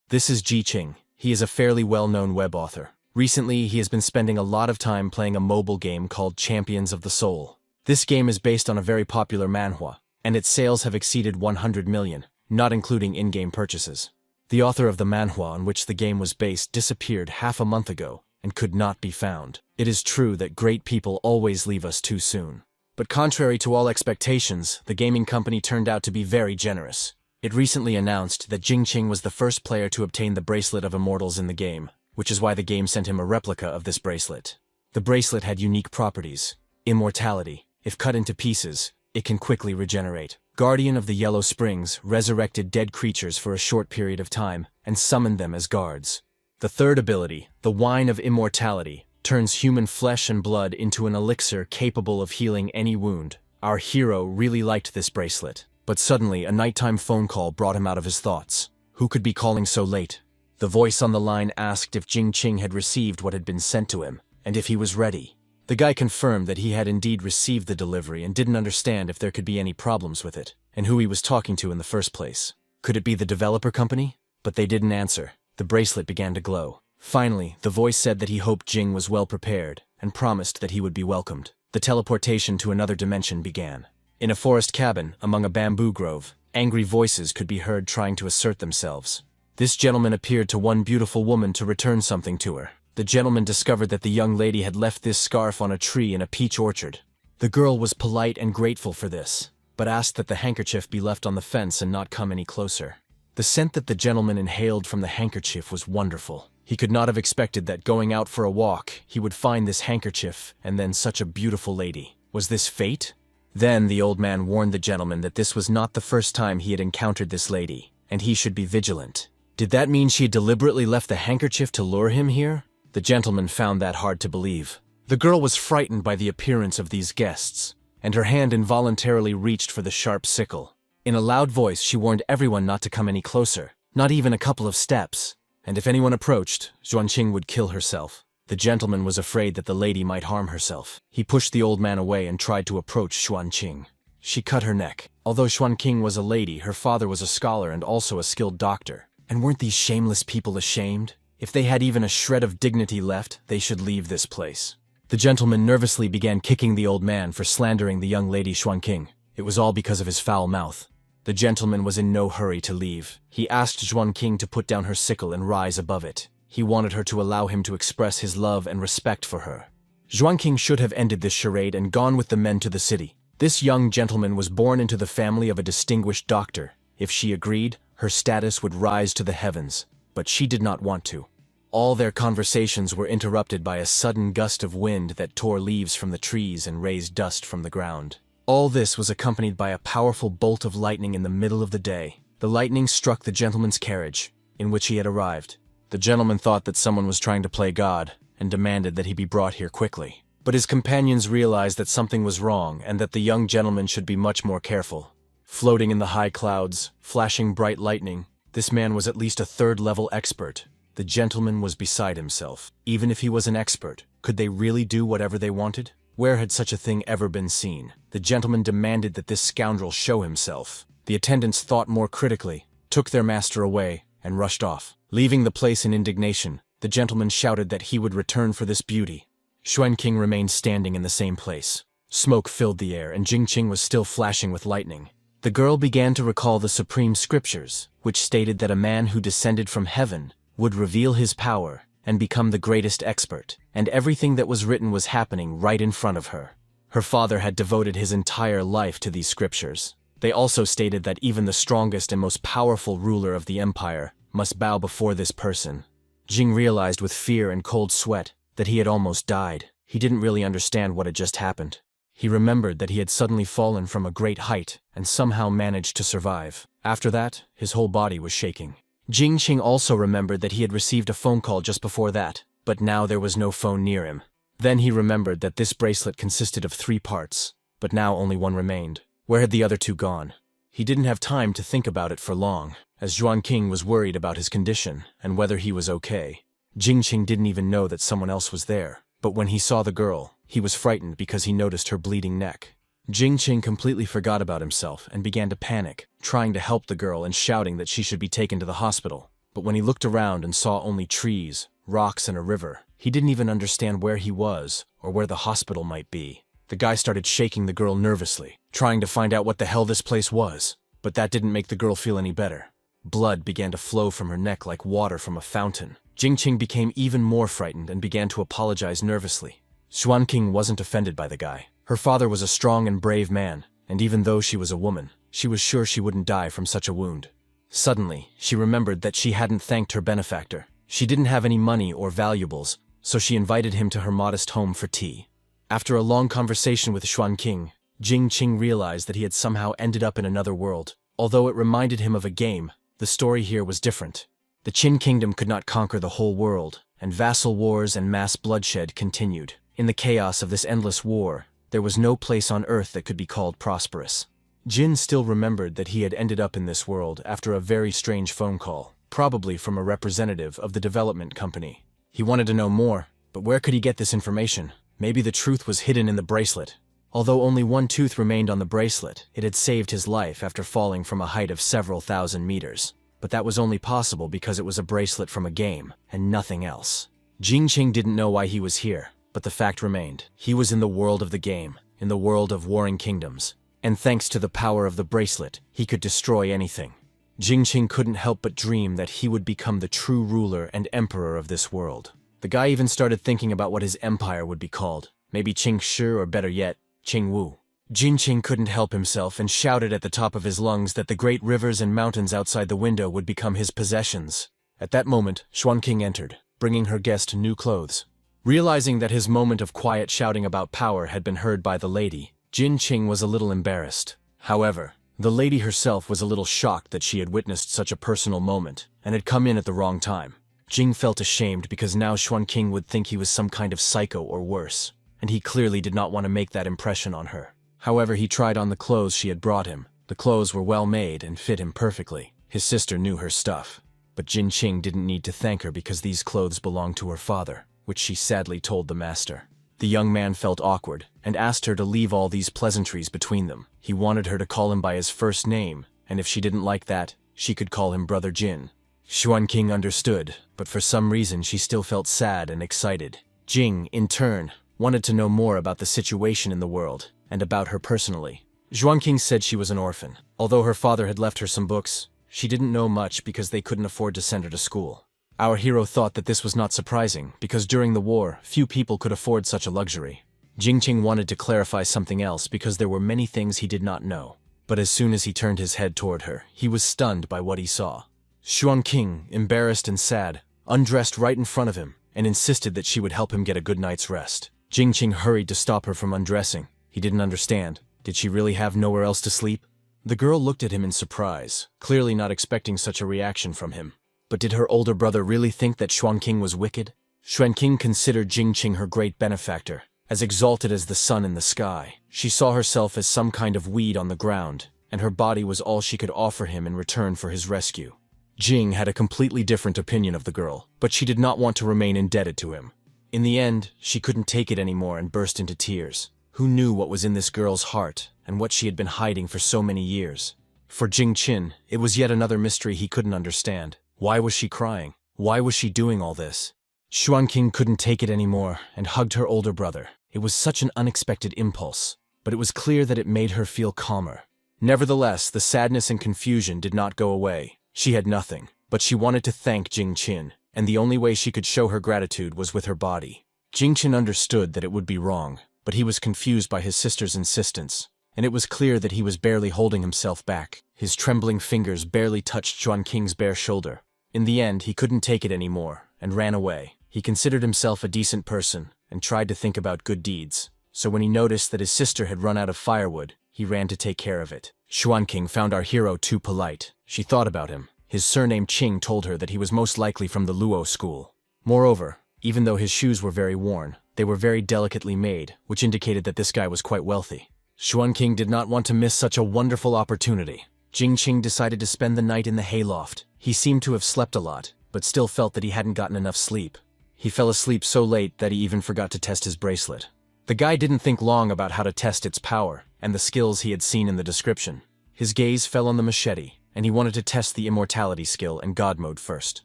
This is Ji Qing. He is a fairly well-known web author. Recently, he has been spending a lot of time playing a mobile game called Champions of the Soul. This game is based on a very popular manhwa, and its sales have exceeded 100 million, not including in-game purchases. The author of the manhwa on which the game was based disappeared half a month ago and could not be found. It is true that great people always leave us too soon. But contrary to all expectations, the gaming company turned out to be very generous. It recently announced that Ji Qing was the first player to obtain the Bracelet of Immortals in the game, which is why the game sent him a replica of this bracelet. The bracelet had unique properties. Immortality. If cut into pieces, it can quickly regenerate. Guardian of the Yellow Springs resurrected dead creatures for a short period of time and summoned them as guards. The third ability, the Wine of Immortality, turns human flesh and blood into an elixir capable of healing any wound. Our hero really liked this bracelet. But suddenly, a nighttime phone call brought him out of his thoughts. Who could be calling so late? The voice on the line asked if Ji Qing had received what had been sent to him, and if he was ready. The guy confirmed that he had indeed received the delivery and didn't understand if there could be any problems with it, and who he was talking to in the first place. Could it be the developer company? But they didn't answer. The bracelet began to glow. Finally, the voice said that he hoped Jing was well prepared, and promised that he would be welcomed. The teleportation to another dimension began. In a forest cabin, among a bamboo grove, angry voices could be heard trying to assert themselves. This gentleman appeared to one beautiful woman to return something to her. The gentleman discovered that the young lady had left this scarf on a tree in a peach orchard. The girl was polite and grateful for this, but asked that the handkerchief be left on the fence and not come any closer. The scent that the gentleman inhaled from the handkerchief was wonderful. He could not have expected that going out for a walk, he would find this handkerchief and then such a beautiful lady. Was this fate? Then the old man warned the gentleman that this was not the first time he had encountered this lady, and he should be vigilant. Did that mean she had deliberately left the handkerchief to lure him here? The gentleman found that hard to believe. The girl was frightened by the appearance of these guests, and her hand involuntarily reached for the sharp sickle. In a loud voice, she warned everyone not to come any closer, not even a couple of steps, and if anyone approached, Xuanqing would kill herself. The gentleman was afraid that the lady might harm herself. He pushed the old man away and tried to approach Xuanqing. She cut her neck. Although Xuanqing was a lady, her father was a scholar and also a skilled doctor. And weren't these shameless people ashamed? If they had even a shred of dignity left, they should leave this place. The gentleman nervously began kicking the old man for slandering the young lady Xuanqing. It was all because of his foul mouth. The gentleman was in no hurry to leave. He asked Xuanqing to put down her sickle and rise above it. He wanted her to allow him to express his love and respect for her. Xuanqing should have ended this charade and gone with the men to the city. This young gentleman was born into the family of a distinguished doctor. If she agreed, her status would rise to the heavens. But she did not want to. All their conversations were interrupted by a sudden gust of wind that tore leaves from the trees and raised dust from the ground. All this was accompanied by a powerful bolt of lightning in the middle of the day. The lightning struck the gentleman's carriage, in which he had arrived. The gentleman thought that someone was trying to play God, and demanded that he be brought here quickly. But his companions realized that something was wrong, and that the young gentleman should be much more careful. Floating in the high clouds, flashing bright lightning, this man was at least a third-level expert. The gentleman was beside himself. Even if he was an expert, could they really do whatever they wanted? Where had such a thing ever been seen? The gentleman demanded that this scoundrel show himself. The attendants thought more critically, took their master away, and rushed off. Leaving the place in indignation, the gentleman shouted that he would return for this beauty. Xuanqing remained standing in the same place. Smoke filled the air, and Ji Qing was still flashing with lightning. The girl began to recall the supreme scriptures, which stated that a man who descended from heaven would reveal his power and become the greatest expert, and everything that was written was happening right in front of her. Her father had devoted his entire life to these scriptures. They also stated that even the strongest and most powerful ruler of the empire must bow before this person. Jing realized with fear and cold sweat that he had almost died. He didn't really understand what had just happened. He remembered that he had suddenly fallen from a great height and somehow managed to survive. After that, his whole body was shaking. Ji Qing also remembered that he had received a phone call just before that, but now there was no phone near him. Then he remembered that this bracelet consisted of 3 parts, but now only one remained. Where had the other 2 gone? He didn't have time to think about it for long, as Xuanqing was worried about his condition and whether he was okay. Ji Qing didn't even know that someone else was there, but when he saw the girl, he was frightened because he noticed her bleeding neck. Ji Qing completely forgot about himself and began to panic, trying to help the girl and shouting that she should be taken to the hospital. But when he looked around and saw only trees, rocks, and a river, he didn't even understand where he was or where the hospital might be. The guy started shaking the girl nervously, trying to find out what the hell this place was. But that didn't make the girl feel any better. Blood began to flow from her neck like water from a fountain. Jingqing became even more frightened and began to apologize nervously. Xuanqing wasn't offended by the guy. Her father was a strong and brave man, and even though she was a woman, she was sure she wouldn't die from such a wound. Suddenly, she remembered that she hadn't thanked her benefactor. She didn't have any money or valuables, so she invited him to her modest home for tea. After a long conversation with Xuanqing, Jingqing realized that he had somehow ended up in another world. Although it reminded him of a game, the story here was different. The Qin kingdom could not conquer the whole world, and vassal wars and mass bloodshed continued. In the chaos of this endless war, there was no place on earth that could be called prosperous. Jin still remembered that he had ended up in this world after a very strange phone call, probably from a representative of the development company. He wanted to know more, but where could he get this information? Maybe the truth was hidden in the bracelet. Although only one tooth remained on the bracelet, it had saved his life after falling from a height of several thousand meters. But that was only possible because it was a bracelet from a game, and nothing else. Jingqing didn't know why he was here, but the fact remained. He was in the world of the game, in the world of warring kingdoms. And thanks to the power of the bracelet, he could destroy anything. Jingqing couldn't help but dream that he would become the true ruler and emperor of this world. The guy even started thinking about what his empire would be called. Maybe Qing Shi, or better yet, Qing Wu. Jingqing couldn't help himself and shouted at the top of his lungs that the great rivers and mountains outside the window would become his possessions. At that moment, Xuanqing entered, bringing her guest new clothes. Realizing that his moment of quiet shouting about power had been heard by the lady, Jingqing was a little embarrassed. However, the lady herself was a little shocked that she had witnessed such a personal moment and had come in at the wrong time. Jing felt ashamed because now Xuanqing would think he was some kind of psycho or worse, and he clearly did not want to make that impression on her. However, he tried on the clothes she had brought him. The clothes were well made and fit him perfectly. His sister knew her stuff. But Jingqing didn't need to thank her because these clothes belonged to her father, which she sadly told the master. The young man felt awkward and asked her to leave all these pleasantries between them. He wanted her to call him by his first name, and if she didn't like that, she could call him Brother Jin. Xuanqing understood, but for some reason she still felt sad and excited. Jing, in turn, wanted to know more about the situation in the world, and about her personally. Xuanqing said she was an orphan. Although her father had left her some books, she didn't know much because they couldn't afford to send her to school. Our hero thought that this was not surprising, because during the war, few people could afford such a luxury. Jingqing wanted to clarify something else because there were many things he did not know. But as soon as he turned his head toward her, he was stunned by what he saw. Xuanqing, embarrassed and sad, undressed right in front of him and insisted that she would help him get a good night's rest. Jingqing hurried to stop her from undressing. He didn't understand. Did she really have nowhere else to sleep? The girl looked at him in surprise, clearly not expecting such a reaction from him. But did her older brother really think that Xuanqing was wicked? Xuanqing considered Jingqing her great benefactor, as exalted as the sun in the sky. She saw herself as some kind of weed on the ground, and her body was all she could offer him in return for his rescue. Jing had a completely different opinion of the girl, but she did not want to remain indebted to him. In the end, she couldn't take it anymore and burst into tears. Who knew what was in this girl's heart and what she had been hiding for so many years? For Jingqin, it was yet another mystery he couldn't understand. Why was she crying? Why was she doing all this? Xuanqing couldn't take it anymore and hugged her older brother. It was such an unexpected impulse, but it was clear that it made her feel calmer. Nevertheless, the sadness and confusion did not go away. She had nothing, but she wanted to thank Jingqin, and the only way she could show her gratitude was with her body. Jingqin understood that it would be wrong, but he was confused by his sister's insistence, and it was clear that he was barely holding himself back. His trembling fingers barely touched Xuanqing's bare shoulder. In the end, he couldn't take it anymore, and ran away. He considered himself a decent person, and tried to think about good deeds. So when he noticed that his sister had run out of firewood, he ran to take care of it. Xuanqing found our hero too polite. She thought about him. His surname Qing told her that he was most likely from the Luo school. Moreover, even though his shoes were very worn, they were very delicately made, which indicated that this guy was quite wealthy. Xuanqing did not want to miss such a wonderful opportunity. Jingqing decided to spend the night in the hayloft. He seemed to have slept a lot, but still felt that he hadn't gotten enough sleep. He fell asleep so late that he even forgot to test his bracelet. The guy didn't think long about how to test its power and the skills he had seen in the description. His gaze fell on the machete, and he wanted to test the immortality skill and God mode first.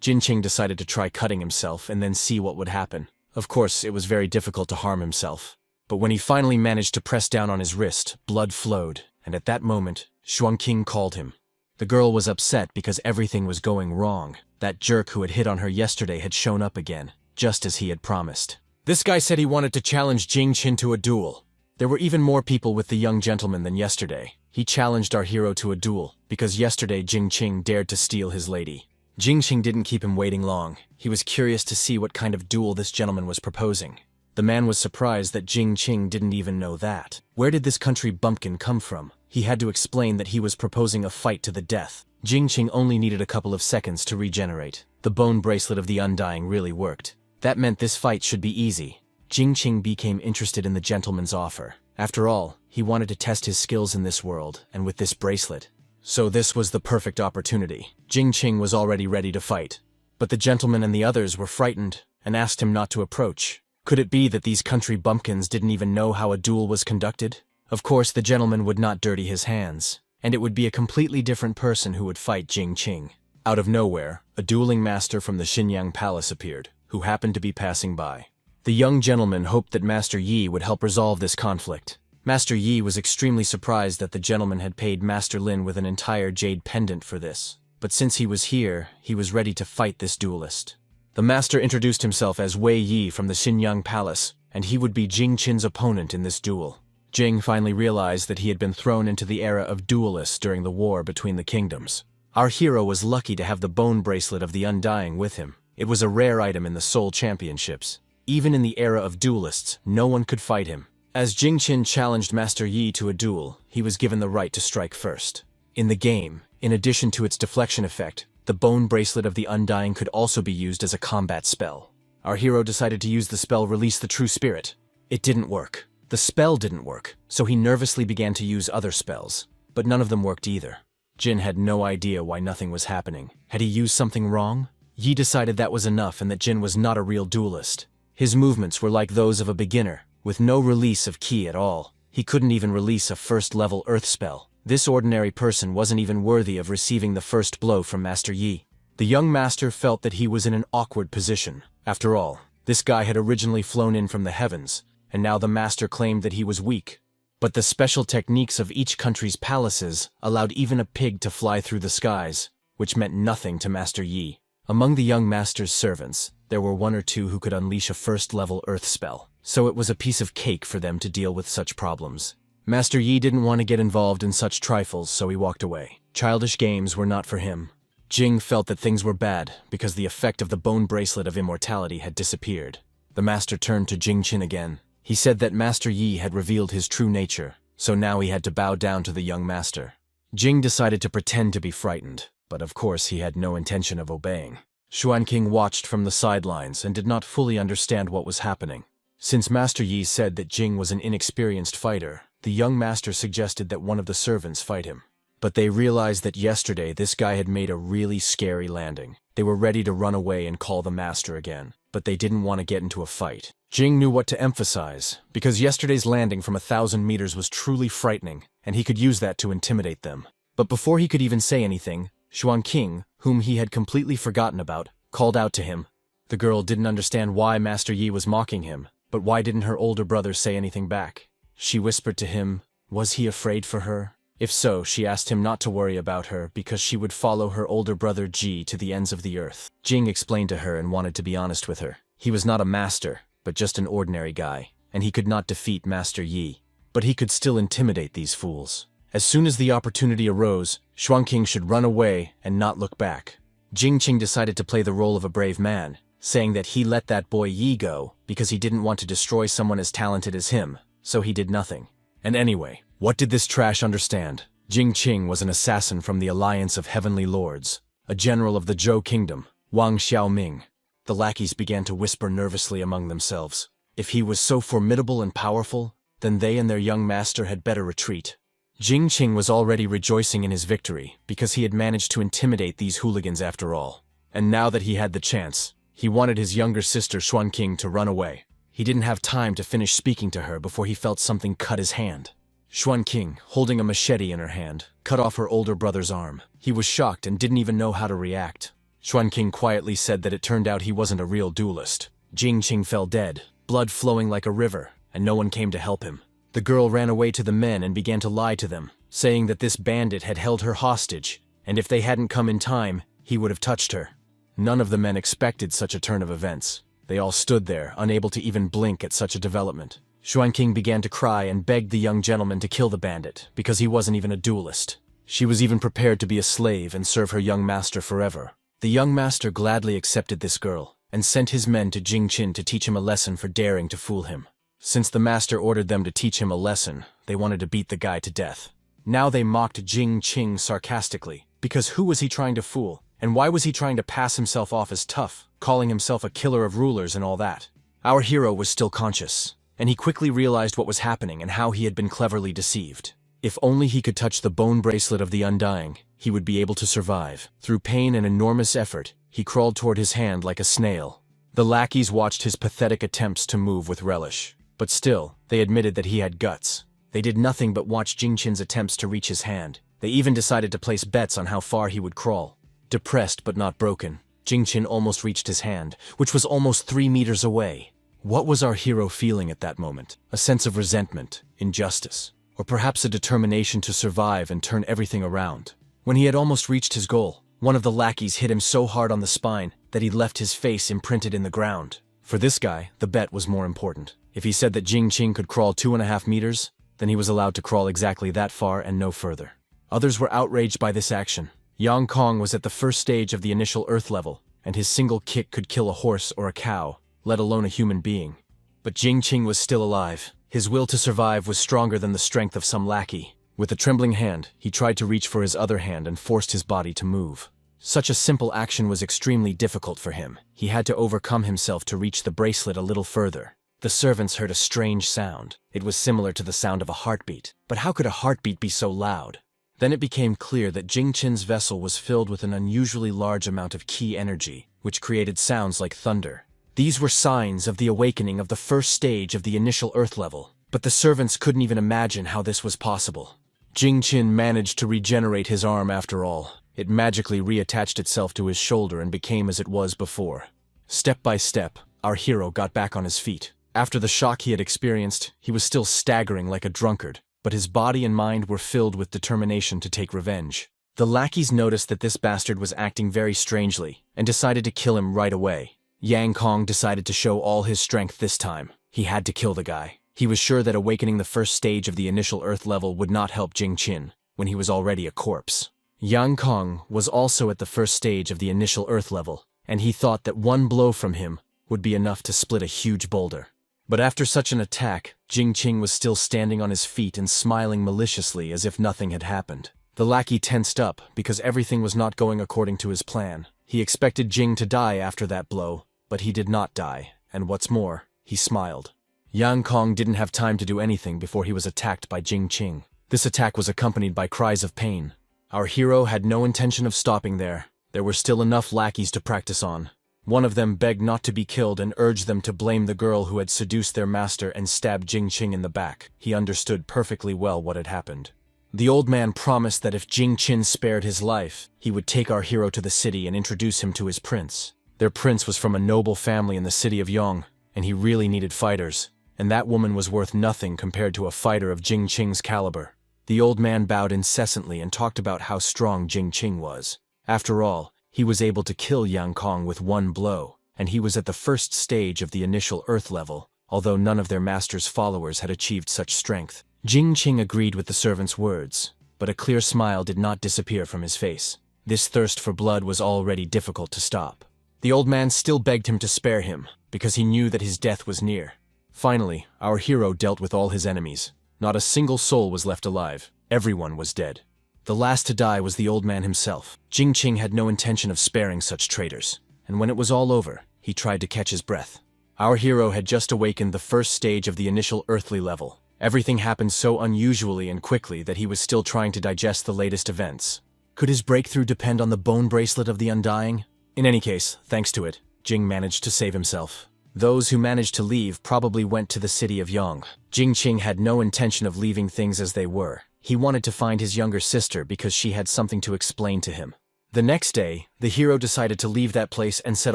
Jinqing decided to try cutting himself and then see what would happen. Of course, it was very difficult to harm himself. But when he finally managed to press down on his wrist, blood flowed, and at that moment, Xuanqing called him. The girl was upset because everything was going wrong. That jerk who had hit on her yesterday had shown up again, just as he had promised. This guy said he wanted to challenge Jingqin to a duel. There were even more people with the young gentleman than yesterday. He challenged our hero to a duel, because yesterday Jingqing dared to steal his lady. Jingqing didn't keep him waiting long. He was curious to see what kind of duel this gentleman was proposing. The man was surprised that Jingqing didn't even know that. Where did this country bumpkin come from? He had to explain that he was proposing a fight to the death. Jingqing only needed a couple of seconds to regenerate. The bone bracelet of the Undying really worked. That meant this fight should be easy. Jingqing became interested in the gentleman's offer. After all, he wanted to test his skills in this world, and with this bracelet. So this was the perfect opportunity. Jingqing was already ready to fight. But the gentleman and the others were frightened, and asked him not to approach. Could it be that these country bumpkins didn't even know how a duel was conducted? Of course, the gentleman would not dirty his hands, and it would be a completely different person who would fight Jingqing. Out of nowhere, a dueling master from the Xinyang Palace appeared, who happened to be passing by. The young gentleman hoped that Master Yi would help resolve this conflict. Master Yi was extremely surprised that the gentleman had paid Master Lin with an entire jade pendant for this. But since he was here, he was ready to fight this duelist. The master introduced himself as Wei Yi from the Xinyang Palace, and he would be Jingqin's opponent in this duel. Jing finally realized that he had been thrown into the era of duelists during the war between the kingdoms. Our hero was lucky to have the bone bracelet of the Undying with him. It was a rare item in the Soul Championships. Even in the era of duelists, no one could fight him. As Jingqin challenged Master Yi to a duel, he was given the right to strike first. In the game, in addition to its deflection effect, the bone bracelet of the Undying could also be used as a combat spell. Our hero decided to use the spell Release the True Spirit. It didn't work. The spell didn't work, so he nervously began to use other spells, but none of them worked either. Jin had no idea why nothing was happening. Had he used something wrong? Yi decided that was enough and that Jin was not a real duelist. His movements were like those of a beginner, with no release of ki at all. He couldn't even release a first-level earth spell. This ordinary person wasn't even worthy of receiving the first blow from Master Yi. The young master felt that he was in an awkward position. After all, this guy had originally flown in from the heavens, and now the master claimed that he was weak. But the special techniques of each country's palaces allowed even a pig to fly through the skies, which meant nothing to Master Yi. Among the young master's servants, there were one or two who could unleash a first-level earth spell, so it was a piece of cake for them to deal with such problems. Master Yi didn't want to get involved in such trifles, so he walked away. Childish games were not for him. Jing felt that things were bad, because the effect of the bone bracelet of immortality had disappeared. The master turned to Jingqin again. He said that Master Yi had revealed his true nature, so now he had to bow down to the young master. Jing decided to pretend to be frightened, but of course he had no intention of obeying. Xuanqing watched from the sidelines and did not fully understand what was happening. Since Master Yi said that Jing was an inexperienced fighter, the young master suggested that one of the servants fight him. But they realized that yesterday this guy had made a really scary landing. They were ready to run away and call the master again, but they didn't want to get into a fight. Jing knew what to emphasize, because yesterday's landing from 1,000 meters was truly frightening, and he could use that to intimidate them. But before he could even say anything, Xuanqing, whom he had completely forgotten about, called out to him. The girl didn't understand why Master Yi was mocking him, but why didn't her older brother say anything back? She whispered to him, was he afraid for her? If so, she asked him not to worry about her because she would follow her older brother Ji to the ends of the earth. Jing explained to her and wanted to be honest with her. He was not a master, but just an ordinary guy, and he could not defeat Master Yi. But he could still intimidate these fools. As soon as the opportunity arose, Xuanqing should run away and not look back. Jingqing decided to play the role of a brave man, saying that he let that boy Yi go because he didn't want to destroy someone as talented as him, so he did nothing. And anyway, what did this trash understand? Jingqing was an assassin from the Alliance of Heavenly Lords, a general of the Zhou Kingdom, Wang Xiaoming. The lackeys began to whisper nervously among themselves. If he was so formidable and powerful, then they and their young master had better retreat. Jingqing was already rejoicing in his victory because he had managed to intimidate these hooligans after all. And now that he had the chance, he wanted his younger sister Xuanqing to run away. He didn't have time to finish speaking to her before he felt something cut his hand. Xuanqing, holding a machete in her hand, cut off her older brother's arm. He was shocked and didn't even know how to react. Xuanqing quietly said that it turned out he wasn't a real duelist. Jingqing fell dead, blood flowing like a river, and no one came to help him. The girl ran away to the men and began to lie to them, saying that this bandit had held her hostage, and if they hadn't come in time, he would have touched her. None of the men expected such a turn of events. They all stood there, unable to even blink at such a development. Xuanqing began to cry and begged the young gentleman to kill the bandit, because he wasn't even a duelist. She was even prepared to be a slave and serve her young master forever. The young master gladly accepted this girl, and sent his men to Jingqin to teach him a lesson for daring to fool him. Since the master ordered them to teach him a lesson, they wanted to beat the guy to death. Now they mocked Jingqing sarcastically, because who was he trying to fool, and why was he trying to pass himself off as tough, calling himself a killer of rulers and all that? Our hero was still conscious, and he quickly realized what was happening and how he had been cleverly deceived. If only he could touch the bone bracelet of the Undying, he would be able to survive. Through pain and enormous effort, he crawled toward his hand like a snail. The lackeys watched his pathetic attempts to move with relish. But still, they admitted that he had guts. They did nothing but watch Jingqin's attempts to reach his hand. They even decided to place bets on how far he would crawl. Depressed but not broken, Jingqin almost reached his hand, which was almost 3 meters away. What was our hero feeling at that moment? A sense of resentment, injustice, or perhaps a determination to survive and turn everything around? When he had almost reached his goal, one of the lackeys hit him so hard on the spine that he left his face imprinted in the ground. For this guy, the bet was more important. If he said that Jingqin could crawl 2.5 meters, then he was allowed to crawl exactly that far and no further. Others were outraged by this action. Yang Kong was at the first stage of the initial Earth level, and his single kick could kill a horse or a cow, let alone a human being. But Jingqin was still alive. His will to survive was stronger than the strength of some lackey. With a trembling hand, he tried to reach for his other hand and forced his body to move. Such a simple action was extremely difficult for him. He had to overcome himself to reach the bracelet a little further. The servants heard a strange sound. It was similar to the sound of a heartbeat. But how could a heartbeat be so loud? Then it became clear that Jingqin's vessel was filled with an unusually large amount of ki energy, which created sounds like thunder. These were signs of the awakening of the first stage of the initial Earth level, but the servants couldn't even imagine how this was possible. Jingqin managed to regenerate his arm after all. It magically reattached itself to his shoulder and became as it was before. Step by step, our hero got back on his feet. After the shock he had experienced, he was still staggering like a drunkard, but his body and mind were filled with determination to take revenge. The lackeys noticed that this bastard was acting very strangely, and decided to kill him right away. Yang Kong decided to show all his strength this time. He had to kill the guy. He was sure that awakening the first stage of the initial Earth level would not help Jingqin, when he was already a corpse. Yang Kong was also at the first stage of the initial Earth level, and he thought that one blow from him would be enough to split a huge boulder. But after such an attack, Jingqin was still standing on his feet and smiling maliciously as if nothing had happened. The lackey tensed up because everything was not going according to his plan. He expected Jing to die after that blow, but he did not die, and what's more, he smiled. Yang Kong didn't have time to do anything before he was attacked by Jingqin. This attack was accompanied by cries of pain. Our hero had no intention of stopping there. There were still enough lackeys to practice on. One of them begged not to be killed and urged them to blame the girl who had seduced their master and stabbed Jingqin in the back. He understood perfectly well what had happened. The old man promised that if Jingqin spared his life, he would take our hero to the city and introduce him to his prince. Their prince was from a noble family in the city of Yong, and he really needed fighters, and that woman was worth nothing compared to a fighter of Jingqin's caliber. The old man bowed incessantly and talked about how strong Jingqin was. After all, he was able to kill Yang Kong with one blow, and he was at the first stage of the initial Earth level, although none of their master's followers had achieved such strength. Jingqin agreed with the servant's words, but a clear smile did not disappear from his face. This thirst for blood was already difficult to stop. The old man still begged him to spare him, because he knew that his death was near. Finally, our hero dealt with all his enemies. Not a single soul was left alive. Everyone was dead. The last to die was the old man himself. Jingqin had no intention of sparing such traitors, and when it was all over, he tried to catch his breath. Our hero had just awakened the first stage of the initial earthly level. Everything happened so unusually and quickly that he was still trying to digest the latest events. Could his breakthrough depend on the bone bracelet of the Undying? In any case, thanks to it, Jing managed to save himself. Those who managed to leave probably went to the city of Yong. Jingqin had no intention of leaving things as they were. He wanted to find his younger sister because she had something to explain to him. The next day, the hero decided to leave that place and set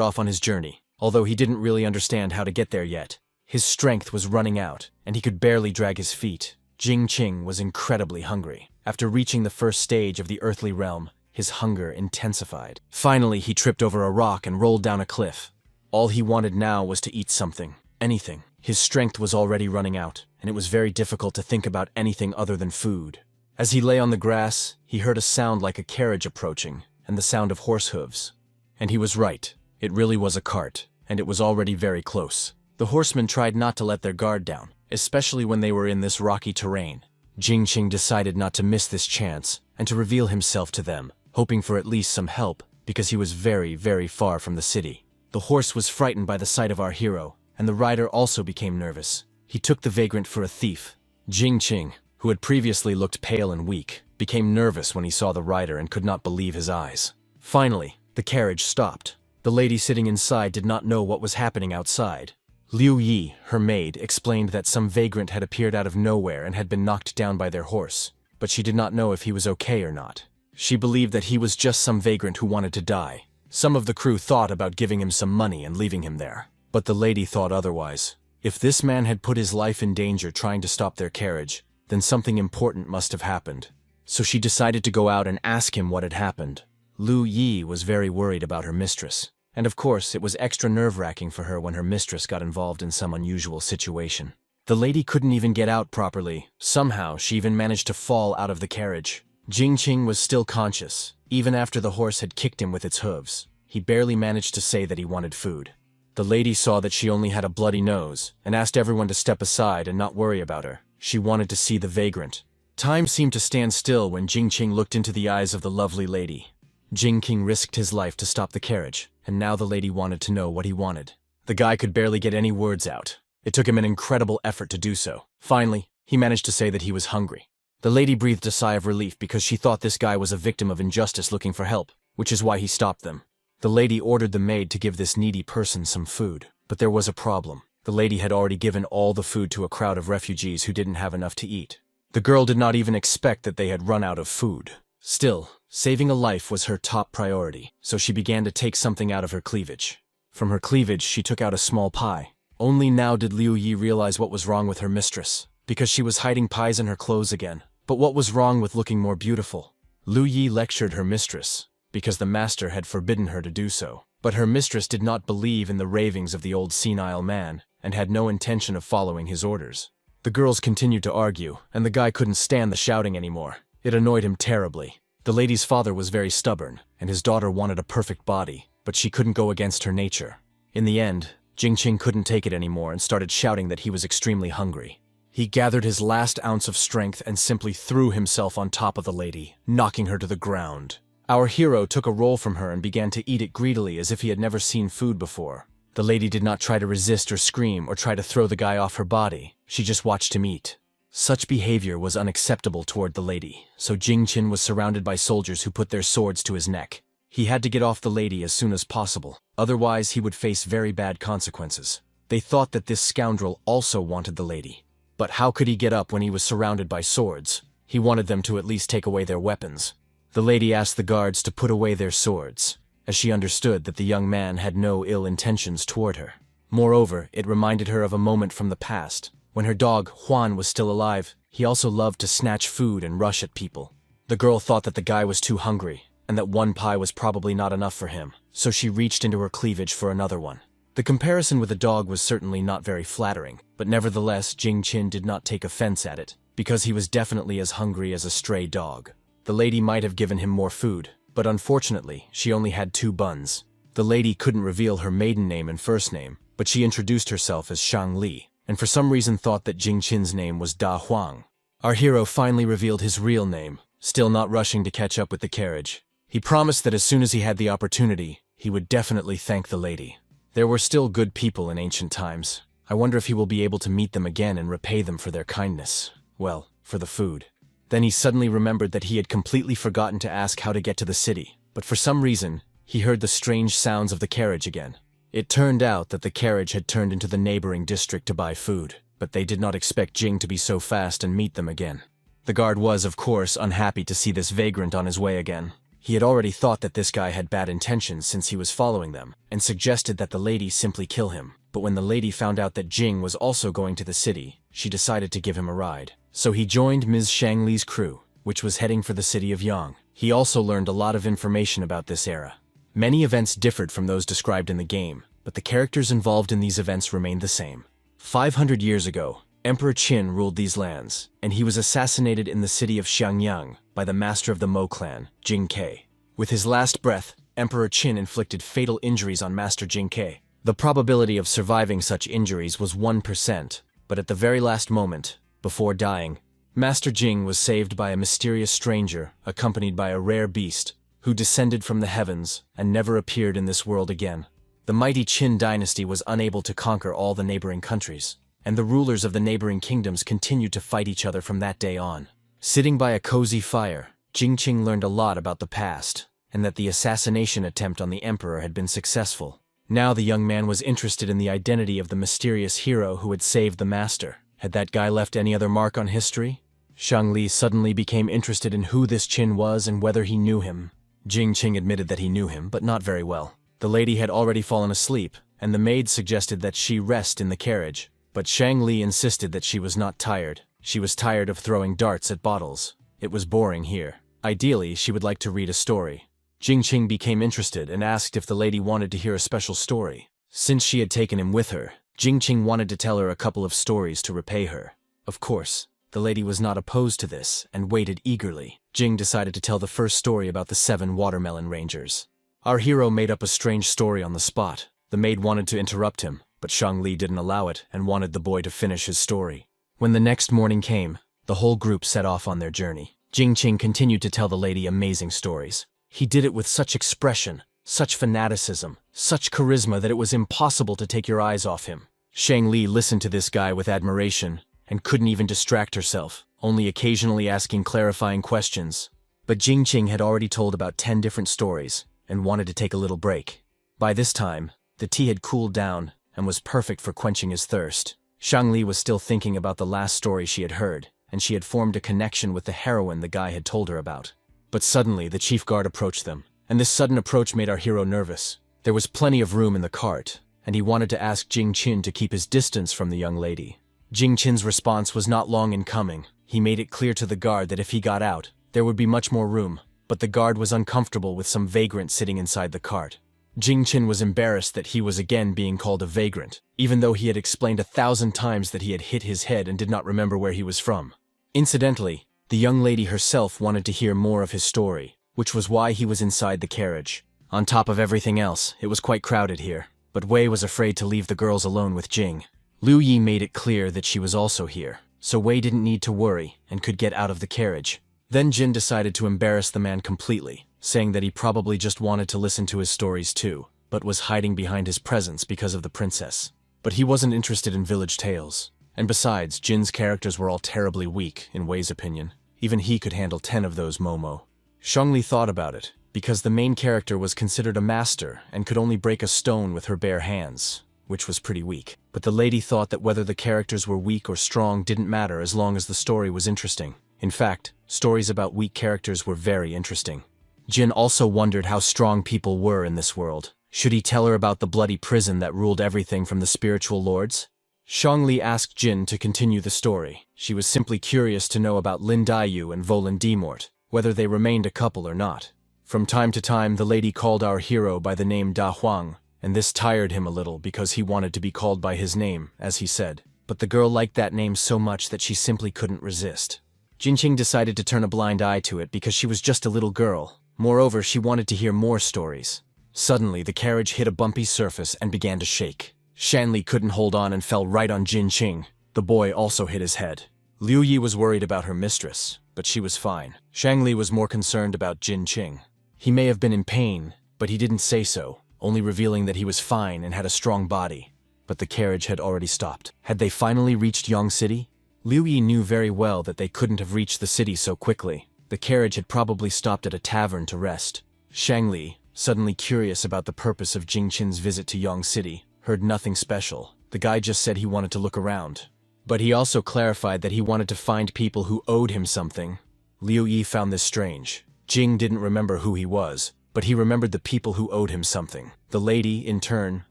off on his journey, although he didn't really understand how to get there yet. His strength was running out, and he could barely drag his feet. Jing Qing was incredibly hungry. After reaching the first stage of the earthly realm, his hunger intensified. Finally, he tripped over a rock and rolled down a cliff. All he wanted now was to eat something, anything. His strength was already running out, and it was very difficult to think about anything other than food. As he lay on the grass, he heard a sound like a carriage approaching, and the sound of horse hooves. And he was right. It really was a cart, and it was already very close. The horsemen tried not to let their guard down, especially when they were in this rocky terrain. Jing Qing decided not to miss this chance, and to reveal himself to them, hoping for at least some help, because he was very, very far from the city. The horse was frightened by the sight of our hero, and the rider also became nervous. He took the vagrant for a thief. Jing Qing, who had previously looked pale and weak, became nervous when he saw the rider and could not believe his eyes. Finally, the carriage stopped. The lady sitting inside did not know what was happening outside. Liu Yi, her maid, explained that some vagrant had appeared out of nowhere and had been knocked down by their horse, but she did not know if he was okay or not. She believed that he was just some vagrant who wanted to die. Some of the crew thought about giving him some money and leaving him there, but the lady thought otherwise. If this man had put his life in danger trying to stop their carriage, then something important must have happened. So she decided to go out and ask him what had happened. Liu Yi was very worried about her mistress, and of course it was extra nerve-wracking for her when her mistress got involved in some unusual situation. The lady couldn't even get out properly. Somehow she even managed to fall out of the carriage. Jing Qing was still conscious, even after the horse had kicked him with its hooves. He barely managed to say that he wanted food. The lady saw that she only had a bloody nose, and asked everyone to step aside and not worry about her. She wanted to see the vagrant. Time seemed to stand still when Jing Qing looked into the eyes of the lovely lady. Jing Qing risked his life to stop the carriage, and now the lady wanted to know what he wanted. The guy could barely get any words out. It took him an incredible effort to do so. Finally, he managed to say that he was hungry. The lady breathed a sigh of relief because she thought this guy was a victim of injustice looking for help, which is why he stopped them. The lady ordered the maid to give this needy person some food, but there was a problem. The lady had already given all the food to a crowd of refugees who didn't have enough to eat. The girl did not even expect that they had run out of food. Still, saving a life was her top priority, so she began to take something out of her cleavage. From her cleavage, she took out a small pie. Only now did Liu Yi realize what was wrong with her mistress, because she was hiding pies in her clothes again. But what was wrong with looking more beautiful? Liu Yi lectured her mistress, because the master had forbidden her to do so. But her mistress did not believe in the ravings of the old senile man, and had no intention of following his orders. The girls continued to argue, and the guy couldn't stand the shouting anymore. It annoyed him terribly. The lady's father was very stubborn, and his daughter wanted a perfect body, but she couldn't go against her nature. In the end, Jing Qing couldn't take it anymore and started shouting that he was extremely hungry. He gathered his last ounce of strength and simply threw himself on top of the lady, knocking her to the ground. Our hero took a roll from her and began to eat it greedily as if he had never seen food before. The lady did not try to resist or scream or try to throw the guy off her body. She just watched him eat. Such behavior was unacceptable toward the lady, so Jing Qin was surrounded by soldiers who put their swords to his neck. He had to get off the lady as soon as possible, otherwise he would face very bad consequences. They thought that this scoundrel also wanted the lady. But how could he get up when he was surrounded by swords? He wanted them to at least take away their weapons. The lady asked the guards to put away their swords, as she understood that the young man had no ill intentions toward her. Moreover, it reminded her of a moment from the past. When her dog, Juan, was still alive, he also loved to snatch food and rush at people. The girl thought that the guy was too hungry, and that one pie was probably not enough for him, so she reached into her cleavage for another one. The comparison with the dog was certainly not very flattering, but nevertheless Jing Qin did not take offense at it, because he was definitely as hungry as a stray dog. The lady might have given him more food, but unfortunately, she only had 2 buns. The lady couldn't reveal her maiden name and first name, but she introduced herself as Shang Li, and for some reason thought that Jing Qin's name was Da Huang. Our hero finally revealed his real name, still not rushing to catch up with the carriage. He promised that as soon as he had the opportunity, he would definitely thank the lady. There were still good people in ancient times. I wonder if he will be able to meet them again and repay them for their kindness. Well, for the food. Then he suddenly remembered that he had completely forgotten to ask how to get to the city, but for some reason, he heard the strange sounds of the carriage again. It turned out that the carriage had turned into the neighboring district to buy food, but they did not expect Jing to be so fast and meet them again. The guard was, of course, unhappy to see this vagrant on his way again. He had already thought that this guy had bad intentions since he was following them, and suggested that the lady simply kill him. But when the lady found out that Jing was also going to the city, she decided to give him a ride. So he joined Ms. Shang Li's crew, which was heading for the city of Yang. He also learned a lot of information about this era. Many events differed from those described in the game, but the characters involved in these events remained the same. 500 years ago, Emperor Qin ruled these lands, and he was assassinated in the city of Xiangyang by the master of the Mo clan, Jing Ke. With his last breath, Emperor Qin inflicted fatal injuries on Master Jing Ke. The probability of surviving such injuries was 1%, but at the very last moment, before dying, Master Jing was saved by a mysterious stranger accompanied by a rare beast, who descended from the heavens and never appeared in this world again. The mighty Qin dynasty was unable to conquer all the neighboring countries, and the rulers of the neighboring kingdoms continued to fight each other from that day on. Sitting by a cozy fire, Jingqing learned a lot about the past, and that the assassination attempt on the emperor had been successful. Now the young man was interested in the identity of the mysterious hero who had saved the master. Had that guy left any other mark on history? Shang Li suddenly became interested in who this Qin was and whether he knew him. Jingqing admitted that he knew him, but not very well. The lady had already fallen asleep, and the maid suggested that she rest in the carriage. But Shang Li insisted that she was not tired. She was tired of throwing darts at bottles. It was boring here. Ideally, she would like to read a story. Jingqing became interested and asked if the lady wanted to hear a special story. Since she had taken him with her, Jingqing wanted to tell her a couple of stories to repay her. Of course, the lady was not opposed to this and waited eagerly. Jing decided to tell the first story about the 7 watermelon rangers. Our hero made up a strange story on the spot. The maid wanted to interrupt him, but Shang Li didn't allow it and wanted the boy to finish his story. When the next morning came, the whole group set off on their journey. Jingqing continued to tell the lady amazing stories. He did it with such expression, such fanaticism, such charisma that it was impossible to take your eyes off him. Shang Li listened to this guy with admiration and couldn't even distract herself, only occasionally asking clarifying questions. But Jingqing had already told about 10 different stories and wanted to take a little break. By this time, the tea had cooled down and was perfect for quenching his thirst. Shang Li was still thinking about the last story she had heard, and she had formed a connection with the heroine the guy had told her about. But suddenly, the chief guard approached them, and this sudden approach made our hero nervous. There was plenty of room in the cart, and he wanted to ask Jingqin to keep his distance from the young lady. Jingqin's response was not long in coming. He made it clear to the guard that if he got out, there would be much more room, but the guard was uncomfortable with some vagrant sitting inside the cart. Jingqin was embarrassed that he was again being called a vagrant, even though he had explained 1,000 times that he had hit his head and did not remember where he was from. Incidentally, the young lady herself wanted to hear more of his story, which was why he was inside the carriage. On top of everything else, it was quite crowded here, but Wei was afraid to leave the girls alone with Jing. Liu Yi made it clear that she was also here, so Wei didn't need to worry and could get out of the carriage. Then Jin decided to embarrass the man completely, saying that he probably just wanted to listen to his stories too, but was hiding behind his presence because of the princess. But he wasn't interested in village tales. And besides, Jin's characters were all terribly weak, in Wei's opinion. Even he could handle 10 of those Momo. Shangli thought about it, because the main character was considered a master and could only break a stone with her bare hands, which was pretty weak. But the lady thought that whether the characters were weak or strong didn't matter as long as the story was interesting. In fact, stories about weak characters were very interesting. Jin also wondered how strong people were in this world. Should he tell her about the bloody prison that ruled everything from the spiritual lords? Shangli asked Jin to continue the story. She was simply curious to know about Lin Daiyu and Volin Dimort, whether they remained a couple or not. From time to time, the lady called our hero by the name Da Huang, and this tired him a little because he wanted to be called by his name, as he said. But the girl liked that name so much that she simply couldn't resist. Jinqing decided to turn a blind eye to it because she was just a little girl. Moreover, she wanted to hear more stories. Suddenly, the carriage hit a bumpy surface and began to shake. Shanli couldn't hold on and fell right on Jinqing. The boy also hit his head. Liu Yi was worried about her mistress, but she was fine. Shangli was more concerned about Jinqing. He may have been in pain, but he didn't say so, only revealing that he was fine and had a strong body. But the carriage had already stopped. Had they finally reached Yang City? Liu Yi knew very well that they couldn't have reached the city so quickly. The carriage had probably stopped at a tavern to rest. Shangli, suddenly curious about the purpose of Jingqin's visit to Yang City, heard nothing special. The guy just said he wanted to look around. But he also clarified that he wanted to find people who owed him something. Liu Yi found this strange. Jing didn't remember who he was, but he remembered the people who owed him something. The lady, in turn,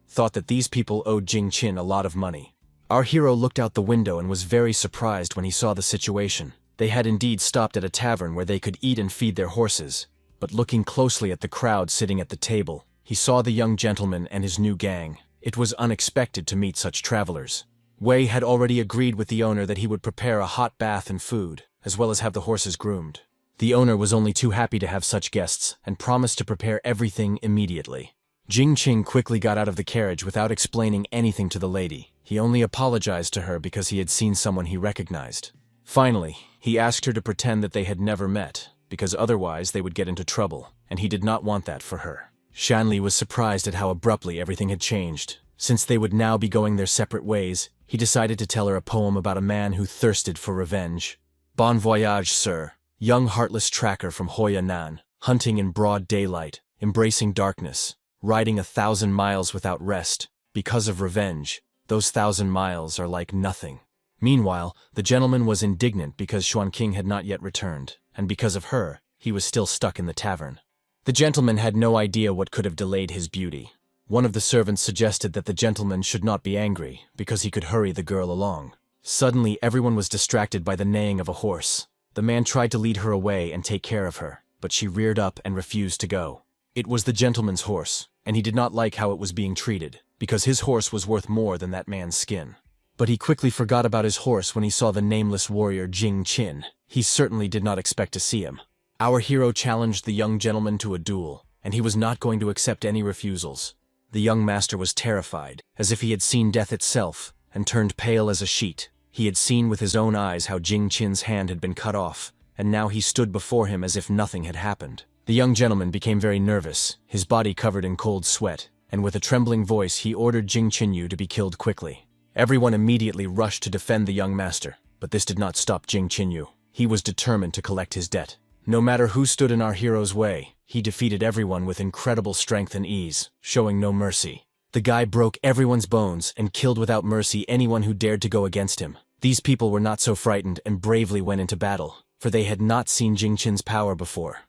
thought that these people owed Jing Qin a lot of money. Our hero looked out the window and was very surprised when he saw the situation. They had indeed stopped at a tavern where they could eat and feed their horses, but looking closely at the crowd sitting at the table, he saw the young gentleman and his new gang. It was unexpected to meet such travelers. Wei had already agreed with the owner that he would prepare a hot bath and food, as well as have the horses groomed. The owner was only too happy to have such guests and promised to prepare everything immediately. Jing Qing quickly got out of the carriage without explaining anything to the lady. He only apologized to her because he had seen someone he recognized. Finally, he asked her to pretend that they had never met, because otherwise they would get into trouble, and he did not want that for her. Shanli was surprised at how abruptly everything had changed. Since they would now be going their separate ways, he decided to tell her a poem about a man who thirsted for revenge. Bon voyage, sir. Young heartless tracker from Hoi An, hunting in broad daylight, embracing darkness, riding 1,000 miles without rest. Because of revenge, those 1,000 miles are like nothing. Meanwhile, the gentleman was indignant because Xuan King had not yet returned, and because of her, he was still stuck in the tavern. The gentleman had no idea what could have delayed his beauty. One of the servants suggested that the gentleman should not be angry, because he could hurry the girl along. Suddenly, everyone was distracted by the neighing of a horse. The man tried to lead her away and take care of her, but she reared up and refused to go. It was the gentleman's horse, and he did not like how it was being treated, because his horse was worth more than that man's skin. But he quickly forgot about his horse when he saw the nameless warrior Jing Qin. He certainly did not expect to see him. Our hero challenged the young gentleman to a duel, and he was not going to accept any refusals. The young master was terrified, as if he had seen death itself, and turned pale as a sheet. He had seen with his own eyes how Jing Qin's hand had been cut off, and now he stood before him as if nothing had happened. The young gentleman became very nervous, his body covered in cold sweat, and with a trembling voice he ordered Jing Qinyu to be killed quickly. Everyone immediately rushed to defend the young master, but this did not stop Jing Qinyu. He was determined to collect his debt. No matter who stood in our hero's way, he defeated everyone with incredible strength and ease, showing no mercy. The guy broke everyone's bones and killed without mercy anyone who dared to go against him. These people were not so frightened and bravely went into battle, for they had not seen Jing Qin's power before.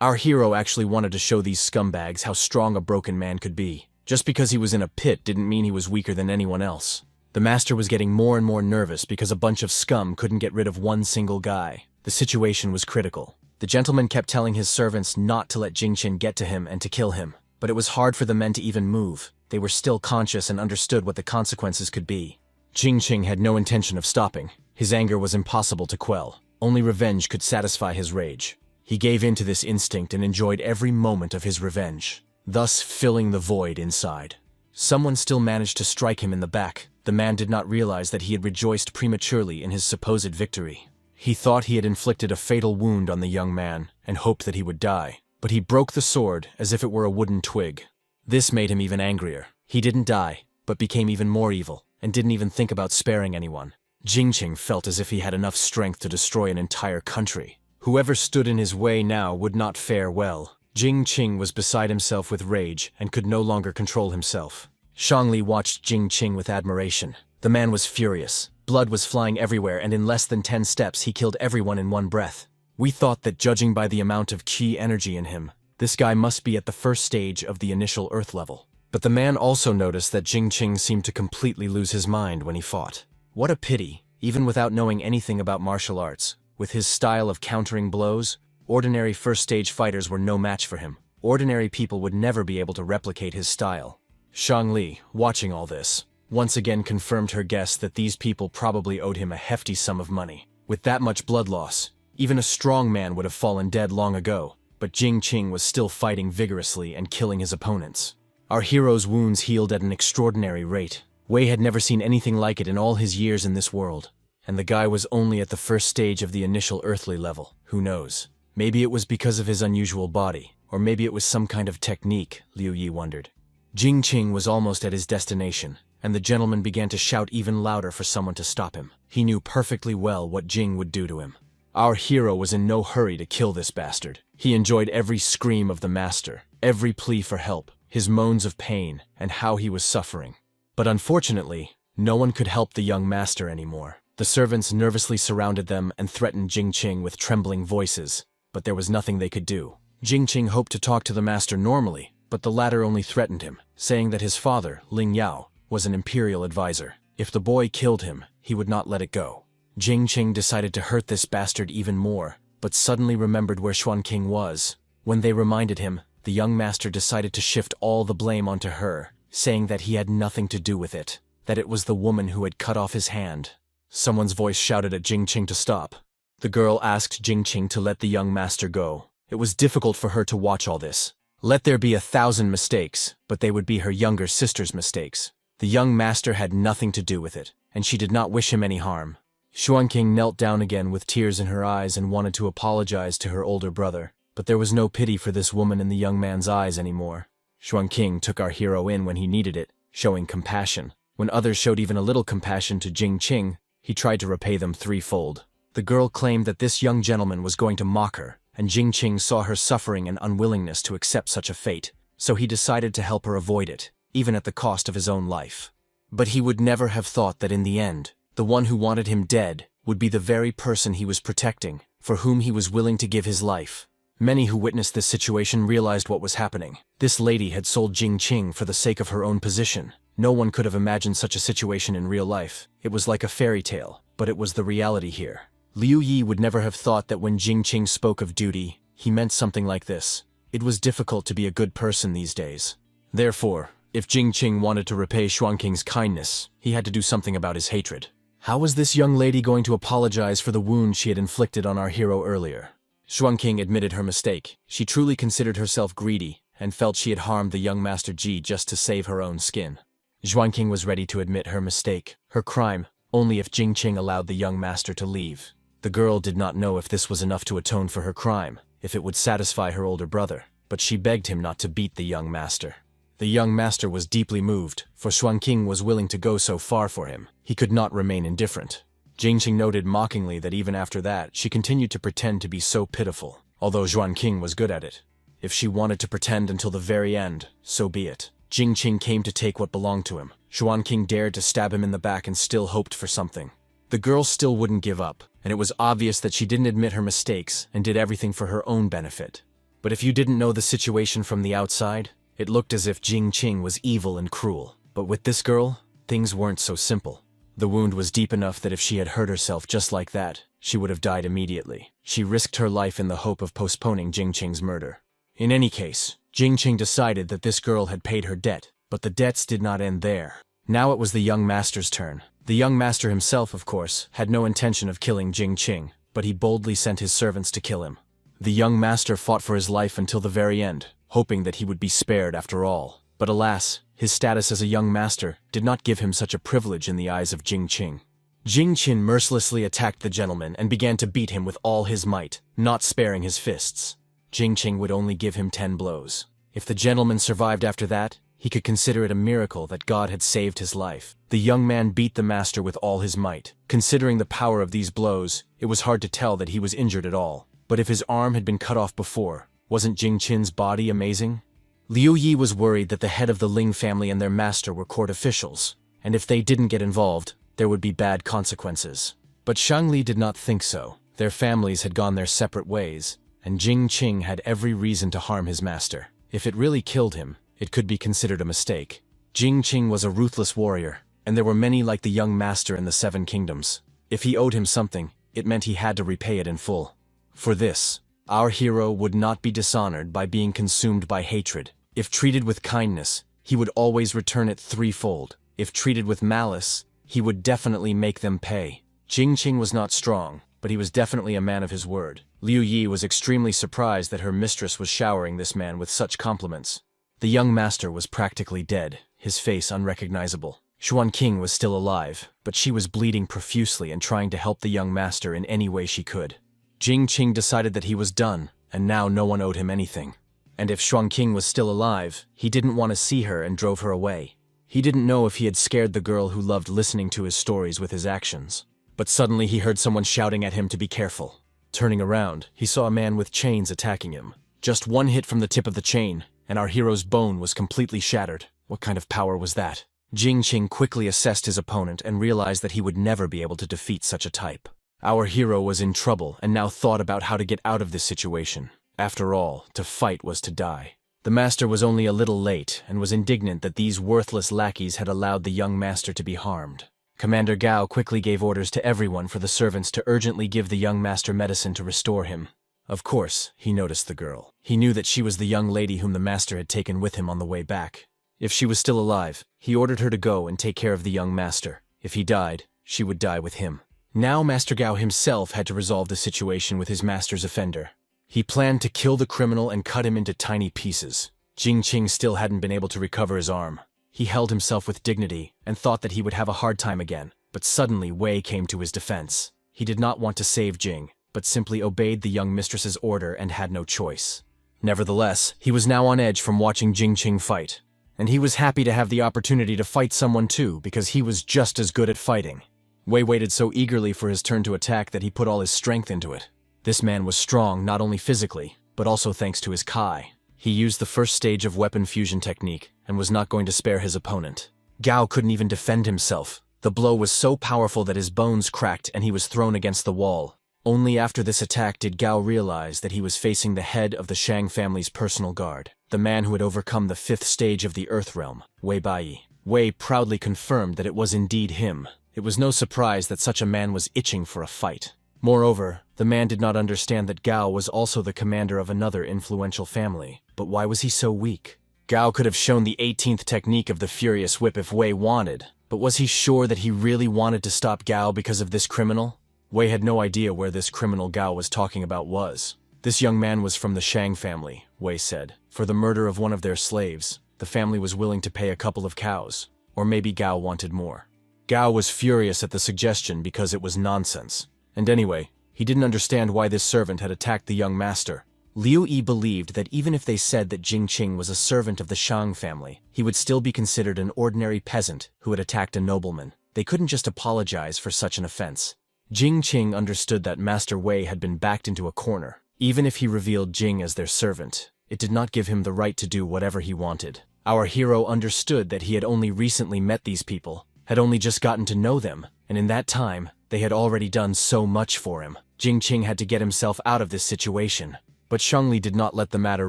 Our hero actually wanted to show these scumbags how strong a broken man could be. Just because he was in a pit didn't mean he was weaker than anyone else. The master was getting more and more nervous because a bunch of scum couldn't get rid of one single guy. The situation was critical. The gentleman kept telling his servants not to let Jing Qin get to him and to kill him, but it was hard for the men to even move. They were still conscious and understood what the consequences could be. Jing Qin had no intention of stopping. His anger was impossible to quell. Only revenge could satisfy his rage. He gave in to this instinct and enjoyed every moment of his revenge, thus filling the void inside. Someone still managed to strike him in the back. The man did not realize that he had rejoiced prematurely in his supposed victory. He thought he had inflicted a fatal wound on the young man and hoped that he would die, but he broke the sword as if it were a wooden twig. This made him even angrier. He didn't die, but became even more evil, and didn't even think about sparing anyone. Jing Qin felt as if he had enough strength to destroy an entire country. Whoever stood in his way now would not fare well. Jing Qin was beside himself with rage and could no longer control himself. Shangli watched Jing Qin with admiration. The man was furious. Blood was flying everywhere, and in less than 10 steps he killed everyone in one breath. We thought that judging by the amount of qi energy in him, this guy must be at the first stage of the initial Earth level. But the man also noticed that Jing Qin seemed to completely lose his mind when he fought. What a pity, even without knowing anything about martial arts. With his style of countering blows, ordinary first-stage fighters were no match for him. Ordinary people would never be able to replicate his style. Shangli, watching all this, once again confirmed her guess that these people probably owed him a hefty sum of money. With that much blood loss, even a strong man would have fallen dead long ago, but Jing Qin was still fighting vigorously and killing his opponents. Our hero's wounds healed at an extraordinary rate. Wei had never seen anything like it in all his years in this world, and the guy was only at the first stage of the initial earthly level. Who knows? Maybe it was because of his unusual body, or maybe it was some kind of technique, Liu Yi wondered. Jing Qin was almost at his destination, and the gentleman began to shout even louder for someone to stop him. He knew perfectly well what Jing would do to him. Our hero was in no hurry to kill this bastard. He enjoyed every scream of the master, every plea for help, his moans of pain, and how he was suffering. But unfortunately, no one could help the young master anymore. The servants nervously surrounded them and threatened Jing Qin with trembling voices. but there was nothing they could do. Jingqing hoped to talk to the master normally, but the latter only threatened him, saying that his father, Ling Yao, was an imperial advisor. If the boy killed him, he would not let it go. Jingqing decided to hurt this bastard even more, but suddenly remembered where Xuanqing was. When they reminded him, the young master decided to shift all the blame onto her, saying that he had nothing to do with it, that it was the woman who had cut off his hand. Someone's voice shouted at Jingqing to stop. The girl asked Jingqing to let the young master go. It was difficult for her to watch all this. Let there be 1,000 mistakes, but they would be her younger sister's mistakes. The young master had nothing to do with it, and she did not wish him any harm. Xuanqing knelt down again with tears in her eyes and wanted to apologize to her older brother, but there was no pity for this woman in the young man's eyes anymore. Xuanqing took our hero in when he needed it, showing compassion. When others showed even a little compassion to Jingqing, he tried to repay them threefold. The girl claimed that this young gentleman was going to mock her, and Jingqing saw her suffering and unwillingness to accept such a fate, so he decided to help her avoid it, even at the cost of his own life. But he would never have thought that in the end, the one who wanted him dead would be the very person he was protecting, for whom he was willing to give his life. Many who witnessed this situation realized what was happening. This lady had sold Jingqing for the sake of her own position. No one could have imagined such a situation in real life. It was like a fairy tale, but it was the reality here. Liu Yi would never have thought that when Jingqing spoke of duty, he meant something like this. It was difficult to be a good person these days. Therefore, if Jingqing wanted to repay Xuanqing's kindness, he had to do something about his hatred. How was this young lady going to apologize for the wound she had inflicted on our hero earlier? Xuanqing admitted her mistake. She truly considered herself greedy, and felt she had harmed the young Master Ji just to save her own skin. Xuanqing was ready to admit her mistake, her crime, only if Jingqing allowed the young master to leave. The girl did not know if this was enough to atone for her crime, if it would satisfy her older brother, but she begged him not to beat the young master. The young master was deeply moved, for Xuanqing was willing to go so far for him. He could not remain indifferent. Jingqing noted mockingly that even after that, she continued to pretend to be so pitiful, although Xuanqing was good at it. If she wanted to pretend until the very end, so be it. Jingqing came to take what belonged to him. Xuanqing dared to stab him in the back and still hoped for something. The girl still wouldn't give up, and it was obvious that she didn't admit her mistakes and did everything for her own benefit. But if you didn't know the situation from the outside, it looked as if Jingqing was evil and cruel. But with this girl, things weren't so simple. The wound was deep enough that if she had hurt herself just like that, she would have died immediately. She risked her life in the hope of postponing Jingqing's murder. In any case, Jingqing decided that this girl had paid her debt, but the debts did not end there. Now it was the young master's turn. The young master himself, of course, had no intention of killing Jingqing, but he boldly sent his servants to kill him. The young master fought for his life until the very end, hoping that he would be spared after all. But alas, his status as a young master did not give him such a privilege in the eyes of Jingqing. Jingqing mercilessly attacked the gentleman and began to beat him with all his might, not sparing his fists. Jingqing would only give him 10 blows. If the gentleman survived after that, he could consider it a miracle that God had saved his life. The young man beat the master with all his might. Considering the power of these blows, it was hard to tell that he was injured at all. But if his arm had been cut off before, wasn't Jingqing's body amazing? Liu Yi was worried that the head of the Ling family and their master were court officials, and if they didn't get involved, there would be bad consequences. But Shangli did not think so. Their families had gone their separate ways, and Jingqing had every reason to harm his master. If it really killed him, it could be considered a mistake. Jingqing was a ruthless warrior, and there were many like the young master in the 7 kingdoms. If he owed him something, it meant he had to repay it in full. For this, our hero would not be dishonored by being consumed by hatred. If treated with kindness, he would always return it threefold. If treated with malice, he would definitely make them pay. Jingqing was not strong, but he was definitely a man of his word. Liu Yi was extremely surprised that her mistress was showering this man with such compliments. The young master was practically dead, his face unrecognizable. Xuanqing was still alive, but she was bleeding profusely and trying to help the young master in any way she could. Jingqing decided that he was done, and now no one owed him anything. And if Xuanqing was still alive, he didn't want to see her and drove her away. He didn't know if he had scared the girl who loved listening to his stories with his actions. But suddenly he heard someone shouting at him to be careful. Turning around, he saw a man with chains attacking him. Just one hit from the tip of the chain, and our hero's bone was completely shattered. What kind of power was that? Jingqing quickly assessed his opponent and realized that he would never be able to defeat such a type. Our hero was in trouble and now thought about how to get out of this situation. After all, to fight was to die. The master was only a little late and was indignant that these worthless lackeys had allowed the young master to be harmed. Commander Gao quickly gave orders to everyone for the servants to urgently give the young master medicine to restore him. Of course, he noticed the girl. He knew that she was the young lady whom the master had taken with him on the way back. If she was still alive, he ordered her to go and take care of the young master. If he died, she would die with him. Now Master Gao himself had to resolve the situation with his master's offender. He planned to kill the criminal and cut him into tiny pieces. Jingqing still hadn't been able to recover his arm. He held himself with dignity and thought that he would have a hard time again, but suddenly Wei came to his defense. He did not want to save Jing, but simply obeyed the young mistress's order and had no choice. Nevertheless, he was now on edge from watching Jingqing fight, and he was happy to have the opportunity to fight someone too because he was just as good at fighting. Wei waited so eagerly for his turn to attack that he put all his strength into it. This man was strong not only physically, but also thanks to his Kai. He used the first stage of weapon fusion technique and was not going to spare his opponent. Gao couldn't even defend himself. The blow was so powerful that his bones cracked and he was thrown against the wall. Only after this attack did Gao realize that he was facing the head of the Shang family's personal guard, the man who had overcome the 5th stage of the Earth Realm, Wei Bai. Wei proudly confirmed that it was indeed him. It was no surprise that such a man was itching for a fight. Moreover, the man did not understand that Gao was also the commander of another influential family. But why was he so weak? Gao could have shown the 18th technique of the Furious Whip if Wei wanted, but was he sure that he really wanted to stop Gao because of this criminal? Wei had no idea where this criminal Gao was talking about was. This young man was from the Shang family, Wei said. For the murder of one of their slaves, the family was willing to pay a couple of cows. Or maybe Gao wanted more. Gao was furious at the suggestion because it was nonsense. And anyway, he didn't understand why this servant had attacked the young master. Liu Yi believed that even if they said that Jingqing was a servant of the Shang family, he would still be considered an ordinary peasant who had attacked a nobleman. They couldn't just apologize for such an offense. Jingqing understood that Master Wei had been backed into a corner. Even if he revealed Jing as their servant, it did not give him the right to do whatever he wanted. Our hero understood that he had only recently met these people, had only just gotten to know them, and in that time, they had already done so much for him. Jingqing had to get himself out of this situation. But Shangli did not let the matter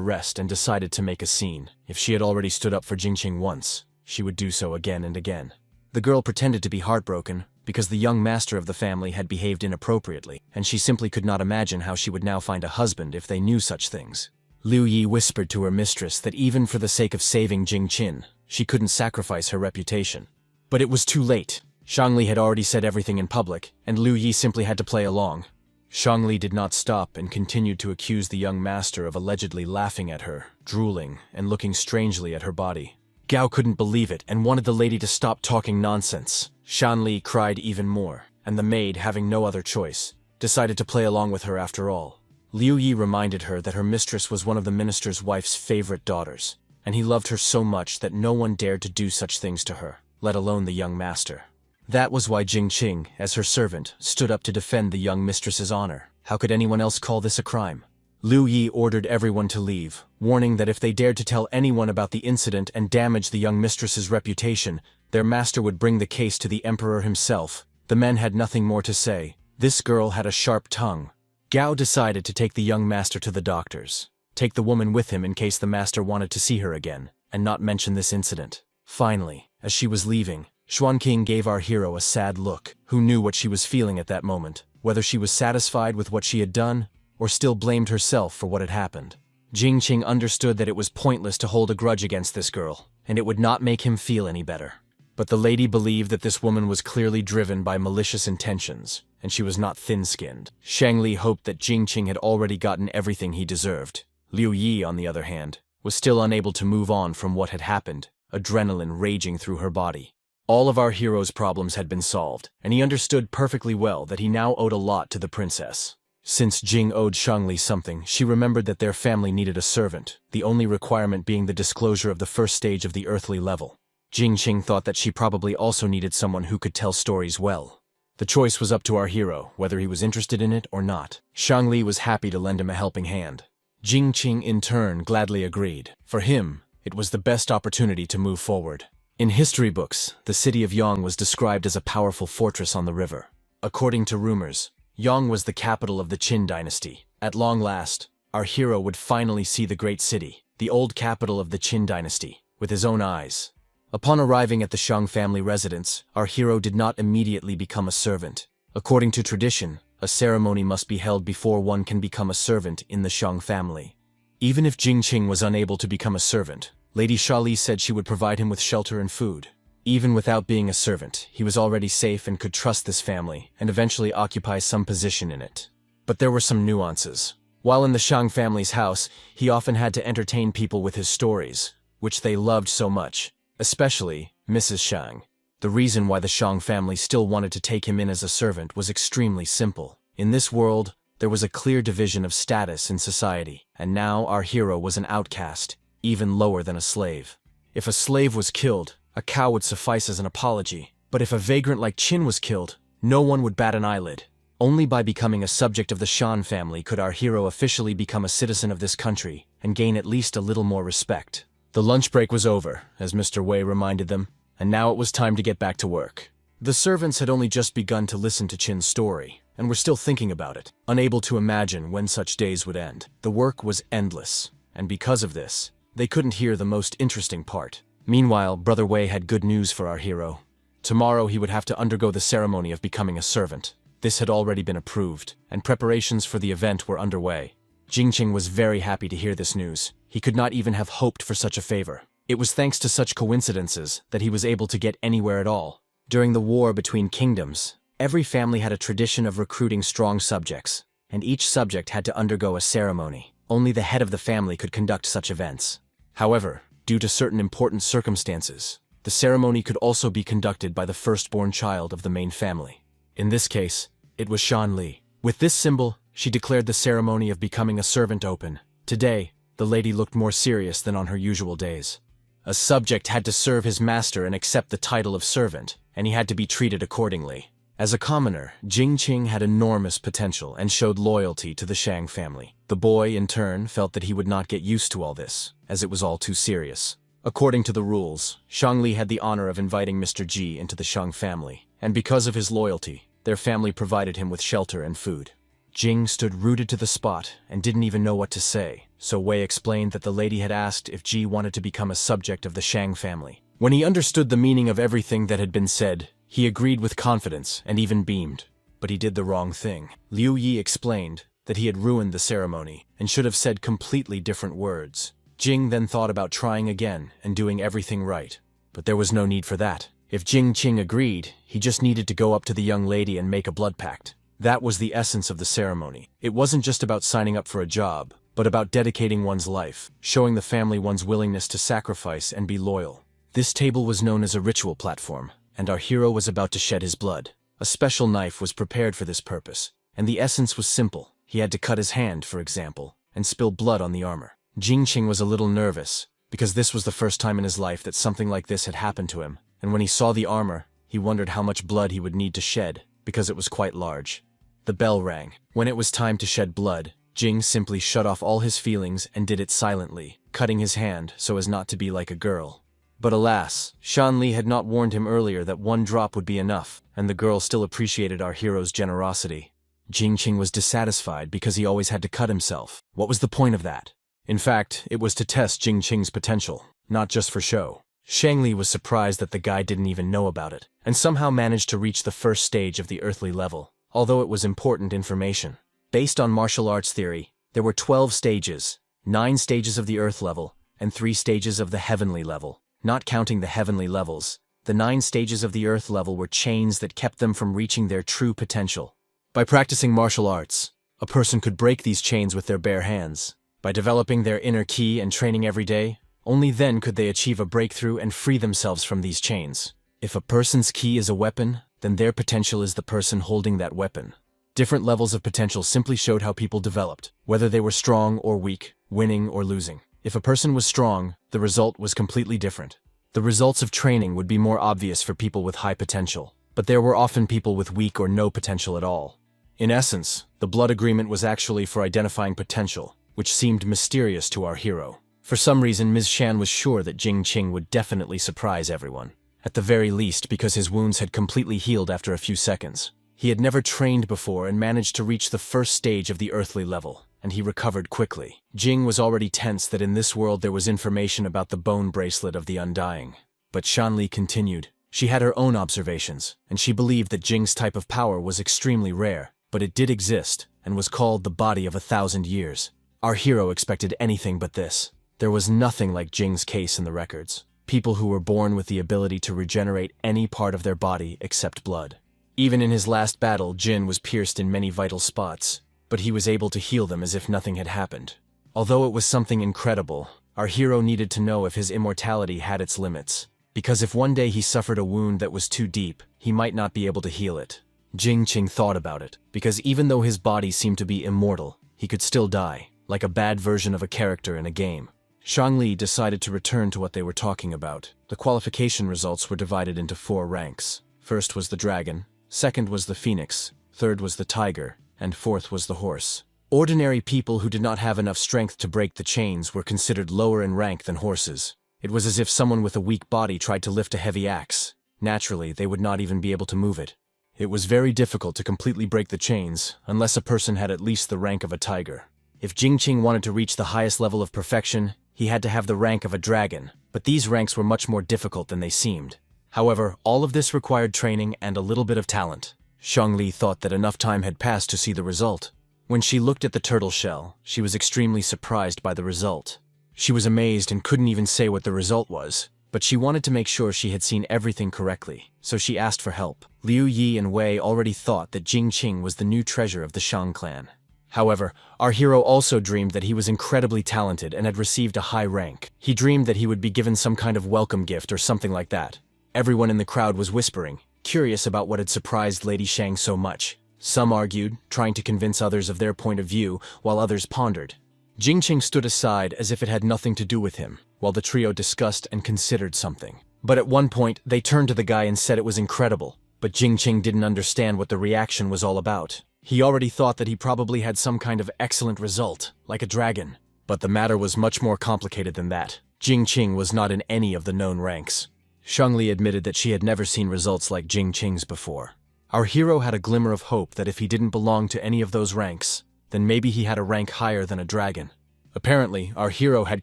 rest and decided to make a scene. If she had already stood up for Jingqing once, she would do so again and again. The girl pretended to be heartbroken because the young master of the family had behaved inappropriately, and she simply could not imagine how she would now find a husband if they knew such things. Liu Yi whispered to her mistress that even for the sake of saving Jingqin, she couldn't sacrifice her reputation. But it was too late. Shangli had already said everything in public, and Liu Yi simply had to play along. Shangli did not stop and continued to accuse the young master of allegedly laughing at her, drooling, and looking strangely at her body. Gao couldn't believe it and wanted the lady to stop talking nonsense. Shanli cried even more, and the maid, having no other choice, decided to play along with her after all. Liu Yi reminded her that her mistress was one of the minister's wife's favorite daughters, and he loved her so much that no one dared to do such things to her, let alone the young master. That was why Jingqing, as her servant, stood up to defend the young mistress's honor. How could anyone else call this a crime? Liu Yi ordered everyone to leave, warning that if they dared to tell anyone about the incident and damage the young mistress's reputation, their master would bring the case to the emperor himself. The men had nothing more to say. This girl had a sharp tongue. Gao decided to take the young master to the doctors, take the woman with him in case the master wanted to see her again, and not mention this incident. Finally, as she was leaving, Xuanqing gave our hero a sad look, who knew what she was feeling at that moment, whether she was satisfied with what she had done, or still blamed herself for what had happened. Jingqing understood that it was pointless to hold a grudge against this girl, and it would not make him feel any better. But the lady believed that this woman was clearly driven by malicious intentions, and she was not thin-skinned. Shangli hoped that Jingqing had already gotten everything he deserved. Liu Yi, on the other hand, was still unable to move on from what had happened, adrenaline raging through her body. All of our hero's problems had been solved, and he understood perfectly well that he now owed a lot to the princess. Since Jing owed Shangli something, she remembered that their family needed a servant, the only requirement being the disclosure of the first stage of the earthly level. Jingqing thought that she probably also needed someone who could tell stories well. The choice was up to our hero, whether he was interested in it or not. Shangli was happy to lend him a helping hand. Jingqing, in turn, gladly agreed. For him, it was the best opportunity to move forward. In history books, the city of Yang was described as a powerful fortress on the river. According to rumors, Yang was the capital of the Qin dynasty. At long last, our hero would finally see the great city, the old capital of the Qin dynasty, with his own eyes. Upon arriving at the Shang family residence, our hero did not immediately become a servant. According to tradition, a ceremony must be held before one can become a servant in the Shang family. Even if Jingqing was unable to become a servant, Lady Shali said she would provide him with shelter and food. Even without being a servant, he was already safe and could trust this family and eventually occupy some position in it. But there were some nuances. While in the Shang family's house, he often had to entertain people with his stories, which they loved so much, especially Mrs. Shang. The reason why the Shang family still wanted to take him in as a servant was extremely simple. In this world, there was a clear division of status in society, and now our hero was an outcast, even lower than a slave. If a slave was killed, a cow would suffice as an apology, but if a vagrant like Qin was killed, no one would bat an eyelid. Only by becoming a subject of the Shan family could our hero officially become a citizen of this country and gain at least a little more respect. The lunch break was over, as Mr. Wei reminded them, and now it was time to get back to work. The servants had only just begun to listen to Qin's story, and were still thinking about it, unable to imagine when such days would end. The work was endless, and because of this, they couldn't hear the most interesting part. Meanwhile, Brother Wei had good news for our hero. Tomorrow he would have to undergo the ceremony of becoming a servant. This had already been approved, and preparations for the event were underway. Jingqing was very happy to hear this news. He could not even have hoped for such a favor. It was thanks to such coincidences that he was able to get anywhere at all. During the war between kingdoms, every family had a tradition of recruiting strong subjects, and each subject had to undergo a ceremony. Only the head of the family could conduct such events. However, due to certain important circumstances, the ceremony could also be conducted by the firstborn child of the main family. In this case, it was Shan Li. With this symbol, she declared the ceremony of becoming a servant open. Today, the lady looked more serious than on her usual days. A subject had to serve his master and accept the title of servant, and he had to be treated accordingly. As a commoner, Jingqing had enormous potential and showed loyalty to the Shang family. The boy, in turn, felt that he would not get used to all this, as it was all too serious. According to the rules, Shang Li had the honor of inviting Mr. Ji into the Shang family, and because of his loyalty, their family provided him with shelter and food. Jing stood rooted to the spot and didn't even know what to say, so Wei explained that the lady had asked if Ji wanted to become a subject of the Shang family. When he understood the meaning of everything that had been said, he agreed with confidence and even beamed. But he did the wrong thing. Liu Yi explained that he had ruined the ceremony and should have said completely different words. Jing then thought about trying again and doing everything right. But there was no need for that. If Jingqing agreed, he just needed to go up to the young lady and make a blood pact. That was the essence of the ceremony. It wasn't just about signing up for a job, but about dedicating one's life, showing the family one's willingness to sacrifice and be loyal. This table was known as a ritual platform, and our hero was about to shed his blood. A special knife was prepared for this purpose, and the essence was simple. He had to cut his hand, for example, and spill blood on the armor. Jingqing was a little nervous, because this was the first time in his life that something like this had happened to him, and when he saw the armor, he wondered how much blood he would need to shed, because it was quite large. The bell rang. When it was time to shed blood, Jing simply shut off all his feelings and did it silently, cutting his hand so as not to be like a girl. But alas, Shan Li had not warned him earlier that one drop would be enough, and the girl still appreciated our hero's generosity. Jingqing was dissatisfied because he always had to cut himself. What was the point of that? In fact, it was to test Jingqing's potential, not just for show. Shang Li was surprised that the guy didn't even know about it, and somehow managed to reach the first stage of the earthly level, although it was important information. Based on martial arts theory, there were 12 stages, 9 stages of the earth level, and 3 stages of the heavenly level. Not counting the heavenly levels, the 9 stages of the earth level were chains that kept them from reaching their true potential. By practicing martial arts, a person could break these chains with their bare hands. By developing their inner ki and training every day, only then could they achieve a breakthrough and free themselves from these chains. If a person's ki is a weapon, then their potential is the person holding that weapon. Different levels of potential simply showed how people developed, whether they were strong or weak, winning or losing. If a person was strong, the result was completely different. The results of training would be more obvious for people with high potential, but there were often people with weak or no potential at all. In essence, the blood agreement was actually for identifying potential, which seemed mysterious to our hero. For some reason, Ms. Shan was sure that Jingqing would definitely surprise everyone, at the very least because his wounds had completely healed after a few seconds. He had never trained before and managed to reach the first stage of the earthly level, and he recovered quickly. Jing was already tense that in this world there was information about the bone bracelet of the Undying. But Shanli continued. She had her own observations, and she believed that Jing's type of power was extremely rare, but it did exist, and was called the body of 1,000 years. Our hero expected anything but this. There was nothing like Jing's case in the records. People who were born with the ability to regenerate any part of their body except blood. Even in his last battle, Jin was pierced in many vital spots, but he was able to heal them as if nothing had happened. Although it was something incredible, our hero needed to know if his immortality had its limits, because if one day he suffered a wound that was too deep, he might not be able to heal it. Jing thought about it, because even though his body seemed to be immortal, he could still die, like a bad version of a character in a game. Shangli decided to return to what they were talking about. The qualification results were divided into 4 ranks. First was the dragon, second was the phoenix, third was the tiger, and fourth was the horse. Ordinary people who did not have enough strength to break the chains were considered lower in rank than horses. It was as if someone with a weak body tried to lift a heavy axe. Naturally, they would not even be able to move it. It was very difficult to completely break the chains, unless a person had at least the rank of a tiger. If Jingqing wanted to reach the highest level of perfection, he had to have the rank of a dragon, but these ranks were much more difficult than they seemed. However, all of this required training and a little bit of talent. Shangli thought that enough time had passed to see the result. When she looked at the turtle shell, she was extremely surprised by the result. She was amazed and couldn't even say what the result was, but she wanted to make sure she had seen everything correctly, so she asked for help. Liu Yi and Wei already thought that Jingqing was the new treasure of the Shang clan. However, our hero also dreamed that he was incredibly talented and had received a high rank. He dreamed that he would be given some kind of welcome gift or something like that. Everyone in the crowd was whispering, curious about what had surprised Lady Shang so much. Some argued, trying to convince others of their point of view, while others pondered. Jingqing stood aside as if it had nothing to do with him, while the trio discussed and considered something. But at one point, they turned to the guy and said it was incredible, but Jingqing didn't understand what the reaction was all about. He already thought that he probably had some kind of excellent result, like a dragon. But the matter was much more complicated than that. Jingqing was not in any of the known ranks. Shangli admitted that she had never seen results like Jingqing's before. Our hero had a glimmer of hope that if he didn't belong to any of those ranks, then maybe he had a rank higher than a dragon. Apparently, our hero had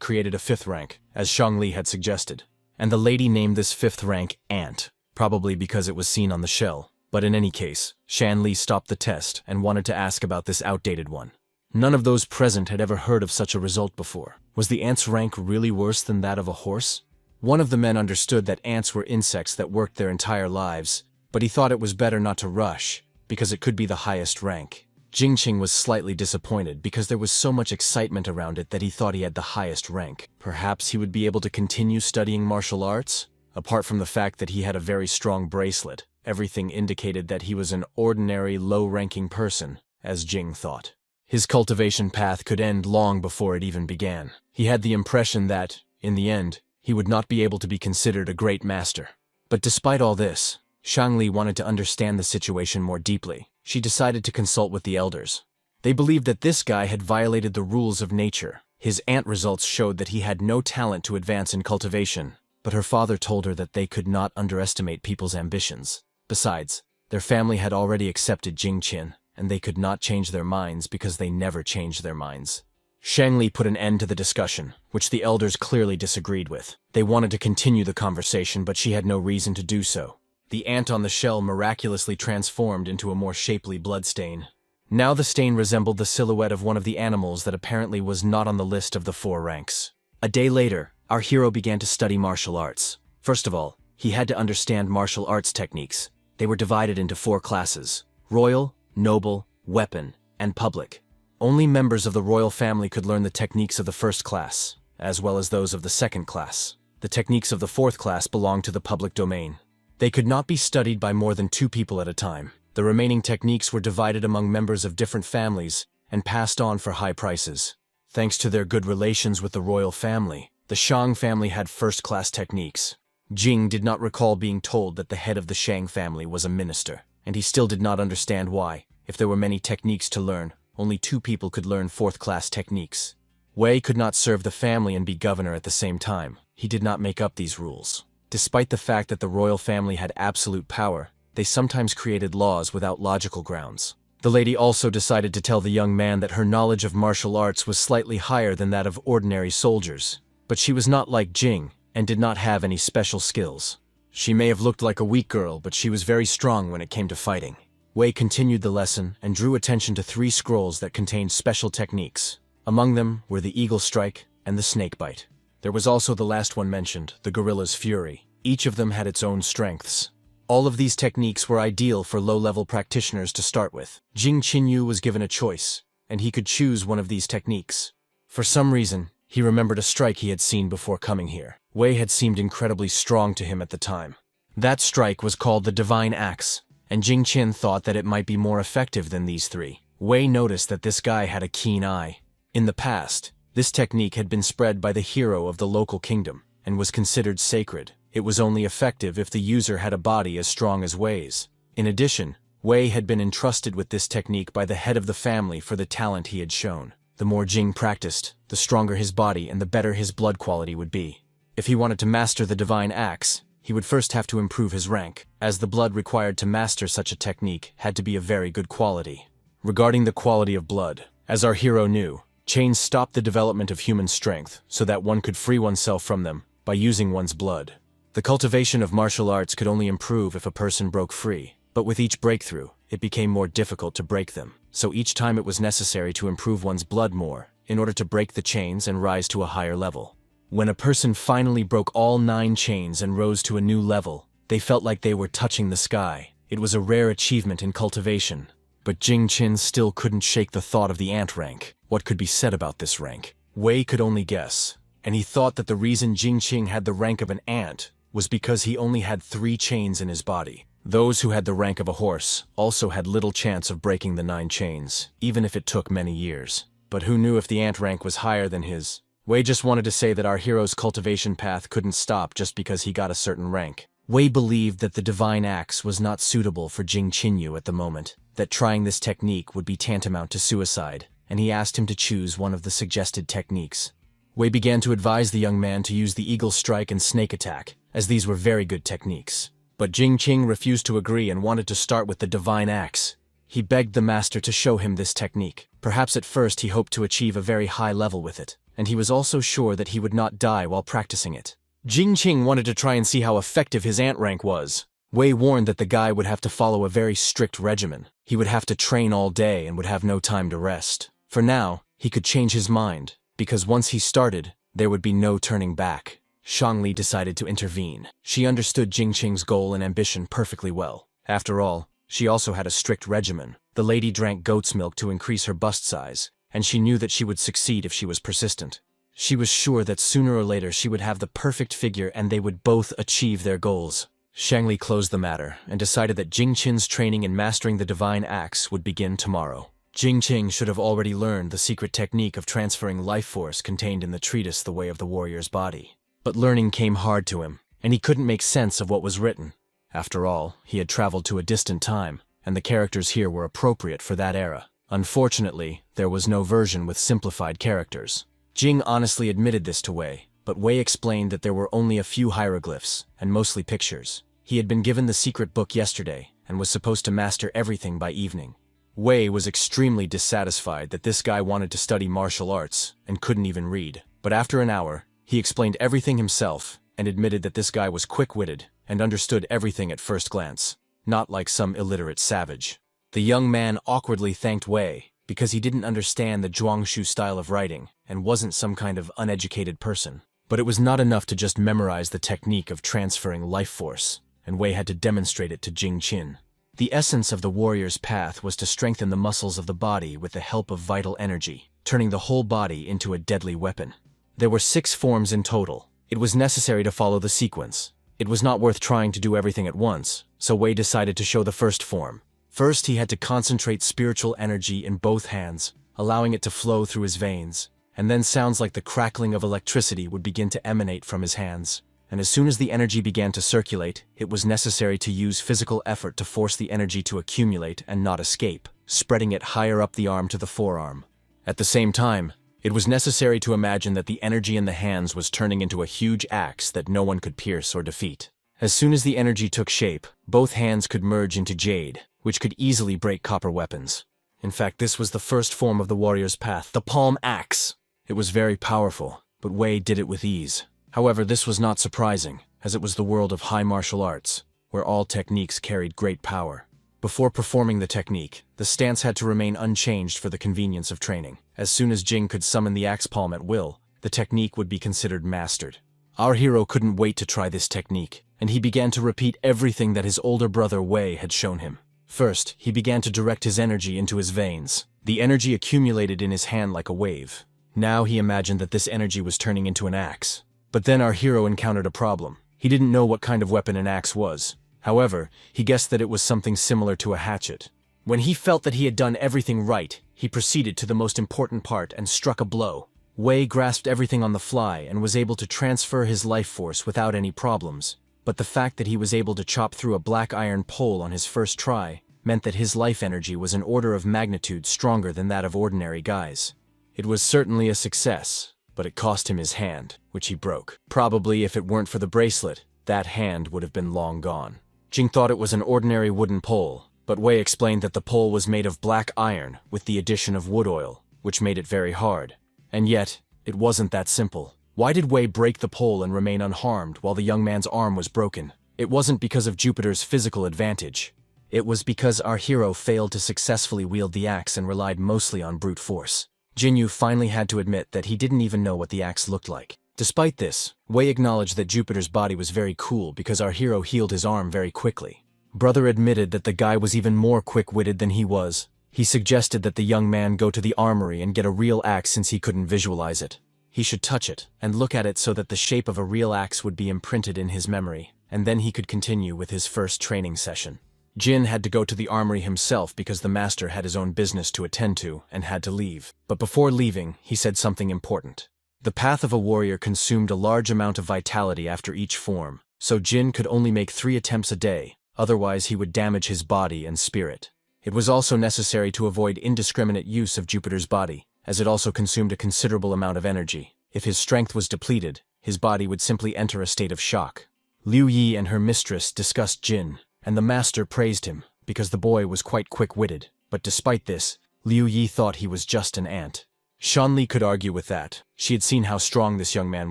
created a 5th rank, as Shangli had suggested, and the lady named this 5th rank Ant, probably because it was seen on the shell. But in any case, Shanli stopped the test and wanted to ask about this outdated one. None of those present had ever heard of such a result before. Was the ant's rank really worse than that of a horse? One of the men understood that ants were insects that worked their entire lives, but he thought it was better not to rush, because it could be the highest rank. Jingqing was slightly disappointed because there was so much excitement around it that he thought he had the highest rank. Perhaps he would be able to continue studying martial arts? Apart from the fact that he had a very strong bracelet, everything indicated that he was an ordinary, low-ranking person, as Jing thought. His cultivation path could end long before it even began. He had the impression that, in the end, he would not be able to be considered a great master. But despite all this, Shangli wanted to understand the situation more deeply. She decided to consult with the elders. They believed that this guy had violated the rules of nature. His ant results showed that he had no talent to advance in cultivation, but her father told her that they could not underestimate people's ambitions. Besides, their family had already accepted Jingqin, and they could not change their minds because they never changed their minds. Shangli put an end to the discussion, which the elders clearly disagreed with. They wanted to continue the conversation, but she had no reason to do so. The ant on the shell miraculously transformed into a more shapely bloodstain. Now the stain resembled the silhouette of one of the animals that apparently was not on the list of the 4 ranks. A day later, our hero began to study martial arts. First of all, he had to understand martial arts techniques. They were divided into 4 classes: royal, noble, weapon, and public. Only members of the royal family could learn the techniques of the 1st class, as well as those of the 2nd class. The techniques of the 4th class belonged to the public domain. They could not be studied by more than 2 people at a time. The remaining techniques were divided among members of different families and passed on for high prices. Thanks to their good relations with the royal family, the Shang family had 1st-class techniques. Jing did not recall being told that the head of the Shang family was a minister, and he still did not understand why, if there were many techniques to learn, only 2 people could learn 4th-class techniques. Wei could not serve the family and be governor at the same time. He did not make up these rules. Despite the fact that the royal family had absolute power, they sometimes created laws without logical grounds. The lady also decided to tell the young man that her knowledge of martial arts was slightly higher than that of ordinary soldiers. But she was not like Jing, and did not have any special skills. She may have looked like a weak girl, but she was very strong when it came to fighting. Wei continued the lesson and drew attention to 3 scrolls that contained special techniques. Among them were the Eagle Strike and the Snake Bite. There was also the last one mentioned, the Gorilla's Fury. Each of them had its own strengths. All of these techniques were ideal for low-level practitioners to start with. Jing Qinyu was given a choice, and he could choose one of these techniques. For some reason, he remembered a strike he had seen before coming here. Wei had seemed incredibly strong to him at the time. That strike was called the Divine Axe, and Jing Qin thought that it might be more effective than these 3. Wei noticed that this guy had a keen eye. In the past, this technique had been spread by the hero of the local kingdom, and was considered sacred. It was only effective if the user had a body as strong as Wei's. In addition, Wei had been entrusted with this technique by the head of the family for the talent he had shown. The more Jing practiced, the stronger his body and the better his blood quality would be. If he wanted to master the Divine Axe, he would first have to improve his rank, as the blood required to master such a technique had to be of very good quality. Regarding the quality of blood, as our hero knew, chains stopped the development of human strength so that one could free oneself from them by using one's blood. The cultivation of martial arts could only improve if a person broke free, but with each breakthrough, it became more difficult to break them, so each time it was necessary to improve one's blood more in order to break the chains and rise to a higher level. When a person finally broke all 9 chains and rose to a new level, they felt like they were touching the sky. It was a rare achievement in cultivation. But Jing Qin still couldn't shake the thought of the ant rank. What could be said about this rank? Wei could only guess, and he thought that the reason Jing Qin had the rank of an ant was because he only had 3 chains in his body. Those who had the rank of a horse also had little chance of breaking the 9 chains, even if it took many years. But who knew if the ant rank was higher than his? Wei just wanted to say that our hero's cultivation path couldn't stop just because he got a certain rank. Wei believed that the Divine Axe was not suitable for Jing Qinyu at the moment, that trying this technique would be tantamount to suicide, and he asked him to choose one of the suggested techniques. Wei began to advise the young man to use the Eagle Strike and Snake Attack, as these were very good techniques. But Jing Qin refused to agree and wanted to start with the Divine Axe. He begged the master to show him this technique. Perhaps at first he hoped to achieve a very high level with it, and he was also sure that he would not die while practicing it. Jing Qin wanted to try and see how effective his ant rank was. Wei warned that the guy would have to follow a very strict regimen. He would have to train all day and would have no time to rest. For now, he could change his mind, because once he started, there would be no turning back. Shangli decided to intervene. She understood Jing Qin's goal and ambition perfectly well. After all, she also had a strict regimen. The lady drank goat's milk to increase her bust size, and she knew that she would succeed if she was persistent. She was sure that sooner or later she would have the perfect figure and they would both achieve their goals. Shangli closed the matter and decided that Jing Qin's training in mastering the Divine Axe would begin tomorrow. Jing Qin should have already learned the secret technique of transferring life force contained in the treatise The Way of the Warrior's Body. But learning came hard to him, and he couldn't make sense of what was written. After all, he had traveled to a distant time, and the characters here were appropriate for that era. Unfortunately, there was no version with simplified characters. Jing honestly admitted this to Wei, but Wei explained that there were only a few hieroglyphs, and mostly pictures. He had been given the secret book yesterday, and was supposed to master everything by evening. Wei was extremely dissatisfied that this guy wanted to study martial arts, and couldn't even read. But after an hour, he explained everything himself, and admitted that this guy was quick-witted, and understood everything at first glance, not like some illiterate savage. The young man awkwardly thanked Wei, because he didn't understand the Zhuangshu style of writing, and wasn't some kind of uneducated person. But it was not enough to just memorize the technique of transferring life force, and Wei had to demonstrate it to Jing Qin. The essence of the warrior's path was to strengthen the muscles of the body with the help of vital energy, turning the whole body into a deadly weapon. There were 6 forms in total. It was necessary to follow the sequence. It was not worth trying to do everything at once, so Wei decided to show the first form. First, he had to concentrate spiritual energy in both hands, allowing it to flow through his veins, and then sounds like the crackling of electricity would begin to emanate from his hands. And as soon as the energy began to circulate, it was necessary to use physical effort to force the energy to accumulate and not escape, spreading it higher up the arm to the forearm. At the same time, it was necessary to imagine that the energy in the hands was turning into a huge axe that no one could pierce or defeat. As soon as the energy took shape, both hands could merge into jade, which could easily break copper weapons. In fact, this was the first form of the warrior's path, the palm axe. It was very powerful, but Wei did it with ease. However, this was not surprising, as it was the world of high martial arts, where all techniques carried great power. Before performing the technique, the stance had to remain unchanged for the convenience of training. As soon as Jing could summon the axe palm at will, the technique would be considered mastered. Our hero couldn't wait to try this technique, and he began to repeat everything that his older brother Wei had shown him. First, he began to direct his energy into his veins. The energy accumulated in his hand like a wave. Now he imagined that this energy was turning into an axe. But then our hero encountered a problem. He didn't know what kind of weapon an axe was. However, he guessed that it was something similar to a hatchet. When he felt that he had done everything right, he proceeded to the most important part and struck a blow. Wei grasped everything on the fly and was able to transfer his life force without any problems. But the fact that he was able to chop through a black iron pole on his first try meant that his life energy was an order of magnitude stronger than that of ordinary guys. It was certainly a success, but it cost him his hand, which he broke. Probably if it weren't for the bracelet, that hand would have been long gone. Jing thought it was an ordinary wooden pole, but Wei explained that the pole was made of black iron with the addition of wood oil, which made it very hard. And yet, it wasn't that simple. Why did Wei break the pole and remain unharmed while the young man's arm was broken? It wasn't because of Jupiter's physical advantage. It was because our hero failed to successfully wield the axe and relied mostly on brute force. Jinyu finally had to admit that he didn't even know what the axe looked like. Despite this, Wei acknowledged that Jupiter's body was very cool because our hero healed his arm very quickly. Brother admitted that the guy was even more quick-witted than he was. He suggested that the young man go to the armory and get a real axe since he couldn't visualize it. He should touch it and look at it so that the shape of a real axe would be imprinted in his memory, and then he could continue with his first training session. Jin had to go to the armory himself because the master had his own business to attend to and had to leave. But before leaving, he said something important. The path of a warrior consumed a large amount of vitality after each form, so Jin could only make 3 attempts a day, otherwise he would damage his body and spirit. It was also necessary to avoid indiscriminate use of Jupiter's body, as it also consumed a considerable amount of energy. If his strength was depleted, his body would simply enter a state of shock. Liu Yi and her mistress discussed Jin, and the master praised him, because the boy was quite quick-witted. But despite this, Liu Yi thought he was just an ant. Shanli could argue with that. She had seen how strong this young man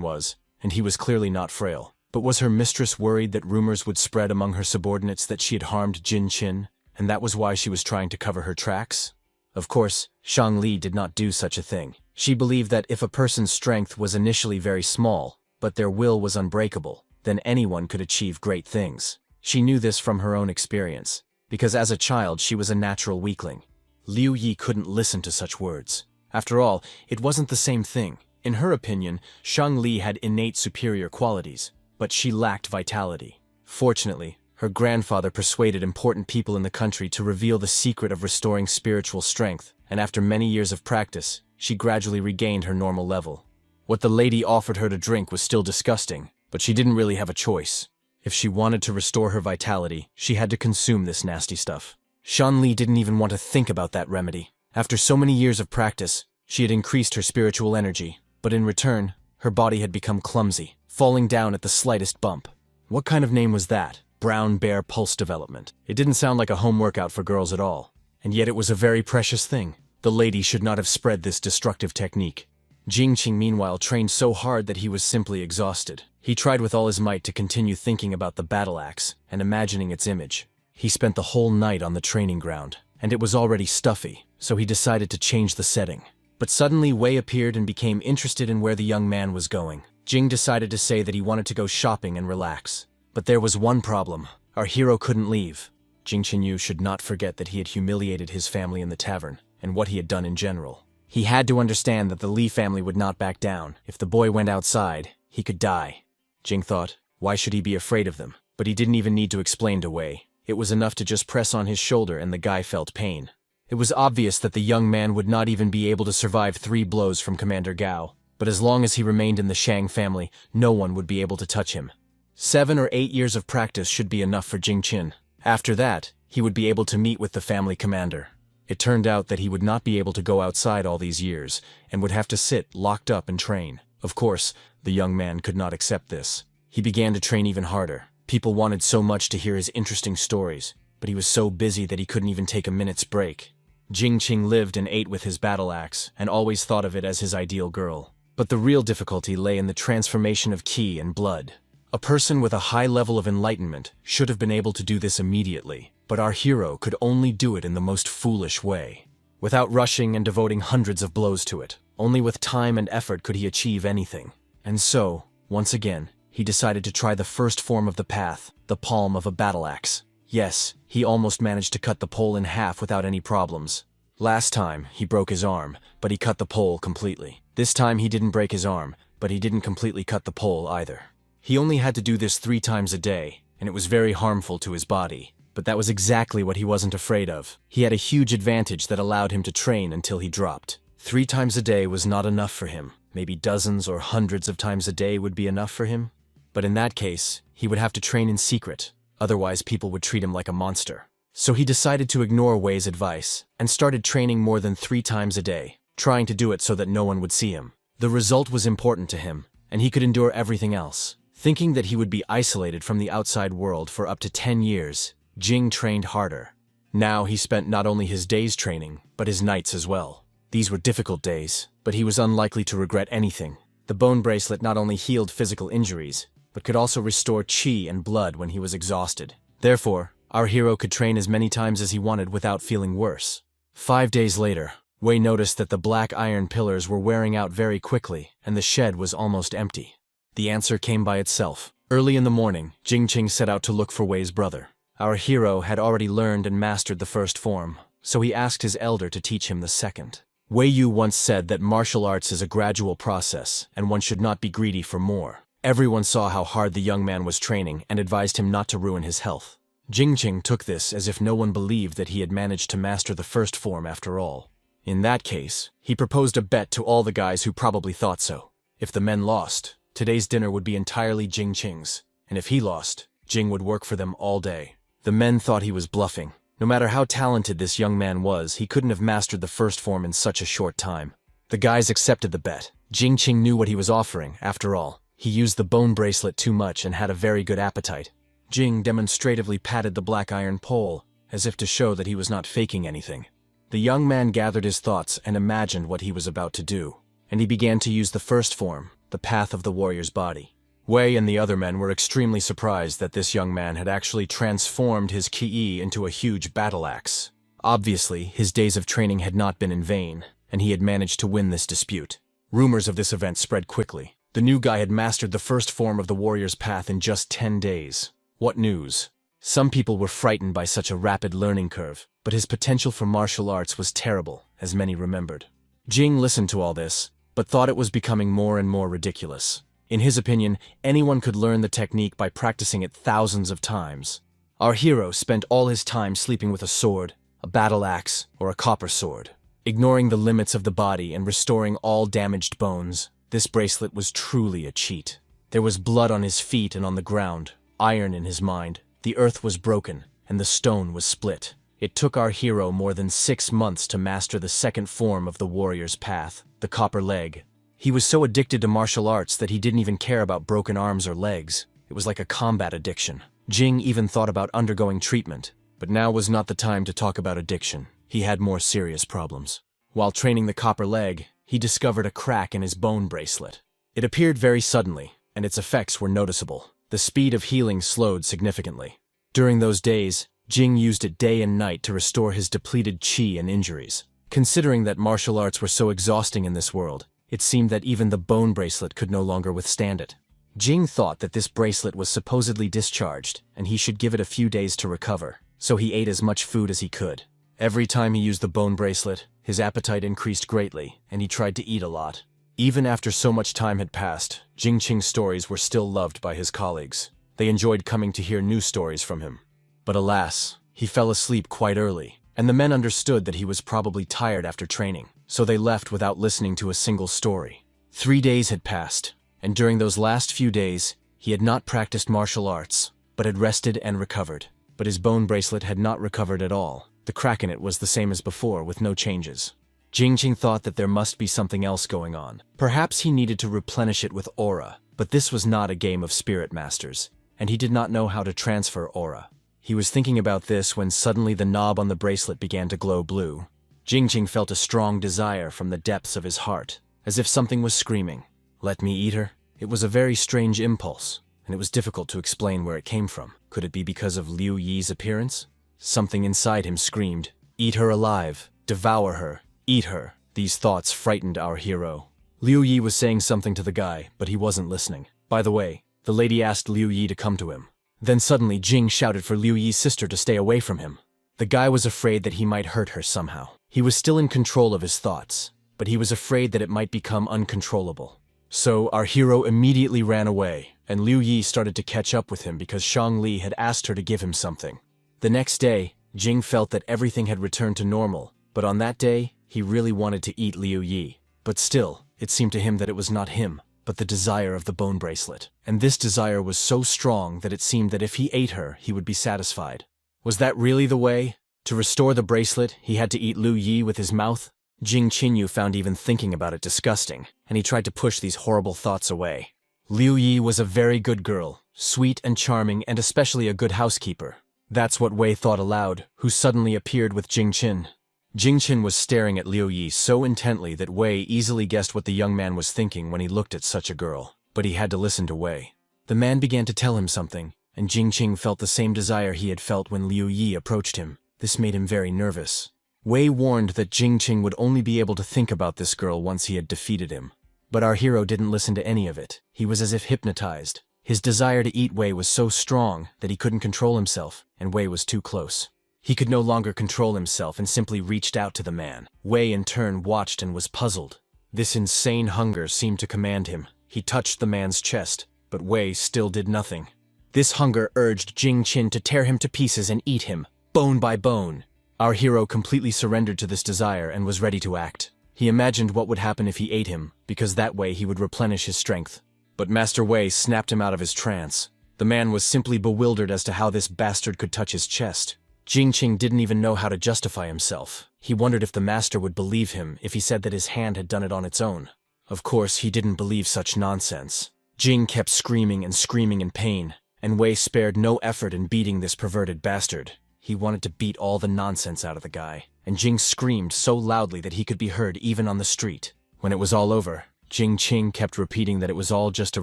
was, and he was clearly not frail. But was her mistress worried that rumors would spread among her subordinates that she had harmed Jin Qin, and that was why she was trying to cover her tracks? Of course, Shang Li did not do such a thing. She believed that if a person's strength was initially very small, but their will was unbreakable, then anyone could achieve great things. She knew this from her own experience, because as a child she was a natural weakling. Liu Yi couldn't listen to such words. After all, it wasn't the same thing. In her opinion, Shang Li had innate superior qualities, but she lacked vitality. Fortunately, her grandfather persuaded important people in the country to reveal the secret of restoring spiritual strength, and after many years of practice, she gradually regained her normal level. What the lady offered her to drink was still disgusting, but she didn't really have a choice. If she wanted to restore her vitality, she had to consume this nasty stuff. Shan Li didn't even want to think about that remedy. After so many years of practice, she had increased her spiritual energy, but in return, her body had become clumsy, falling down at the slightest bump. What kind of name was that? Brown Bear Pulse Development. It didn't sound like a home workout for girls at all. And yet it was a very precious thing. The lady should not have spread this destructive technique. Jingqing meanwhile trained so hard that he was simply exhausted. He tried with all his might to continue thinking about the battle axe and imagining its image. He spent the whole night on the training ground, and it was already stuffy, so he decided to change the setting. But suddenly Wei appeared and became interested in where the young man was going. Jing decided to say that he wanted to go shopping and relax. But there was one problem. Our hero couldn't leave. Jing Qinyu should not forget that he had humiliated his family in the tavern, and what he had done in general. He had to understand that the Li family would not back down. If the boy went outside, he could die. Jing thought, why should he be afraid of them? But he didn't even need to explain to Wei. It was enough to just press on his shoulder and the guy felt pain. It was obvious that the young man would not even be able to survive 3 blows from Commander Gao, but as long as he remained in the Shang family, no one would be able to touch him. 7 or 8 years of practice should be enough for Jing Qin. After that, he would be able to meet with the family commander. It turned out that he would not be able to go outside all these years, and would have to sit locked up and train. Of course, the young man could not accept this. He began to train even harder. People wanted so much to hear his interesting stories, but he was so busy that he couldn't even take a minute's break. Jingqing lived and ate with his battle axe, and always thought of it as his ideal girl. But the real difficulty lay in the transformation of qi and blood. A person with a high level of enlightenment should have been able to do this immediately, but our hero could only do it in the most foolish way. Without rushing and devoting hundreds of blows to it, only with time and effort could he achieve anything. And so, once again, he decided to try the first form of the path, the palm of a battle axe. Yes, he almost managed to cut the pole in half without any problems. Last time, he broke his arm, but he cut the pole completely. This time he didn't break his arm, but he didn't completely cut the pole either. He only had to do this 3 times a day, and it was very harmful to his body. But that was exactly what he wasn't afraid of. He had a huge advantage that allowed him to train until he dropped. 3 times a day was not enough for him. Maybe dozens or hundreds of times a day would be enough for him. But in that case, he would have to train in secret. Otherwise, people would treat him like a monster. So he decided to ignore Wei's advice and started training more than 3 times a day, trying to do it so that no one would see him. The result was important to him, and he could endure everything else. Thinking that he would be isolated from the outside world for up to 10 years, Jing trained harder. Now he spent not only his days training, but his nights as well. These were difficult days, but he was unlikely to regret anything. The bone bracelet not only healed physical injuries, but could also restore qi and blood when he was exhausted. Therefore, our hero could train as many times as he wanted without feeling worse. 5 days later, Wei noticed that the black iron pillars were wearing out very quickly, and the shed was almost empty. The answer came by itself. Early in the morning, Jingqing set out to look for Wei's brother. Our hero had already learned and mastered the first form, so he asked his elder to teach him the second. Wei Yu once said that martial arts is a gradual process, and one should not be greedy for more. Everyone saw how hard the young man was training and advised him not to ruin his health. Jingqing took this as if no one believed that he had managed to master the first form after all. In that case, he proposed a bet to all the guys who probably thought so. If the men lost, today's dinner would be entirely Jingqing's, and if he lost, Jing would work for them all day. The men thought he was bluffing. No matter how talented this young man was, he couldn't have mastered the first form in such a short time. The guys accepted the bet. Jingqing knew what he was offering, after all. He used the bone bracelet too much and had a very good appetite. Jing demonstratively patted the black iron pole, as if to show that he was not faking anything. The young man gathered his thoughts and imagined what he was about to do, and he began to use the first form, the path of the warrior's body. Wei and the other men were extremely surprised that this young man had actually transformed his ki into a huge battle axe. Obviously, his days of training had not been in vain, and he had managed to win this dispute. Rumors of this event spread quickly. The new guy had mastered the first form of the warrior's path in just 10 days. What news? Some people were frightened by such a rapid learning curve, but his potential for martial arts was terrible, as many remembered. Jing listened to all this, but thought it was becoming more and more ridiculous. In his opinion, anyone could learn the technique by practicing it thousands of times. Our hero spent all his time sleeping with a sword, a battle axe, or a copper sword. Ignoring the limits of the body and restoring all damaged bones, this bracelet was truly a cheat. There was blood on his feet and on the ground, iron in his mind. The earth was broken, and the stone was split. It took our hero more than 6 months to master the second form of the warrior's path, the copper leg. He was so addicted to martial arts that he didn't even care about broken arms or legs. It was like a combat addiction. Jing even thought about undergoing treatment, but now was not the time to talk about addiction. He had more serious problems. While training the copper leg, he discovered a crack in his bone bracelet. It appeared very suddenly, and its effects were noticeable. The speed of healing slowed significantly. During those days, Jing used it day and night to restore his depleted qi and injuries. Considering that martial arts were so exhausting in this world, it seemed that even the bone bracelet could no longer withstand it. Jing thought that this bracelet was supposedly discharged, and he should give it a few days to recover, so he ate as much food as he could. Every time he used the bone bracelet, his appetite increased greatly, and he tried to eat a lot. Even after so much time had passed, Jingqing's stories were still loved by his colleagues. They enjoyed coming to hear new stories from him. But alas, he fell asleep quite early, and the men understood that he was probably tired after training, so they left without listening to a single story. 3 days had passed, and during those last few days, he had not practiced martial arts, but had rested and recovered. But his bone bracelet had not recovered at all. The crack in it was the same as before, with no changes. Jingqing thought that there must be something else going on. Perhaps he needed to replenish it with aura, but this was not a game of spirit masters. and he did not know how to transfer aura. He was thinking about this when suddenly the knob on the bracelet began to glow blue. Jingqing felt a strong desire from the depths of his heart, as if something was screaming, "Let me eat her?" It was a very strange impulse, and it was difficult to explain where it came from. Could it be because of Liu Yi's appearance? Something inside him screamed, "Eat her alive! Devour her! Eat her!" These thoughts frightened our hero. Liu Yi was saying something to the guy, but he wasn't listening. By the way, the lady asked Liu Yi to come to him. Then suddenly Jing shouted for Liu Yi's sister to stay away from him. The guy was afraid that he might hurt her somehow. He was still in control of his thoughts, but he was afraid that it might become uncontrollable. So our hero immediately ran away, and Liu Yi started to catch up with him because Shang Li had asked her to give him something. The next day, Jing felt that everything had returned to normal, but on that day, he really wanted to eat Liu Yi. But still, it seemed to him that it was not him, but the desire of the bone bracelet. And this desire was so strong that it seemed that if he ate her, he would be satisfied. Was that really the way? To restore the bracelet, he had to eat Liu Yi with his mouth? Jing Qinyu found even thinking about it disgusting, and he tried to push these horrible thoughts away. Liu Yi was a very good girl, sweet and charming, and especially a good housekeeper. That's what Wei thought aloud, who suddenly appeared with Jing Qin. Jing Qin was staring at Liu Yi so intently that Wei easily guessed what the young man was thinking when he looked at such a girl. But he had to listen to Wei. The man began to tell him something, and Jing Qin felt the same desire he had felt when Liu Yi approached him. This made him very nervous. Wei warned that Jing Qin would only be able to think about this girl once he had defeated him. But our hero didn't listen to any of it. He was as if hypnotized. His desire to eat Wei was so strong that he couldn't control himself, and Wei was too close. He could no longer control himself and simply reached out to the man. Wei in turn watched and was puzzled. This insane hunger seemed to command him. He touched the man's chest, but Wei still did nothing. This hunger urged Jing Qin to tear him to pieces and eat him, bone by bone. Our hero completely surrendered to this desire and was ready to act. He imagined what would happen if he ate him, because that way he would replenish his strength. But Master Wei snapped him out of his trance. The man was simply bewildered as to how this bastard could touch his chest. Jing Qin didn't even know how to justify himself. He wondered if the master would believe him if he said that his hand had done it on its own. Of course, he didn't believe such nonsense. Jing kept screaming in pain, and Wei spared no effort in beating this perverted bastard. He wanted to beat all the nonsense out of the guy, and Jing screamed so loudly that he could be heard even on the street. When it was all over, Jing Qin kept repeating that it was all just a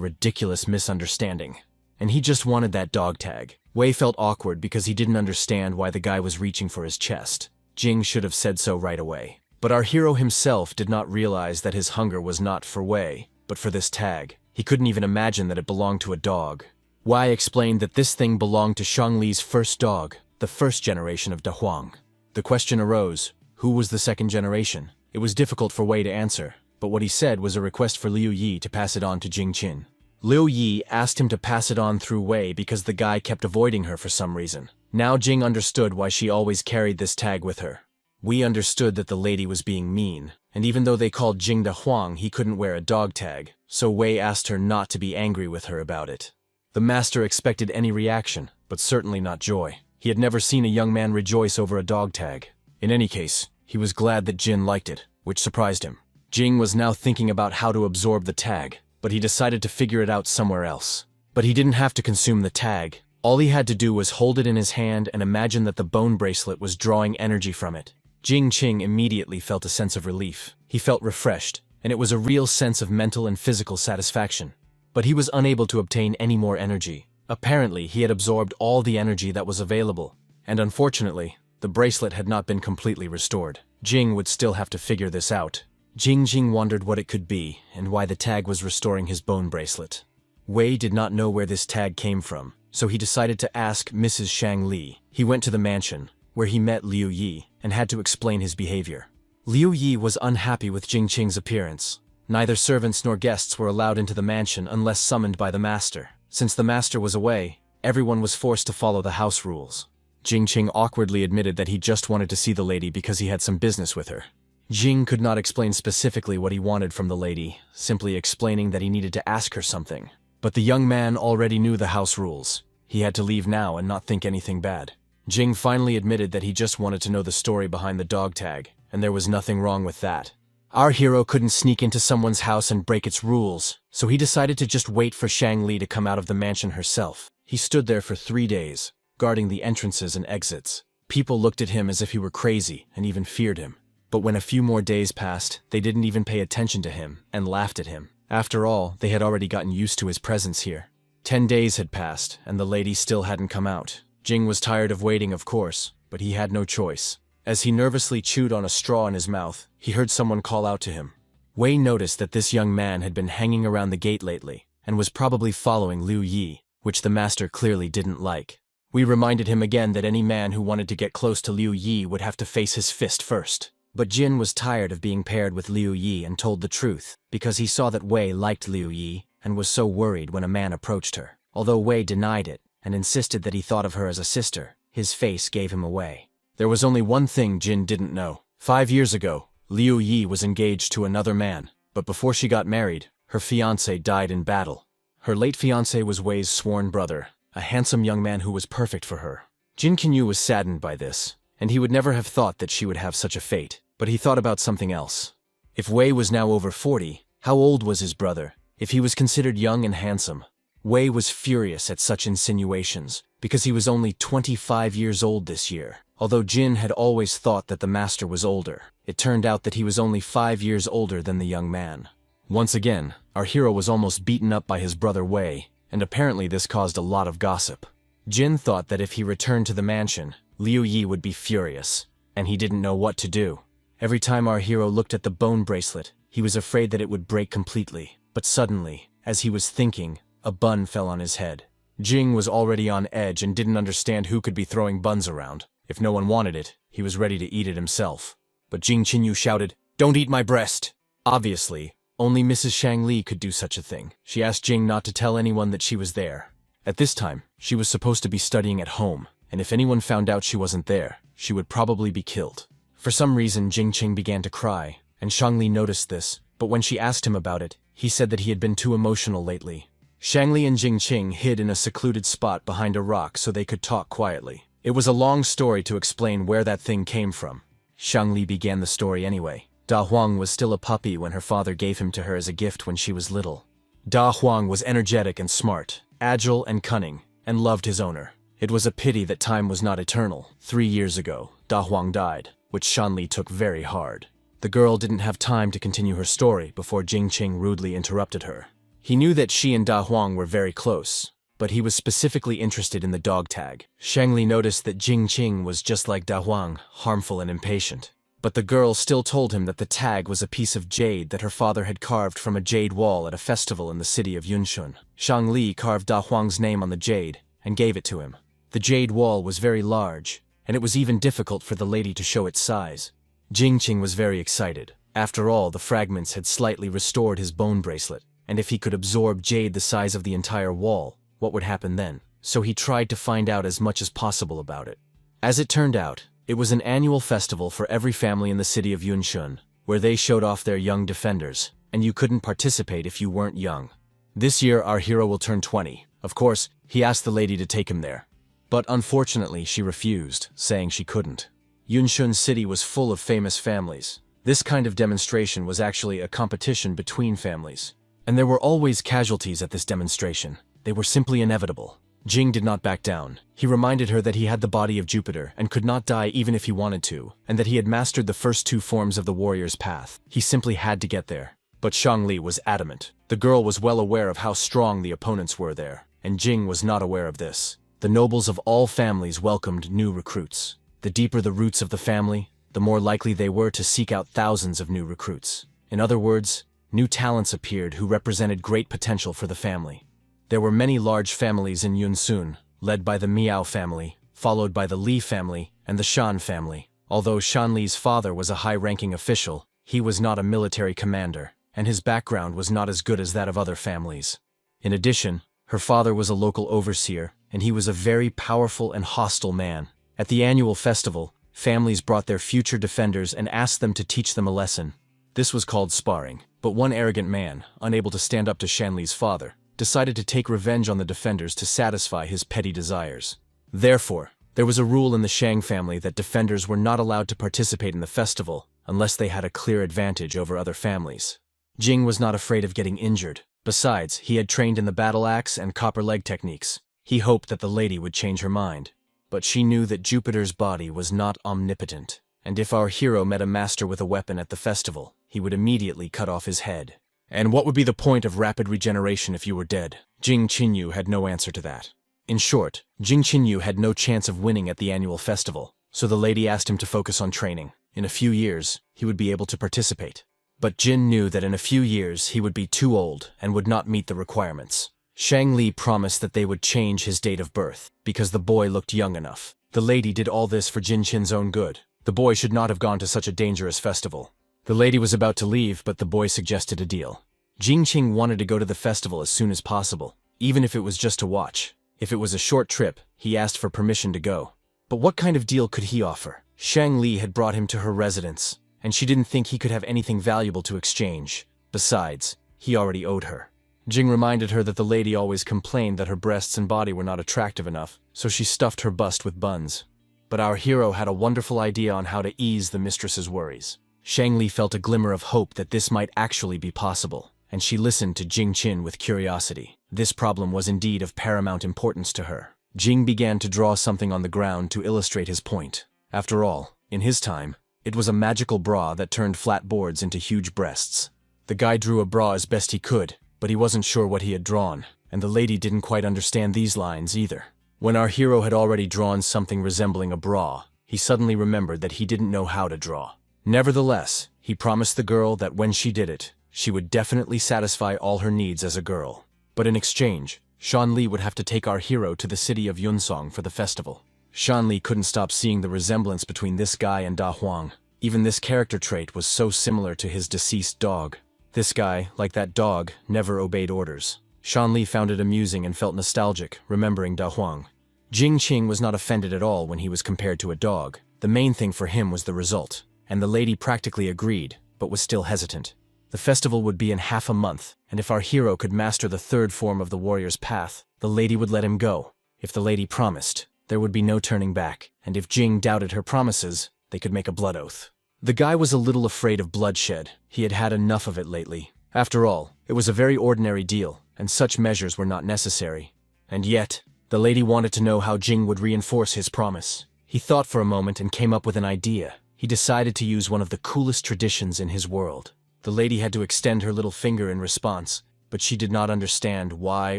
ridiculous misunderstanding, and he just wanted that dog tag. Wei felt awkward because he didn't understand why the guy was reaching for his chest. Jing should have said so right away. But our hero himself did not realize that his hunger was not for Wei, but for this tag. He couldn't even imagine that it belonged to a dog. Wei explained that this thing belonged to Shang Li's first dog, the first generation of Da Huang. The question arose, who was the second generation? It was difficult for Wei to answer, but what he said was a request for Liu Yi to pass it on to Jing Qin. Liu Yi asked him to pass it on through Wei because the guy kept avoiding her for some reason. Now Jing understood why she always carried this tag with her. We understood that the lady was being mean, and even though they called Jing Da Huang, he couldn't wear a dog tag, so Wei asked her not to be angry with her about it. The master expected any reaction, but certainly not joy. He had never seen a young man rejoice over a dog tag. In any case, he was glad that Jin liked it, which surprised him. Jing was now thinking about how to absorb the tag, but he decided to figure it out somewhere else. But he didn't have to consume the tag. All he had to do was hold it in his hand and imagine that the bone bracelet was drawing energy from it. Jing Qin immediately felt a sense of relief. He felt refreshed, and it was a real sense of mental and physical satisfaction. But he was unable to obtain any more energy. Apparently, he had absorbed all the energy that was available, and unfortunately, the bracelet had not been completely restored. Jing would still have to figure this out. Jing wondered what it could be, and why the tag was restoring his bone bracelet. Wei did not know where this tag came from, so he decided to ask Mrs. Shang Li. He went to the mansion, where he met Liu Yi, and had to explain his behavior. Liu Yi was unhappy with Jing Qin's appearance. Neither servants nor guests were allowed into the mansion unless summoned by the master. Since the master was away, everyone was forced to follow the house rules. Jing Qin awkwardly admitted that he just wanted to see the lady because he had some business with her. Jing could not explain specifically what he wanted from the lady, simply explaining that he needed to ask her something. But the young man already knew the house rules. He had to leave now and not think anything bad. Jing finally admitted that he just wanted to know the story behind the dog tag, and there was nothing wrong with that. Our hero couldn't sneak into someone's house and break its rules, so he decided to just wait for Shang Li to come out of the mansion herself. He stood there for 3 days, guarding the entrances and exits. People looked at him as if he were crazy and even feared him. But when a few more days passed, they didn't even pay attention to him and laughed at him. After all, they had already gotten used to his presence here. 10 days had passed, and the lady still hadn't come out. Jing was tired of waiting, of course, but he had no choice. As he nervously chewed on a straw in his mouth, he heard someone call out to him. Wei noticed that this young man had been hanging around the gate lately, and was probably following Liu Yi, which the master clearly didn't like. Wei reminded him again that any man who wanted to get close to Liu Yi would have to face his fist first. But Jin was tired of being paired with Liu Yi and told the truth, because he saw that Wei liked Liu Yi and was so worried when a man approached her. Although Wei denied it and insisted that he thought of her as a sister, his face gave him away. There was only one thing Jin didn't know. 5 years ago, Liu Yi was engaged to another man, but before she got married, her fiancé died in battle. Her late fiancé was Wei's sworn brother, a handsome young man who was perfect for her. Jin Qinyu was saddened by this, and he would never have thought that she would have such a fate, but he thought about something else. If Wei was now over 40, how old was his brother, if he was considered young and handsome? Wei was furious at such insinuations, because he was only 25 years old this year. Although Jin had always thought that the master was older, it turned out that he was only 5 years older than the young man. Once again, our hero was almost beaten up by his brother Wei, and apparently this caused a lot of gossip. Jin thought that if he returned to the mansion, Liu Yi would be furious, and he didn't know what to do. Every time our hero looked at the bone bracelet, he was afraid that it would break completely. But suddenly, as he was thinking, a bun fell on his head. Jing was already on edge and didn't understand who could be throwing buns around. If no one wanted it, he was ready to eat it himself. But Jing Qinyu shouted, "Don't eat my breast!" Obviously, only Mrs. Shang Li could do such a thing. She asked Jing not to tell anyone that she was there. At this time, she was supposed to be studying at home, and if anyone found out she wasn't there, she would probably be killed. For some reason, Jing Qing began to cry, and Shang Li noticed this, but when she asked him about it, he said that he had been too emotional lately. Shang Li and Jing Qing hid in a secluded spot behind a rock so they could talk quietly. It was a long story to explain where that thing came from. Shang Li began the story anyway. Da Huang was still a puppy when her father gave him to her as a gift when she was little. Da Huang was energetic and smart, agile and cunning, and loved his owner. It was a pity that time was not eternal. 3 years ago, Da Huang died, which Shan Li took very hard. The girl didn't have time to continue her story before Jing Qing rudely interrupted her. He knew that she and Da Huang were very close, but he was specifically interested in the dog tag. Shang Li noticed that Jing Qing was just like Da Huang, harmful and impatient. But the girl still told him that the tag was a piece of jade that her father had carved from a jade wall at a festival in the city of Yunshun. Shang Li carved Da Huang's name on the jade and gave it to him. The jade wall was very large, and it was even difficult for the lady to show its size. Jing Qing was very excited. After all, the fragments had slightly restored his bone bracelet, and if he could absorb jade the size of the entire wall, what would happen then? So he tried to find out as much as possible about it. As it turned out, it was an annual festival for every family in the city of Yunshun, where they showed off their young defenders, and you couldn't participate if you weren't young. This year, our hero will turn 20. Of course, he asked the lady to take him there. But unfortunately, she refused, saying she couldn't. Yunshun City was full of famous families. This kind of demonstration was actually a competition between families. And there were always casualties at this demonstration. They were simply inevitable. Jing did not back down. He reminded her that he had the body of Jupiter and could not die even if he wanted to, and that he had mastered the first 2 forms of the warrior's path. He simply had to get there. But Shang Li was adamant. The girl was well aware of how strong the opponents were there, and Jing was not aware of this. The nobles of all families welcomed new recruits. The deeper the roots of the family, the more likely they were to seek out thousands of new recruits. In other words, new talents appeared who represented great potential for the family. There were many large families in Yunsun, led by the Miao family, followed by the Li family and the Shan family. Although Shan Li's father was a high-ranking official, he was not a military commander, and his background was not as good as that of other families. In addition, her father was a local overseer, and he was a very powerful and hostile man. At the annual festival, families brought their future defenders and asked them to teach them a lesson. This was called sparring, but one arrogant man, unable to stand up to Shan Li's father, decided to take revenge on the defenders to satisfy his petty desires. Therefore, there was a rule in the Shang family that defenders were not allowed to participate in the festival unless they had a clear advantage over other families. Jing was not afraid of getting injured. Besides, he had trained in the battle axe and copper leg techniques. He hoped that the lady would change her mind. But she knew that Jupiter's body was not omnipotent, and if our hero met a master with a weapon at the festival, he would immediately cut off his head. And what would be the point of rapid regeneration if you were dead? Jing Qinyu had no answer to that. In short, Jing Qinyu had no chance of winning at the annual festival, so the lady asked him to focus on training. In a few years, he would be able to participate. But Jin knew that in a few years he would be too old and would not meet the requirements. Shang Li promised that they would change his date of birth, because the boy looked young enough. The lady did all this for Jin Qin's own good. The boy should not have gone to such a dangerous festival. The lady was about to leave, but the boy suggested a deal. Jing Qing wanted to go to the festival as soon as possible, even if it was just to watch. If it was a short trip, he asked for permission to go. But what kind of deal could he offer? Shang Li had brought him to her residence, and she didn't think he could have anything valuable to exchange. Besides, he already owed her. Jing reminded her that the lady always complained that her breasts and body were not attractive enough, so she stuffed her bust with buns. But our hero had a wonderful idea on how to ease the mistress's worries. Shang Li felt a glimmer of hope that this might actually be possible, and she listened to Jing Qin with curiosity. This problem was indeed of paramount importance to her. Jing began to draw something on the ground to illustrate his point. After all, in his time, it was a magical bra that turned flat boards into huge breasts. The guy drew a bra as best he could, but he wasn't sure what he had drawn, and the lady didn't quite understand these lines either. When our hero had already drawn something resembling a bra, he suddenly remembered that he didn't know how to draw. Nevertheless, he promised the girl that when she did it, she would definitely satisfy all her needs as a girl. But in exchange, Shan Li would have to take our hero to the city of Yunsong for the festival. Shan Li couldn't stop seeing the resemblance between this guy and Da Huang. Even this character trait was so similar to his deceased dog. This guy, like that dog, never obeyed orders. Shan Li found it amusing and felt nostalgic, remembering Da Huang. Jing Qing was not offended at all when he was compared to a dog. The main thing for him was the result, and the lady practically agreed, but was still hesitant. The festival would be in half a month, and if our hero could master the third form of the warrior's path, the lady would let him go. If the lady promised, there would be no turning back, and if Jing doubted her promises, they could make a blood oath. The guy was a little afraid of bloodshed. He had had enough of it lately. After all, it was a very ordinary deal, and such measures were not necessary. And yet, the lady wanted to know how Jing would reinforce his promise. He thought for a moment and came up with an idea. He decided to use one of the coolest traditions in his world. The lady had to extend her little finger in response, but she did not understand why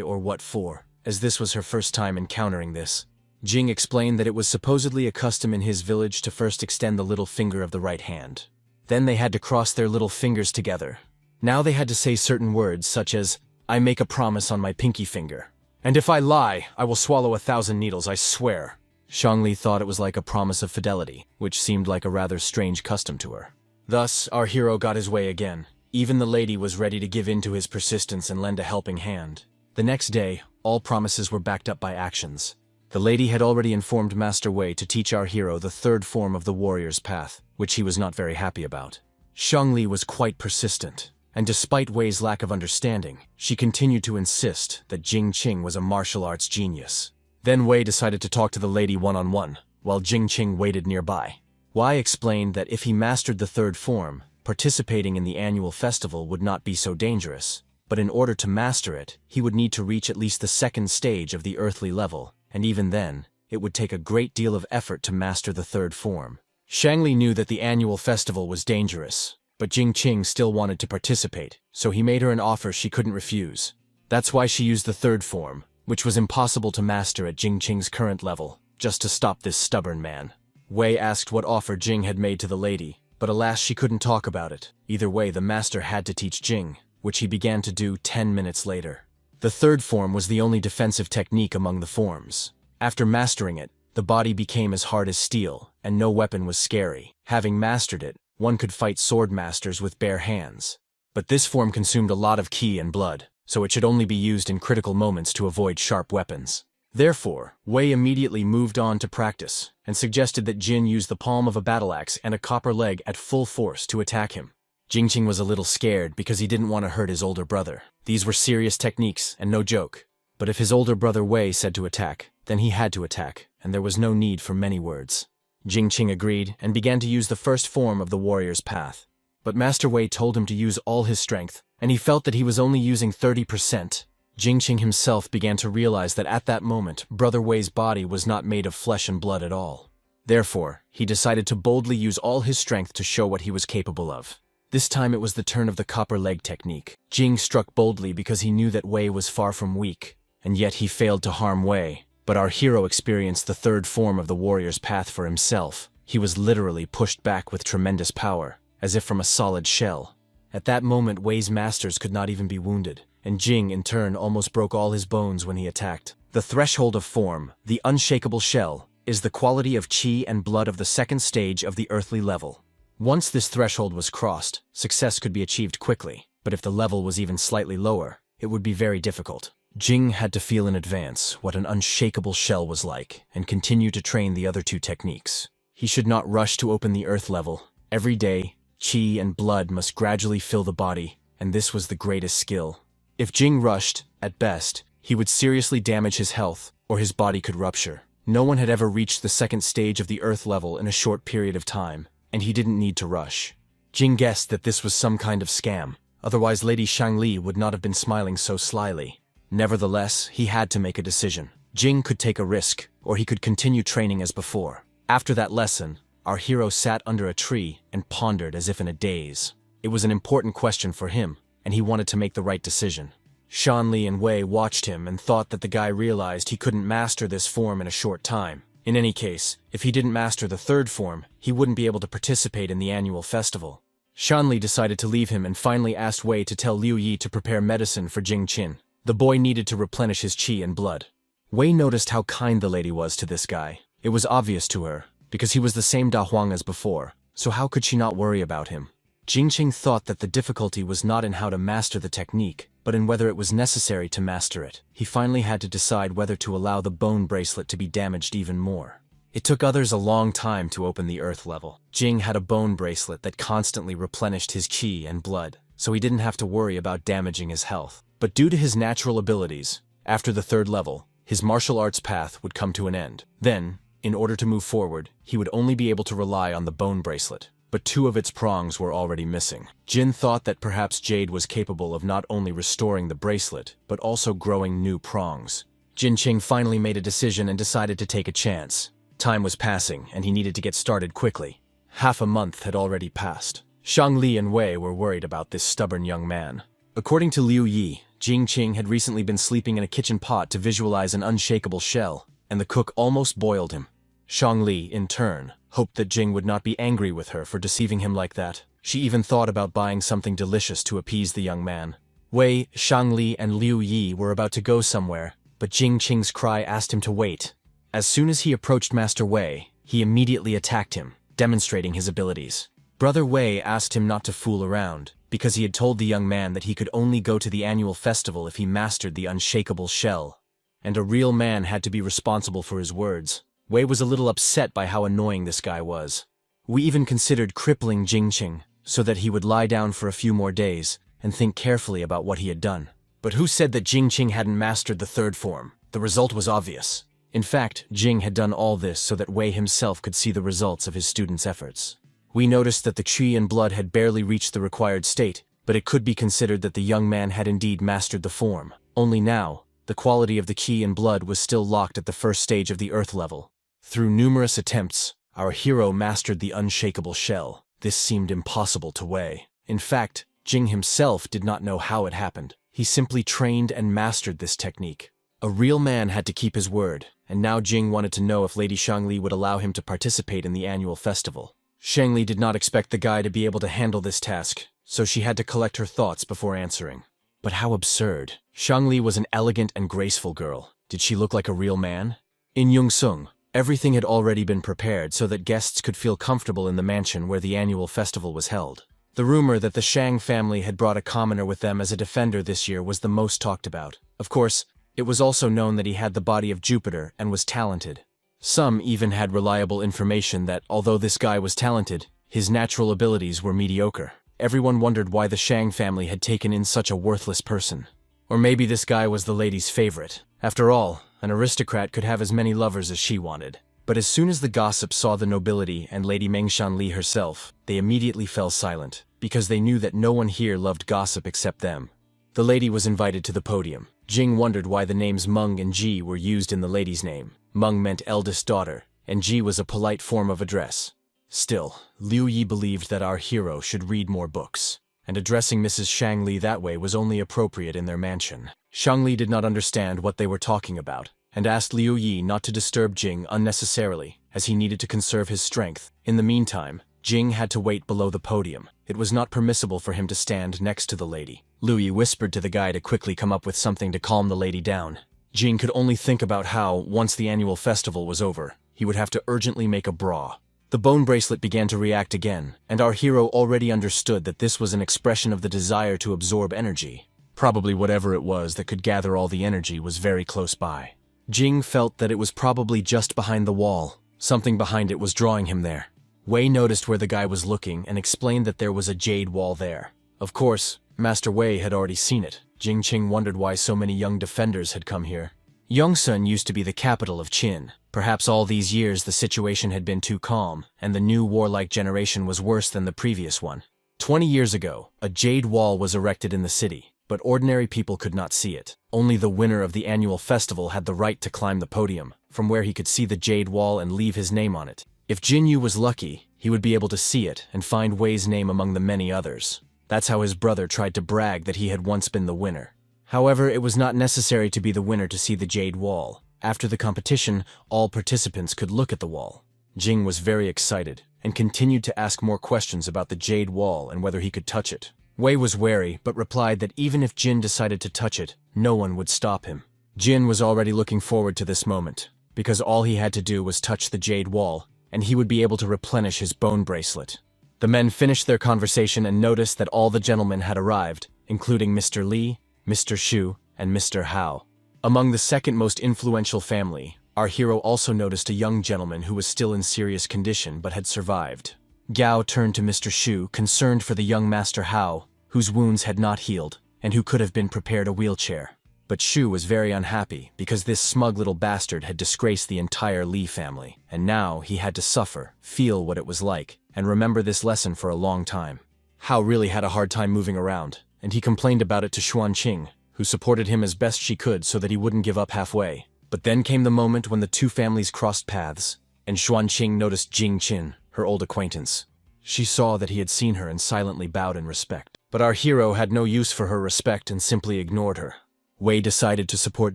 or what for, as this was her first time encountering this. Jing explained that it was supposedly a custom in his village to first extend the little finger of the right hand. Then they had to cross their little fingers together. Now they had to say certain words such as, "I make a promise on my pinky finger. And if I lie, I will swallow 1,000 needles, I swear." Shangli thought it was like a promise of fidelity, which seemed like a rather strange custom to her. Thus, our hero got his way again. Even the lady was ready to give in to his persistence and lend a helping hand. The next day, all promises were backed up by actions. The lady had already informed Master Wei to teach our hero the third form of the warrior's path, which he was not very happy about. Shangli was quite persistent, and despite Wei's lack of understanding, she continued to insist that Jing Qing was a martial arts genius. Then Wei decided to talk to the lady one-on-one, while Jing Qing waited nearby. Wei explained that if he mastered the third form, participating in the annual festival would not be so dangerous. But in order to master it, he would need to reach at least the second stage of the earthly level, and even then, it would take a great deal of effort to master the third form. Shangli knew that the annual festival was dangerous, but Jing Qing still wanted to participate, so he made her an offer she couldn't refuse. That's why she used the third form, which was impossible to master at Jing Qing's current level, just to stop this stubborn man. Wei asked what offer Jing had made to the lady, but alas she couldn't talk about it. Either way, the master had to teach Jing, which he began to do 10 minutes later. The third form was the only defensive technique among the forms. After mastering it, the body became as hard as steel, and no weapon was scary. Having mastered it, one could fight sword masters with bare hands. But this form consumed a lot of ki and blood, so it should only be used in critical moments to avoid sharp weapons. Therefore, Wei immediately moved on to practice, and suggested that Jin use the palm of a battle axe and a copper leg at full force to attack him. Jing Qing was a little scared because he didn't want to hurt his older brother. These were serious techniques, and no joke. But if his older brother Wei said to attack, then he had to attack, and there was no need for many words. Jing Qing agreed, and began to use the first form of the warrior's path. But Master Wei told him to use all his strength, and he felt that he was only using 30%. Jingqing himself began to realize that at that moment, Brother Wei's body was not made of flesh and blood at all. Therefore, he decided to boldly use all his strength to show what he was capable of. This time it was the turn of the copper leg technique. Jing struck boldly because he knew that Wei was far from weak, and yet he failed to harm Wei. But our hero experienced the third form of the warrior's path for himself. He was literally pushed back with tremendous power, as if from a solid shell. At that moment, Wei's masters could not even be wounded, and Jing, in turn, almost broke all his bones when he attacked. The threshold of form, the unshakable shell, is the quality of qi and blood of the second stage of the earthly level. Once this threshold was crossed, success could be achieved quickly, but if the level was even slightly lower, it would be very difficult. Jing had to feel in advance what an unshakable shell was like and continue to train the other two techniques. He should not rush to open the earth level. Every day, qi and blood must gradually fill the body, and this was the greatest skill. If Jing rushed, at best, he would seriously damage his health, or his body could rupture. No one had ever reached the second stage of the earth level in a short period of time, and he didn't need to rush. Jing guessed that this was some kind of scam, otherwise Lady Shangli would not have been smiling so slyly. Nevertheless, he had to make a decision. Jing could take a risk, or he could continue training as before. After that lesson, our hero sat under a tree and pondered as if in a daze. It was an important question for him, and he wanted to make the right decision. Shanli and Wei watched him and thought that the guy realized he couldn't master this form in a short time. In any case, if he didn't master the third form, he wouldn't be able to participate in the annual festival. Shanli decided to leave him and finally asked Wei to tell Liu Yi to prepare medicine for Jing Qin. The boy needed to replenish his qi and blood. Wei noticed how kind the lady was to this guy. It was obvious to her, because he was the same Da Huang as before, so how could she not worry about him? Jingqing thought that the difficulty was not in how to master the technique, but in whether it was necessary to master it. He finally had to decide whether to allow the bone bracelet to be damaged even more. It took others a long time to open the earth level. Jing had a bone bracelet that constantly replenished his qi and blood, so he didn't have to worry about damaging his health. But due to his natural abilities, after the third level, his martial arts path would come to an end. Then, in order to move forward, he would only be able to rely on the bone bracelet. But two of its prongs were already missing. Jin thought that perhaps Jade was capable of not only restoring the bracelet, but also growing new prongs. Jinqing finally made a decision and decided to take a chance. Time was passing, and he needed to get started quickly. Half a month had already passed. Shangli and Wei were worried about this stubborn young man. According to Liu Yi, Jingqing had recently been sleeping in a kitchen pot to visualize an unshakable shell, and the cook almost boiled him. Shangli, in turn, hoped that Jing would not be angry with her for deceiving him like that. She even thought about buying something delicious to appease the young man. Wei, Shangli, and Liu Yi were about to go somewhere, but Jingqing's cry asked him to wait. As soon as he approached Master Wei, he immediately attacked him, demonstrating his abilities. Brother Wei asked him not to fool around, because he had told the young man that he could only go to the annual festival if he mastered the unshakable shell. And a real man had to be responsible for his words. Wei was a little upset by how annoying this guy was. We even considered crippling Jingqing, so that he would lie down for a few more days and think carefully about what he had done. But who said that Jingqing hadn't mastered the third form? The result was obvious. In fact, Jing had done all this so that Wei himself could see the results of his students' efforts. We noticed that the qi and blood had barely reached the required state, but it could be considered that the young man had indeed mastered the form. Only now, the quality of the qi and blood was still locked at the first stage of the earth level. Through numerous attempts, our hero mastered the unshakable shell. This seemed impossible to Wei. In fact, Jing himself did not know how it happened. He simply trained and mastered this technique. A real man had to keep his word, and now Jing wanted to know if Lady Shangli would allow him to participate in the annual festival. Shangli did not expect the guy to be able to handle this task, so she had to collect her thoughts before answering. But how absurd. Shangli was an elegant and graceful girl. Did she look like a real man? In Yungsung, everything had already been prepared so that guests could feel comfortable in the mansion where the annual festival was held. The rumor that the Shang family had brought a commoner with them as a defender this year was the most talked about. Of course, it was also known that he had the body of Jupiter and was talented. Some even had reliable information that, although this guy was talented, his natural abilities were mediocre. Everyone wondered why the Shang family had taken in such a worthless person. Or maybe this guy was the lady's favorite. After all, an aristocrat could have as many lovers as she wanted. But as soon as the gossips saw the nobility and Lady Meng Shanli herself, they immediately fell silent, because they knew that no one here loved gossip except them. The lady was invited to the podium. Jing wondered why the names Meng and Ji were used in the lady's name. Meng meant eldest daughter, and Ji was a polite form of address. Still, Liu Yi believed that our hero should read more books, and addressing Mrs. Shang Li that way was only appropriate in their mansion. Shang Li did not understand what they were talking about, and asked Liu Yi not to disturb Jing unnecessarily, as he needed to conserve his strength. In the meantime, Jing had to wait below the podium. It was not permissible for him to stand next to the lady. Liu Yi whispered to the guy to quickly come up with something to calm the lady down. Jing could only think about how, once the annual festival was over, he would have to urgently make a bra. The bone bracelet began to react again, and our hero already understood that this was an expression of the desire to absorb energy. Probably whatever it was that could gather all the energy was very close by. Jing felt that it was probably just behind the wall. Something behind it was drawing him there. Wei noticed where the guy was looking and explained that there was a jade wall there. Of course, Master Wei had already seen it. Jing Qing wondered why so many young defenders had come here. Yongsun used to be the capital of Qin. Perhaps all these years the situation had been too calm, and the new warlike generation was worse than the previous one. 20 years ago, a jade wall was erected in the city, but ordinary people could not see it. Only the winner of the annual festival had the right to climb the podium, from where he could see the jade wall and leave his name on it. If Jin Yu was lucky, he would be able to see it and find Wei's name among the many others. That's how his brother tried to brag that he had once been the winner. However, it was not necessary to be the winner to see the jade wall. After the competition, all participants could look at the wall. Jing was very excited and continued to ask more questions about the jade wall and whether he could touch it. Wei was wary, but replied that even if Jin decided to touch it, no one would stop him. Jin was already looking forward to this moment, because all he had to do was touch the jade wall, and he would be able to replenish his bone bracelet. The men finished their conversation and noticed that all the gentlemen had arrived, including Mr. Li, Mr. Shu, and Mr. Hao. Among the second most influential family, our hero also noticed a young gentleman who was still in serious condition but had survived. Gao turned to Mr. Shu, concerned for the young Master Hao, whose wounds had not healed, and who could have been prepared a wheelchair. But Shu was very unhappy because this smug little bastard had disgraced the entire Li family, and now he had to suffer, feel what it was like, and remember this lesson for a long time. Hao really had a hard time moving around, and he complained about it to Xuanqing, who supported him as best she could so that he wouldn't give up halfway. But then came the moment when the two families crossed paths, and Xuanqing noticed Jing Qin, her old acquaintance. She saw that he had seen her and silently bowed in respect. But our hero had no use for her respect and simply ignored her. Wei decided to support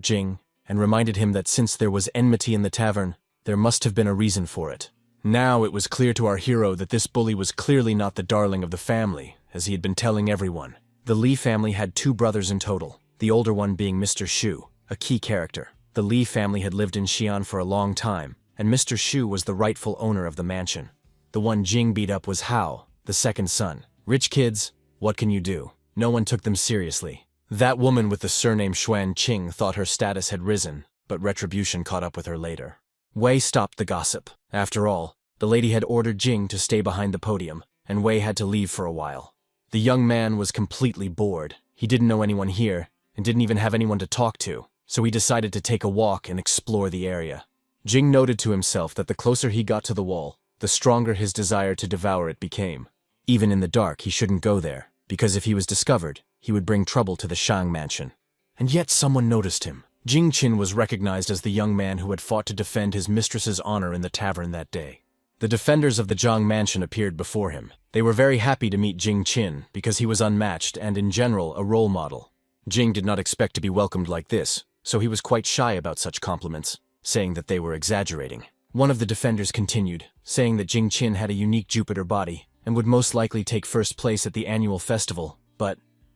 Jing, and reminded him that since there was enmity in the tavern, there must have been a reason for it. Now it was clear to our hero that this bully was clearly not the darling of the family, as he had been telling everyone. The Li family had 2 brothers in total, the older one being Mr. Shu, a key character. The Li family had lived in Xi'an for a long time, and Mr. Shu was the rightful owner of the mansion. The one Jing beat up was Hao, the second son. Rich kids, what can you do? No one took them seriously. That woman with the surname Xuanqing thought her status had risen, but retribution caught up with her later. Wei stopped the gossip. After all, the lady had ordered Jing to stay behind the podium, and Wei had to leave for a while. The young man was completely bored. He didn't know anyone here, and didn't even have anyone to talk to, so he decided to take a walk and explore the area. Jing noted to himself that the closer he got to the wall, the stronger his desire to devour it became. Even in the dark, he shouldn't go there, because if he was discovered, he would bring trouble to the Shang mansion. And yet someone noticed him. Jing Qin was recognized as the young man who had fought to defend his mistress's honor in the tavern that day. The defenders of the Zhang mansion appeared before him. They were very happy to meet Jing Qin because he was unmatched and, in general, a role model. Jing did not expect to be welcomed like this, so he was quite shy about such compliments, saying that they were exaggerating. One of the defenders continued, saying that Jing Qin had a unique Jupiter body and would most likely take first place at the annual festival,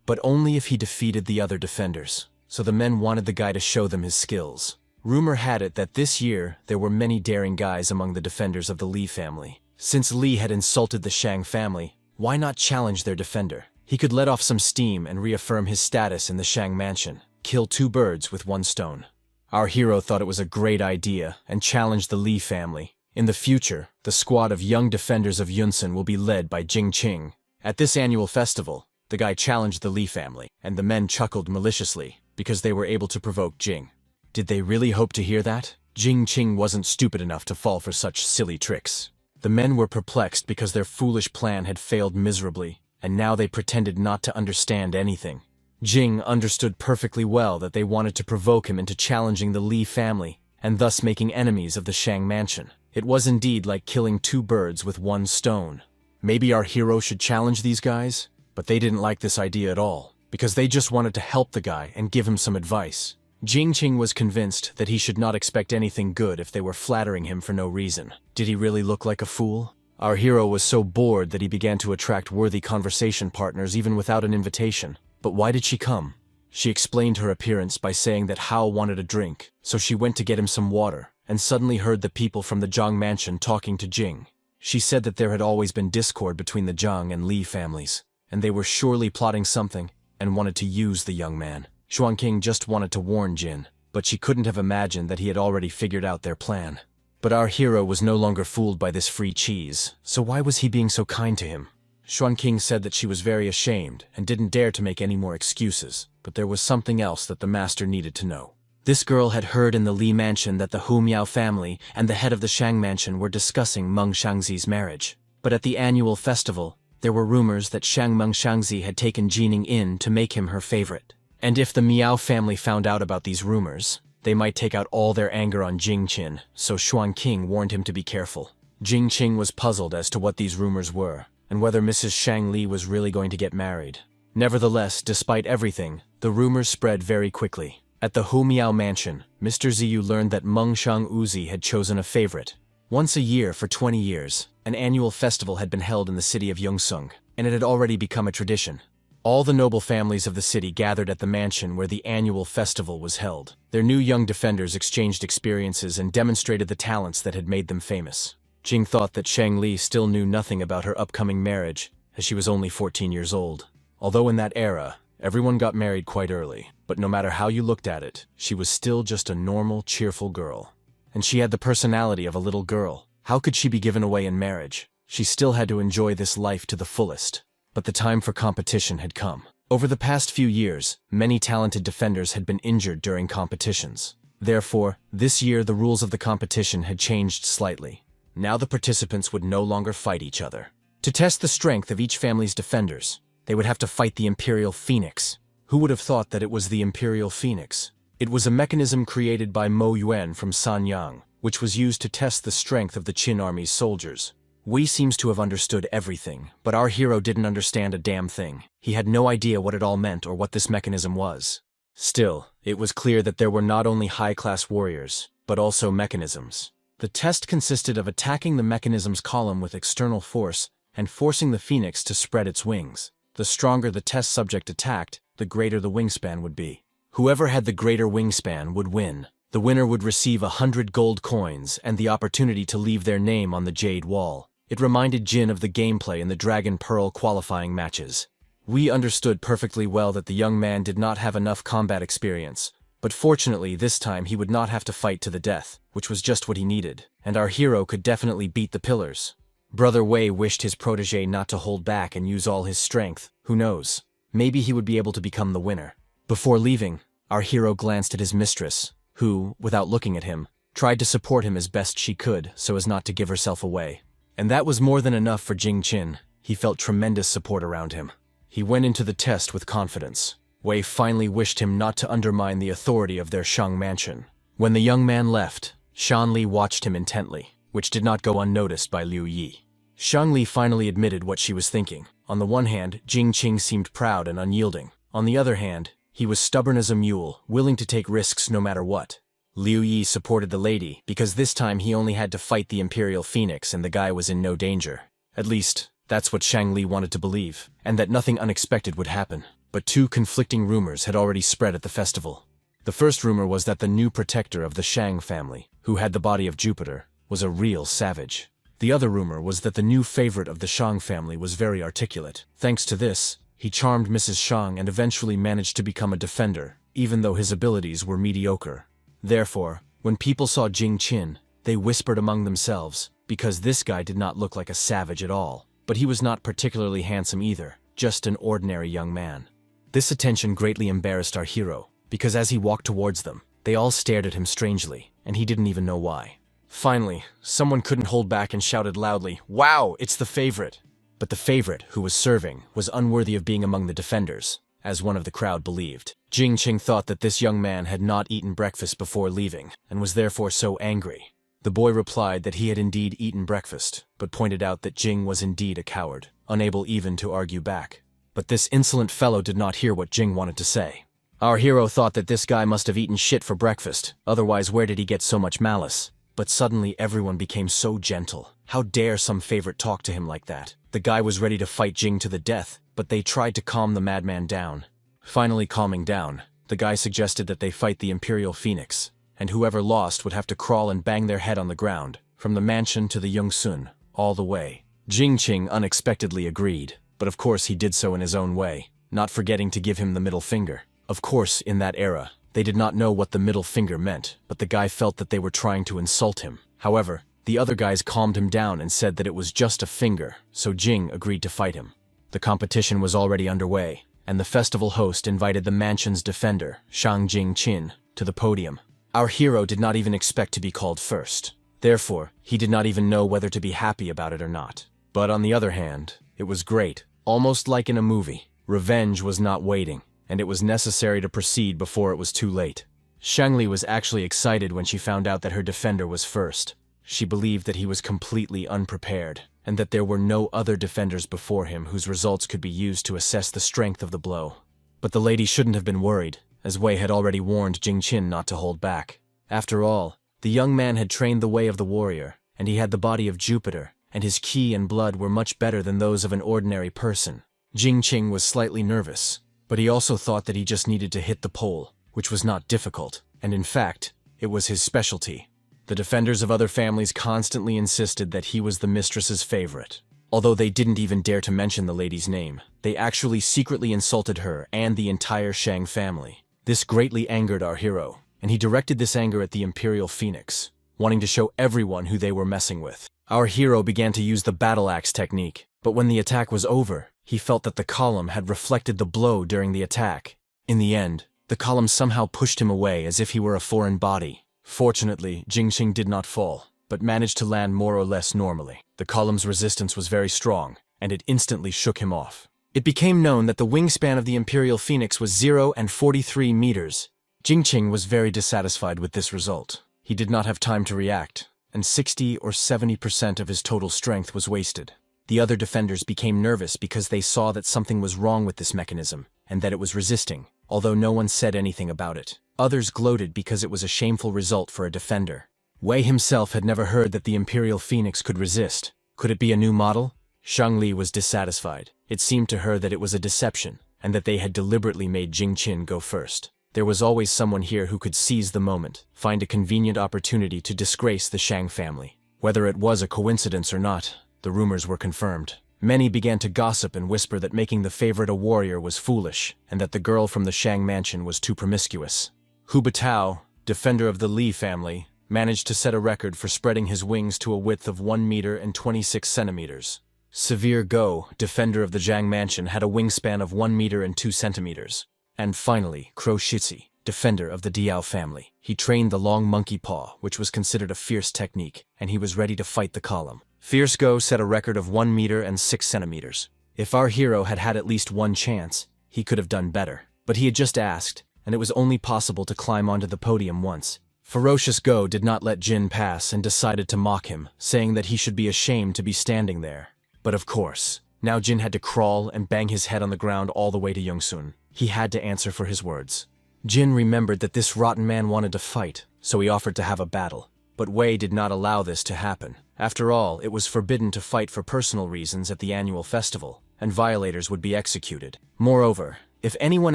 but only if he defeated the other defenders. So the men wanted the guy to show them his skills. Rumor had it that this year there were many daring guys among the defenders of the Li family. Since Li had insulted the Shang family, why not challenge their defender? He could let off some steam and reaffirm his status in the Shang mansion. Kill 2 birds with 1 stone. Our hero thought it was a great idea and challenged the Li family. In the future, the squad of young defenders of Yunsan will be led by Jing Qing. At this annual festival, the guy challenged the Li family, and the men chuckled maliciously because they were able to provoke Jing. Did they really hope to hear that? Jing Qing wasn't stupid enough to fall for such silly tricks. The men were perplexed because their foolish plan had failed miserably, and now they pretended not to understand anything. Jing understood perfectly well that they wanted to provoke him into challenging the Li family, and thus making enemies of the Shang mansion. It was indeed like killing two birds with one stone. Maybe our hero should challenge these guys? But they didn't like this idea at all, because they just wanted to help the guy and give him some advice. Jing was convinced that he should not expect anything good if they were flattering him for no reason. Did he really look like a fool? Our hero was so bored that he began to attract worthy conversation partners even without an invitation. But why did she come? She explained her appearance by saying that Hao wanted a drink, so she went to get him some water, and suddenly heard the people from the Zhang mansion talking to Jing. She said that there had always been discord between the Zhang and Li families, and they were surely plotting something and wanted to use the young man. Xuanqing just wanted to warn Jin, but she couldn't have imagined that he had already figured out their plan. But our hero was no longer fooled by this free cheese, so why was he being so kind to him? Xuanqing said that she was very ashamed and didn't dare to make any more excuses, but there was something else that the master needed to know. This girl had heard in the Li mansion that the Hu Miao family and the head of the Shang mansion were discussing Meng Shangzi's marriage. But at the annual festival, there were rumors that Meng Shangzi had taken Jining in to make him her favorite. And if the Miao family found out about these rumors, they might take out all their anger on Jingqin, so Xuanqing warned him to be careful. Jingqing was puzzled as to what these rumors were, and whether Mrs. Shang Li was really going to get married. Nevertheless, despite everything, the rumors spread very quickly. At the Hu Miao mansion, Mr. Ziyu learned that Meng Shangzi had chosen a favorite. Once a year for 20 years, an annual festival had been held in the city of Yongsun, and it had already become a tradition. All the noble families of the city gathered at the mansion where the annual festival was held. Their new young defenders exchanged experiences and demonstrated the talents that had made them famous. Jing thought that Shang Li still knew nothing about her upcoming marriage, as she was only 14 years old. Although in that era, everyone got married quite early, but no matter how you looked at it, she was still just a normal, cheerful girl. And she had the personality of a little girl. How could she be given away in marriage? She still had to enjoy this life to the fullest. But the time for competition had come. Over the past few years, many talented defenders had been injured during competitions. Therefore, this year the rules of the competition had changed slightly. Now the participants would no longer fight each other. To test the strength of each family's defenders, they would have to fight the Imperial Phoenix. Who would have thought that it was the Imperial Phoenix? It was a mechanism created by Mo Yuan from Sanyang, which was used to test the strength of the Qin army's soldiers. Wei seems to have understood everything, but our hero didn't understand a damn thing. He had no idea what it all meant or what this mechanism was. Still, it was clear that there were not only high-class warriors, but also mechanisms. The test consisted of attacking the mechanism's column with external force and forcing the phoenix to spread its wings. The stronger the test subject attacked, the greater the wingspan would be. Whoever had the greater wingspan would win. The winner would receive 100 gold coins and the opportunity to leave their name on the Jade Wall. It reminded Jin of the gameplay in the Dragon Pearl qualifying matches. We understood perfectly well that the young man did not have enough combat experience, but fortunately this time he would not have to fight to the death, which was just what he needed, and our hero could definitely beat the pillars. Brother Wei wished his protege not to hold back and use all his strength. Who knows? Maybe he would be able to become the winner. Before leaving, our hero glanced at his mistress, who, without looking at him, tried to support him as best she could so as not to give herself away. And that was more than enough for Jingqin. He felt tremendous support around him. He went into the test with confidence. Wei finally wished him not to undermine the authority of their Shang mansion. When the young man left, Shan Li watched him intently, which did not go unnoticed by Liu Yi. Shang Li finally admitted what she was thinking. On the one hand, Jingqin seemed proud and unyielding. On the other hand, he was stubborn as a mule, willing to take risks no matter what. Liu Yi supported the lady, because this time he only had to fight the Imperial Phoenix and the guy was in no danger. At least, that's what Shang Li wanted to believe, and that nothing unexpected would happen. But two conflicting rumors had already spread at the festival. The first rumor was that the new protector of the Shang family, who had the body of Jupiter, was a real savage. The other rumor was that the new favorite of the Shang family was very articulate. Thanks to this, he charmed Mrs. Shang and eventually managed to become a defender, even though his abilities were mediocre. Therefore, when people saw Jingqin, they whispered among themselves, because this guy did not look like a savage at all. But he was not particularly handsome either, just an ordinary young man. This attention greatly embarrassed our hero, because as he walked towards them, they all stared at him strangely, and he didn't even know why. Finally, someone couldn't hold back and shouted loudly, "Wow, it's the favorite!" But the favorite, who was serving, was unworthy of being among the defenders, as one of the crowd believed. Jing Qing thought that this young man had not eaten breakfast before leaving, and was therefore so angry. The boy replied that he had indeed eaten breakfast, but pointed out that Jing was indeed a coward, unable even to argue back. But this insolent fellow did not hear what Jing wanted to say. Our hero thought that this guy must have eaten shit for breakfast, otherwise where did he get so much malice? But suddenly everyone became so gentle. How dare some favorite talk to him like that? The guy was ready to fight Jing to the death, but they tried to calm the madman down. Finally calming down, the guy suggested that they fight the Imperial Phoenix, and whoever lost would have to crawl and bang their head on the ground, from the mansion to the Yongsun, all the way. Jing Qing unexpectedly agreed, but of course he did so in his own way, not forgetting to give him the middle finger. Of course, in that era, they did not know what the middle finger meant, but the guy felt that they were trying to insult him. However, the other guys calmed him down and said that it was just a finger, so Jing agreed to fight him. The competition was already underway, and the festival host invited the mansion's defender, Shang Jingqin, to the podium. Our hero did not even expect to be called first. Therefore, he did not even know whether to be happy about it or not. But on the other hand, it was great, almost like in a movie. Revenge was not waiting, and it was necessary to proceed before it was too late. Shangli was actually excited when she found out that her defender was first. She believed that he was completely unprepared, and that there were no other defenders before him whose results could be used to assess the strength of the blow. But the lady shouldn't have been worried, as Wei had already warned Jing Qin not to hold back. After all, the young man had trained the way of the warrior, and he had the body of Jupiter, and his ki and blood were much better than those of an ordinary person. Jing Qing was slightly nervous, but he also thought that he just needed to hit the pole, which was not difficult, and in fact, it was his specialty. The defenders of other families constantly insisted that he was the mistress's favorite. Although they didn't even dare to mention the lady's name, they actually secretly insulted her and the entire Shang family. This greatly angered our hero, and he directed this anger at the Imperial Phoenix, wanting to show everyone who they were messing with. Our hero began to use the battle axe technique, but when the attack was over, he felt that the column had reflected the blow during the attack. In the end, the column somehow pushed him away as if he were a foreign body. Fortunately, Jing Qing did not fall, but managed to land more or less normally. The column's resistance was very strong, and it instantly shook him off. It became known that the wingspan of the Imperial Phoenix was 0 and 43 meters. Jing Qing was very dissatisfied with this result. He did not have time to react, and 60 or 70% of his total strength was wasted. The other defenders became nervous because they saw that something was wrong with this mechanism, and that it was resisting, although no one said anything about it. Others gloated because it was a shameful result for a defender. Wei himself had never heard that the Imperial Phoenix could resist. Could it be a new model? Shangli was dissatisfied. It seemed to her that it was a deception, and that they had deliberately made Jing Qin go first. There was always someone here who could seize the moment, find a convenient opportunity to disgrace the Shang family. Whether it was a coincidence or not, the rumors were confirmed. Many began to gossip and whisper that making the favorite a warrior was foolish, and that the girl from the Shang mansion was too promiscuous. Hu Batao, defender of the Li family, managed to set a record for spreading his wings to a width of 1 meter and 26 centimeters. Severe Go, defender of the Zhang mansion, had a wingspan of 1 meter and 2 centimeters. And finally, Crow Shitzi, defender of the Diao family. He trained the long monkey paw, which was considered a fierce technique, and he was ready to fight the column. Fierce Go set a record of 1 meter and 6 centimeters. If our hero had had at least one chance, he could have done better. But he had just asked, and it was only possible to climb onto the podium once. Ferocious Go did not let Jin pass and decided to mock him, saying that he should be ashamed to be standing there. But of course, now Jin had to crawl and bang his head on the ground all the way to Yongsun. He had to answer for his words. Jin remembered that this rotten man wanted to fight, so he offered to have a battle. But Wei did not allow this to happen. After all, it was forbidden to fight for personal reasons at the annual festival, and violators would be executed. Moreover, if anyone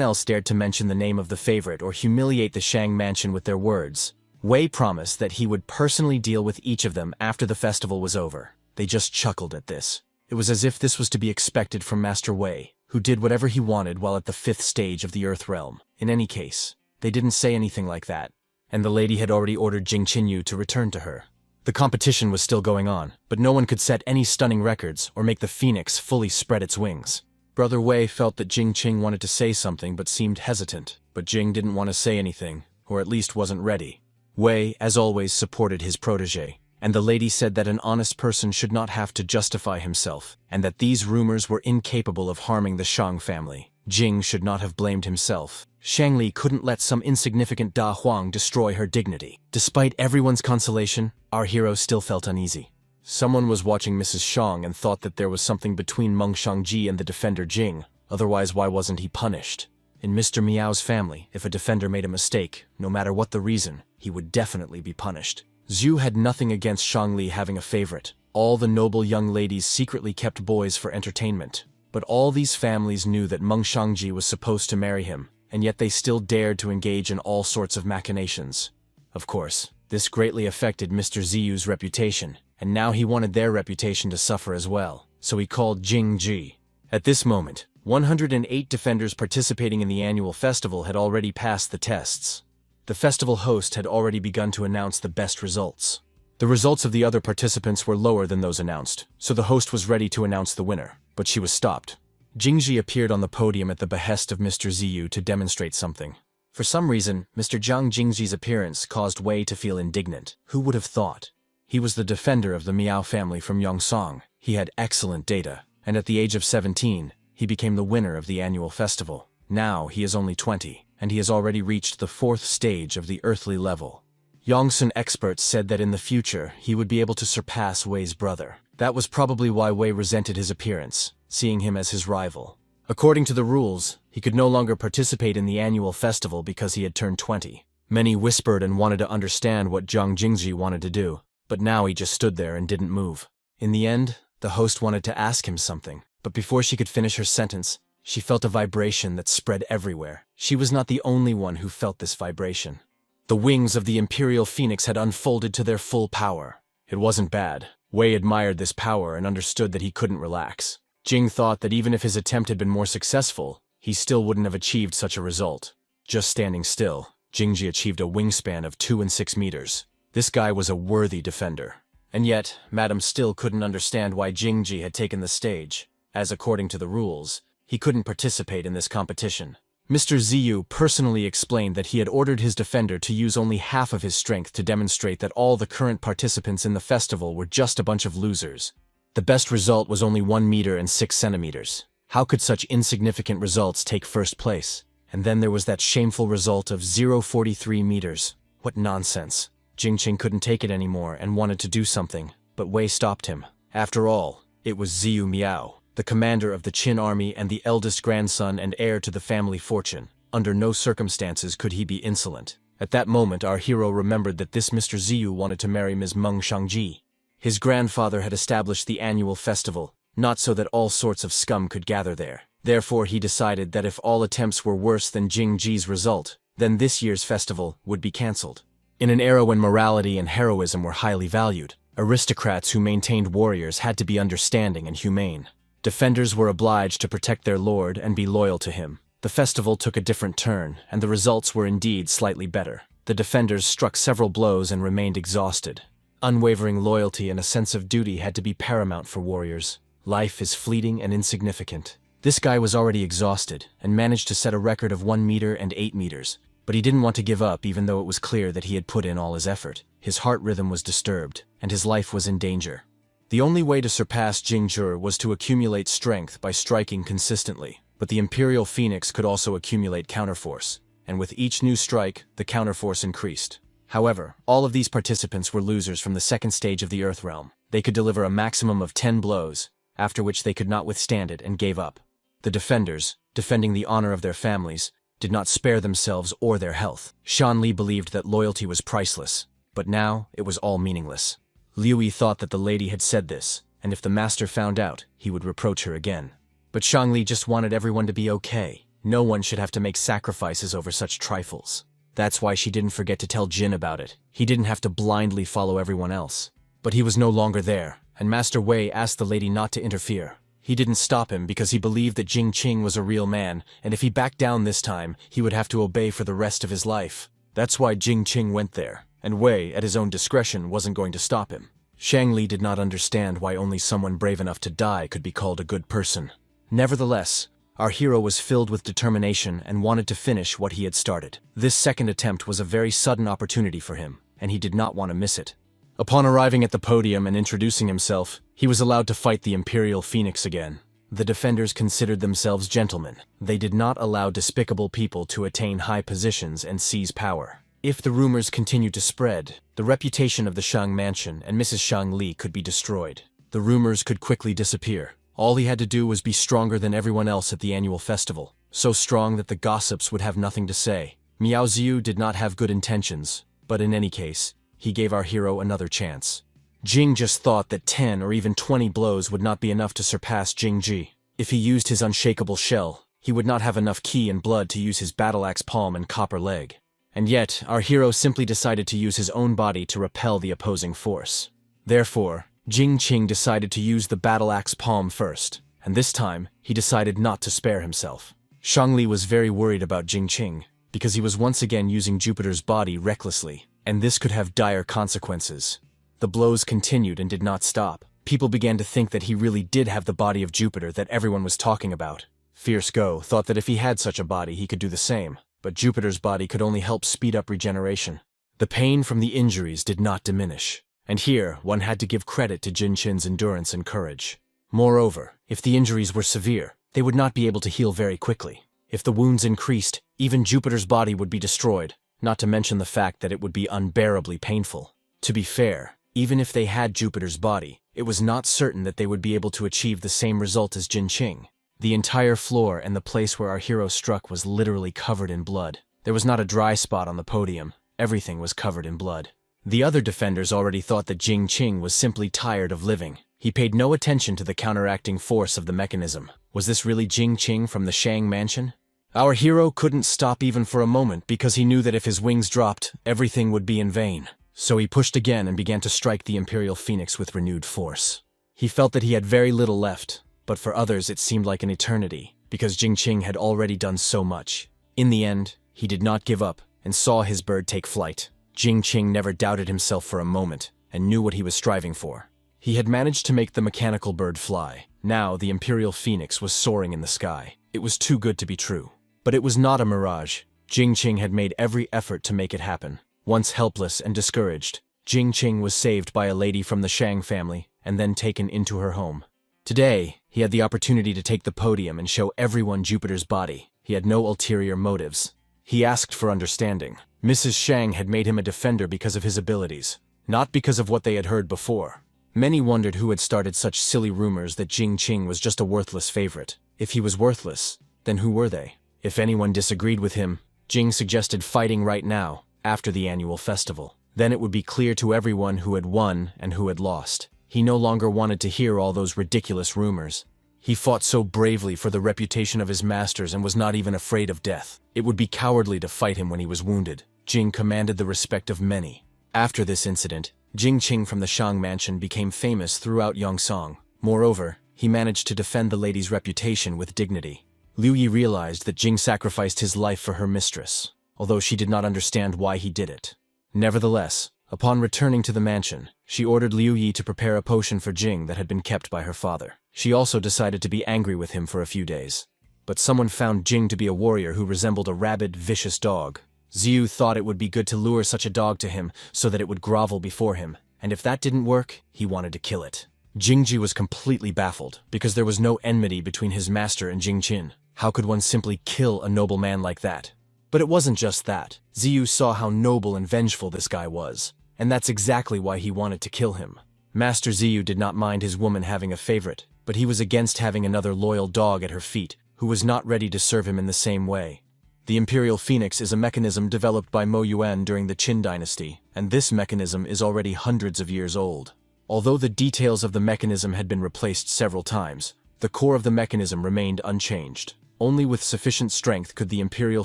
else dared to mention the name of the favorite or humiliate the Shang mansion with their words, Wei promised that he would personally deal with each of them after the festival was over. They just chuckled at this. It was as if this was to be expected from Master Wei, who did whatever he wanted while at the 5th stage of the Earth Realm. In any case, they didn't say anything like that, and the lady had already ordered Jing Qinyu to return to her. The competition was still going on, but no one could set any stunning records or make the phoenix fully spread its wings. Brother Wei felt that Jing Qing wanted to say something but seemed hesitant, but Jing didn't want to say anything, or at least wasn't ready. Wei, as always, supported his protege, and the lady said that an honest person should not have to justify himself, and that these rumors were incapable of harming the Shang family. Jing should not have blamed himself. Shangli couldn't let some insignificant Da Huang destroy her dignity. Despite everyone's consolation, our hero still felt uneasy. Someone was watching Mrs. Shang and thought that there was something between Meng Shangji and the defender Jing, otherwise why wasn't he punished? In Mr. Miao's family, if a defender made a mistake, no matter what the reason, he would definitely be punished. Zhu had nothing against Shangli having a favorite. All the noble young ladies secretly kept boys for entertainment. But all these families knew that Meng Shangji was supposed to marry him, and yet they still dared to engage in all sorts of machinations. Of course, this greatly affected Mr. Ziyu's reputation, and now he wanted their reputation to suffer as well, so he called Jing Ji. At this moment, 108 defenders participating in the annual festival had already passed the tests. The festival host had already begun to announce the best results. The results of the other participants were lower than those announced, so the host was ready to announce the winner, but she was stopped. Jingji appeared on the podium at the behest of Mr. Ziyu to demonstrate something. For some reason, Mr. Zhang Jingji's appearance caused Wei to feel indignant. Who would have thought? He was the defender of the Miao family from Yongzhong. He had excellent data, and at the age of 17, he became the winner of the annual festival. Now he is only 20, and he has already reached the 4th stage of the earthly level. Yongsun experts said that in the future he would be able to surpass Wei's brother. That was probably why Wei resented his appearance, seeing him as his rival. According to the rules, he could no longer participate in the annual festival because he had turned 20. Many whispered and wanted to understand what Zhang Jingji wanted to do, but now he just stood there and didn't move. In the end, the host wanted to ask him something, but before she could finish her sentence, she felt a vibration that spread everywhere. She was not the only one who felt this vibration. The wings of the Imperial Phoenix had unfolded to their full power. It wasn't bad. Wei admired this power and understood that he couldn't relax. Jing thought that even if his attempt had been more successful, he still wouldn't have achieved such a result. Just standing still, Jingji achieved a wingspan of 2 and 6 meters. This guy was a worthy defender. And yet, Madam still couldn't understand why Jingji had taken the stage, as according to the rules, he couldn't participate in this competition. Mr. Ziyu personally explained that he had ordered his defender to use only half of his strength to demonstrate that all the current participants in the festival were just a bunch of losers. The best result was only 1 meter and 6 centimeters. How could such insignificant results take first place? And then there was that shameful result of 0.43 meters. What nonsense. Jingqing couldn't take it anymore and wanted to do something, but Wei stopped him. After all, it was Ziyu Miao, the commander of the Qin army and the eldest grandson and heir to the family fortune. Under no circumstances could he be insolent. At that moment, our hero remembered that this Mr. Ziyu wanted to marry Ms. Meng Shangji. His grandfather had established the annual festival, not so that all sorts of scum could gather there. Therefore, he decided that if all attempts were worse than Jingji's result, then this year's festival would be cancelled. In an era when morality and heroism were highly valued, aristocrats who maintained warriors had to be understanding and humane. Defenders were obliged to protect their lord and be loyal to him. The festival took a different turn, and the results were indeed slightly better. The defenders struck several blows and remained exhausted. Unwavering loyalty and a sense of duty had to be paramount for warriors. Life is fleeting and insignificant. This guy was already exhausted and managed to set a record of 1 meter and 8 meters. But he didn't want to give up even though it was clear that he had put in all his effort. His heart rhythm was disturbed, and his life was in danger. The only way to surpass Jingzhi was to accumulate strength by striking consistently. But the Imperial Phoenix could also accumulate counterforce, and with each new strike, the counterforce increased. However, all of these participants were losers from the 2nd stage of the Earth Realm. They could deliver a maximum of 10 blows, after which they could not withstand it and gave up. The defenders, defending the honor of their families, did not spare themselves or their health. Shan Li believed that loyalty was priceless, but now it was all meaningless. Liu Yi thought that the lady had said this, and if the master found out, he would reproach her again. But Shangli just wanted everyone to be okay. No one should have to make sacrifices over such trifles. That's why she didn't forget to tell Jin about it. He didn't have to blindly follow everyone else. But he was no longer there, and Master Wei asked the lady not to interfere. He didn't stop him because he believed that Jing Qing was a real man, and if he backed down this time, he would have to obey for the rest of his life. That's why Jing Qing went there, and Wei, at his own discretion, wasn't going to stop him. Shang Li did not understand why only someone brave enough to die could be called a good person. Nevertheless, our hero was filled with determination and wanted to finish what he had started. This second attempt was a very sudden opportunity for him, and he did not want to miss it. Upon arriving at the podium and introducing himself, he was allowed to fight the Imperial Phoenix again. The defenders considered themselves gentlemen. They did not allow despicable people to attain high positions and seize power. If the rumors continued to spread, the reputation of the Shang mansion and Mrs. Shang Li could be destroyed. The rumors could quickly disappear. All he had to do was be stronger than everyone else at the annual festival, so strong that the gossips would have nothing to say. Miao Ziyu did not have good intentions, but in any case, he gave our hero another chance. Jing just thought that 10 or even 20 blows would not be enough to surpass Jingji. If he used his unshakable shell, he would not have enough ki and blood to use his battle axe palm and copper leg. And yet, our hero simply decided to use his own body to repel the opposing force. Therefore, Jing Qing decided to use the battle axe palm first, and this time, he decided not to spare himself. Shang Li was very worried about Jing Qing, because he was once again using Jupiter's body recklessly, and this could have dire consequences. The blows continued and did not stop. People began to think that he really did have the body of Jupiter that everyone was talking about. Fierce Go thought that if he had such a body, he could do the same, but Jupiter's body could only help speed up regeneration. The pain from the injuries did not diminish, and here one had to give credit to Jin Qin's endurance and courage. Moreover, if the injuries were severe, they would not be able to heal very quickly. If the wounds increased, even Jupiter's body would be destroyed, not to mention the fact that it would be unbearably painful. To be fair, even if they had Jupiter's body, it was not certain that they would be able to achieve the same result as Jin Qing. The entire floor and the place where our hero struck was literally covered in blood. There was not a dry spot on the podium. Everything was covered in blood. The other defenders already thought that Jing Qing was simply tired of living. He paid no attention to the counteracting force of the mechanism. Was this really Jing Qing from the Shang mansion? Our hero couldn't stop even for a moment because he knew that if his wings dropped, everything would be in vain. So he pushed again and began to strike the Imperial Phoenix with renewed force. He felt that he had very little left, but for others it seemed like an eternity, because Jing Qing had already done so much. In the end, he did not give up and saw his bird take flight. Jing Qing never doubted himself for a moment and knew what he was striving for. He had managed to make the mechanical bird fly. Now the Imperial Phoenix was soaring in the sky. It was too good to be true. But it was not a mirage. Jing Qing had made every effort to make it happen. Once helpless and discouraged, Jing Qing was saved by a lady from the Shang family and then taken into her home. Today, he had the opportunity to take the podium and show everyone Jupiter's body. He had no ulterior motives. He asked for understanding. Mrs. Shang had made him a defender because of his abilities, not because of what they had heard before. Many wondered who had started such silly rumors that Jing Qing was just a worthless favorite. If he was worthless, then who were they? If anyone disagreed with him, Jing suggested fighting right now, after the annual festival. Then it would be clear to everyone who had won and who had lost. He no longer wanted to hear all those ridiculous rumors. He fought so bravely for the reputation of his masters and was not even afraid of death. It would be cowardly to fight him when he was wounded. Jing commanded the respect of many. After this incident, Jing Qing from the Shang mansion became famous throughout Yongzhong. Moreover, he managed to defend the lady's reputation with dignity. Liu Yi realized that Jing sacrificed his life for her mistress, although she did not understand why he did it. Nevertheless, upon returning to the mansion, she ordered Liu Yi to prepare a potion for Jing that had been kept by her father. She also decided to be angry with him for a few days. But someone found Jing to be a warrior who resembled a rabid, vicious dog. Ziyu thought it would be good to lure such a dog to him so that it would grovel before him, and if that didn't work, he wanted to kill it. Jingji was completely baffled, because there was no enmity between his master and Jing Qin. How could one simply kill a noble man like that? But it wasn't just that. Ziyu saw how noble and vengeful this guy was, and that's exactly why he wanted to kill him. Master Ziyu did not mind his woman having a favorite, but he was against having another loyal dog at her feet, who was not ready to serve him in the same way. The Imperial Phoenix is a mechanism developed by Mo Yuan during the Qin dynasty, and this mechanism is already hundreds of years old. Although the details of the mechanism had been replaced several times, the core of the mechanism remained unchanged. Only with sufficient strength could the Imperial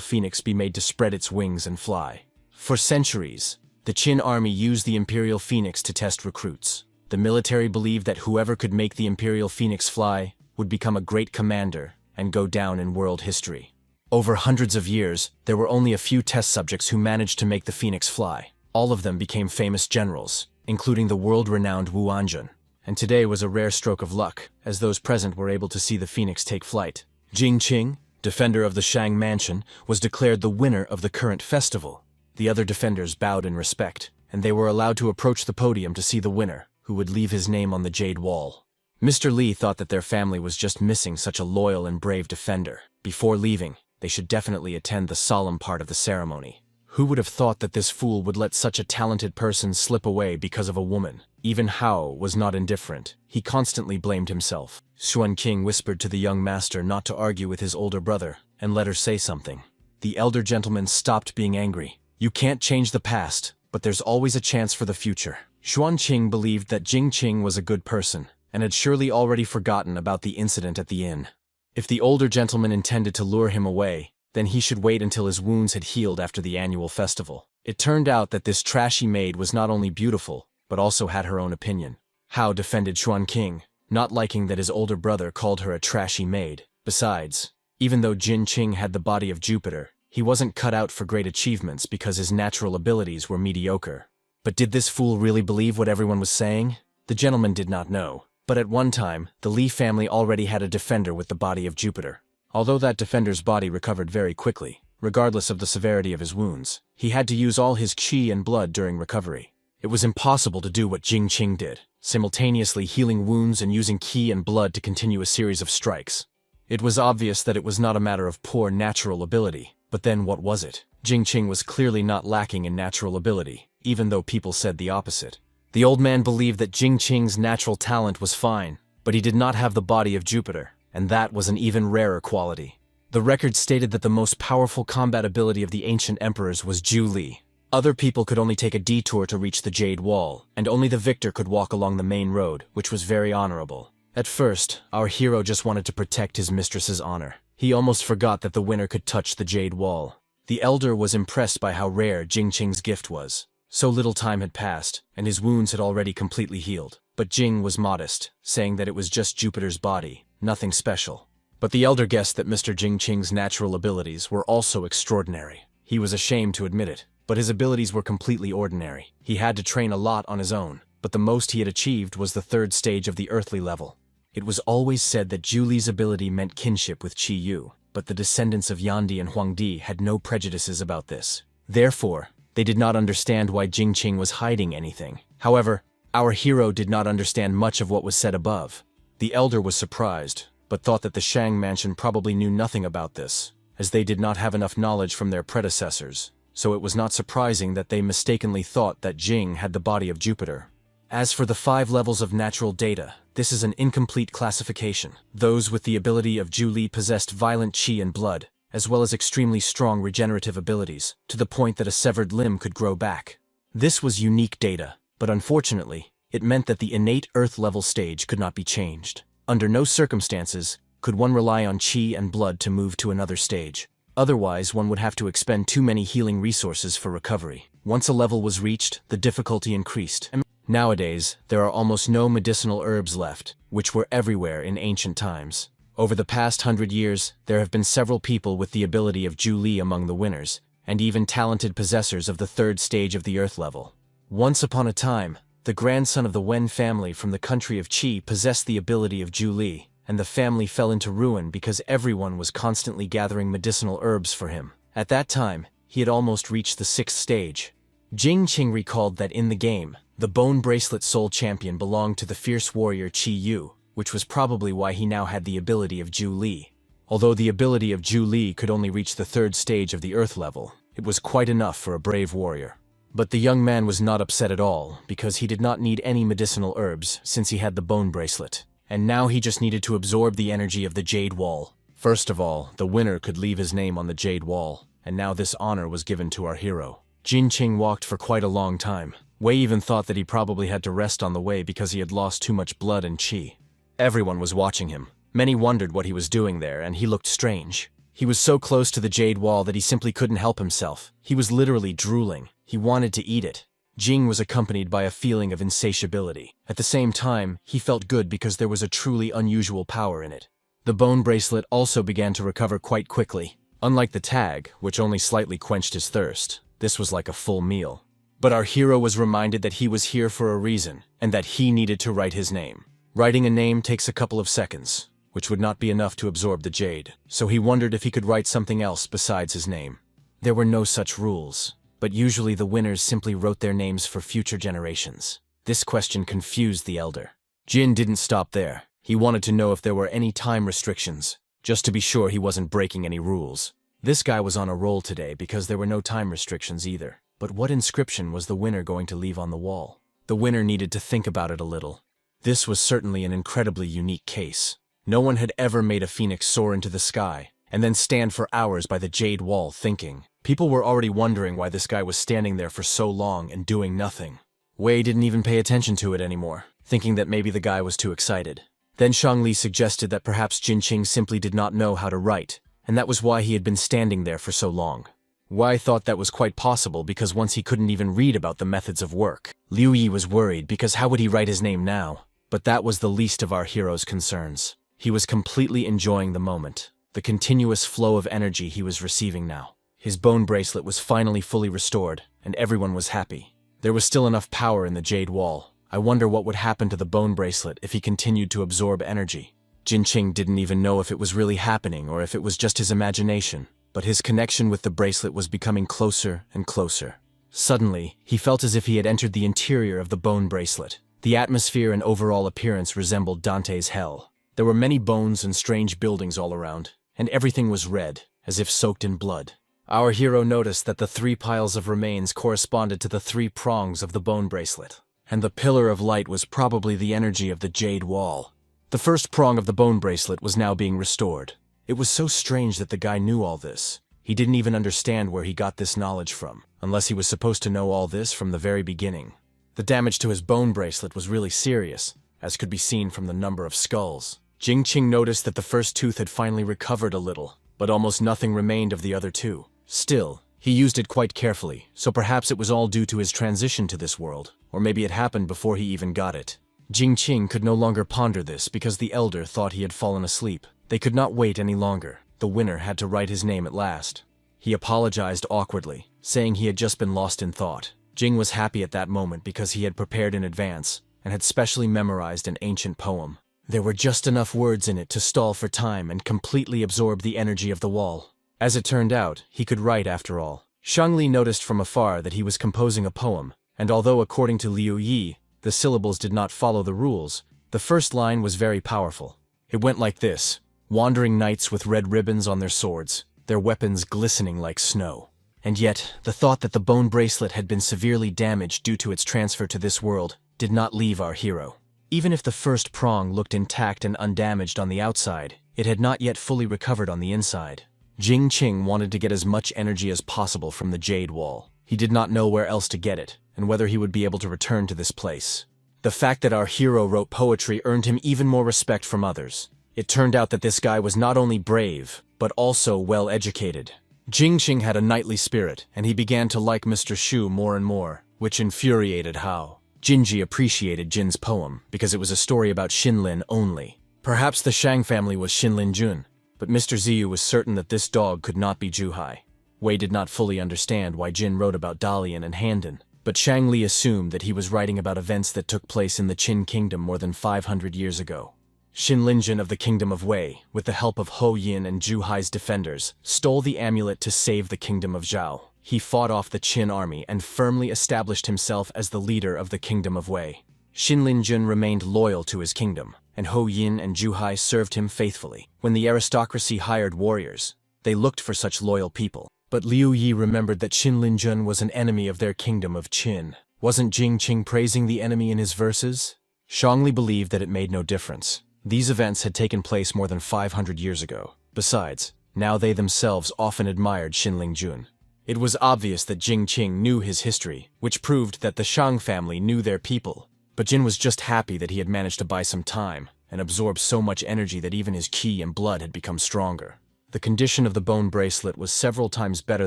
Phoenix be made to spread its wings and fly. For centuries, the Qin army used the Imperial Phoenix to test recruits. The military believed that whoever could make the Imperial Phoenix fly would become a great commander and go down in world history. Over hundreds of years, there were only a few test subjects who managed to make the Phoenix fly. All of them became famous generals, including the world-renowned Wu Anjun. And today was a rare stroke of luck, as those present were able to see the Phoenix take flight. Jing Qing, defender of the Shang mansion, was declared the winner of the current festival. The other defenders bowed in respect, and they were allowed to approach the podium to see the winner, who would leave his name on the jade wall. Mr. Lee thought that their family was just missing such a loyal and brave defender. Before leaving, they should definitely attend the solemn part of the ceremony. Who would have thought that this fool would let such a talented person slip away because of a woman? Even Hao was not indifferent. He constantly blamed himself. Xuan King whispered to the young master not to argue with his older brother, and let her say something. The elder gentleman stopped being angry. You can't change the past, but there's always a chance for the future. Xuan Qing believed that Jing Qing was a good person, and had surely already forgotten about the incident at the inn. If the older gentleman intended to lure him away, then he should wait until his wounds had healed after the annual festival. It turned out that this trashy maid was not only beautiful, but also had her own opinion. Hao defended Xuan King, not liking that his older brother called her a trashy maid. Besides, even though Jin Qing had the body of Jupiter, he wasn't cut out for great achievements because his natural abilities were mediocre. But did this fool really believe what everyone was saying? The gentleman did not know. But at one time, the Li family already had a defender with the body of Jupiter. Although that defender's body recovered very quickly, regardless of the severity of his wounds, he had to use all his qi and blood during recovery. It was impossible to do what Jing Qing did, simultaneously healing wounds and using qi and blood to continue a series of strikes. It was obvious that it was not a matter of poor natural ability, but then what was it? Jing Qing was clearly not lacking in natural ability, even though people said the opposite. The old man believed that Jing Qing's natural talent was fine, but he did not have the body of Jupiter, and that was an even rarer quality. The record stated that the most powerful combat ability of the ancient emperors was Zhu Li. Other people could only take a detour to reach the Jade Wall, and only the victor could walk along the main road, which was very honorable. At first, our hero just wanted to protect his mistress's honor. He almost forgot that the winner could touch the Jade Wall. The elder was impressed by how rare Jing Qing's gift was. So little time had passed, and his wounds had already completely healed. But Jing was modest, saying that it was just Jupiter's body, nothing special. But the elder guessed that Mr. Jing Qing's natural abilities were also extraordinary. He was ashamed to admit it, but his abilities were completely ordinary. He had to train a lot on his own, but the most he had achieved was the 3rd stage of the earthly level. It was always said that Zhu Li's ability meant kinship with Qi Yu, but the descendants of Yandi and Huangdi had no prejudices about this. Therefore, they did not understand why Jing Qing was hiding anything. However, our hero did not understand much of what was said above. The elder was surprised, but thought that the Shang mansion probably knew nothing about this, as they did not have enough knowledge from their predecessors, so it was not surprising that they mistakenly thought that Jing had the body of Jupiter. As for the 5 levels of natural data, this is an incomplete classification. Those with the ability of Zhu Li possessed violent qi and blood, as well as extremely strong regenerative abilities, to the point that a severed limb could grow back. This was unique data, but unfortunately, it meant that the innate Earth-level stage could not be changed. Under no circumstances could one rely on qi and blood to move to another stage. Otherwise, one would have to expend too many healing resources for recovery. Once a level was reached, the difficulty increased. Nowadays, there are almost no medicinal herbs left, which were everywhere in ancient times. Over the past 100 years, there have been several people with the ability of Zhu Li among the winners, and even talented possessors of the 3rd stage of the Earth level. Once upon a time, the grandson of the Wen family from the country of Qi possessed the ability of Zhu Li, and the family fell into ruin because everyone was constantly gathering medicinal herbs for him. At that time, he had almost reached the 6th stage. Jing Qing recalled that in the game, the Bone Bracelet Soul Champion belonged to the fierce warrior Qi Yu, which was probably why he now had the ability of Zhu Li. Although the ability of Zhu Li could only reach the 3rd stage of the Earth level, it was quite enough for a brave warrior. But the young man was not upset at all, because he did not need any medicinal herbs since he had the bone bracelet, and now he just needed to absorb the energy of the Jade Wall. First of all, the winner could leave his name on the Jade Wall, and now this honor was given to our hero. Jin Qing walked for quite a long time. Wei even thought that he probably had to rest on the way because he had lost too much blood and qi. Everyone was watching him. Many wondered what he was doing there, and he looked strange. He was so close to the Jade Wall that he simply couldn't help himself. He was literally drooling. He wanted to eat it. Jing was accompanied by a feeling of insatiability. At the same time, he felt good because there was a truly unusual power in it. The bone bracelet also began to recover quite quickly. Unlike the tag, which only slightly quenched his thirst, this was like a full meal. But our hero was reminded that he was here for a reason, and that he needed to write his name. Writing a name takes a couple of seconds, which would not be enough to absorb the jade, so he wondered if he could write something else besides his name. There were no such rules, but usually the winners simply wrote their names for future generations. This question confused the elder. Jin didn't stop there. He wanted to know if there were any time restrictions, just to be sure he wasn't breaking any rules. This guy was on a roll today because there were no time restrictions either. But what inscription was the winner going to leave on the wall? The winner needed to think about it a little. This was certainly an incredibly unique case. No one had ever made a phoenix soar into the sky and then stand for hours by the jade wall thinking. People were already wondering why this guy was standing there for so long and doing nothing. Wei didn't even pay attention to it anymore, thinking that maybe the guy was too excited. Then Shangli suggested that perhaps Jinqing simply did not know how to write, and that was why he had been standing there for so long. Wei thought that was quite possible because once he couldn't even read about the methods of work. Liu Yi was worried because how would he write his name now? But that was the least of our hero's concerns. He was completely enjoying the moment, the continuous flow of energy he was receiving now. His bone bracelet was finally fully restored, and everyone was happy. There was still enough power in the jade wall. I wonder what would happen to the bone bracelet if he continued to absorb energy. Jinqing didn't even know if it was really happening or if it was just his imagination, but his connection with the bracelet was becoming closer and closer. Suddenly, he felt as if he had entered the interior of the bone bracelet. The atmosphere and overall appearance resembled Dante's hell. There were many bones and strange buildings all around, and everything was red, as if soaked in blood. Our hero noticed that the 3 piles of remains corresponded to the 3 prongs of the bone bracelet, and the pillar of light was probably the energy of the jade wall. The first prong of the bone bracelet was now being restored. It was so strange that the guy knew all this. He didn't even understand where he got this knowledge from, unless he was supposed to know all this from the very beginning. The damage to his bone bracelet was really serious, as could be seen from the number of skulls. Jinqing noticed that the first tooth had finally recovered a little, but almost nothing remained of the other 2. Still, he used it quite carefully, so perhaps it was all due to his transition to this world, or maybe it happened before he even got it. Jinqing could no longer ponder this because the elder thought he had fallen asleep. They could not wait any longer. The winner had to write his name at last. He apologized awkwardly, saying he had just been lost in thought. Jing was happy at that moment because he had prepared in advance and had specially memorized an ancient poem. There were just enough words in it to stall for time and completely absorb the energy of the wall. As it turned out, he could write after all. Shangli noticed from afar that he was composing a poem, and although according to Liu Yi, the syllables did not follow the rules, the first line was very powerful. It went like this: wandering knights with red ribbons on their swords, their weapons glistening like snow. And yet, the thought that the bone bracelet had been severely damaged due to its transfer to this world did not leave our hero. Even if the first prong looked intact and undamaged on the outside, it had not yet fully recovered on the inside. Jinqing wanted to get as much energy as possible from the jade wall. He did not know where else to get it, and whether he would be able to return to this place. The fact that our hero wrote poetry earned him even more respect from others. It turned out that this guy was not only brave, but also well-educated. Jinqing had a knightly spirit, and he began to like Mr. Shu more and more, which infuriated Hao. Jinji appreciated Jin's poem because it was a story about Xinlin only. Perhaps the Shang family was Xinlin Jun, but Mr. Ziyu was certain that this dog could not be Zhuhai. Wei did not fully understand why Jin wrote about Dalian and Handan, but Shang Li assumed that he was writing about events that took place in the Qin kingdom more than 500 years ago. Xinlinjin of the kingdom of Wei, with the help of Ho Yin and Zhuhai's defenders, stole the amulet to save the kingdom of Zhao. He fought off the Qin army and firmly established himself as the leader of the kingdom of Wei. Xinlinjin remained loyal to his kingdom, and Ho Yin and Zhuhai served him faithfully. When the aristocracy hired warriors, they looked for such loyal people. But Liu Yi remembered that Xinlinjun was an enemy of their kingdom of Qin. Wasn't Jinqing praising the enemy in his verses? Shangli believed that it made no difference. These events had taken place more than 500 years ago. Besides, now they themselves often admired Xinlinjun. It was obvious that Jinqing knew his history, which proved that the Shang family knew their people. But Jin was just happy that he had managed to buy some time and absorb so much energy that even his ki and blood had become stronger. The condition of the bone bracelet was several times better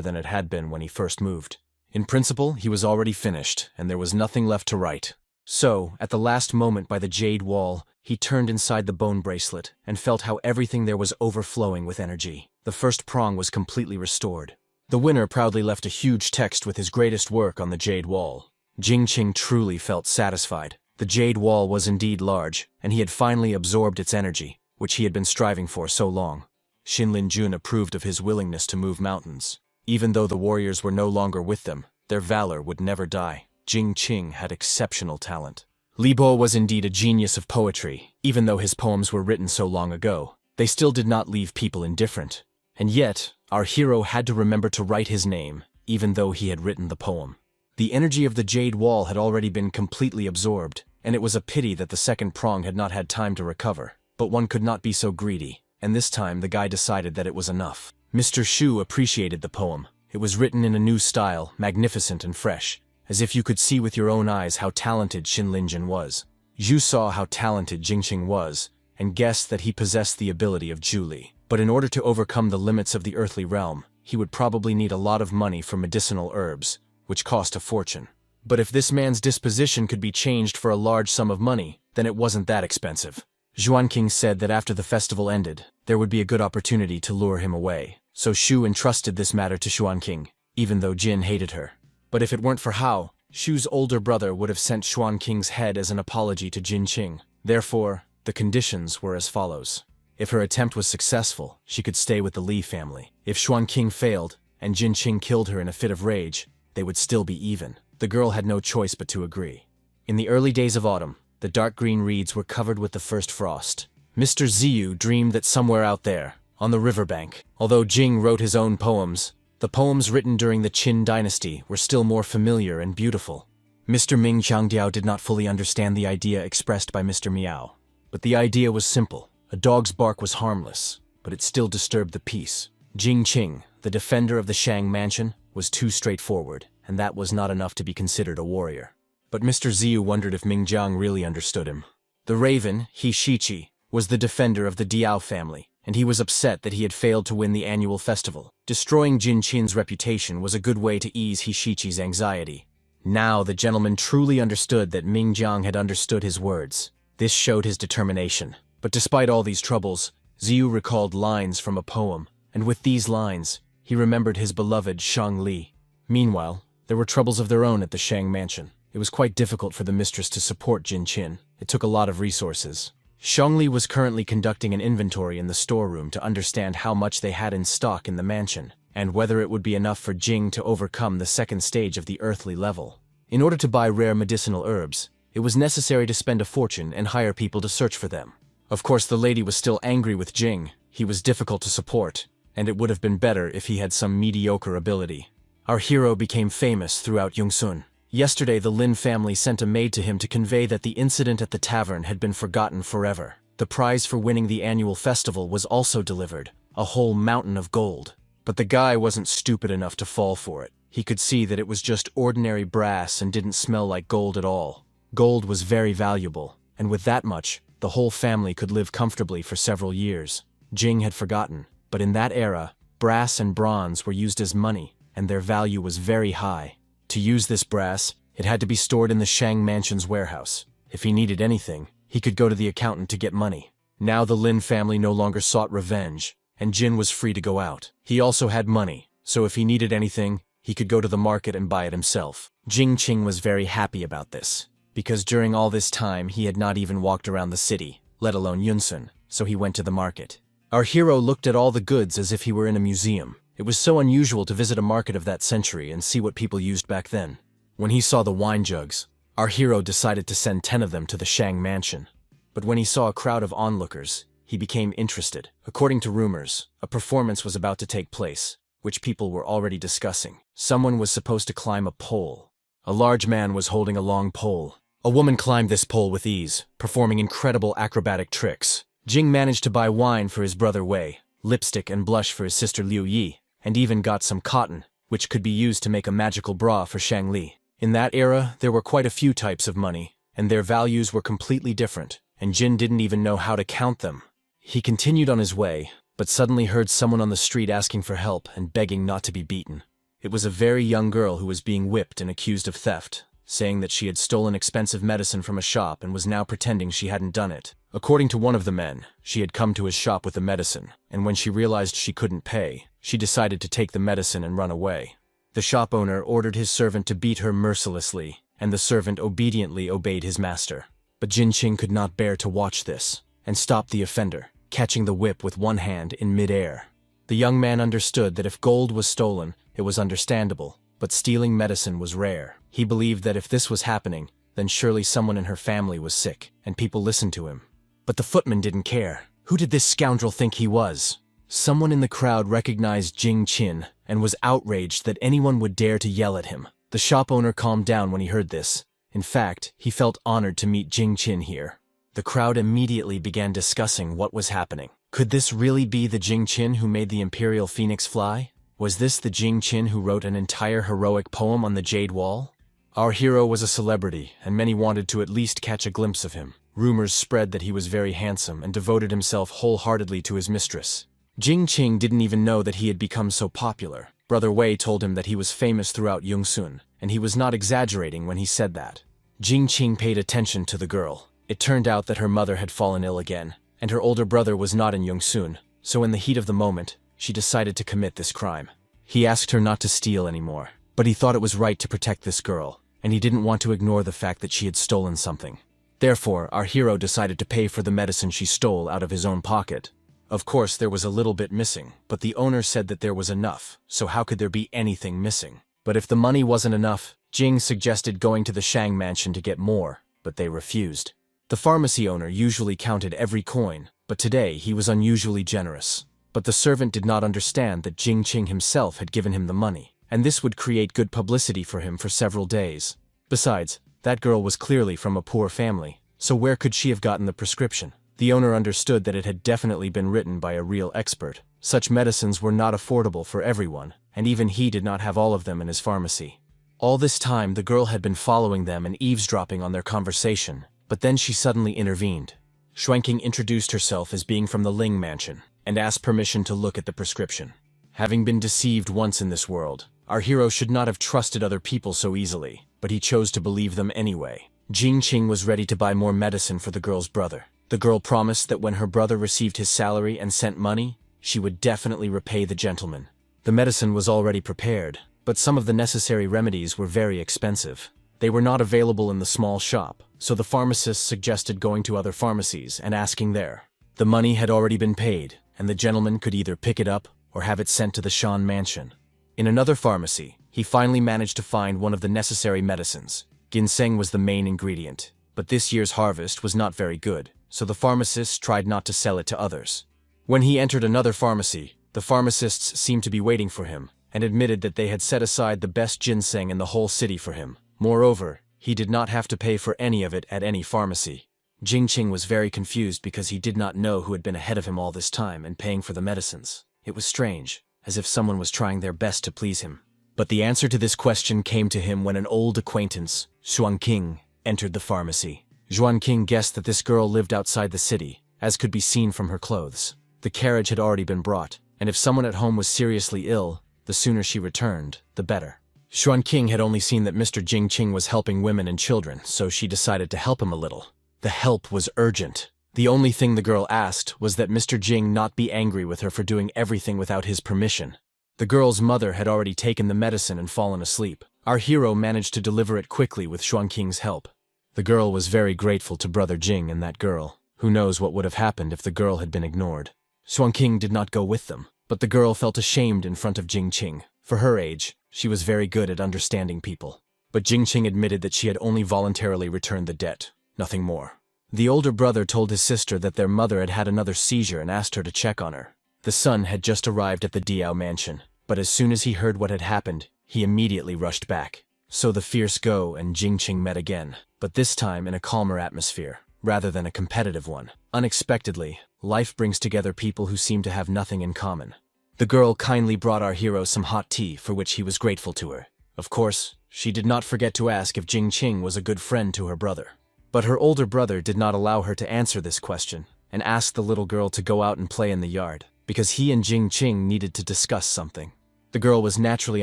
than it had been when he first moved. In principle, he was already finished, and there was nothing left to write. So, at the last moment by the jade wall, he turned inside the bone bracelet and felt how everything there was overflowing with energy. The first prong was completely restored. The winner proudly left a huge text with his greatest work on the jade wall. Jinqing truly felt satisfied. The jade wall was indeed large, and he had finally absorbed its energy, which he had been striving for so long. Xinlinjun approved of his willingness to move mountains. Even though the warriors were no longer with them, their valor would never die. Jinqing had exceptional talent. Libo was indeed a genius of poetry. Even though his poems were written so long ago, they still did not leave people indifferent. And yet, our hero had to remember to write his name, even though he had written the poem. The energy of the jade wall had already been completely absorbed, and it was a pity that the second prong had not had time to recover. But one could not be so greedy, and this time the guy decided that it was enough. Mr. Shu appreciated the poem. It was written in a new style, magnificent and fresh, as if you could see with your own eyes how talented Xin Linjin was. Zhu saw how talented Jingqing was, and guessed that he possessed the ability of Zhuli. But in order to overcome the limits of the earthly realm, he would probably need a lot of money for medicinal herbs, which cost a fortune. But if this man's disposition could be changed for a large sum of money, then it wasn't that expensive. Xuanqing said that after the festival ended, there would be a good opportunity to lure him away. So Shu entrusted this matter to Xuanqing, even though Jin hated her. But if it weren't for Hao, Shu's older brother would have sent Xuanqing's head as an apology to Jinqing. Therefore, the conditions were as follows. If her attempt was successful, she could stay with the Li family. If Xuanqing failed, and Jinqing killed her in a fit of rage, they would still be even. The girl had no choice but to agree. In the early days of autumn, the dark green reeds were covered with the first frost. Mr. Ziyu dreamed that somewhere out there, on the riverbank, although Jing wrote his own poems, the poems written during the Qin dynasty were still more familiar and beautiful. Mr. Ming Xiangdiao did not fully understand the idea expressed by Mr. Miao. But the idea was simple. A dog's bark was harmless, but it still disturbed the peace. Jing Qing, the defender of the Shang mansion, was too straightforward, and that was not enough to be considered a warrior. But Mr. Ziyu wondered if Ming Jiang really understood him. The raven, He Shiqi, was the defender of the Diao family, and he was upset that he had failed to win the annual festival. Destroying Jin Qin's reputation was a good way to ease He Shiqi's anxiety. Now the gentleman truly understood that Ming Jiang had understood his words. This showed his determination. But despite all these troubles, Ziyu recalled lines from a poem, and with these lines, he remembered his beloved Shang Li. Meanwhile, there were troubles of their own at the Shang mansion. It was quite difficult for the mistress to support Jin Qin. It took a lot of resources. Shang Li was currently conducting an inventory in the storeroom to understand how much they had in stock in the mansion, and whether it would be enough for Jing to overcome the second stage of the earthly level. In order to buy rare medicinal herbs, it was necessary to spend a fortune and hire people to search for them. Of course, the lady was still angry with Jing. He was difficult to support, and it would have been better if he had some mediocre ability. Our hero became famous throughout Yongsun. Yesterday, the Lin family sent a maid to him to convey that the incident at the tavern had been forgotten forever. The prize for winning the annual festival was also delivered, a whole mountain of gold. But the guy wasn't stupid enough to fall for it. He could see that it was just ordinary brass and didn't smell like gold at all. Gold was very valuable, and with that much, the whole family could live comfortably for several years. Jing had forgotten, but in that era, brass and bronze were used as money, and their value was very high. To use this brass, it had to be stored in the Shang mansion's warehouse. If he needed anything, he could go to the accountant to get money. Now the Lin family no longer sought revenge, and Jin was free to go out. He also had money, so if he needed anything, he could go to the market and buy it himself. Jing Qing was very happy about this, because during all this time he had not even walked around the city, let alone Yunsun, so he went to the market. Our hero looked at all the goods as if he were in a museum. It was so unusual to visit a market of that century and see what people used back then. When he saw the wine jugs, our hero decided to send 10 of them to the Shang mansion. But when he saw a crowd of onlookers, he became interested. According to rumors, a performance was about to take place, which people were already discussing. Someone was supposed to climb a pole. A large man was holding a long pole. A woman climbed this pole with ease, performing incredible acrobatic tricks. Jing managed to buy wine for his brother Wei, lipstick and blush for his sister Liu Yi, and even got some cotton, which could be used to make a magical bra for Shang Li. In that era, there were quite a few types of money, and their values were completely different, and Jin didn't even know how to count them. He continued on his way, but suddenly heard someone on the street asking for help and begging not to be beaten. It was a very young girl who was being whipped and accused of theft, saying that she had stolen expensive medicine from a shop and was now pretending she hadn't done it. According to one of the men, she had come to his shop with the medicine, and when she realized she couldn't pay, she decided to take the medicine and run away. The shop owner ordered his servant to beat her mercilessly, and the servant obediently obeyed his master. But Jin Qing could not bear to watch this, and stopped the offender, catching the whip with one hand in mid-air. The young man understood that if gold was stolen, it was understandable, but stealing medicine was rare. He believed that if this was happening, then surely someone in her family was sick, and people listened to him. But the footman didn't care. Who did this scoundrel think he was? Someone in the crowd recognized Jing Qin and was outraged that anyone would dare to yell at him. The shop owner calmed down when he heard this. In fact, he felt honored to meet Jing Qin here. The crowd immediately began discussing what was happening. Could this really be the Jing Qin who made the Imperial Phoenix fly? Was this the Jing Qin who wrote an entire heroic poem on the Jade Wall? Our hero was a celebrity, and many wanted to at least catch a glimpse of him. Rumors spread that he was very handsome and devoted himself wholeheartedly to his mistress. Jing Qing didn't even know that he had become so popular. Brother Wei told him that he was famous throughout Yongsun, and he was not exaggerating when he said that. Jing Qing paid attention to the girl. It turned out that her mother had fallen ill again, and her older brother was not in Yongsun, so in the heat of the moment, she decided to commit this crime. He asked her not to steal anymore, but he thought it was right to protect this girl, and he didn't want to ignore the fact that she had stolen something. Therefore, our hero decided to pay for the medicine she stole out of his own pocket. Of course, there was a little bit missing, but the owner said that there was enough, so how could there be anything missing? But if the money wasn't enough, Jing suggested going to the Shang mansion to get more, but they refused. The pharmacy owner usually counted every coin, but today he was unusually generous. But the servant did not understand that Jing Qing himself had given him the money, and this would create good publicity for him for several days. Besides, that girl was clearly from a poor family, so where could she have gotten the prescription? The owner understood that it had definitely been written by a real expert. Such medicines were not affordable for everyone, and even he did not have all of them in his pharmacy. All this time, the girl had been following them and eavesdropping on their conversation, but then she suddenly intervened. Xuanqing introduced herself as being from the Ling mansion, and asked permission to look at the prescription. Having been deceived once in this world, our hero should not have trusted other people so easily, but he chose to believe them anyway. Jing Qing was ready to buy more medicine for the girl's brother. The girl promised that when her brother received his salary and sent money, she would definitely repay the gentleman. The medicine was already prepared, but some of the necessary remedies were very expensive. They were not available in the small shop, so the pharmacist suggested going to other pharmacies and asking there. The money had already been paid, and the gentleman could either pick it up or have it sent to the Shan mansion. In another pharmacy, he finally managed to find one of the necessary medicines. Ginseng was the main ingredient, but this year's harvest was not very good, so the pharmacist tried not to sell it to others. When he entered another pharmacy, the pharmacists seemed to be waiting for him, and admitted that they had set aside the best ginseng in the whole city for him. Moreover, he did not have to pay for any of it at any pharmacy. Jing Qing was very confused because he did not know who had been ahead of him all this time and paying for the medicines. It was strange, as if someone was trying their best to please him. But the answer to this question came to him when an old acquaintance, Xuanqing, entered the pharmacy. Xuanqing guessed that this girl lived outside the city, as could be seen from her clothes. The carriage had already been brought, and if someone at home was seriously ill, the sooner she returned, the better. Xuanqing had only seen that Mr. Jing Qing was helping women and children, so she decided to help him a little. The help was urgent. The only thing the girl asked was that Mr. Jing not be angry with her for doing everything without his permission. The girl's mother had already taken the medicine and fallen asleep. Our hero managed to deliver it quickly with Xuanqing's help. The girl was very grateful to Brother Jing and that girl. Who knows what would have happened if the girl had been ignored. Xuanqing did not go with them, but the girl felt ashamed in front of Jing Qing. For her age, she was very good at understanding people. But Jing Qing admitted that she had only voluntarily returned the debt, nothing more. The older brother told his sister that their mother had had another seizure and asked her to check on her. The son had just arrived at the Diao mansion, but as soon as he heard what had happened, he immediately rushed back. So the fierce Go and Jing Qing met again, but this time in a calmer atmosphere, rather than a competitive one. Unexpectedly, life brings together people who seem to have nothing in common. The girl kindly brought our hero some hot tea, for which he was grateful to her. Of course, she did not forget to ask if Jing Qing was a good friend to her brother. But her older brother did not allow her to answer this question, and asked the little girl to go out and play in the yard, because he and Jing Qing needed to discuss something. The girl was naturally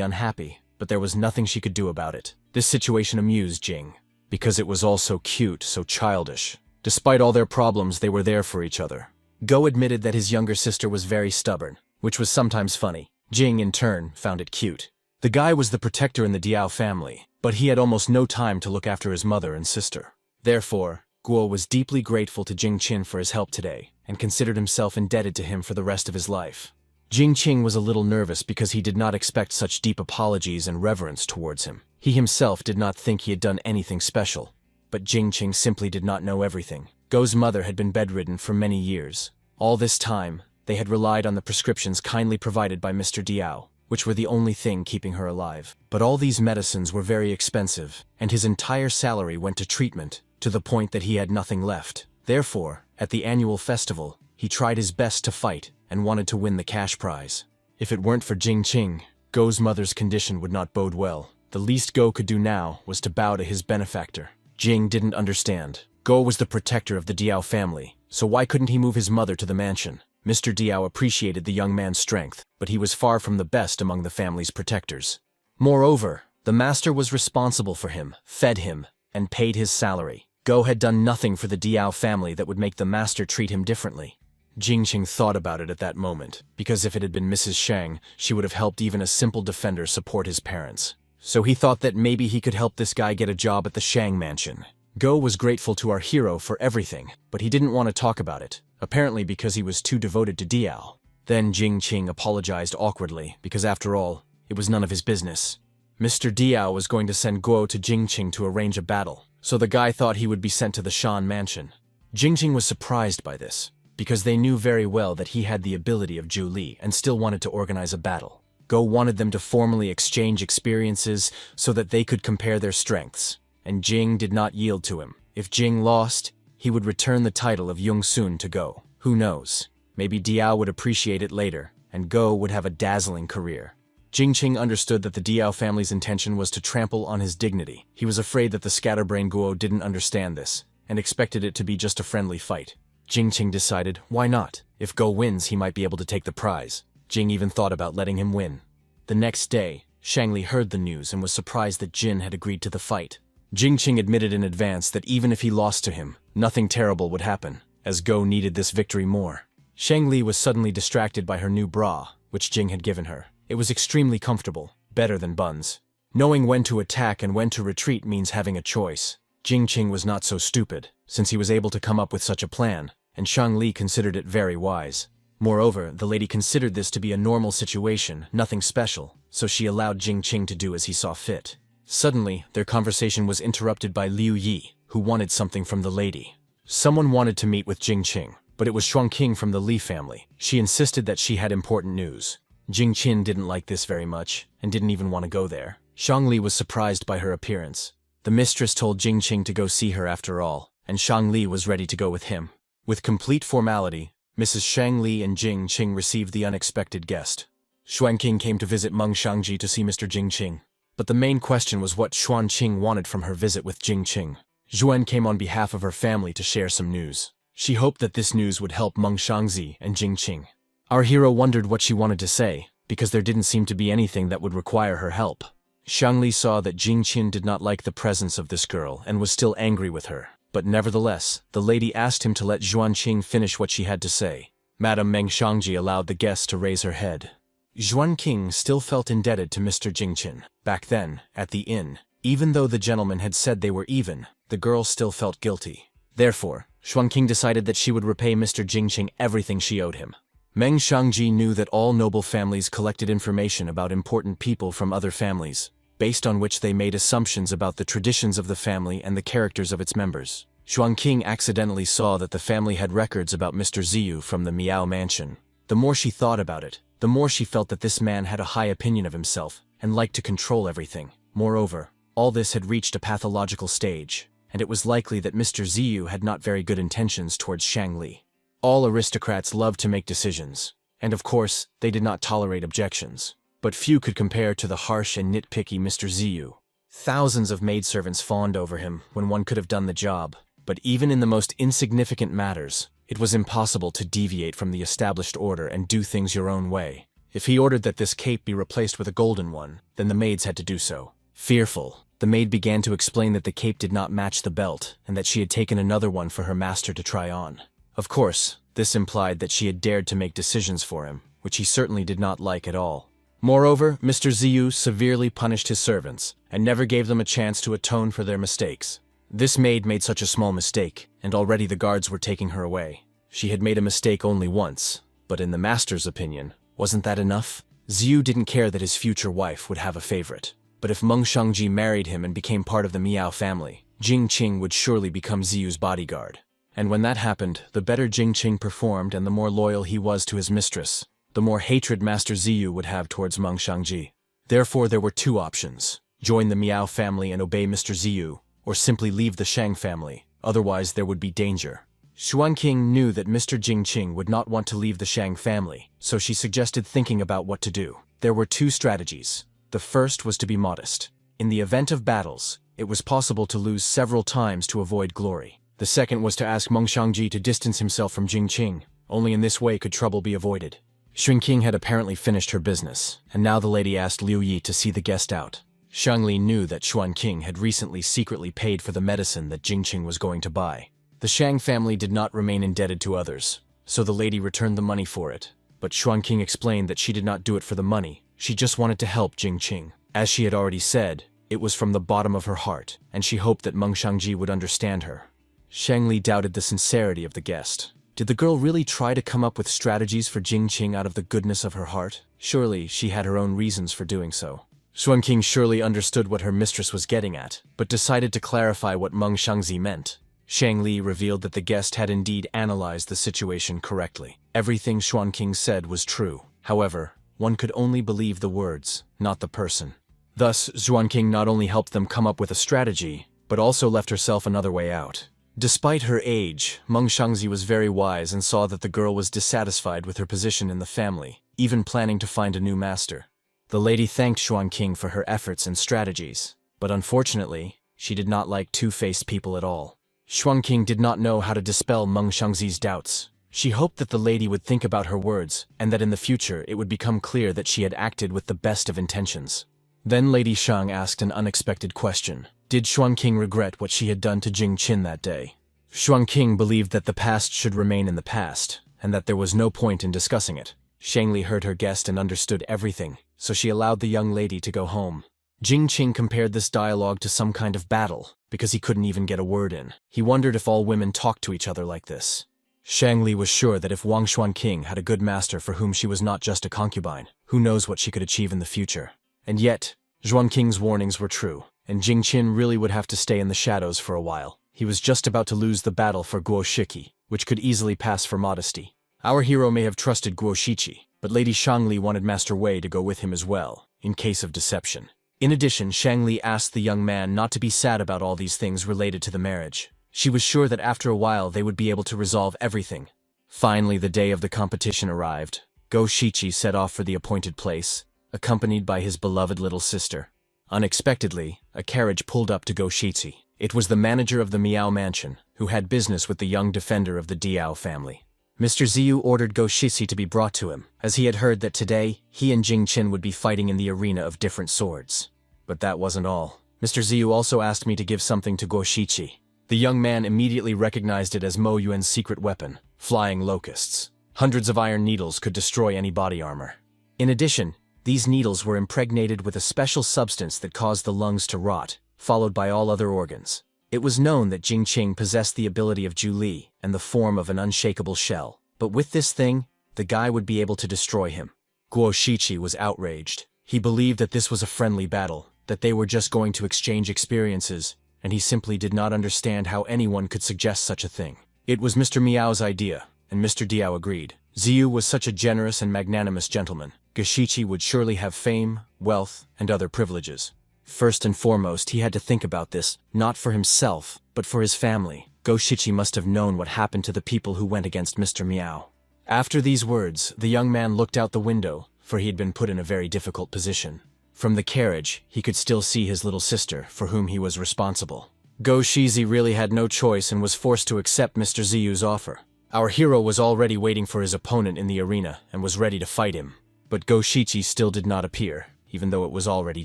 unhappy, but there was nothing she could do about it. This situation amused Jing, because it was all so cute, so childish. Despite all their problems, they were there for each other. Go admitted that his younger sister was very stubborn, which was sometimes funny. Jing, in turn, found it cute. The guy was the protector in the Diao family, but he had almost no time to look after his mother and sister. Therefore, Guo was deeply grateful to Jing Qin for his help today, and considered himself indebted to him for the rest of his life. Jing Qing was a little nervous because he did not expect such deep apologies and reverence towards him. He himself did not think he had done anything special. but Jingqing simply did not know everything. Go's mother had been bedridden for many years. All this time, they had relied on the prescriptions kindly provided by Mr. Diao, which were the only thing keeping her alive. But all these medicines were very expensive, and his entire salary went to treatment, to the point that he had nothing left. Therefore, at the annual festival, he tried his best to fight and wanted to win the cash prize. If it weren't for Jingqing, Go's mother's condition would not bode well. The least Go could do now was to bow to his benefactor. Jing didn't understand. Go was the protector of the Diao family, so why couldn't he move his mother to the mansion? Mr. Diao appreciated the young man's strength, but he was far from the best among the family's protectors. Moreover, the master was responsible for him, fed him, and paid his salary. Go had done nothing for the Diao family that would make the master treat him differently. Jingqing thought about it at that moment, because if it had been Mrs. Shang, she would have helped even a simple defender support his parents. So he thought that maybe he could help this guy get a job at the Shang mansion. Go was grateful to our hero for everything, but he didn't want to talk about it, apparently because he was too devoted to Diao. Then Jingqing apologized awkwardly, because after all, it was none of his business. Mr. Diao was going to send Guo to Jingqing to arrange a battle, so the guy thought he would be sent to the Shan mansion. Jingqing was surprised by this, because they knew very well that he had the ability of Zhu Li and still wanted to organize a battle. Go wanted them to formally exchange experiences so that they could compare their strengths, and Jing did not yield to him. If Jing lost, he would return the title of Yongsun to Go. Who knows? Maybe Diao would appreciate it later, and Go would have a dazzling career. Jingqing understood that the Diao family's intention was to trample on his dignity. He was afraid that the scatterbrain Guo didn't understand this, and expected it to be just a friendly fight. Jingqing decided, why not? If Go wins, he might be able to take the prize. Jing even thought about letting him win. The next day, Shangli heard the news and was surprised that Jin had agreed to the fight. Jingqing admitted in advance that even if he lost to him, nothing terrible would happen, as Go needed this victory more. Shangli was suddenly distracted by her new bra, which Jing had given her. It was extremely comfortable, better than Bun's. Knowing when to attack and when to retreat means having a choice. Jingqing was not so stupid, since he was able to come up with such a plan, and Shangli considered it very wise. Moreover, the lady considered this to be a normal situation, nothing special, so she allowed Jingqing to do as he saw fit. Suddenly, their conversation was interrupted by Liu Yi, who wanted something from the lady. Someone wanted to meet with Jingqing, but it was Shuangqing from the Li family. She insisted that she had important news. Jingqing didn't like this very much, and didn't even want to go there. Shangli was surprised by her appearance. The mistress told Jingqing to go see her after all, and Shangli was ready to go with him. With complete formality, Mrs. Shangli and Jingqing received the unexpected guest. Shuangqing came to visit Meng Shangji to see Mr. Jingqing. But the main question was what Shuangqing wanted from her visit with Jingqing. Zhuan came on behalf of her family to share some news. She hoped that this news would help Meng Shangji and Jingqing. Our hero wondered what she wanted to say, because there didn't seem to be anything that would require her help. Shangli saw that Jingqing did not like the presence of this girl and was still angry with her. But nevertheless, the lady asked him to let Xuanqing finish what she had to say. Madame Meng Shangji allowed the guest to raise her head. Xuanqing still felt indebted to Mr. Jingqing. Back then, at the inn, even though the gentleman had said they were even, the girl still felt guilty. Therefore, Xuanqing decided that she would repay Mr. Jingqing everything she owed him. Meng Shangji knew that all noble families collected information about important people from other families, based on which they made assumptions about the traditions of the family and the characters of its members. Xuanqing accidentally saw that the family had records about Mr. Ziyu from the Miao mansion. The more she thought about it, the more she felt that this man had a high opinion of himself and liked to control everything. Moreover, all this had reached a pathological stage, and it was likely that Mr. Ziyu had not very good intentions towards Shangli. All aristocrats loved to make decisions, and of course, they did not tolerate objections. But few could compare to the harsh and nitpicky Mr. Ziyu. Thousands of maidservants fawned over him when one could have done the job, but even in the most insignificant matters, it was impossible to deviate from the established order and do things your own way. If he ordered that this cape be replaced with a golden one, then the maids had to do so. Fearful, the maid began to explain that the cape did not match the belt and that she had taken another one for her master to try on. Of course, this implied that she had dared to make decisions for him, which he certainly did not like at all. Moreover, Mr. Ziyu severely punished his servants and never gave them a chance to atone for their mistakes. This maid made such a small mistake, and already the guards were taking her away. She had made a mistake only once, but in the master's opinion, wasn't that enough? Ziyu didn't care that his future wife would have a favorite. But if Meng Shangji married him and became part of the Miao family, Jingqing would surely become Ziyu's bodyguard. And when that happened, the better Jingqing performed and the more loyal he was to his mistress, the more hatred Master Ziyu would have towards Meng Shangji. Therefore there were two options: join the Miao family and obey Mr. Ziyu, or simply leave the Shang family, otherwise there would be danger. Xuanqing knew that Mr. Jingqing would not want to leave the Shang family, so she suggested thinking about what to do. There were two strategies. The first was to be modest. In the event of battles, it was possible to lose several times to avoid glory. The second was to ask Meng Shangji to distance himself from Jingqing. Only in this way could trouble be avoided. Xuanqing had apparently finished her business, and now the lady asked Liu Yi to see the guest out. Shangli knew that Xuanqing had recently secretly paid for the medicine that Jingqing was going to buy. The Shang family did not remain indebted to others, so the lady returned the money for it. But Xuanqing explained that she did not do it for the money, she just wanted to help Jingqing. As she had already said, it was from the bottom of her heart, and she hoped that Meng Shangji would understand her. Shangli doubted the sincerity of the guest. Did the girl really try to come up with strategies for Jingqing out of the goodness of her heart? Surely she had her own reasons for doing so. Xuanqing surely understood what her mistress was getting at, but decided to clarify what Meng Shangzi meant. Shangli revealed that the guest had indeed analyzed the situation correctly. Everything Xuanqing said was true. However, one could only believe the words, not the person. Thus, Xuanqing not only helped them come up with a strategy, but also left herself another way out. Despite her age, Meng Shangzi was very wise and saw that the girl was dissatisfied with her position in the family, even planning to find a new master. The lady thanked Xuanqing for her efforts and strategies, but unfortunately, she did not like two-faced people at all. Xuanqing did not know how to dispel Meng Shangzi's doubts. She hoped that the lady would think about her words, and that in the future it would become clear that she had acted with the best of intentions. Then Lady Shang asked an unexpected question. Did Xuanqing regret what she had done to Jingqin that day? Xuanqing believed that the past should remain in the past, and that there was no point in discussing it. Shangli heard her guest and understood everything, so she allowed the young lady to go home. Jingqing compared this dialogue to some kind of battle, because he couldn't even get a word in. He wondered if all women talked to each other like this. Shangli was sure that if Wang Xuanqing had a good master for whom she was not just a concubine, who knows what she could achieve in the future. And yet, Xuanqing's warnings were true, and Jingqin really would have to stay in the shadows for a while. He was just about to lose the battle for Guo Shiki, which could easily pass for modesty. Our hero may have trusted Guo Shiqi, but Lady Shangli wanted Master Wei to go with him as well, in case of deception. In addition, Shangli asked the young man not to be sad about all these things related to the marriage. She was sure that after a while they would be able to resolve everything. Finally, the day of the competition arrived. Guo Shiqi set off for the appointed place, accompanied by his beloved little sister. Unexpectedly, a carriage pulled up to Guo Shiqi. It was the manager of the Miao mansion, who had business with the young defender of the Diao family. Mr. Ziyu ordered Guo Shiqi to be brought to him, as he had heard that today, he and Jingqin would be fighting in the arena of different swords. But that wasn't all. Mr. Ziyu also asked me to give something to Guo Shiqi. The young man immediately recognized it as Mo Yuan's secret weapon, flying locusts. Hundreds of iron needles could destroy any body armor. In addition, these needles were impregnated with a special substance that caused the lungs to rot, followed by all other organs. It was known that Jingqing possessed the ability of Zhu and the form of an unshakable shell, but with this thing, the guy would be able to destroy him. Guo Shiqi was outraged. He believed that this was a friendly battle, that they were just going to exchange experiences, and he simply did not understand how anyone could suggest such a thing. It was Mr. Miao's idea, and Mr. Diao agreed. Ziyu was such a generous and magnanimous gentleman. Guo Shiqi would surely have fame, wealth, and other privileges. First and foremost, he had to think about this, not for himself, but for his family. Guo Shiqi must have known what happened to the people who went against Mr. Miao. After these words, the young man looked out the window, for he had been put in a very difficult position. From the carriage, he could still see his little sister, for whom he was responsible. Guo Shiqi really had no choice and was forced to accept Mr. Ziyu's offer. Our hero was already waiting for his opponent in the arena and was ready to fight him. But Guo Shiqi still did not appear, even though it was already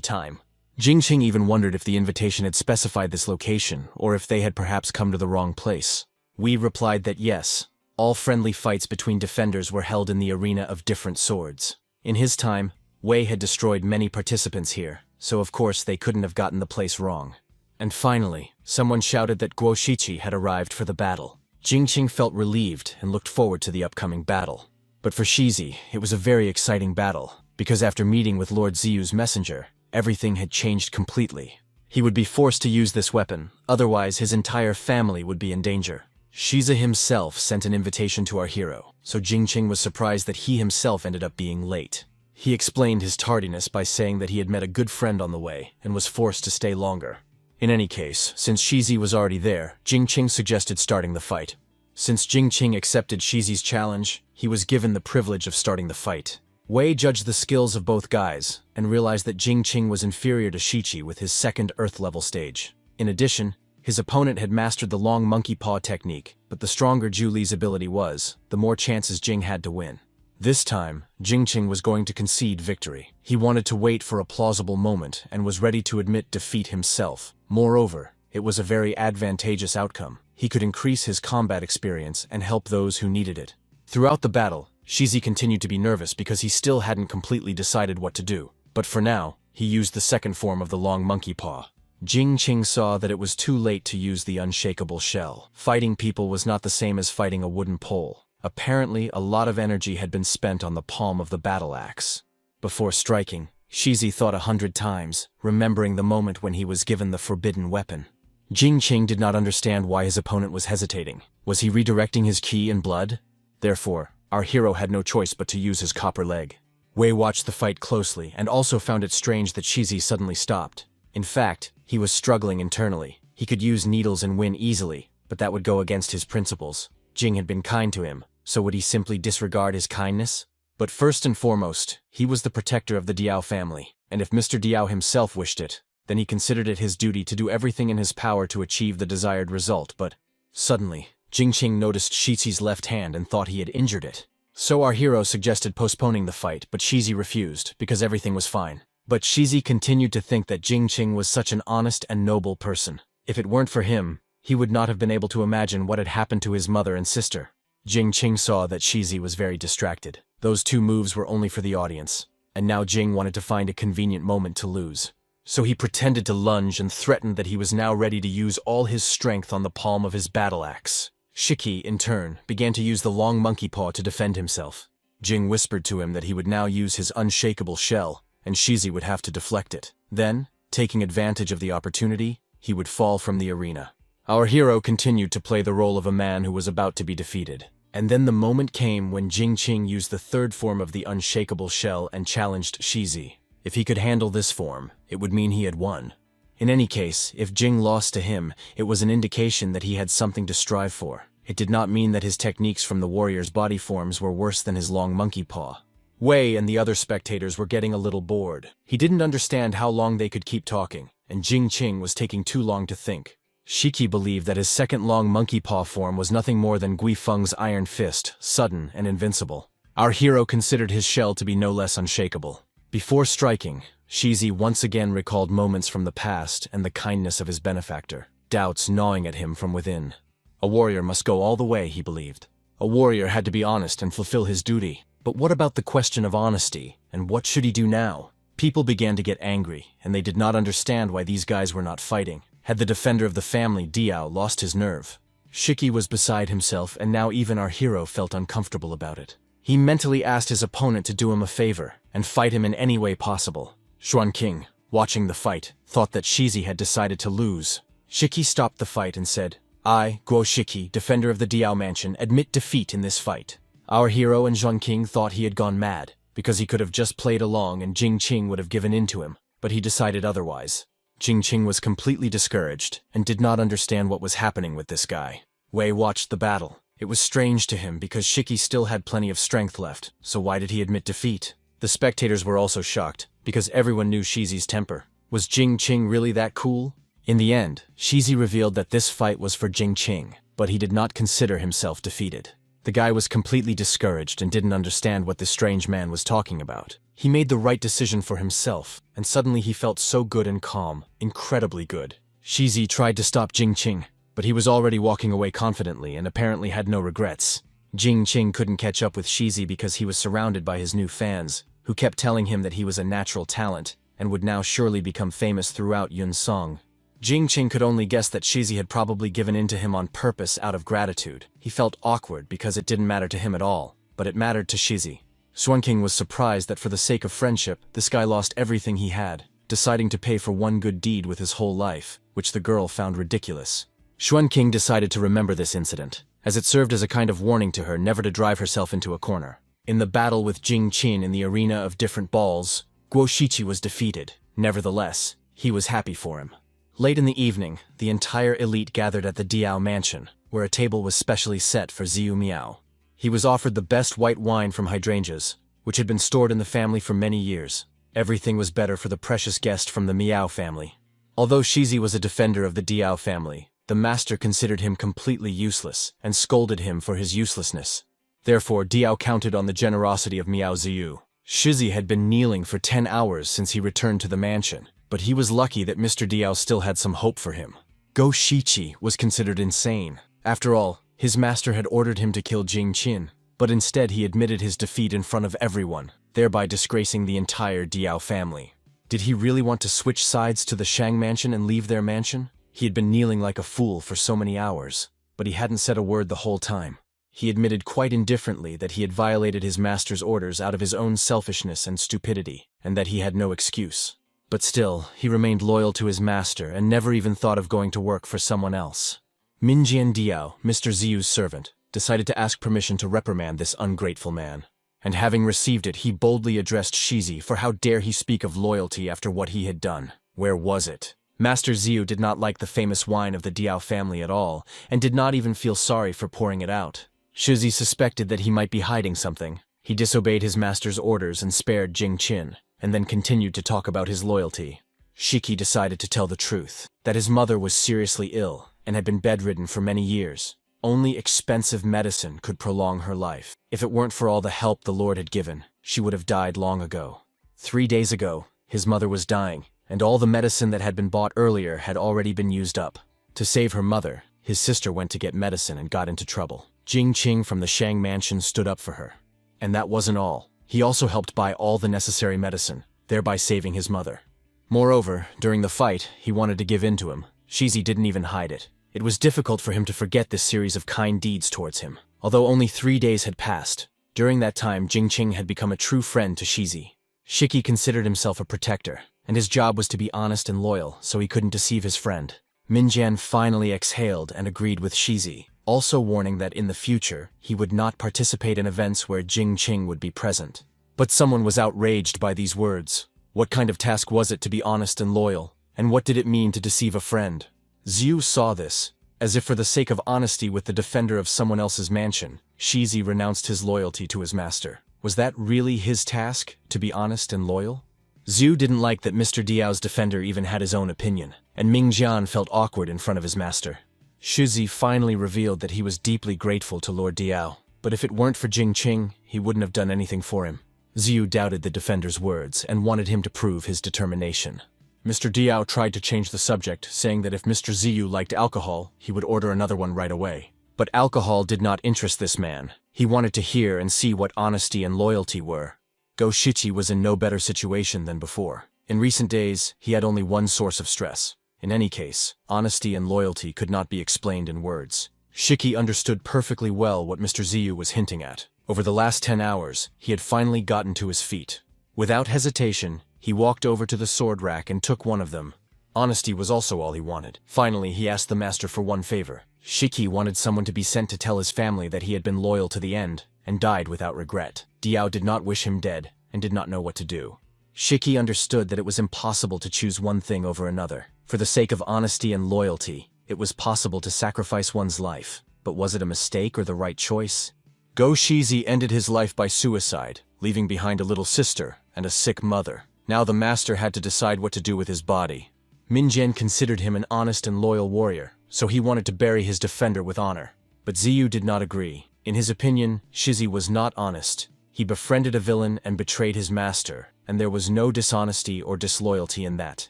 time. Jingqing even wondered if the invitation had specified this location, or if they had perhaps come to the wrong place. We replied that yes, all friendly fights between defenders were held in the arena of different swords. In his time, Wei had destroyed many participants here, so of course they couldn't have gotten the place wrong. And finally, someone shouted that Guo Shiqi had arrived for the battle. Jingqing felt relieved and looked forward to the upcoming battle. But for Shizi, it was a very exciting battle, because after meeting with Lord Ziyu's messenger, everything had changed completely. He would be forced to use this weapon, otherwise his entire family would be in danger. Shiza himself sent an invitation to our hero, so Jingqing was surprised that he himself ended up being late. He explained his tardiness by saying that he had met a good friend on the way and was forced to stay longer. In any case, since Shizi was already there, Jingqing suggested starting the fight. Since Jingqing accepted Shizi's challenge, he was given the privilege of starting the fight. Wei judged the skills of both guys and realized that Jingqing was inferior to Shichi with his second Earth-level stage. In addition, his opponent had mastered the long monkey paw technique, but the stronger Zhu Li's ability was, the more chances Jing had to win. This time, Jingqing was going to concede victory. He wanted to wait for a plausible moment and was ready to admit defeat himself. Moreover, it was a very advantageous outcome. He could increase his combat experience and help those who needed it. Throughout the battle, Shizi continued to be nervous because he still hadn't completely decided what to do. But for now, he used the second form of the long monkey paw. Jingqing saw that it was too late to use the unshakable shell. Fighting people was not the same as fighting a wooden pole. Apparently, a lot of energy had been spent on the palm of the battle axe. Before striking, Shizi thought 100 times, remembering the moment when he was given the forbidden weapon. Jingqing did not understand why his opponent was hesitating. Was he redirecting his ki and blood? Therefore, our hero had no choice but to use his copper leg. Wei watched the fight closely and also found it strange that Shizi suddenly stopped. In fact, he was struggling internally. He could use needles and win easily, but that would go against his principles. Jing had been kind to him, so would he simply disregard his kindness? But first and foremost, he was the protector of the Diao family, and if Mr. Diao himself wished it, then he considered it his duty to do everything in his power to achieve the desired result. But suddenly, Jingqing noticed Shizi's left hand and thought he had injured it. So our hero suggested postponing the fight, but Shizi refused, because everything was fine. But Shizi continued to think that Jingqing was such an honest and noble person. If it weren't for him, he would not have been able to imagine what had happened to his mother and sister. Jingqing saw that Shizi was very distracted. Those two moves were only for the audience, and now Jing wanted to find a convenient moment to lose. So he pretended to lunge and threatened that he was now ready to use all his strength on the palm of his battle axe. Shiki, in turn, began to use the long monkey paw to defend himself. Jing whispered to him that he would now use his unshakable shell, and Shizi would have to deflect it. Then, taking advantage of the opportunity, he would fall from the arena. Our hero continued to play the role of a man who was about to be defeated. And then the moment came when Jingqing used the third form of the unshakable shell and challenged Shizi. If he could handle this form, it would mean he had won. In any case, if Jing lost to him, it was an indication that he had something to strive for. It did not mean that his techniques from the warrior's body forms were worse than his long monkey paw. Wei and the other spectators were getting a little bored. He didn't understand how long they could keep talking, and Jingqing was taking too long to think. Shiki believed that his second long monkey paw form was nothing more than Gui Feng's iron fist, sudden and invincible. Our hero considered his shell to be no less unshakable. Before striking, Shizi once again recalled moments from the past and the kindness of his benefactor, doubts gnawing at him from within. A warrior must go all the way, he believed. A warrior had to be honest and fulfill his duty. But what about the question of honesty, and what should he do now? People began to get angry, and they did not understand why these guys were not fighting. Had the defender of the family, Diao, lost his nerve? Shiki was beside himself, and now even our hero felt uncomfortable about it. He mentally asked his opponent to do him a favor, and fight him in any way possible. Xuanqing, watching the fight, thought that Shizi had decided to lose. Shiki stopped the fight and said, "I, Guo Shiki, defender of the Diao mansion, admit defeat in this fight." Our hero and Xuanqing thought he had gone mad, because he could have just played along and Jingqing would have given in to him, but he decided otherwise. Jingqing was completely discouraged, and did not understand what was happening with this guy. Wei watched the battle. It was strange to him because Shiki still had plenty of strength left, so why did he admit defeat? The spectators were also shocked, because everyone knew Shizi's temper. Was Jingqing really that cool? In the end, Shizi revealed that this fight was for Jingqing, but he did not consider himself defeated. The guy was completely discouraged and didn't understand what this strange man was talking about. He made the right decision for himself, and suddenly he felt so good and calm, incredibly good. Shizi tried to stop Jingqing, but he was already walking away confidently and apparently had no regrets. Jingqing couldn't catch up with Shizi because he was surrounded by his new fans, who kept telling him that he was a natural talent and would now surely become famous throughout Yunsong. Jingqing could only guess that Shizi had probably given in to him on purpose out of gratitude. He felt awkward because it didn't matter to him at all, but it mattered to Shizi. Xuanqing was surprised that for the sake of friendship, this guy lost everything he had. deciding to pay for one good deed with his whole life, which the girl found ridiculous. Xuan King decided to remember this incident, as it served as a kind of warning to her never to drive herself into a corner. In the battle with Jing Qin in the arena of different balls, Guo Shiqi was defeated. Nevertheless, he was happy for him. Late in the evening, the entire elite gathered at the Diao mansion, where a table was specially set for Ziyu Miao. He was offered the best white wine from hydrangeas, which had been stored in the family for many years. Everything was better for the precious guest from the Miao family. Although Shizi was a defender of the Diao family, the master considered him completely useless and scolded him for his uselessness. Therefore, Diao counted on the generosity of Miao Ziyu. Shizi had been kneeling for 10 hours since he returned to the mansion, but he was lucky that Mr. Diao still had some hope for him. Guo Shiqi was considered insane. After all, his master had ordered him to kill Jing Qin, but instead he admitted his defeat in front of everyone, thereby disgracing the entire Diao family. Did he really want to switch sides to the Shang mansion and leave their mansion? He had been kneeling like a fool for so many hours, but he hadn't said a word the whole time. He admitted quite indifferently that he had violated his master's orders out of his own selfishness and stupidity, and that he had no excuse. But still, he remained loyal to his master and never even thought of going to work for someone else. Minjian Diao, Mr. Ziyu's servant, decided to ask permission to reprimand this ungrateful man. And having received it, he boldly addressed Shizi for how dare he speak of loyalty after what he had done. Where was it? Master Ziyu did not like the famous wine of the Diao family at all, and did not even feel sorry for pouring it out. Shizi suspected that he might be hiding something. He disobeyed his master's orders and spared Jing Qin, and then continued to talk about his loyalty. Shiki decided to tell the truth, that his mother was seriously ill and had been bedridden for many years. Only expensive medicine could prolong her life. If it weren't for all the help the Lord had given, she would have died long ago. 3 days ago, his mother was dying, and all the medicine that had been bought earlier had already been used up. To save her mother, his sister went to get medicine and got into trouble. Jing Qing from the Shang mansion stood up for her. And that wasn't all. He also helped buy all the necessary medicine, thereby saving his mother. Moreover, during the fight, he wanted to give in to him. Shizi didn't even hide it. It was difficult for him to forget this series of kind deeds towards him. Although only 3 days had passed, during that time Jing Qing had become a true friend to Shizi. Shiki considered himself a protector, and his job was to be honest and loyal, so he couldn't deceive his friend. Minjian finally exhaled and agreed with Shizi, also warning that in the future, he would not participate in events where Jing Qing would be present. But someone was outraged by these words. What kind of task was it to be honest and loyal, and what did it mean to deceive a friend? Ziyu saw this, as if for the sake of honesty with the defender of someone else's mansion, Shizi renounced his loyalty to his master. Was that really his task, to be honest and loyal? Ziyu didn't like that Mr. Diao's defender even had his own opinion, and Mingjian felt awkward in front of his master. Shizi finally revealed that he was deeply grateful to Lord Diao, but if it weren't for Jing Qing, he wouldn't have done anything for him. Ziyu doubted the defender's words and wanted him to prove his determination. Mr. Diao tried to change the subject, saying that if Mr. Ziyu liked alcohol, he would order another one right away. But alcohol did not interest this man. He wanted to hear and see what honesty and loyalty were. Guo Shiqi was in no better situation than before. In recent days, he had only one source of stress. In any case, honesty and loyalty could not be explained in words. Shiki understood perfectly well what Mr. Ziyu was hinting at. Over the last 10 hours, he had finally gotten to his feet. Without hesitation, he walked over to the sword rack and took one of them. Honesty was also all he wanted. Finally, he asked the master for one favor. Shiki wanted someone to be sent to tell his family that he had been loyal to the end, and died without regret. Diao did not wish him dead, and did not know what to do. Shiki understood that it was impossible to choose one thing over another. For the sake of honesty and loyalty, it was possible to sacrifice one's life. But was it a mistake or the right choice? Guo Shizi ended his life by suicide, leaving behind a little sister and a sick mother. Now the master had to decide what to do with his body. Minjian considered him an honest and loyal warrior, so he wanted to bury his defender with honor. But Ziyu did not agree. In his opinion, Shizi was not honest. He befriended a villain and betrayed his master, and there was no dishonesty or disloyalty in that.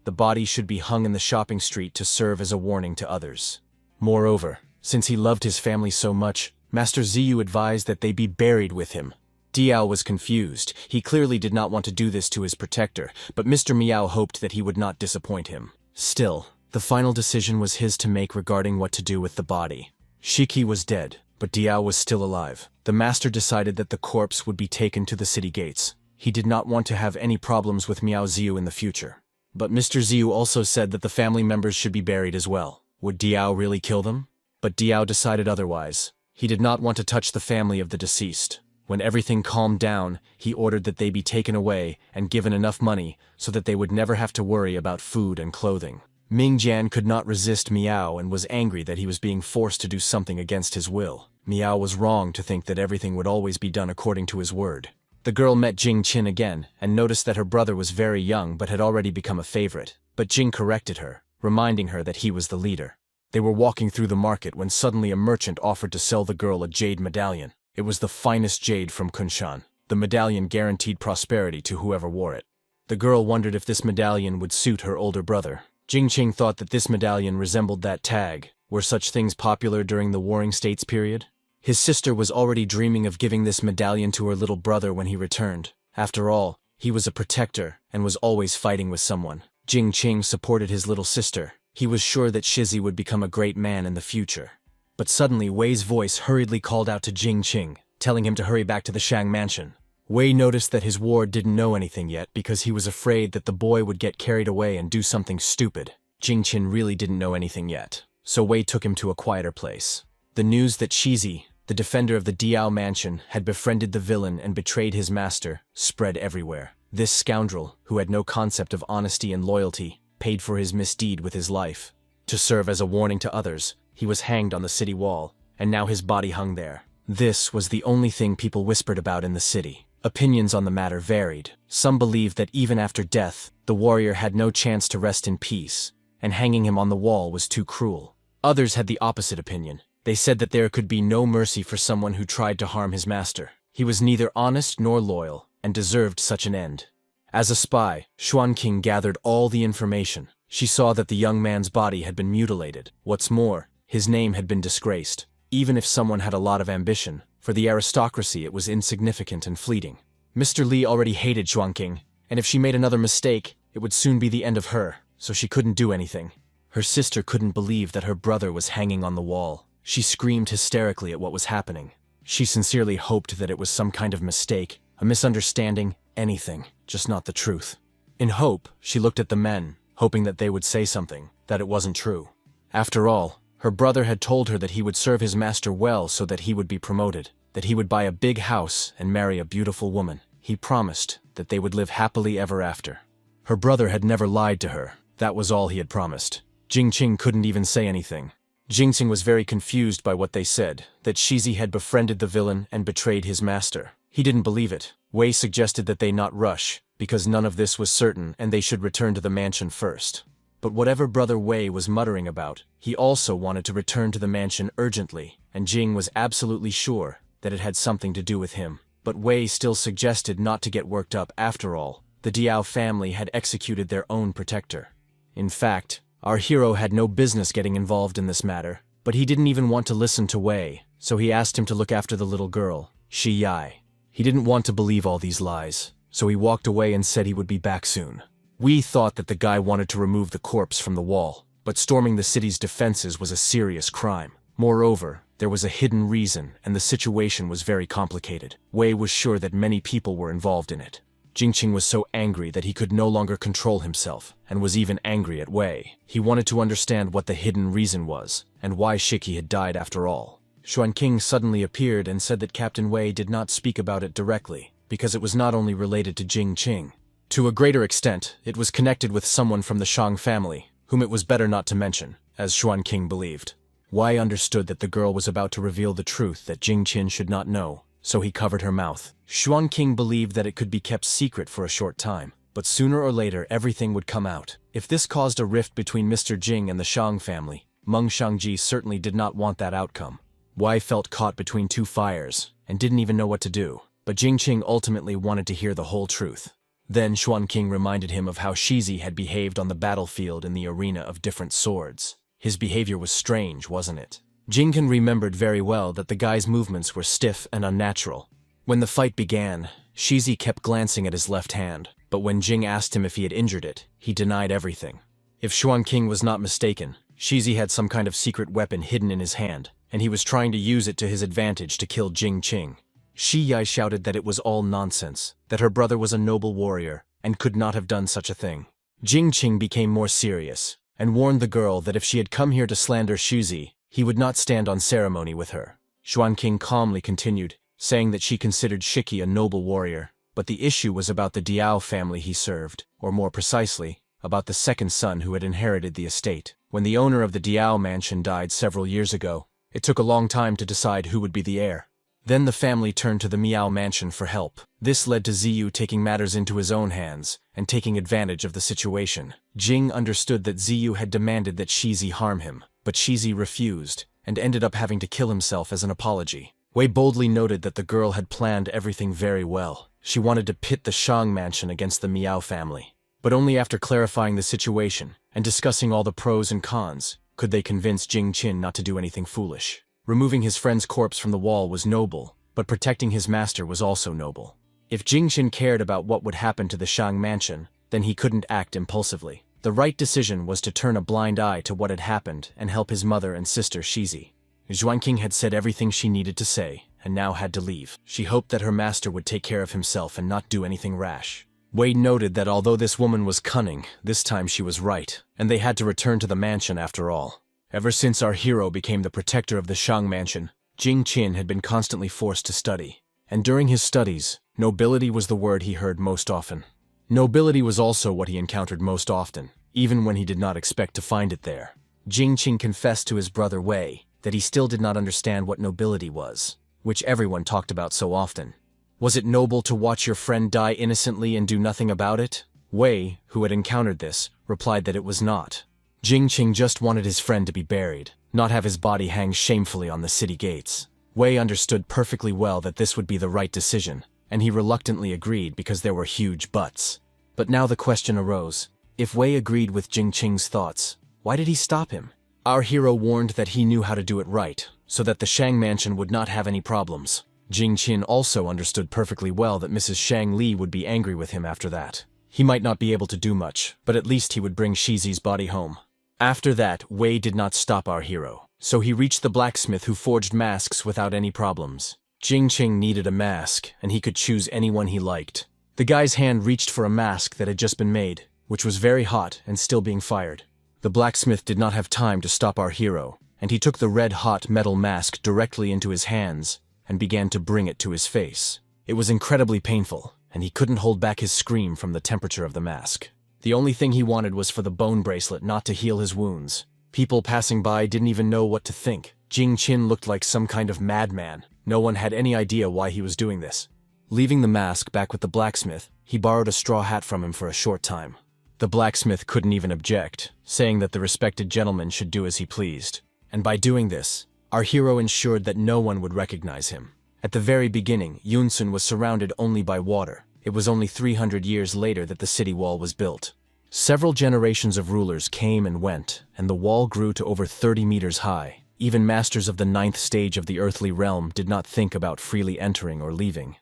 The body should be hung in the shopping street to serve as a warning to others. Moreover, since he loved his family so much, Master Ziyu advised that they be buried with him. Diao was confused. He clearly did not want to do this to his protector, but Mr. Miao hoped that he would not disappoint him. Still, the final decision was his to make regarding what to do with the body. Shiki was dead, but Diao was still alive. The master decided that the corpse would be taken to the city gates. He did not want to have any problems with Miao Ziyu in the future. But Mr. Ziu also said that the family members should be buried as well. Would Diao really kill them? But Diao decided otherwise. He did not want to touch the family of the deceased. When everything calmed down, he ordered that they be taken away and given enough money so that they would never have to worry about food and clothing. Mingjian could not resist Miao and was angry that he was being forced to do something against his will. Miao was wrong to think that everything would always be done according to his word. The girl met Jing Qin again and noticed that her brother was very young but had already become a favorite. But Jing corrected her, reminding her that he was the leader. They were walking through the market when suddenly a merchant offered to sell the girl a jade medallion. It was the finest jade from Kunshan. The medallion guaranteed prosperity to whoever wore it. The girl wondered if this medallion would suit her older brother. Jingqing thought that this medallion resembled that tag. Were such things popular during the Warring States period? His sister was already dreaming of giving this medallion to her little brother when he returned. After all, he was a protector and was always fighting with someone. Jingqing supported his little sister. He was sure that Shizi would become a great man in the future. But suddenly Wei's voice hurriedly called out to Jingqing, telling him to hurry back to the Shang mansion. Wei noticed that his ward didn't know anything yet because he was afraid that the boy would get carried away and do something stupid. Jingqin really didn't know anything yet, so Wei took him to a quieter place. The news that Shizi, the defender of the Diao mansion, had befriended the villain and betrayed his master, spread everywhere. This scoundrel, who had no concept of honesty and loyalty, paid for his misdeed with his life. To serve as a warning to others, he was hanged on the city wall, and now his body hung there. This was the only thing people whispered about in the city. Opinions on the matter varied. Some believed that even after death, the warrior had no chance to rest in peace, and hanging him on the wall was too cruel. Others had the opposite opinion. They said that there could be no mercy for someone who tried to harm his master. He was neither honest nor loyal, and deserved such an end. As a spy, Xuanqing gathered all the information. She saw that the young man's body had been mutilated. What's more, his name had been disgraced. Even if someone had a lot of ambition, for the aristocracy it was insignificant and fleeting. Mr. Li already hated Xuanqing, and if she made another mistake, it would soon be the end of her, so she couldn't do anything. Her sister couldn't believe that her brother was hanging on the wall. She screamed hysterically at what was happening. She sincerely hoped that it was some kind of mistake, a misunderstanding, anything, just not the truth. In hope, she looked at the men, hoping that they would say something, that it wasn't true. After all, her brother had told her that he would serve his master well so that he would be promoted, that he would buy a big house and marry a beautiful woman. He promised that they would live happily ever after. Her brother had never lied to her. That was all he had promised. Jingqing couldn't even say anything. Jingqing was very confused by what they said, that Shizi had befriended the villain and betrayed his master. He didn't believe it. Wei suggested that they not rush, because none of this was certain and they should return to the mansion first. But whatever Brother Wei was muttering about, he also wanted to return to the mansion urgently, and Jing was absolutely sure that it had something to do with him. But Wei still suggested not to get worked up after all. The Diao family had executed their own protector. In fact, our hero had no business getting involved in this matter, but he didn't even want to listen to Wei, so he asked him to look after the little girl, Shi Yai. He didn't want to believe all these lies, so he walked away and said he would be back soon. We thought that the guy wanted to remove the corpse from the wall, but storming the city's defenses was a serious crime. Moreover, there was a hidden reason, and the situation was very complicated. Wei was sure that many people were involved in it. Jingqing was so angry that he could no longer control himself, and was even angry at Wei. He wanted to understand what the hidden reason was, and why Shiki had died after all. Xuanqing suddenly appeared and said that Captain Wei did not speak about it directly, because it was not only related to Jingqing. To a greater extent, it was connected with someone from the Shang family, whom it was better not to mention, as Xuanqing believed. Wei understood that the girl was about to reveal the truth that Jingqin should not know, so he covered her mouth. Xuanqing believed that it could be kept secret for a short time, but sooner or later everything would come out. If this caused a rift between Mr. Jing and the Shang family, Meng Shangji certainly did not want that outcome. Wei felt caught between two fires, and didn't even know what to do, but Jingqing ultimately wanted to hear the whole truth. Then Xuanqing reminded him of how Shizi had behaved on the battlefield in the arena of different swords. His behavior was strange, wasn't it? Jingqin remembered very well that the guy's movements were stiff and unnatural. When the fight began, Shizi kept glancing at his left hand, but when Jing asked him if he had injured it, he denied everything. If Xuanqing was not mistaken, Shizi had some kind of secret weapon hidden in his hand, and he was trying to use it to his advantage to kill Jingqing. Shi Yai shouted that it was all nonsense, that her brother was a noble warrior, and could not have done such a thing. Jingqing became more serious, and warned the girl that if she had come here to slander Shuzi, he would not stand on ceremony with her. Xuanqing calmly continued, saying that she considered Shiki a noble warrior, but the issue was about the Diao family he served, or more precisely, about the second son who had inherited the estate. When the owner of the Diao mansion died several years ago, it took a long time to decide who would be the heir. Then the family turned to the Miao mansion for help. This led to Ziyu taking matters into his own hands and taking advantage of the situation. Jing understood that Ziyu had demanded that Shizi harm him, but Shizi refused and ended up having to kill himself as an apology. Wei boldly noted that the girl had planned everything very well. She wanted to pit the Shang mansion against the Miao family. But only after clarifying the situation and discussing all the pros and cons could they convince Jing Qin not to do anything foolish. Removing his friend's corpse from the wall was noble, but protecting his master was also noble. If Jing Qin cared about what would happen to the Shang mansion, then he couldn't act impulsively. The right decision was to turn a blind eye to what had happened and help his mother and sister Shizi. Xuanqing had said everything she needed to say, and now had to leave. She hoped that her master would take care of himself and not do anything rash. Wei noted that although this woman was cunning, this time she was right, and they had to return to the mansion after all. Ever since our hero became the protector of the Shang mansion, Jing Qin had been constantly forced to study. And during his studies, nobility was the word he heard most often. Nobility was also what he encountered most often, even when he did not expect to find it there. Jing Qin confessed to his brother Wei that he still did not understand what nobility was, which everyone talked about so often. Was it noble to watch your friend die innocently and do nothing about it? Wei, who had encountered this, replied that it was not. Jing Qin just wanted his friend to be buried, not have his body hang shamefully on the city gates. Wei understood perfectly well that this would be the right decision, and he reluctantly agreed because there were huge buts. But now the question arose, if Wei agreed with Jing Qin's thoughts, why did he stop him? Our hero warned that he knew how to do it right, so that the Shang mansion would not have any problems. Jing Qin also understood perfectly well that Mrs. Shang Li would be angry with him after that. He might not be able to do much, but at least he would bring Shizi's body home. After that, Wei did not stop our hero, so he reached the blacksmith who forged masks without any problems. Jing Qin needed a mask, and he could choose anyone he liked. The guy's hand reached for a mask that had just been made, which was very hot and still being fired. The blacksmith did not have time to stop our hero, and he took the red-hot metal mask directly into his hands and began to bring it to his face. It was incredibly painful, and he couldn't hold back his scream from the temperature of the mask. The only thing he wanted was for the bone bracelet not to heal his wounds. People passing by didn't even know what to think. Jing Qin looked like some kind of madman. No one had any idea why he was doing this. Leaving the mask back with the blacksmith, he borrowed a straw hat from him for a short time. The blacksmith couldn't even object, saying that the respected gentleman should do as he pleased. And by doing this, our hero ensured that no one would recognize him. At the very beginning, Yunsun was surrounded only by water. It was only 300 years later that the city wall was built. Several generations of rulers came and went, and the wall grew to over 30 meters high. Even masters of the 9th stage of the earthly realm did not think about freely entering or leaving.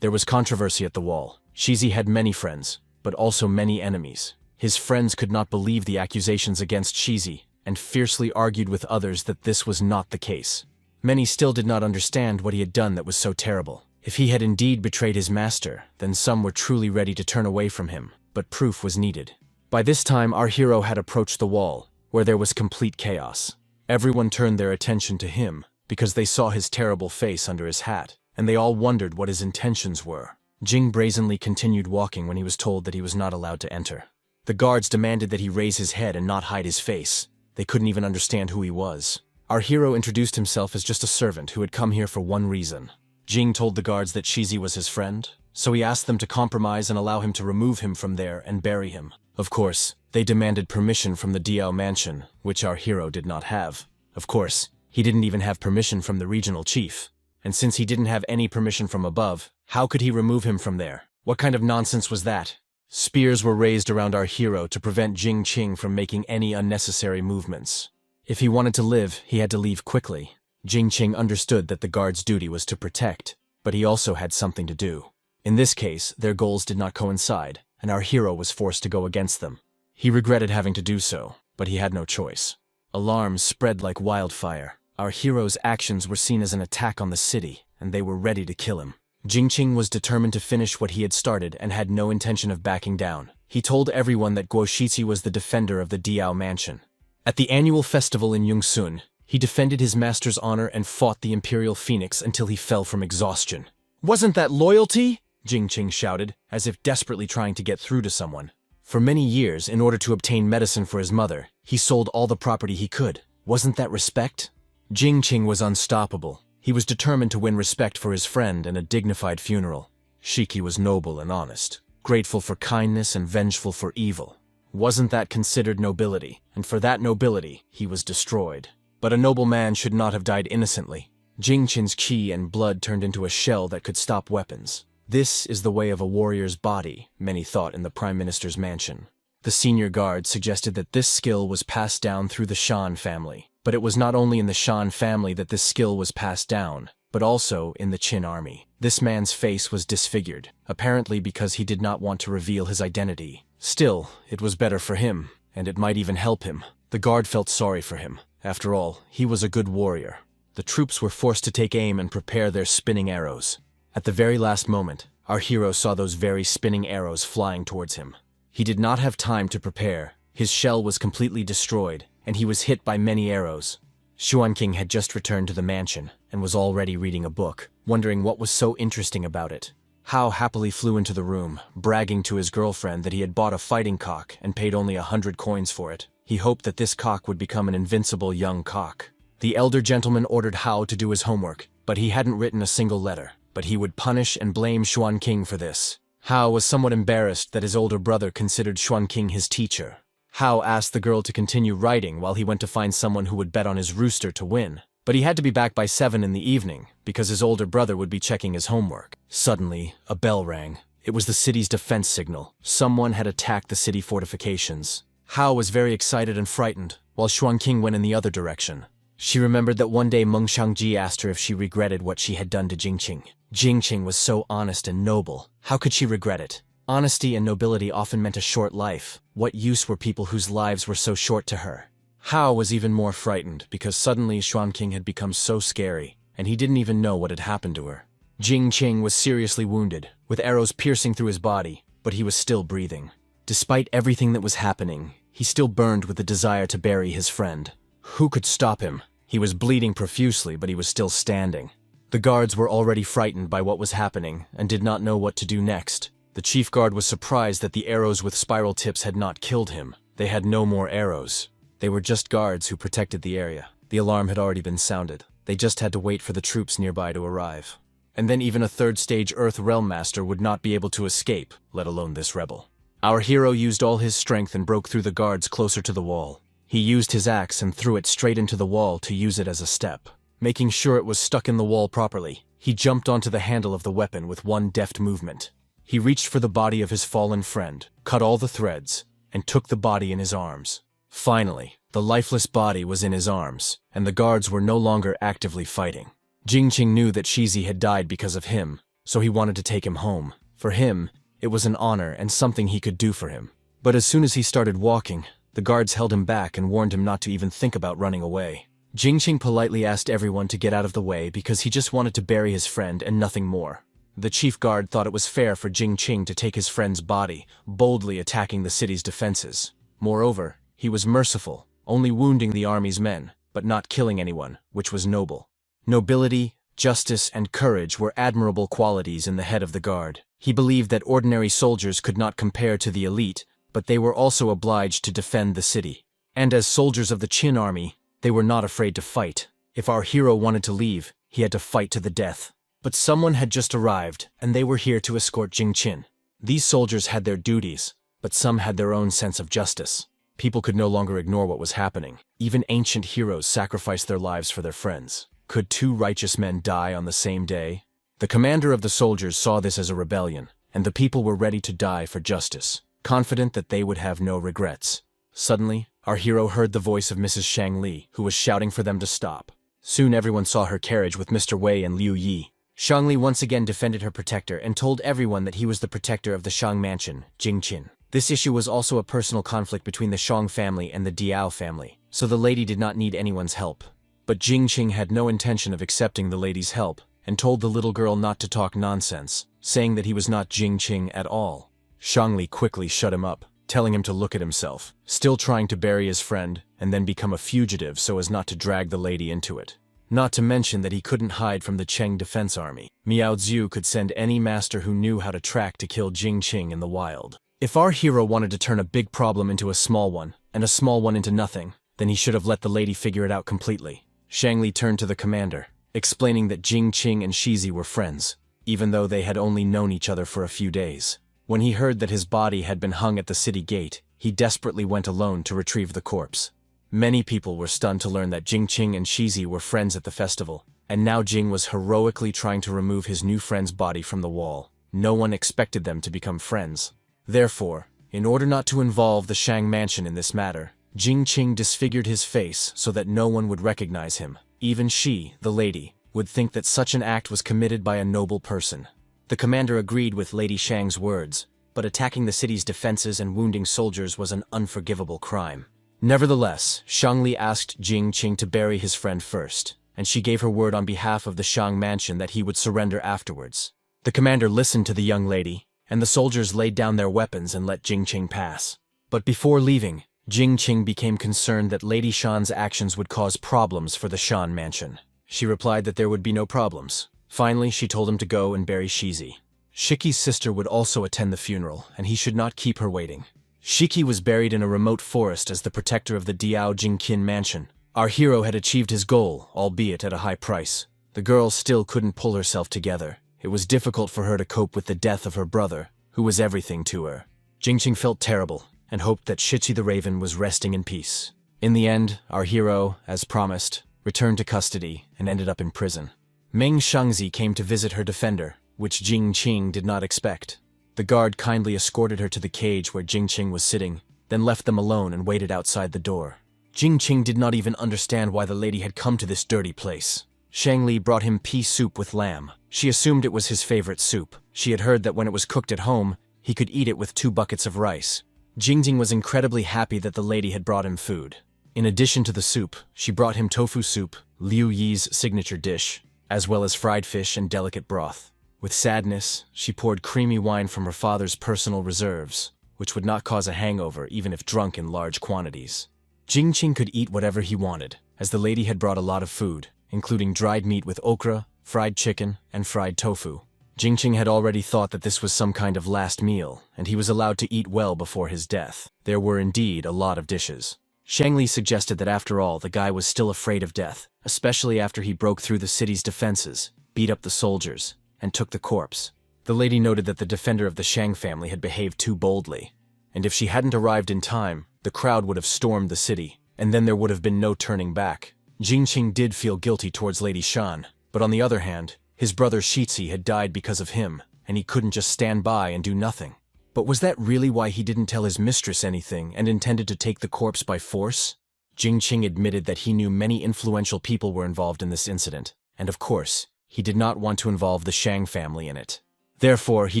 There was controversy at the wall. Shizi had many friends, but also many enemies. His friends could not believe the accusations against Shizi, and fiercely argued with others that this was not the case. Many still did not understand what he had done that was so terrible. If he had indeed betrayed his master, then some were truly ready to turn away from him, but proof was needed. By this time, our hero had approached the wall, where there was complete chaos. Everyone turned their attention to him, because they saw his terrible face under his hat, and they all wondered what his intentions were. Jing brazenly continued walking when he was told that he was not allowed to enter. The guards demanded that he raise his head and not hide his face. They couldn't even understand who he was. Our hero introduced himself as just a servant who had come here for one reason. Jing told the guards that Shizi was his friend, so he asked them to compromise and allow him to remove him from there and bury him. Of course, they demanded permission from the Diao mansion, which our hero did not have. Of course, he didn't even have permission from the regional chief. And since he didn't have any permission from above, how could he remove him from there? What kind of nonsense was that? Spears were raised around our hero to prevent Jing Qin from making any unnecessary movements. If he wanted to live, he had to leave quickly. Jing Qin understood that the guard's duty was to protect, but he also had something to do. In this case, their goals did not coincide, and our hero was forced to go against them. He regretted having to do so, but he had no choice. Alarms spread like wildfire. Our hero's actions were seen as an attack on the city, and they were ready to kill him. Jing Qin was determined to finish what he had started and had no intention of backing down. he told everyone that Guoshizhi was the defender of the Diao mansion. At the annual festival in Yongsun, he defended his master's honor and fought the Imperial Phoenix until he fell from exhaustion. "Wasn't that loyalty?" Jingqing shouted, as if desperately trying to get through to someone. For many years, in order to obtain medicine for his mother, he sold all the property he could. Wasn't that respect? Jingqing was unstoppable. He was determined to win respect for his friend and a dignified funeral. Shiki was noble and honest, grateful for kindness and vengeful for evil. Wasn't that considered nobility? And for that nobility, he was destroyed. But a noble man should not have died innocently. Jingqin's qi and blood turned into a shell that could stop weapons. This is the way of a warrior's body, many thought in the Prime Minister's mansion. The senior guard suggested that this skill was passed down through the Shan family. But it was not only in the Shan family that this skill was passed down, but also in the Qin army. This man's face was disfigured, apparently because he did not want to reveal his identity. Still, it was better for him, and it might even help him. The guard felt sorry for him. After all, he was a good warrior. The troops were forced to take aim and prepare their spinning arrows. At the very last moment, our hero saw those very spinning arrows flying towards him. He did not have time to prepare. His shell was completely destroyed, and he was hit by many arrows. Xuanqing had just returned to the mansion and was already reading a book, wondering what was so interesting about it. Hao happily flew into the room, bragging to his girlfriend that he had bought a fighting cock and paid only 100 coins for it. He hoped that this cock would become an invincible young cock. The elder gentleman ordered Hao to do his homework, but he hadn't written a single letter. But he would punish and blame Xuanqing for this. Hao was somewhat embarrassed that his older brother considered Xuanqing his teacher. Hao asked the girl to continue writing while he went to find someone who would bet on his rooster to win. But he had to be back by 7 in the evening, because his older brother would be checking his homework. Suddenly, a bell rang. It was the city's defense signal. Someone had attacked the city fortifications. Hao was very excited and frightened, while Xuanqing went in the other direction. She remembered that one day Meng Shangji asked her if she regretted what she had done to Jingqing. Jingqing was so honest and noble. How could she regret it? Honesty and nobility often meant a short life. What use were people whose lives were so short to her? Hao was even more frightened because suddenly Xuanqing had become so scary, and he didn't even know what had happened to her. Jingqing was seriously wounded, with arrows piercing through his body, but he was still breathing. Despite everything that was happening, he still burned with the desire to bury his friend. Who could stop him? He was bleeding profusely, but he was still standing. The guards were already frightened by what was happening and did not know what to do next. The chief guard was surprised that the arrows with spiral tips had not killed him. They had no more arrows. They were just guards who protected the area. The alarm had already been sounded. They just had to wait for the troops nearby to arrive. And then even a third-stage Earth Realm Master would not be able to escape, let alone this rebel. Our hero used all his strength and broke through the guards closer to the wall. He used his axe and threw it straight into the wall to use it as a step. Making sure it was stuck in the wall properly, he jumped onto the handle of the weapon with one deft movement. He reached for the body of his fallen friend, cut all the threads, and took the body in his arms. Finally, the lifeless body was in his arms, and the guards were no longer actively fighting. Jingqing knew that Shizi had died because of him, so he wanted to take him home. For him, it was an honor and something he could do for him. But as soon as he started walking, the guards held him back and warned him not to even think about running away. Jingqing politely asked everyone to get out of the way because he just wanted to bury his friend and nothing more. The chief guard thought it was fair for Jingqing to take his friend's body, boldly attacking the city's defenses. Moreover, he was merciful, only wounding the army's men, but not killing anyone, which was noble. Nobility, justice, and courage were admirable qualities in the head of the guard. He believed that ordinary soldiers could not compare to the elite, but they were also obliged to defend the city. And as soldiers of the Qin army, they were not afraid to fight. If our hero wanted to leave, he had to fight to the death. But someone had just arrived, and they were here to escort Jingqin. These soldiers had their duties, but some had their own sense of justice. People could no longer ignore what was happening. Even ancient heroes sacrificed their lives for their friends. Could two righteous men die on the same day? The commander of the soldiers saw this as a rebellion, and the people were ready to die for justice, confident that they would have no regrets. Suddenly, our hero heard the voice of Mrs. Shang Li, who was shouting for them to stop. Soon everyone saw her carriage with Mr. Wei and Liu Yi. Shang Li once again defended her protector and told everyone that he was the protector of the Shang mansion, Jingqin. This issue was also a personal conflict between the Shang family and the Diao family, so the lady did not need anyone's help. But Jingqing had no intention of accepting the lady's help, and told the little girl not to talk nonsense, saying that he was not Jingqing at all. Shangli quickly shut him up, telling him to look at himself, still trying to bury his friend and then become a fugitive so as not to drag the lady into it. Not to mention that he couldn't hide from the Cheng Defense Army. Miao Zhu could send any master who knew how to track to kill Jing Qing in the wild. If our hero wanted to turn a big problem into a small one, and a small one into nothing, then he should have let the lady figure it out completely. Shangli turned to the commander, explaining that Jing Qing and Shizi were friends, even though they had only known each other for a few days. When he heard that his body had been hung at the city gate, he desperately went alone to retrieve the corpse. Many people were stunned to learn that Jing Qing and Shizi were friends at the festival, and now Jing was heroically trying to remove his new friend's body from the wall. No one expected them to become friends. Therefore, in order not to involve the Shang mansion in this matter, Jing Qing disfigured his face so that no one would recognize him. Even she, the lady, would think that such an act was committed by a noble person. The commander agreed with Lady Shang's words, but attacking the city's defenses and wounding soldiers was an unforgivable crime. Nevertheless, Shangli asked Jing Qing to bury his friend first, and she gave her word on behalf of the Shang mansion that he would surrender afterwards. The commander listened to the young lady, and the soldiers laid down their weapons and let Jing Qing pass. But before leaving, Jing Qing became concerned that Lady Shan's actions would cause problems for the Shan mansion. She replied that there would be no problems. Finally, she told him to go and bury Shizi. Shiki's sister would also attend the funeral, and he should not keep her waiting. Shiki was buried in a remote forest as the protector of the Diao Jingqin mansion. Our hero had achieved his goal, albeit at a high price. The girl still couldn't pull herself together. It was difficult for her to cope with the death of her brother, who was everything to her. Jingqing felt terrible, and hoped that Shichi the Raven was resting in peace. In the end, our hero, as promised, returned to custody and ended up in prison. Meng Shangzi came to visit her defender, which Jing Qing did not expect. The guard kindly escorted her to the cage where Jing Qing was sitting, then left them alone and waited outside the door. Jing Qing did not even understand why the lady had come to this dirty place. Shangli brought him pea soup with lamb. She assumed it was his favorite soup. She had heard that when it was cooked at home, he could eat it with 2 buckets of rice. Jingjing was incredibly happy that the lady had brought him food. In addition to the soup, she brought him tofu soup, Liu Yi's signature dish, as well as fried fish and delicate broth. With sadness, she poured creamy wine from her father's personal reserves, which would not cause a hangover even if drunk in large quantities. Jingqing could eat whatever he wanted, as the lady had brought a lot of food, including dried meat with okra, fried chicken, and fried tofu. Jingqing had already thought that this was some kind of last meal, and he was allowed to eat well before his death. There were indeed a lot of dishes. Shangli suggested that after all, the guy was still afraid of death, especially after he broke through the city's defenses, beat up the soldiers, and took the corpse. The lady noted that the defender of the Shang family had behaved too boldly, and if she hadn't arrived in time, the crowd would have stormed the city, and then there would have been no turning back. Jingqing did feel guilty towards Lady Shan, but on the other hand, his brother Shizi had died because of him, and he couldn't just stand by and do nothing. But was that really why he didn't tell his mistress anything and intended to take the corpse by force? Jingqing admitted that he knew many influential people were involved in this incident, and of course, he did not want to involve the Shang family in it. Therefore, he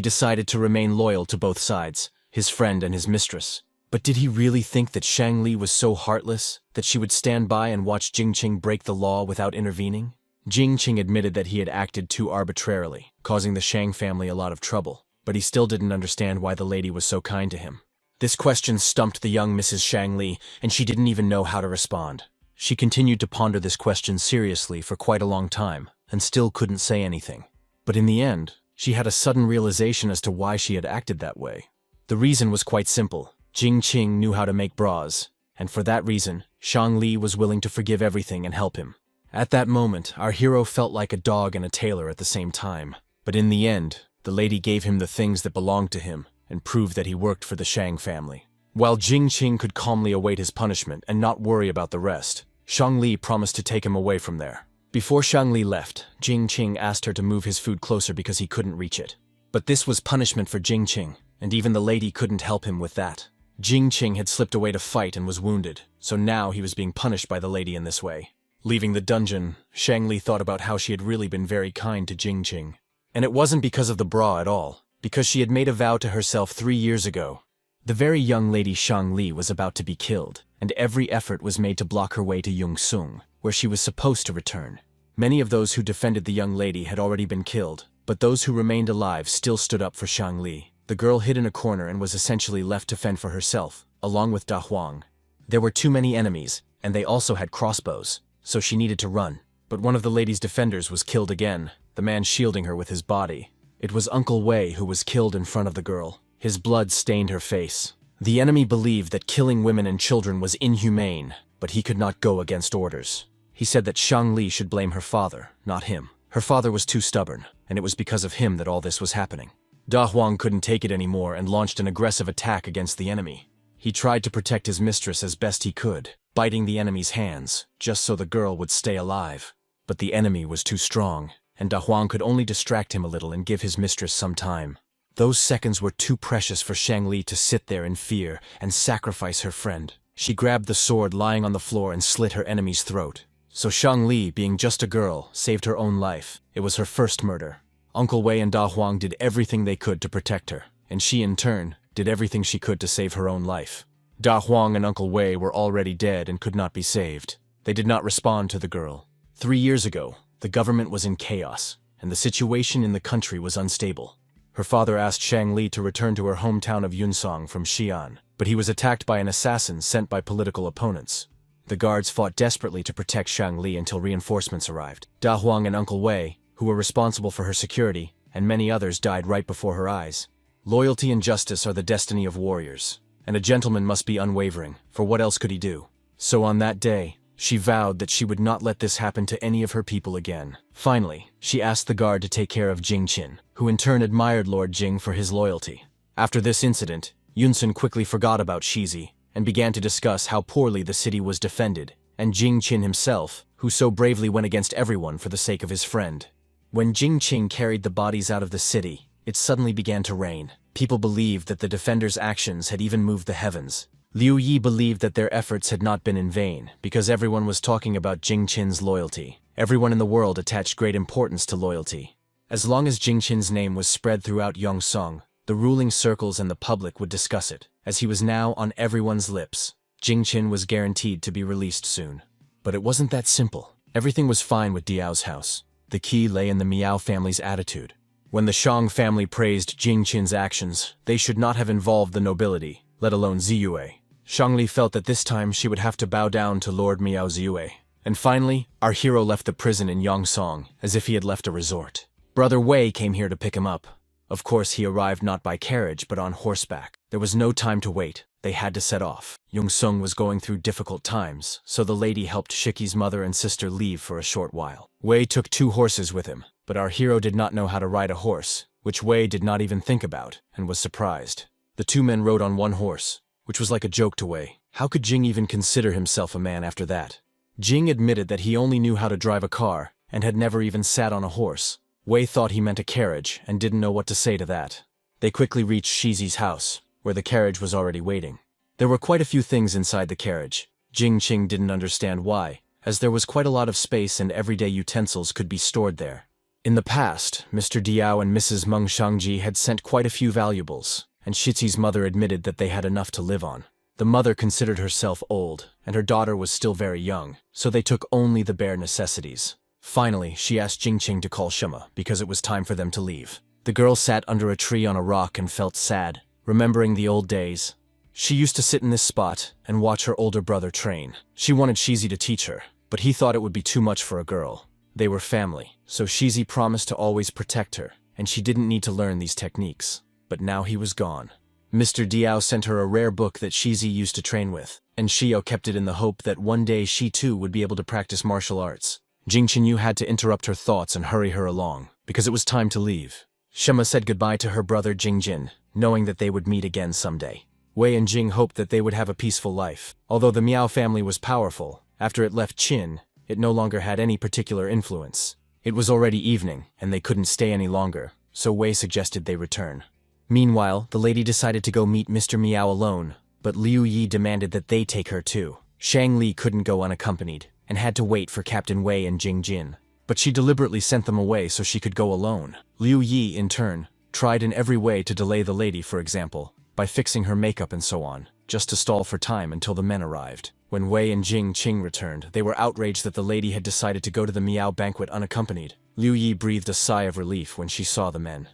decided to remain loyal to both sides, his friend and his mistress. But did he really think that Shang Li was so heartless that she would stand by and watch Jingqing break the law without intervening? Jingqing admitted that he had acted too arbitrarily, causing the Shang family a lot of trouble, but he still didn't understand why the lady was so kind to him. This question stumped the young Mrs. Shang Li, and she didn't even know how to respond. She continued to ponder this question seriously for quite a long time, and still couldn't say anything. But in the end, she had a sudden realization as to why she had acted that way. The reason was quite simple. Jingqing knew how to make bras, and for that reason, Shang Li was willing to forgive everything and help him. At that moment, our hero felt like a dog and a tailor at the same time. But in the end, the lady gave him the things that belonged to him and proved that he worked for the Shang family. While Jingqing could calmly await his punishment and not worry about the rest, Shang Li promised to take him away from there. Before Shang Li left, Jingqing asked her to move his food closer because he couldn't reach it. But this was punishment for Jingqing, and even the lady couldn't help him with that. Jingqing had slipped away to fight and was wounded, so now he was being punished by the lady in this way. Leaving the dungeon, Shang Li thought about how she had really been very kind to Jingqing. And it wasn't because of the bra at all, because she had made a vow to herself 3 years ago. The very young lady Shang Li was about to be killed, and every effort was made to block her way to Yongsun, where she was supposed to return. Many of those who defended the young lady had already been killed, but those who remained alive still stood up for Shang Li. The girl hid in a corner and was essentially left to fend for herself, along with Da Huang. There were too many enemies, and they also had crossbows, so she needed to run. But one of the lady's defenders was killed again, the man shielding her with his body. It was Uncle Wei who was killed in front of the girl. His blood stained her face. The enemy believed that killing women and children was inhumane, but he could not go against orders. He said that Shang Li should blame her father, not him. Her father was too stubborn, and it was because of him that all this was happening. Da Huang couldn't take it anymore and launched an aggressive attack against the enemy. He tried to protect his mistress as best he could, biting the enemy's hands, just so the girl would stay alive. But the enemy was too strong, and Da Huang could only distract him a little and give his mistress some time. Those seconds were too precious for Shang Li to sit there in fear and sacrifice her friend. She grabbed the sword lying on the floor and slit her enemy's throat. So Shang Li, being just a girl, saved her own life. It was her first murder. Uncle Wei and Da Huang did everything they could to protect her, and she, in turn, did everything she could to save her own life. Da Huang and Uncle Wei were already dead and could not be saved. They did not respond to the girl. 3 years ago, the government was in chaos, and the situation in the country was unstable. Her father asked Shang Li to return to her hometown of Yunsong from Xi'an, but he was attacked by an assassin sent by political opponents. The guards fought desperately to protect Shang Li until reinforcements arrived. Da Huang and Uncle Wei, who were responsible for her security, and many others died right before her eyes. Loyalty and justice are the destiny of warriors, and a gentleman must be unwavering, for what else could he do? So on that day, she vowed that she would not let this happen to any of her people again. Finally, she asked the guard to take care of Jing Qin, who in turn admired Lord Jing for his loyalty. After this incident, Yunsun quickly forgot about Shizi, and began to discuss how poorly the city was defended, and Jing Qin himself, who so bravely went against everyone for the sake of his friend. When Jing Qin carried the bodies out of the city, it suddenly began to rain. People believed that the defenders' actions had even moved the heavens. Liu Yi believed that their efforts had not been in vain, because everyone was talking about Jing Qin's loyalty. Everyone in the world attached great importance to loyalty. As long as Jing Qin's name was spread throughout Yongzhong, the ruling circles and the public would discuss it, as he was now on everyone's lips. Jing Qin was guaranteed to be released soon. But it wasn't that simple. Everything was fine with Diao's house. The key lay in the Miao family's attitude. When the Shang family praised Jing Qin's actions, they should not have involved the nobility, let alone Ziyue. Shangli felt that this time she would have to bow down to Lord Miao Ziyue. And finally, our hero left the prison in Yongzhong, as if he had left a resort. Brother Wei came here to pick him up. Of course, he arrived not by carriage, but on horseback. There was no time to wait. They had to set off. Yongzhong was going through difficult times, so the lady helped Shiki's mother and sister leave for a short while. Wei took 2 horses with him, but our hero did not know how to ride a horse, which Wei did not even think about, and was surprised. The 2 men rode on 1 horse, which was like a joke to Wei. How could Jing even consider himself a man after that? Jing admitted that he only knew how to drive a car, and had never even sat on a horse. Wei thought he meant a carriage, and didn't know what to say to that. They quickly reached Shizi's house, where the carriage was already waiting. There were quite a few things inside the carriage. Jing Qing didn't understand why, as there was quite a lot of space and everyday utensils could be stored there. In the past, Mr. Diao and Mrs. Meng Shangji had sent quite a few valuables, and Shizi's mother admitted that they had enough to live on. The mother considered herself old, and her daughter was still very young, so they took only the bare necessities. Finally, she asked Jing Qing to call Shema, because it was time for them to leave. The girl sat under a tree on a rock and felt sad, remembering the old days. She used to sit in this spot and watch her older brother train. She wanted Shizi to teach her, but he thought it would be too much for a girl. They were family, so Shizi promised to always protect her, and she didn't need to learn these techniques. But now he was gone. Mr. Diao sent her a rare book that Shizi used to train with, and Xiao kept it in the hope that one day she too would be able to practice martial arts. Jing Qinyu had to interrupt her thoughts and hurry her along, because it was time to leave. Shema said goodbye to her brother Jingjin, knowing that they would meet again someday. Wei and Jing hoped that they would have a peaceful life. Although the Miao family was powerful, after it left Qin, it no longer had any particular influence. It was already evening, and they couldn't stay any longer, so Wei suggested they return. Meanwhile, the lady decided to go meet Mr. Miao alone, but Liu Yi demanded that they take her too. Shang Li couldn't go unaccompanied, and had to wait for Captain Wei and Jing Jin. But she deliberately sent them away so she could go alone. Liu Yi, in turn, tried in every way to delay the lady, for example, by fixing her makeup and so on, just to stall for time until the men arrived. When Wei and Jing Qing returned, they were outraged that the lady had decided to go to the Miao banquet unaccompanied. Liu Yi breathed a sigh of relief when she saw the men.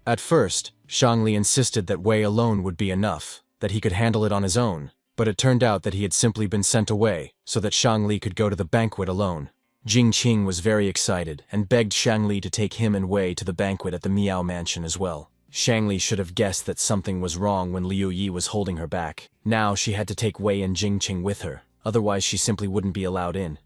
At first, Shangli insisted that Wei alone would be enough, that he could handle it on his own, but it turned out that he had simply been sent away so that Shangli could go to the banquet alone. Jingqing was very excited and begged Shangli to take him and Wei to the banquet at the Miao mansion as well. Shangli should have guessed that something was wrong when Liu Yi was holding her back. Now she had to take Wei and Jingqing with her, otherwise she simply wouldn't be allowed in.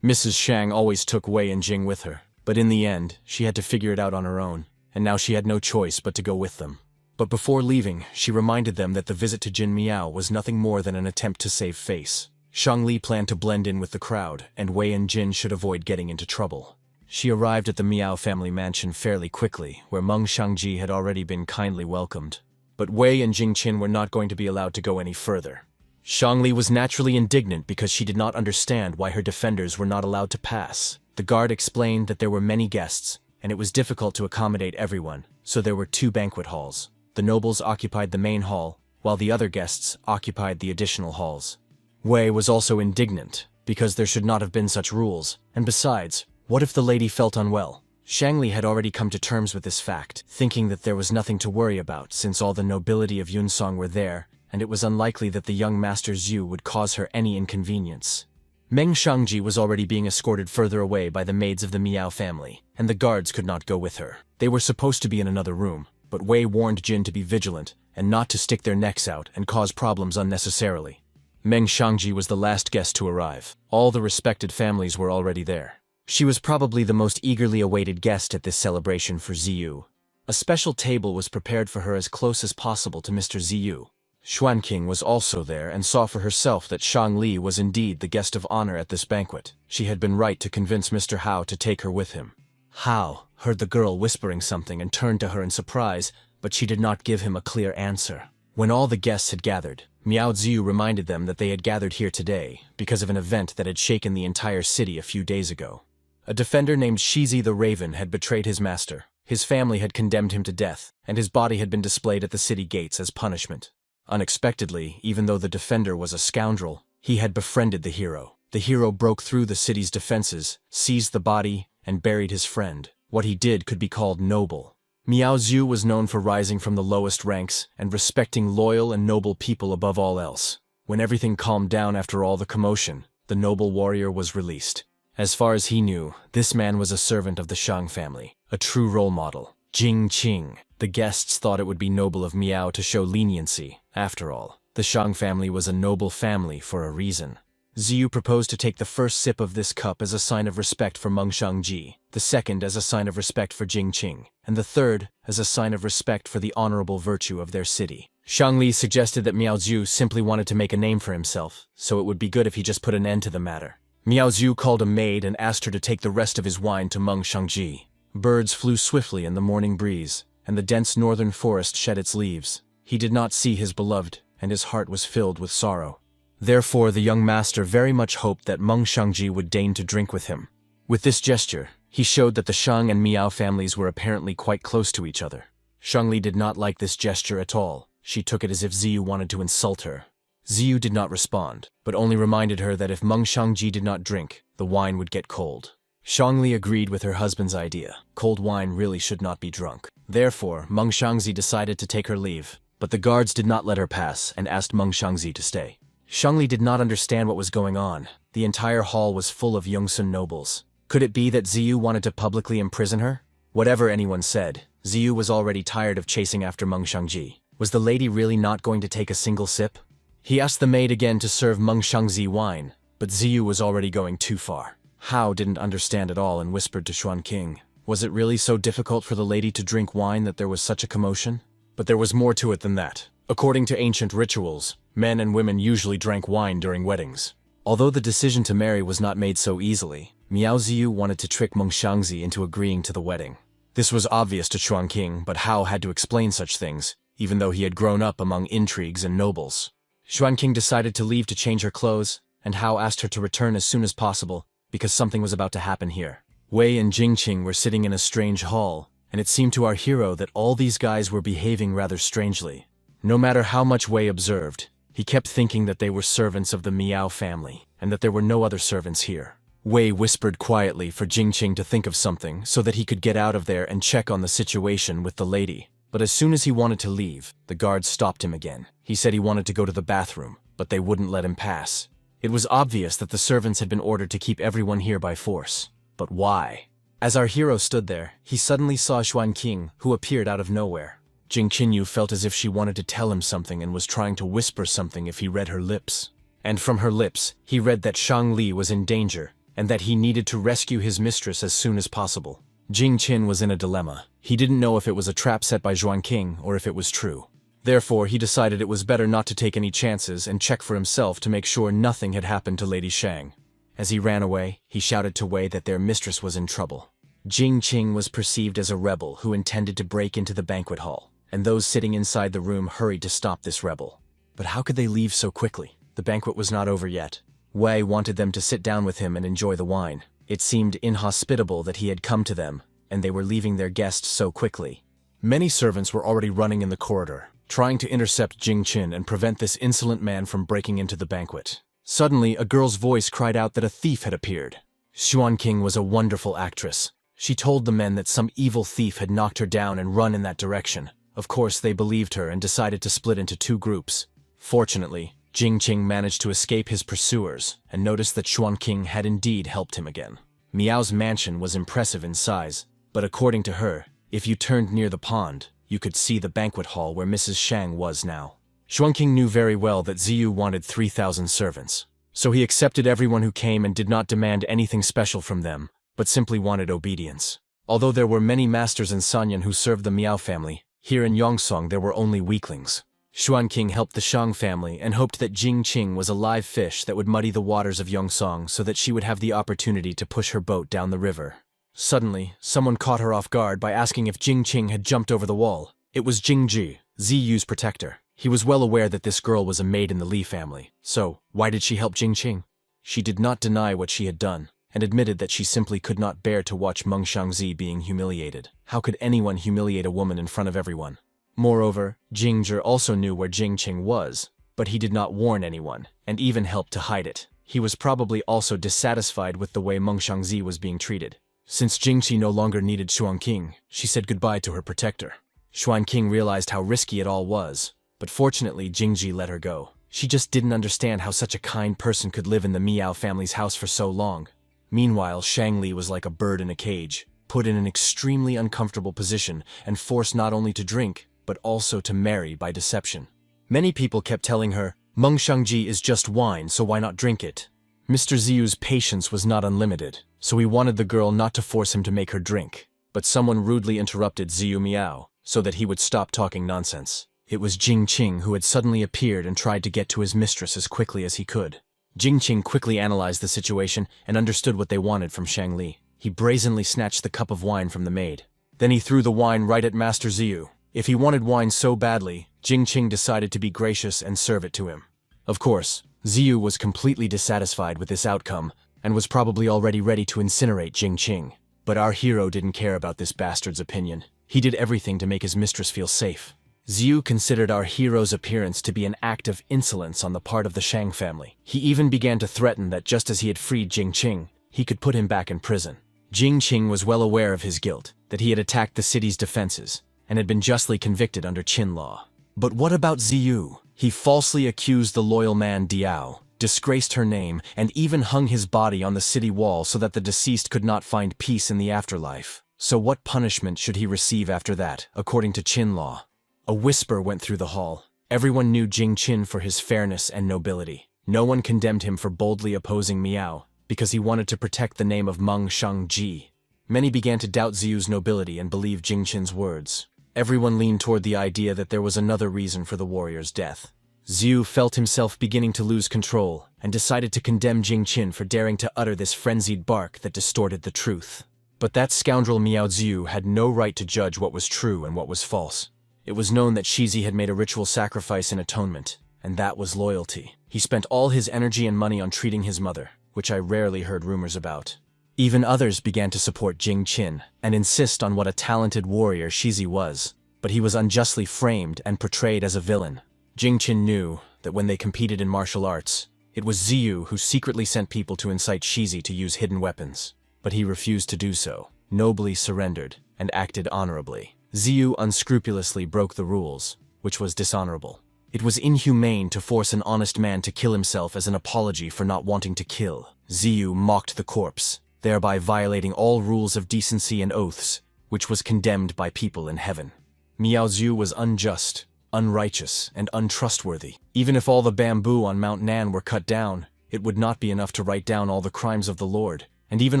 Mrs. Shang always took Wei and Jing with her, but in the end, she had to figure it out on her own, and now she had no choice but to go with them. But before leaving, she reminded them that the visit to Jin Miao was nothing more than an attempt to save face. Shangli planned to blend in with the crowd, and Wei and Jin should avoid getting into trouble. She arrived at the Miao family mansion fairly quickly, where Meng Shangji had already been kindly welcomed. But Wei and Jingqin were not going to be allowed to go any further. Shangli was naturally indignant because she did not understand why her defenders were not allowed to pass. The guard explained that there were many guests, and it was difficult to accommodate everyone, so there were 2 banquet halls. The nobles occupied the main hall, while the other guests occupied the additional halls. Wei was also indignant, because there should not have been such rules, and besides, what if the lady felt unwell? Shangli had already come to terms with this fact, thinking that there was nothing to worry about since all the nobility of Yunsong were there, and it was unlikely that the young Master Zhu would cause her any inconvenience. Meng Shangji was already being escorted further away by the maids of the Miao family, and the guards could not go with her. They were supposed to be in another room, but Wei warned Jin to be vigilant and not to stick their necks out and cause problems unnecessarily. Meng Shangji was the last guest to arrive. All the respected families were already there. She was probably the most eagerly awaited guest at this celebration for Ziyu. A special table was prepared for her as close as possible to Mr. Ziyu. Xuanqing was also there and saw for herself that Shangli was indeed the guest of honor at this banquet. She had been right to convince Mr. Hao to take her with him. Hao heard the girl whispering something and turned to her in surprise, but she did not give him a clear answer. When all the guests had gathered, Miao Ziyu reminded them that they had gathered here today because of an event that had shaken the entire city a few days ago. A defender named Shizi the Raven had betrayed his master. His family had condemned him to death, and his body had been displayed at the city gates as punishment. Unexpectedly, even though the defender was a scoundrel, he had befriended the hero. The hero broke through the city's defenses, seized the body, and buried his friend. What he did could be called noble. Miao Zhu was known for rising from the lowest ranks and respecting loyal and noble people above all else. When everything calmed down after all the commotion, the noble warrior was released. As far as he knew, this man was a servant of the Shang family, a true role model. Jingqing. The guests thought it would be noble of Miao to show leniency. After all, the Shang family was a noble family for a reason. Ziyu proposed to take the first sip of this cup as a sign of respect for Meng Shangji, the second as a sign of respect for Jingqing, and the third as a sign of respect for the honorable virtue of their city. Shangli suggested that Miao Zhu simply wanted to make a name for himself, so it would be good if he just put an end to the matter. Miao Zhu called a maid and asked her to take the rest of his wine to Meng Shangji. Birds flew swiftly in the morning breeze, and the dense northern forest shed its leaves. He did not see his beloved, and his heart was filled with sorrow. Therefore, the young master very much hoped that Meng Shangji would deign to drink with him. With this gesture, he showed that the Shang and Miao families were apparently quite close to each other. Shangli did not like this gesture at all. She took it as if Ziyu wanted to insult her. Ziyu did not respond, but only reminded her that if Meng Shangji did not drink, the wine would get cold. Shangli agreed with her husband's idea. Cold wine really should not be drunk. Therefore, Meng Shangji decided to take her leave, but the guards did not let her pass and asked Meng Shangji to stay. Shangli did not understand what was going on. The entire hall was full of Yongsun nobles. Could it be that Ziyu wanted to publicly imprison her? Whatever anyone said, Ziyu was already tired of chasing after Meng Shangji. Was the lady really not going to take a single sip? He asked the maid again to serve Meng Shangji wine, but Ziyu was already going too far. Hao didn't understand at all and whispered to Xuanqing. Was it really so difficult for the lady to drink wine that there was such a commotion? But there was more to it than that. According to ancient rituals, men and women usually drank wine during weddings. Although the decision to marry was not made so easily, Miao Ziyu wanted to trick Meng Shangji into agreeing to the wedding. This was obvious to Xuanqing, but Hao had to explain such things, even though he had grown up among intrigues and nobles. Xuanqing decided to leave to change her clothes, and Hao asked her to return as soon as possible, because something was about to happen here. Wei and Jingqing were sitting in a strange hall, and it seemed to our hero that all these guys were behaving rather strangely. No matter how much Wei observed, he kept thinking that they were servants of the Miao family, and that there were no other servants here. Wei whispered quietly for Jingqing to think of something so that he could get out of there and check on the situation with the lady. But as soon as he wanted to leave, the guards stopped him again. He said he wanted to go to the bathroom, but they wouldn't let him pass. It was obvious that the servants had been ordered to keep everyone here by force. But why? As our hero stood there, he suddenly saw Xuanqing, who appeared out of nowhere. Jing Qinyu felt as if she wanted to tell him something and was trying to whisper something if he read her lips. And from her lips, he read that Shang Li was in danger, and that he needed to rescue his mistress as soon as possible. Jing Qin was in a dilemma. He didn't know if it was a trap set by Xuanqing or if it was true. Therefore, he decided it was better not to take any chances and check for himself to make sure nothing had happened to Lady Shang. As he ran away, he shouted to Wei that their mistress was in trouble. Jing Qing was perceived as a rebel who intended to break into the banquet hall, and those sitting inside the room hurried to stop this rebel. But how could they leave so quickly? The banquet was not over yet. Wei wanted them to sit down with him and enjoy the wine. It seemed inhospitable that he had come to them, and they were leaving their guest so quickly. Many servants were already running in the corridor, trying to intercept Jing Qin and prevent this insolent man from breaking into the banquet. Suddenly, a girl's voice cried out that a thief had appeared. Xuanqing was a wonderful actress. She told the men that some evil thief had knocked her down and run in that direction. Of course, they believed her and decided to split into two groups. Fortunately, Jing Qing managed to escape his pursuers and noticed that Xuanqing had indeed helped him again. Miao's mansion was impressive in size, but according to her, if you turned near the pond, you could see the banquet hall where Mrs. Shang was now. Xuanqing knew very well that Ziyu wanted 3,000 servants, so he accepted everyone who came and did not demand anything special from them, but simply wanted obedience. Although there were many masters in Sanyan who served the Miao family, here in Yongsong there were only weaklings. Xuanqing helped the Shang family and hoped that Jing Qing was a live fish that would muddy the waters of Yongsong so that she would have the opportunity to push her boat down the river. Suddenly, someone caught her off guard by asking if Jing Qing had jumped over the wall. It was Jing Ji, Ziyu's protector. He was well aware that this girl was a maid in the Li family, so why did she help Jing Qing? She did not deny what she had done, and admitted that she simply could not bear to watch Meng Shangzi being humiliated. How could anyone humiliate a woman in front of everyone? Moreover, Jing Zhi also knew where Jing Qing was, but he did not warn anyone, and even helped to hide it. He was probably also dissatisfied with the way Meng Shangzi was being treated. Since Jingqi no longer needed Xuanqing, she said goodbye to her protector. Xuanqing realized how risky it all was, but fortunately Jingji let her go. She just didn't understand how such a kind person could live in the Miao family's house for so long. Meanwhile, Shangli was like a bird in a cage, put in an extremely uncomfortable position and forced not only to drink, but also to marry by deception. Many people kept telling her, Meng Shangji is just wine, so why not drink it? Mr. Ziyu's patience was not unlimited, so he wanted the girl not to force him to make her drink. But someone rudely interrupted Ziyu Miao, so that he would stop talking nonsense. It was Jing Qing who had suddenly appeared and tried to get to his mistress as quickly as he could. Jing Qing quickly analyzed the situation and understood what they wanted from Shang Li. He brazenly snatched the cup of wine from the maid. Then he threw the wine right at Master Ziyu. If he wanted wine so badly, Jing Qing decided to be gracious and serve it to him. Of course, Ziyu was completely dissatisfied with this outcome and was probably already ready to incinerate Jing Qing. But our hero didn't care about this bastard's opinion. He did everything to make his mistress feel safe. Ziyu considered our hero's appearance to be an act of insolence on the part of the Shang family. He even began to threaten that just as he had freed Jing Qing, he could put him back in prison. Jing Qing was well aware of his guilt, that he had attacked the city's defenses, and had been justly convicted under Qin law. But what about Ziyu? He falsely accused the loyal man Diao, disgraced her name, and even hung his body on the city wall so that the deceased could not find peace in the afterlife. So what punishment should he receive after that, according to Qin law? A whisper went through the hall. Everyone knew Jing Qin for his fairness and nobility. No one condemned him for boldly opposing Miao, because he wanted to protect the name of Meng Shangji. Many began to doubt Ziyu's nobility and believe Jing Qin's words. Everyone leaned toward the idea that there was another reason for the warrior's death. Ziyu felt himself beginning to lose control and decided to condemn Jing Qin for daring to utter this frenzied bark that distorted the truth. But that scoundrel Miao Ziyu had no right to judge what was true and what was false. It was known that Shizi had made a ritual sacrifice in atonement, and that was loyalty. He spent all his energy and money on treating his mother, which I rarely heard rumors about. Even others began to support Jing Qin and insist on what a talented warrior Shizi was, but he was unjustly framed and portrayed as a villain. Jing Qin knew that when they competed in martial arts, it was Ziyu who secretly sent people to incite Shizi to use hidden weapons. But he refused to do so, nobly surrendered, and acted honorably. Ziyu unscrupulously broke the rules, which was dishonorable. It was inhumane to force an honest man to kill himself as an apology for not wanting to kill. Ziyu mocked the corpse, thereby violating all rules of decency and oaths, which was condemned by people in heaven. Miao Zhu was unjust, unrighteous, and untrustworthy. Even if all the bamboo on Mount Nan were cut down, it would not be enough to write down all the crimes of the Lord, and even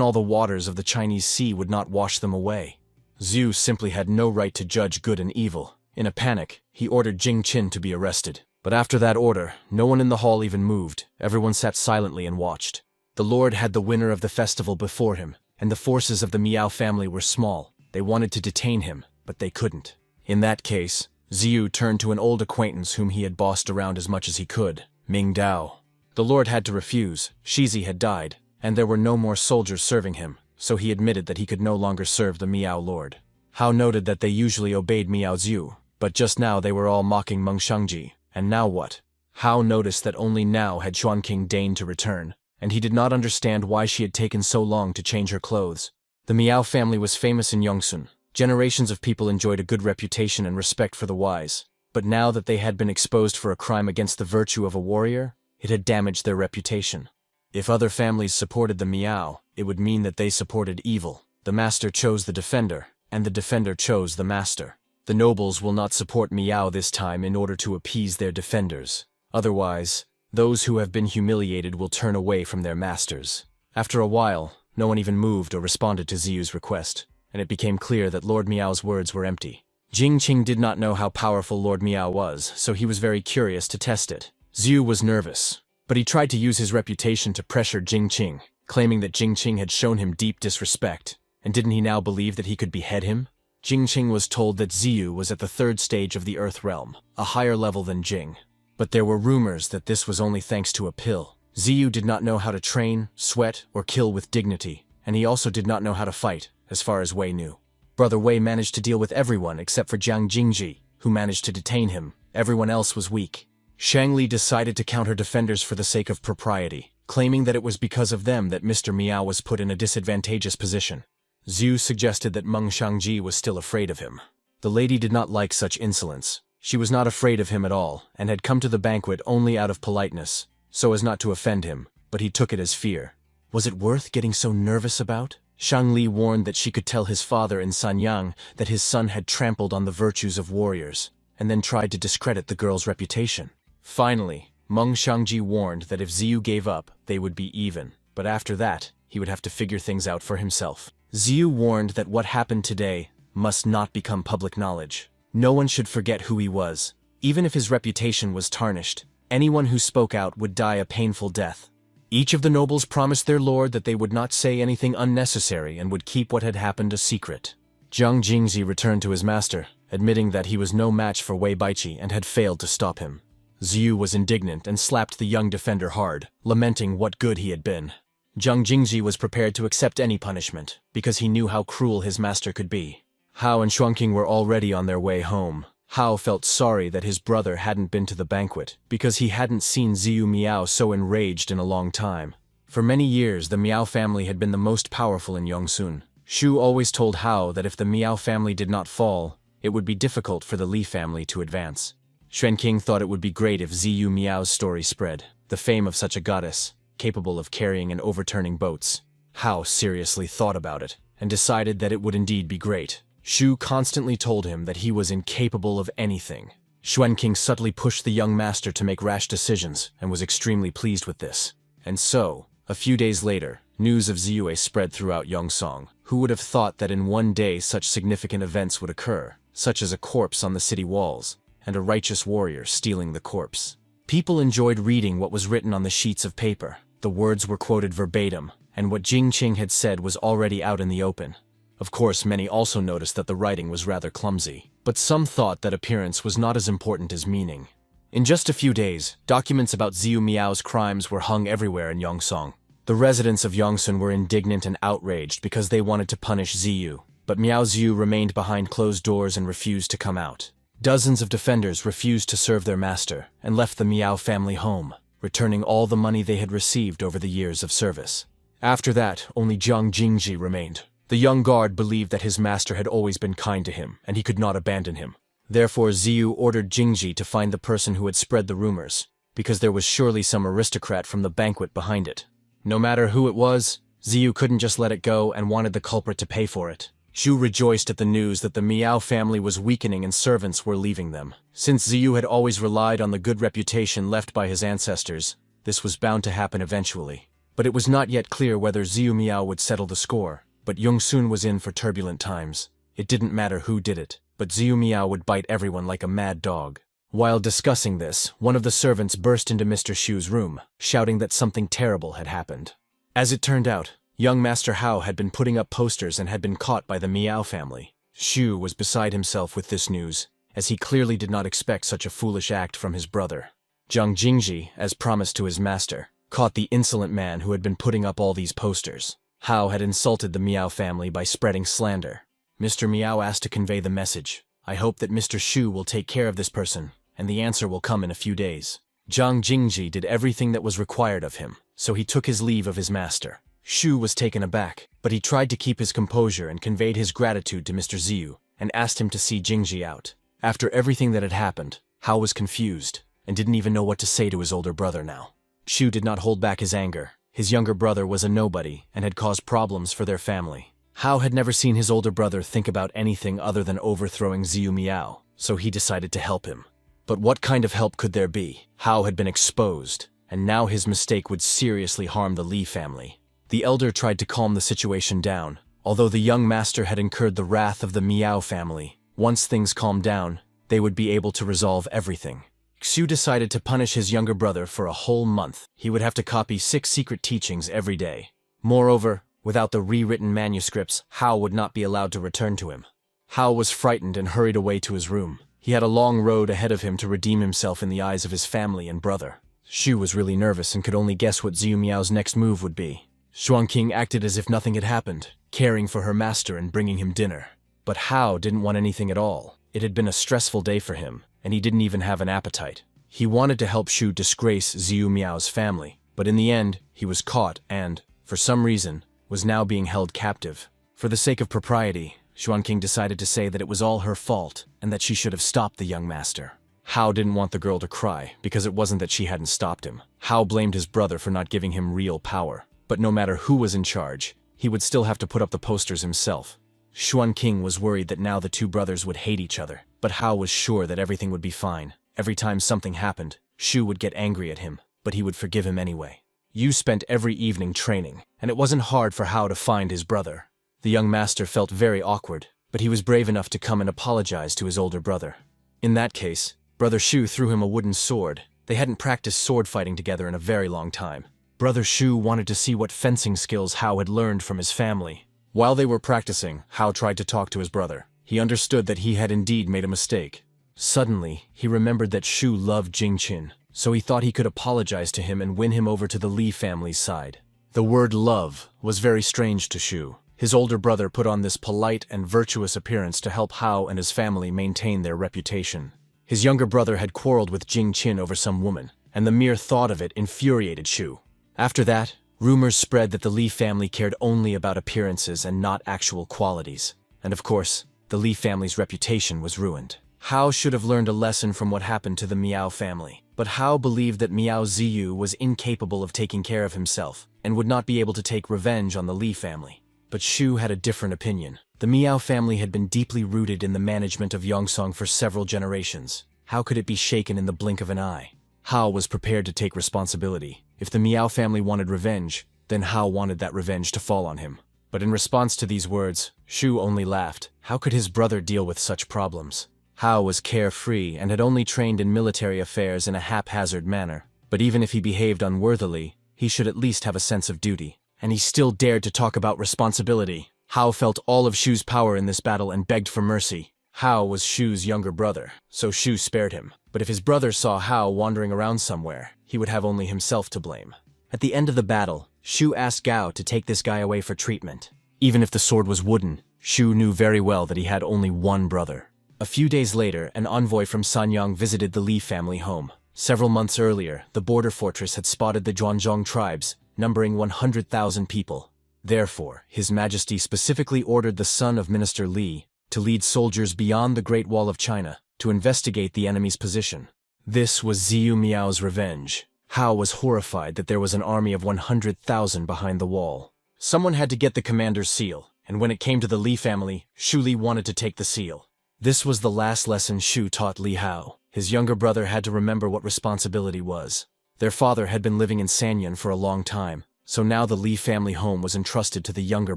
all the waters of the Chinese Sea would not wash them away. Zhu simply had no right to judge good and evil. In a panic, he ordered Jing Qin to be arrested. But after that order, no one in the hall even moved. Everyone sat silently and watched. The Lord had the winner of the festival before him, and the forces of the Miao family were small. They wanted to detain him, but they couldn't. In that case, Ziyu turned to an old acquaintance whom he had bossed around as much as he could, Ming Dao. The Lord had to refuse. Shizi had died, and there were no more soldiers serving him, so he admitted that he could no longer serve the Miao Lord. Hao noted that they usually obeyed Miao Zhu, but just now they were all mocking Meng Shangji, and now what? Hao noticed that only now had Xuanqing deigned to return, and he did not understand why she had taken so long to change her clothes. The Miao family was famous in Yongsun. Generations of people enjoyed a good reputation and respect for the wise, but now that they had been exposed for a crime against the virtue of a warrior, it had damaged their reputation. If other families supported the Miao, it would mean that they supported evil. The master chose the defender, and the defender chose the master. The nobles will not support Miao this time in order to appease their defenders. Otherwise, those who have been humiliated will turn away from their masters. After a while, no one even moved or responded to Ziyu's request, and it became clear that Lord Miao's words were empty. Jing Qing did not know how powerful Lord Miao was, so he was very curious to test it. Ziyu was nervous, but he tried to use his reputation to pressure Jing Qing, claiming that Jing Qing had shown him deep disrespect, and didn't he now believe that he could behead him? Jing Qing was told that Ziyu was at the third stage of the Earth Realm, a higher level than Jing. But there were rumors that this was only thanks to a pill. Ziyu did not know how to train, sweat, or kill with dignity, and he also did not know how to fight, as far as Wei knew. Brother Wei managed to deal with everyone except for Jiang Jingji, who managed to detain him. Everyone else was weak. Shang Li decided to counter defenders for the sake of propriety, claiming that it was because of them that Mr. Miao was put in a disadvantageous position. Zhu suggested that Meng Shangji was still afraid of him. The lady did not like such insolence. She was not afraid of him at all, and had come to the banquet only out of politeness, so as not to offend him, but he took it as fear. Was it worth getting so nervous about? Shang Li warned that she could tell his father in Sanyang that his son had trampled on the virtues of warriors, and then tried to discredit the girl's reputation. Finally, Meng Shangji warned that if Ziyu gave up, they would be even, but after that, he would have to figure things out for himself. Ziyu warned that what happened today must not become public knowledge. No one should forget who he was. Even if his reputation was tarnished, anyone who spoke out would die a painful death. Each of the nobles promised their lord that they would not say anything unnecessary and would keep what had happened a secret. Jiang Jingzi returned to his master, admitting that he was no match for Wei Baiqi and had failed to stop him. Ziyu was indignant and slapped the young defender hard, lamenting what good he had been. Jiang Jingji was prepared to accept any punishment, because he knew how cruel his master could be. Hao and Xuanqing were already on their way home. Hao felt sorry that his brother hadn't been to the banquet, because he hadn't seen Ziyu Miao so enraged in a long time. For many years, the Miao family had been the most powerful in Yongsun. Shu always told Hao that if the Miao family did not fall, it would be difficult for the Li family to advance. Xuanqing thought it would be great if Ziyu Miao's story spread, the fame of such a goddess, capable of carrying and overturning boats. Hao seriously thought about it, and decided that it would indeed be great. Shu constantly told him that he was incapable of anything. Xuanqing subtly pushed the young master to make rash decisions, and was extremely pleased with this. And so, a few days later, news of Ziyue spread throughout Yongsong. Who would have thought that in one day such significant events would occur, such as a corpse on the city walls, and a righteous warrior stealing the corpse? People enjoyed reading what was written on the sheets of paper. The words were quoted verbatim, and what Jing Qing had said was already out in the open. Of course, many also noticed that the writing was rather clumsy, but some thought that appearance was not as important as meaning. In just a few days, documents about Ziyu Miao's crimes were hung everywhere in Yongsong. The residents of Yongsun were indignant and outraged because they wanted to punish Ziyu, but Miao Ziyu remained behind closed doors and refused to come out. Dozens of defenders refused to serve their master and left the Miao family home, returning all the money they had received over the years of service. After that, only Jiang Jingji remained. The young guard believed that his master had always been kind to him, and he could not abandon him. Therefore, Ziyu ordered Jingji to find the person who had spread the rumors, because there was surely some aristocrat from the banquet behind it. No matter who it was, Ziyu couldn't just let it go and wanted the culprit to pay for it. Zhu rejoiced at the news that the Miao family was weakening and servants were leaving them. Since Ziyu had always relied on the good reputation left by his ancestors, this was bound to happen eventually. But it was not yet clear whether Ziyu Miao would settle the score. But Yongsun was in for turbulent times. It didn't matter who did it, but Ziyu Miao would bite everyone like a mad dog. While discussing this, one of the servants burst into Mr. Shu's room, shouting that something terrible had happened. As it turned out, young Master Hao had been putting up posters and had been caught by the Miao family. Shu was beside himself with this news, as he clearly did not expect such a foolish act from his brother. Zhang Jingji, as promised to his master, caught the insolent man who had been putting up all these posters. Hao had insulted the Miao family by spreading slander. Mr. Miao asked to convey the message. I hope that Mr. Shu will take care of this person, and the answer will come in a few days. Zhang Jingji did everything that was required of him, so he took his leave of his master. Shu was taken aback, but he tried to keep his composure and conveyed his gratitude to Mr. Ziyu, and asked him to see Jingji out. After everything that had happened, Hao was confused, and didn't even know what to say to his older brother now. Shu did not hold back his anger. His younger brother was a nobody and had caused problems for their family. Hao had never seen his older brother think about anything other than overthrowing Ziyu Miao, so he decided to help him. But what kind of help could there be? Hao had been exposed, and now his mistake would seriously harm the Li family. The elder tried to calm the situation down, although the young master had incurred the wrath of the Miao family. Once things calmed down, they would be able to resolve everything. Xu decided to punish his younger brother for a whole month. He would have to copy 6 secret teachings every day. Moreover, without the rewritten manuscripts, Hao would not be allowed to return to him. Hao was frightened and hurried away to his room. He had a long road ahead of him to redeem himself in the eyes of his family and brother. Xu was really nervous and could only guess what Ziyu Miao's next move would be. Xuanqing acted as if nothing had happened, caring for her master and bringing him dinner. But Hao didn't want anything at all. It had been a stressful day for him, and he didn't even have an appetite. He wanted to help Shu disgrace Ziyu Miao's family, but in the end, he was caught and, for some reason, was now being held captive. For the sake of propriety, Xuanqing decided to say that it was all her fault and that she should have stopped the young master. Hao didn't want the girl to cry because it wasn't that she hadn't stopped him. Hao blamed his brother for not giving him real power, but no matter who was in charge, he would still have to put up the posters himself. Xuanqing was worried that now the two brothers would hate each other, but Hao was sure that everything would be fine. Every time something happened, Shu would get angry at him, but he would forgive him anyway. Yu spent every evening training, and it wasn't hard for Hao to find his brother. The young master felt very awkward, but he was brave enough to come and apologize to his older brother. In that case, Brother Shu threw him a wooden sword. They hadn't practiced sword fighting together in a very long time. Brother Shu wanted to see what fencing skills Hao had learned from his family. While they were practicing, Hao tried to talk to his brother. He understood that he had indeed made a mistake. Suddenly, he remembered that Shu loved Jingqin, so he thought he could apologize to him and win him over to the Li family's side. The word love was very strange to Shu. His older brother put on this polite and virtuous appearance to help Hao and his family maintain their reputation. His younger brother had quarreled with Jingqin over some woman, and the mere thought of it infuriated Shu. After that, rumors spread that the Li family cared only about appearances and not actual qualities. And of course, the Li family's reputation was ruined. Hao should have learned a lesson from what happened to the Miao family. But Hao believed that Miao Ziyu was incapable of taking care of himself, and would not be able to take revenge on the Li family. But Shu had a different opinion. The Miao family had been deeply rooted in the management of Yongsong for several generations. How could it be shaken in the blink of an eye? Hao was prepared to take responsibility. If the Miao family wanted revenge, then Hao wanted that revenge to fall on him. But in response to these words, Shu only laughed. How could his brother deal with such problems? Hao was carefree and had only trained in military affairs in a haphazard manner. But even if he behaved unworthily, he should at least have a sense of duty. And he still dared to talk about responsibility. Hao felt all of Shu's power in this battle and begged for mercy. Hao was Shu's younger brother, so Shu spared him. But if his brother saw Hao wandering around somewhere, he would have only himself to blame. At the end of the battle, Shu asked Gao to take this guy away for treatment. Even if the sword was wooden, Shu knew very well that he had only one brother. A few days later, an envoy from Sanyang visited the Li family home. Several months earlier, the border fortress had spotted the Zhuanzhong tribes, numbering 100,000 people. Therefore, His Majesty specifically ordered the son of Minister Li to lead soldiers beyond the Great Wall of China to investigate the enemy's position. This was Ziyu Miao's revenge. Hao was horrified that there was an army of 100,000 behind the wall. Someone had to get the commander's seal, and when it came to the Li family, Shu Li wanted to take the seal. This was the last lesson Shu taught Li Hao. His younger brother had to remember what responsibility was. Their father had been living in Sanyan for a long time, so now the Li family home was entrusted to the younger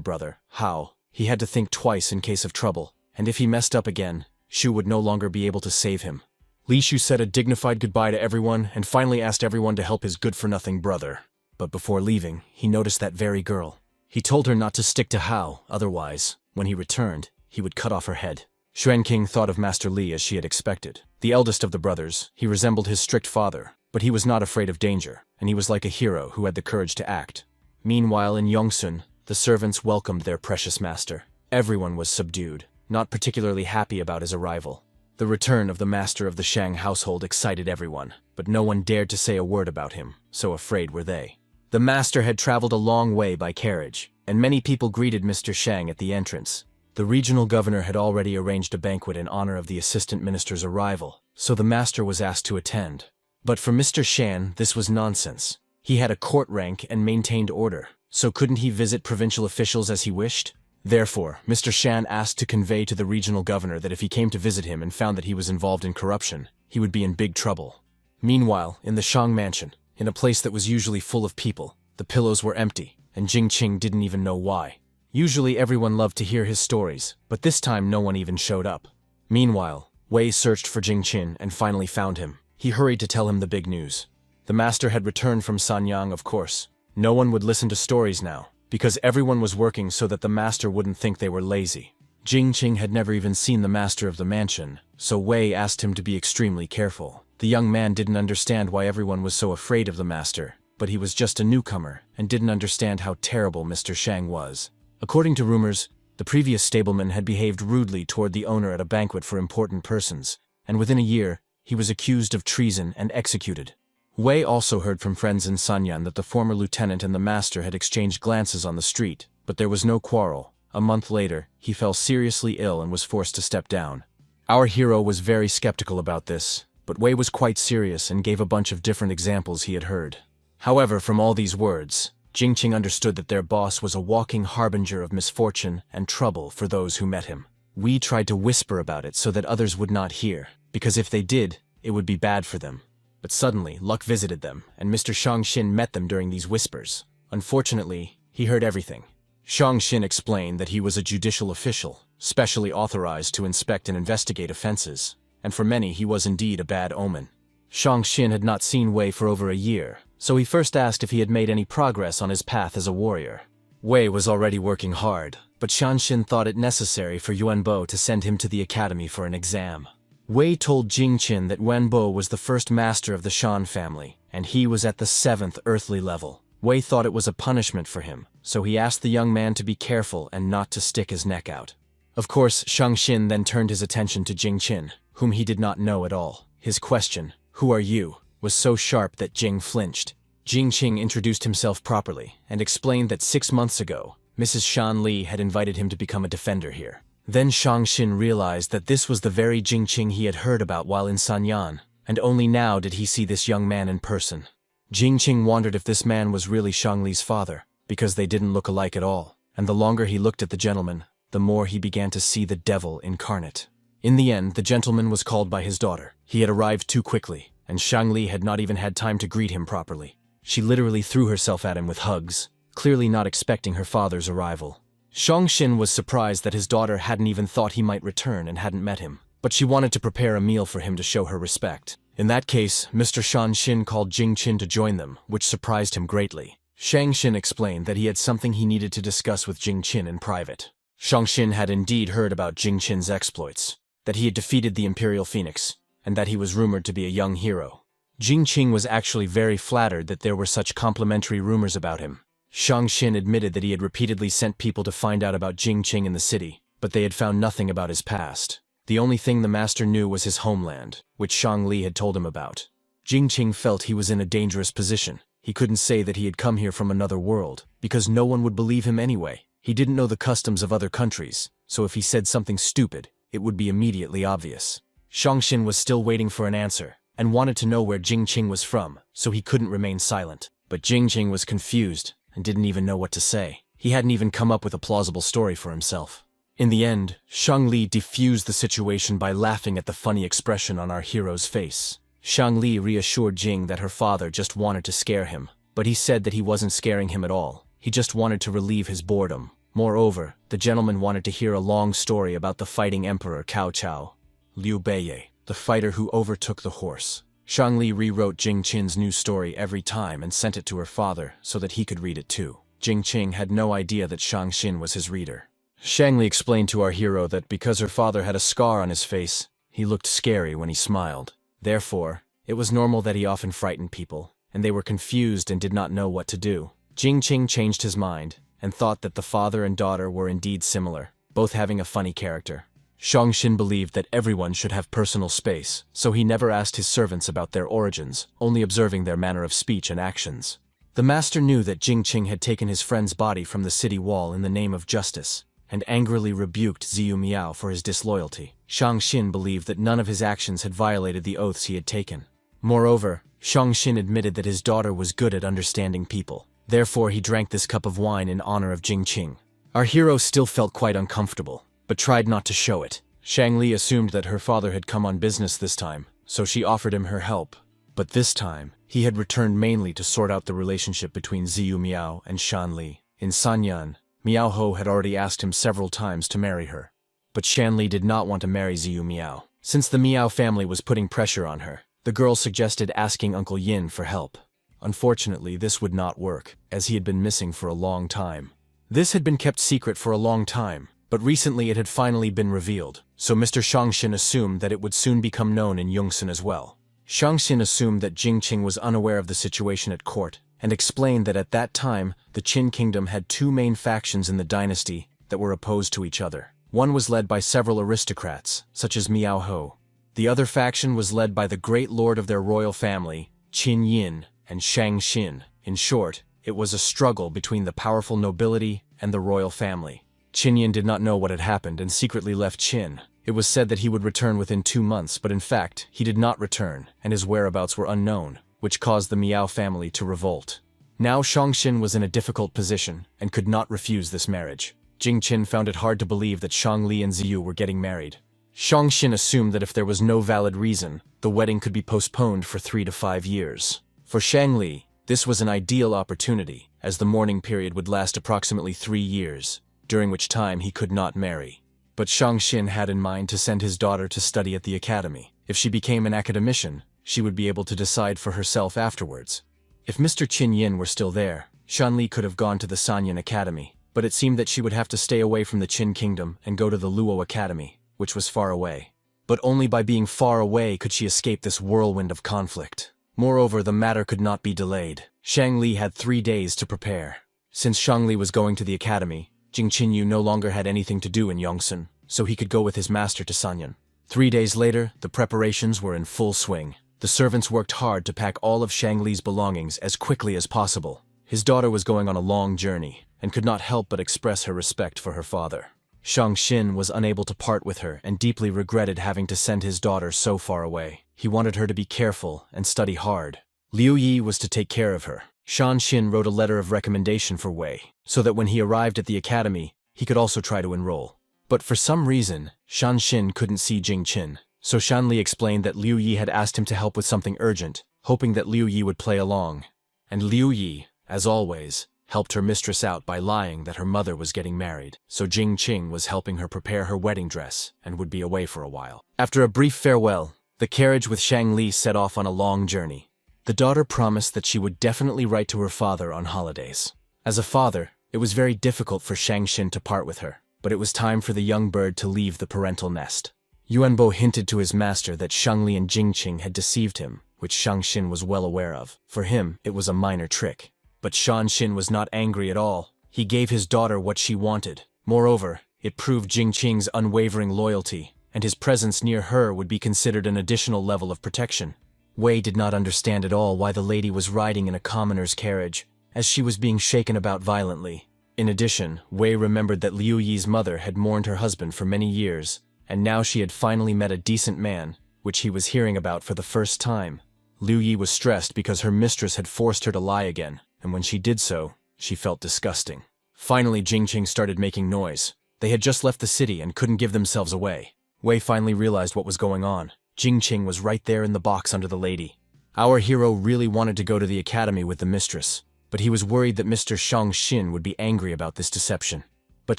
brother, Hao. He had to think twice in case of trouble, and if he messed up again, Shu would no longer be able to save him. Li Shu said a dignified goodbye to everyone and finally asked everyone to help his good-for-nothing brother. But before leaving, he noticed that very girl. He told her not to stick to Hao, otherwise, when he returned, he would cut off her head. Xuanqing thought of Master Li as she had expected. The eldest of the brothers, he resembled his strict father, but he was not afraid of danger, and he was like a hero who had the courage to act. Meanwhile, in Yongsun, the servants welcomed their precious master. Everyone was subdued, not particularly happy about his arrival. The return of the master of the Shang household excited everyone, but no one dared to say a word about him, so afraid were they. The master had traveled a long way by carriage, and many people greeted Mr. Shang at the entrance. The regional governor had already arranged a banquet in honor of the assistant minister's arrival, so the master was asked to attend. But for Mr. Shan, this was nonsense. He had a court rank and maintained order, so couldn't he visit provincial officials as he wished? Therefore, Mr. Shan asked to convey to the regional governor that if he came to visit him and found that he was involved in corruption, he would be in big trouble. Meanwhile, in the Shang mansion, in a place that was usually full of people, the pillows were empty, and Jingqing didn't even know why. Usually everyone loved to hear his stories, but this time no one even showed up. Meanwhile, Wei searched for Jingqin and finally found him. He hurried to tell him the big news. The master had returned from Sanyang, of course. No one would listen to stories now, because everyone was working so that the master wouldn't think they were lazy. Jingqing had never even seen the master of the mansion, so Wei asked him to be extremely careful. The young man didn't understand why everyone was so afraid of the master, but he was just a newcomer and didn't understand how terrible Mr. Shang was. According to rumors, the previous stableman had behaved rudely toward the owner at a banquet for important persons, and within a year, he was accused of treason and executed. Wei also heard from friends in Sanyan that the former lieutenant and the master had exchanged glances on the street, but there was no quarrel. A month later, he fell seriously ill and was forced to step down. Our hero was very skeptical about this, but Wei was quite serious and gave a bunch of different examples he had heard. However, from all these words, Jingqing understood that their boss was a walking harbinger of misfortune and trouble for those who met him. Wei tried to whisper about it so that others would not hear, because if they did, it would be bad for them. But suddenly, luck visited them, and Mr. Shangxin met them during these whispers. Unfortunately, he heard everything. Shangxin explained that he was a judicial official, specially authorized to inspect and investigate offenses, and for many he was indeed a bad omen. Shangxin had not seen Wei for over a year, so he first asked if he had made any progress on his path as a warrior. Wei was already working hard, but Shangxin thought it necessary for Yuanbo to send him to the academy for an exam. Wei told Jingqin that Wenbo was the first master of the Shan family, and he was at the 7th earthly level. Wei thought it was a punishment for him, so he asked the young man to be careful and not to stick his neck out. Of course, Shangxin then turned his attention to Jingqin, whom he did not know at all. His question, "Who are you?" was so sharp that Jing flinched. Jingqing introduced himself properly and explained that 6 months ago, Mrs. Shan Li had invited him to become a defender here. Then Shangxin realized that this was the very Jingqing he had heard about while in Sanyan, and only now did he see this young man in person. Jingqing wondered if this man was really Shang Li's father, because they didn't look alike at all, and the longer he looked at the gentleman, the more he began to see the devil incarnate. In the end, the gentleman was called by his daughter. He had arrived too quickly, and Shang Li had not even had time to greet him properly. She literally threw herself at him with hugs, clearly not expecting her father's arrival. Shangxin was surprised that his daughter hadn't even thought he might return and hadn't met him, but she wanted to prepare a meal for him to show her respect. In that case, Mr. Shangxin called Jingqin to join them, which surprised him greatly. Shangxin explained that he had something he needed to discuss with Jingqin in private. Shangxin had indeed heard about Jingqin's exploits, that he had defeated the Imperial Phoenix, and that he was rumored to be a young hero. Jingqin was actually very flattered that there were such complimentary rumors about him. Shangxin admitted that he had repeatedly sent people to find out about Jingqin in the city, but they had found nothing about his past. The only thing the master knew was his homeland, which Shang Li had told him about. Jingqin felt he was in a dangerous position. He couldn't say that he had come here from another world, because no one would believe him anyway. He didn't know the customs of other countries, so if he said something stupid, it would be immediately obvious. Shangshin was still waiting for an answer, and wanted to know where Jingqing was from, so he couldn't remain silent. But Jingqing was confused, and didn't even know what to say. He hadn't even come up with a plausible story for himself. In the end, Shang Li diffused the situation by laughing at the funny expression on our hero's face. Shang Li reassured Jing that her father just wanted to scare him, but he said that he wasn't scaring him at all. He just wanted to relieve his boredom. Moreover, the gentleman wanted to hear a long story about the fighting emperor Cao Cao, Liu Beiye, the fighter who overtook the horse. Shang Li rewrote Jing Qin's new story every time and sent it to her father so that he could read it too. Jing Qing had no idea that Shang Xin was his reader. Shang Li explained to our hero that because her father had a scar on his face, he looked scary when he smiled. Therefore, it was normal that he often frightened people, and they were confused and did not know what to do. Jing Qing changed his mind, and thought that the father and daughter were indeed similar, both having a funny character. Shangshin believed that everyone should have personal space, so he never asked his servants about their origins, only observing their manner of speech and actions. The master knew that Jing Qing had taken his friend's body from the city wall in the name of justice, and angrily rebuked Ziyu Miao for his disloyalty. Shangshin believed that none of his actions had violated the oaths he had taken. Moreover, Shangshin admitted that his daughter was good at understanding people. Therefore, he drank this cup of wine in honor of Jing Qing. Our hero still felt quite uncomfortable, but tried not to show it. Shang Li assumed that her father had come on business this time, so she offered him her help. But this time, he had returned mainly to sort out the relationship between Ziyu Miao and Shan Li. In Sanyan, Miao Ho had already asked him several times to marry her. But Shan Li did not want to marry Ziyu Miao. Since the Miao family was putting pressure on her, the girl suggested asking Uncle Yin for help. Unfortunately, this would not work, as he had been missing for a long time. This had been kept secret for a long time, but recently it had finally been revealed, so Mr. Shangshin assumed that it would soon become known in Yongsan as well. Shangshin assumed that Jing Qing was unaware of the situation at court, and explained that at that time, the Qin kingdom had two main factions in the dynasty that were opposed to each other. One was led by several aristocrats, such as Miao Ho. The other faction was led by the great lord of their royal family, Qin Yin, and Shang Xin. In short, it was a struggle between the powerful nobility and the royal family. Qin Yin did not know what had happened and secretly left Qin. It was said that he would return within 2 months, but in fact, he did not return, and his whereabouts were unknown, which caused the Miao family to revolt. Now Shangshin was in a difficult position, and could not refuse this marriage. Jing Qin found it hard to believe that Shang Li and Ziyu were getting married. Shangshin assumed that if there was no valid reason, the wedding could be postponed for 3 to 5 years. For Shang Li, this was an ideal opportunity, as the mourning period would last approximately 3 years, during which time he could not marry. But Shangshin had in mind to send his daughter to study at the academy. If she became an academician, she would be able to decide for herself afterwards. If Mr. Qin Yin were still there, Shan Li could have gone to the Sanyan Academy, but it seemed that she would have to stay away from the Qin kingdom and go to the Luo Academy, which was far away. But only by being far away could she escape this whirlwind of conflict. Moreover, the matter could not be delayed. Shang Li had 3 days to prepare. Since Shang Li was going to the academy, Jing Qinyu no longer had anything to do in Yongsan, so he could go with his master to Sanyan. 3 days later, the preparations were in full swing. The servants worked hard to pack all of Shang Li's belongings as quickly as possible. His daughter was going on a long journey, and could not help but express her respect for her father. Shangshin was unable to part with her and deeply regretted having to send his daughter so far away. He wanted her to be careful and study hard. Liu Yi was to take care of her. Shanshin wrote a letter of recommendation for Wei, so that when he arrived at the academy, he could also try to enroll. But for some reason, Shanshin couldn't see Jing Qin, so Shanli explained that Liu Yi had asked him to help with something urgent, hoping that Liu Yi would play along. And Liu Yi, as always, helped her mistress out by lying that her mother was getting married, so Jing Qing was helping her prepare her wedding dress and would be away for a while. After a brief farewell, the carriage with Shang Li set off on a long journey. The daughter promised that she would definitely write to her father on holidays. As a father, it was very difficult for Shangshin to part with her, but it was time for the young bird to leave the parental nest. Yuanbo hinted to his master that Shangli and Jingqing had deceived him, which Shangshin was well aware of. For him, it was a minor trick. But Shanshin was not angry at all. He gave his daughter what she wanted. Moreover, it proved Jingqing's unwavering loyalty, and his presence near her would be considered an additional level of protection. Wei did not understand at all why the lady was riding in a commoner's carriage, as she was being shaken about violently. In addition, Wei remembered that Liu Yi's mother had mourned her husband for many years, and now she had finally met a decent man, which he was hearing about for the first time. Liu Yi was stressed because her mistress had forced her to lie again, and when she did so, she felt disgusting. Finally, Jingqing started making noise. They had just left the city and couldn't give themselves away. Wei finally realized what was going on. Jingqing was right there in the box under the lady. Our hero really wanted to go to the academy with the mistress, but he was worried that Mr. Shang Xin would be angry about this deception. But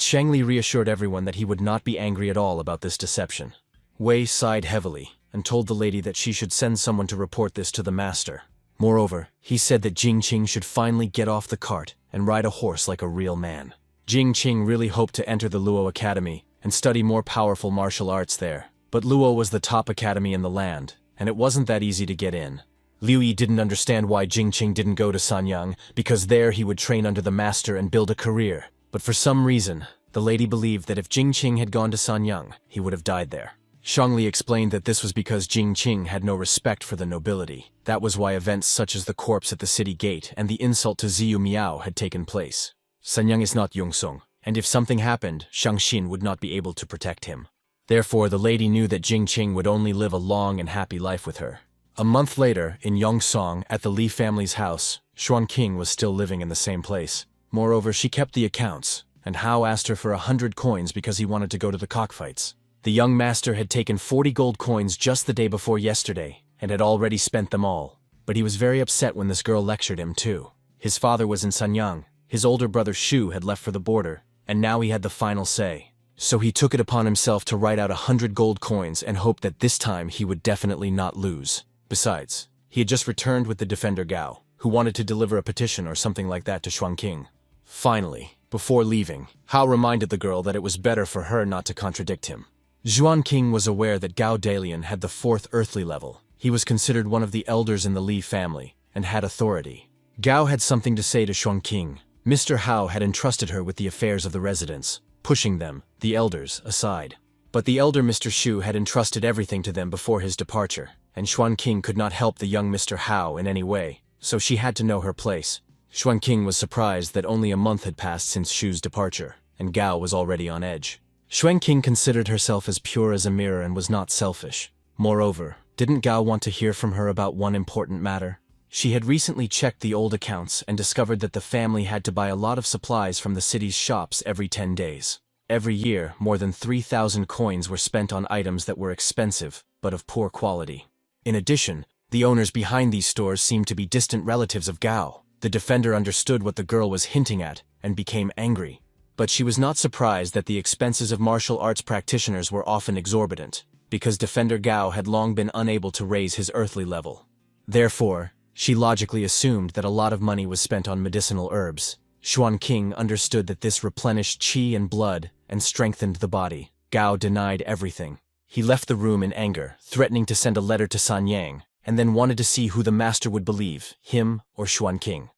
Shangli reassured everyone that he would not be angry at all about this deception. Wei sighed heavily and told the lady that she should send someone to report this to the master. Moreover, he said that Jingqing should finally get off the cart and ride a horse like a real man. Jingqing really hoped to enter the Luo Academy and study more powerful martial arts there. But Luo was the top academy in the land, and it wasn't that easy to get in. Liu Yi didn't understand why Jingqing didn't go to Sanyang, because there he would train under the master and build a career. But for some reason, the lady believed that if Jingqing had gone to Sanyang, he would have died there. Shangli explained that this was because Jingqing had no respect for the nobility. That was why events such as the corpse at the city gate and the insult to Ziyu Miao had taken place. Sanyang is not Yongsong, and if something happened, Shang Xin would not be able to protect him. Therefore, the lady knew that Jingqing would only live a long and happy life with her. A month later, in Yongsong, at the Li family's house, Xuan Qing was still living in the same place. Moreover, she kept the accounts, and Hao asked her for 100 coins because he wanted to go to the cockfights. The young master had taken 40 gold coins just the day before yesterday, and had already spent them all. But he was very upset when this girl lectured him too. His father was in Sanyang, his older brother Shu had left for the border, and now he had the final say. So he took it upon himself to write out 100 gold coins and hoped that this time he would definitely not lose. Besides, he had just returned with the defender Gao, who wanted to deliver a petition or something like that to Xuan Qing. Finally, before leaving, Hao reminded the girl that it was better for her not to contradict him. Xuan Qing was aware that Gao Dalian had the 4th earthly level. He was considered one of the elders in the Li family, and had authority. Gao had something to say to Xuan Qing. Mr. Hao had entrusted her with the affairs of the residents, pushing them, the elders, aside. But the elder Mr. Shu had entrusted everything to them before his departure, and Xuan Qing could not help the young Mr. Hao in any way, so she had to know her place. Xuan Qing was surprised that only a month had passed since Shu's departure, and Gao was already on edge. Xuan Qing considered herself as pure as a mirror and was not selfish. Moreover, didn't Gao want to hear from her about one important matter? She had recently checked the old accounts and discovered that the family had to buy a lot of supplies from the city's shops every 10 days. Every year, more than 3,000 coins were spent on items that were expensive, but of poor quality. In addition, the owners behind these stores seemed to be distant relatives of Gao. The defender understood what the girl was hinting at and became angry. But she was not surprised that the expenses of martial arts practitioners were often exorbitant, because defender Gao had long been unable to raise his earthly level. Therefore, she logically assumed that a lot of money was spent on medicinal herbs. Xuan Qing understood that this replenished qi and blood and strengthened the body. Gao denied everything. He left the room in anger, threatening to send a letter to Sanyang, and then wanted to see who the master would believe, him or Xuan Qing.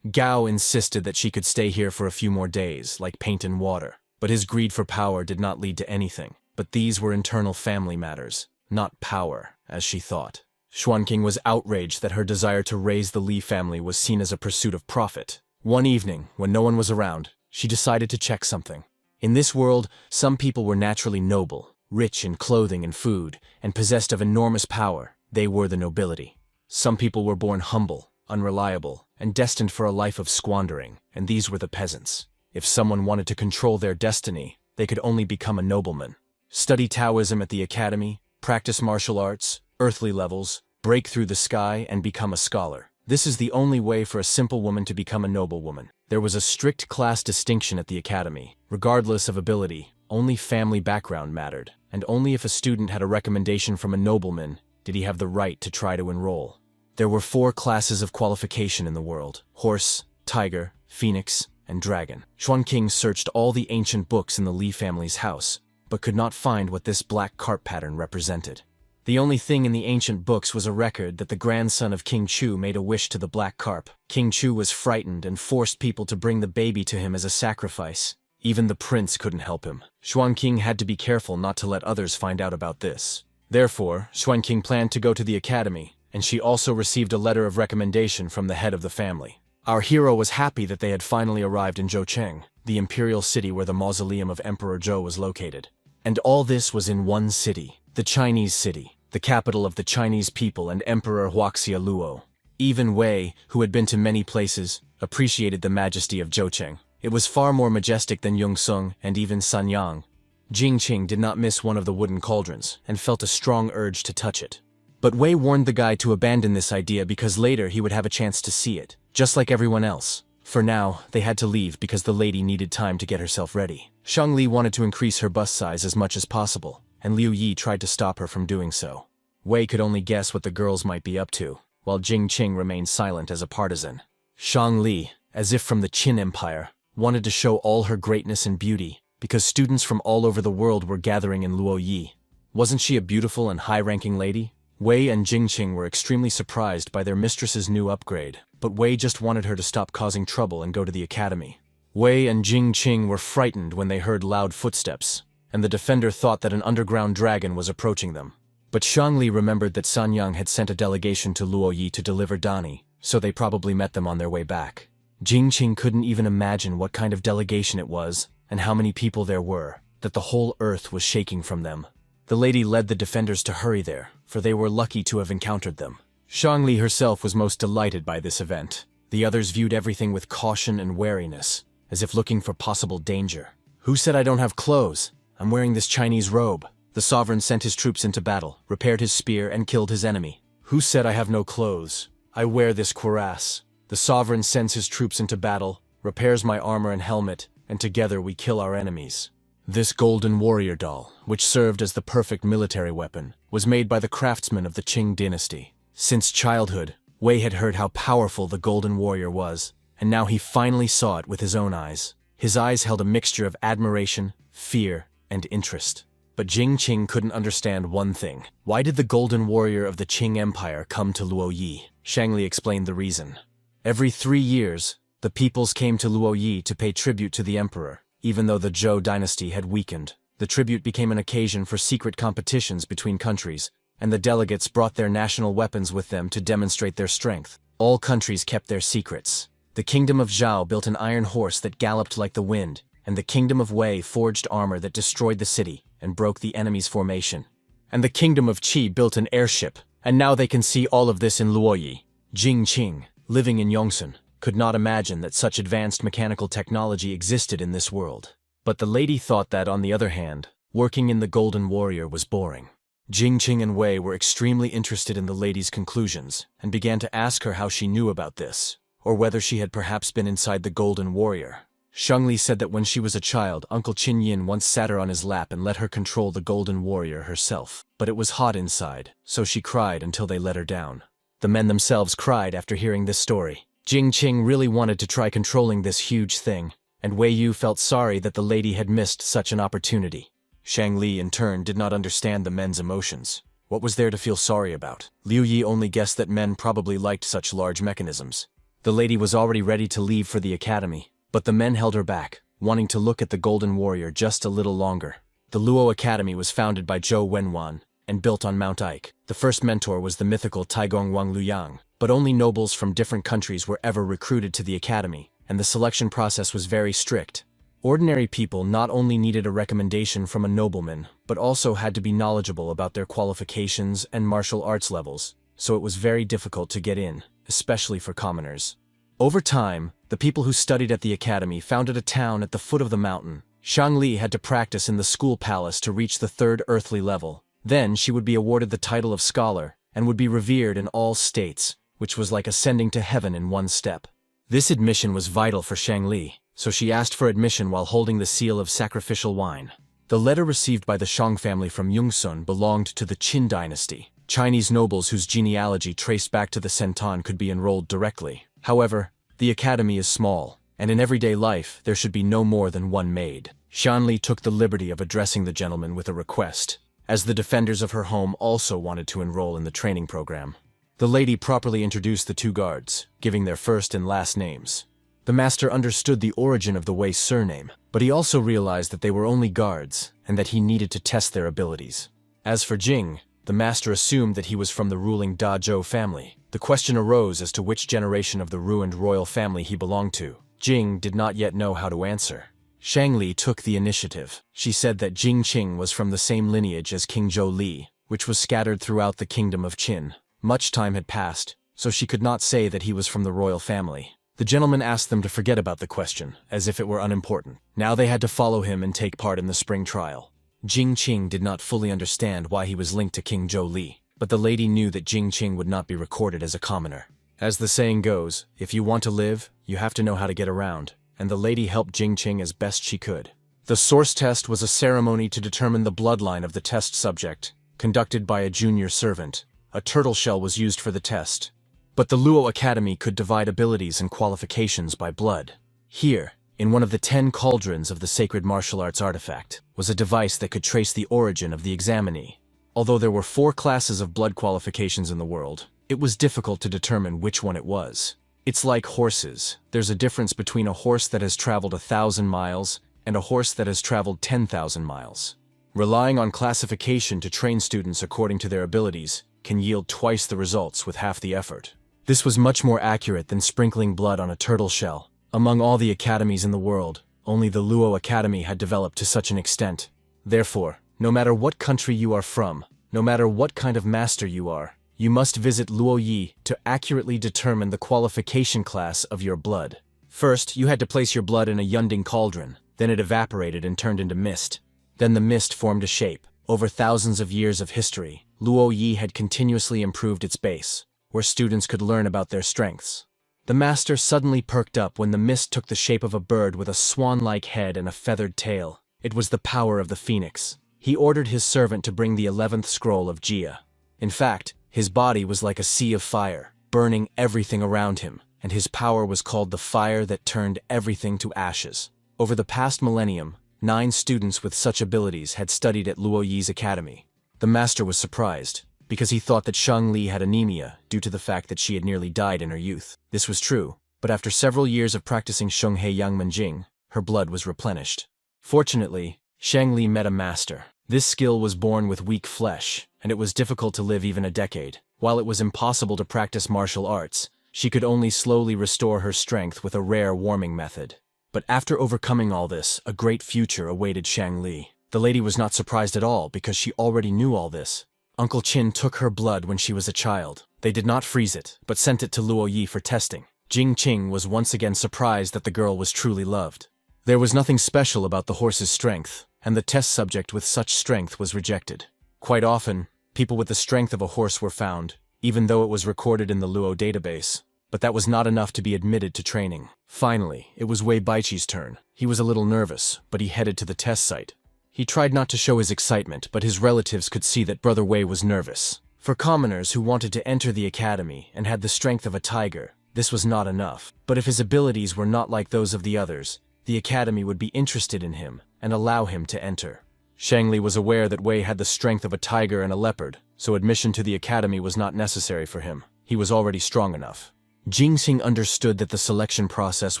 Gao insisted that she could stay here for a few more days, like paint and water, but his greed for power did not lead to anything. But these were internal family matters, not power, as she thought. Xuan Qing was outraged that her desire to raise the Li family was seen as a pursuit of profit. One evening, when no one was around, she decided to check something. In this world, some people were naturally noble, rich in clothing and food, and possessed of enormous power. They were the nobility. Some people were born humble, unreliable, and destined for a life of squandering, and these were the peasants. If someone wanted to control their destiny, they could only become a nobleman. Study Taoism at the academy, practice martial arts, earthly levels, break through the sky, and become a scholar. This is the only way for a simple woman to become a noblewoman. There was a strict class distinction at the academy. Regardless of ability, only family background mattered, and only if a student had a recommendation from a nobleman did he have the right to try to enroll. There were 4 classes of qualification in the world: horse, tiger, phoenix, and dragon. Xuan Qing searched all the ancient books in the Li family's house, but could not find what this black carp pattern represented. The only thing in the ancient books was a record that the grandson of King Chu made a wish to the black carp. King Chu was frightened and forced people to bring the baby to him as a sacrifice. Even the prince couldn't help him. Xuan Qing had to be careful not to let others find out about this. Therefore, Xuan Qing planned to go to the academy and she also received a letter of recommendation from the head of the family. Our hero was happy that they had finally arrived in Zhoucheng, the imperial city where the mausoleum of Emperor Zhou was located. And all this was in one city, the Chinese city, the capital of the Chinese people and Emperor Huaxia Luo. Even Wei, who had been to many places, appreciated the majesty of Zhoucheng. It was far more majestic than Yongzheng and even Sanyang. Jingqing did not miss one of the wooden cauldrons and felt a strong urge to touch it. But Wei warned the guy to abandon this idea because later he would have a chance to see it, just like everyone else. For now, they had to leave because the lady needed time to get herself ready. Shangli wanted to increase her bust size as much as possible, and Liu Yi tried to stop her from doing so. Wei could only guess what the girls might be up to, while Jingqing remained silent as a partisan. Shangli, as if from the Qin Empire, wanted to show all her greatness and beauty, because students from all over the world were gathering in Luoyi. Wasn't she a beautiful and high-ranking lady? Wei and Jingqing were extremely surprised by their mistress's new upgrade, but Wei just wanted her to stop causing trouble and go to the academy. Wei and Jingqing were frightened when they heard loud footsteps, and the defender thought that an underground dragon was approaching them. But Shangli remembered that Sanyang had sent a delegation to Luoyi to deliver Dani, so they probably met them on their way back. Jingqing couldn't even imagine what kind of delegation it was, and how many people there were, that the whole earth was shaking from them. The lady led the defenders to hurry there, for they were lucky to have encountered them. Shangli herself was most delighted by this event. The others viewed everything with caution and wariness, as if looking for possible danger. Who said I don't have clothes? I'm wearing this Chinese robe. The sovereign sent his troops into battle, repaired his spear, and killed his enemy. Who said I have no clothes? I wear this cuirass. The sovereign sends his troops into battle, repairs my armor and helmet, and together we kill our enemies. This golden warrior doll, which served as the perfect military weapon, was made by the craftsmen of the Qing dynasty. Since childhood, Wei had heard how powerful the golden warrior was, and now he finally saw it with his own eyes. His eyes held a mixture of admiration, fear, and interest. But Jingqing couldn't understand one thing. Why did the golden warrior of the Qing Empire come to Luoyi? Shangli explained the reason. Every 3 years, the peoples came to Luoyi to pay tribute to the emperor. Even though the Zhou dynasty had weakened, the tribute became an occasion for secret competitions between countries, and the delegates brought their national weapons with them to demonstrate their strength. All countries kept their secrets. The kingdom of Zhao built an iron horse that galloped like the wind, and the kingdom of Wei forged armor that destroyed the city and broke the enemy's formation. And the kingdom of Qi built an airship, and now they can see all of this in Luoyi. Jingqing, living in Yongsan, could not imagine that such advanced mechanical technology existed in this world. But the lady thought that, on the other hand, working in the Golden Warrior was boring. Jingqing and Wei were extremely interested in the lady's conclusions, and began to ask her how she knew about this, or whether she had perhaps been inside the Golden Warrior. Shangli said that when she was a child, Uncle Qin Yin once sat her on his lap and let her control the Golden Warrior herself. But it was hot inside, so she cried until they let her down. The men themselves cried after hearing this story. Jingqing really wanted to try controlling this huge thing, and Wei Yu felt sorry that the lady had missed such an opportunity. Shangli, in turn, did not understand the men's emotions. What was there to feel sorry about? Liu Yi only guessed that men probably liked such large mechanisms. The lady was already ready to leave for the academy, but the men held her back, wanting to look at the Golden Warrior just a little longer. The Luo Academy was founded by Zhou Wenwan, and built on Mount Ike. The first mentor was the mythical Taigong Wang Luyang, but only nobles from different countries were ever recruited to the academy, and the selection process was very strict. Ordinary people not only needed a recommendation from a nobleman, but also had to be knowledgeable about their qualifications and martial arts levels, so it was very difficult to get in, especially for commoners. Over time, the people who studied at the academy founded a town at the foot of the mountain. Shangli had to practice in the school palace to reach the 3rd earthly level. Then she would be awarded the title of scholar, and would be revered in all states, which was like ascending to heaven in one step. This admission was vital for Shangli, so she asked for admission while holding the seal of sacrificial wine. The letter received by the Shang family from Yongsun belonged to the Qin dynasty. Chinese nobles whose genealogy traced back to the Sentan could be enrolled directly. However, the academy is small, and in everyday life there should be no more than one maid. Shangli took the liberty of addressing the gentleman with a request, as the defenders of her home also wanted to enroll in the training program. The lady properly introduced the 2 guards, giving their first and last names. The master understood the origin of the Wei surname, but he also realized that they were only guards, and that he needed to test their abilities. As for Jing, The master assumed that he was from the ruling Da Zhou family. The question arose as to which generation of the ruined royal family he belonged to. Jing did not yet know how to answer. Shangli took the initiative. She said that Jing Qing was from the same lineage as King Zhou Li, which was scattered throughout the kingdom of Qin. Much time had passed, so she could not say that he was from the royal family. The gentleman asked them to forget about the question, as if it were unimportant. Now they had to follow him and take part in the spring trial. Jing Qing did not fully understand why he was linked to King Zhou Li, but the lady knew that Jing Qing would not be recorded as a commoner. As the saying goes, if you want to live, you have to know how to get around, and the lady helped Jing Qing as best she could. The source test was a ceremony to determine the bloodline of the test subject, conducted by a junior servant. A turtle shell was used for the test. But the Luo Academy could divide abilities and qualifications by blood. Here, in one of the 10 cauldrons of the sacred martial arts artifact, was a device that could trace the origin of the examinee. Although there were 4 classes of blood qualifications in the world, it was difficult to determine which one it was. It's like horses. There's a difference between a horse that has traveled 1,000 miles and a horse that has traveled 10,000 miles. Relying on classification to train students according to their abilities can yield twice the results with half the effort. This was much more accurate than sprinkling blood on a turtle shell. Among all the academies in the world, only the Luo Academy had developed to such an extent. Therefore, no matter what country you are from, no matter what kind of master you are, you must visit Luo Yi to accurately determine the qualification class of your blood. First, you had to place your blood in a Yunding cauldron, then it evaporated and turned into mist. Then the mist formed a shape. Over thousands of years of history, Luo Yi had continuously improved its base, where students could learn about their strengths. The master suddenly perked up when the mist took the shape of a bird with a swan-like head and a feathered tail. It was the power of the phoenix. He ordered his servant to bring the 11th scroll of Jia. In fact, his body was like a sea of fire, burning everything around him, and his power was called the fire that turned everything to ashes. Over the past millennium, 9 students with such abilities had studied at Luo Yi's academy. The master was surprised, because he thought that Shang Li had anemia due to the fact that she had nearly died in her youth. This was true, but after several years of practicing Shenghe Yang Menjing, her blood was replenished. Fortunately, Shang Li met a master. This skill was born with weak flesh, and it was difficult to live even a decade. While it was impossible to practice martial arts, she could only slowly restore her strength with a rare warming method. But after overcoming all this, a great future awaited Shang Li. The lady was not surprised at all because she already knew all this. Uncle Qin took her blood when she was a child. They did not freeze it, but sent it to Luo Yi for testing. Jing Qing was once again surprised that the girl was truly loved. There was nothing special about the horse's strength, and the test subject with such strength was rejected. Quite often, people with the strength of a horse were found, even though it was recorded in the Luo database. But that was not enough to be admitted to training. Finally, it was Wei Baiqi's turn. He was a little nervous, but he headed to the test site. He tried not to show his excitement, but his relatives could see that Brother Wei was nervous. For commoners who wanted to enter the academy and had the strength of a tiger, this was not enough. But if his abilities were not like those of the others, the academy would be interested in him and allow him to enter. Shangli was aware that Wei had the strength of a tiger and a leopard, so admission to the academy was not necessary for him. He was already strong enough. Jingxing understood that the selection process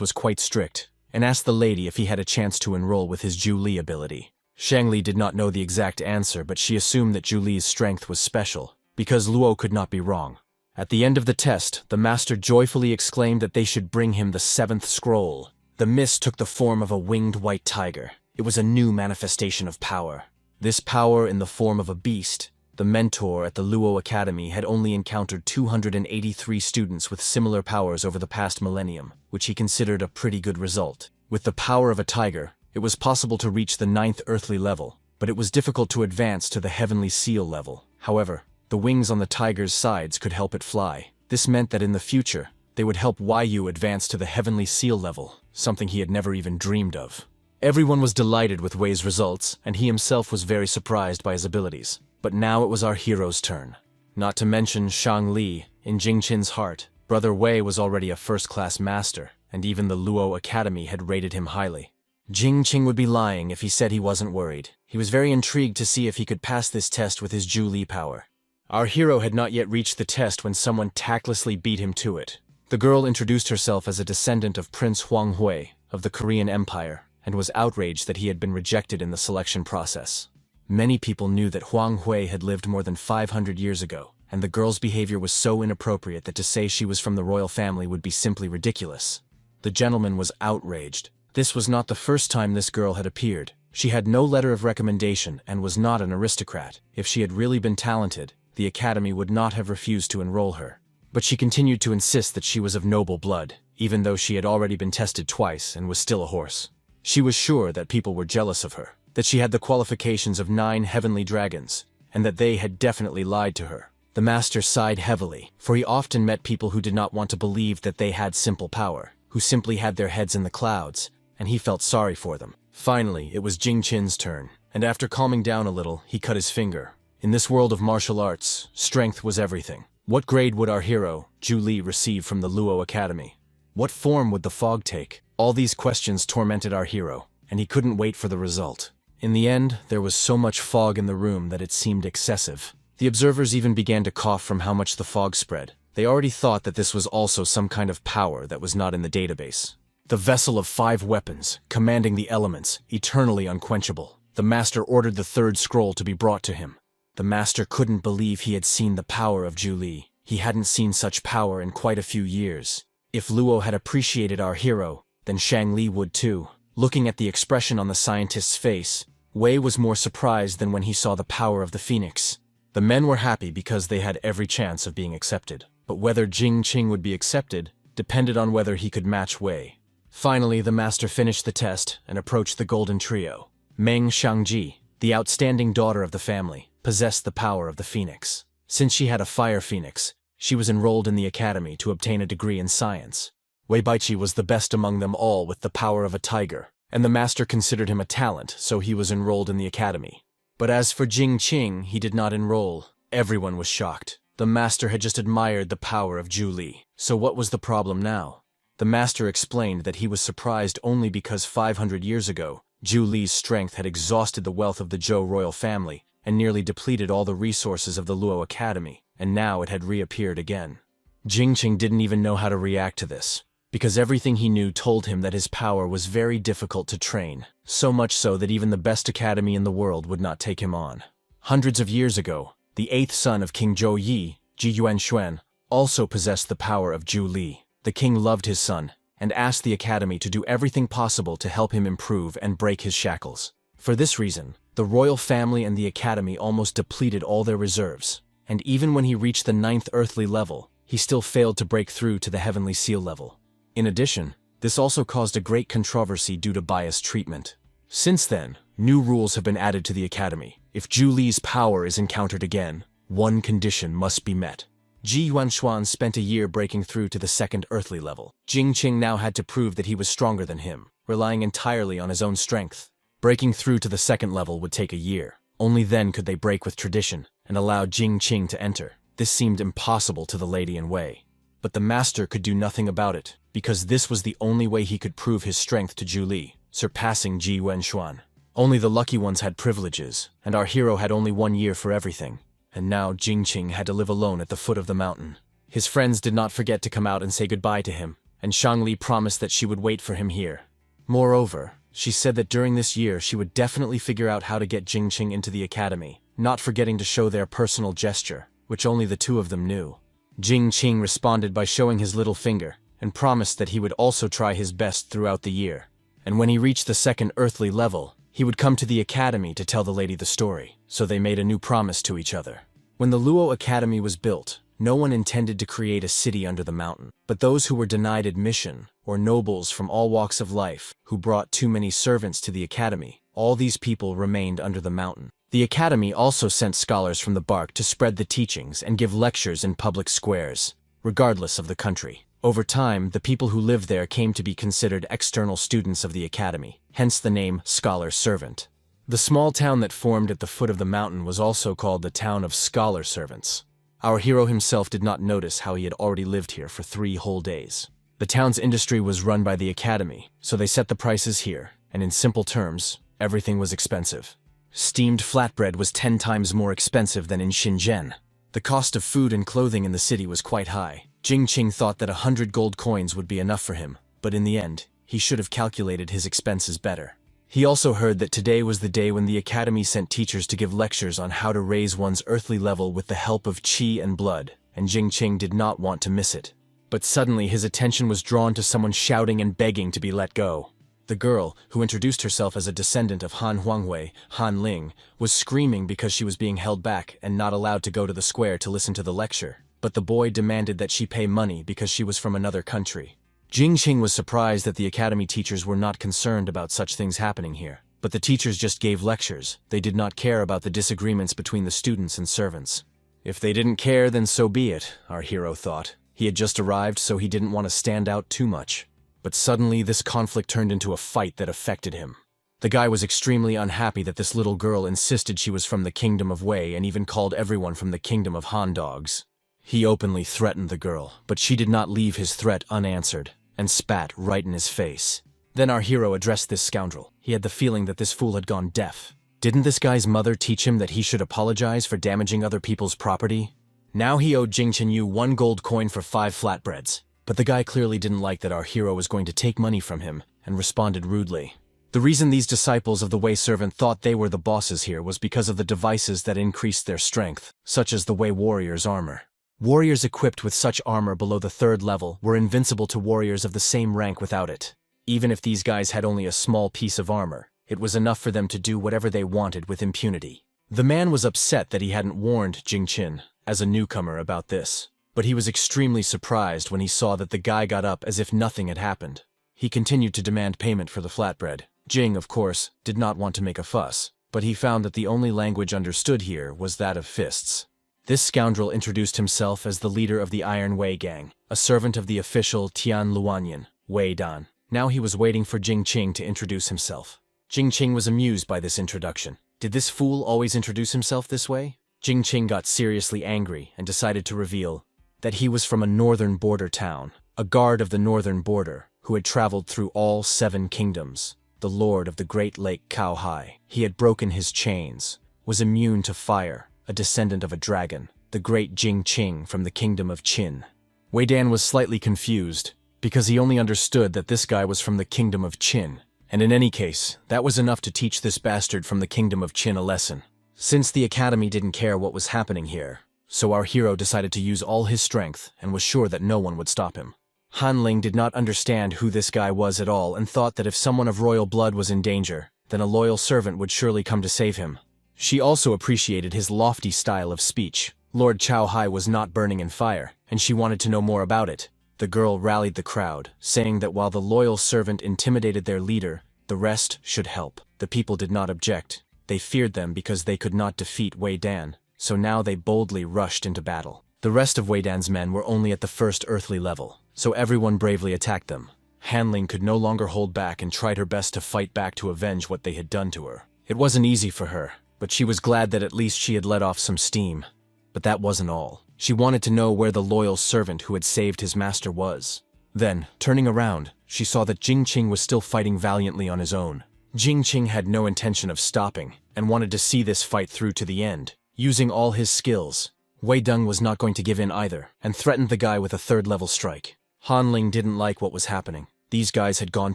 was quite strict, and asked the lady if he had a chance to enroll with his Zhu Li ability. Shangli did not know the exact answer, but she assumed that Zhu Li's strength was special, because Luo could not be wrong. At the end of the test, the master joyfully exclaimed that they should bring him the 7th scroll. The mist took the form of a winged white tiger. It was a new manifestation of power. This power in the form of a beast. The mentor at the Luo Academy had only encountered 283 students with similar powers over the past millennium, which he considered a pretty good result. With the power of a tiger, it was possible to reach the 9th earthly level, but it was difficult to advance to the heavenly seal level. However, the wings on the tiger's sides could help it fly. This meant that in the future, they would help Yu advance to the heavenly seal level, something he had never even dreamed of. Everyone was delighted with Wei's results, and he himself was very surprised by his abilities. But now it was our hero's turn. Not to mention Shang Li. In Jingqin's heart, Brother Wei was already a first-class master, and even the Luo Academy had rated him highly. Jingqing would be lying if he said he wasn't worried. He was very intrigued to see if he could pass this test with his Zhu Li power. Our hero had not yet reached the test when someone tactlessly beat him to it. The girl introduced herself as a descendant of Prince Huang Hui of the Korean Empire, and was outraged that he had been rejected in the selection process. Many people knew that Huang Hui had lived more than 500 years ago, and the girl's behavior was so inappropriate that to say she was from the royal family would be simply ridiculous. The gentleman was outraged. This was not the first time this girl had appeared. She had no letter of recommendation and was not an aristocrat. If she had really been talented, the academy would not have refused to enroll her. But she continued to insist that she was of noble blood, even though she had already been tested twice and was still a horse. She was sure that people were jealous of her, that she had the qualifications of 9 heavenly dragons, and that they had definitely lied to her. The master sighed heavily, for he often met people who did not want to believe that they had simple power, who simply had their heads in the clouds, and he felt sorry for them. Finally, it was Jing Qin's turn, and after calming down a little, he cut his finger. In this world of martial arts, strength was everything. What grade would our hero, Zhu Li, receive from the Luo Academy? What form would the fog take? All these questions tormented our hero, and he couldn't wait for the result. In the end, there was so much fog in the room that it seemed excessive. The observers even began to cough from how much the fog spread. They already thought that this was also some kind of power that was not in the database. The vessel of 5 weapons, commanding the elements, eternally unquenchable. The master ordered the 3rd scroll to be brought to him. The master couldn't believe he had seen the power of Zhu Li. He hadn't seen such power in quite a few years. If Luo had appreciated our hero, then Shang Li would too. Looking at the expression on the scientist's face, Wei was more surprised than when he saw the power of the phoenix. The men were happy because they had every chance of being accepted. But whether Jing Qing would be accepted depended on whether he could match Wei. Finally, the master finished the test and approached the golden trio. Meng Shangji, the outstanding daughter of the family, possessed the power of the phoenix. Since she had a fire phoenix, she was enrolled in the academy to obtain a degree in science. Wei Baiqi was the best among them all with the power of a tiger, and the master considered him a talent, so he was enrolled in the academy. But as for Jing Qing, he did not enroll. Everyone was shocked. The master had just admired the power of Zhu Li, so what was the problem now? The master explained that he was surprised only because 500 years ago, Zhu Li's strength had exhausted the wealth of the Zhou royal family and nearly depleted all the resources of the Luo Academy, and now it had reappeared again. Jing Qing didn't even know how to react to this, because everything he knew told him that his power was very difficult to train, so much so that even the best academy in the world would not take him on. Hundreds of years ago, the 8th son of King Zhou Yi, Ji Yuanxuan, also possessed the power of Zhu Li. The king loved his son, and asked the academy to do everything possible to help him improve and break his shackles. For this reason, the royal family and the academy almost depleted all their reserves, and even when he reached the 9th earthly level, he still failed to break through to the heavenly seal level. In addition, this also caused a great controversy due to biased treatment. Since then, new rules have been added to the academy. If Zhu Li's power is encountered again, one condition must be met. Ji Yuanxuan spent a year breaking through to the 2nd earthly level. Jing Qing now had to prove that he was stronger than him, relying entirely on his own strength. Breaking through to the 2nd level would take a year. Only then could they break with tradition and allow Jing Qing to enter. This seemed impossible to the lady in Wei. But the master could do nothing about it, because this was the only way he could prove his strength to Zhu Li, surpassing Ji Yuanxuan. Only the lucky ones had privileges, and our hero had only 1 year for everything. And now Jing Qing had to live alone at the foot of the mountain. His friends did not forget to come out and say goodbye to him, and Shang Li promised that she would wait for him here. Moreover, she said that during this year she would definitely figure out how to get Jing Qing into the academy, not forgetting to show their personal gesture, which only the 2 of them knew. Jing Qing responded by showing his little finger, and promised that he would also try his best throughout the year. And when he reached the 2nd earthly level, he would come to the academy to tell the lady the story, so they made a new promise to each other. When the Luo Academy was built, no one intended to create a city under the mountain, but those who were denied admission, or nobles from all walks of life, who brought too many servants to the academy, all these people remained under the mountain. The academy also sent scholars from the bark to spread the teachings and give lectures in public squares, regardless of the country. Over time, the people who lived there came to be considered external students of the academy, hence the name Scholar Servant. The small town that formed at the foot of the mountain was also called the town of Scholar Servants. Our hero himself did not notice how he had already lived here for 3 whole days. The town's industry was run by the academy, so they set the prices here, and in simple terms, everything was expensive. Steamed flatbread was 10 times more expensive than in Shenzhen. The cost of food and clothing in the city was quite high. Jing Qing thought that 100 gold coins would be enough for him, but in the end, he should have calculated his expenses better. He also heard that today was the day when the academy sent teachers to give lectures on how to raise one's earthly level with the help of qi and blood, and Jingqing did not want to miss it. But suddenly his attention was drawn to someone shouting and begging to be let go. The girl, who introduced herself as a descendant of Han Huanghui, Han Ling, was screaming because she was being held back and not allowed to go to the square to listen to the lecture. But the boy demanded that she pay money because she was from another country. Jingqing was surprised that the academy teachers were not concerned about such things happening here. But the teachers just gave lectures. They did not care about the disagreements between the students and servants. If they didn't care, then so be it, our hero thought. He had just arrived, so he didn't want to stand out too much. But suddenly, this conflict turned into a fight that affected him. The guy was extremely unhappy that this little girl insisted she was from the kingdom of Wei and even called everyone from the kingdom of Han dogs. He openly threatened the girl, but she did not leave his threat unanswered, and spat right in his face. Then our hero addressed this scoundrel. He had the feeling that this fool had gone deaf. Didn't this guy's mother teach him that he should apologize for damaging other people's property? Now he owed Jingchen Yu 1 gold coin for 5 flatbreads. But the guy clearly didn't like that our hero was going to take money from him, and responded rudely. The reason these disciples of the Wei servant thought they were the bosses here was because of the devices that increased their strength, such as the Wei warrior's armor. Warriors equipped with such armor below the 3rd level were invincible to warriors of the same rank without it. Even if these guys had only a small piece of armor, it was enough for them to do whatever they wanted with impunity. The man was upset that he hadn't warned Jingqin, as a newcomer, about this. But he was extremely surprised when he saw that the guy got up as if nothing had happened. He continued to demand payment for the flatbread. Jing, of course, did not want to make a fuss, but he found that the only language understood here was that of fists. This scoundrel introduced himself as the leader of the Iron Wei gang, a servant of the official Tian Luanyan, Wei Dan. Now he was waiting for Jingqing to introduce himself. Jingqing was amused by this introduction. Did this fool always introduce himself this way? Jingqing got seriously angry and decided to reveal that he was from a northern border town, a guard of the northern border, who had traveled through all 7 kingdoms, the lord of the Great Lake Cao Hai. He had broken his chains, was immune to fire, a descendant of a dragon, the great Jingqing from the kingdom of Qin. Wei Dan was slightly confused, because he only understood that this guy was from the kingdom of Qin, and in any case, that was enough to teach this bastard from the kingdom of Qin a lesson. Since the academy didn't care what was happening here, so our hero decided to use all his strength and was sure that no one would stop him. Han Ling did not understand who this guy was at all and thought that if someone of royal blood was in danger, then a loyal servant would surely come to save him. She also appreciated his lofty style of speech. Lord Cao Hai was not burning in fire, and she wanted to know more about it. The girl rallied the crowd, saying that while the loyal servant intimidated their leader, the rest should help. The people did not object. They feared them because they could not defeat Wei Dan. So now they boldly rushed into battle. The rest of Wei Dan's men were only at the 1st earthly level, so everyone bravely attacked them. Han Ling could no longer hold back and tried her best to fight back to avenge what they had done to her. It wasn't easy for her, but she was glad that at least she had let off some steam. But that wasn't all. She wanted to know where the loyal servant who had saved his master was. Then, turning around, she saw that Jingqing was still fighting valiantly on his own. Jingqing had no intention of stopping, and wanted to see this fight through to the end. Using all his skills, Wei Deng was not going to give in either, and threatened the guy with a 3rd level strike. Han Ling didn't like what was happening. These guys had gone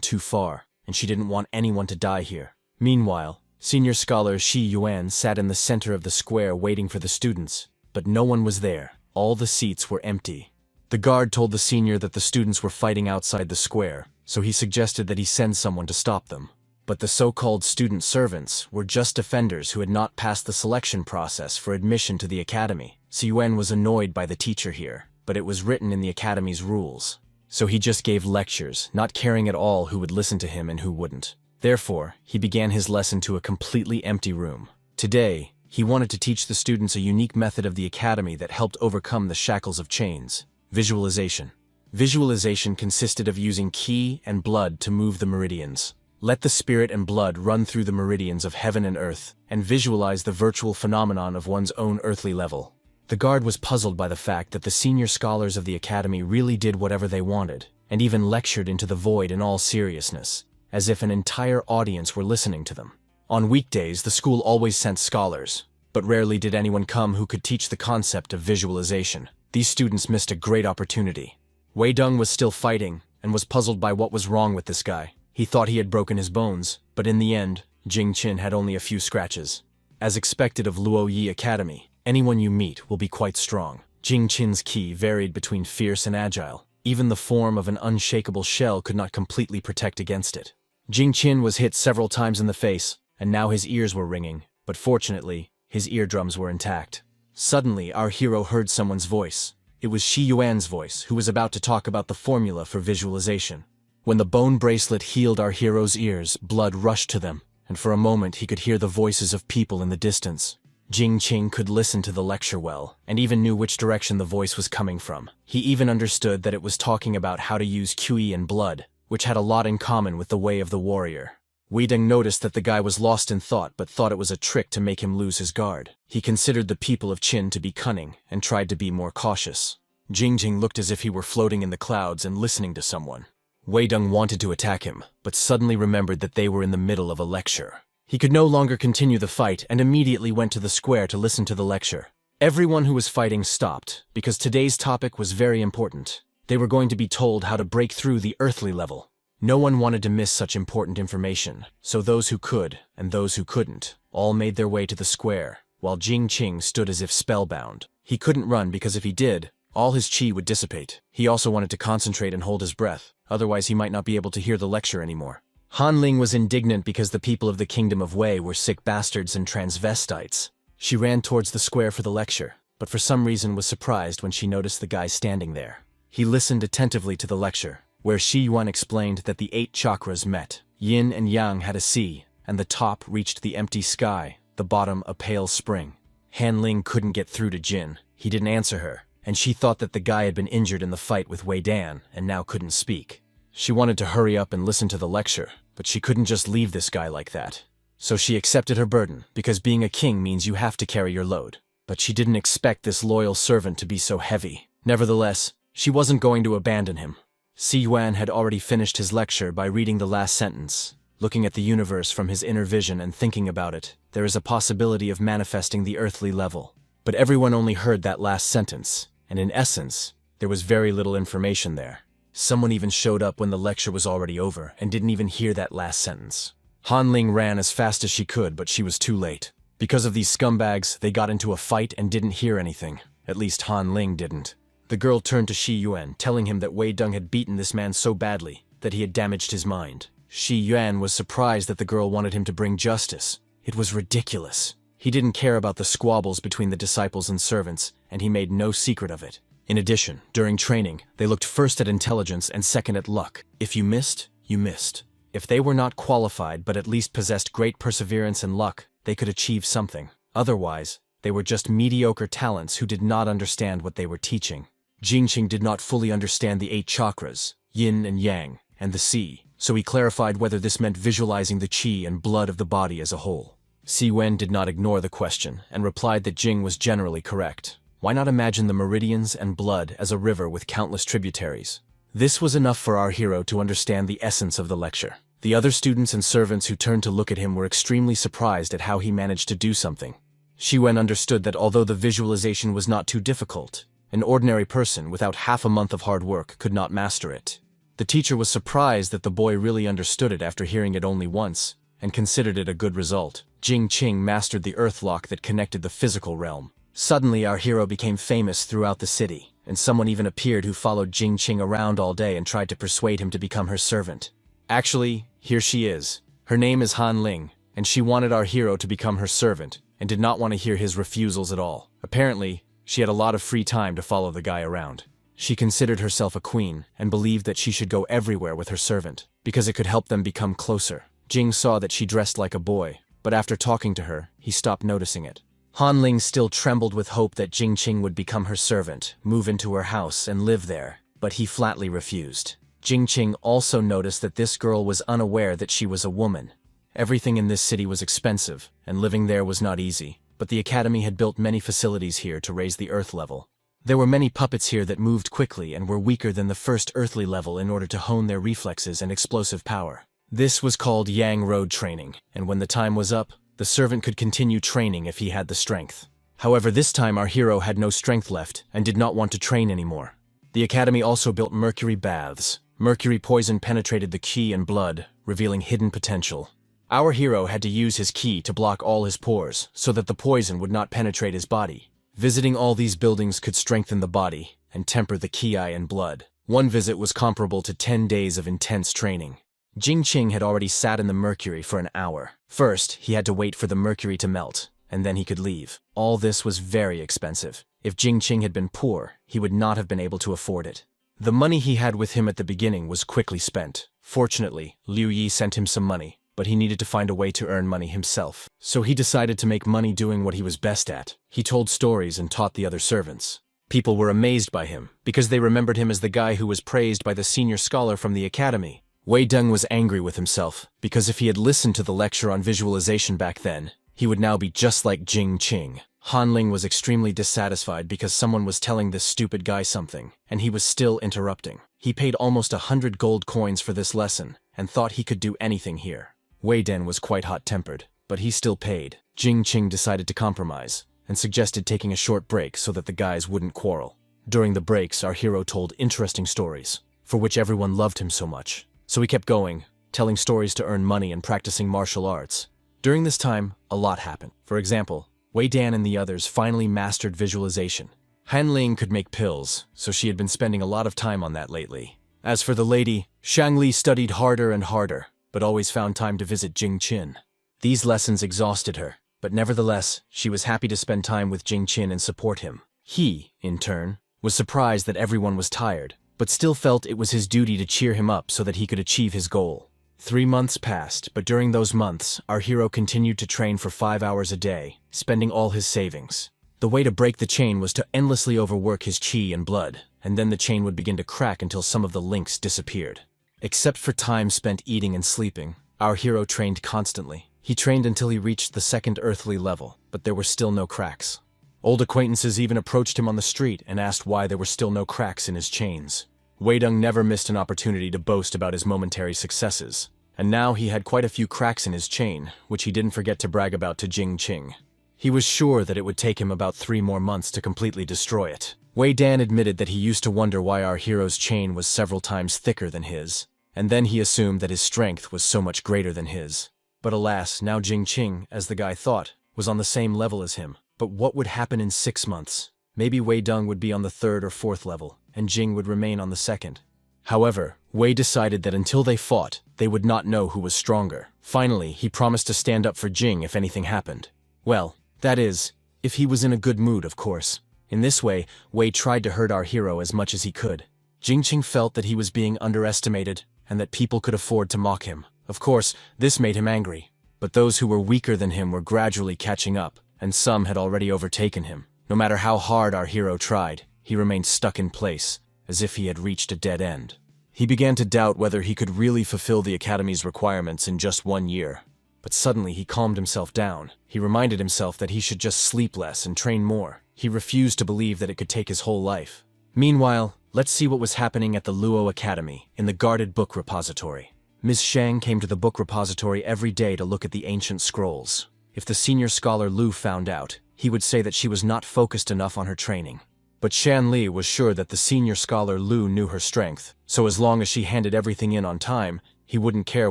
too far, and she didn't want anyone to die here. Meanwhile, senior scholar Shi Yuan sat in the center of the square waiting for the students, but no one was there. All the seats were empty. The guard told the senior that the students were fighting outside the square, so he suggested that he send someone to stop them. But the so-called student servants were just defenders who had not passed the selection process for admission to the academy. So Yuan was annoyed by the teacher here, but it was written in the academy's rules. So he just gave lectures, not caring at all who would listen to him and who wouldn't. Therefore, he began his lesson to a completely empty room. Today, he wanted to teach the students a unique method of the academy that helped overcome the shackles of chains: visualization. Visualization consisted of using qi and blood to move the meridians. Let the spirit and blood run through the meridians of heaven and earth, and visualize the virtual phenomenon of one's own earthly level. The guard was puzzled by the fact that the senior scholars of the academy really did whatever they wanted, and even lectured into the void in all seriousness, as if an entire audience were listening to them. On weekdays, the school always sent scholars, but rarely did anyone come who could teach the concept of visualization. These students missed a great opportunity. Wei Deng was still fighting, and was puzzled by what was wrong with this guy. He thought he had broken his bones, but in the end, Jing Qin had only a few scratches. As expected of Luo Yi Academy, anyone you meet will be quite strong. Jing Qin's ki varied between fierce and agile. Even the form of an unshakable shell could not completely protect against it. Jing Qin was hit several times in the face, and now his ears were ringing, but fortunately, his eardrums were intact. Suddenly, our hero heard someone's voice. It was Shi Yuan's voice, who was about to talk about the formula for visualization. When the bone bracelet healed our hero's ears, blood rushed to them, and for a moment he could hear the voices of people in the distance. Jing Qin could listen to the lecture well, and even knew which direction the voice was coming from. He even understood that it was talking about how to use Qi and blood, which had a lot in common with the way of the warrior. Wei Deng noticed that the guy was lost in thought but thought it was a trick to make him lose his guard. He considered the people of Qin to be cunning and tried to be more cautious. Jing Qin looked as if he were floating in the clouds and listening to someone. Wei Deng wanted to attack him, but suddenly remembered that they were in the middle of a lecture. He could no longer continue the fight and immediately went to the square to listen to the lecture. Everyone who was fighting stopped, because today's topic was very important. They were going to be told how to break through the earthly level. No one wanted to miss such important information, so those who could, and those who couldn't, all made their way to the square, while Jing Qin stood as if spellbound. He couldn't run because if he did, all his qi would dissipate. He also wanted to concentrate and hold his breath, otherwise he might not be able to hear the lecture anymore. Han Ling was indignant because the people of the kingdom of Wei were sick bastards and transvestites. She ran towards the square for the lecture, but for some reason was surprised when she noticed the guy standing there. He listened attentively to the lecture, where Shi Yuan explained that the 8 chakras met. Yin and Yang had a sea, and the top reached the empty sky, the bottom a pale spring. Han Ling couldn't get through to Jin. He didn't answer her, and she thought that the guy had been injured in the fight with Wei Dan and now couldn't speak. She wanted to hurry up and listen to the lecture, but she couldn't just leave this guy like that. So she accepted her burden, because being a king means you have to carry your load. But she didn't expect this loyal servant to be so heavy. Nevertheless, she wasn't going to abandon him. Si Yuan had already finished his lecture by reading the last sentence. Looking at the universe from his inner vision and thinking about it, there is a possibility of manifesting the earthly level. But everyone only heard that last sentence, and in essence, there was very little information there. Someone even showed up when the lecture was already over and didn't even hear that last sentence. Han Ling ran as fast as she could, but she was too late. Because of these scumbags, they got into a fight and didn't hear anything. At least Han Ling didn't. The girl turned to Shi Yuan, telling him that Wei Deng had beaten this man so badly that he had damaged his mind. Shi Yuan was surprised that the girl wanted him to bring justice. It was ridiculous. He didn't care about the squabbles between the disciples and servants, and he made no secret of it. In addition, during training, they looked first at intelligence and second at luck. If you missed, you missed. If they were not qualified but at least possessed great perseverance and luck, they could achieve something. Otherwise, they were just mediocre talents who did not understand what they were teaching. Jing Qin did not fully understand the 8 chakras, yin and yang, and the sea, so he clarified whether this meant visualizing the qi and blood of the body as a whole. Si Wen did not ignore the question and replied that Jing was generally correct. Why not imagine the meridians and blood as a river with countless tributaries? This was enough for our hero to understand the essence of the lecture. The other students and servants who turned to look at him were extremely surprised at how he managed to do something. Shi Wen understood that although the visualization was not too difficult, an ordinary person without half a month of hard work could not master it. The teacher was surprised that the boy really understood it after hearing it only once, and considered it a good result. Jing Qin mastered the earth lock that connected the physical realm. Suddenly our hero became famous throughout the city, and someone even appeared who followed Jing Qin around all day and tried to persuade him to become her servant. Actually, here she is. Her name is Han Ling, and she wanted our hero to become her servant, and did not want to hear his refusals at all. Apparently, she had a lot of free time to follow the guy around. She considered herself a queen, and believed that she should go everywhere with her servant, because it could help them become closer. Jing saw that she dressed like a boy, but after talking to her, he stopped noticing it. Han Ling still trembled with hope that Jing Qin would become her servant, move into her house, and live there, but he flatly refused. Jing Qin also noticed that this girl was unaware that she was a woman. Everything in this city was expensive, and living there was not easy, but the academy had built many facilities here to raise the earth level. There were many puppets here that moved quickly and were weaker than the first earthly level in order to hone their reflexes and explosive power. This was called Yang Road training, and when the time was up, the servant could continue training if he had the strength. However, this time our hero had no strength left and did not want to train anymore. The academy also built mercury baths, Mercury poison penetrated the ki and blood, revealing hidden potential. Our hero had to use his ki to block all his pores, so that the poison would not penetrate his body. Visiting all these buildings could strengthen the body and temper the ki and blood. One visit was comparable to 10 days of intense training. Jingqing had already sat in the mercury for an hour. First, he had to wait for the mercury to melt, and then he could leave. All this was very expensive. If Jingqing had been poor, he would not have been able to afford it. The money he had with him at the beginning was quickly spent. Fortunately, Liu Yi sent him some money, but he needed to find a way to earn money himself. So he decided to make money doing what he was best at. He told stories and taught the other servants. People were amazed by him, because they remembered him as the guy who was praised by the senior scholar from the academy. Wei Deng was angry with himself, because if he had listened to the lecture on visualization back then, he would now be just like Jingqing. Han Ling was extremely dissatisfied because someone was telling this stupid guy something, and he was still interrupting. He paid almost 100 gold coins for this lesson, and thought he could do anything here. Wei Den was quite hot-tempered, but he still paid. Jingqing decided to compromise, and suggested taking a short break so that the guys wouldn't quarrel. During the breaks, our hero told interesting stories, for which everyone loved him so much. So he kept going, telling stories to earn money and practicing martial arts. During this time, a lot happened. For example, Wei Dan and the others finally mastered visualization. Han Ling could make pills, so she had been spending a lot of time on that lately. As for the lady, Shang Li studied harder and harder, but always found time to visit Jing Qin. These lessons exhausted her, but nevertheless, she was happy to spend time with Jing Qin and support him. He, in turn, was surprised that everyone was tired, but still felt it was his duty to cheer him up so that he could achieve his goal. 3 months passed, but during those months, our hero continued to train for 5 hours a day, spending all his savings. The way to break the chain was to endlessly overwork his qi and blood, and then the chain would begin to crack until some of the links disappeared. Except for time spent eating and sleeping, our hero trained constantly. He trained until he reached the 2nd earthly level, but there were still no cracks. Old acquaintances even approached him on the street and asked why there were still no cracks in his chains. Wei Deng never missed an opportunity to boast about his momentary successes, and now he had quite a few cracks in his chain, which he didn't forget to brag about to Jing Qing. He was sure that it would take him about 3 more months to completely destroy it. Wei Dan admitted that he used to wonder why our hero's chain was several times thicker than his, and then he assumed that his strength was so much greater than his. But alas, now Jing Qing, as the guy thought, was on the same level as him. But what would happen in 6 months? Maybe Wei Deng would be on the 3rd or 4th level, and Jing would remain on the 2nd. However, Wei decided that until they fought, they would not know who was stronger. Finally, he promised to stand up for Jing if anything happened. Well, that is, if he was in a good mood, of course. In this way, Wei tried to hurt our hero as much as he could. Jingqing felt that he was being underestimated, and that people could afford to mock him. Of course, this made him angry. But those who were weaker than him were gradually catching up, and some had already overtaken him. No matter how hard our hero tried, he remained stuck in place, as if he had reached a dead end. He began to doubt whether he could really fulfill the Academy's requirements in just 1 year. But suddenly he calmed himself down. He reminded himself that he should just sleep less and train more. He refused to believe that it could take his whole life. Meanwhile, let's see what was happening at the Luo Academy, in the guarded book repository. Ms. Shang came to the book repository every day to look at the ancient scrolls. If the senior scholar Lu found out, he would say that she was not focused enough on her training. But Shan Li was sure that the senior scholar Lu knew her strength, so as long as she handed everything in on time, he wouldn't care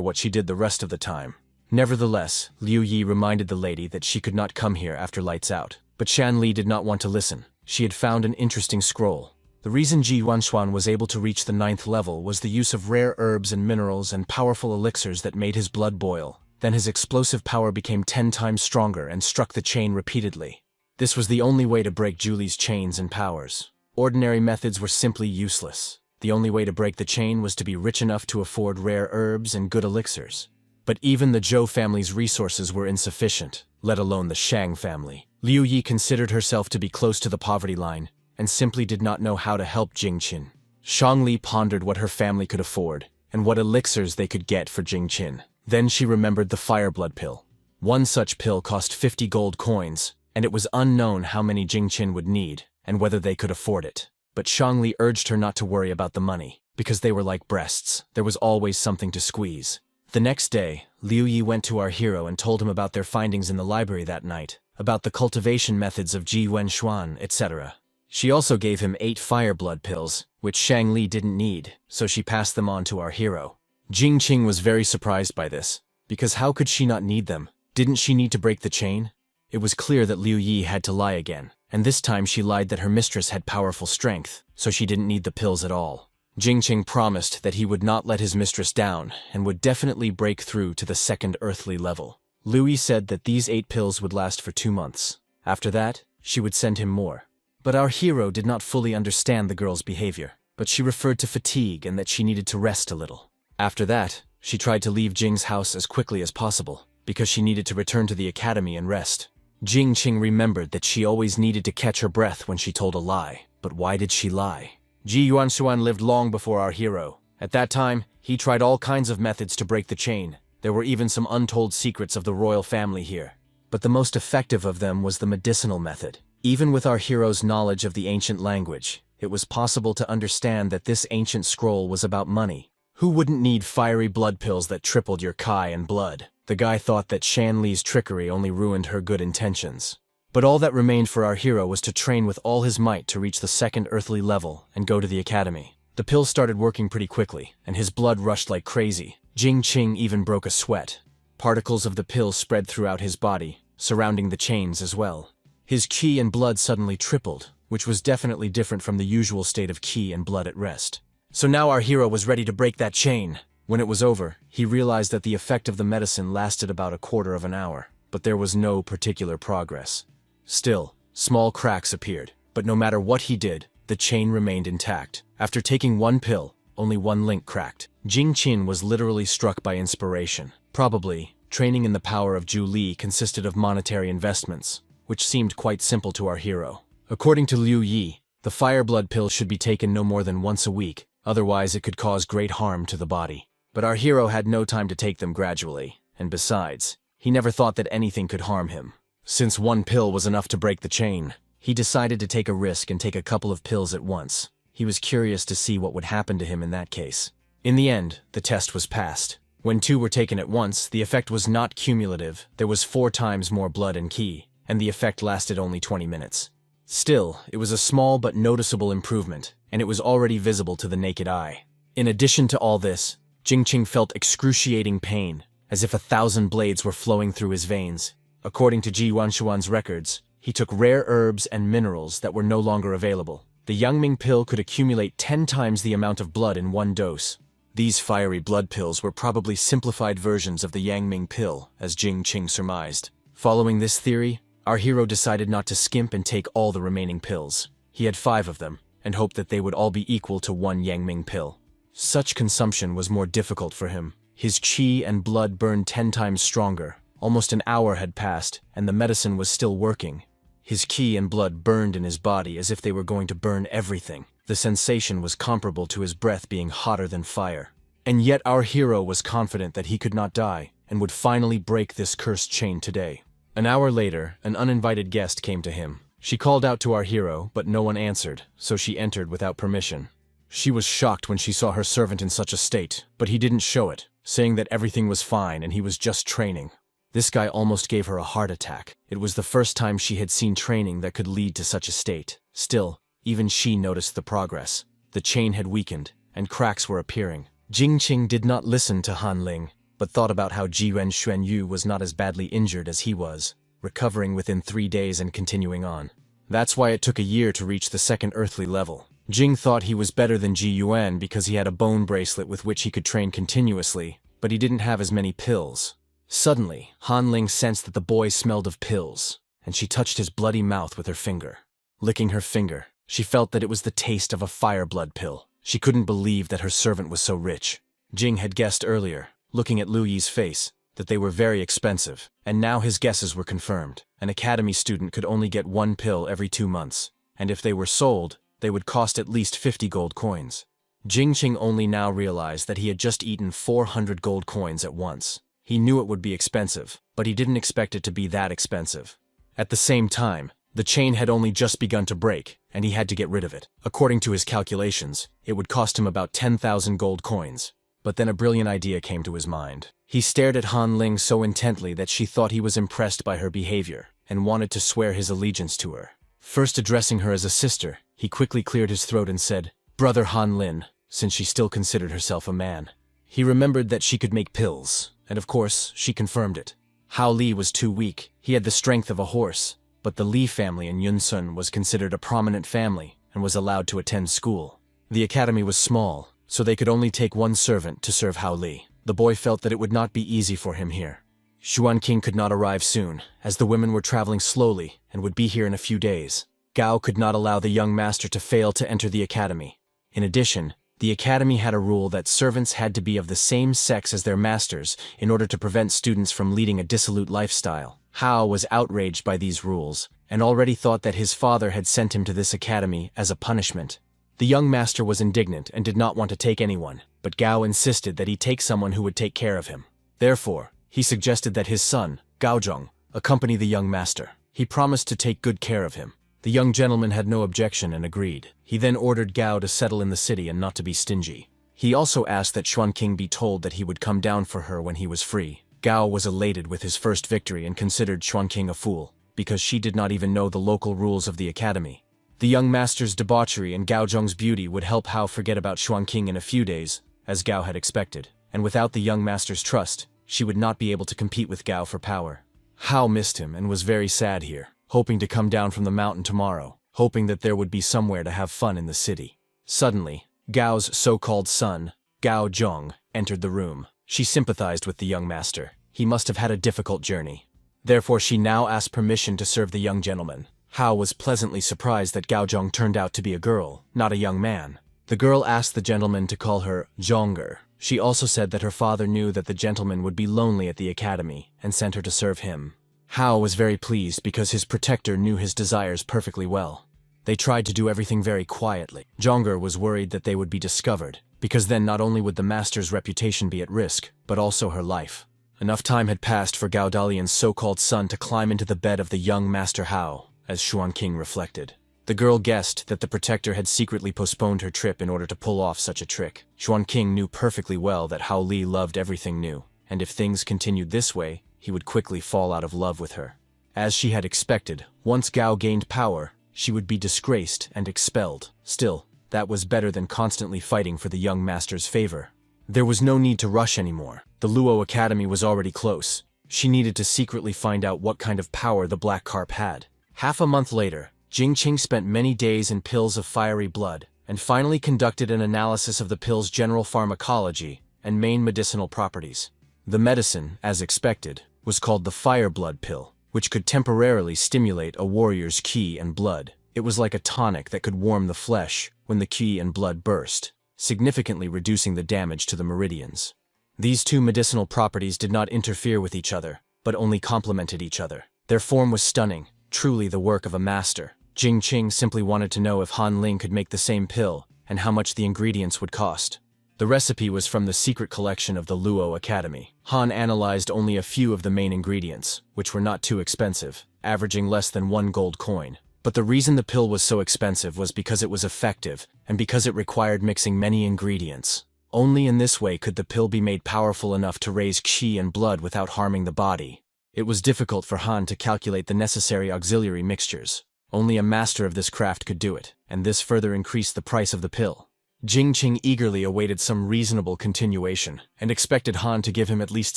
what she did the rest of the time. Nevertheless, Liu Yi reminded the lady that she could not come here after lights out. But Shan Li did not want to listen. She had found an interesting scroll. The reason Ji Yuanshuan was able to reach the 9th level was the use of rare herbs and minerals and powerful elixirs that made his blood boil. Then his explosive power became 10 times stronger and struck the chain repeatedly. This was the only way to break Julie's chains and powers. Ordinary methods were simply useless. The only way to break the chain was to be rich enough to afford rare herbs and good elixirs. But even the Zhou family's resources were insufficient, let alone the Shang family. Liu Yi considered herself to be close to the poverty line, and simply did not know how to help Jingqin. Shang Li pondered what her family could afford, and what elixirs they could get for Jingqin. Then she remembered the Fireblood pill. One such pill cost 50 gold coins, and it was unknown how many Jingqin would need, and whether they could afford it. But Shang Li urged her not to worry about the money, because they were like breasts. There was always something to squeeze. The next day, Liu Yi went to our hero and told him about their findings in the library that night, about the cultivation methods of Ji Yuanshuan, etc. She also gave him 8 fire blood pills, which Shang Li didn't need, so she passed them on to our hero. Jing Qing was very surprised by this, because how could she not need them? Didn't she need to break the chain? It was clear that Liu Yi had to lie again, and this time she lied that her mistress had powerful strength, so she didn't need the pills at all. Jing Qing promised that he would not let his mistress down and would definitely break through to the second earthly level. Liu Yi said that these 8 pills would last for 2 months. After that, she would send him more. But our hero did not fully understand the girl's behavior, but she referred to fatigue and that she needed to rest a little. After that, she tried to leave Jing's house as quickly as possible, because she needed to return to the academy and rest. Jing Qing remembered that she always needed to catch her breath when she told a lie. But why did she lie? Ji Yuanshuan lived long before our hero. At that time, he tried all kinds of methods to break the chain. There were even some untold secrets of the royal family here. But the most effective of them was the medicinal method. Even with our hero's knowledge of the ancient language, it was possible to understand that this ancient scroll was about money. Who wouldn't need fiery blood pills that tripled your Kai and blood? The guy thought that Shan Li's trickery only ruined her good intentions. But all that remained for our hero was to train with all his might to reach the second earthly level and go to the academy. The pills started working pretty quickly, and his blood rushed like crazy. Jing Qing even broke a sweat. Particles of the pills spread throughout his body, surrounding the chains as well. His qi and blood suddenly tripled, which was definitely different from the usual state of qi and blood at rest. So now our hero was ready to break that chain. When it was over, he realized that the effect of the medicine lasted about a quarter of an hour, but there was no particular progress. Still, small cracks appeared, but no matter what he did, the chain remained intact. After taking 1 pill, only 1 link cracked. Jing Qin was literally struck by inspiration. Probably, training in the power of Zhu Li consisted of monetary investments, which seemed quite simple to our hero. According to Liu Yi, the fire blood pill should be taken no more than once a week, otherwise it could cause great harm to the body. But our hero had no time to take them gradually, and besides, he never thought that anything could harm him. Since 1 pill was enough to break the chain, he decided to take a risk and take a couple of pills at once. He was curious to see what would happen to him in that case. In the end, the test was passed. When 2 were taken at once, the effect was not cumulative. There was 4 times more blood and qi, and the effect lasted only 20 minutes. Still, it was a small but noticeable improvement, and it was already visible to the naked eye. In addition to all this, Jing Qing felt excruciating pain, as if 1,000 blades were flowing through his veins. According to Ji Yuanshuan's records, he took rare herbs and minerals that were no longer available. The Yangming pill could accumulate 10 times the amount of blood in 1 dose. These fiery blood pills were probably simplified versions of the Yangming pill, as Jing Qing surmised. Following this theory, our hero decided not to skimp and take all the remaining pills. He had 5 of them, and hoped that they would all be equal to 1 Yangming pill. Such consumption was more difficult for him. His qi and blood burned 10 times stronger. Almost an hour had passed, and the medicine was still working. His qi and blood burned in his body as if they were going to burn everything. The sensation was comparable to his breath being hotter than fire. And yet our hero was confident that he could not die, and would finally break this cursed chain today. An hour later, an uninvited guest came to him. She called out to our hero, but no one answered, so she entered without permission. She was shocked when she saw her servant in such a state, but he didn't show it, saying that everything was fine and he was just training. This guy almost gave her a heart attack. It was the first time she had seen training that could lead to such a state. Still, even she noticed the progress. The chain had weakened, and cracks were appearing. Jing Qing did not listen to Han Ling, but thought about how Jiyuan Xuanyu was not as badly injured as he was, recovering within 3 days and continuing on. That's why it took a year to reach the second earthly level. Jing thought he was better than Ji Yuan because he had a bone bracelet with which he could train continuously, but he didn't have as many pills. Suddenly, Han Ling sensed that the boy smelled of pills, and she touched his bloody mouth with her finger. Licking her finger, she felt that it was the taste of a fire blood pill. She couldn't believe that her servant was so rich. Jing had guessed earlier, looking at Liu Yi's face, that they were very expensive, and now his guesses were confirmed. An academy student could only get 1 pill every 2 months, and if they were sold, they would cost at least 50 gold coins. Jing Qing only now realized that he had just eaten 400 gold coins at once. He knew it would be expensive, but he didn't expect it to be that expensive. At the same time, the chain had only just begun to break, and he had to get rid of it. According to his calculations, it would cost him about 10,000 gold coins. But then a brilliant idea came to his mind. He stared at Han Ling so intently that she thought he was impressed by her behavior, and wanted to swear his allegiance to her. First addressing her as a sister, he quickly cleared his throat and said, "Brother Han Lin," since she still considered herself a man. He remembered that she could make pills, and of course, she confirmed it. Hao Li was too weak, he had the strength of a horse, but the Li family in Yunsun was considered a prominent family and was allowed to attend school. The academy was small, so they could only take one servant to serve Hao Li. The boy felt that it would not be easy for him here. Xuanqing could not arrive soon, as the women were traveling slowly and would be here in a few days. Gao could not allow the young master to fail to enter the academy. In addition, the academy had a rule that servants had to be of the same sex as their masters in order to prevent students from leading a dissolute lifestyle. Hao was outraged by these rules, and already thought that his father had sent him to this academy as a punishment. The young master was indignant and did not want to take anyone, but Gao insisted that he take someone who would take care of him. Therefore, he suggested that his son, Gaozhong, accompany the young master. He promised to take good care of him. The young gentleman had no objection and agreed. He then ordered Gao to settle in the city and not to be stingy. He also asked that Xuanqing be told that he would come down for her when he was free. Gao was elated with his first victory and considered Xuanqing a fool, because she did not even know the local rules of the academy. The young master's debauchery and Gaozhong's beauty would help Hao forget about Xuanqing in a few days, as Gao had expected, and without the young master's trust, she would not be able to compete with Gao for power. Hao missed him and was very sad here, hoping to come down from the mountain tomorrow, hoping that there would be somewhere to have fun in the city. Suddenly, Gao's so-called son, Gao Zhong, entered the room. She sympathized with the young master. He must have had a difficult journey. Therefore, she now asked permission to serve the young gentleman. Hao was pleasantly surprised that Gao Zhong turned out to be a girl, not a young man. The girl asked the gentleman to call her Zhonger. She also said that her father knew that the gentleman would be lonely at the academy and sent her to serve him. Hao was very pleased because his protector knew his desires perfectly well. They tried to do everything very quietly. Zhonger was worried that they would be discovered, because then not only would the master's reputation be at risk, but also her life. Enough time had passed for Gao Dalian's so-called son to climb into the bed of the young Master Hao, as Xuanqing reflected. The girl guessed that the protector had secretly postponed her trip in order to pull off such a trick. Xuanqing knew perfectly well that Hao Li loved everything new, and if things continued this way, he would quickly fall out of love with her. As she had expected, once Gao gained power, she would be disgraced and expelled. Still, that was better than constantly fighting for the young master's favor. There was no need to rush anymore. The Luo Academy was already close. She needed to secretly find out what kind of power the black carp had. Half a month later, Jingqing spent many days in pills of fiery blood, and finally conducted an analysis of the pill's general pharmacology and main medicinal properties. The medicine, as expected, was called the fire blood pill, which could temporarily stimulate a warrior's qi and blood. It was like a tonic that could warm the flesh when the qi and blood burst, significantly reducing the damage to the meridians. These two medicinal properties did not interfere with each other, but only complemented each other. Their form was stunning, truly the work of a master. Jingqing simply wanted to know if Han Ling could make the same pill, and how much the ingredients would cost. The recipe was from the secret collection of the Luo Academy. Han analyzed only a few of the main ingredients, which were not too expensive, averaging less than 1 gold coin. But the reason the pill was so expensive was because it was effective, and because it required mixing many ingredients. Only in this way could the pill be made powerful enough to raise qi and blood without harming the body. It was difficult for Han to calculate the necessary auxiliary mixtures. Only a master of this craft could do it, and this further increased the price of the pill. Jingqing eagerly awaited some reasonable continuation, and expected Han to give him at least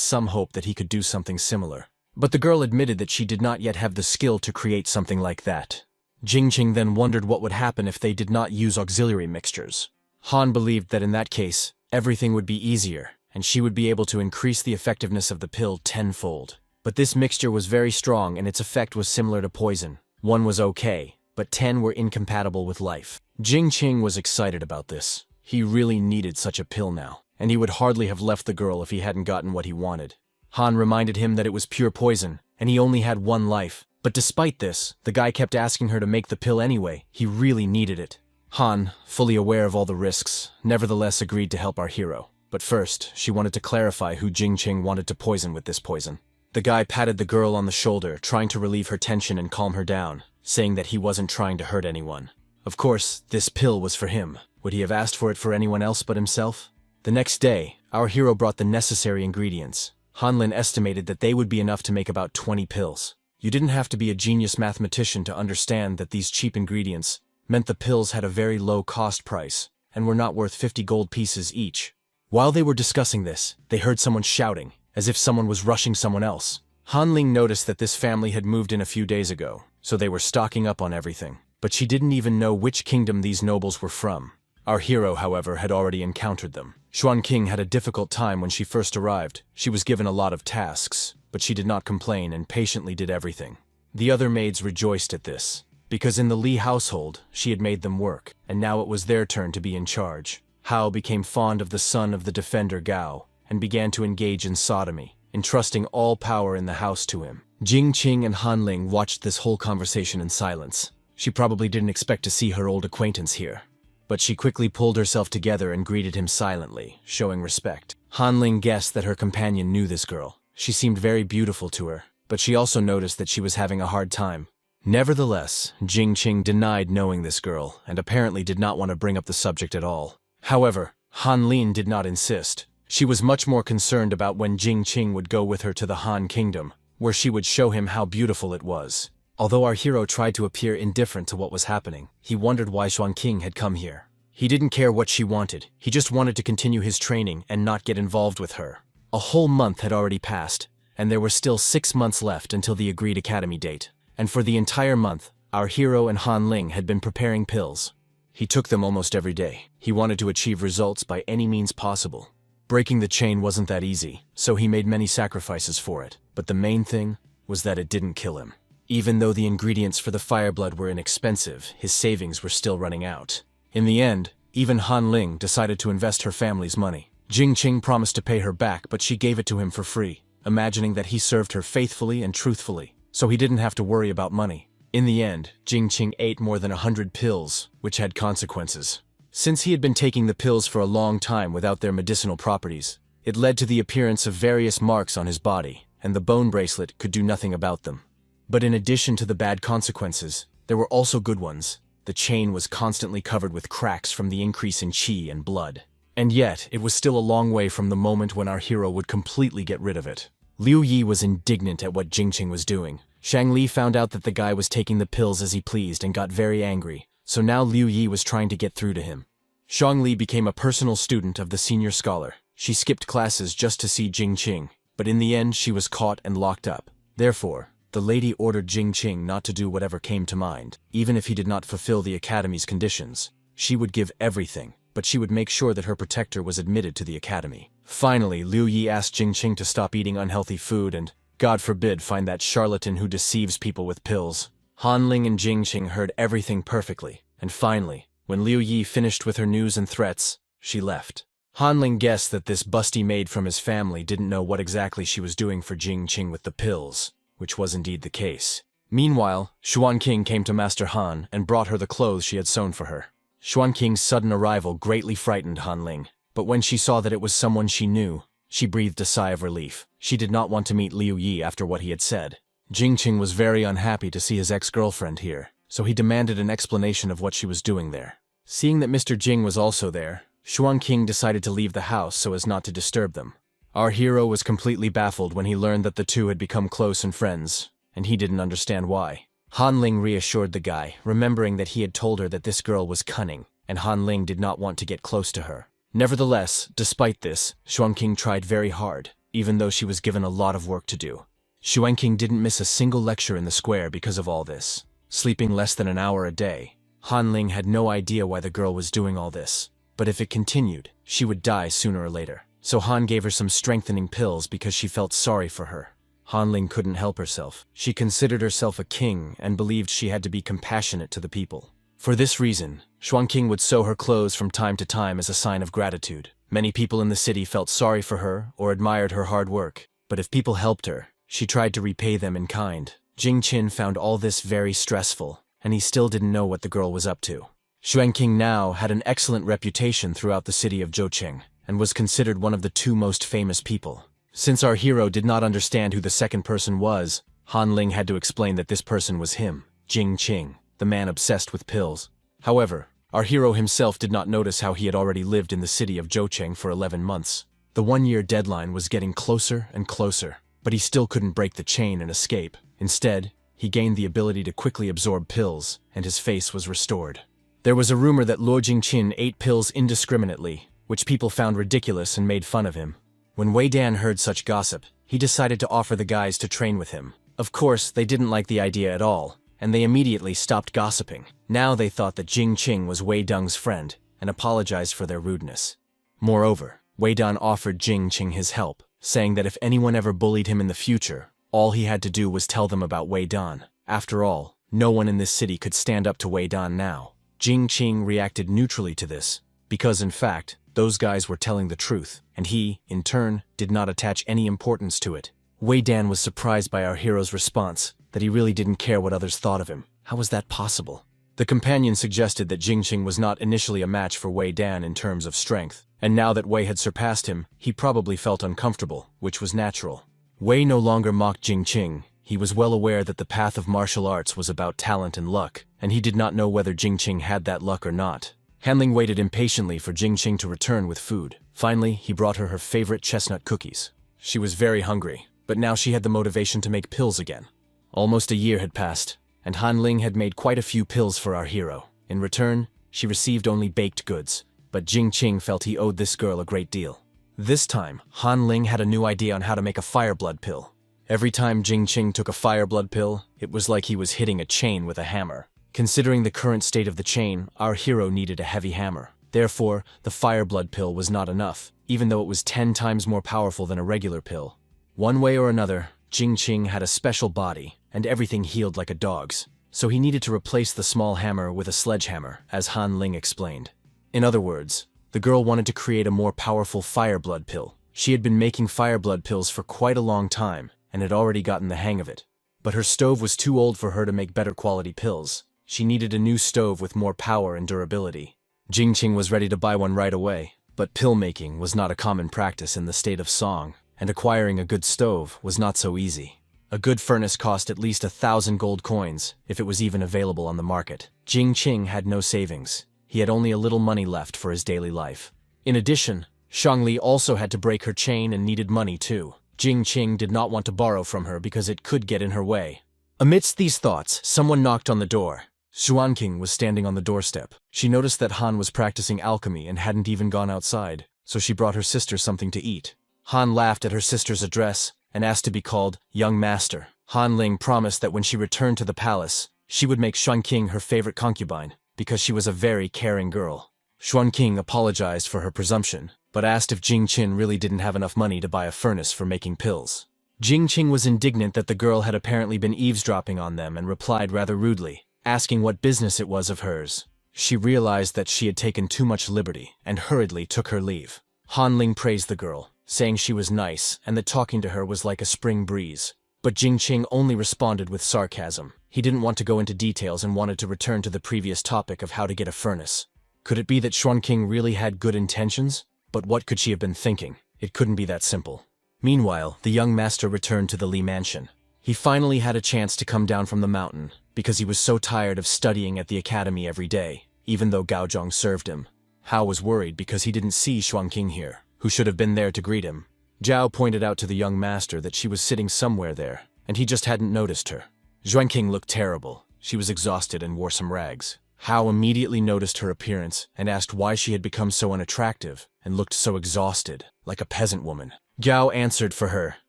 some hope that he could do something similar. But the girl admitted that she did not yet have the skill to create something like that. Jingqing then wondered what would happen if they did not use auxiliary mixtures. Han believed that in that case, everything would be easier, and she would be able to increase the effectiveness of the pill tenfold. But this mixture was very strong and its effect was similar to poison. 1 was okay, but 10 were incompatible with life. Jingqing was excited about this. He really needed such a pill now, and he would hardly have left the girl if he hadn't gotten what he wanted. Han reminded him that it was pure poison, and he only had 1 life. But despite this, the guy kept asking her to make the pill anyway. He really needed it. Han, fully aware of all the risks, nevertheless agreed to help our hero. But first, she wanted to clarify who Jingqing wanted to poison with this poison. The guy patted the girl on the shoulder, trying to relieve her tension and calm her down, saying that he wasn't trying to hurt anyone. Of course, this pill was for him. Would he have asked for it for anyone else but himself? The next day, our hero brought the necessary ingredients. Han Lin estimated that they would be enough to make about 20 pills. You didn't have to be a genius mathematician to understand that these cheap ingredients meant the pills had a very low cost price and were not worth 50 gold pieces each. While they were discussing this, they heard someone shouting, as if someone was rushing someone else. Han Ling noticed that this family had moved in a few days ago, so they were stocking up on everything. But she didn't even know which kingdom these nobles were from. Our hero, however, had already encountered them. Xuan King had a difficult time when she first arrived. She was given a lot of tasks, but she did not complain and patiently did everything. The other maids rejoiced at this, because in the Li household, she had made them work, and now it was their turn to be in charge. Hao became fond of the son of the defender Gao, and began to engage in sodomy, entrusting all power in the house to him. Jing Qing and Han Ling watched this whole conversation in silence. She probably didn't expect to see her old acquaintance here. But she quickly pulled herself together and greeted him silently, showing respect. Han Ling guessed that her companion knew this girl. She seemed very beautiful to her, but she also noticed that she was having a hard time. Nevertheless, Jing Qing denied knowing this girl, and apparently did not want to bring up the subject at all. However, Han Lin did not insist. She was much more concerned about when Jing Qing would go with her to the Han Kingdom, where she would show him how beautiful it was. Although our hero tried to appear indifferent to what was happening, he wondered why Xuan King had come here. He didn't care what she wanted, he just wanted to continue his training and not get involved with her. A whole month had already passed, and there were still 6 months left until the agreed academy date. And for the entire month, our hero and Han Ling had been preparing pills. He took them almost every day. He wanted to achieve results by any means possible. Breaking the chain wasn't that easy, so he made many sacrifices for it. But the main thing was that it didn't kill him. Even though the ingredients for the fireblood were inexpensive, his savings were still running out. In the end, even Han Ling decided to invest her family's money. Jing Qing promised to pay her back, but she gave it to him for free, imagining that he served her faithfully and truthfully, so he didn't have to worry about money. In the end, Jing Qing ate more than 100 pills, which had consequences. Since he had been taking the pills for a long time without their medicinal properties, it led to the appearance of various marks on his body, and the bone bracelet could do nothing about them. But in addition to the bad consequences, there were also good ones. The chain was constantly covered with cracks from the increase in qi and blood. And yet, it was still a long way from the moment when our hero would completely get rid of it. Liu Yi was indignant at what Jing Qing was doing. Shang Li found out that the guy was taking the pills as he pleased and got very angry, so now Liu Yi was trying to get through to him. Shang Li became a personal student of the senior scholar. She skipped classes just to see Jing Qing, but in the end she was caught and locked up. Therefore, the lady ordered Jing Qing not to do whatever came to mind, even if he did not fulfill the academy's conditions. She would give everything, but she would make sure that her protector was admitted to the academy. Finally, Liu Yi asked Jing Qing to stop eating unhealthy food and, God forbid, find that charlatan who deceives people with pills. Han Ling and Jing Qing heard everything perfectly, and finally, when Liu Yi finished with her news and threats, she left. Han Ling guessed that this busty maid from his family didn't know what exactly she was doing for Jing Qing with the pills, which was indeed the case. Meanwhile, Xuan King came to Master Han and brought her the clothes she had sewn for her. Xuan King's sudden arrival greatly frightened Han Ling, but when she saw that it was someone she knew, she breathed a sigh of relief. She did not want to meet Liu Yi after what he had said. Jing Qing was very unhappy to see his ex-girlfriend here, so he demanded an explanation of what she was doing there. Seeing that Mr. Jing was also there, Xuan King decided to leave the house so as not to disturb them. Our hero was completely baffled when he learned that the two had become close and friends, and he didn't understand why. Han Ling reassured the guy, remembering that he had told her that this girl was cunning, and Han Ling did not want to get close to her. Nevertheless, despite this, Xuan King tried very hard, even though she was given a lot of work to do. Xuan King didn't miss a single lecture in the square because of all this. Sleeping less than an hour a day, Han Ling had no idea why the girl was doing all this, but if it continued, she would die sooner or later. So Han gave her some strengthening pills because she felt sorry for her. Han Ling couldn't help herself. She considered herself a king and believed she had to be compassionate to the people. For this reason, Xuan King would sew her clothes from time to time as a sign of gratitude. Many people in the city felt sorry for her or admired her hard work, but if people helped her, she tried to repay them in kind. Jing Qin found all this very stressful, and he still didn't know what the girl was up to. Xuan King now had an excellent reputation throughout the city of Zhoucheng, and was considered one of the 2 most famous people. Since our hero did not understand who the second person was, Han Ling had to explain that this person was him, Jing Qing, the man obsessed with pills. However, our hero himself did not notice how he had already lived in the city of Zhoucheng for 11 months. The 1-year deadline was getting closer and closer, but he still couldn't break the chain and escape. Instead, he gained the ability to quickly absorb pills, and his face was restored. There was a rumor that Luo Jingqin ate pills indiscriminately, which people found ridiculous and made fun of him. When Wei Dan heard such gossip, he decided to offer the guys to train with him. Of course, they didn't like the idea at all, and they immediately stopped gossiping. Now they thought that Jingqing was Wei Deng's friend, and apologized for their rudeness. Moreover, Wei Dan offered Jingqing his help, saying that if anyone ever bullied him in the future, all he had to do was tell them about Wei Dan. After all, no one in this city could stand up to Wei Dan now. Jingqing reacted neutrally to this, because in fact, those guys were telling the truth, and he, in turn, did not attach any importance to it. Wei Dan was surprised by our hero's response, that he really didn't care what others thought of him. How was that possible? The companion suggested that Jingqing was not initially a match for Wei Dan in terms of strength, and now that Wei had surpassed him, he probably felt uncomfortable, which was natural. Wei no longer mocked Jingqing. He was well aware that the path of martial arts was about talent and luck, and he did not know whether Jingqing had that luck or not. Hanling waited impatiently for Jingqing to return with food. Finally, he brought her favorite chestnut cookies. She was very hungry, but now she had the motivation to make pills again. Almost a year had passed, and Hanling had made quite a few pills for our hero. In return, she received only baked goods, but Jingqing felt he owed this girl a great deal. This time, Hanling had a new idea on how to make a fire blood pill. Every time Jingqing took a fire blood pill, it was like he was hitting a chain with a hammer. Considering the current state of the chain, our hero needed a heavy hammer. Therefore, the fire blood pill was not enough, even though it was 10 times more powerful than a regular pill. One way or another, Jingqing had a special body, and everything healed like a dog's, so he needed to replace the small hammer with a sledgehammer, as Hanling explained. In other words, the girl wanted to create a more powerful fire blood pill. She had been making fire blood pills for quite a long time, and had already gotten the hang of it. But her stove was too old for her to make better quality pills. She needed a new stove with more power and durability. Jingqing was ready to buy one right away, but pill making was not a common practice in the state of Song, and acquiring a good stove was not so easy. A good furnace cost at least 1,000 gold coins, if it was even available on the market. Jingqing had no savings. He had only a little money left for his daily life. In addition, Shangli also had to break her chain and needed money too. Jingqing did not want to borrow from her because it could get in her way. Amidst these thoughts, someone knocked on the door. Xuanqing was standing on the doorstep. She noticed that Han was practicing alchemy and hadn't even gone outside, so she brought her sister something to eat. Han laughed at her sister's address and asked to be called Young Master. Han Ling promised that when she returned to the palace, she would make Xuanqing her favorite concubine, because she was a very caring girl. Xuanqing apologized for her presumption, but asked if Jingqing really didn't have enough money to buy a furnace for making pills. Jingqing was indignant that the girl had apparently been eavesdropping on them and replied rather rudely, asking what business it was of hers. She realized that she had taken too much liberty and hurriedly took her leave. Han Ling praised the girl, saying she was nice and that talking to her was like a spring breeze. But Jingqing only responded with sarcasm. He didn't want to go into details and wanted to return to the previous topic of how to get a furnace. Could it be that Xuanqing really had good intentions? But what could she have been thinking? It couldn't be that simple. Meanwhile, the young master returned to the Li mansion. He finally had a chance to come down from the mountain, because he was so tired of studying at the academy every day, even though Gaozhong served him. Hao was worried because he didn't see Xuanqing here, who should have been there to greet him. Zhao pointed out to the young master that she was sitting somewhere there, and he just hadn't noticed her. Xuanqing looked terrible. She was exhausted and wore some rags. Hao immediately noticed her appearance and asked why she had become so unattractive and looked so exhausted, like a peasant woman. Gao answered for her,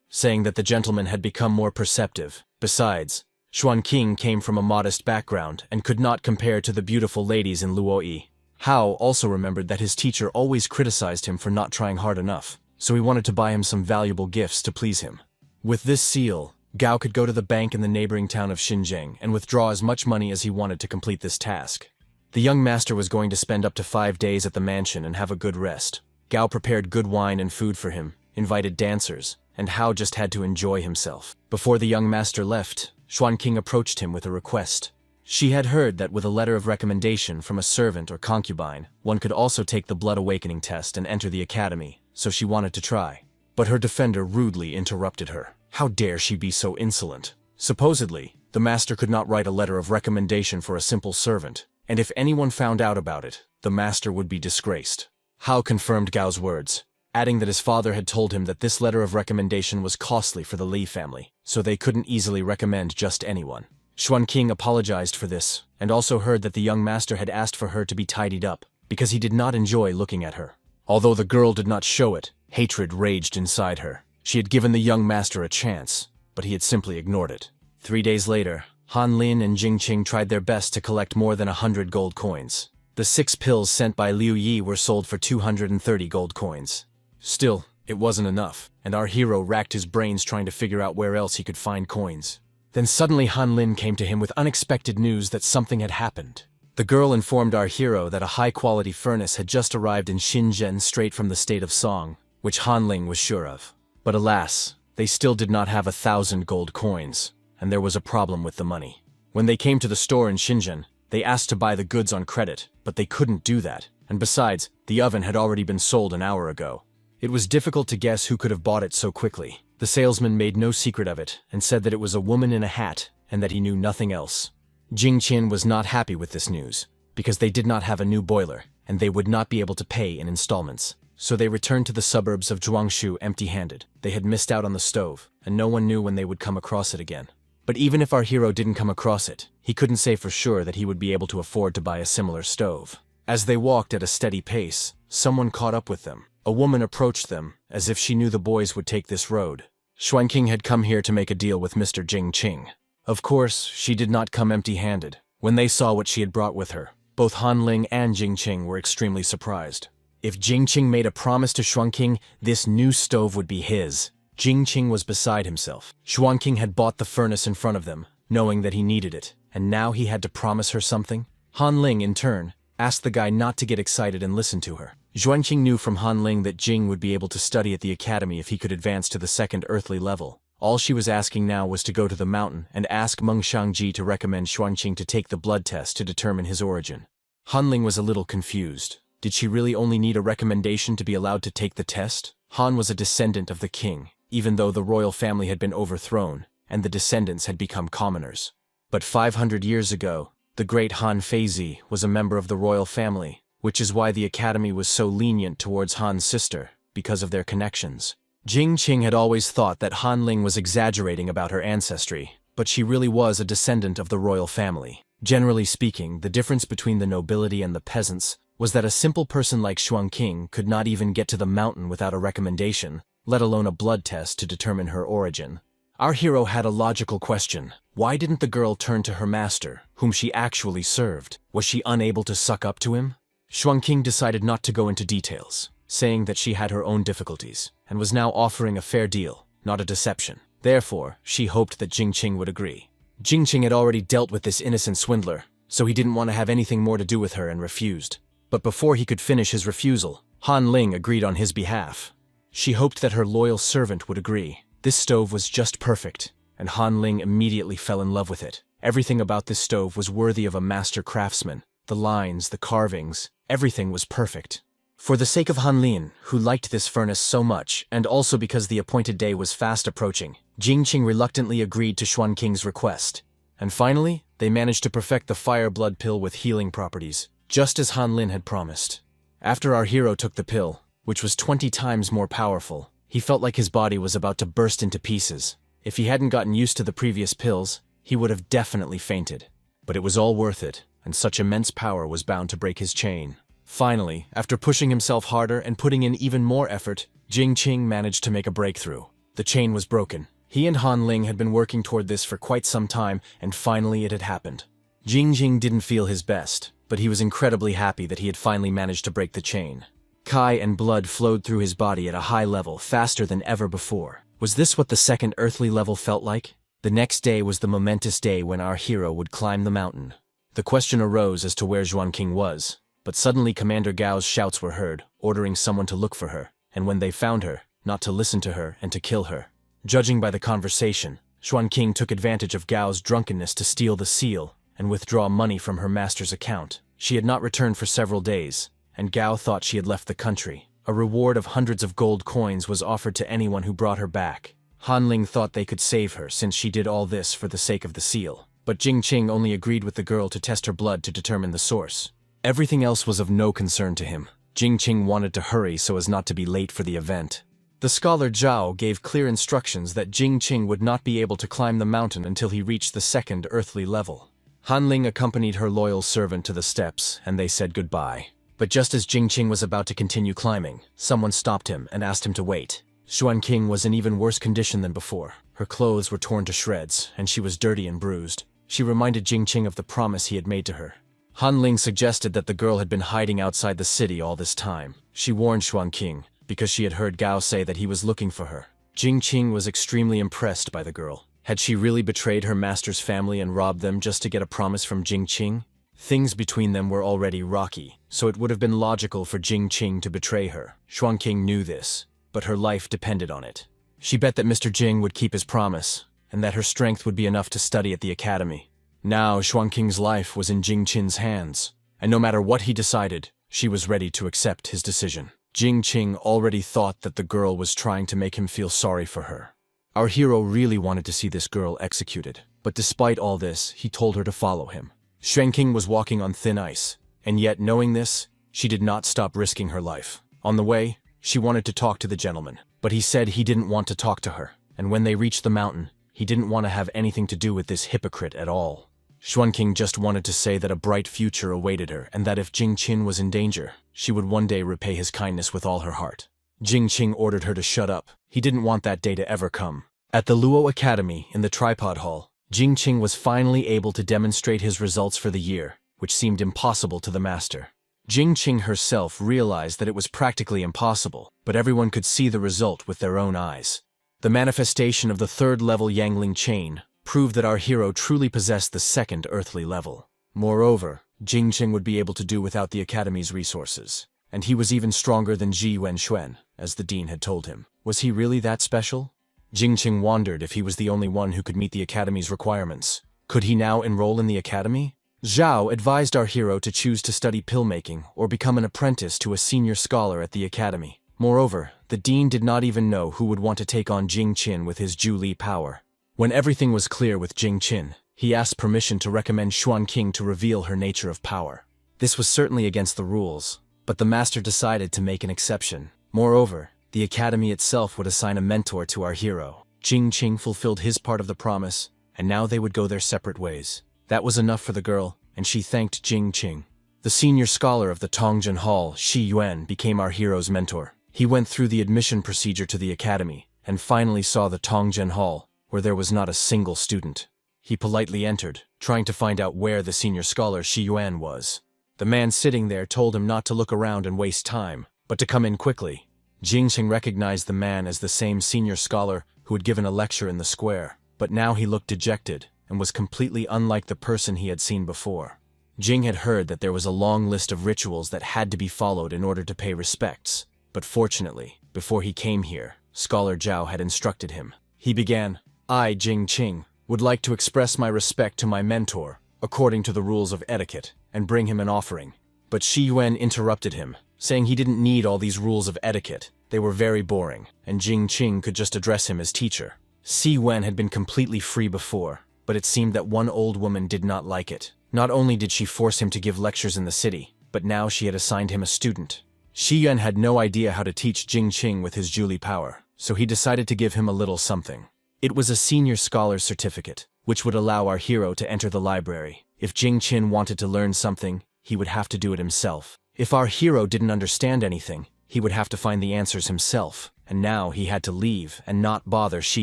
saying that the gentleman had become more perceptive. Besides, Xuanqing came from a modest background and could not compare to the beautiful ladies in Luoyi. Hao also remembered that his teacher always criticized him for not trying hard enough, so he wanted to buy him some valuable gifts to please him. With this seal, Gao could go to the bank in the neighboring town of Xinjiang and withdraw as much money as he wanted to complete this task. The young master was going to spend up to 5 days at the mansion and have a good rest. Gao prepared good wine and food for him, invited dancers, and Hao just had to enjoy himself. Before the young master left, Xuanqing approached him with a request. She had heard that with a letter of recommendation from a servant or concubine, one could also take the blood awakening test and enter the academy, so she wanted to try. But her defender rudely interrupted her. How dare she be so insolent? Supposedly, the master could not write a letter of recommendation for a simple servant, and if anyone found out about it, the master would be disgraced. Hao confirmed Gao's words. adding that his father had told him that this letter of recommendation was costly for the Li family, so they couldn't easily recommend just anyone. Xuanqing apologized for this, and also heard that the young master had asked for her to be tidied up, because he did not enjoy looking at her. Although the girl did not show it, hatred raged inside her. She had given the young master a chance, but he had simply ignored it. 3 days later, Han Lin and Jingqing tried their best to collect more than 100 gold coins. The 6 pills sent by Liu Yi were sold for 230 gold coins. Still, it wasn't enough, and our hero racked his brains trying to figure out where else he could find coins. Then suddenly Han Lin came to him with unexpected news that something had happened. The girl informed our hero that a high-quality furnace had just arrived in Shenzhen straight from the state of Song, which Han Ling was sure of. But alas, they still did not have 1,000 gold coins, and there was a problem with the money. When they came to the store in Shenzhen, they asked to buy the goods on credit, but they couldn't do that, and besides, the oven had already been sold an hour ago. It was difficult to guess who could have bought it so quickly. The salesman made no secret of it, and said that it was a woman in a hat, and that he knew nothing else. Jingqin was not happy with this news, because they did not have a new boiler, and they would not be able to pay in installments. So they returned to the suburbs of Zhuangshu empty-handed. They had missed out on the stove, and no one knew when they would come across it again. But even if our hero didn't come across it, he couldn't say for sure that he would be able to afford to buy a similar stove. As they walked at a steady pace, someone caught up with them. A woman approached them, as if she knew the boys would take this road. Xuanqing had come here to make a deal with Mr. Jingqing. Of course, she did not come empty-handed. When they saw what she had brought with her, both Han Ling and Jingqing were extremely surprised. If Jingqing made a promise to Xuanqing, this new stove would be his. Jingqing was beside himself. Xuanqing had bought the furnace in front of them, knowing that he needed it, and now he had to promise her something. Han Ling, in turn, asked the guy not to get excited and listen to her. Xuanqing knew from Han Ling that Jing would be able to study at the academy if he could advance to the 2nd earthly level. All she was asking now was to go to the mountain and ask Meng Shangji to recommend Xuanqing to take the blood test to determine his origin. Han Ling was a little confused. Did she really only need a recommendation to be allowed to take the test? Han was a descendant of the king, even though the royal family had been overthrown, and the descendants had become commoners. But 500 years ago, the great Han Feizi was a member of the royal family, which is why the academy was so lenient towards Han's sister, because of their connections. Jingqing had always thought that Han Ling was exaggerating about her ancestry, but she really was a descendant of the royal family. Generally speaking, the difference between the nobility and the peasants was that a simple person like Xuanqing could not even get to the mountain without a recommendation, let alone a blood test to determine her origin. Our hero had a logical question. Why didn't the girl turn to her master, whom she actually served? Was she unable to suck up to him? Xuanqing decided not to go into details, saying that she had her own difficulties, and was now offering a fair deal, not a deception. Therefore, she hoped that Jingqing would agree. Jingqing had already dealt with this innocent swindler, so he didn't want to have anything more to do with her and refused. But before he could finish his refusal, Han Ling agreed on his behalf. She hoped that her loyal servant would agree. This stove was just perfect, and Han Ling immediately fell in love with it. Everything about this stove was worthy of a master craftsman. The lines, the carvings, everything was perfect. For the sake of Han Lin, who liked this furnace so much, and also because the appointed day was fast approaching, Jingqing reluctantly agreed to Xuanqing's request. And finally, they managed to perfect the fire blood pill with healing properties, just as Han Lin had promised. After our hero took the pill, which was 20 times more powerful, he felt like his body was about to burst into pieces. If he hadn't gotten used to the previous pills, he would have definitely fainted. But it was all worth it, and such immense power was bound to break his chain. Finally, after pushing himself harder and putting in even more effort, Jingqing managed to make a breakthrough. The chain was broken. He and Han Ling had been working toward this for quite some time, and finally it had happened. Jingqing didn't feel his best, but he was incredibly happy that he had finally managed to break the chain. Kai and blood flowed through his body at a high level, faster than ever before. Was this what the 2nd earthly level felt like? The next day was the momentous day when our hero would climb the mountain. The question arose as to where Xuanqing was, but suddenly Commander Gao's shouts were heard, ordering someone to look for her, and when they found her, not to listen to her and to kill her. Judging by the conversation, Xuanqing took advantage of Gao's drunkenness to steal the seal and withdraw money from her master's account. She had not returned for several days, and Gao thought she had left the country. A reward of hundreds of gold coins was offered to anyone who brought her back. Han Ling thought they could save her since she did all this for the sake of the seal, but Jingqing only agreed with the girl to test her blood to determine the source. Everything else was of no concern to him. Jingqing wanted to hurry so as not to be late for the event. The scholar Zhao gave clear instructions that Jingqing would not be able to climb the mountain until he reached the second earthly level. Hanling accompanied her loyal servant to the steps, and they said goodbye. But just as Jingqing was about to continue climbing, someone stopped him and asked him to wait. Xuanqing was in even worse condition than before. Her clothes were torn to shreds, and she was dirty and bruised. She reminded Jingqing of the promise he had made to her. Hanling suggested that the girl had been hiding outside the city all this time. She warned Xuanqing, because she had heard Gao say that he was looking for her. Jingqing was extremely impressed by the girl. Had she really betrayed her master's family and robbed them just to get a promise from Jingqing? Things between them were already rocky, so it would have been logical for Jingqing to betray her. Xuanqing knew this, but her life depended on it. She bet that Mr. Jing would keep his promise, and that her strength would be enough to study at the academy. Now Xuanqing's life was in Jingqing's hands, and no matter what he decided, she was ready to accept his decision. Jingqing already thought that the girl was trying to make him feel sorry for her. Our hero really wanted to see this girl executed, but despite all this, he told her to follow him. Xuanqing was walking on thin ice, and yet knowing this, she did not stop risking her life. On the way, she wanted to talk to the gentleman, but he said he didn't want to talk to her, and when they reached the mountain, he didn't want to have anything to do with this hypocrite at all. Xuanqing just wanted to say that a bright future awaited her and that if Jingqing was in danger, she would one day repay his kindness with all her heart. Jingqing ordered her to shut up. He didn't want that day to ever come. At the Luo Academy, in the Tripod Hall, Jingqing was finally able to demonstrate his results for the year, which seemed impossible to the master. Jingqing herself realized that it was practically impossible, but everyone could see the result with their own eyes. The manifestation of the third-level Yangling chain proved that our hero truly possessed the second earthly level. Moreover, Jingqing would be able to do without the Academy's resources, and he was even stronger than Ji Wenxuan, as the dean had told him. Was he really that special? Jingqing wondered if he was the only one who could meet the Academy's requirements. Could he now enroll in the Academy? Zhao advised our hero to choose to study pill-making or become an apprentice to a senior scholar at the Academy. Moreover, the dean did not even know who would want to take on Jingqin with his Zhu Li power. When everything was clear with Jingqin, he asked permission to recommend Xuanqing to reveal her nature of power. This was certainly against the rules, but the master decided to make an exception. Moreover, the academy itself would assign a mentor to our hero. Jingqing fulfilled his part of the promise, and now they would go their separate ways. That was enough for the girl, and she thanked Jingqing. The senior scholar of the Tongjin Hall, Shi Yuan, became our hero's mentor. He went through the admission procedure to the academy, and finally saw the Tongjin Hall, where there was not a single student. He politely entered, trying to find out where the senior scholar Shi Yuan was. The man sitting there told him not to look around and waste time, but to come in quickly. Jingqing recognized the man as the same senior scholar who had given a lecture in the square, but now he looked dejected and was completely unlike the person he had seen before. Jing had heard that there was a long list of rituals that had to be followed in order to pay respects, but fortunately, before he came here, Scholar Zhao had instructed him. He began, "I, Jingqing, would like to express my respect to my mentor, according to the rules of etiquette, and bring him an offering." But Shi Yuan interrupted him, saying he didn't need all these rules of etiquette. They were very boring, and Jingqing could just address him as teacher. Shi Yuan had been completely free before, but it seemed that one old woman did not like it. Not only did she force him to give lectures in the city, but now she had assigned him a student. Shi Yuan had no idea how to teach Jingqing with his Zhu Li power, so he decided to give him a little something. It was a senior scholar's certificate, which would allow our hero to enter the library. If Jingqin wanted to learn something, he would have to do it himself. If our hero didn't understand anything, he would have to find the answers himself, and now he had to leave and not bother Shi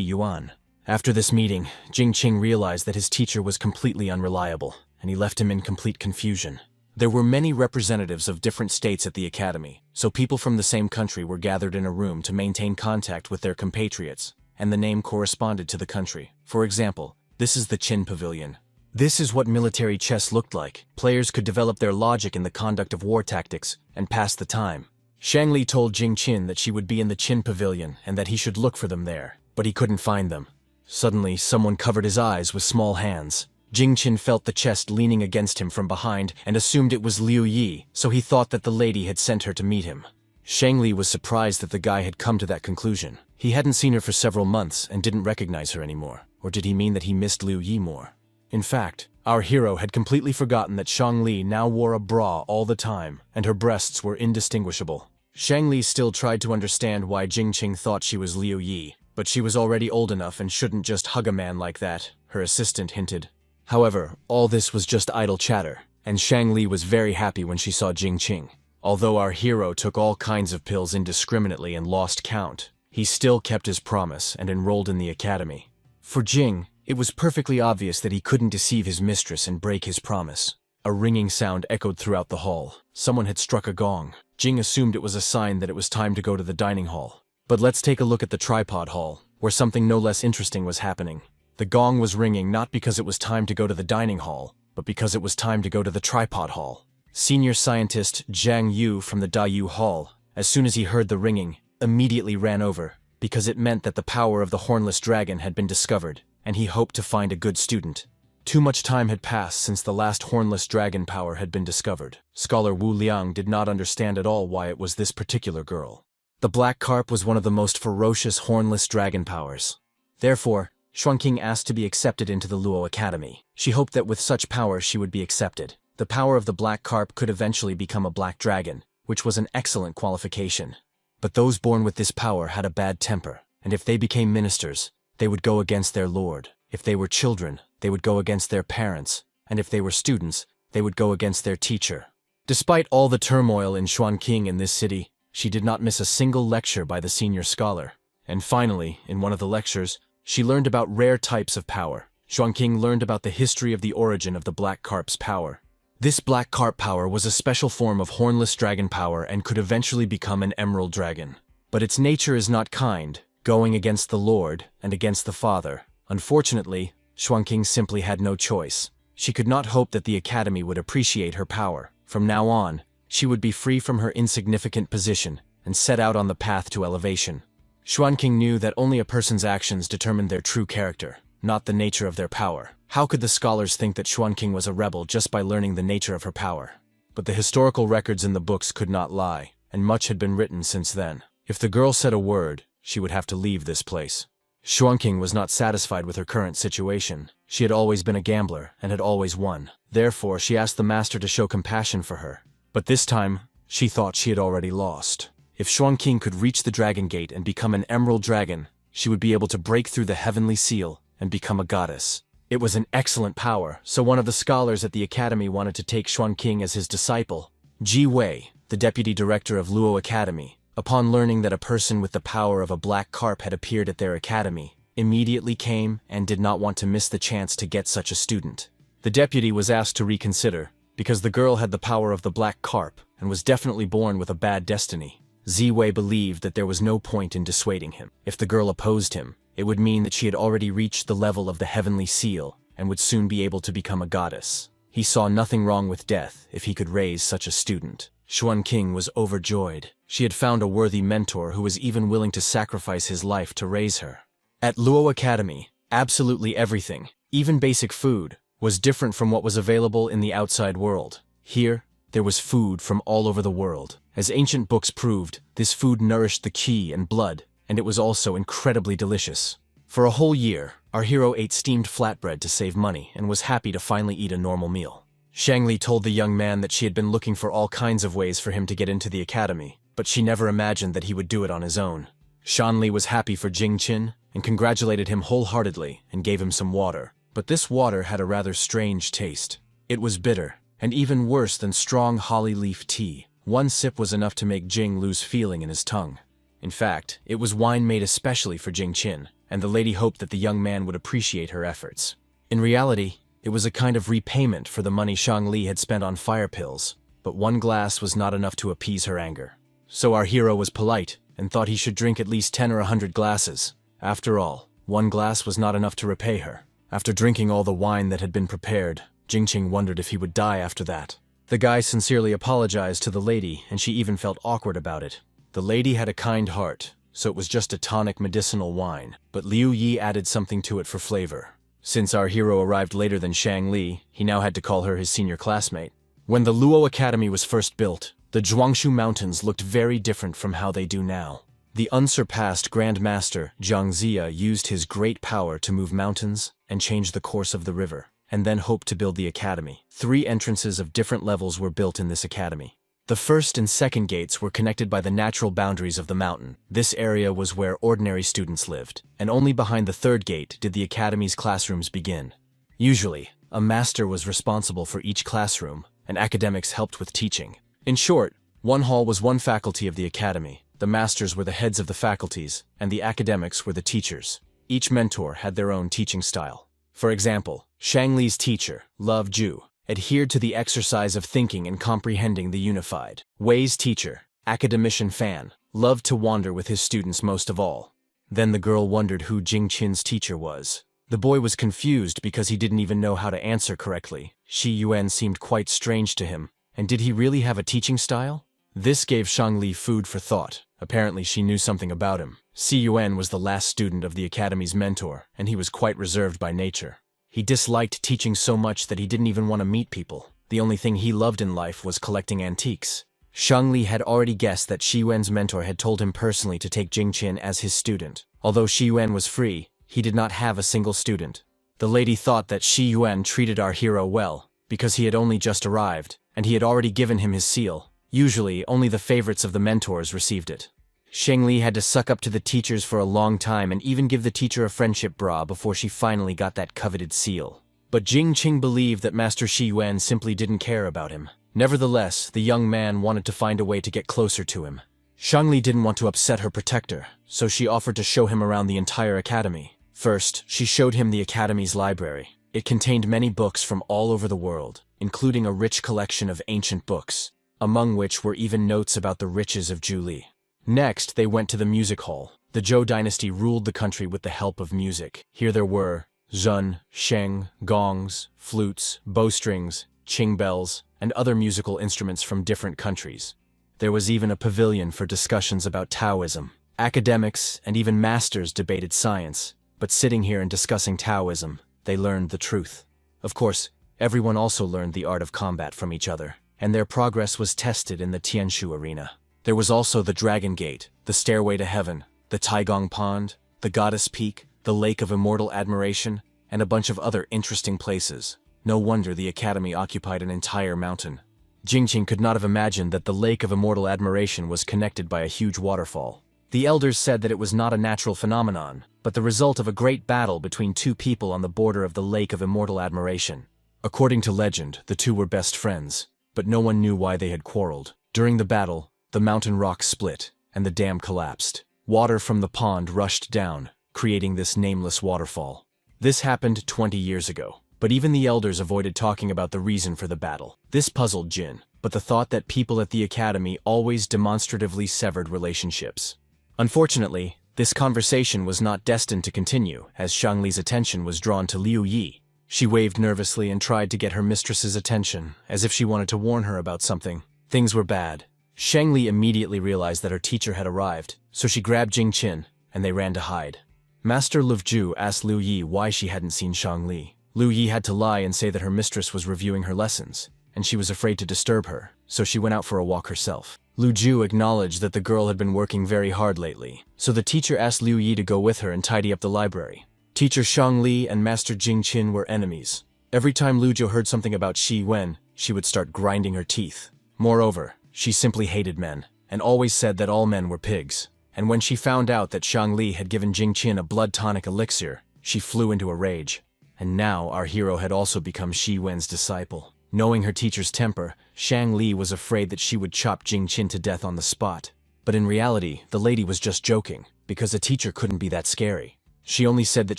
Yuan. After this meeting, Jingqing realized that his teacher was completely unreliable, and he left him in complete confusion. There were many representatives of different states at the academy, so people from the same country were gathered in a room to maintain contact with their compatriots, and the name corresponded to the country. For example, this is the Qin Pavilion. This is what military chess looked like. Players could develop their logic in the conduct of war tactics and pass the time. Shangli told Jingqin that she would be in the Qin Pavilion and that he should look for them there, but he couldn't find them. Suddenly, someone covered his eyes with small hands. Jingqin felt the chest leaning against him from behind and assumed it was Liu Yi, so he thought that the lady had sent her to meet him. Shangli was surprised that the guy had come to that conclusion. He hadn't seen her for several months and didn't recognize her anymore. Or did he mean that he missed Liu Yi more? In fact, Our hero had completely forgotten that Shangli now wore a bra all the time, and her breasts were indistinguishable. Shangli still tried to understand why Jingqing thought she was Liu Yi, but she was already old enough and shouldn't just hug a man like that, her assistant hinted. However, all this was just idle chatter, and Shangli was very happy when she saw Jingqing. Although our hero took all kinds of pills indiscriminately and lost count, he still kept his promise and enrolled in the academy. For Jing, it was perfectly obvious that he couldn't deceive his mistress and break his promise. A ringing sound echoed throughout the hall. Someone had struck a gong. Jing assumed it was a sign that it was time to go to the dining hall. But let's take a look at the tripod hall, where something no less interesting was happening. The gong was ringing not because it was time to go to the dining hall, but because it was time to go to the tripod hall. Senior scientist Zhang Yu from the Dayu Hall, as soon as he heard the ringing, immediately ran over, because it meant that the power of the hornless dragon had been discovered, and he hoped to find a good student. Too much time had passed since the last hornless dragon power had been discovered. Scholar Wu Liang did not understand at all why it was this particular girl. The black carp was one of the most ferocious hornless dragon powers. Therefore, Xuanqing asked to be accepted into the Luo Academy. She hoped that with such power she would be accepted. The power of the black carp could eventually become a black dragon, which was an excellent qualification. But those born with this power had a bad temper, and if they became ministers, they would go against their lord. If they were children, they would go against their parents, and if they were students, they would go against their teacher. Despite all the turmoil in Xuanqing in this city, she did not miss a single lecture by the senior scholar. And finally, in one of the lectures, she learned about rare types of power. Xuanqing learned about the history of the origin of the black carp's power. This black carp power was a special form of hornless dragon power and could eventually become an emerald dragon. But its nature is not kind, going against the Lord and against the Father. Unfortunately, Xuanqing simply had no choice. She could not hope that the academy would appreciate her power. From now on, she would be free from her insignificant position and set out on the path to elevation. Xuanqing knew that only a person's actions determined their true character, not the nature of their power. How could the scholars think that Xuanqing was a rebel just by learning the nature of her power? But the historical records in the books could not lie, and much had been written since then. If the girl said a word, she would have to leave this place. Xuanqing was not satisfied with her current situation. She had always been a gambler and had always won. Therefore, she asked the master to show compassion for her. But this time, she thought she had already lost. If Xuanqing could reach the Dragon Gate and become an emerald dragon, she would be able to break through the heavenly seal and become a goddess. It was an excellent power, so one of the scholars at the academy wanted to take Xuanqing as his disciple. Ji Wei, the deputy director of Luo Academy, upon learning that a person with the power of a black carp had appeared at their academy, immediately came and did not want to miss the chance to get such a student. The deputy was asked to reconsider, because the girl had the power of the black carp and was definitely born with a bad destiny. Ziwei believed that there was no point in dissuading him. If the girl opposed him, it would mean that she had already reached the level of the heavenly seal and would soon be able to become a goddess. He saw nothing wrong with death if he could raise such a student. Xuanqing was overjoyed. She had found a worthy mentor who was even willing to sacrifice his life to raise her. At Luo Academy, absolutely everything, even basic food, was different from what was available in the outside world. Here, there was food from all over the world. As ancient books proved, this food nourished the qi and blood, and it was also incredibly delicious. For a whole year, our hero ate steamed flatbread to save money and was happy to finally eat a normal meal. Shangli told the young man that she had been looking for all kinds of ways for him to get into the academy, but she never imagined that he would do it on his own. Shanli was happy for Jingqin and congratulated him wholeheartedly and gave him some water. But this water had a rather strange taste. It was bitter, and even worse than strong holly leaf tea. One sip was enough to make Jing lose feeling in his tongue. In fact, it was wine made especially for Jingqin, and the lady hoped that the young man would appreciate her efforts. In reality, it was a kind of repayment for the money Shangli had spent on fire pills, but one glass was not enough to appease her anger. So our hero was polite and thought he should drink at least 10 or 100 glasses. After all, one glass was not enough to repay her. After drinking all the wine that had been prepared, Jingqing wondered if he would die after that. The guy sincerely apologized to the lady, and she even felt awkward about it. The lady had a kind heart, so it was just a tonic medicinal wine, but Liu Yi added something to it for flavor. Since our hero arrived later than Shang Li, he now had to call her his senior classmate. When the Luo Academy was first built, the Zhuangshu Mountains looked very different from how they do now. The unsurpassed Grand Master Jiang Ziya used his great power to move mountains and change the course of the river. and then hoped to build the academy. 3 entrances of different levels were built in this academy. The first and second gates were connected by the natural boundaries of the mountain. This area was where ordinary students lived, and only behind the third gate did the academy's classrooms begin. Usually, a master was responsible for each classroom, and academics helped with teaching. In short, one hall was one faculty of the academy. The masters were the heads of the faculties, and the academics were the teachers. Each mentor had their own teaching style. For example, Shang-Li's teacher, Love Ju, adhered to the exercise of thinking and comprehending the unified. Wei's teacher, academician Fan, loved to wander with his students most of all. Then the girl wondered who Jing Qin's teacher was. The boy was confused because he didn't even know how to answer correctly. Shi Yuan seemed quite strange to him, and did he really have a teaching style? This gave Shang-Li food for thought. Apparently she knew something about him. Shi Yuan was the last student of the academy's mentor, and he was quite reserved by nature. He disliked teaching so much that he didn't even want to meet people. The only thing he loved in life was collecting antiques. Shang-Li had already guessed that Shi Yuan's mentor had told him personally to take Jing Qin as his student. Although Shi Yuan was free, he did not have a single student. The lady thought that Shi Yuan treated our hero well, because he had only just arrived, and he had already given him his seal. Usually, only the favorites of the mentors received it. Shang-Li had to suck up to the teachers for a long time and even give the teacher a friendship bra before she finally got that coveted seal. But Jing Qin believed that Master Shi Yuan simply didn't care about him. Nevertheless, the young man wanted to find a way to get closer to him. Shang-Li didn't want to upset her protector, so she offered to show him around the entire academy. First, she showed him the academy's library. It contained many books from all over the world, including a rich collection of ancient books, among which were even notes about the riches of Zhuli. Next, they went to the music hall. The Zhou dynasty ruled the country with the help of music. Here there were zun, sheng, gongs, flutes, bowstrings, qing bells, and other musical instruments from different countries. There was even a pavilion for discussions about Taoism. Academics and even masters debated science, but sitting here and discussing Taoism, they learned the truth. Of course, everyone also learned the art of combat from each other, and their progress was tested in the Tianshu arena. There was also the Dragon Gate, the Stairway to Heaven, the Taigong Pond, the Goddess Peak, the Lake of Immortal Admiration, and a bunch of other interesting places. No wonder the academy occupied an entire mountain. Jing Qin could not have imagined that the Lake of Immortal Admiration was connected by a huge waterfall. The elders said that it was not a natural phenomenon, but the result of a great battle between 2 people on the border of the Lake of Immortal Admiration. According to legend, the 2 were best friends, but no one knew why they had quarreled. During the battle, the mountain rock split, and the dam collapsed. Water from the pond rushed down, creating this nameless waterfall. This happened 20 years ago, but even the elders avoided talking about the reason for the battle. This puzzled Jin, but the thought that people at the academy always demonstratively severed relationships. Unfortunately, this conversation was not destined to continue, as Shang-Li's attention was drawn to Liu Yi. She waved nervously and tried to get her mistress's attention, as if she wanted to warn her about something. Things were bad. Shang-Li immediately realized that her teacher had arrived, so she grabbed Jing Qin, and they ran to hide. Master Liu Ju asked Liu Yi why she hadn't seen Shang-Li. Liu Yi had to lie and say that her mistress was reviewing her lessons, and she was afraid to disturb her, so she went out for a walk herself. Liu Ju acknowledged that the girl had been working very hard lately, so the teacher asked Liu Yi to go with her and tidy up the library. Teacher Shang-Li and Master Jing Qin were enemies. Every time Liu Ju heard something about Shi Yuan, she would start grinding her teeth. Moreover, she simply hated men, and always said that all men were pigs. And when she found out that Shang-Li had given Jing Qin a blood tonic elixir, she flew into a rage. And now our hero had also become Shi Yuan's disciple. Knowing her teacher's temper, Shang-Li was afraid that she would chop Jing Qin to death on the spot. But in reality, the lady was just joking, because a teacher couldn't be that scary. She only said that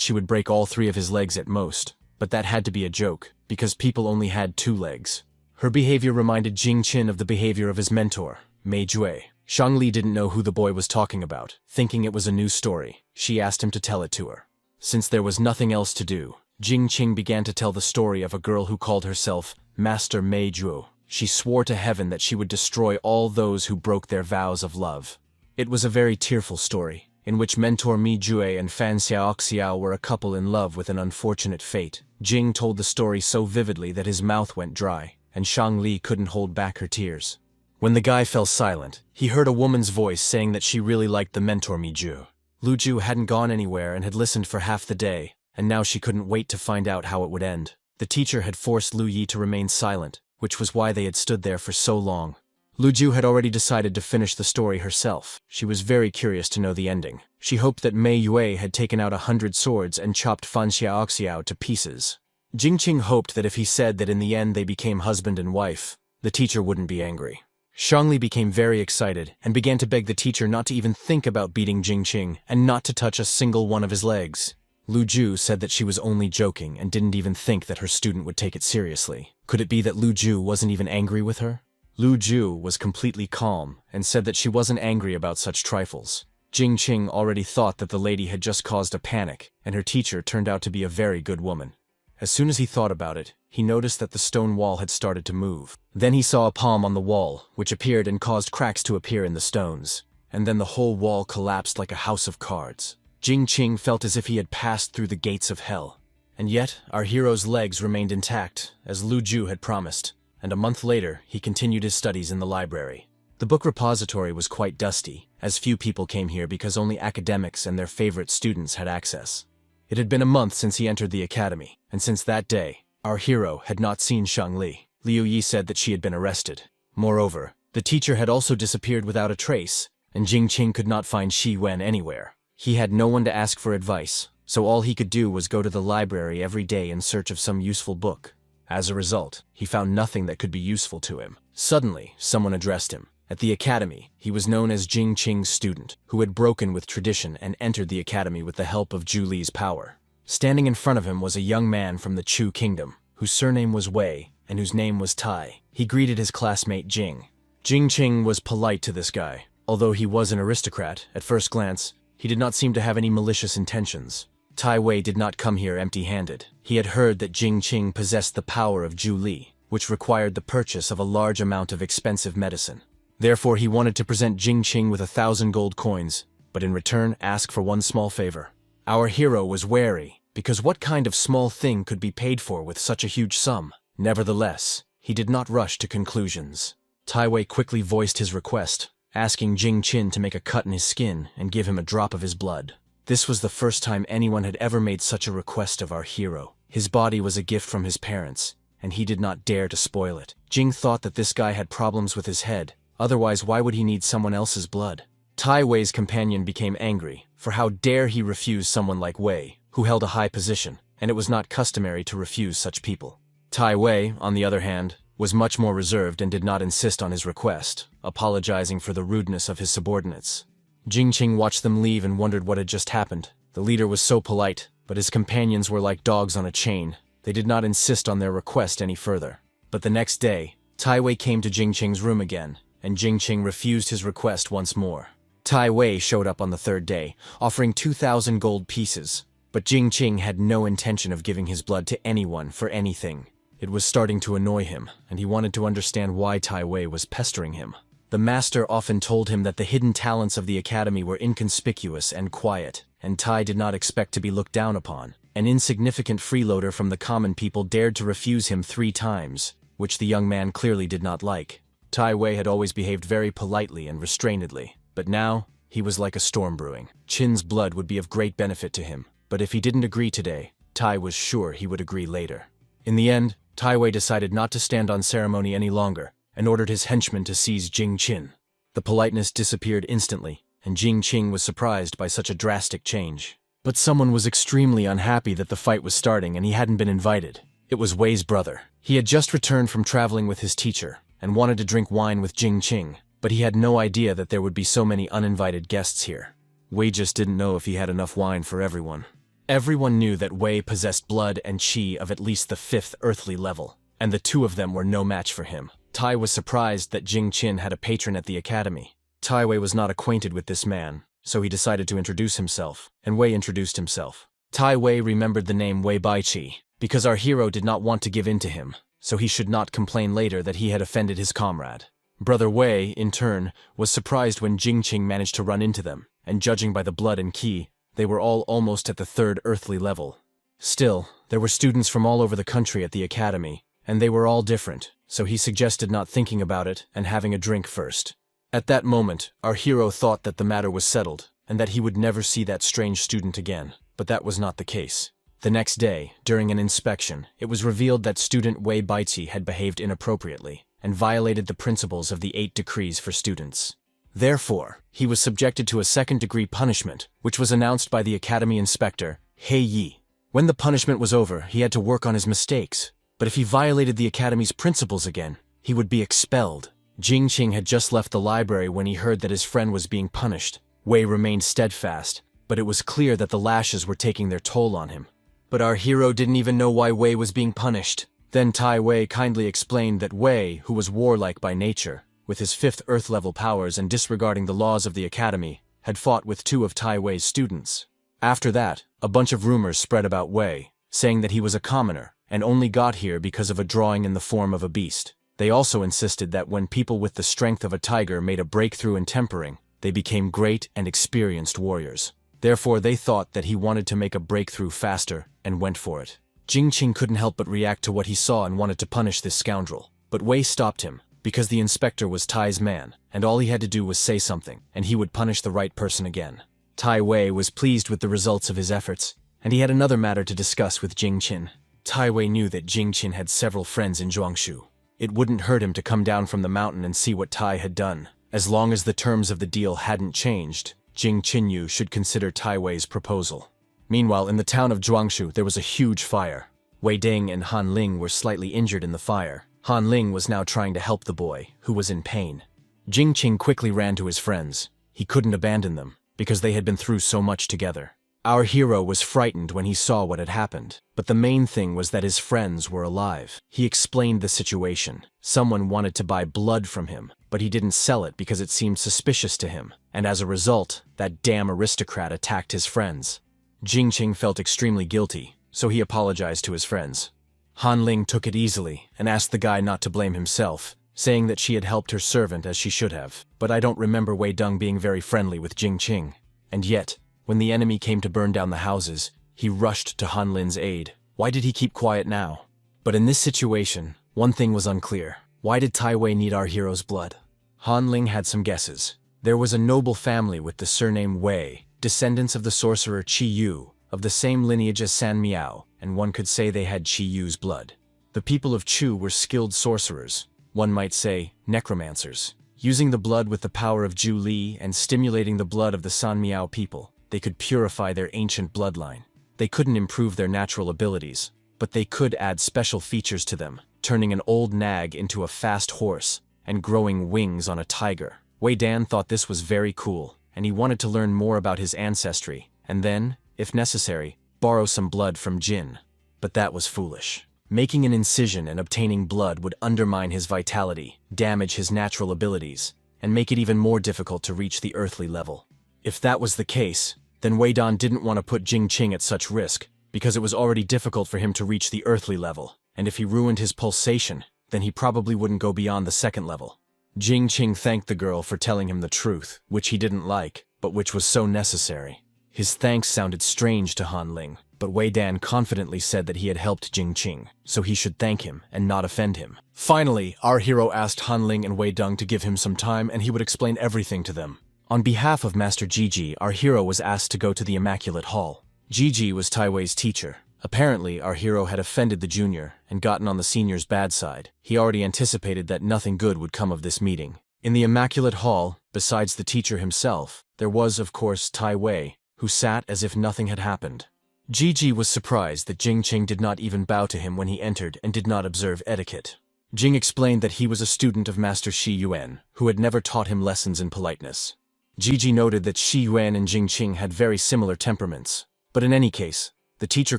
she would break all 3 of his legs at most, but that had to be a joke, because people only had 2 legs. Her behavior reminded Jing Qin of the behavior of his mentor, Mei Jue. Shang-Li didn't know who the boy was talking about. Thinking it was a new story, she asked him to tell it to her. Since there was nothing else to do, Jing Qin began to tell the story of a girl who called herself Master Mei Jue. She swore to heaven that she would destroy all those who broke their vows of love. It was a very tearful story, in which mentor Mi Jue and Fan Xiaoxiao were a couple in love with an unfortunate fate. Jing told the story so vividly that his mouth went dry, and Shang-Li couldn't hold back her tears. When the guy fell silent, he heard a woman's voice saying that she really liked the mentor Mi Ju. Lu Ju hadn't gone anywhere and had listened for half the day, and now she couldn't wait to find out how it would end. The teacher had forced Lu Yi to remain silent, which was why they had stood there for so long. Lu Ju had already decided to finish the story herself. She was very curious to know the ending. She hoped that Mei Yue had taken out 100 swords and chopped Fan Xiaoxiao to pieces. Jingqing hoped that if he said that in the end they became husband and wife, the teacher wouldn't be angry. Shangli became very excited and began to beg the teacher not to even think about beating Jingqing and not to touch a single one of his legs. Lu Ju said that she was only joking and didn't even think that her student would take it seriously. Could it be that Lu Ju wasn't even angry with her? Lu Ju was completely calm and said that she wasn't angry about such trifles. Jingqing already thought that the lady had just caused a panic, and her teacher turned out to be a very good woman. As soon as he thought about it, he noticed that the stone wall had started to move. Then he saw a palm on the wall, which appeared and caused cracks to appear in the stones. And then the whole wall collapsed like a house of cards. Jingqing felt as if he had passed through the gates of hell. And yet, our hero's legs remained intact, as Lu Ju had promised. And a month later, he continued his studies in the library. The book repository was quite dusty, as few people came here because only academics and their favorite students had access. It had been a month since he entered the academy, and since that day, our hero had not seen Shangli. Liu Yi said that she had been arrested. Moreover, the teacher had also disappeared without a trace, and Jingqing could not find Shi Wen anywhere. He had no one to ask for advice, so all he could do was go to the library every day in search of some useful book. As a result, he found nothing that could be useful to him. Suddenly, someone addressed him. At the academy, he was known as Jingqing's student, who had broken with tradition and entered the academy with the help of Zhu Li's power. Standing in front of him was a young man from the Chu kingdom, whose surname was Wei, and whose name was Tai. He greeted his classmate Jing. Jingqing was polite to this guy. Although he was an aristocrat, at first glance, he did not seem to have any malicious intentions. Tai Wei did not come here empty-handed. He had heard that Jingqing possessed the power of Zhu Li, which required the purchase of a large amount of expensive medicine. Therefore, he wanted to present Jingqing with 1,000 gold coins, but in return ask for one small favor. Our hero was wary, because what kind of small thing could be paid for with such a huge sum? Nevertheless, he did not rush to conclusions. Tai Wei quickly voiced his request, asking Jingqing to make a cut in his skin and give him a drop of his blood. This was the first time anyone had ever made such a request of our hero. His body was a gift from his parents, and he did not dare to spoil it. Jing thought that this guy had problems with his head, otherwise why would he need someone else's blood? Tai Wei's companion became angry, for how dare he refuse someone like Wei, who held a high position, and it was not customary to refuse such people. Tai Wei, on the other hand, was much more reserved and did not insist on his request, apologizing for the rudeness of his subordinates. Jingqing watched them leave and wondered what had just happened. The leader was so polite, but his companions were like dogs on a chain. They did not insist on their request any further. But the next day, Tai Wei came to Jingqing's room again, and Jingqing refused his request once more. Tai Wei showed up on the third day, offering 2,000 gold pieces, but Jingqing had no intention of giving his blood to anyone for anything. It was starting to annoy him, and he wanted to understand why Tai Wei was pestering him. The master often told him that the hidden talents of the academy were inconspicuous and quiet, and Tai did not expect to be looked down upon. An insignificant freeloader from the common people dared to refuse him 3 times, which the young man clearly did not like. Tai Wei had always behaved very politely and restrainedly, but now he was like a storm brewing. Qin's blood would be of great benefit to him, but if he didn't agree today, Tai was sure he would agree later. In the end, Tai Wei decided not to stand on ceremony any longer, and ordered his henchmen to seize Jingqing. The politeness disappeared instantly, and Jingqing was surprised by such a drastic change. But someone was extremely unhappy that the fight was starting and he hadn't been invited. It was Wei's brother. He had just returned from traveling with his teacher, and wanted to drink wine with Jingqing, but he had no idea that there would be so many uninvited guests here. Wei just didn't know if he had enough wine for everyone. Everyone knew that Wei possessed blood and qi of at least the 5th earthly level, and the 2 of them were no match for him. Tai was surprised that Jingqing had a patron at the academy. Tai Wei was not acquainted with this man, so he decided to introduce himself, and Wei introduced himself. Tai Wei remembered the name Wei Baiqi, because our hero did not want to give in to him, so he should not complain later that he had offended his comrade. Brother Wei, in turn, was surprised when Jingqing managed to run into them, and judging by the blood and qi, they were all almost at the 3rd earthly level. Still, there were students from all over the country at the academy, and they were all different, so he suggested not thinking about it and having a drink first. At that moment, our hero thought that the matter was settled, and that he would never see that strange student again, but that was not the case. The next day, during an inspection, it was revealed that student Wei Baizi had behaved inappropriately and violated the principles of the 8 decrees for students. Therefore, he was subjected to a second-degree punishment, which was announced by the academy inspector, He Yi. When the punishment was over, he had to work on his mistakes, but if he violated the academy's principles again, he would be expelled. Jing Qing had just left the library when he heard that his friend was being punished. Wei remained steadfast, but it was clear that the lashes were taking their toll on him. But our hero didn't even know why Wei was being punished. Then Tai Wei kindly explained that Wei, who was warlike by nature, with his 5th Earth-level powers and disregarding the laws of the academy, had fought with 2 of Tai Wei's students. After that, a bunch of rumors spread about Wei, saying that he was a commoner and only got here because of a drawing in the form of a beast. They also insisted that when people with the strength of a tiger made a breakthrough in tempering, they became great and experienced warriors. Therefore, they thought that he wanted to make a breakthrough faster and went for it. Jing Qing couldn't help but react to what he saw and wanted to punish this scoundrel. But Wei stopped him, because the inspector was Tai's man, and all he had to do was say something, and he would punish the right person again. Tai Wei was pleased with the results of his efforts, and he had another matter to discuss with Jing Qin. Tai Wei knew that Jing Qin had several friends in Zhuangshu. It wouldn't hurt him to come down from the mountain and see what Tai had done. As long as the terms of the deal hadn't changed, Jing Qinyu should consider Tai Wei's proposal. Meanwhile, in the town of Zhuangshu, there was a huge fire. Wei Ding and Han Ling were slightly injured in the fire. Han Ling was now trying to help the boy, who was in pain. Jing Qing quickly ran to his friends. He couldn't abandon them, because they had been through so much together. Our hero was frightened when he saw what had happened, but the main thing was that his friends were alive. He explained the situation. Someone wanted to buy blood from him, but he didn't sell it because it seemed suspicious to him, and as a result, that damn aristocrat attacked his friends. Jing Qing felt extremely guilty, so he apologized to his friends. Han Ling took it easily and asked the guy not to blame himself, saying that she had helped her servant as she should have. But I don't remember Wei Deng being very friendly with Jing Qing. And yet, when the enemy came to burn down the houses, he rushed to Han Lin's aid. Why did he keep quiet now? But in this situation, one thing was unclear. Why did Tai Wei need our hero's blood? Han Ling had some guesses. There was a noble family with the surname Wei, descendants of the sorcerer Qi Yu, of the same lineage as San Miao, and one could say they had Qi Yu's blood. The people of Chu were skilled sorcerers, one might say necromancers. Using the blood with the power of Zhu Li and stimulating the blood of the San Miao people, they could purify their ancient bloodline. They couldn't improve their natural abilities, but they could add special features to them, turning an old nag into a fast horse and growing wings on a tiger. Wei Dan thought this was very cool, and he wanted to learn more about his ancestry, and then, if necessary, borrow some blood from Jin. But that was foolish. Making an incision and obtaining blood would undermine his vitality, damage his natural abilities, and make it even more difficult to reach the earthly level. If that was the case, then Wei Dan didn't want to put Jing Qing at such risk, because it was already difficult for him to reach the earthly level, and if he ruined his pulsation, then he probably wouldn't go beyond the second level. Jing Qing thanked the girl for telling him the truth, which he didn't like, but which was so necessary. His thanks sounded strange to Han Ling, but Wei Dan confidently said that he had helped Jing Qing, so he should thank him and not offend him. Finally, our hero asked Han Ling and Wei Deng to give him some time and he would explain everything to them. On behalf of Master Gigi, our hero was asked to go to the Immaculate Hall. Gigi was Tai Wei's teacher. Apparently, our hero had offended the junior and gotten on the senior's bad side. He already anticipated that nothing good would come of this meeting. In the Immaculate Hall, besides the teacher himself, there was, of course, Tai Wei, who sat as if nothing had happened. Gigi was surprised that Jing Qing did not even bow to him when he entered and did not observe etiquette. Jing explained that he was a student of Master Shi Yuan, who had never taught him lessons in politeness. Gigi noted that Shi Yuan and Jing Qing had very similar temperaments. But in any case, the teacher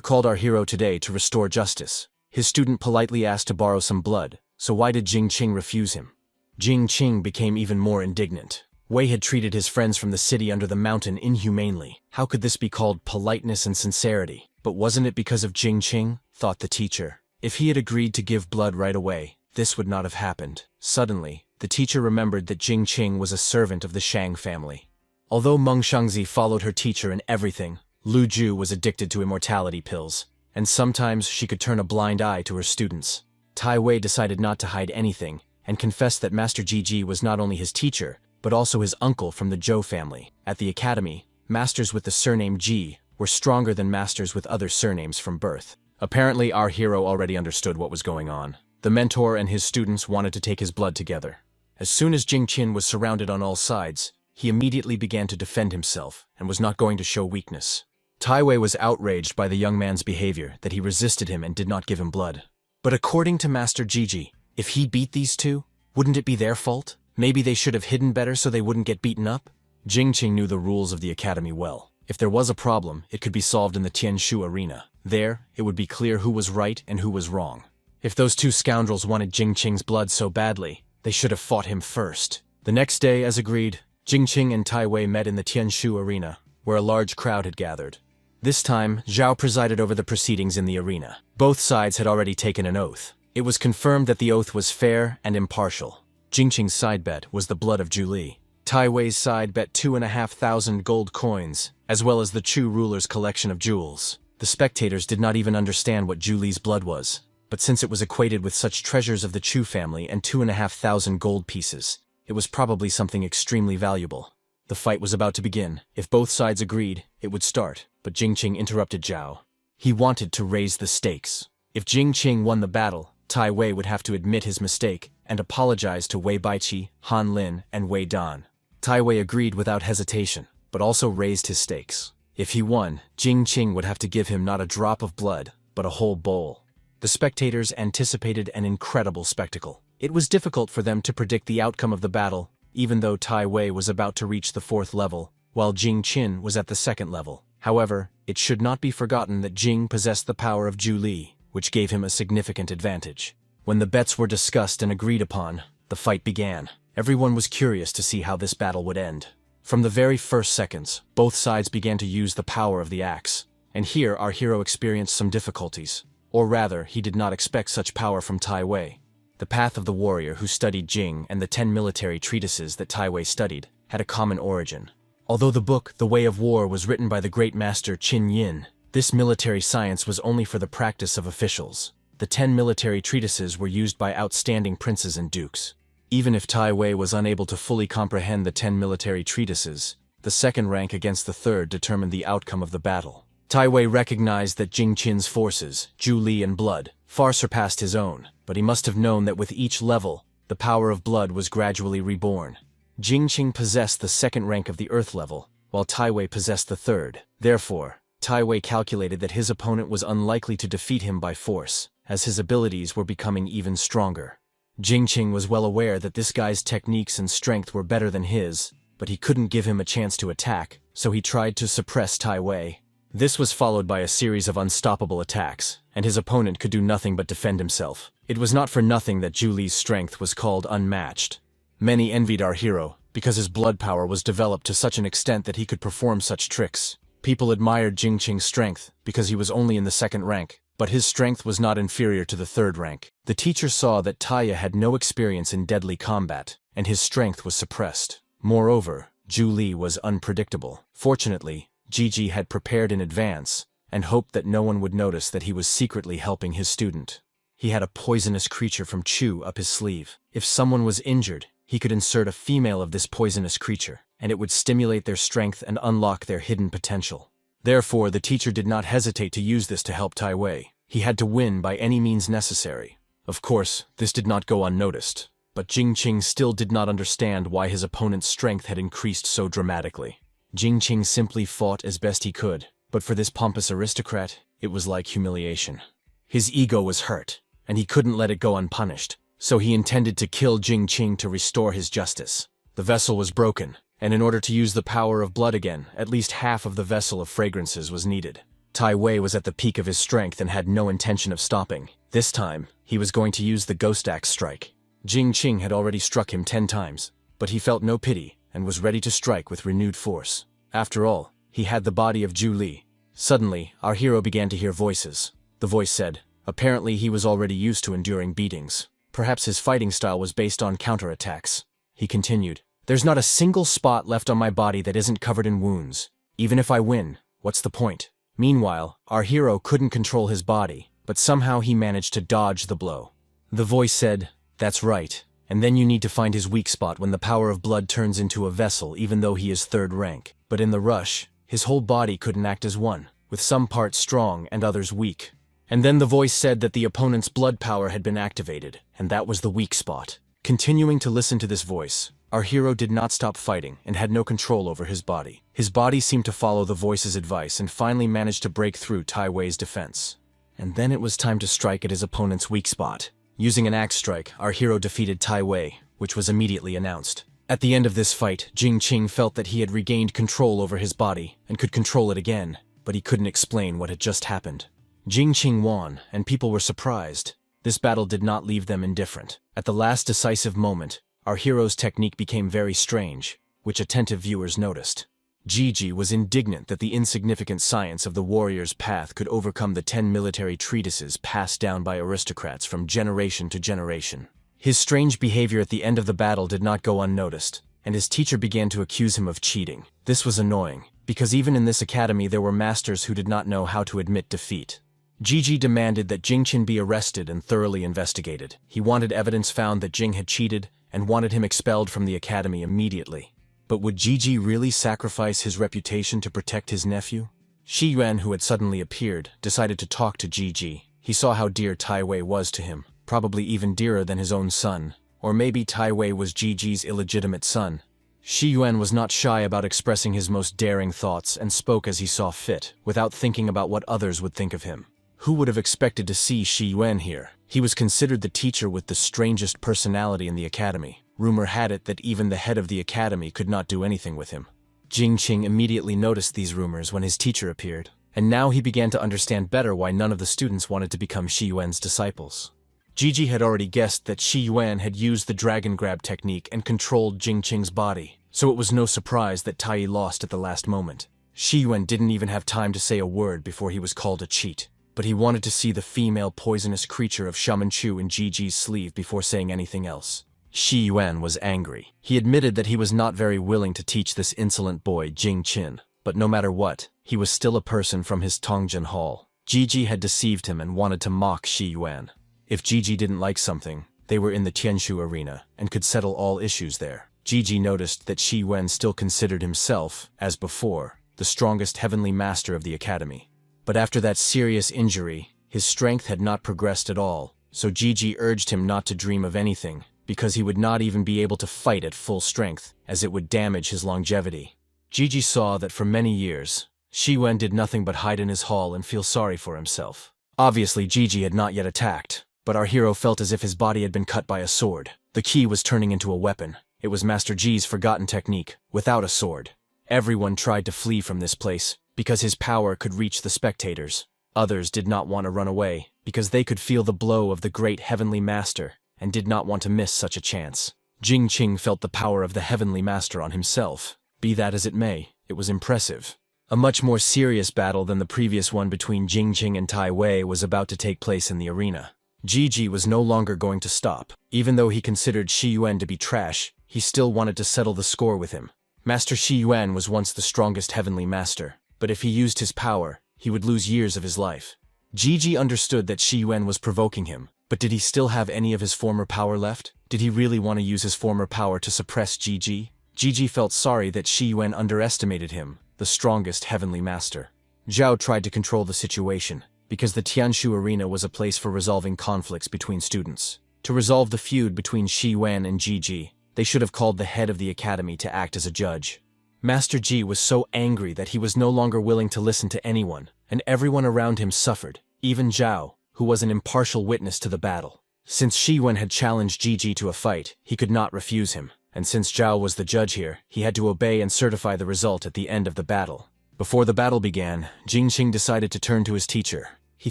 called our hero today to restore justice. His student politely asked to borrow some blood, so why did Jing Qing refuse him? Jing Qing became even more indignant. Wei had treated his friends from the city under the mountain inhumanely. How could this be called politeness and sincerity? But wasn't it because of Jing Qing? Thought the teacher. If he had agreed to give blood right away, this would not have happened. Suddenly, the teacher remembered that Jing Qing was a servant of the Shang family. Although Meng Shangzi followed her teacher in everything, Lu Ju was addicted to immortality pills, and sometimes she could turn a blind eye to her students. Tai Wei decided not to hide anything, and confessed that Master Gigi was not only his teacher, but also his uncle from the Zhou family. At the academy, masters with the surname Ji were stronger than masters with other surnames from birth. Apparently, our hero already understood what was going on. The mentor and his students wanted to take his blood together. As soon as Jingqin was surrounded on all sides, he immediately began to defend himself and was not going to show weakness. Taiwei was outraged by the young man's behavior, that he resisted him and did not give him blood. But according to Master Gigi, if he beat these two, wouldn't it be their fault? Maybe they should have hidden better so they wouldn't get beaten up? Jingqing knew the rules of the academy well. If there was a problem, it could be solved in the Tianshu arena. There, it would be clear who was right and who was wrong. If those two scoundrels wanted Jingqing's blood so badly, they should have fought him first. The next day, as agreed, Jingqing and Taiwei met in the Tianshu arena, where a large crowd had gathered. This time, Zhao presided over the proceedings in the arena. Both sides had already taken an oath. It was confirmed that the oath was fair and impartial. Jingqing's side bet was the blood of Zhu. Taiwei's side bet 2,500 gold coins, as well as the Chu ruler's collection of jewels. The spectators did not even understand what Zhu's blood was, but since it was equated with such treasures of the Chu family and 2,500 gold pieces, it was probably something extremely valuable. The fight was about to begin. If both sides agreed, it would start, but Jingqing interrupted Zhao. He wanted to raise the stakes. If Jingqing won the battle, Taiwei would have to admit his mistake and apologize to Wei Baiqi, Han Lin, and Wei Dan. Taiwei agreed without hesitation, but also raised his stakes. If he won, Jingqing would have to give him not a drop of blood, but a whole bowl. The spectators anticipated an incredible spectacle. It was difficult for them to predict the outcome of the battle, even though Taiwei was about to reach the 4th level, while Jingqin was at the 2nd level. However, it should not be forgotten that Jing possessed the power of Zhu, which gave him a significant advantage. When the bets were discussed and agreed upon, the fight began. Everyone was curious to see how this battle would end. From the very first seconds, both sides began to use the power of the axe, and here our hero experienced some difficulties. Or rather, he did not expect such power from Taiwei. The path of the warrior who studied Jing and the 10 military treatises that Taiwei studied had a common origin. Although the book, The Way of War, was written by the great master Qin Yin, this military science was only for the practice of officials. The 10 military treatises were used by outstanding princes and dukes. Even if Taiwei was unable to fully comprehend the 10 military treatises, the 2nd rank against the 3rd determined the outcome of the battle. Taiwei recognized that Jingqin's forces, Zhu and blood, far surpassed his own, but he must have known that with each level, the power of blood was gradually reborn. Jingqing possessed the 2nd rank of the Earth level, while Taiwei possessed the 3rd. Therefore, Taiwei calculated that his opponent was unlikely to defeat him by force, as his abilities were becoming even stronger. Jingqing was well aware that this guy's techniques and strength were better than his, but he couldn't give him a chance to attack, so he tried to suppress Taiwei. This was followed by a series of unstoppable attacks, and his opponent could do nothing but defend himself. It was not for nothing that Zhu's strength was called unmatched. Many envied our hero, because his blood power was developed to such an extent that he could perform such tricks. People admired Jingqing's strength, because he was only in the 2nd rank, but his strength was not inferior to the 3rd rank. The teacher saw that Taya had no experience in deadly combat, and his strength was suppressed. Moreover, Zhu was unpredictable. Fortunately, Gigi had prepared in advance, and hoped that no one would notice that he was secretly helping his student. He had a poisonous creature from Chu up his sleeve. If someone was injured, he could insert a female of this poisonous creature, and it would stimulate their strength and unlock their hidden potential. Therefore, the teacher did not hesitate to use this to help Taiwei. He had to win by any means necessary. Of course, this did not go unnoticed, but Jingqing still did not understand why his opponent's strength had increased so dramatically. Jingqing simply fought as best he could, but for this pompous aristocrat, it was like humiliation. His ego was hurt, and he couldn't let it go unpunished, so he intended to kill Jingqing to restore his justice. The vessel was broken, and in order to use the power of blood again, at least half of the vessel of fragrances was needed. Taiwei was at the peak of his strength and had no intention of stopping. This time, he was going to use the ghost axe strike. Jingqing had already struck him 10 times, but he felt no pity and was ready to strike with renewed force. After all, he had the body of Zhu. Suddenly, our hero began to hear voices. The voice said, apparently he was already used to enduring beatings. Perhaps his fighting style was based on counterattacks. He continued, there's not a single spot left on my body that isn't covered in wounds. Even if I win, what's the point? Meanwhile, our hero couldn't control his body, but somehow he managed to dodge the blow. The voice said, that's right, and then you need to find his weak spot when the power of blood turns into a vessel even though he is 3rd rank. But in the rush, His whole body couldn't act as one, with some parts strong and others weak. And then the voice said that the opponent's blood power had been activated, and that was the weak spot. Continuing to listen to this voice, our hero did not stop fighting and had no control over his body. His body seemed to follow the voice's advice and finally managed to break through Tai Wei's defense. And then it was time to strike at his opponent's weak spot. Using an axe strike, our hero defeated Tai Wei, which was immediately announced. At the end of this fight, Jing Qing felt that he had regained control over his body and could control it again, but he couldn't explain what had just happened. Jing Qing won, and people were surprised. This battle did not leave them indifferent. At the last decisive moment, our hero's technique became very strange, which attentive viewers noticed. Gigi was indignant that the insignificant science of the warrior's path could overcome the 10 military treatises passed down by aristocrats from generation to generation. His strange behavior at the end of the battle did not go unnoticed, and his teacher began to accuse him of cheating. This was annoying, because even in this academy there were masters who did not know how to admit defeat. Gigi demanded that Jing Qin be arrested and thoroughly investigated. He wanted evidence found that Jing had cheated and wanted him expelled from the academy immediately. But would Gigi really sacrifice his reputation to protect his nephew? Shi Yuan, who had suddenly appeared, decided to talk to Gigi. He saw how dear Tai Wei was to him, probably even dearer than his own son. Or maybe Tai Wei was Gigi's illegitimate son. Shi Yuan was not shy about expressing his most daring thoughts and spoke as he saw fit, without thinking about what others would think of him. Who would have expected to see Shi Yuan here? He was considered the teacher with the strangest personality in the academy. Rumor had it that even the head of the academy could not do anything with him. Jing Qing immediately noticed these rumors when his teacher appeared, and now he began to understand better why none of the students wanted to become Shi Yuan's disciples. Gigi had already guessed that Shi Yuan had used the dragon grab technique and controlled Jing Qing's body, so it was no surprise that Tai Yi lost at the last moment. Shi Yuan didn't even have time to say a word before he was called a cheat. But he wanted to see the female poisonous creature of Shaman Chu in Gigi's sleeve before saying anything else. Shi Yuan was angry. He admitted that he was not very willing to teach this insolent boy Jing Qin, but no matter what, he was still a person from his Tongjian Hall. Gigi had deceived him and wanted to mock Shi Yuan. If Gigi didn't like something, they were in the Tianshu arena and could settle all issues there. Gigi noticed that Shi Yuan still considered himself, as before, the strongest heavenly master of the academy. But after that serious injury, his strength had not progressed at all, so Gigi urged him not to dream of anything, because he would not even be able to fight at full strength, as it would damage his longevity. Gigi saw that for many years, Shi Yuan did nothing but hide in his hall and feel sorry for himself. Obviously, Gigi had not yet attacked, but our hero felt as if his body had been cut by a sword. The key was turning into a weapon. It was Master Ji's forgotten technique, without a sword. Everyone tried to flee from this place, because his power could reach the spectators. Others did not want to run away, because they could feel the blow of the great heavenly master, and did not want to miss such a chance. Jing Qing felt the power of the heavenly master on himself. Be that as it may, it was impressive. A much more serious battle than the previous one between Jing Qing and Tai Wei was about to take place in the arena. Gigi was no longer going to stop. Even though he considered Shi Yuan to be trash, he still wanted to settle the score with him. Master Shi Yuan was once the strongest heavenly master, but if he used his power, he would lose years of his life. Gigi understood that Shi Yuan was provoking him, but did he still have any of his former power left? Did he really want to use his former power to suppress Gigi? Gigi felt sorry that Shi Yuan underestimated him, the strongest heavenly master. Zhao tried to control the situation, because the Tianshu arena was a place for resolving conflicts between students. To resolve the feud between Shi Yuan and Gigi, they should have called the head of the academy to act as a judge. Master Ji was so angry that he was no longer willing to listen to anyone, and everyone around him suffered, even Zhao, who was an impartial witness to the battle. Since Shi Yuan had challenged Gigi to a fight, he could not refuse him, and since Zhao was the judge here, he had to obey and certify the result at the end of the battle. Before the battle began, Jing Qing decided to turn to his teacher. He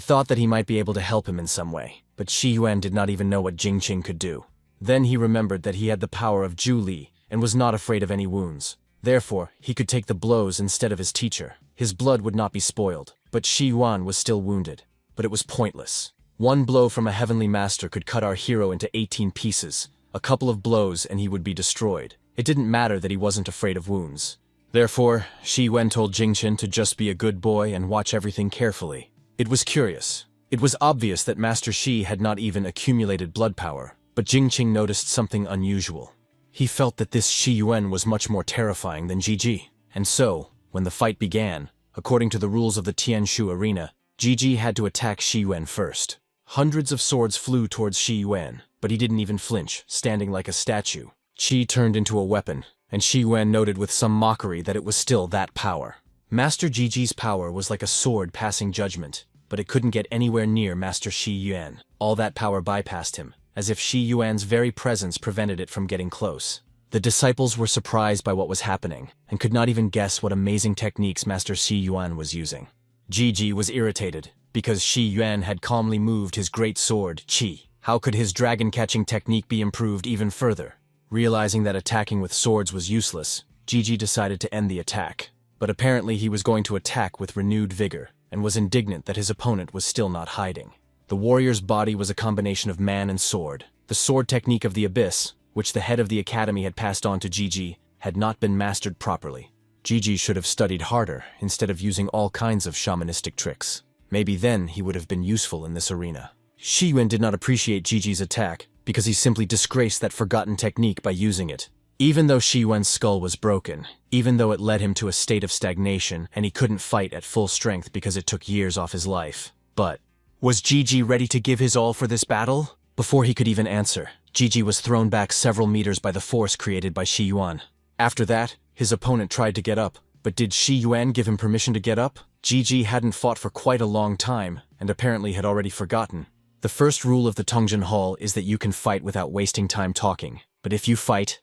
thought that he might be able to help him in some way, but Shi Yuan did not even know what Jing Qing could do. Then he remembered that he had the power of Zhu Li and was not afraid of any wounds. Therefore, he could take the blows instead of his teacher. His blood would not be spoiled, but Shi Yuan was still wounded. But it was pointless. One blow from a heavenly master could cut our hero into 18 pieces. A couple of blows and he would be destroyed. It didn't matter that he wasn't afraid of wounds. Therefore, Shi Yuan told Jing Qin to just be a good boy and watch everything carefully. It was curious. It was obvious that Master Shi had not even accumulated blood power, but Jing Qing noticed something unusual. He felt that this Shi Yuan was much more terrifying than Gigi, and so, When the fight began, according to the rules of the Tianshu arena, Gigi had to attack Shi Yuan first. Hundreds of swords flew towards Shi Yuan, but he didn't even flinch, standing like a statue. Qi turned into a weapon, and Shi Yuan noted with some mockery that it was still that power. Master Gigi's power was like a sword passing judgment, but it couldn't get anywhere near Master Shi Yuan. All that power bypassed him, as if Shi Yuan's very presence prevented it from getting close. The disciples were surprised by what was happening, and could not even guess what amazing techniques Master Shi Yuan was using. Gigi was irritated, because Shi Yuan had calmly moved his great sword, Qi. How could his dragon-catching technique be improved even further? Realizing that attacking with swords was useless, Gigi decided to end the attack. But apparently he was going to attack with renewed vigor, and was indignant that his opponent was still not hiding. The warrior's body was a combination of man and sword. The sword technique of the abyss, which the head of the academy had passed on to Gigi, had not been mastered properly. Gigi should have studied harder, instead of using all kinds of shamanistic tricks. Maybe then he would have been useful in this arena. Shi Yuan did not appreciate Gigi's attack, because he simply disgraced that forgotten technique by using it. Even though Shi Yuan's skull was broken, even though it led him to a state of stagnation and he couldn't fight at full strength because it took years off his life. But was Gigi ready to give his all for this battle? Before he could even answer, Gigi was thrown back several meters by the force created by Shi Yuan. After that, his opponent tried to get up, but did Shi Yuan give him permission to get up? Gigi hadn't fought for quite a long time, and apparently had already forgotten. The first rule of the Tongjin Hall is that you can fight without wasting time talking, but if you fight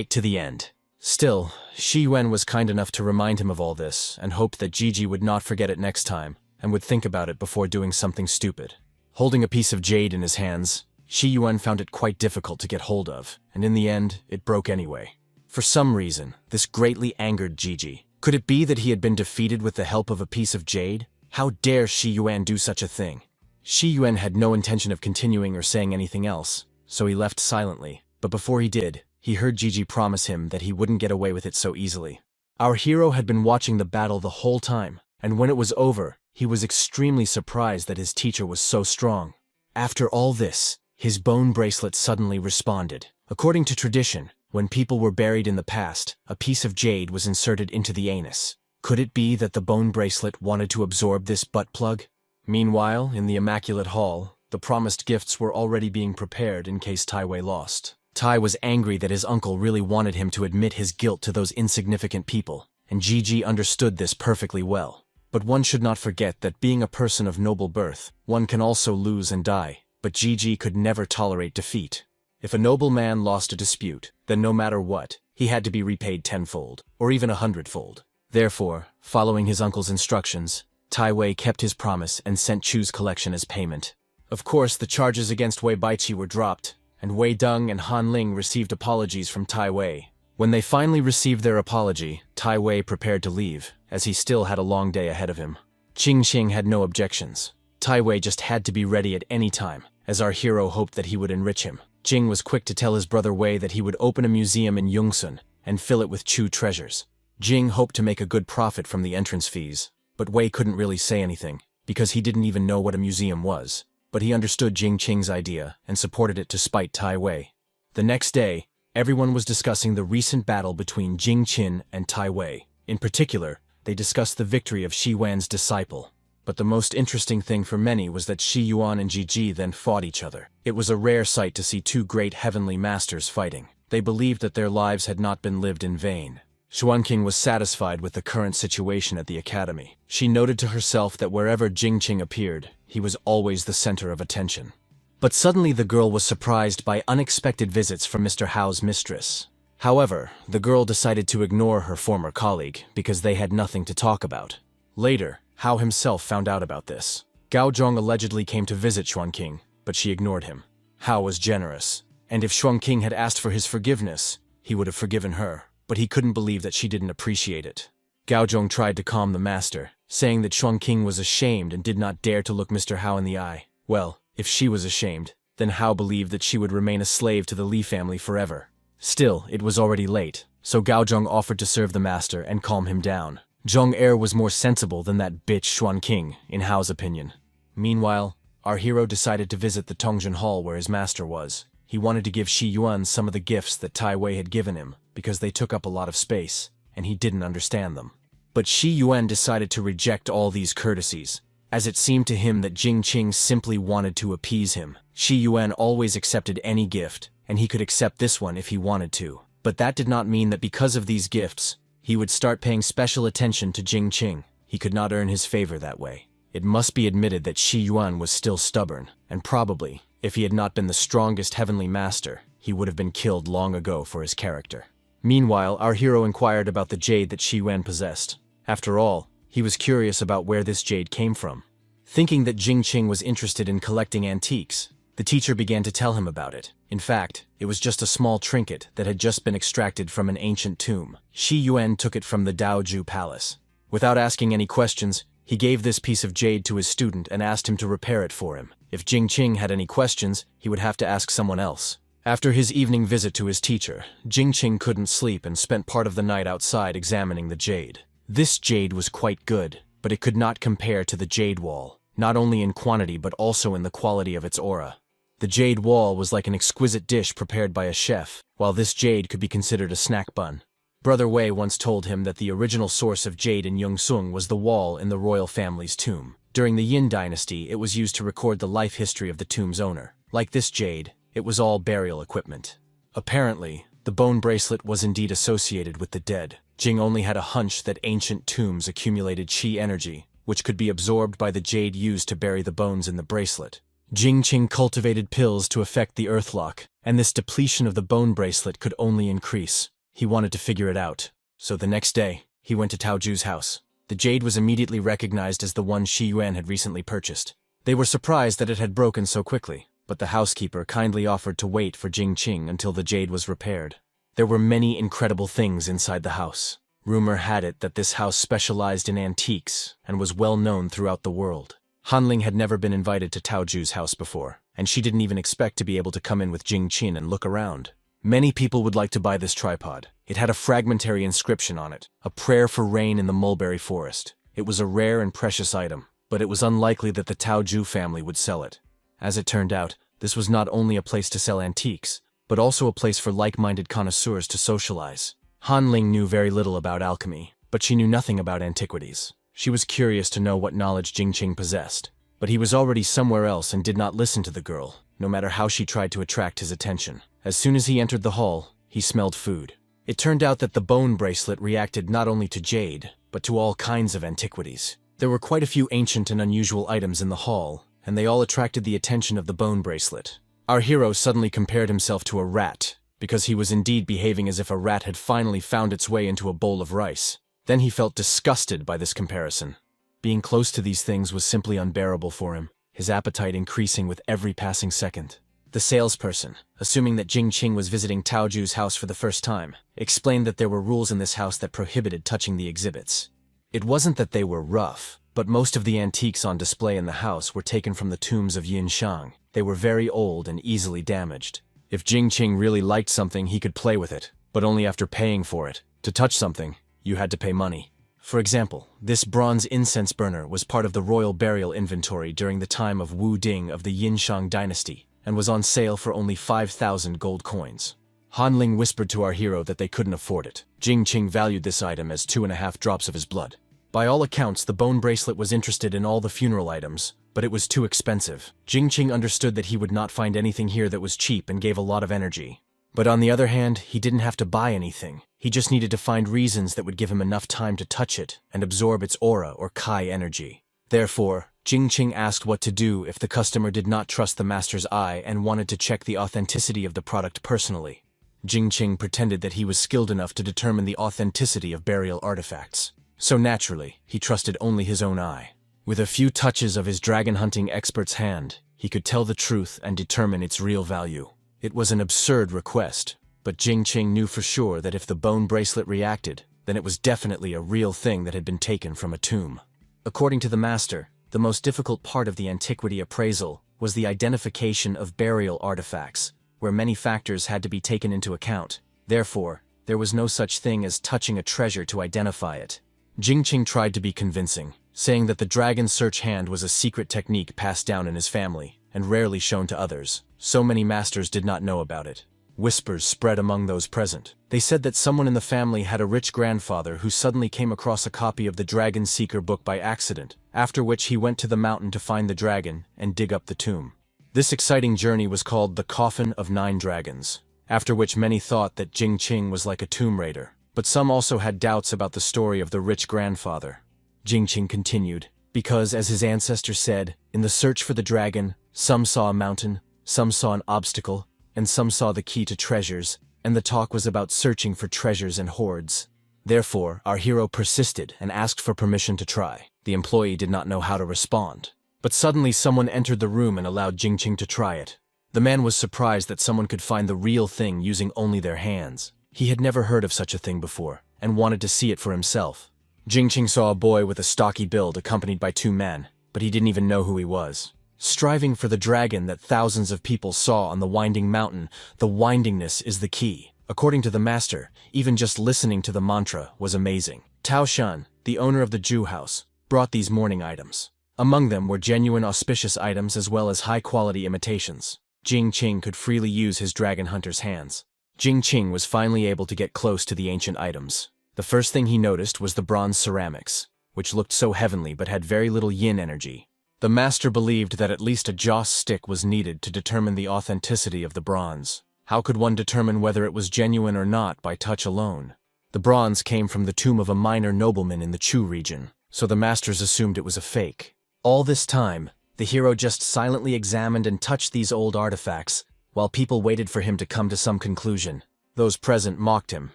to the end. Still, Shi Yuan was kind enough to remind him of all this, and hoped that Gigi would not forget it next time, and would think about it before doing something stupid. Holding a piece of jade in his hands, Shi Yuan found it quite difficult to get hold of, and in the end, it broke anyway. For some reason, this greatly angered Gigi. Could it be that he had been defeated with the help of a piece of jade? How dare Shi Yuan do such a thing? Shi Yuan had no intention of continuing or saying anything else, so he left silently, but before he did, he heard Gigi promise him that he wouldn't get away with it so easily. Our hero had been watching the battle the whole time, and when it was over, he was extremely surprised that his teacher was so strong. After all this, his bone bracelet suddenly responded. According to tradition, when people were buried in the past, a piece of jade was inserted into the anus. Could it be that the bone bracelet wanted to absorb this butt plug? Meanwhile, in the Immaculate Hall, the promised gifts were already being prepared in case Tai Wei lost. Tai was angry that his uncle really wanted him to admit his guilt to those insignificant people, and Gigi understood this perfectly well. But one should not forget that being a person of noble birth, one can also lose and die, but Gigi could never tolerate defeat. If a noble man lost a dispute, then no matter what, he had to be repaid tenfold, or even 100-fold. Therefore, following his uncle's instructions, Tai Wei kept his promise and sent Chu's collection as payment. Of course, the charges against Wei Baiqi were dropped, and Wei Deng and Han Ling received apologies from Tai Wei. When they finally received their apology, Tai Wei prepared to leave, as he still had a long day ahead of him. Qing Xing had no objections. Tai Wei just had to be ready at any time, as our hero hoped that he would enrich him. Jing was quick to tell his brother Wei that he would open a museum in Yongsun and fill it with Chu treasures. Jing hoped to make a good profit from the entrance fees, but Wei couldn't really say anything, because he didn't even know what a museum was. But he understood Jing Qing's idea and supported it to spite Tai Wei. The next day, everyone was discussing the recent battle between Jing Qin and Tai Wei. In particular, they discussed the victory of Shi Yuan's disciple. But the most interesting thing for many was that Shi Yuan and Gigi then fought each other. It was a rare sight to see two great heavenly masters fighting. They believed that their lives had not been lived in vain. Xuanqing was satisfied with the current situation at the academy. She noted to herself that wherever Jingqing appeared, he was always the center of attention. But suddenly the girl was surprised by unexpected visits from Mr. Hao's mistress. However, the girl decided to ignore her former colleague because they had nothing to talk about. Later, Hao himself found out about this. Gao Zhong allegedly came to visit Xuanqing, but she ignored him. Hao was generous, and if Xuanqing had asked for his forgiveness, he would have forgiven her. But he couldn't believe that she didn't appreciate it. Gao Zhong tried to calm the master, saying that Xuanqing was ashamed and did not dare to look Mr. Hao in the eye. Well, if she was ashamed, then Hao believed that she would remain a slave to the Li family forever. Still, it was already late, so Gao Zhong offered to serve the master and calm him down. Zhong Er was more sensible than that bitch Xuanqing, in Hao's opinion. Meanwhile, our hero decided to visit the Tongjin Hall where his master was. He wanted to give Shi Yuan some of the gifts that Tai Wei had given him, because they took up a lot of space, and he didn't understand them. But Shi Yuan decided to reject all these courtesies, as it seemed to him that Jingqing simply wanted to appease him. Shi Yuan always accepted any gift, and he could accept this one if he wanted to. But that did not mean that because of these gifts, he would start paying special attention to Jingqing. He could not earn his favor that way. It must be admitted that Shi Yuan was still stubborn, and probably, if he had not been the strongest heavenly master, he would have been killed long ago for his character. Meanwhile, our hero inquired about the jade that Shi Yuan possessed. After all, he was curious about where this jade came from. Thinking that Jingqing was interested in collecting antiques, the teacher began to tell him about it. In fact, it was just a small trinket that had just been extracted from an ancient tomb. Shi Yuan took it from the Daoju Palace. Without asking any questions, he gave this piece of jade to his student and asked him to repair it for him. If Jingqing had any questions, he would have to ask someone else. After his evening visit to his teacher, Jingqing couldn't sleep and spent part of the night outside examining the jade. This jade was quite good, but it could not compare to the jade wall, not only in quantity but also in the quality of its aura. The jade wall was like an exquisite dish prepared by a chef, while this jade could be considered a snack bun. Brother Wei once told him that the original source of jade in Yongzheng was the wall in the royal family's tomb. During the Yin dynasty, it was used to record the life history of the tomb's owner. Like this jade, it was all burial equipment. Apparently, the bone bracelet was indeed associated with the dead. Jing only had a hunch that ancient tombs accumulated qi energy, which could be absorbed by the jade used to bury the bones in the bracelet. Jingqing cultivated pills to affect the earthlock, and this depletion of the bone bracelet could only increase. He wanted to figure it out, so the next day, he went to Taoju's house. The jade was immediately recognized as the one Shi Yuan had recently purchased. They were surprised that it had broken so quickly, but the housekeeper kindly offered to wait for Jingqing until the jade was repaired. There were many incredible things inside the house. Rumor had it that this house specialized in antiques and was well known throughout the world. Hanling had never been invited to Taoju's house before, and she didn't even expect to be able to come in with Jingqing and look around. Many people would like to buy this tripod. It had a fragmentary inscription on it, a prayer for rain in the mulberry forest. It was a rare and precious item, but it was unlikely that the Taoju family would sell it. As it turned out, this was not only a place to sell antiques, but also a place for like-minded connoisseurs to socialize. Hanling knew very little about alchemy, but she knew nothing about antiquities. She was curious to know what knowledge Jingqing possessed, but he was already somewhere else and did not listen to the girl, no matter how she tried to attract his attention. As soon as he entered the hall, he smelled food. It turned out that the bone bracelet reacted not only to jade, but to all kinds of antiquities. There were quite a few ancient and unusual items in the hall, and they all attracted the attention of the bone bracelet. Our hero suddenly compared himself to a rat, because he was indeed behaving as if a rat had finally found its way into a bowl of rice. Then he felt disgusted by this comparison. Being close to these things was simply unbearable for him, his appetite increasing with every passing second. The salesperson, assuming that Jingqing was visiting Taoju's house for the first time, explained that there were rules in this house that prohibited touching the exhibits. It wasn't that they were rough, but most of the antiques on display in the house were taken from the tombs of Yinshang. They were very old and easily damaged. If Jingqing really liked something, he could play with it, but only after paying for it. To touch something, you had to pay money. For example, this bronze incense burner was part of the royal burial inventory during the time of Wu Ding of the Yinshang dynasty, and was on sale for only 5,000 gold coins. Hanling whispered to our hero that they couldn't afford it. Jingqing valued this item as 2.5 drops of his blood. By all accounts, the bone bracelet was interested in all the funeral items, but it was too expensive. Jingqing understood that he would not find anything here that was cheap and gave a lot of energy. But on the other hand, he didn't have to buy anything. He just needed to find reasons that would give him enough time to touch it and absorb its aura or kai energy. Therefore, Jingqing asked what to do if the customer did not trust the master's eye and wanted to check the authenticity of the product personally. Jingqing pretended that he was skilled enough to determine the authenticity of burial artifacts. So naturally, he trusted only his own eye. With a few touches of his dragon hunting expert's hand, he could tell the truth and determine its real value. It was an absurd request, but Jingqing knew for sure that if the bone bracelet reacted, then it was definitely a real thing that had been taken from a tomb. According to the master, the most difficult part of the antiquity appraisal was the identification of burial artifacts, where many factors had to be taken into account. Therefore, there was no such thing as touching a treasure to identify it. Jingqing tried to be convincing, saying that the dragon search hand was a secret technique passed down in his family, and rarely shown to others. So many masters did not know about it. Whispers spread among those present. They said that someone in the family had a rich grandfather who suddenly came across a copy of the Dragon Seeker book by accident, after which he went to the mountain to find the dragon and dig up the tomb. This exciting journey was called the Coffin of 9 Dragons, after which many thought that Jing Qing was like a tomb raider, but some also had doubts about the story of the rich grandfather. Jing Qing continued, because, as his ancestor said, in the search for the dragon, some saw a mountain, some saw an obstacle, and some saw the key to treasures, and the talk was about searching for treasures and hoards. Therefore, our hero persisted and asked for permission to try. The employee did not know how to respond. But suddenly someone entered the room and allowed Jing Qing to try it. The man was surprised that someone could find the real thing using only their hands. He had never heard of such a thing before, and wanted to see it for himself. Jing Qing saw a boy with a stocky build accompanied by 2 men, but he didn't even know who he was. Striving for the dragon that thousands of people saw on the winding mountain, the windingness is the key. According to the master, even just listening to the mantra was amazing. Tao Shan, the owner of the Jew house, brought these mourning items. Among them were genuine auspicious items as well as high-quality imitations. Jing Qing could freely use his dragon hunter's hands. Jing Qing was finally able to get close to the ancient items. The first thing he noticed was the bronze ceramics, which looked so heavenly but had very little yin energy. The master believed that at least a joss stick was needed to determine the authenticity of the bronze. How could one determine whether it was genuine or not by touch alone? The bronze came from the tomb of a minor nobleman in the Chu region, so the masters assumed it was a fake. All this time, the hero just silently examined and touched these old artifacts, while people waited for him to come to some conclusion. Those present mocked him,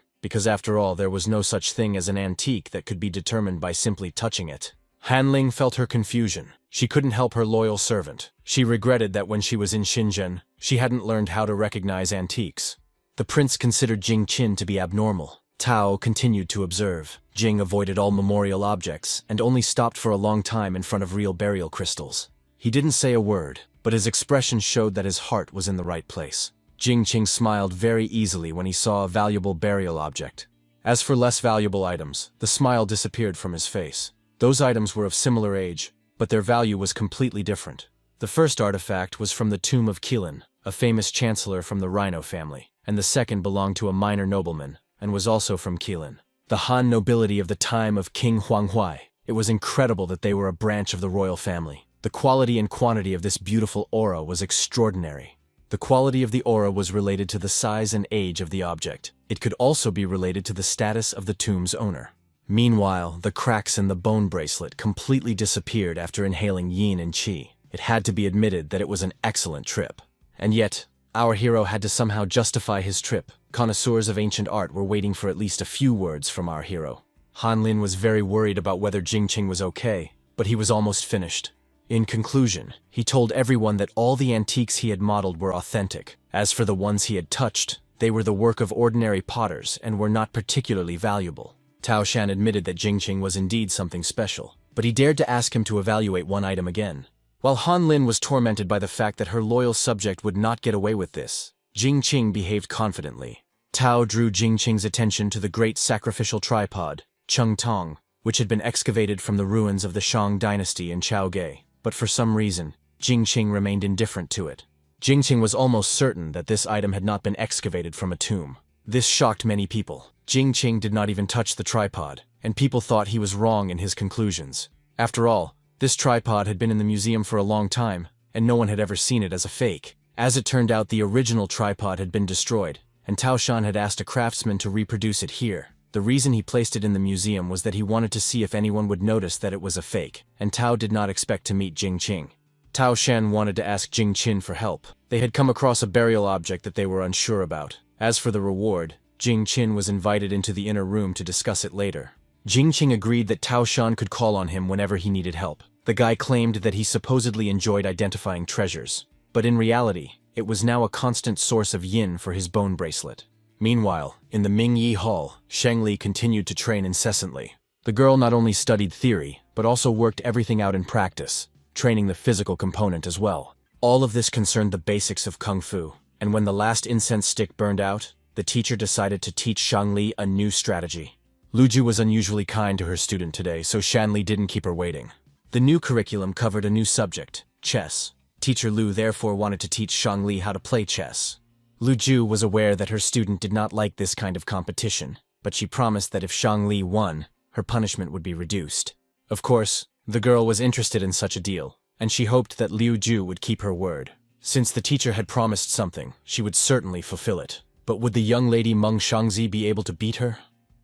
because after all there was no such thing as an antique that could be determined by simply touching it. Han Ling felt her confusion. She couldn't help her loyal servant. She regretted that when she was in Shenzhen, she hadn't learned how to recognize antiques. The prince considered Jing Qin to be abnormal. Tao continued to observe. Jing avoided all memorial objects and only stopped for a long time in front of real burial crystals. He didn't say a word, but his expression showed that his heart was in the right place. Jing Qing smiled very easily when he saw a valuable burial object. As for less valuable items, the smile disappeared from his face. Those items were of similar age, but their value was completely different. The first artifact was from the tomb of Qilin, a famous chancellor from the Rhino family, and the second belonged to a minor nobleman, and was also from Qilin. The Han nobility of the time of King Huanghuai. It was incredible that they were a branch of the royal family. The quality and quantity of this beautiful aura was extraordinary. The quality of the aura was related to the size and age of the object. It could also be related to the status of the tomb's owner. Meanwhile, the cracks in the bone bracelet completely disappeared after inhaling yin and qi. It had to be admitted that it was an excellent trip. And yet, our hero had to somehow justify his trip. Connoisseurs of ancient art were waiting for at least a few words from our hero. Han Lin was very worried about whether Jing Qing was okay, but he was almost finished. In conclusion, he told everyone that all the antiques he had modeled were authentic. As for the ones he had touched, they were the work of ordinary potters and were not particularly valuable. Tao Shan admitted that Jing Qing was indeed something special, but he dared to ask him to evaluate one item again. While Han Lin was tormented by the fact that her loyal subject would not get away with this, Jing Qing behaved confidently. Tao drew Jing Qing's attention to the great sacrificial tripod, Cheng Tong, which had been excavated from the ruins of the Shang dynasty in Chaogay, but for some reason, Jing Qing remained indifferent to it. Jing Qing was almost certain that this item had not been excavated from a tomb. This shocked many people. Jing Qing did not even touch the tripod, and people thought he was wrong in his conclusions. After all, this tripod had been in the museum for a long time, and no one had ever seen it as a fake. As it turned out, the original tripod had been destroyed, and Tao Shan had asked a craftsman to reproduce it here. The reason he placed it in the museum was that he wanted to see if anyone would notice that it was a fake, and Tao did not expect to meet Jing Qing. Tao Shan wanted to ask Jing Qin for help. They had come across a burial object that they were unsure about. As for the reward, Jing Qin was invited into the inner room to discuss it later. Jing Qing agreed that Tao Shan could call on him whenever he needed help. The guy claimed that he supposedly enjoyed identifying treasures, but in reality, it was now a constant source of yin for his bone bracelet. Meanwhile, in the Mingyi Hall, Sheng Li continued to train incessantly. The girl not only studied theory, but also worked everything out in practice, training the physical component as well. All of this concerned the basics of Kung Fu, and when the last incense stick burned out, the teacher decided to teach Shang Li a new strategy. Luju was unusually kind to her student today, so Shan Li didn't keep her waiting. The new curriculum covered a new subject, chess. Teacher Lu therefore wanted to teach Shang Li how to play chess. Lu Ju was aware that her student did not like this kind of competition, but she promised that if Shang Li won, her punishment would be reduced. Of course, the girl was interested in such a deal, and she hoped that Liu Ju would keep her word. Since the teacher had promised something, she would certainly fulfill it. But would the young lady Meng Shangzi be able to beat her?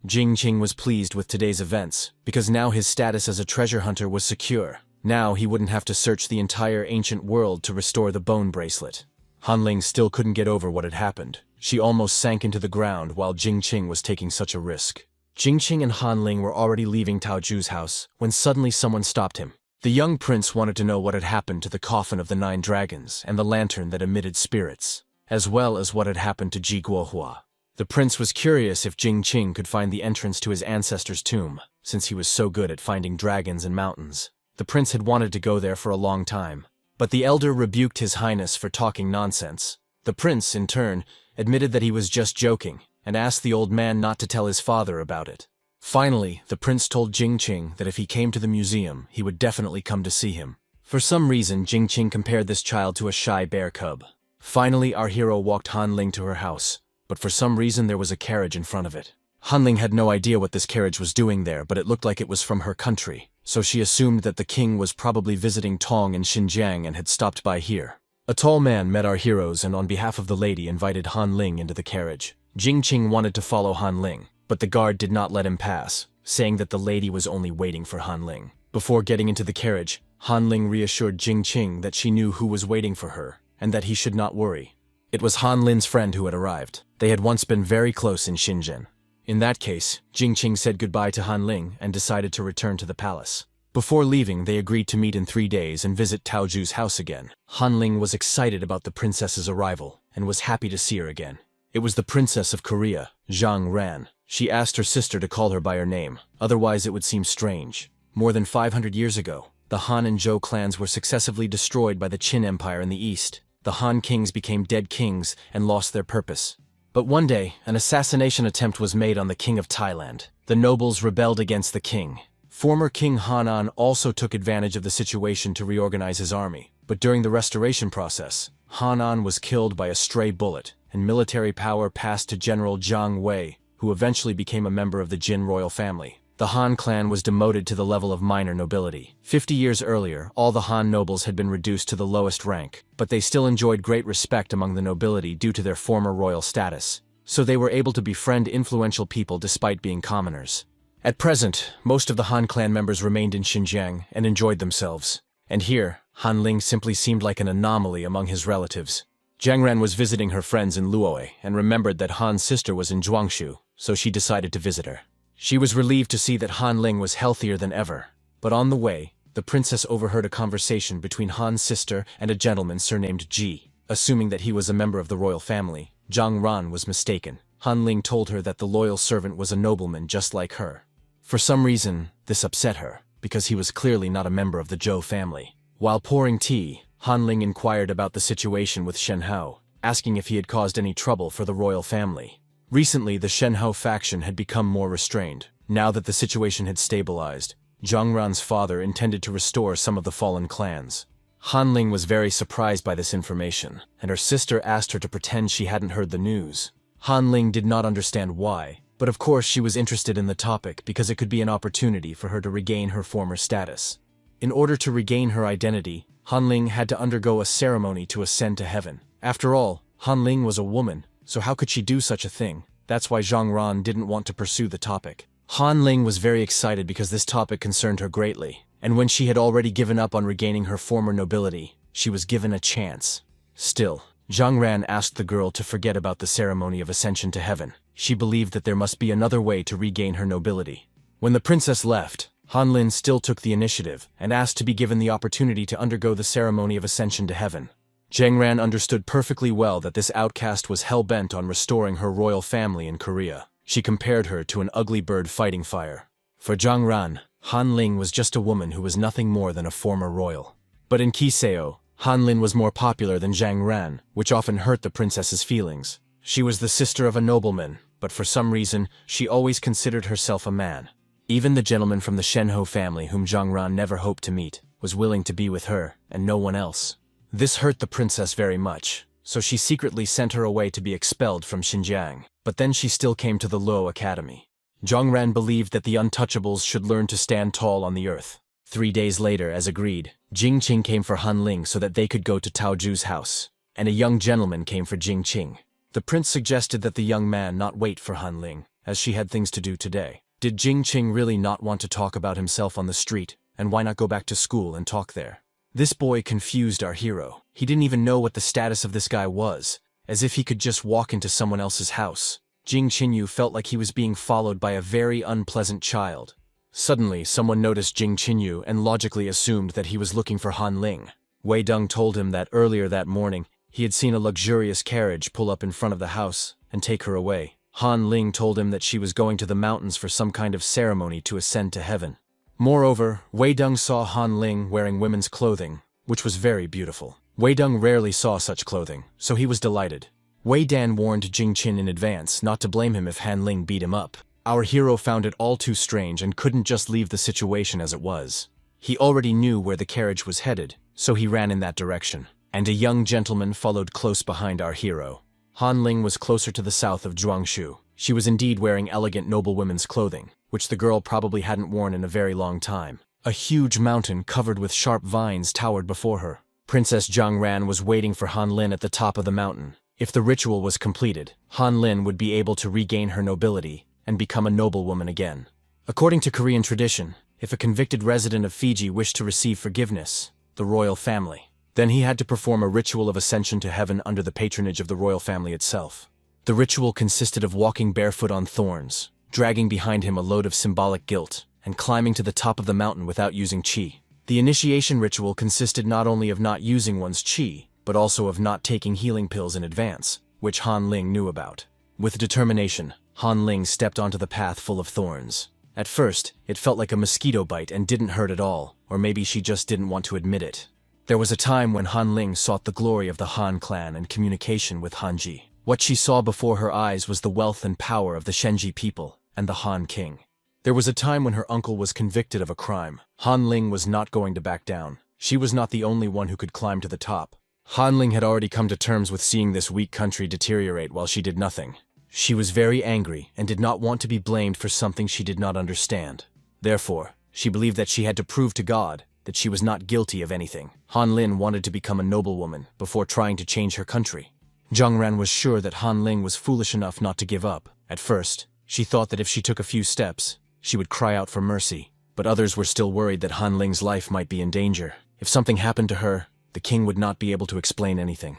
Jing Qing was pleased with today's events, because now his status as a treasure hunter was secure. Now he wouldn't have to search the entire ancient world to restore the bone bracelet. Han Ling still couldn't get over what had happened. She almost sank into the ground while Jing Qing was taking such a risk. Jing Qing and Han Ling were already leaving Tao Ju's house when suddenly someone stopped him. The young prince wanted to know what had happened to the coffin of the 9 dragons and the lantern that emitted spirits, as well as what had happened to Ji Guohua. The prince was curious if Jing Qing could find the entrance to his ancestor's tomb, since he was so good at finding dragons and mountains. The prince had wanted to go there for a long time, but the elder rebuked his highness for talking nonsense. The prince, in turn, admitted that he was just joking, and asked the old man not to tell his father about it. Finally, the prince told Jing Qing that if he came to the museum, he would definitely come to see him. For some reason, Jing Qing compared this child to a shy bear cub. Finally, our hero walked Han Ling to her house, but for some reason there was a carriage in front of it. Han Ling had no idea what this carriage was doing there, but it looked like it was from her country, so she assumed that the king was probably visiting Tong in Xinjiang and had stopped by here. A tall man met our heroes and on behalf of the lady invited Han Ling into the carriage. Jing Qing wanted to follow Han Ling, but the guard did not let him pass, saying that the lady was only waiting for Han Ling. Before getting into the carriage, Han Ling reassured Jing Qing that she knew who was waiting for her, and that he should not worry. It was Han Lin's friend who had arrived. They had once been very close in Xinjiang. In that case, Jing Qing said goodbye to Han Ling and decided to return to the palace. Before leaving, they agreed to meet in 3 days and visit Tao Ju's house again. Han Ling was excited about the princess's arrival and was happy to see her again. It was the princess of Korea, Zhang Ran. She asked her sister to call her by her name, otherwise it would seem strange. More than 500 years ago, the Han and Zhou clans were successively destroyed by the Qin Empire in the east. The Han kings became dead kings and lost their purpose. But one day, an assassination attempt was made on the king of Thailand. The nobles rebelled against the king. Former King Hanan also took advantage of the situation to reorganize his army. But during the restoration process, Hanan was killed by a stray bullet, and military power passed to General Jiang Wei, who eventually became a member of the Jin royal family. The Han clan was demoted to the level of minor nobility. 50 years earlier, all the Han nobles had been reduced to the lowest rank, but they still enjoyed great respect among the nobility due to their former royal status. So they were able to befriend influential people despite being commoners. At present, most of the Han clan members remained in Xinjiang and enjoyed themselves. And here, Han Ling simply seemed like an anomaly among his relatives. Jiang Ran was visiting her friends in Luoyang and remembered that Han's sister was in Zhuangshu, so she decided to visit her. She was relieved to see that Han Ling was healthier than ever. But on the way, the princess overheard a conversation between Han's sister and a gentleman surnamed Ji. Assuming that he was a member of the royal family, Zhang Ran was mistaken. Han Ling told her that the loyal servant was a nobleman just like her. For some reason, this upset her, because he was clearly not a member of the Zhou family. While pouring tea, Han Ling inquired about the situation with Shen Hao, asking if he had caused any trouble for the royal family. Recently, the Shen Hao faction had become more restrained. Now that the situation had stabilized, Zhang Ran's father intended to restore some of the fallen clans. Han Ling was very surprised by this information, and her sister asked her to pretend she hadn't heard the news. Han Ling did not understand why, but of course she was interested in the topic because it could be an opportunity for her to regain her former status. In order to regain her identity, Han Ling had to undergo a ceremony to ascend to heaven. After all, Han Ling was a woman, so how could she do such a thing? That's why Zhang Ran didn't want to pursue the topic. Han Ling was very excited because this topic concerned her greatly, and when she had already given up on regaining her former nobility, she was given a chance. Still, Zhang Ran asked the girl to forget about the ceremony of ascension to heaven. She believed that there must be another way to regain her nobility. When the princess left, Han Lin still took the initiative and asked to be given the opportunity to undergo the ceremony of ascension to heaven. Zhang Ran understood perfectly well that this outcast was hell-bent on restoring her royal family in Korea. She compared her to an ugly bird fighting fire. For Zhang Ran, Han Ling was just a woman who was nothing more than a former royal. But in Kiseo, Han Lin was more popular than Zhang Ran, which often hurt the princess's feelings. She was the sister of a nobleman, but for some reason, she always considered herself a man. Even the gentleman from the Shenho family whom Zhang Ran never hoped to meet was willing to be with her and no one else. This hurt the princess very much. so she secretly sent her away to be expelled from Xinjiang. But then she still came to the Luo Academy. Zhongran believed that the untouchables should learn to stand tall on the earth. 3 days later, as agreed, Jingqing came for Han Ling so that they could go to Taoju's house, and a young gentleman came for Jingqing. The prince suggested that the young man not wait for Han Ling, as she had things to do today. Did Jingqing really not want to talk about himself on the street, and why not go back to school and talk there? This boy confused our hero. He didn't even know what the status of this guy was, as if he could just walk into someone else's house. Jing Qinyu felt like he was being followed by a very unpleasant child. Suddenly, someone noticed Jing Qinyu and logically assumed that he was looking for Han Ling. Wei Deng told him that earlier that morning, he had seen a luxurious carriage pull up in front of the house and take her away. Han Ling told him that she was going to the mountains for some kind of ceremony to ascend to heaven. Moreover, Wei Deng saw Han Ling wearing women's clothing, which was very beautiful. Wei Deng rarely saw such clothing, so he was delighted. Wei Dan warned Jing Qin in advance not to blame him if Han Ling beat him up. Our hero found it all too strange and couldn't just leave the situation as it was. He already knew where the carriage was headed, so he ran in that direction. And a young gentleman followed close behind our hero. Han Ling was closer to the south of Zhuangshu. She was indeed wearing elegant noblewomen's clothing, which the girl probably hadn't worn in a very long time. A huge mountain covered with sharp vines towered before her. Princess Zhang Ran was waiting for Han Lin at the top of the mountain. If the ritual was completed, Han Lin would be able to regain her nobility and become a noblewoman again. According to Korean tradition, if a convicted resident of Fiji wished to receive forgiveness, the royal family, then he had to perform a ritual of ascension to heaven under the patronage of the royal family itself. The ritual consisted of walking barefoot on thorns, dragging behind him a load of symbolic guilt, and climbing to the top of the mountain without using qi. The initiation ritual consisted not only of not using one's qi, but also of not taking healing pills in advance, which Han Ling knew about. With determination, Han Ling stepped onto the path full of thorns. At first, it felt like a mosquito bite and didn't hurt at all, or maybe she just didn't want to admit it. There was a time when Han Ling sought the glory of the Han clan and communication with Hanji. What she saw before her eyes was the wealth and power of the Shenji people and the Han king. There was a time when her uncle was convicted of a crime. Han Ling was not going to back down. She was not the only one who could climb to the top. Han Ling had already come to terms with seeing this weak country deteriorate while she did nothing. She was very angry and did not want to be blamed for something she did not understand. Therefore, she believed that she had to prove to God that she was not guilty of anything. Han Lin wanted to become a noblewoman before trying to change her country. Zhang Ran was sure that Han Ling was foolish enough not to give up. At first, she thought that if she took a few steps, she would cry out for mercy. But others were still worried that Han Ling's life might be in danger. If something happened to her, the king would not be able to explain anything.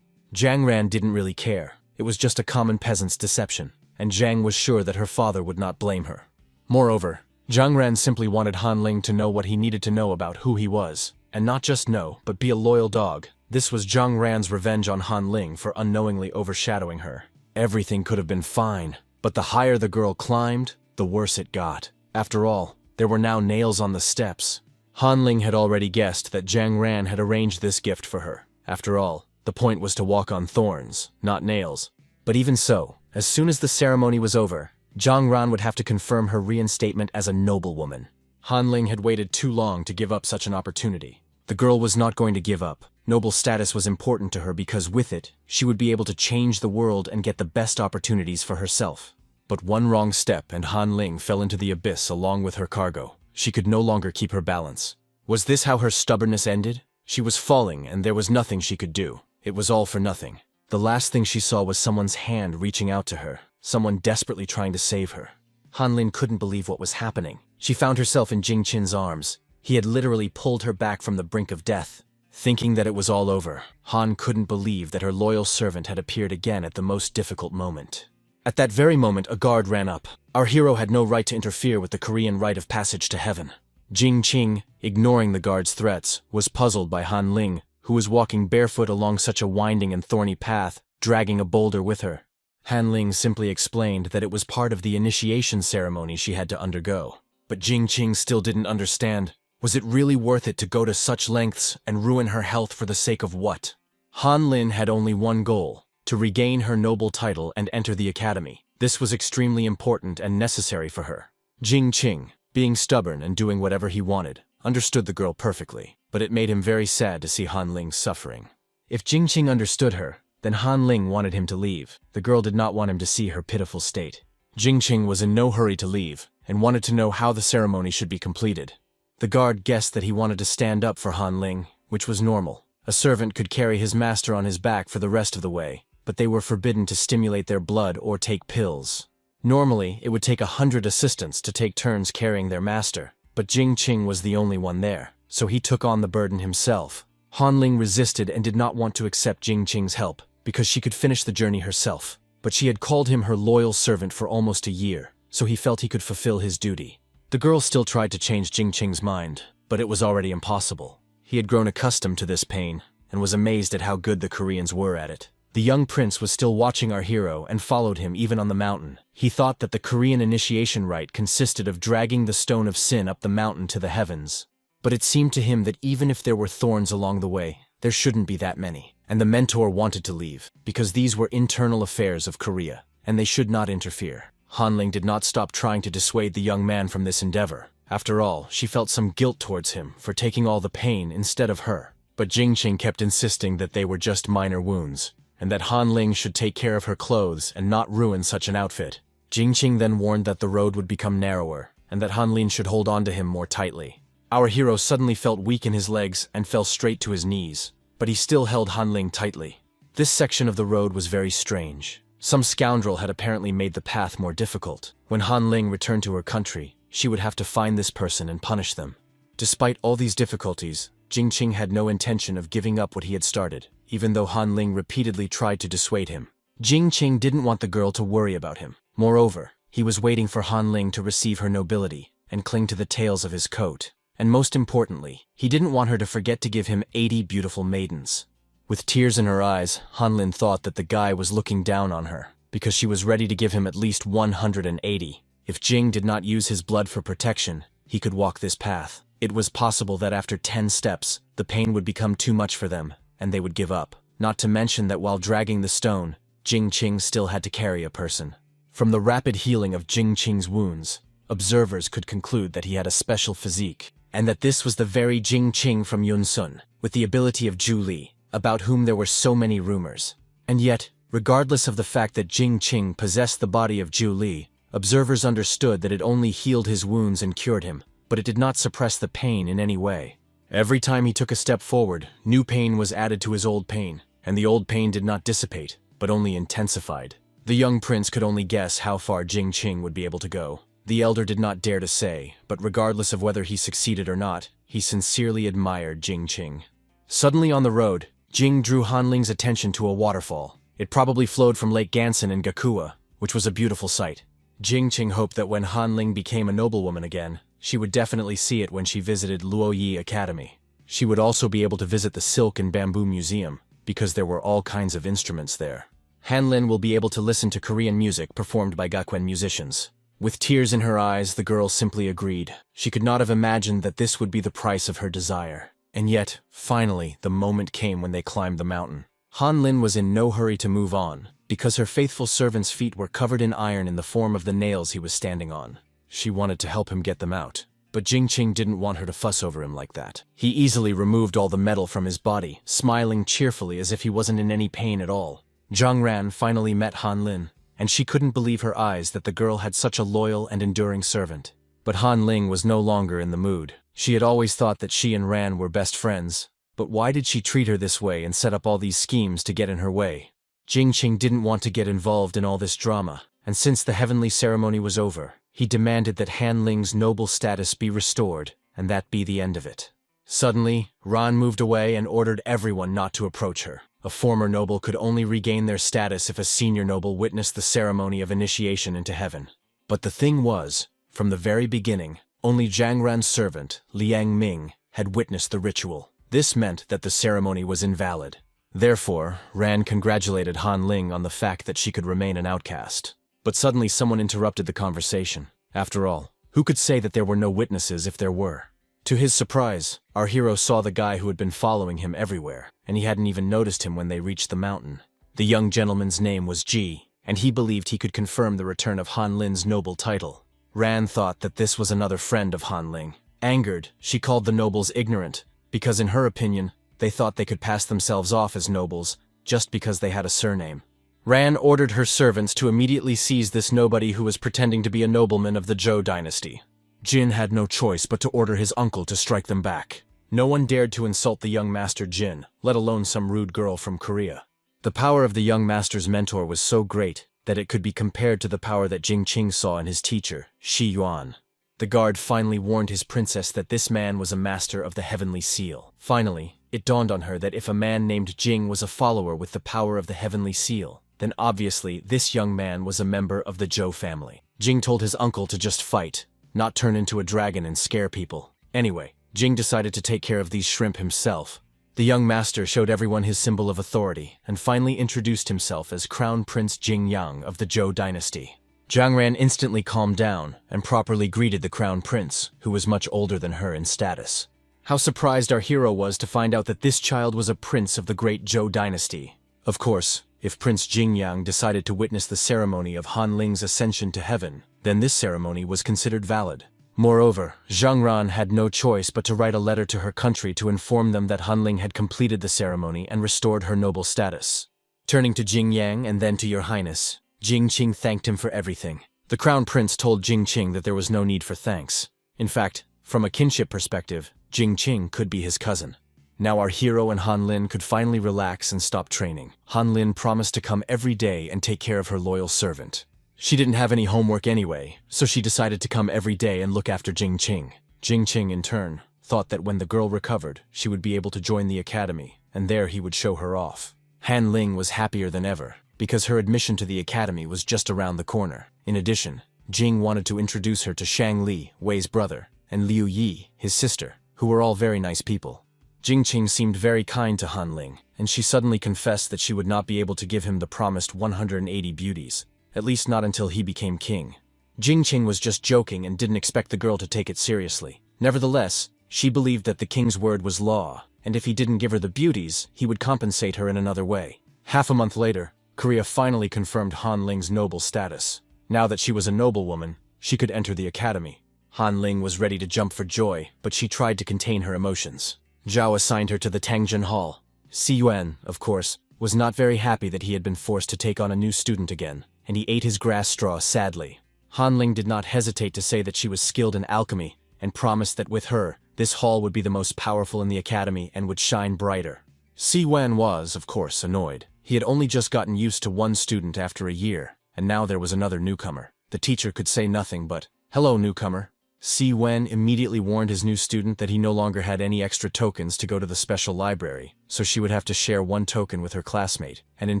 Zhang Ran didn't really care. It was just a common peasant's deception, and Zhang was sure that her father would not blame her. Moreover, Zhang Ran simply wanted Han Ling to know what he needed to know about who he was, and not just know, but be a loyal dog. This was Zhang Ran's revenge on Han Ling for unknowingly overshadowing her. Everything could have been fine, but the higher the girl climbed, the worse it got. After all, there were now nails on the steps. Han Ling had already guessed that Zhang Ran had arranged this gift for her. After all, the point was to walk on thorns, not nails. But even so, as soon as the ceremony was over, Zhang Ran would have to confirm her reinstatement as a noblewoman. Han Ling had waited too long to give up such an opportunity. The girl was not going to give up. Noble status was important to her because with it, she would be able to change the world and get the best opportunities for herself. But one wrong step and Han Ling fell into the abyss along with her cargo. She could no longer keep her balance. Was this how her stubbornness ended? She was falling and there was nothing she could do. It was all for nothing. The last thing she saw was someone's hand reaching out to her, someone desperately trying to save her. Han Lin couldn't believe what was happening. She found herself in Jing Qin's arms. He had literally pulled her back from the brink of death. Thinking that it was all over, Han couldn't believe that her loyal servant had appeared again at the most difficult moment. At that very moment, a guard ran up. Our hero had no right to interfere with the Korean rite of passage to heaven. Jing Qing, ignoring the guard's threats, was puzzled by Han Ling, who was walking barefoot along such a winding and thorny path, dragging a boulder with her. Han Ling simply explained that it was part of the initiation ceremony she had to undergo. But Jing Qing still didn't understand. Was it really worth it to go to such lengths and ruin her health for the sake of what? Han Lin had only one goal, to regain her noble title and enter the academy. This was extremely important and necessary for her. Jing Qing, being stubborn and doing whatever he wanted, understood the girl perfectly, but it made him very sad to see Han Ling suffering. If Jing Qing understood her, Then Han Ling wanted him to leave. The girl did not want him to see her pitiful state. Jingqing was in no hurry to leave, and wanted to know how the ceremony should be completed. The guard guessed that he wanted to stand up for Han Ling, which was normal. A servant could carry his master on his back for the rest of the way, but they were forbidden to stimulate their blood or take pills. Normally, it would take 100 assistants to take turns carrying their master, but Jingqing was the only one there, so he took on the burden himself. Han Ling resisted and did not want to accept Jingqing's help, because she could finish the journey herself. But she had called him her loyal servant for almost a year, so he felt he could fulfill his duty. The girl still tried to change Jingqing's mind, but it was already impossible. He had grown accustomed to this pain, and was amazed at how good the Koreans were at it. The young prince was still watching our hero and followed him even on the mountain. He thought that the Korean initiation rite consisted of dragging the stone of sin up the mountain to the heavens. But it seemed to him that even if there were thorns along the way, there shouldn't be that many. And the mentor wanted to leave, because these were internal affairs of Korea, and they should not interfere. Han Ling did not stop trying to dissuade the young man from this endeavor. After all, she felt some guilt towards him for taking all the pain instead of her. But Jingqing kept insisting that they were just minor wounds, and that Han Ling should take care of her clothes and not ruin such an outfit. Jingqing then warned that the road would become narrower, and that Han Ling should hold on to him more tightly. Our hero suddenly felt weak in his legs and fell straight to his knees, but he still held Han Ling tightly. This section of the road was very strange. Some scoundrel had apparently made the path more difficult. When Han Ling returned to her country, she would have to find this person and punish them. Despite all these difficulties, Jingqing had no intention of giving up what he had started, even though Han Ling repeatedly tried to dissuade him. Jingqing didn't want the girl to worry about him. Moreover, he was waiting for Han Ling to receive her nobility and cling to the tails of his coat. And most importantly, he didn't want her to forget to give him 80 beautiful maidens. With tears in her eyes, Han Ling thought that the guy was looking down on her, because she was ready to give him at least 180. If Jing did not use his blood for protection, he could walk this path. It was possible that after 10 steps, the pain would become too much for them, and they would give up. Not to mention that while dragging the stone, Jingqing still had to carry a person. From the rapid healing of Jingqing's wounds, observers could conclude that he had a special physique, and that this was the very Jingqing from Yunsun, with the ability of Zhu Li, about whom there were so many rumors. And yet, regardless of the fact that Jingqing possessed the body of Zhu Li, observers understood that it only healed his wounds and cured him, but it did not suppress the pain in any way. Every time he took a step forward, new pain was added to his old pain, and the old pain did not dissipate, but only intensified. The young prince could only guess how far Jingqing would be able to go. The elder did not dare to say, but regardless of whether he succeeded or not, he sincerely admired Jingqing. Suddenly on the road, Jing drew Han Ling's attention to a waterfall. It probably flowed from Lake Gansan in Gakua, which was a beautiful sight. Jingqing hoped that when Han Ling became a noblewoman again, she would definitely see it when she visited Luoyi Academy. She would also be able to visit the Silk and Bamboo Museum, because there were all kinds of instruments there. Han Lin will be able to listen to Korean music performed by Gakuen musicians. With tears in her eyes, the girl simply agreed. She could not have imagined that this would be the price of her desire. And yet, finally, the moment came when they climbed the mountain. Han Lin was in no hurry to move on, because her faithful servant's feet were covered in iron in the form of the nails he was standing on. She wanted to help him get them out, but Jingqing didn't want her to fuss over him like that. He easily removed all the metal from his body, smiling cheerfully as if he wasn't in any pain at all. Zhang Ran finally met Han Lin, and she couldn't believe her eyes that the girl had such a loyal and enduring servant. But Han Ling was no longer in the mood. She had always thought that she and Ran were best friends, but why did she treat her this way and set up all these schemes to get in her way? Jingqing didn't want to get involved in all this drama, and since the heavenly ceremony was over, he demanded that Han Ling's noble status be restored, and that be the end of it. Suddenly, Ran moved away and ordered everyone not to approach her. A former noble could only regain their status if a senior noble witnessed the ceremony of initiation into heaven. But the thing was, from the very beginning, only Zhang Ran's servant, Liang Ming, had witnessed the ritual. This meant that the ceremony was invalid. Therefore, Ran congratulated Han Ling on the fact that she could remain an outcast. But suddenly someone interrupted the conversation. After all, who could say that there were no witnesses if there were? To his surprise, our hero saw the guy who had been following him everywhere, and he hadn't even noticed him when they reached the mountain. The young gentleman's name was Ji, and he believed he could confirm the return of Han Lin's noble title. Ran thought that this was another friend of Han Ling. Angered, she called the nobles ignorant, because in her opinion, they thought they could pass themselves off as nobles just because they had a surname. Ran ordered her servants to immediately seize this nobody who was pretending to be a nobleman of the Zhou dynasty. Jin had no choice but to order his uncle to strike them back. No one dared to insult the young master Jin, let alone some rude girl from Korea. The power of the young master's mentor was so great that it could be compared to the power that Jing Qing saw in his teacher, Shi Yuan. The guard finally warned his princess that this man was a master of the heavenly seal. Finally, it dawned on her that if a man named Jing was a follower with the power of the heavenly seal, then obviously this young man was a member of the Zhou family. Jing told his uncle to just fight, not turn into a dragon and scare people. Anyway, Jing decided to take care of these shrimp himself. The young master showed everyone his symbol of authority and finally introduced himself as Crown Prince Jing Yang of the Zhou dynasty. Zhang Ran instantly calmed down and properly greeted the Crown Prince, who was much older than her in status. How surprised our hero was to find out that this child was a prince of the great Zhou dynasty. Of course, if Prince Jing Yang decided to witness the ceremony of Han Ling's ascension to heaven, then this ceremony was considered valid. Moreover, Zhang Ran had no choice but to write a letter to her country to inform them that Han Ling had completed the ceremony and restored her noble status. Turning to Jing Yang and then to Your Highness, Jing Qing thanked him for everything. The Crown Prince told Jing Qing that there was no need for thanks. In fact, from a kinship perspective, Jing Qing could be his cousin. Now our hero and Han Lin could finally relax and stop training. Han Lin promised to come every day and take care of her loyal servant. She didn't have any homework anyway, so she decided to come every day and look after Jing Qing. Jing Qing, in turn, thought that when the girl recovered, she would be able to join the academy, and there he would show her off. Han Ling was happier than ever, because her admission to the academy was just around the corner. In addition, Jing wanted to introduce her to Shang Li, Wei's brother, and Liu Yi, his sister, who were all very nice people. Jing Qing seemed very kind to Han Ling, and she suddenly confessed that she would not be able to give him the promised 180 beauties, at least not until he became king. Jing Qing was just joking and didn't expect the girl to take it seriously. Nevertheless, she believed that the king's word was law, and if he didn't give her the beauties, he would compensate her in another way. Half a month later, Korea finally confirmed Han Ling's noble status. Now that she was a noblewoman, she could enter the academy. Han Ling was ready to jump for joy, but she tried to contain her emotions. Zhao assigned her to the Tangjin Hall. Si Yuan, of course, was not very happy that he had been forced to take on a new student again, and he ate his grass straw sadly. Han Ling did not hesitate to say that she was skilled in alchemy, and promised that with her, this hall would be the most powerful in the academy and would shine brighter. Si Yuan was, of course, annoyed. He had only just gotten used to one student after a year, and now there was another newcomer. The teacher could say nothing but, "Hello, newcomer." Si Wen immediately warned his new student that he no longer had any extra tokens to go to the special library, so she would have to share one token with her classmate, and in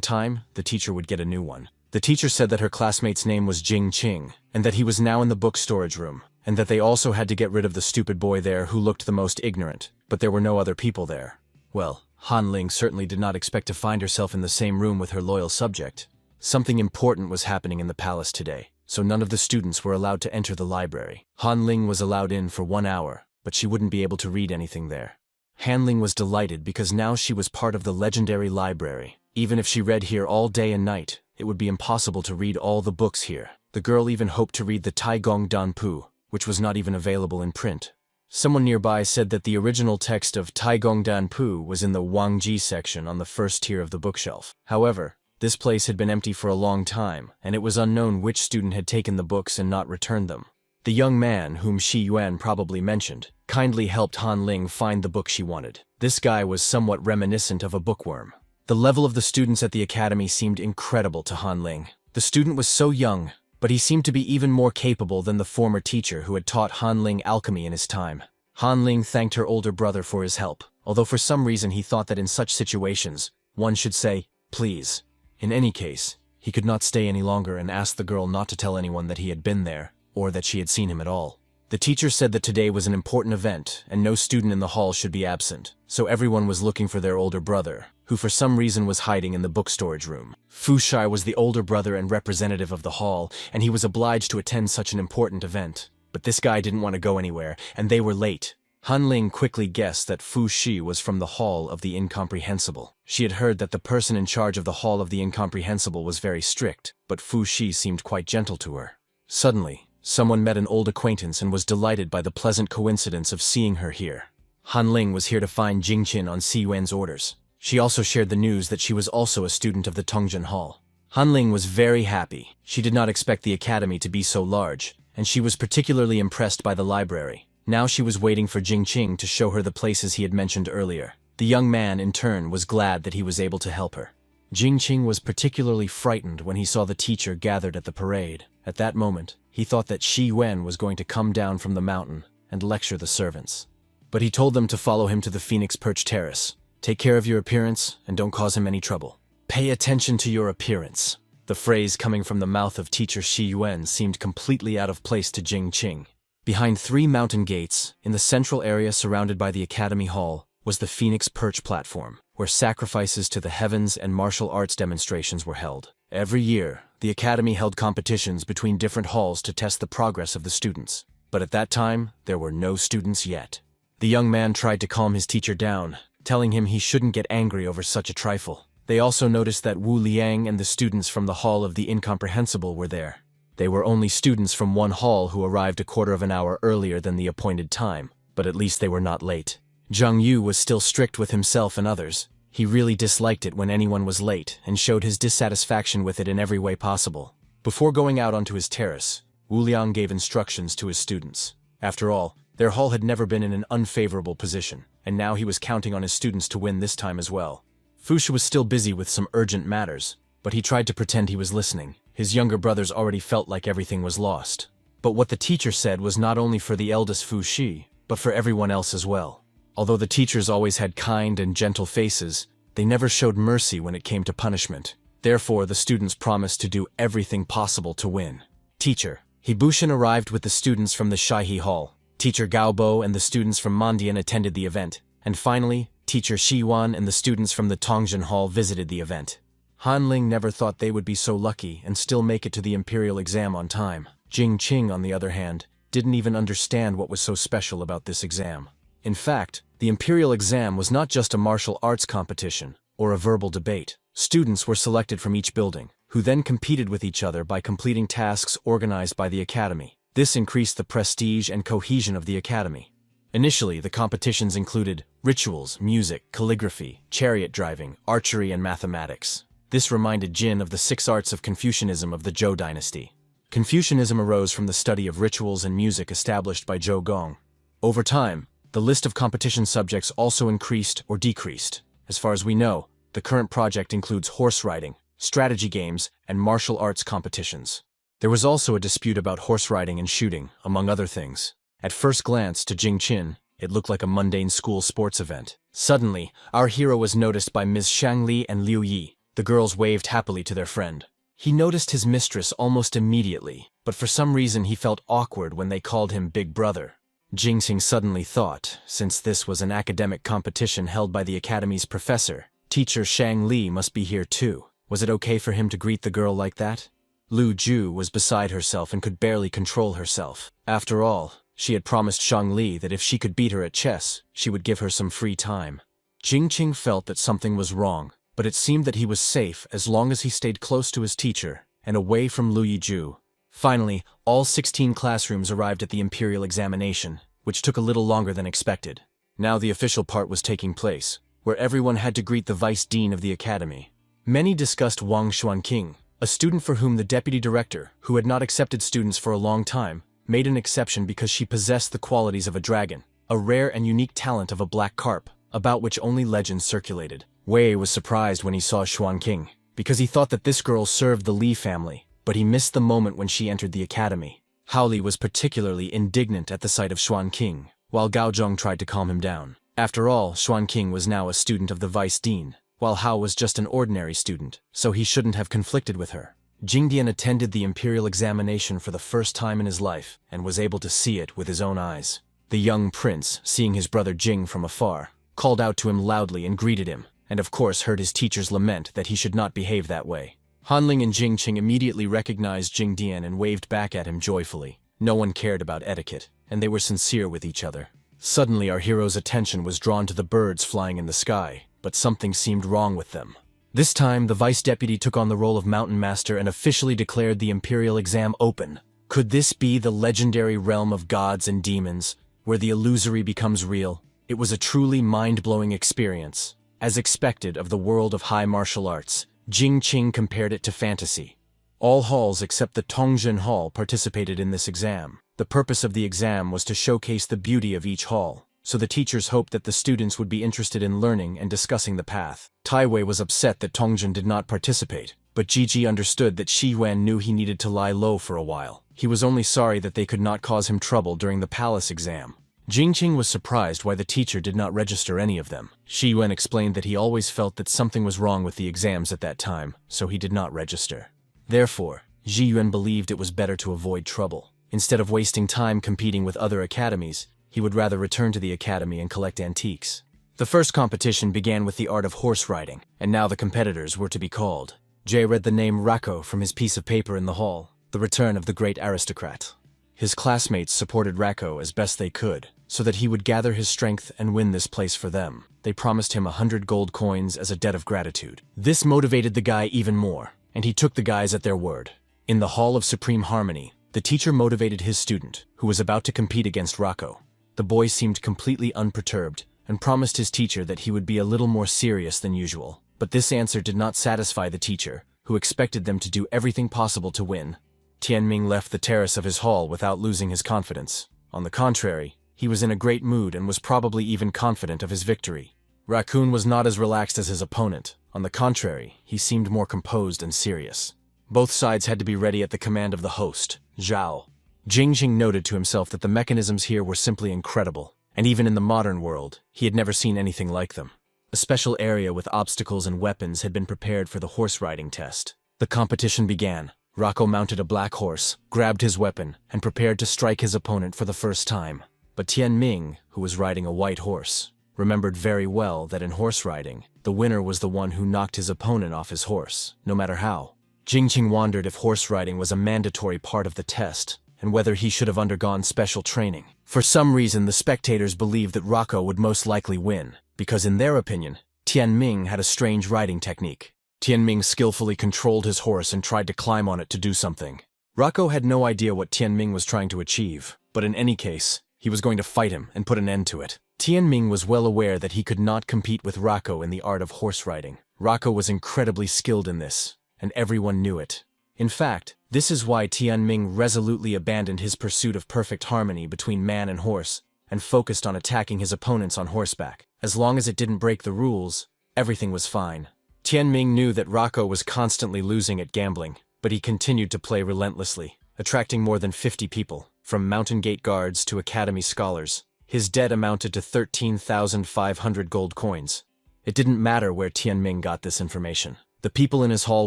time, the teacher would get a new one. The teacher said that her classmate's name was Jing Qing, and that he was now in the book storage room, and that they also had to get rid of the stupid boy there who looked the most ignorant, but there were no other people there. Well, Han Ling certainly did not expect to find herself in the same room with her loyal subject. Something important was happening in the palace today, so none of the students were allowed to enter the library. Han Ling was allowed in for 1 hour, but she wouldn't be able to read anything there. Han Ling was delighted because now she was part of the legendary library. Even if she read here all day and night, it would be impossible to read all the books here. The girl even hoped to read the Taigong Danpu, which was not even available in print. Someone nearby said that the original text of Taigong Danpu was in the Wangji section on the first tier of the bookshelf. However, this place had been empty for a long time, and it was unknown which student had taken the books and not returned them. The young man, whom Shi Yuan probably mentioned, kindly helped Han Ling find the book she wanted. This guy was somewhat reminiscent of a bookworm. The level of the students at the academy seemed incredible to Han Ling. The student was so young, but he seemed to be even more capable than the former teacher who had taught Han Ling alchemy in his time. Han Ling thanked her older brother for his help, although for some reason he thought that in such situations, one should say, "Please." In any case, he could not stay any longer and asked the girl not to tell anyone that he had been there, or that she had seen him at all. The teacher said that today was an important event, and no student in the hall should be absent, so everyone was looking for their older brother, who for some reason was hiding in the book storage room. Fu Shai was the older brother and representative of the hall, and he was obliged to attend such an important event. But this guy didn't want to go anywhere, and they were late. Han Ling quickly guessed that Fu Shi was from the Hall of the Incomprehensible. She had heard that the person in charge of the Hall of the Incomprehensible was very strict, but Fu Shi seemed quite gentle to her. Suddenly, someone met an old acquaintance and was delighted by the pleasant coincidence of seeing her here. Han Ling was here to find Jing Qin on Si Yuan's orders. She also shared the news that she was also a student of the Tongjin Hall. Hanling was very happy. She did not expect the academy to be so large, and she was particularly impressed by the library. Now she was waiting for Jingqing to show her the places he had mentioned earlier. The young man, in turn, was glad that he was able to help her. Jingqing was particularly frightened when he saw the teacher gathered at the parade. At that moment, he thought that Shi Wen was going to come down from the mountain and lecture the servants. But he told them to follow him to the Phoenix Perch Terrace. Take care of your appearance and don't cause him any trouble. Pay attention to your appearance. The phrase coming from the mouth of teacher Shi Yuan seemed completely out of place to Jingqing. Behind 3 mountain gates, in the central area surrounded by the Academy Hall, was the Phoenix Perch platform, where sacrifices to the heavens and martial arts demonstrations were held. Every year, the Academy held competitions between different halls to test the progress of the students. But at that time, there were no students yet. The young man tried to calm his teacher down, telling him he shouldn't get angry over such a trifle. They also noticed that Wu Liang and the students from the Hall of the Incomprehensible were there. They were only students from one hall who arrived a quarter of an hour earlier than the appointed time, but at least they were not late. Zhang Yu was still strict with himself and others. He really disliked it when anyone was late and showed his dissatisfaction with it in every way possible. Before going out onto his terrace, Wu Liang gave instructions to his students. After all, their hall had never been in an unfavorable position, and now he was counting on his students to win this time as well. Fuxia was still busy with some urgent matters, but he tried to pretend he was listening. His younger brothers already felt like everything was lost. But what the teacher said was not only for the eldest Fuxi, but for everyone else as well. Although the teachers always had kind and gentle faces, they never showed mercy when it came to punishment. Therefore, the students promised to do everything possible to win. Teacher. Hibushin arrived with the students from the Shaihe Hall. Teacher Gaobo and the students from Mandian attended the event. And finally, Teacher Shiwan and the students from the Tongjin Hall visited the event. Hanling never thought they would be so lucky and still make it to the imperial exam on time. Jingqing, on the other hand, didn't even understand what was so special about this exam. In fact, the imperial exam was not just a martial arts competition or a verbal debate. Students were selected from each building, who then competed with each other by completing tasks organized by the academy. This increased the prestige and cohesion of the academy. Initially, the competitions included rituals, music, calligraphy, chariot driving, archery, and mathematics. This reminded Jin of the 6 arts of Confucianism of the Zhou dynasty. Confucianism arose from the study of rituals and music established by Zhou Gong. Over time, the list of competition subjects also increased or decreased. As far as we know, the current project includes horse riding, strategy games, and martial arts competitions. There was also a dispute about horse riding and shooting, among other things. At first glance to Jingqin, it looked like a mundane school sports event. Suddenly, our hero was noticed by Ms. Shangli and Liu Yi. The girls waved happily to their friend. He noticed his mistress almost immediately, but for some reason he felt awkward when they called him Big Brother. Jingxing suddenly thought, since this was an academic competition held by the academy's professor, teacher Shang Li must be here too. Was it okay for him to greet the girl like that? Lu Ju was beside herself and could barely control herself. After all, she had promised Shang Li that if she could beat her at chess, she would give her some free time. Jingqing felt that something was wrong, but it seemed that he was safe as long as he stayed close to his teacher and away from Lu Yiju. Finally, all 16 classrooms arrived at the imperial examination, which took a little longer than expected. Now the official part was taking place, where everyone had to greet the vice dean of the academy. Many discussed Wang Xuanqing, a student for whom the deputy director, who had not accepted students for a long time, made an exception because she possessed the qualities of a dragon, a rare and unique talent of a black carp, about which only legends circulated. Wei was surprised when he saw Xuanqing, because he thought that this girl served the Li family, but he missed the moment when she entered the academy. Hao Li was particularly indignant at the sight of Xuanqing, while Gao Zhong tried to calm him down. After all, Xuanqing was now a student of the vice dean, while Hao was just an ordinary student, so he shouldn't have conflicted with her. Jingdian attended the imperial examination for the first time in his life and was able to see it with his own eyes. The young prince, seeing his brother Jing from afar, called out to him loudly and greeted him, and of course heard his teachers lament that he should not behave that way. Hanling and Jingqing immediately recognized Jingdian and waved back at him joyfully. No one cared about etiquette, and they were sincere with each other. Suddenly our hero's attention was drawn to the birds flying in the sky, but something seemed wrong with them. This time, the vice deputy took on the role of mountain master and officially declared the imperial exam open. Could this be the legendary realm of gods and demons, where the illusory becomes real? It was a truly mind-blowing experience. As expected of the world of high martial arts, Jingqing compared it to fantasy. All halls except the Tongjin Hall participated in this exam. The purpose of the exam was to showcase the beauty of each hall, so the teachers hoped that the students would be interested in learning and discussing the path. Taiwei was upset that Tongjin did not participate, but Jiji understood that Shi Yuan knew he needed to lie low for a while. He was only sorry that they could not cause him trouble during the palace exam. Jingqing was surprised why the teacher did not register any of them. Shi Yuan explained that he always felt that something was wrong with the exams at that time, so he did not register. Therefore, Ji Yuan believed it was better to avoid trouble. Instead of wasting time competing with other academies, he would rather return to the academy and collect antiques. The first competition began with the art of horse riding, and now the competitors were to be called. Jay read the name Rako from his piece of paper in the hall, the return of the great aristocrat. His classmates supported Rako as best they could, so that he would gather his strength and win this place for them. They promised him 100 gold coins as a debt of gratitude. This motivated the guy even more, and he took the guys at their word. In the Hall of Supreme Harmony, the teacher motivated his student, who was about to compete against Rako. The boy seemed completely unperturbed, and promised his teacher that he would be a little more serious than usual. But this answer did not satisfy the teacher, who expected them to do everything possible to win. Tianming left the terrace of his hall without losing his confidence. On the contrary, he was in a great mood and was probably even confident of his victory. Raccoon was not as relaxed as his opponent. On the contrary, he seemed more composed and serious. Both sides had to be ready at the command of the host, Zhao. Jingqing noted to himself that the mechanisms here were simply incredible, and even in the modern world, he had never seen anything like them. A special area with obstacles and weapons had been prepared for the horse riding test. The competition began. Rako mounted a black horse, grabbed his weapon, and prepared to strike his opponent for the first time. But Tianming, who was riding a white horse, remembered very well that in horse riding, the winner was the one who knocked his opponent off his horse, no matter how. Jingqing wondered if horse riding was a mandatory part of the test, and whether he should have undergone special training. For some reason, the spectators believed that Rako would most likely win, because in their opinion, Tianming had a strange riding technique. Tianming skillfully controlled his horse and tried to climb on it to do something. Rako had no idea what Tianming was trying to achieve, but in any case, he was going to fight him and put an end to it. Tianming was well aware that he could not compete with Rako in the art of horse riding. Rako was incredibly skilled in this, and everyone knew it. In fact, this is why Tianming resolutely abandoned his pursuit of perfect harmony between man and horse, and focused on attacking his opponents on horseback. As long as it didn't break the rules, everything was fine. Tianming knew that Rako was constantly losing at gambling, but he continued to play relentlessly, attracting more than 50 people, from mountain gate guards to academy scholars. His debt amounted to 13,500 gold coins. It didn't matter where Tianming got this information. The people in his hall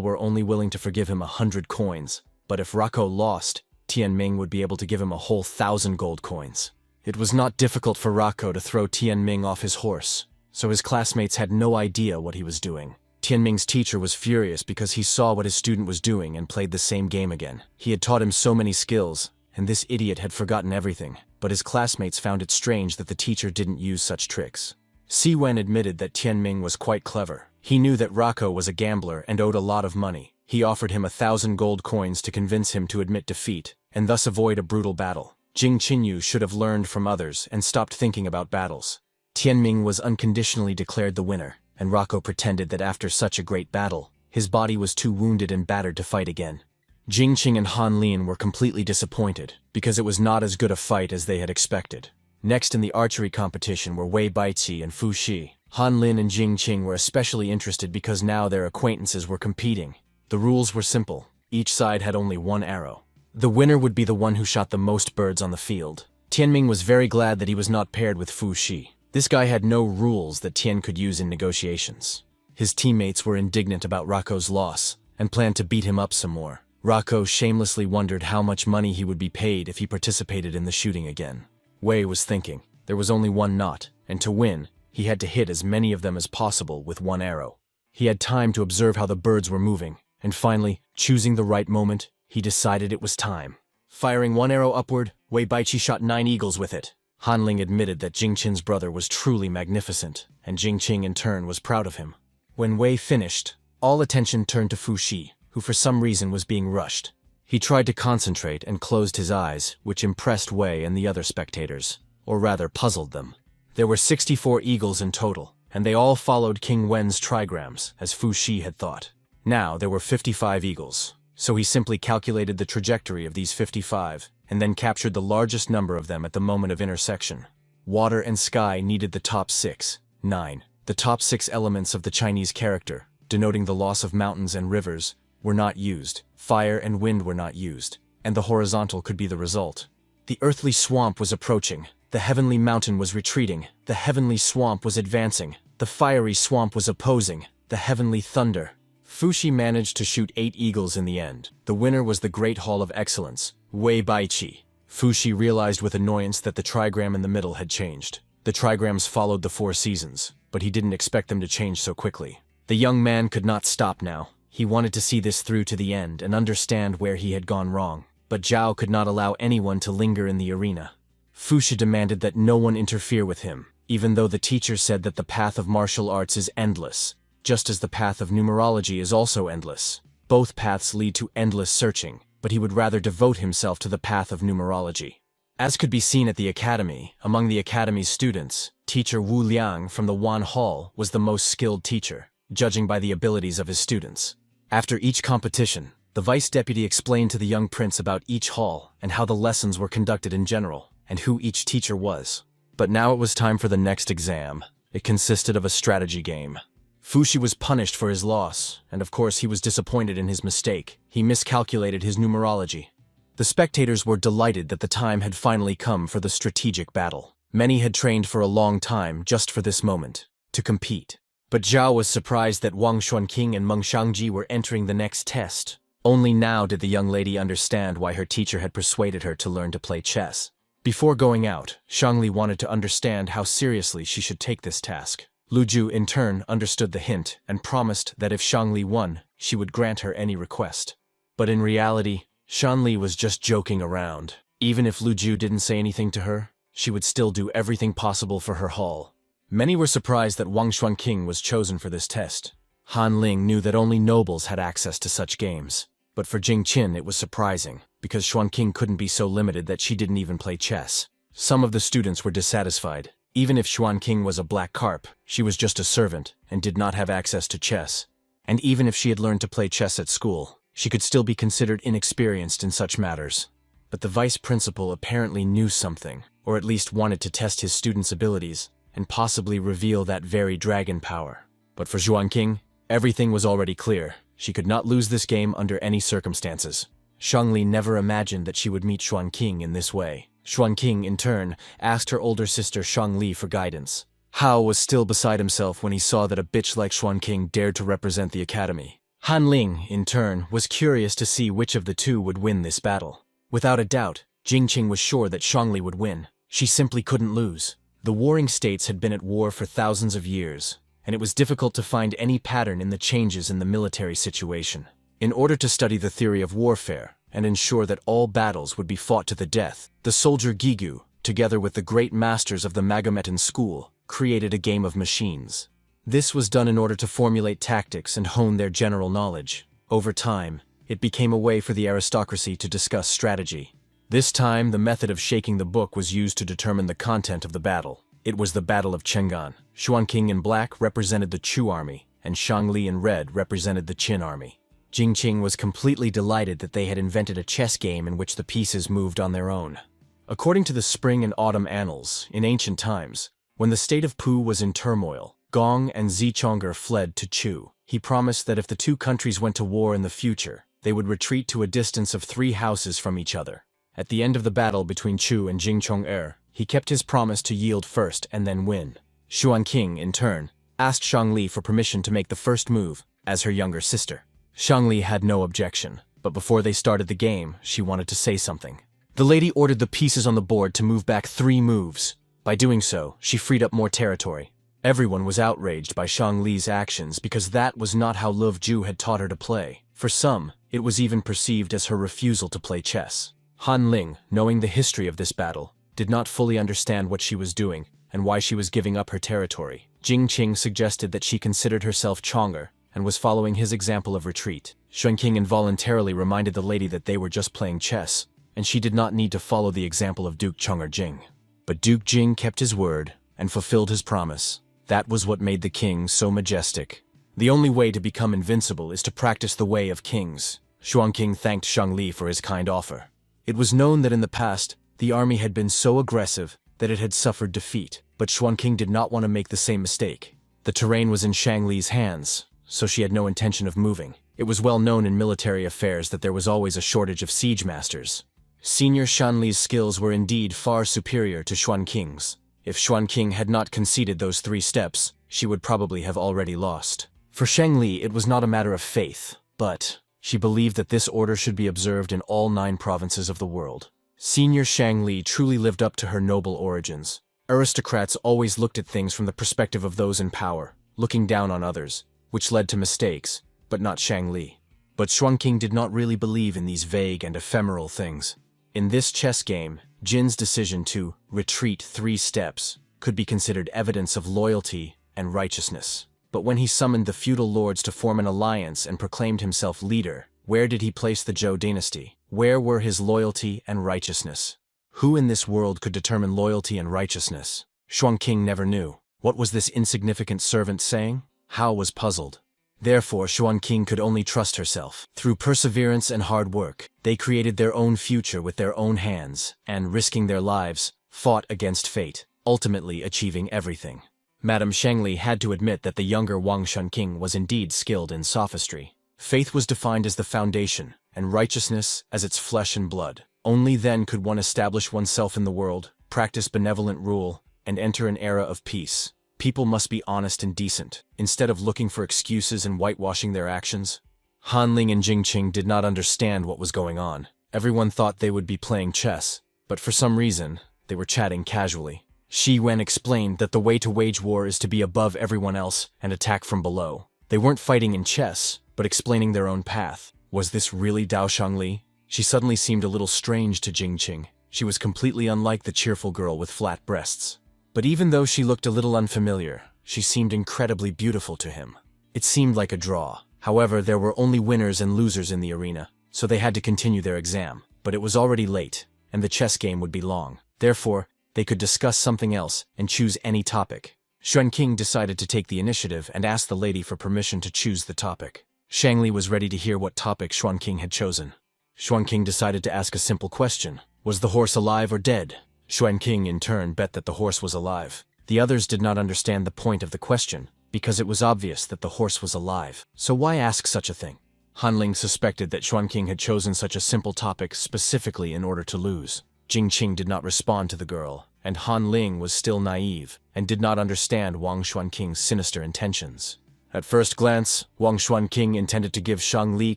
were only willing to forgive him 100 coins, but if Rako lost, Tianming would be able to give him a whole 1,000 gold coins. It was not difficult for Rako to throw Tianming off his horse, so his classmates had no idea what he was doing. Tianming's teacher was furious because he saw what his student was doing and played the same game again. He had taught him so many skills, and this idiot had forgotten everything, but his classmates found it strange that the teacher didn't use such tricks. Si Wen admitted that Tianming was quite clever. He knew that Rako was a gambler and owed a lot of money. He offered him 1,000 gold coins to convince him to admit defeat, and thus avoid a brutal battle. Jing Qinyu should have learned from others and stopped thinking about battles. Tianming was unconditionally declared the winner, and Rako pretended that after such a great battle, his body was too wounded and battered to fight again. Jingqing and Han Lin were completely disappointed, because it was not as good a fight as they had expected. Next in the archery competition were Wei Baiqi and Fu Shi. Han Lin and Jingqing were especially interested because now their acquaintances were competing. The rules were simple. Each side had only one arrow. The winner would be the one who shot the most birds on the field. Tianming was very glad that he was not paired with Fu Shi. This guy had no rules that Tian could use in negotiations. His teammates were indignant about Rako's loss, and planned to beat him up some more. Rako shamelessly wondered how much money he would be paid if he participated in the shooting again. Wei was thinking, there was only one knot, and to win, he had to hit as many of them as possible with one arrow. He had time to observe how the birds were moving, and finally, choosing the right moment, he decided it was time. Firing one arrow upward, Wei Baiqi shot 9 eagles with it. Han Ling admitted that Jingqin's brother was truly magnificent, and Jingqing in turn was proud of him. When Wei finished, all attention turned to Fu Shi, who for some reason was being rushed. He tried to concentrate and closed his eyes, which impressed Wei and the other spectators, or rather puzzled them. There were 64 eagles in total, and they all followed King Wen's trigrams, as Fu Shi had thought. Now there were 55 eagles, so he simply calculated the trajectory of these 55, and then captured the largest number of them at the moment of intersection. Water and sky needed the top 6, 9. The top 6 elements of the Chinese character, denoting the loss of mountains and rivers, were not used, fire and wind were not used, and the horizontal could be the result. The earthly swamp was approaching, the heavenly mountain was retreating, the heavenly swamp was advancing, the fiery swamp was opposing, the heavenly thunder. Fu Shi managed to shoot 8 eagles in the end. The winner was the Great Hall of Excellence, Wei Baiqi. Fu Shi realized with annoyance that the trigram in the middle had changed. The trigrams followed the 4 seasons, but he didn't expect them to change so quickly. The young man could not stop now. He wanted to see this through to the end and understand where he had gone wrong. But Zhao could not allow anyone to linger in the arena. Fu Shi demanded that no one interfere with him, even though the teacher said that the path of martial arts is endless, just as the path of numerology is also endless. Both paths lead to endless searching, but he would rather devote himself to the path of numerology. As could be seen at the academy, among the academy's students, teacher Wu Liang from the Wan Hall was the most skilled teacher, judging by the abilities of his students. After each competition, the vice deputy explained to the young prince about each hall and how the lessons were conducted in general, and who each teacher was. But now it was time for the next exam. It consisted of a strategy game. Fu Shi was punished for his loss, and of course he was disappointed in his mistake. He miscalculated his numerology. The spectators were delighted that the time had finally come for the strategic battle. Many had trained for a long time just for this moment, to compete. But Zhao was surprised that Wang Xuanqing and Meng Shangji were entering the next test. Only now did the young lady understand why her teacher had persuaded her to learn to play chess. Before going out, Shangli wanted to understand how seriously she should take this task. Lu Ju, in turn, understood the hint and promised that if Shangli won, she would grant her any request. But in reality, Shangli was just joking around. Even if Lu Ju didn't say anything to her, she would still do everything possible for her hall. Many were surprised that Wang Xuanqing was chosen for this test. Han Ling knew that only nobles had access to such games. But for Jing Qin it was surprising, because Xuanqing couldn't be so limited that she didn't even play chess. Some of the students were dissatisfied. Even if Xuanqing was a black carp, she was just a servant and did not have access to chess. And even if she had learned to play chess at school, she could still be considered inexperienced in such matters. But the vice principal apparently knew something, or at least wanted to test his students' abilities, and possibly reveal that very dragon power. But for Xuanqing, everything was already clear. She could not lose this game under any circumstances. Shangli never imagined that she would meet Xuanqing in this way. Xuanqing, in turn, asked her older sister Shangli for guidance. Hao was still beside himself when he saw that a bitch like Xuanqing dared to represent the academy. Han Ling, in turn, was curious to see which of the two would win this battle. Without a doubt, Jingqing was sure that Shangli would win. She simply couldn't lose. The warring states had been at war for thousands of years, and it was difficult to find any pattern in the changes in the military situation. In order to study the theory of warfare, and ensure that all battles would be fought to the death, the soldier Gigu, together with the great masters of the Magometan school, created a game of machines. This was done in order to formulate tactics and hone their general knowledge. Over time, it became a way for the aristocracy to discuss strategy. This time, the method of shaking the book was used to determine the content of the battle. It was the Battle of Chang'an. Xuanqing in black represented the Chu army, and Shangli in red represented the Qin army. Jingqing was completely delighted that they had invented a chess game in which the pieces moved on their own. According to the Spring and Autumn Annals, in ancient times, when the state of Pu was in turmoil, Gong and Zichong'er fled to Chu. He promised that if the two countries went to war in the future, they would retreat to a distance of 3 houses from each other. At the end of the battle between Chu and Jingchong'er, he kept his promise to yield first and then win. Xuanqing, in turn, asked Shangli for permission to make the first move, as her younger sister. Shangli had no objection, but before they started the game, she wanted to say something. The lady ordered the pieces on the board to move back 3 moves. By doing so, she freed up more territory. Everyone was outraged by Shangli's actions because that was not how Love Ju had taught her to play. For some, it was even perceived as her refusal to play chess. Han Ling, knowing the history of this battle, did not fully understand what she was doing and why she was giving up her territory. Jingqing suggested that she considered herself Chong'er and was following his example of retreat. Xuanqing involuntarily reminded the lady that they were just playing chess, and she did not need to follow the example of Duke Chong'er Jing. But Duke Jing kept his word and fulfilled his promise. That was what made the king so majestic. The only way to become invincible is to practice the way of kings. Xuanqing thanked Shangli for his kind offer. It was known that in the past, the army had been so aggressive that it had suffered defeat, but Xuanqing did not want to make the same mistake. The terrain was in Shangli's hands, so she had no intention of moving. It was well known in military affairs that there was always a shortage of siege masters. Senior Shanli's skills were indeed far superior to Xuanqing's. If Xuanqing had not conceded those 3 steps, she would probably have already lost. For Shangli, it was not a matter of faith, but she believed that this order should be observed in all 9 provinces of the world. Senior Shangli truly lived up to her noble origins. Aristocrats always looked at things from the perspective of those in power, looking down on others, which led to mistakes, but not Shangli. But Xuanqing did not really believe in these vague and ephemeral things. In this chess game, Jin's decision to retreat 3 steps could be considered evidence of loyalty and righteousness. But when he summoned the feudal lords to form an alliance and proclaimed himself leader, where did he place the Zhou dynasty? Where were his loyalty and righteousness? Who in this world could determine loyalty and righteousness? Xuanqing never knew. What was this insignificant servant saying? Hao was puzzled. Therefore, Xuanqing could only trust herself. Through perseverance and hard work, they created their own future with their own hands, and, risking their lives, fought against fate, ultimately achieving everything. Madame Shangli had to admit that the younger Wang Shunqing was indeed skilled in sophistry. Faith was defined as the foundation, and righteousness as its flesh and blood. Only then could one establish oneself in the world, practice benevolent rule, and enter an era of peace. People must be honest and decent, instead of looking for excuses and whitewashing their actions. Han Ling and Jingqing did not understand what was going on. Everyone thought they would be playing chess, but for some reason, they were chatting casually. Shi Wen explained that the way to wage war is to be above everyone else and attack from below. They weren't fighting in chess, but explaining their own path. Was this really Dao Shangli? She suddenly seemed a little strange to Jingqing. She was completely unlike the cheerful girl with flat breasts. But even though she looked a little unfamiliar, she seemed incredibly beautiful to him. It seemed like a draw. However, there were only winners and losers in the arena, so they had to continue their exam. But it was already late, and the chess game would be long. Therefore, they could discuss something else and choose any topic. Xuanqing decided to take the initiative and asked the lady for permission to choose the topic. Shangli was ready to hear what topic Xuanqing had chosen. Xuanqing decided to ask a simple question. Was the horse alive or dead? Xuanqing in turn bet that the horse was alive. The others did not understand the point of the question, because it was obvious that the horse was alive. So why ask such a thing? Han Ling suspected that Xuanqing had chosen such a simple topic specifically in order to lose. Jingqing did not respond to the girl, and Han Ling was still naive and did not understand Wang Xuanqing's sinister intentions. At first glance, Wang Xuanqing intended to give Shangli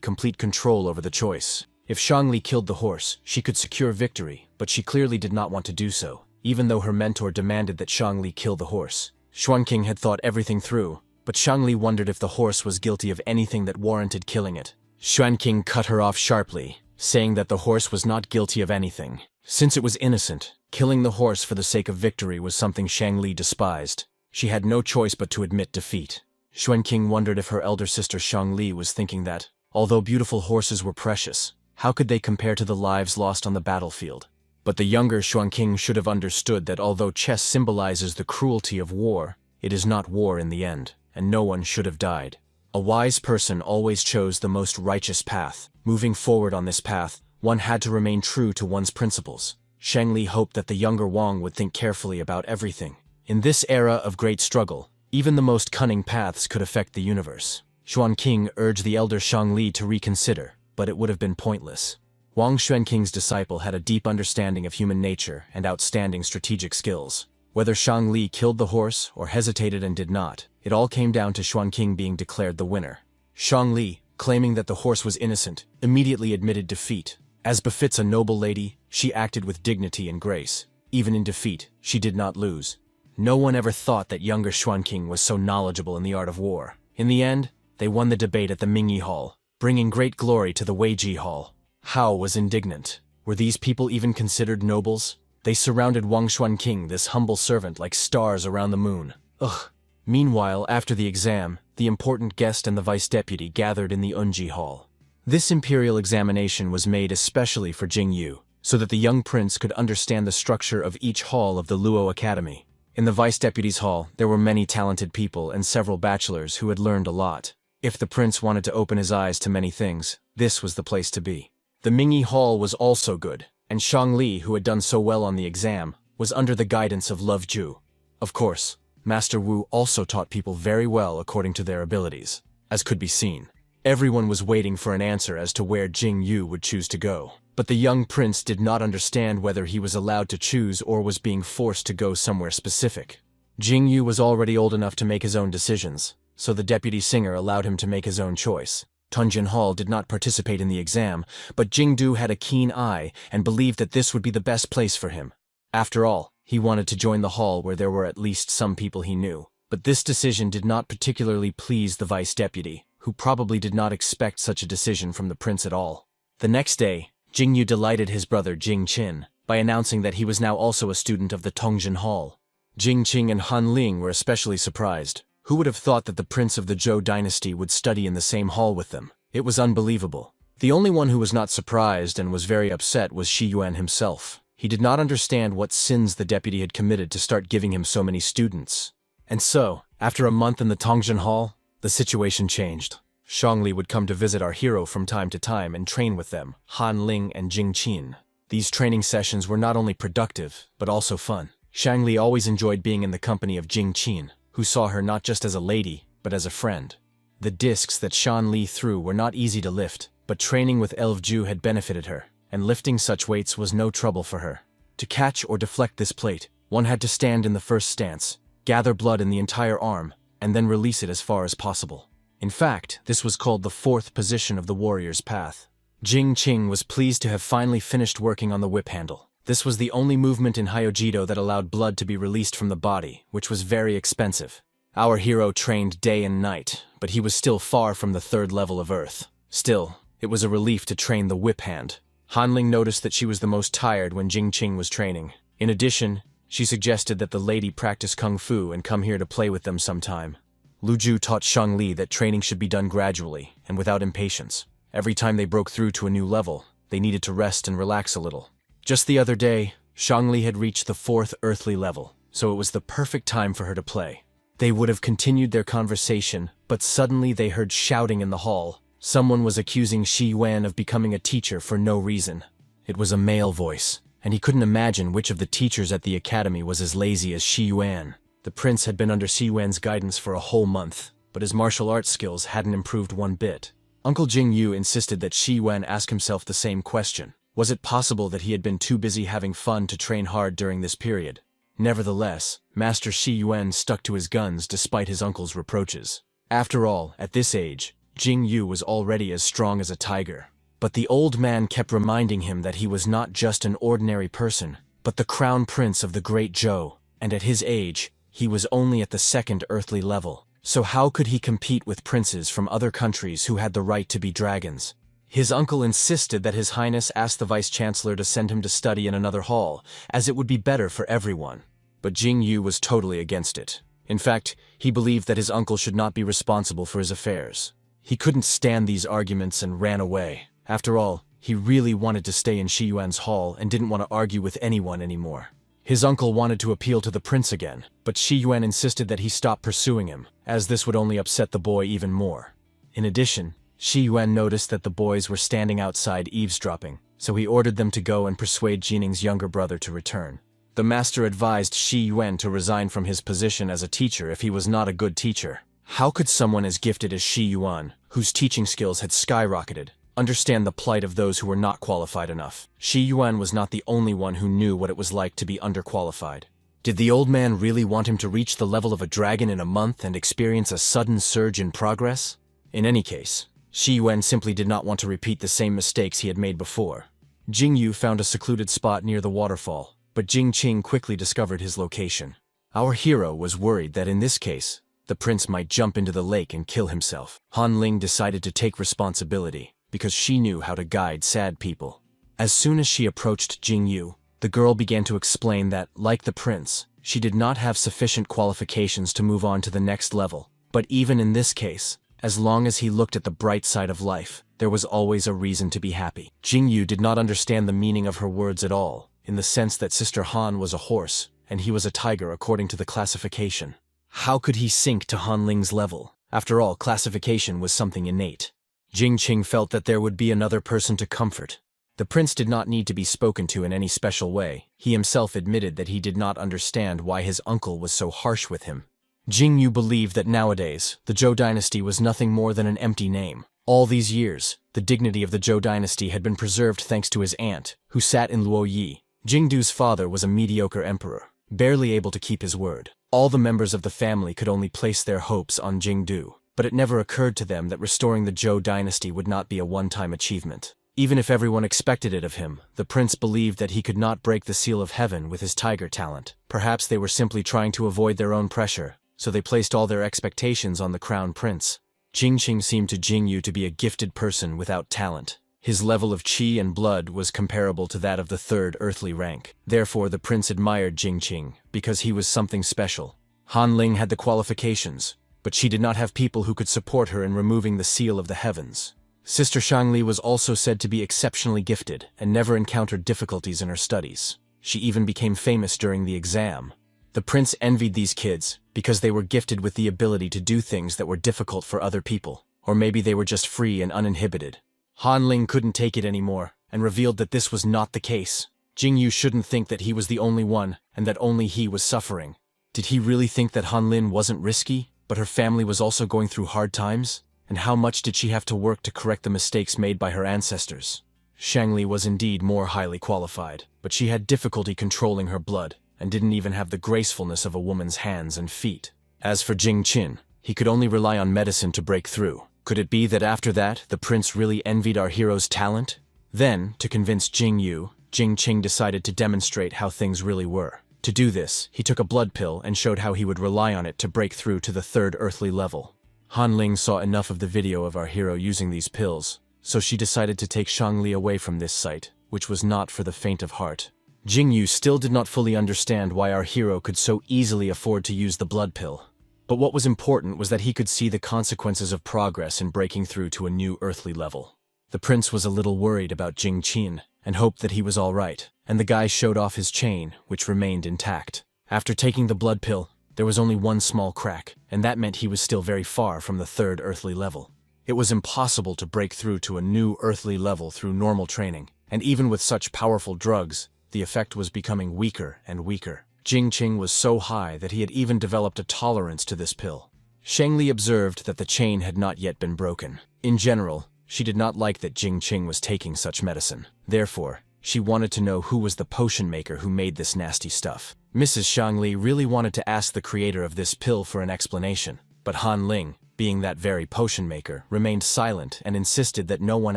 complete control over the choice. If Shangli killed the horse, she could secure victory, but she clearly did not want to do so, even though her mentor demanded that Shangli kill the horse. Xuanqing had thought everything through, but Shangli wondered if the horse was guilty of anything that warranted killing it. Xuanqing cut her off sharply, saying that the horse was not guilty of anything. Since it was innocent, killing the horse for the sake of victory was something Shangli despised. She had no choice but to admit defeat. Xuanqing wondered if her elder sister Shangli was thinking that, although beautiful horses were precious, how could they compare to the lives lost on the battlefield? But the younger Xuanqing should have understood that although chess symbolizes the cruelty of war, it is not war in the end, and no one should have died. A wise person always chose the most righteous path. Moving forward on this path, one had to remain true to one's principles. Shangli hoped that the younger Wang would think carefully about everything. In this era of great struggle, even the most cunning paths could affect the universe. Xuanqing urged the elder Shangli to reconsider, but it would have been pointless. Wang Xuanqing's disciple had a deep understanding of human nature and outstanding strategic skills. Whether Shangli killed the horse or hesitated and did not, it all came down to Xuanqing being declared the winner. Shangli, claiming that the horse was innocent, immediately admitted defeat. As befits a noble lady, she acted with dignity and grace. Even in defeat, she did not lose. No one ever thought that younger Xuanqing was so knowledgeable in the art of war. In the end, they won the debate at the Mingyi Hall, bringing great glory to the Weiji Hall. Hao was indignant. Were these people even considered nobles? They surrounded Wang Xuanqing, this humble servant, like stars around the moon. Ugh. Meanwhile, after the exam, the important guest and the vice-deputy gathered in the Unji Hall. This imperial examination was made especially for Jing Yu, so that the young prince could understand the structure of each hall of the Luo Academy. In the vice deputy's hall, there were many talented people and several bachelors who had learned a lot. If the prince wanted to open his eyes to many things, this was the place to be. The Mingyi Hall was also good, and Shangli, who had done so well on the exam, was under the guidance of Love Ju. Of course, Master Wu also taught people very well according to their abilities, as could be seen. Everyone was waiting for an answer as to where Jing Yu would choose to go. But the young prince did not understand whether he was allowed to choose or was being forced to go somewhere specific. Jing Yu was already old enough to make his own decisions, so the deputy singer allowed him to make his own choice. Tunjin Hall did not participate in the exam, but Jingdu had a keen eye and believed that this would be the best place for him. After all, he wanted to join the hall where there were at least some people he knew. But this decision did not particularly please the vice deputy, who probably did not expect such a decision from the prince at all. The next day, Jingyu delighted his brother Jing Qin by announcing that he was now also a student of the Tongjin Hall. Jing Qing and Han Ling were especially surprised. Who would have thought that the prince of the Zhou dynasty would study in the same hall with them? It was unbelievable. The only one who was not surprised and was very upset was Shi Yuan himself. He did not understand what sins the deputy had committed to start giving him so many students. And so, after a month in the Tongjin Hall, the situation changed. Shangli would come to visit our hero from time to time and train with them, Han Ling and Jing Qin. These training sessions were not only productive, but also fun. Shangli always enjoyed being in the company of Jing Qin, who saw her not just as a lady, but as a friend. The discs that Shan Li threw were not easy to lift, but training with Elv Ju had benefited her, and lifting such weights was no trouble for her. To catch or deflect this plate, one had to stand in the first stance, gather blood in the entire arm, and then release it as far as possible. In fact, this was called the fourth position of the warrior's path. Jing Qing was pleased to have finally finished working on the whip handle. This was the only movement in Hyojido that allowed blood to be released from the body, which was very expensive. Our hero trained day and night, but he was still far from the third level of Earth. Still, it was a relief to train the whip hand. Hanling noticed that she was the most tired when Jing Qing was training. In addition, she suggested that the lady practice kung fu and come here to play with them sometime. Lu Ju taught Shang Li that training should be done gradually and without impatience. Every time they broke through to a new level, they needed to rest and relax a little. Just the other day, Shang Li had reached the fourth earthly level, so it was the perfect time for her to play. They would have continued their conversation, but suddenly they heard shouting in the hall. Someone was accusing Shi Yuan of becoming a teacher for no reason. It was a male voice, and he couldn't imagine which of the teachers at the academy was as lazy as Shi Yuan. The prince had been under Shi Yuan's guidance for a whole month, but his martial arts skills hadn't improved one bit. Uncle Jing Yu insisted that Shi Yuan ask himself the same question. Was it possible that he had been too busy having fun to train hard during this period? Nevertheless, Master Shi Yuan stuck to his guns despite his uncle's reproaches. After all, at this age, Jing Yu was already as strong as a tiger. But the old man kept reminding him that he was not just an ordinary person, but the crown prince of the Great Zhou, and at his age, he was only at the second earthly level. So how could he compete with princes from other countries who had the right to be dragons? His uncle insisted that His Highness ask the Vice-Chancellor to send him to study in another hall, as it would be better for everyone. But Jing Yu was totally against it. In fact, he believed that his uncle should not be responsible for his affairs. He couldn't stand these arguments and ran away. After all, he really wanted to stay in Shi Yuan's hall and didn't want to argue with anyone anymore. His uncle wanted to appeal to the prince again, but Shi Yuan insisted that he stop pursuing him, as this would only upset the boy even more. In addition, Shi Yuan noticed that the boys were standing outside eavesdropping, so he ordered them to go and persuade Jining's younger brother to return. The master advised Shi Yuan to resign from his position as a teacher if he was not a good teacher. How could someone as gifted as Shi Yuan, whose teaching skills had skyrocketed, understand the plight of those who were not qualified enough? Shi Yuan was not the only one who knew what it was like to be underqualified. Did the old man really want him to reach the level of a dragon in a month and experience a sudden surge in progress? In any case, Shi Yuan simply did not want to repeat the same mistakes he had made before. Jing Yu found a secluded spot near the waterfall, but Jing Qing quickly discovered his location. Our hero was worried that in this case, the prince might jump into the lake and kill himself. Han Ling decided to take responsibility, because she knew how to guide sad people. As soon as she approached Jing Yu, the girl began to explain that, like the prince, she did not have sufficient qualifications to move on to the next level. But even in this case, as long as he looked at the bright side of life, there was always a reason to be happy. Jing Yu did not understand the meaning of her words at all, in the sense that Sister Han was a horse, and he was a tiger according to the classification. How could he sink to Han Ling's level? After all, classification was something innate. Jing Qing felt that there would be another person to comfort. The prince did not need to be spoken to in any special way. He himself admitted that he did not understand why his uncle was so harsh with him. Jing Yu believed that nowadays, the Zhou dynasty was nothing more than an empty name. All these years, the dignity of the Zhou dynasty had been preserved thanks to his aunt, who sat in Luoyi. Jingdu's father was a mediocre emperor, barely able to keep his word. All the members of the family could only place their hopes on Jingdu, but it never occurred to them that restoring the Zhou dynasty would not be a one-time achievement. Even if everyone expected it of him, the prince believed that he could not break the seal of heaven with his tiger talent. Perhaps they were simply trying to avoid their own pressure, so they placed all their expectations on the crown prince. Jing Qing seemed to Jing Yu to be a gifted person without talent. His level of qi and blood was comparable to that of the third earthly rank. Therefore, the prince admired Jing Qing, because he was something special. Han Ling had the qualifications, but she did not have people who could support her in removing the seal of the heavens. Sister Shangli was also said to be exceptionally gifted and never encountered difficulties in her studies. She even became famous during the exam. The prince envied these kids because they were gifted with the ability to do things that were difficult for other people, or maybe they were just free and uninhibited. Han Ling couldn't take it anymore and revealed that this was not the case. Jing Yu shouldn't think that he was the only one and that only he was suffering. Did he really think that Han Lin wasn't risky, but her family was also going through hard times? And how much did she have to work to correct the mistakes made by her ancestors? Shangli was indeed more highly qualified, but she had difficulty controlling her blood and didn't even have the gracefulness of a woman's hands and feet. As for Jing Qin, he could only rely on medicine to break through. Could it be that after that, the prince really envied our hero's talent? Then, to convince Jing Yu, Jing Qing decided to demonstrate how things really were. To do this, he took a blood pill and showed how he would rely on it to break through to the third earthly level. Han Ling saw enough of the video of our hero using these pills, so she decided to take Shangli away from this site, which was not for the faint of heart. Jing Yu still did not fully understand why our hero could so easily afford to use the blood pill. But what was important was that he could see the consequences of progress in breaking through to a new earthly level. The prince was a little worried about Jing Qin and hoped that he was all right, and the guy showed off his chain, which remained intact. After taking the blood pill, there was only one small crack, and that meant he was still very far from the third earthly level. It was impossible to break through to a new earthly level through normal training, and even with such powerful drugs, the effect was becoming weaker and weaker. Jing Qing was so high that he had even developed a tolerance to this pill. Shangli observed that the chain had not yet been broken. In general, she did not like that Jing Qing was taking such medicine. Therefore, she wanted to know who was the potion maker who made this nasty stuff. Mrs. Shangli really wanted to ask the creator of this pill for an explanation, but Han Ling, being that very potion maker, remained silent and insisted that no one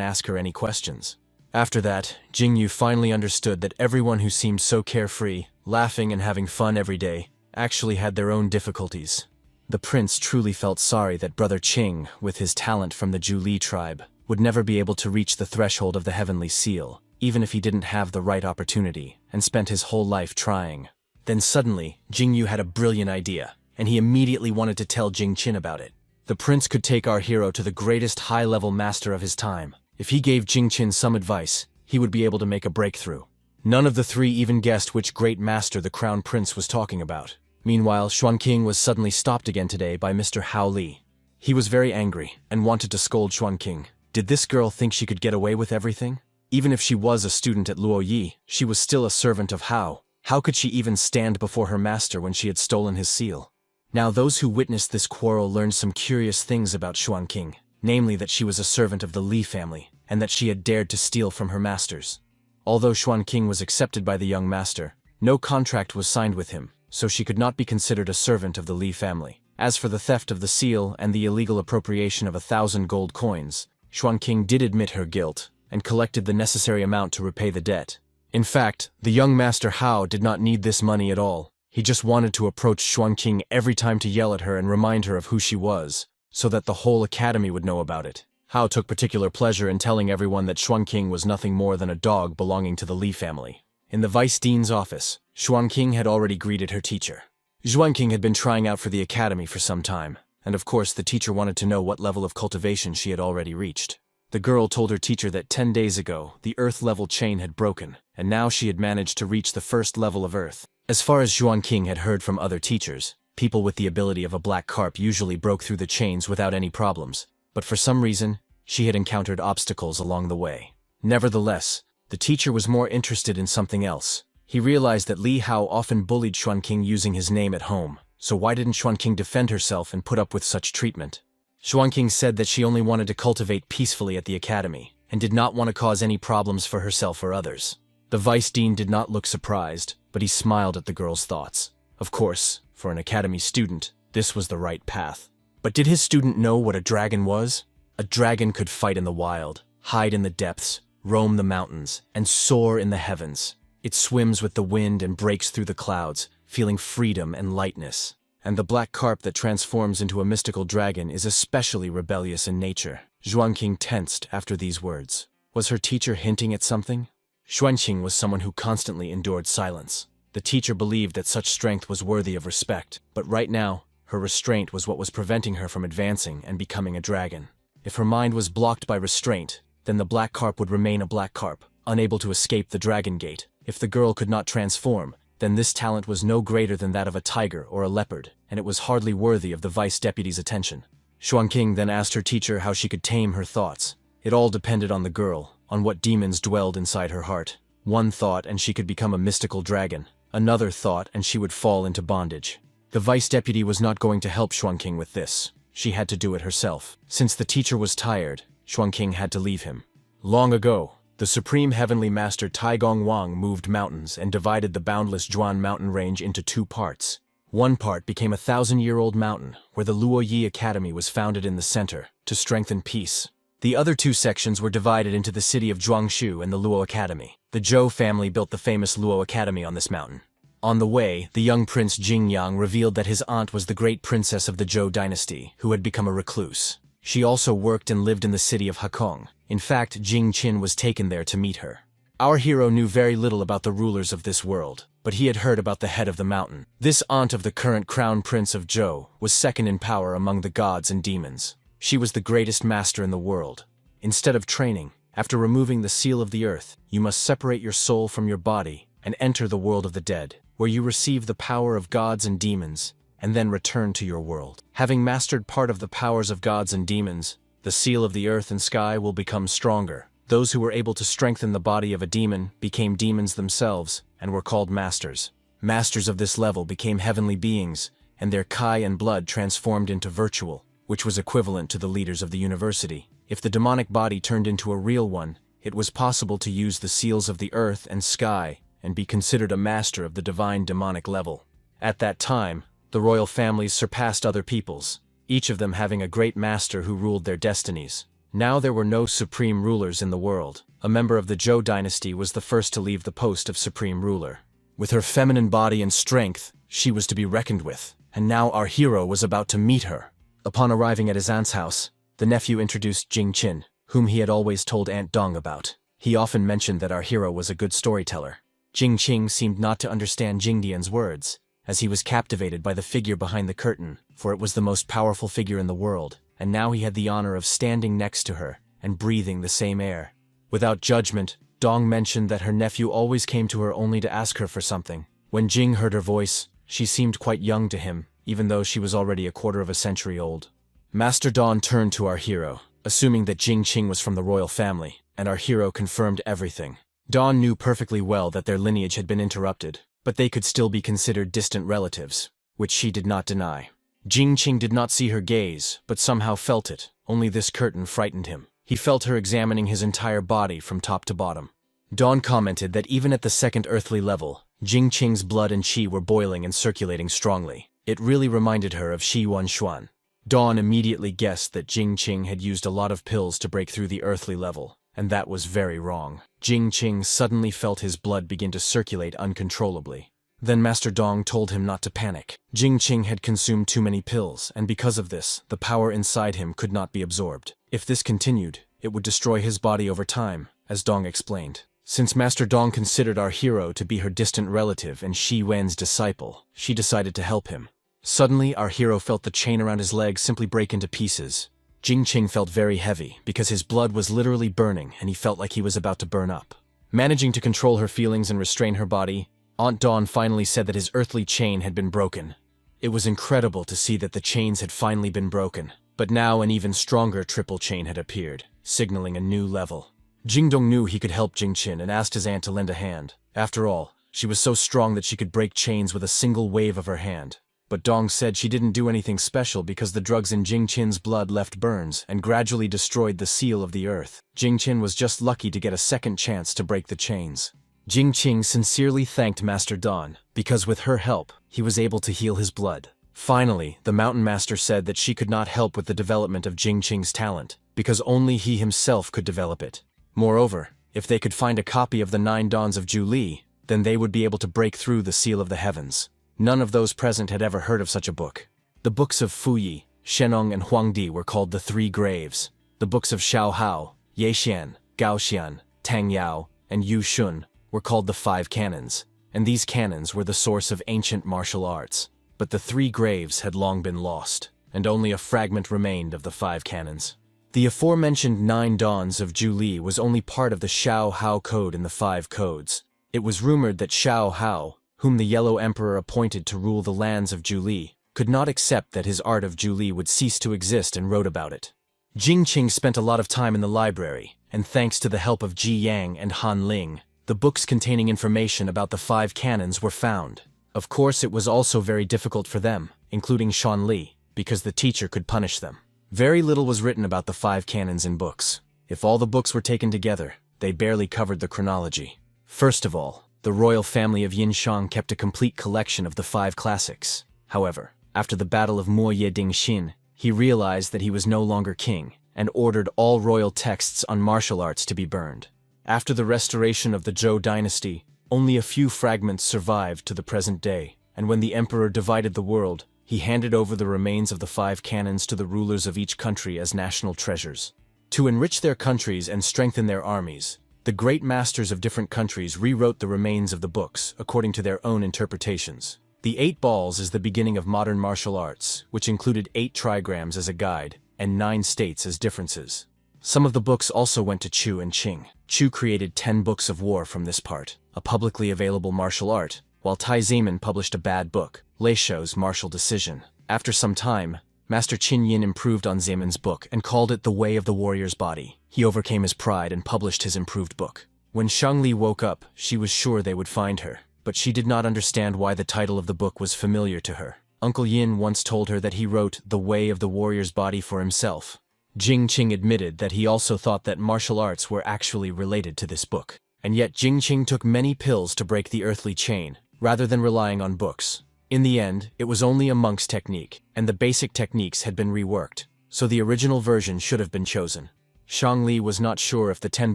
ask her any questions. After that, Jing Yu finally understood that everyone who seemed so carefree, laughing and having fun every day, actually had their own difficulties. The prince truly felt sorry that Brother Qing, with his talent from the Zhu tribe, would never be able to reach the threshold of the heavenly seal, even if he didn't have the right opportunity, and spent his whole life trying. Then suddenly, Jing Yu had a brilliant idea, and he immediately wanted to tell Jing Qin about it. The prince could take our hero to the greatest high-level master of his time. If he gave Jing Qin some advice, he would be able to make a breakthrough. None of the three even guessed which great master the crown prince was talking about. Meanwhile, Xuanqing was suddenly stopped again today by Mr. Hao Li. He was very angry and wanted to scold Xuanqing. Did this girl think she could get away with everything? Even if she was a student at Luoyi, she was still a servant of Hao. How could she even stand before her master when she had stolen his seal? Now those who witnessed this quarrel learned some curious things about Xuanqing, namely that she was a servant of the Li family, and that she had dared to steal from her masters. Although Xuanqing was accepted by the young master, no contract was signed with him, so she could not be considered a servant of the Li family. As for the theft of the seal and the illegal appropriation of 1,000 gold coins, Xuanqing did admit her guilt, and collected the necessary amount to repay the debt. In fact, the young master Hao did not need this money at all. He just wanted to approach Xuanqing every time to yell at her and remind her of who she was, so that the whole academy would know about it. Hao took particular pleasure in telling everyone that Xuanqing was nothing more than a dog belonging to the Li family. In the vice dean's office, Xuanqing had already greeted her teacher. Xuanqing had been trying out for the academy for some time, and of course the teacher wanted to know what level of cultivation she had already reached. The girl told her teacher that 10 days ago, the Earth-level chain had broken, and now she had managed to reach the first level of Earth. As far as Xuan King had heard from other teachers, people with the ability of a black carp usually broke through the chains without any problems, but for some reason, she had encountered obstacles along the way. Nevertheless, the teacher was more interested in something else. He realized that Li Hao often bullied Xuan King using his name at home, so why didn't Xuan King defend herself and put up with such treatment? Xuan King said that she only wanted to cultivate peacefully at the academy, and did not want to cause any problems for herself or others. The vice dean did not look surprised, but he smiled at the girl's thoughts. Of course, for an academy student, this was the right path. But did his student know what a dragon was? A dragon could fight in the wild, hide in the depths, roam the mountains, and soar in the heavens. It swims with the wind and breaks through the clouds, feeling freedom and lightness. And the black carp that transforms into a mystical dragon is especially rebellious in nature. Xuan King tensed after these words. Was her teacher hinting at something? Xuan King was someone who constantly endured silence. The teacher believed that such strength was worthy of respect, but right now, her restraint was what was preventing her from advancing and becoming a dragon. If her mind was blocked by restraint, then the black carp would remain a black carp, unable to escape the dragon gate. If the girl could not transform, then this talent was no greater than that of a tiger or a leopard, and it was hardly worthy of the vice deputy's attention. Xuan King then asked her teacher how she could tame her thoughts. It all depended on the girl, on what demons dwelled inside her heart. One thought and she could become a mystical dragon. Another thought and she would fall into bondage. The vice deputy was not going to help Xuan King with this. She had to do it herself. Since the teacher was tired, Xuan King had to leave him. Long ago, the supreme heavenly master Taigong Wang moved mountains and divided the boundless Zhuan mountain range into two parts. One part became a 1,000-year-old mountain, where the Luo Yi Academy was founded in the center, to strengthen peace. The other two sections were divided into the city of Zhuangshu and the Luo Academy. The Zhou family built the famous Luo Academy on this mountain. On the way, the young prince Jingyang revealed that his aunt was the great princess of the Zhou dynasty, who had become a recluse. She also worked and lived in the city of Hakong. In fact, Jing Qin was taken there to meet her. Our hero knew very little about the rulers of this world, but he had heard about the head of the mountain. This aunt of the current crown prince of Zhou was second in power among the gods and demons. She was the greatest master in the world. Instead of training, after removing the seal of the earth, you must separate your soul from your body and enter the world of the dead, where you receive the power of gods and demons, and then return to your world. Having mastered part of the powers of gods and demons, the seal of the earth and sky will become stronger. Those who were able to strengthen the body of a demon became demons themselves and were called masters. Masters of this level became heavenly beings, and their kai and blood transformed into virtual, which was equivalent to the leaders of the university. If the demonic body turned into a real one, it was possible to use the seals of the earth and sky and be considered a master of the divine demonic level. At that time, the royal families surpassed other peoples, each of them having a great master who ruled their destinies. Now there were no supreme rulers in the world. A member of the Zhou dynasty was the first to leave the post of supreme ruler. With her feminine body and strength, she was to be reckoned with, and now our hero was about to meet her. Upon arriving at his aunt's house, the nephew introduced Jing Qin, whom he had always told Aunt Dong about. He often mentioned that our hero was a good storyteller. Jing Qing seemed not to understand Jing Dian's words, as he was captivated by the figure behind the curtain, for it was the most powerful figure in the world, and now he had the honor of standing next to her and breathing the same air. Without judgment, Dong mentioned that her nephew always came to her only to ask her for something. When Jing heard her voice, she seemed quite young to him, even though she was already a quarter of a century old. Master Dawn turned to our hero, assuming that Jing Qing was from the royal family, and our hero confirmed everything. Dawn knew perfectly well that their lineage had been interrupted, but they could still be considered distant relatives, which she did not deny. Jing Qing did not see her gaze, but somehow felt it. Only this curtain frightened him. He felt her examining his entire body from top to bottom. Dawn commented that even at the second earthly level, Jing Qing's blood and qi were boiling and circulating strongly. It really reminded her of Shi Yuan Xuan. Dawn immediately guessed that Jing Qing had used a lot of pills to break through the earthly level, and that was very wrong. Jing Qing suddenly felt his blood begin to circulate uncontrollably. Then Master Dong told him not to panic. Jing Qing had consumed too many pills, and because of this, the power inside him could not be absorbed. If this continued, it would destroy his body over time, as Dong explained. Since Master Dong considered our hero to be her distant relative and Shi Wen's disciple, she decided to help him. Suddenly, our hero felt the chain around his leg simply break into pieces. Jing Qing felt very heavy, because his blood was literally burning and he felt like he was about to burn up. Managing to control her feelings and restrain her body, Aunt Dawn finally said that his earthly chain had been broken. It was incredible to see that the chains had finally been broken, but now an even stronger triple chain had appeared, signaling a new level. Jingdong knew he could help Jingqin and asked his aunt to lend a hand. After all, she was so strong that she could break chains with a single wave of her hand. But Dong said she didn't do anything special because the drugs in Jingqin's blood left burns and gradually destroyed the seal of the earth. Jingqin was just lucky to get a second chance to break the chains. Jingqin sincerely thanked Master Dawn, because with her help, he was able to heal his blood. Finally, the Mountain Master said that she could not help with the development of Jingqin's talent, because only he himself could develop it. Moreover, if they could find a copy of the 9 Dawns of Zhu, then they would be able to break through the seal of the heavens. None of those present had ever heard of such a book. The books of Fuyi, Shenong and Huangdi were called the 3 Graves. The books of Xiaohao, Yexian, Gaoxian, Tangyao, and Yu Shun were called the 5 Canons, and these canons were the source of ancient martial arts. But the 3 Graves had long been lost, and only a fragment remained of the 5 Canons. The aforementioned 9 Dawns of Zhu was only part of the Xiaohao Code in the 5 Codes. It was rumored that Xiaohao, whom the Yellow Emperor appointed to rule the lands of Zhu, could not accept that his art of Zhu would cease to exist and wrote about it. Jingqin spent a lot of time in the library, and thanks to the help of Ji Yang and Han Ling, the books containing information about the 5 canons were found. Of course, it was also very difficult for them, including Shan Li, because the teacher could punish them. Very little was written about the 5 canons in books. If all the books were taken together, they barely covered the chronology. First of all, the royal family of Yinshang kept a complete collection of the 5 classics. However, after the Battle of Moye Dingxin, he realized that he was no longer king, and ordered all royal texts on martial arts to be burned. After the restoration of the Zhou dynasty, only a few fragments survived to the present day, and when the emperor divided the world, he handed over the remains of the 5 canons to the rulers of each country as national treasures. To enrich their countries and strengthen their armies, the great masters of different countries rewrote the remains of the books according to their own interpretations. The 8 Balls is the beginning of modern martial arts, which included 8 trigrams as a guide and 9 states as differences. Some of the books also went to Chu and Qing. Chu created 10 books of war from this part, a publicly available martial art, while Tai Zimin published a bad book, Lei Shou's Martial Decision. After some time, Master Qin Yin improved on Zimin's book and called it The Way of the Warrior's Body. He overcame his pride and published his improved book. When Shangli woke up, she was sure they would find her, but she did not understand why the title of the book was familiar to her. Uncle Yin once told her that he wrote The Way of the Warrior's Body for himself. Jingqin admitted that he also thought that martial arts were actually related to this book. And yet Jingqin took many pills to break the earthly chain, rather than relying on books. In the end, it was only a monk's technique, and the basic techniques had been reworked, so the original version should have been chosen. Shangli was not sure if the 10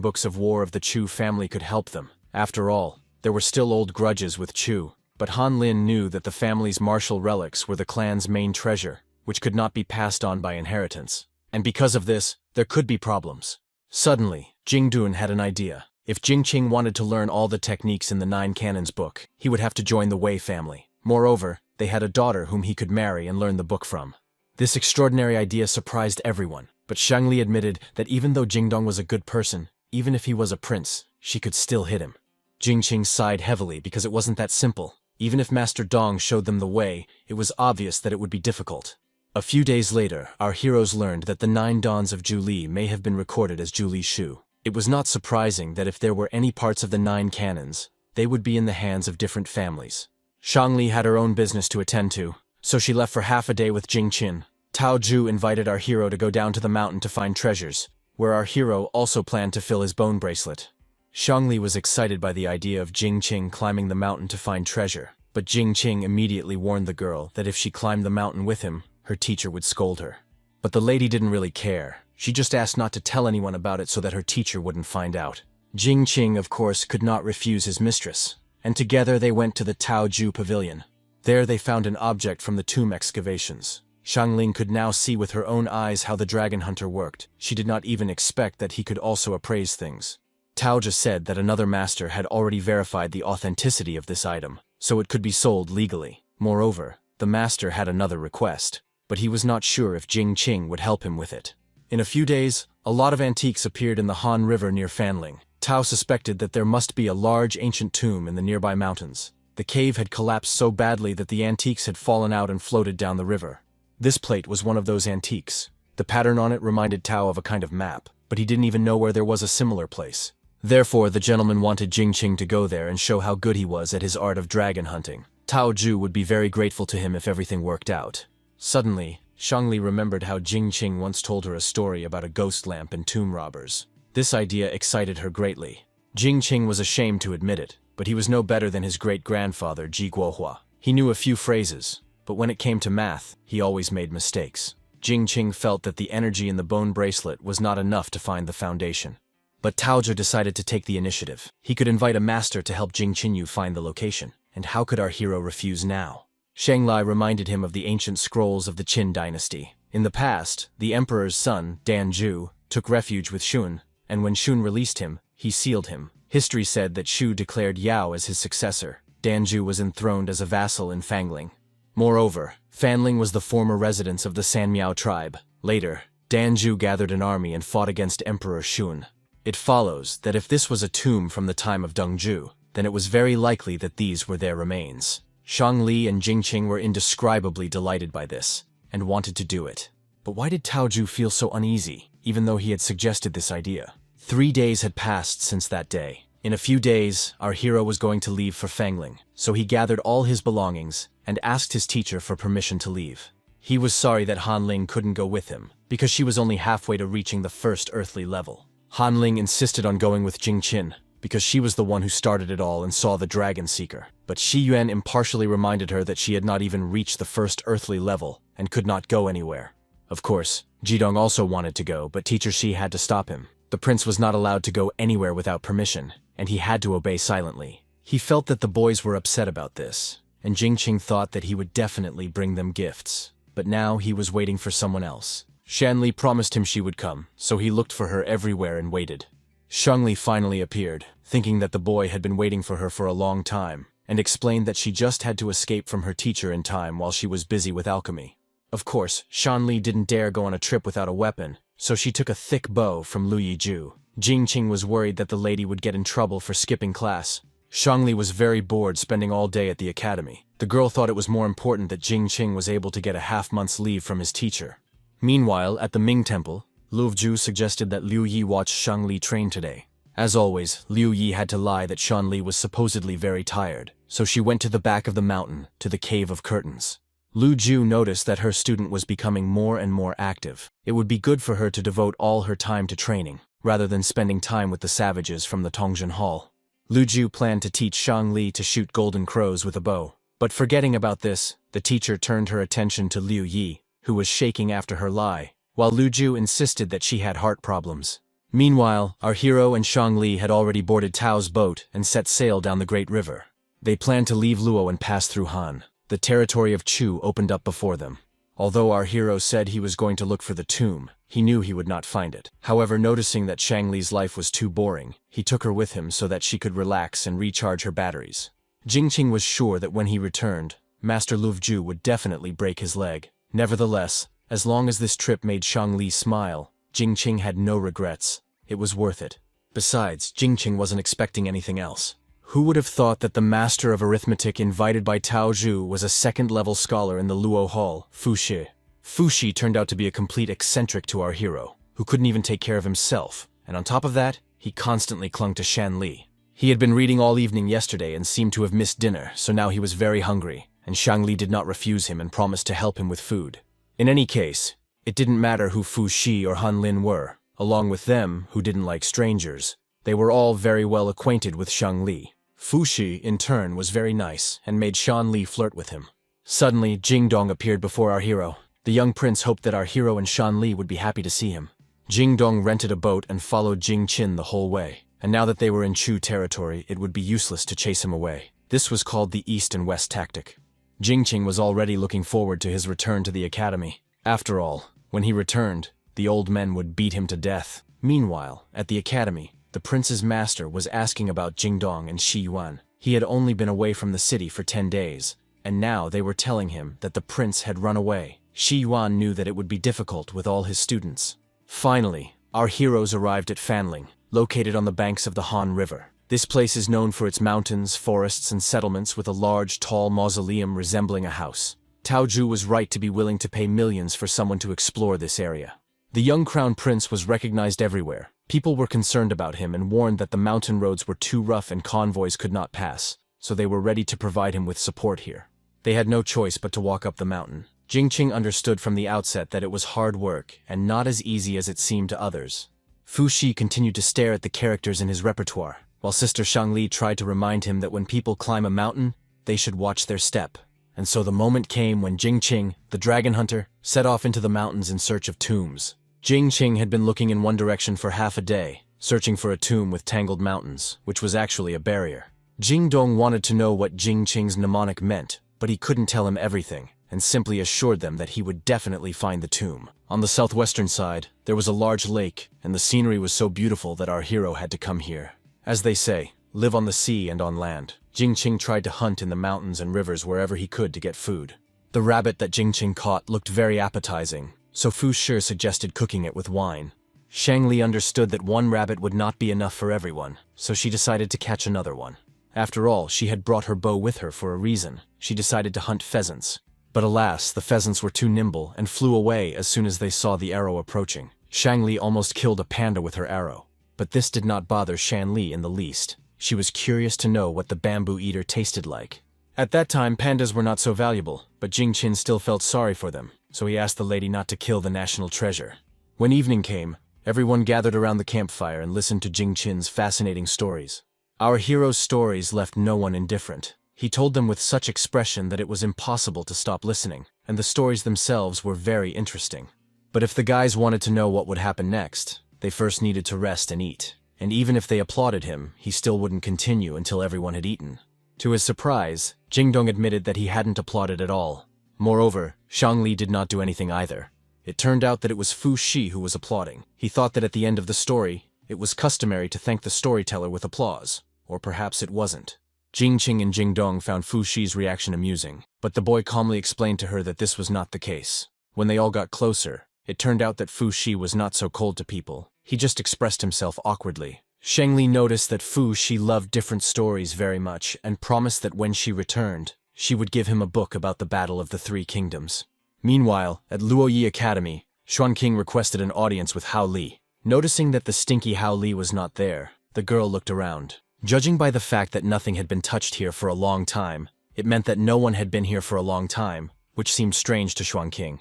books of war of the Chu family could help them. After all, there were still old grudges with Chu, but Han Lin knew that the family's martial relics were the clan's main treasure, which could not be passed on by inheritance. And because of this, there could be problems. Suddenly, Jingdun had an idea. If Jingqin wanted to learn all the techniques in the 9 Canons book, he would have to join the Wei family. Moreover, they had a daughter whom he could marry and learn the book from. This extraordinary idea surprised everyone, but Shangli admitted that even though Jingdong was a good person, even if he was a prince, she could still hit him. Jingqin sighed heavily because it wasn't that simple. Even if Master Dong showed them the way, it was obvious that it would be difficult. A few days later, our heroes learned that the 9 Dawns of Zhu may have been recorded as Zhu Shu. It was not surprising that if there were any parts of the 9 canons, they would be in the hands of different families. Shangli had her own business to attend to, so she left for half a day with Jingqin. Tao Zhu invited our hero to go down to the mountain to find treasures, where our hero also planned to fill his bone bracelet. Shangli was excited by the idea of Jingqin climbing the mountain to find treasure, but Jingqin immediately warned the girl that if she climbed the mountain with him, her teacher would scold her. But the lady didn't really care. She just asked not to tell anyone about it so that her teacher wouldn't find out. Jingqin, of course, could not refuse his mistress, and together they went to the Tao Zhu pavilion. There they found an object from the tomb excavations. Shangling could now see with her own eyes how the dragon hunter worked. She did not even expect that he could also appraise things. Tao just said that another master had already verified the authenticity of this item, so it could be sold legally. Moreover, the master had another request, but he was not sure if Jingqin would help him with it. In a few days, a lot of antiques appeared in the Han River near Fanling. Tao suspected that there must be a large ancient tomb in the nearby mountains. The cave had collapsed so badly that the antiques had fallen out and floated down the river. This plate was one of those antiques. The pattern on it reminded Tao of a kind of map, but he didn't even know where there was a similar place. Therefore, the gentleman wanted Jingqing to go there and show how good he was at his art of dragon hunting. Tao Ju would be very grateful to him if everything worked out. Suddenly, Shangli remembered how Jingqing once told her a story about a ghost lamp and tomb robbers. This idea excited her greatly. Jingqing was ashamed to admit it, but he was no better than his great-grandfather Ji Guohua. He knew a few phrases, but when it came to math, he always made mistakes. Jingqing felt that the energy in the bone bracelet was not enough to find the foundation. But Taoju decided to take the initiative. He could invite a master to help Jingqinyu find the location. And how could our hero refuse now? Shanglai reminded him of the ancient scrolls of the Qin dynasty. In the past, the emperor's son, Danju, took refuge with Shun, and when Shun released him, he sealed him. History said that Shu declared Yao as his successor. Danju was enthroned as a vassal in Fangling. Moreover, Fanling was the former residence of the Sanmiao tribe. Later, Danju gathered an army and fought against Emperor Shun. It follows that if this was a tomb from the time of Dongju, then it was very likely that these were their remains. Shangli and Jingqing were indescribably delighted by this, and wanted to do it. But why did Taoju feel so uneasy, even though he had suggested this idea? 3 days had passed since that day. In a few days, our hero was going to leave for Fangling, so he gathered all his belongings and asked his teacher for permission to leave. He was sorry that Hanling couldn't go with him, because she was only halfway to reaching the first earthly level. Hanling insisted on going with Jingqin, because she was the one who started it all and saw the Dragon Seeker. But Shi Yuan impartially reminded her that she had not even reached the first earthly level and could not go anywhere. Of course, Jidong also wanted to go, but Teacher Shi had to stop him. The prince was not allowed to go anywhere without permission, and he had to obey silently. He felt that the boys were upset about this, and Jingqing thought that he would definitely bring them gifts. But now he was waiting for someone else. Shanli promised him she would come, so he looked for her everywhere and waited. Shangli finally appeared, thinking that the boy had been waiting for her for a long time, and explained that she just had to escape from her teacher in time while she was busy with alchemy. Of course, Shanli didn't dare go on a trip without a weapon, so she took a thick bow from Lu Yiju. Jingqing was worried that the lady would get in trouble for skipping class. Shangli was very bored spending all day at the academy. The girl thought it was more important that Jingqing was able to get a half-month's leave from his teacher. Meanwhile, at the Ming Temple, Lu Ju suggested that Liu Yi watch Shangli train today. As always, Liu Yi had to lie that Shanli was supposedly very tired, so she went to the back of the mountain, to the Cave of Curtains. Lu Ju noticed that her student was becoming more and more active. It would be good for her to devote all her time to training, rather than spending time with the savages from the Tongjin Hall. Lu Ju planned to teach Shangli to shoot golden crows with a bow. But forgetting about this, the teacher turned her attention to Liu Yi, who was shaking after her lie, while Lu Ju insisted that she had heart problems. Meanwhile, our hero and Shangli had already boarded Tao's boat and set sail down the Great River. They planned to leave Luo and pass through Han. The territory of Chu opened up before them. Although our hero said he was going to look for the tomb, he knew he would not find it. However, noticing that Shangli's life was too boring, he took her with him so that she could relax and recharge her batteries. Jingqing was sure that when he returned, Master Lu Ju would definitely break his leg. Nevertheless, as long as this trip made Shangli smile, Jingqing had no regrets. It was worth it. Besides, Jingqing wasn't expecting anything else. Who would have thought that the master of arithmetic invited by Tao Zhu was a second-level scholar in the Luo Hall, Fu Shi? Fu Shi turned out to be a complete eccentric to our hero, who couldn't even take care of himself, and on top of that, he constantly clung to Shan Li. He had been reading all evening yesterday and seemed to have missed dinner, so now he was very hungry, and Shang Li did not refuse him and promised to help him with food. In any case, it didn't matter who Fu Shi or Han Lin were. Along with them, who didn't like strangers, they were all very well acquainted with Shang Li. Fu Shi, in turn, was very nice and made Shan Li flirt with him. Suddenly, Jingdong appeared before our hero. The young prince hoped that our hero and Shan Li would be happy to see him. Jingdong rented a boat and followed Jing Qin the whole way, and now that they were in Chu territory, it would be useless to chase him away. This was called the East and West tactic. Jingqing was already looking forward to his return to the academy. After all, when he returned, the old men would beat him to death. Meanwhile, at the academy, the prince's master was asking about Jingdong and Shi Yuan. He had only been away from the city for 10 days, and now they were telling him that the prince had run away. Shi Yuan knew that it would be difficult with all his students. Finally, our heroes arrived at Fanling, located on the banks of the Han River. This place is known for its mountains, forests, and settlements with a large, tall mausoleum resembling a house. Taoju was right to be willing to pay millions for someone to explore this area. The young crown prince was recognized everywhere. People were concerned about him and warned that the mountain roads were too rough and convoys could not pass, so they were ready to provide him with support here. They had no choice but to walk up the mountain. Jingqing understood from the outset that it was hard work and not as easy as it seemed to others. Fu Shi continued to stare at the characters in his repertoire, while Sister Shangli tried to remind him that when people climb a mountain, they should watch their step. And so the moment came when Jingqing, the dragon hunter, set off into the mountains in search of tombs. Jingqing had been looking in one direction for half a day, searching for a tomb with tangled mountains, which was actually a barrier. Jingdong wanted to know what Jingqing's mnemonic meant, but he couldn't tell him everything, and simply assured them that he would definitely find the tomb. On the southwestern side, there was a large lake, and the scenery was so beautiful that our hero had to come here. As they say, live on the sea and on land. Jingqing tried to hunt in the mountains and rivers wherever he could to get food. The rabbit that Jingqing caught looked very appetizing, so Fu Shi suggested cooking it with wine. Shangli understood that one rabbit would not be enough for everyone, so she decided to catch another one. After all, she had brought her bow with her for a reason. She decided to hunt pheasants. But alas, the pheasants were too nimble and flew away as soon as they saw the arrow approaching. Shangli almost killed a panda with her arrow. But this did not bother Shanli in the least. She was curious to know what the bamboo eater tasted like. At that time, pandas were not so valuable, but Jingqin still felt sorry for them, so he asked the lady not to kill the national treasure. When evening came, everyone gathered around the campfire and listened to Jingqin's fascinating stories. Our hero's stories left no one indifferent. He told them with such expression that it was impossible to stop listening, and the stories themselves were very interesting. But if the guys wanted to know what would happen next, they first needed to rest and eat. And even if they applauded him, he still wouldn't continue until everyone had eaten. To his surprise, Jingdong admitted that he hadn't applauded at all. Moreover, Shangli did not do anything either. It turned out that it was Fu Shi who was applauding. He thought that at the end of the story, it was customary to thank the storyteller with applause. Or perhaps it wasn't. Jingqing and Jingdong found Fu Shi's reaction amusing, but the boy calmly explained to her that this was not the case. When they all got closer, it turned out that Fu Shi was not so cold to people. He just expressed himself awkwardly. Shangli noticed that Fu Shi loved different stories very much and promised that when she returned, she would give him a book about the Battle of the Three Kingdoms. Meanwhile, at Luoyi Academy, Xuanqing requested an audience with Hao Li. Noticing that the stinky Hao Li was not there, the girl looked around. Judging by the fact that nothing had been touched here for a long time, it meant that no one had been here for a long time, which seemed strange to Xuanqing.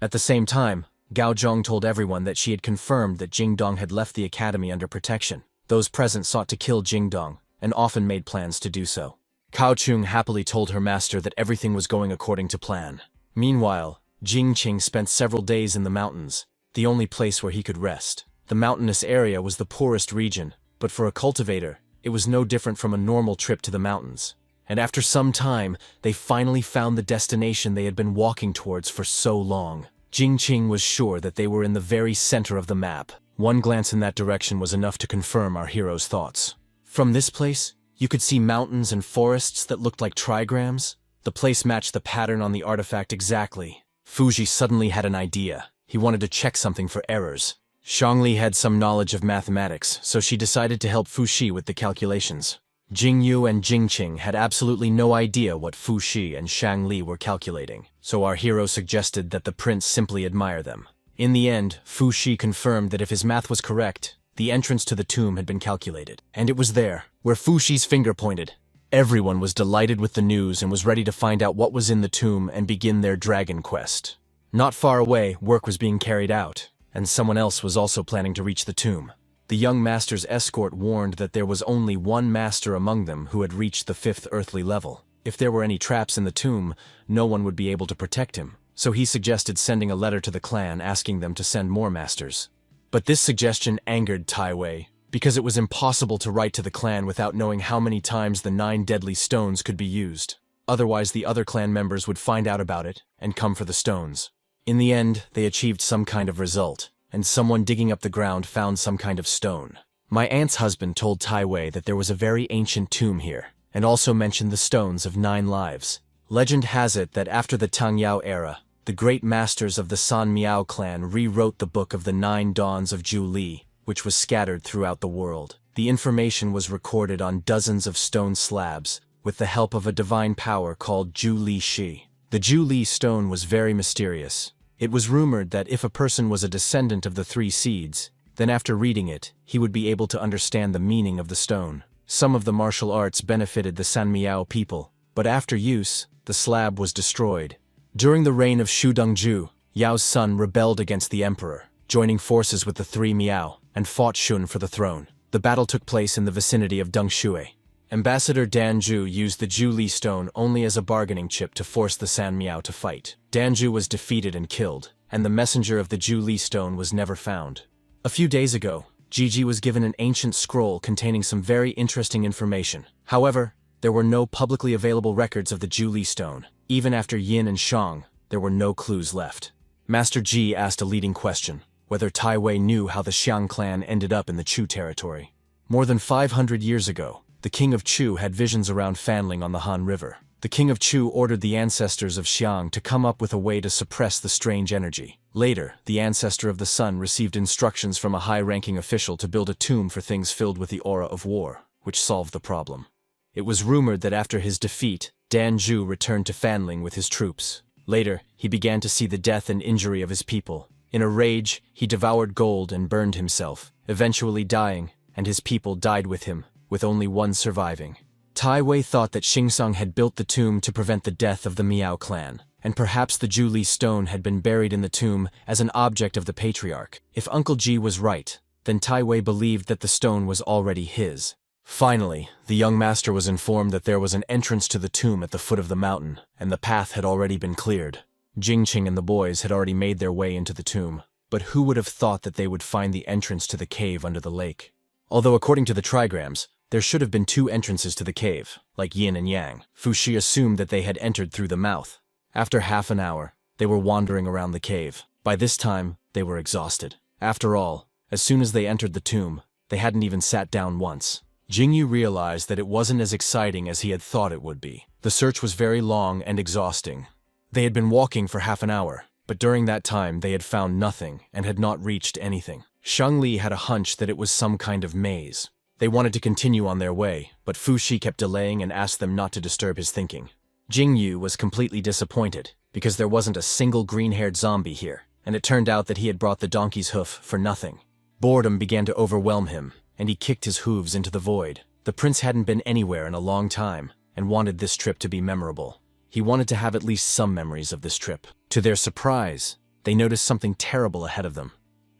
At the same time, Gao Zhong told everyone that she had confirmed that Jingdong had left the academy under protection. Those present sought to kill Jingdong, and often made plans to do so. Cao Chung happily told her master that everything was going according to plan. Meanwhile, Jingqing spent several days in the mountains, the only place where he could rest. The mountainous area was the poorest region, but for a cultivator, it was no different from a normal trip to the mountains. And after some time, they finally found the destination they had been walking towards for so long. Jingqing was sure that they were in the very center of the map. One glance in that direction was enough to confirm our hero's thoughts. From this place, you could see mountains and forests that looked like trigrams. The place matched the pattern on the artifact exactly. Fuji suddenly had an idea. He wanted to check something for errors. Shangli had some knowledge of mathematics, so she decided to help Fu Shi with the calculations. Jingyu and Jingqing had absolutely no idea what Fu Shi and Shangli were calculating, so our hero suggested that the prince simply admire them. In the end, Fu Shi confirmed that if his math was correct, the entrance to the tomb had been calculated. And it was there, where Fu Shi's finger pointed. Everyone was delighted with the news and was ready to find out what was in the tomb and begin their dragon quest. Not far away, work was being carried out, and someone else was also planning to reach the tomb. The young master's escort warned that there was only one master among them who had reached the 5th earthly level. If there were any traps in the tomb, no one would be able to protect him, so he suggested sending a letter to the clan asking them to send more masters. But this suggestion angered Tai Wei, because it was impossible to write to the clan without knowing how many times the 9 deadly stones could be used. Otherwise, the other clan members would find out about it and come for the stones. In the end, they achieved some kind of result, and someone digging up the ground found some kind of stone. My aunt's husband told Tai Wei that there was a very ancient tomb here, and also mentioned the stones of 9 lives. Legend has it that after the Tang Yao era, the great masters of the San Miao clan rewrote the book of the 9 dawns of Ju Li, which was scattered throughout the world. The information was recorded on dozens of stone slabs, with the help of a divine power called Ju Li Shi. The Ju Li stone was very mysterious. It was rumored that if a person was a descendant of the three seeds, then after reading it, he would be able to understand the meaning of the stone. Some of the martial arts benefited the San Miao people, but after use, the slab was destroyed. During the reign of Shu Dongju, Yao's son rebelled against the emperor, joining forces with the three Miao, and fought Shun for the throne. The battle took place in the vicinity of Dongshui. Ambassador Danju used the Ju Li stone only as a bargaining chip to force the San Miao to fight. Danju was defeated and killed, and the messenger of the Ju Li stone was never found. A few days ago, Gigi was given an ancient scroll containing some very interesting information. However, there were no publicly available records of the Ju Li stone. Even after Yin and Shang, there were no clues left. Master Ji asked a leading question, whether Tai Wei knew how the Xiang clan ended up in the Chu territory. More than 500 years ago, the king of Chu had visions around Fanling on the Han River. The king of Chu ordered the ancestors of Xiang to come up with a way to suppress the strange energy. Later, the ancestor of the sun received instructions from a high-ranking official to build a tomb for things filled with the aura of war, which solved the problem. It was rumored that after his defeat, Danju returned to Fanling with his troops. Later, he began to see the death and injury of his people. In a rage, he devoured gold and burned himself, eventually dying, and his people died with him, with only one surviving. Tai Wei thought that Xingsong had built the tomb to prevent the death of the Miao clan, and perhaps the Ju Li stone had been buried in the tomb as an object of the patriarch. If Uncle Ji was right, then Tai Wei believed that the stone was already his. Finally, the young master was informed that there was an entrance to the tomb at the foot of the mountain, and the path had already been cleared. Jingqing and the boys had already made their way into the tomb, but who would have thought that they would find the entrance to the cave under the lake? Although according to the trigrams, there should have been two entrances to the cave, like yin and yang. Fuxi assumed that they had entered through the mouth. After half an hour, they were wandering around the cave. By this time, they were exhausted. After all, as soon as they entered the tomb, they hadn't even sat down once. Jingyu realized that it wasn't as exciting as he had thought it would be. The search was very long and exhausting. They had been walking for half an hour, but during that time they had found nothing and had not reached anything. Shangli had a hunch that it was some kind of maze. They wanted to continue on their way, but Fuxi kept delaying and asked them not to disturb his thinking. Jingyu was completely disappointed, because there wasn't a single green-haired zombie here, and it turned out that he had brought the donkey's hoof for nothing. Boredom began to overwhelm him, and he kicked his hooves into the void. The prince hadn't been anywhere in a long time, and wanted this trip to be memorable. He wanted to have at least some memories of this trip. To their surprise, they noticed something terrible ahead of them.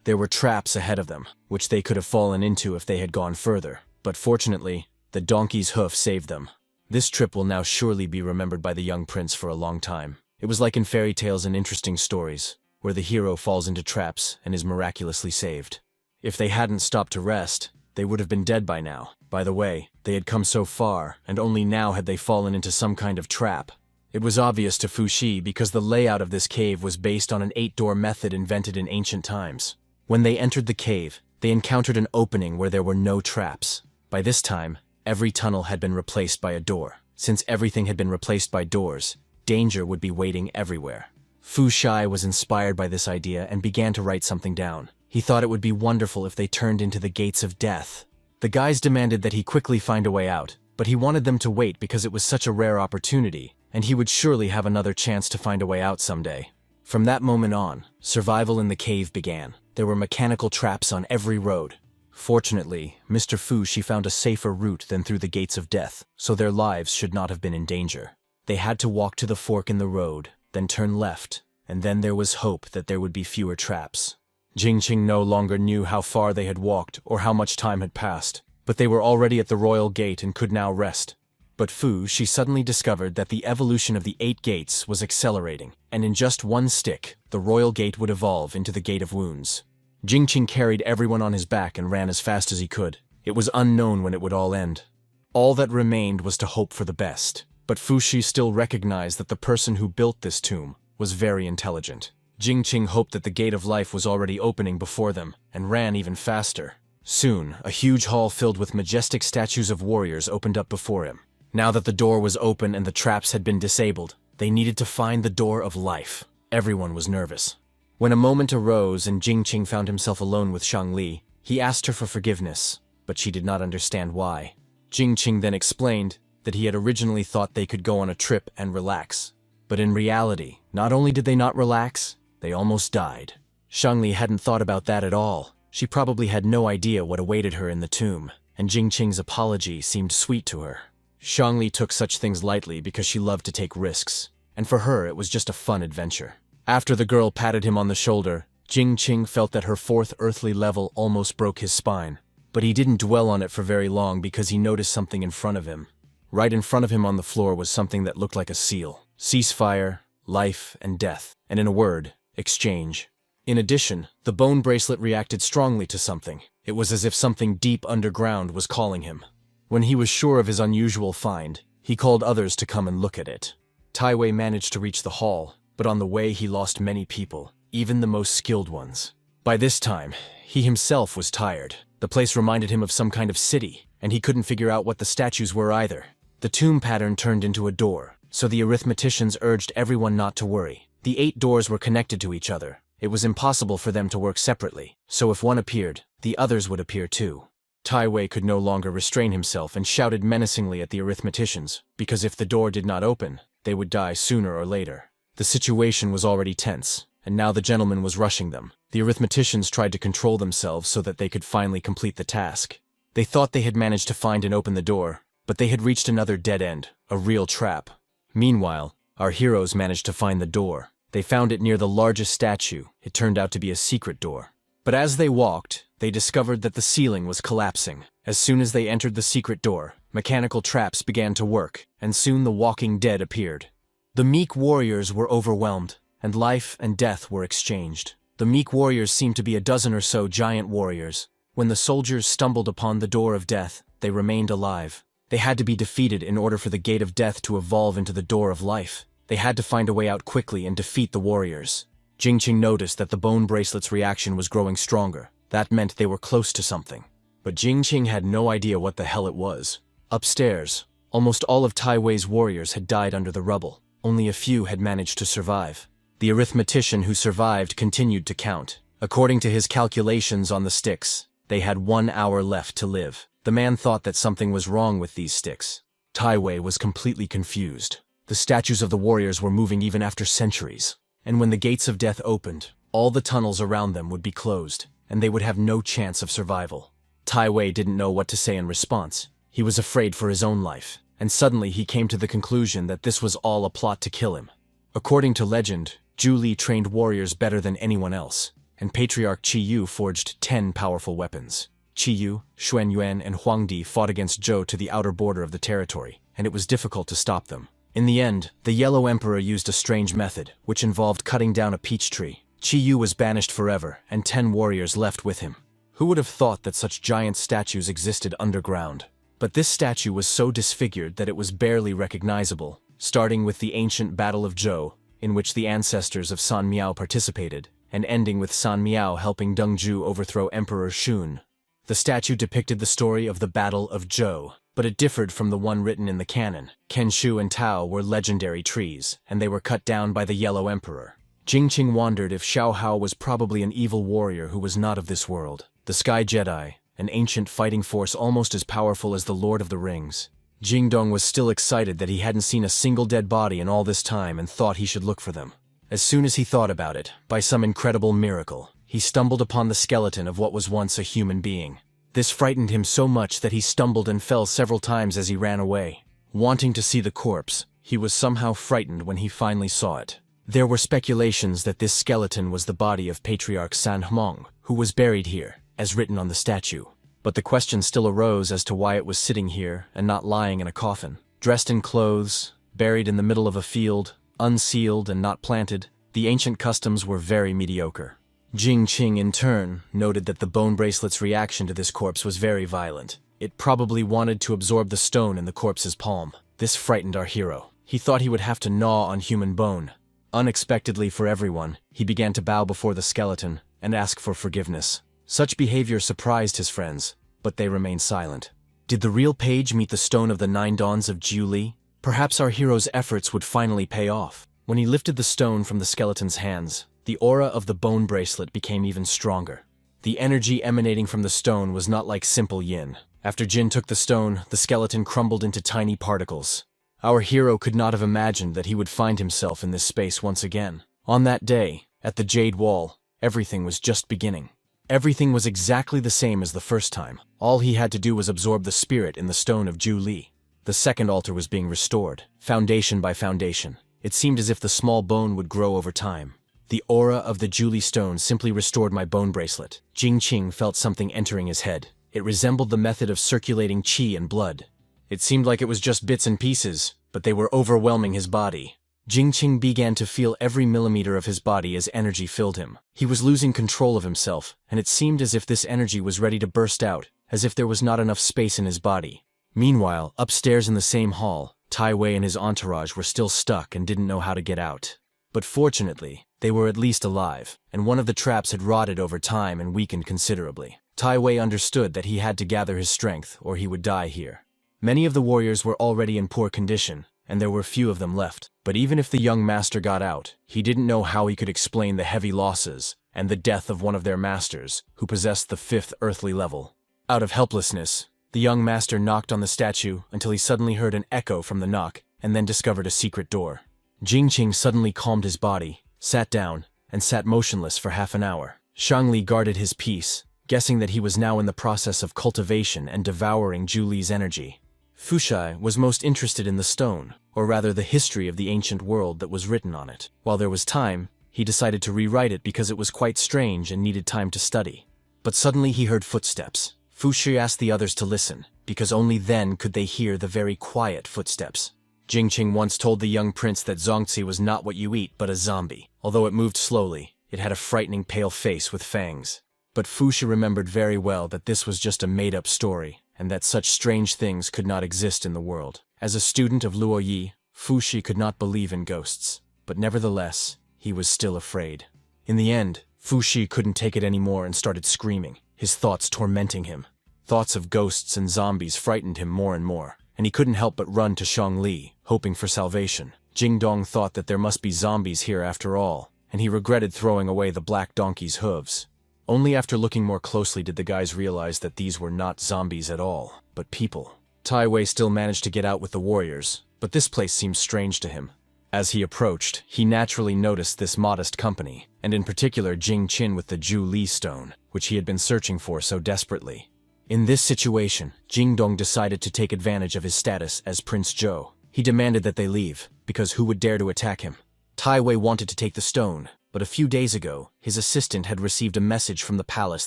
There were traps ahead of them, which they could have fallen into if they had gone further, but fortunately, the donkey's hoof saved them. This trip will now surely be remembered by the young prince for a long time. It was like in fairy tales and interesting stories, where the hero falls into traps and is miraculously saved. If they hadn't stopped to rest, they would have been dead by now. By the way, they had come so far, and only now had they fallen into some kind of trap. It was obvious to Fuxi because the layout of this cave was based on an 8-door method invented in ancient times. When they entered the cave, they encountered an opening where there were no traps. By this time, every tunnel had been replaced by a door. Since everything had been replaced by doors, danger would be waiting everywhere. Fu Shai was inspired by this idea and began to write something down. He thought it would be wonderful if they turned into the gates of death. The guys demanded that he quickly find a way out, but he wanted them to wait because it was such a rare opportunity, and he would surely have another chance to find a way out someday. From that moment on, survival in the cave began. There were mechanical traps on every road. Fortunately, Mr. Fuxi found a safer route than through the gates of death, so their lives should not have been in danger. They had to walk to the fork in the road, then turn left, and then there was hope that there would be fewer traps. Jingqing no longer knew how far they had walked or how much time had passed, but they were already at the royal gate and could now rest. But she suddenly discovered that the evolution of the 8 gates was accelerating, and in just one stick, the royal gate would evolve into the Gate of Wounds. Jingqing carried everyone on his back and ran as fast as he could. It was unknown when it would all end. All that remained was to hope for the best. But Fuxi still recognized that the person who built this tomb was very intelligent. Jingqing hoped that the Gate of Life was already opening before them, and ran even faster. Soon, a huge hall filled with majestic statues of warriors opened up before him. Now that the door was open and the traps had been disabled, they needed to find the door of life. Everyone was nervous. When a moment arose and Jingqing found himself alone with Shangli, he asked her for forgiveness. but she did not understand why. Jingqing then explained that he had originally thought they could go on a trip and relax. But in reality, not only did they not relax, they almost died. Shangli hadn't thought about that at all. She probably had no idea what awaited her in the tomb, and Jingqing's apology seemed sweet to her. Shangli took such things lightly because she loved to take risks, and for her it was just a fun adventure. After the girl patted him on the shoulder, Jingqing felt that her fourth earthly level almost broke his spine. But he didn't dwell on it for very long because he noticed something in front of him. Right in front of him on the floor was something that looked like a seal. Ceasefire, life, and death, and in a word, exchange. In addition, the bone bracelet reacted strongly to something. It was as if something deep underground was calling him. When he was sure of his unusual find, he called others to come and look at it. Tai Wei managed to reach the hall, but on the way he lost many people, even the most skilled ones. By this time, he himself was tired. The place reminded him of some kind of city, and he couldn't figure out what the statues were either. The tomb pattern turned into a door, so the arithmeticians urged everyone not to worry. The 8 doors were connected to each other. It was impossible for them to work separately, so if one appeared, the others would appear too. Tai Wei could no longer restrain himself and shouted menacingly at the arithmeticians, because if the door did not open, they would die sooner or later. The situation was already tense, and now the gentleman was rushing them. The arithmeticians tried to control themselves so that they could finally complete the task. They thought they had managed to find and open the door, but they had reached another dead end, a real trap. Meanwhile, our heroes managed to find the door. They found it near the largest statue. It turned out to be a secret door. But as they walked, they discovered that the ceiling was collapsing. As soon as they entered the secret door, mechanical traps began to work, and soon the walking dead appeared. The meek warriors were overwhelmed, and life and death were exchanged. The meek warriors seemed to be a dozen or so giant warriors. When the soldiers stumbled upon the door of death, they remained alive. They had to be defeated in order for the gate of death to evolve into the door of life. They had to find a way out quickly and defeat the warriors. Jingqing noticed that the bone bracelet's reaction was growing stronger. That meant they were close to something. But Jingqing had no idea what the hell it was. Upstairs, almost all of Tai Wei's warriors had died under the rubble. Only a few had managed to survive. The arithmetician who survived continued to count. According to his calculations on the sticks, they had 1 hour left to live. The man thought that something was wrong with these sticks. Tai Wei was completely confused. The statues of the warriors were moving even after centuries. And when the gates of death opened, all the tunnels around them would be closed, and they would have no chance of survival. Tai Wei didn't know what to say in response. He was afraid for his own life, and suddenly he came to the conclusion that this was all a plot to kill him. According to legend, Zhu Li trained warriors better than anyone else, and Patriarch Qi Yu forged 10 powerful weapons. Qi Yu, Xuan Yuan, and Huang Di fought against Zhou to the outer border of the territory, and it was difficult to stop them. In the end, the Yellow Emperor used a strange method, which involved cutting down a peach tree. Qi Yu was banished forever, and 10 warriors left with him. Who would have thought that such giant statues existed underground? But this statue was so disfigured that it was barely recognizable, starting with the ancient Battle of Zhou, in which the ancestors of San Miao participated, and ending with San Miao helping Deng Zhu overthrow Emperor Shun. The statue depicted the story of the Battle of Zhou, but it differed from the one written in the canon. Kenshu and Tao were legendary trees, and they were cut down by the Yellow Emperor. Jingqing wondered if Xiao Hao was probably an evil warrior who was not of this world. The Sky Jedi, an ancient fighting force almost as powerful as the Lord of the Rings. Jingdong was still excited that he hadn't seen a single dead body in all this time and thought he should look for them. As soon as he thought about it, by some incredible miracle, he stumbled upon the skeleton of what was once a human being. This frightened him so much that he stumbled and fell several times as he ran away. Wanting to see the corpse, he was somehow frightened when he finally saw it. There were speculations that this skeleton was the body of Patriarch San Hmong, who was buried here, as written on the statue. But the question still arose as to why it was sitting here and not lying in a coffin. Dressed in clothes, buried in the middle of a field, unsealed and not planted, the ancient customs were very mediocre. Jingqing, in turn, noted that the bone bracelet's reaction to this corpse was very violent. It probably wanted to absorb the stone in the corpse's palm. This frightened our hero. He thought he would have to gnaw on human bone. Unexpectedly for everyone, he began to bow before the skeleton and ask for forgiveness. Such behavior surprised his friends, but they remained silent. Did the real page meet the stone of the 9 dawns of Zhu Li? Perhaps our hero's efforts would finally pay off. When he lifted the stone from the skeleton's hands, the aura of the bone bracelet became even stronger. The energy emanating from the stone was not like simple yin. After Jin took the stone, the skeleton crumbled into tiny particles. Our hero could not have imagined that he would find himself in this space once again. On that day, at the Jade Wall, everything was just beginning. Everything was exactly the same as the first time. All he had to do was absorb the spirit in the stone of Ju Li. The second altar was being restored, foundation by foundation. It seemed as if the small bone would grow over time. The aura of the Ju Li stone simply restored my bone bracelet. Jingqing felt something entering his head. It resembled the method of circulating qi and blood. It seemed like it was just bits and pieces, but they were overwhelming his body. Jingqing began to feel every millimeter of his body as energy filled him. He was losing control of himself, and it seemed as if this energy was ready to burst out, as if there was not enough space in his body. Meanwhile, upstairs in the same hall, Tai Wei and his entourage were still stuck and didn't know how to get out. But fortunately, they were at least alive, and one of the traps had rotted over time and weakened considerably. Tai Wei understood that he had to gather his strength or he would die here. Many of the warriors were already in poor condition, and there were few of them left. But even if the young master got out, he didn't know how he could explain the heavy losses and the death of one of their masters, who possessed the 5th earthly level. Out of helplessness, the young master knocked on the statue until he suddenly heard an echo from the knock and then discovered a secret door. Jingqing suddenly calmed his body, sat down, and sat motionless for half an hour. Shangli guarded his peace, guessing that he was now in the process of cultivation and devouring Ju Li's energy. Fushai was most interested in the stone, or rather the history of the ancient world that was written on it. While there was time, he decided to rewrite it because it was quite strange and needed time to study. But suddenly he heard footsteps. Fushi asked the others to listen, because only then could they hear the very quiet footsteps. Jingqing once told the young prince that Zongzi was not what you eat but a zombie. Although it moved slowly, it had a frightening pale face with fangs. But Fushi remembered very well that this was just a made-up story, and that such strange things could not exist in the world. As a student of Luoyi, Fushi could not believe in ghosts, but nevertheless, he was still afraid. In the end, Fushi couldn't take it anymore and started screaming, his thoughts tormenting him. Thoughts of ghosts and zombies frightened him more and more, and he couldn't help but run to Shangli, hoping for salvation. Jingdong thought that there must be zombies here after all, and he regretted throwing away the black donkey's hooves. Only after looking more closely did the guys realize that these were not zombies at all, but people. Tai Wei still managed to get out with the warriors, but this place seemed strange to him. As he approached, he naturally noticed this modest company, and in particular Jing Qin with the Ju Li stone, which he had been searching for so desperately. In this situation, Jingdong decided to take advantage of his status as Prince Zhou. He demanded that they leave, because who would dare to attack him? Tai Wei wanted to take the stone, but a few days ago, his assistant had received a message from the palace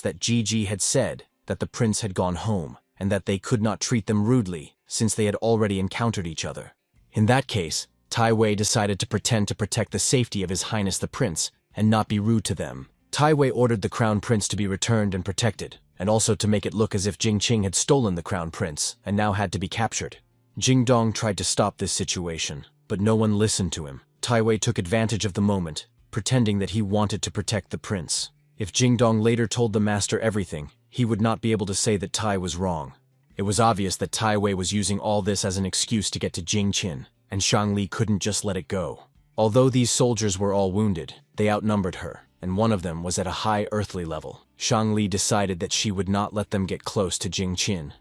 that Gigi had said that the prince had gone home, and that they could not treat them rudely, since they had already encountered each other. In that case, Tai Wei decided to pretend to protect the safety of His Highness the Prince, and not be rude to them. Tai Wei ordered the Crown Prince to be returned and protected, and also to make it look as if Jingqing had stolen the Crown Prince, and now had to be captured. Jingdong tried to stop this situation, but no one listened to him. Tai Wei took advantage of the moment, pretending that he wanted to protect the prince. If Jingdong later told the master everything, he would not be able to say that Tai was wrong. It was obvious that Tai Wei was using all this as an excuse to get to Jingqin, and Shangli couldn't just let it go. Although these soldiers were all wounded, they outnumbered her, and one of them was at a high earthly level. Shangli decided that she would not let them get close to Jingqin.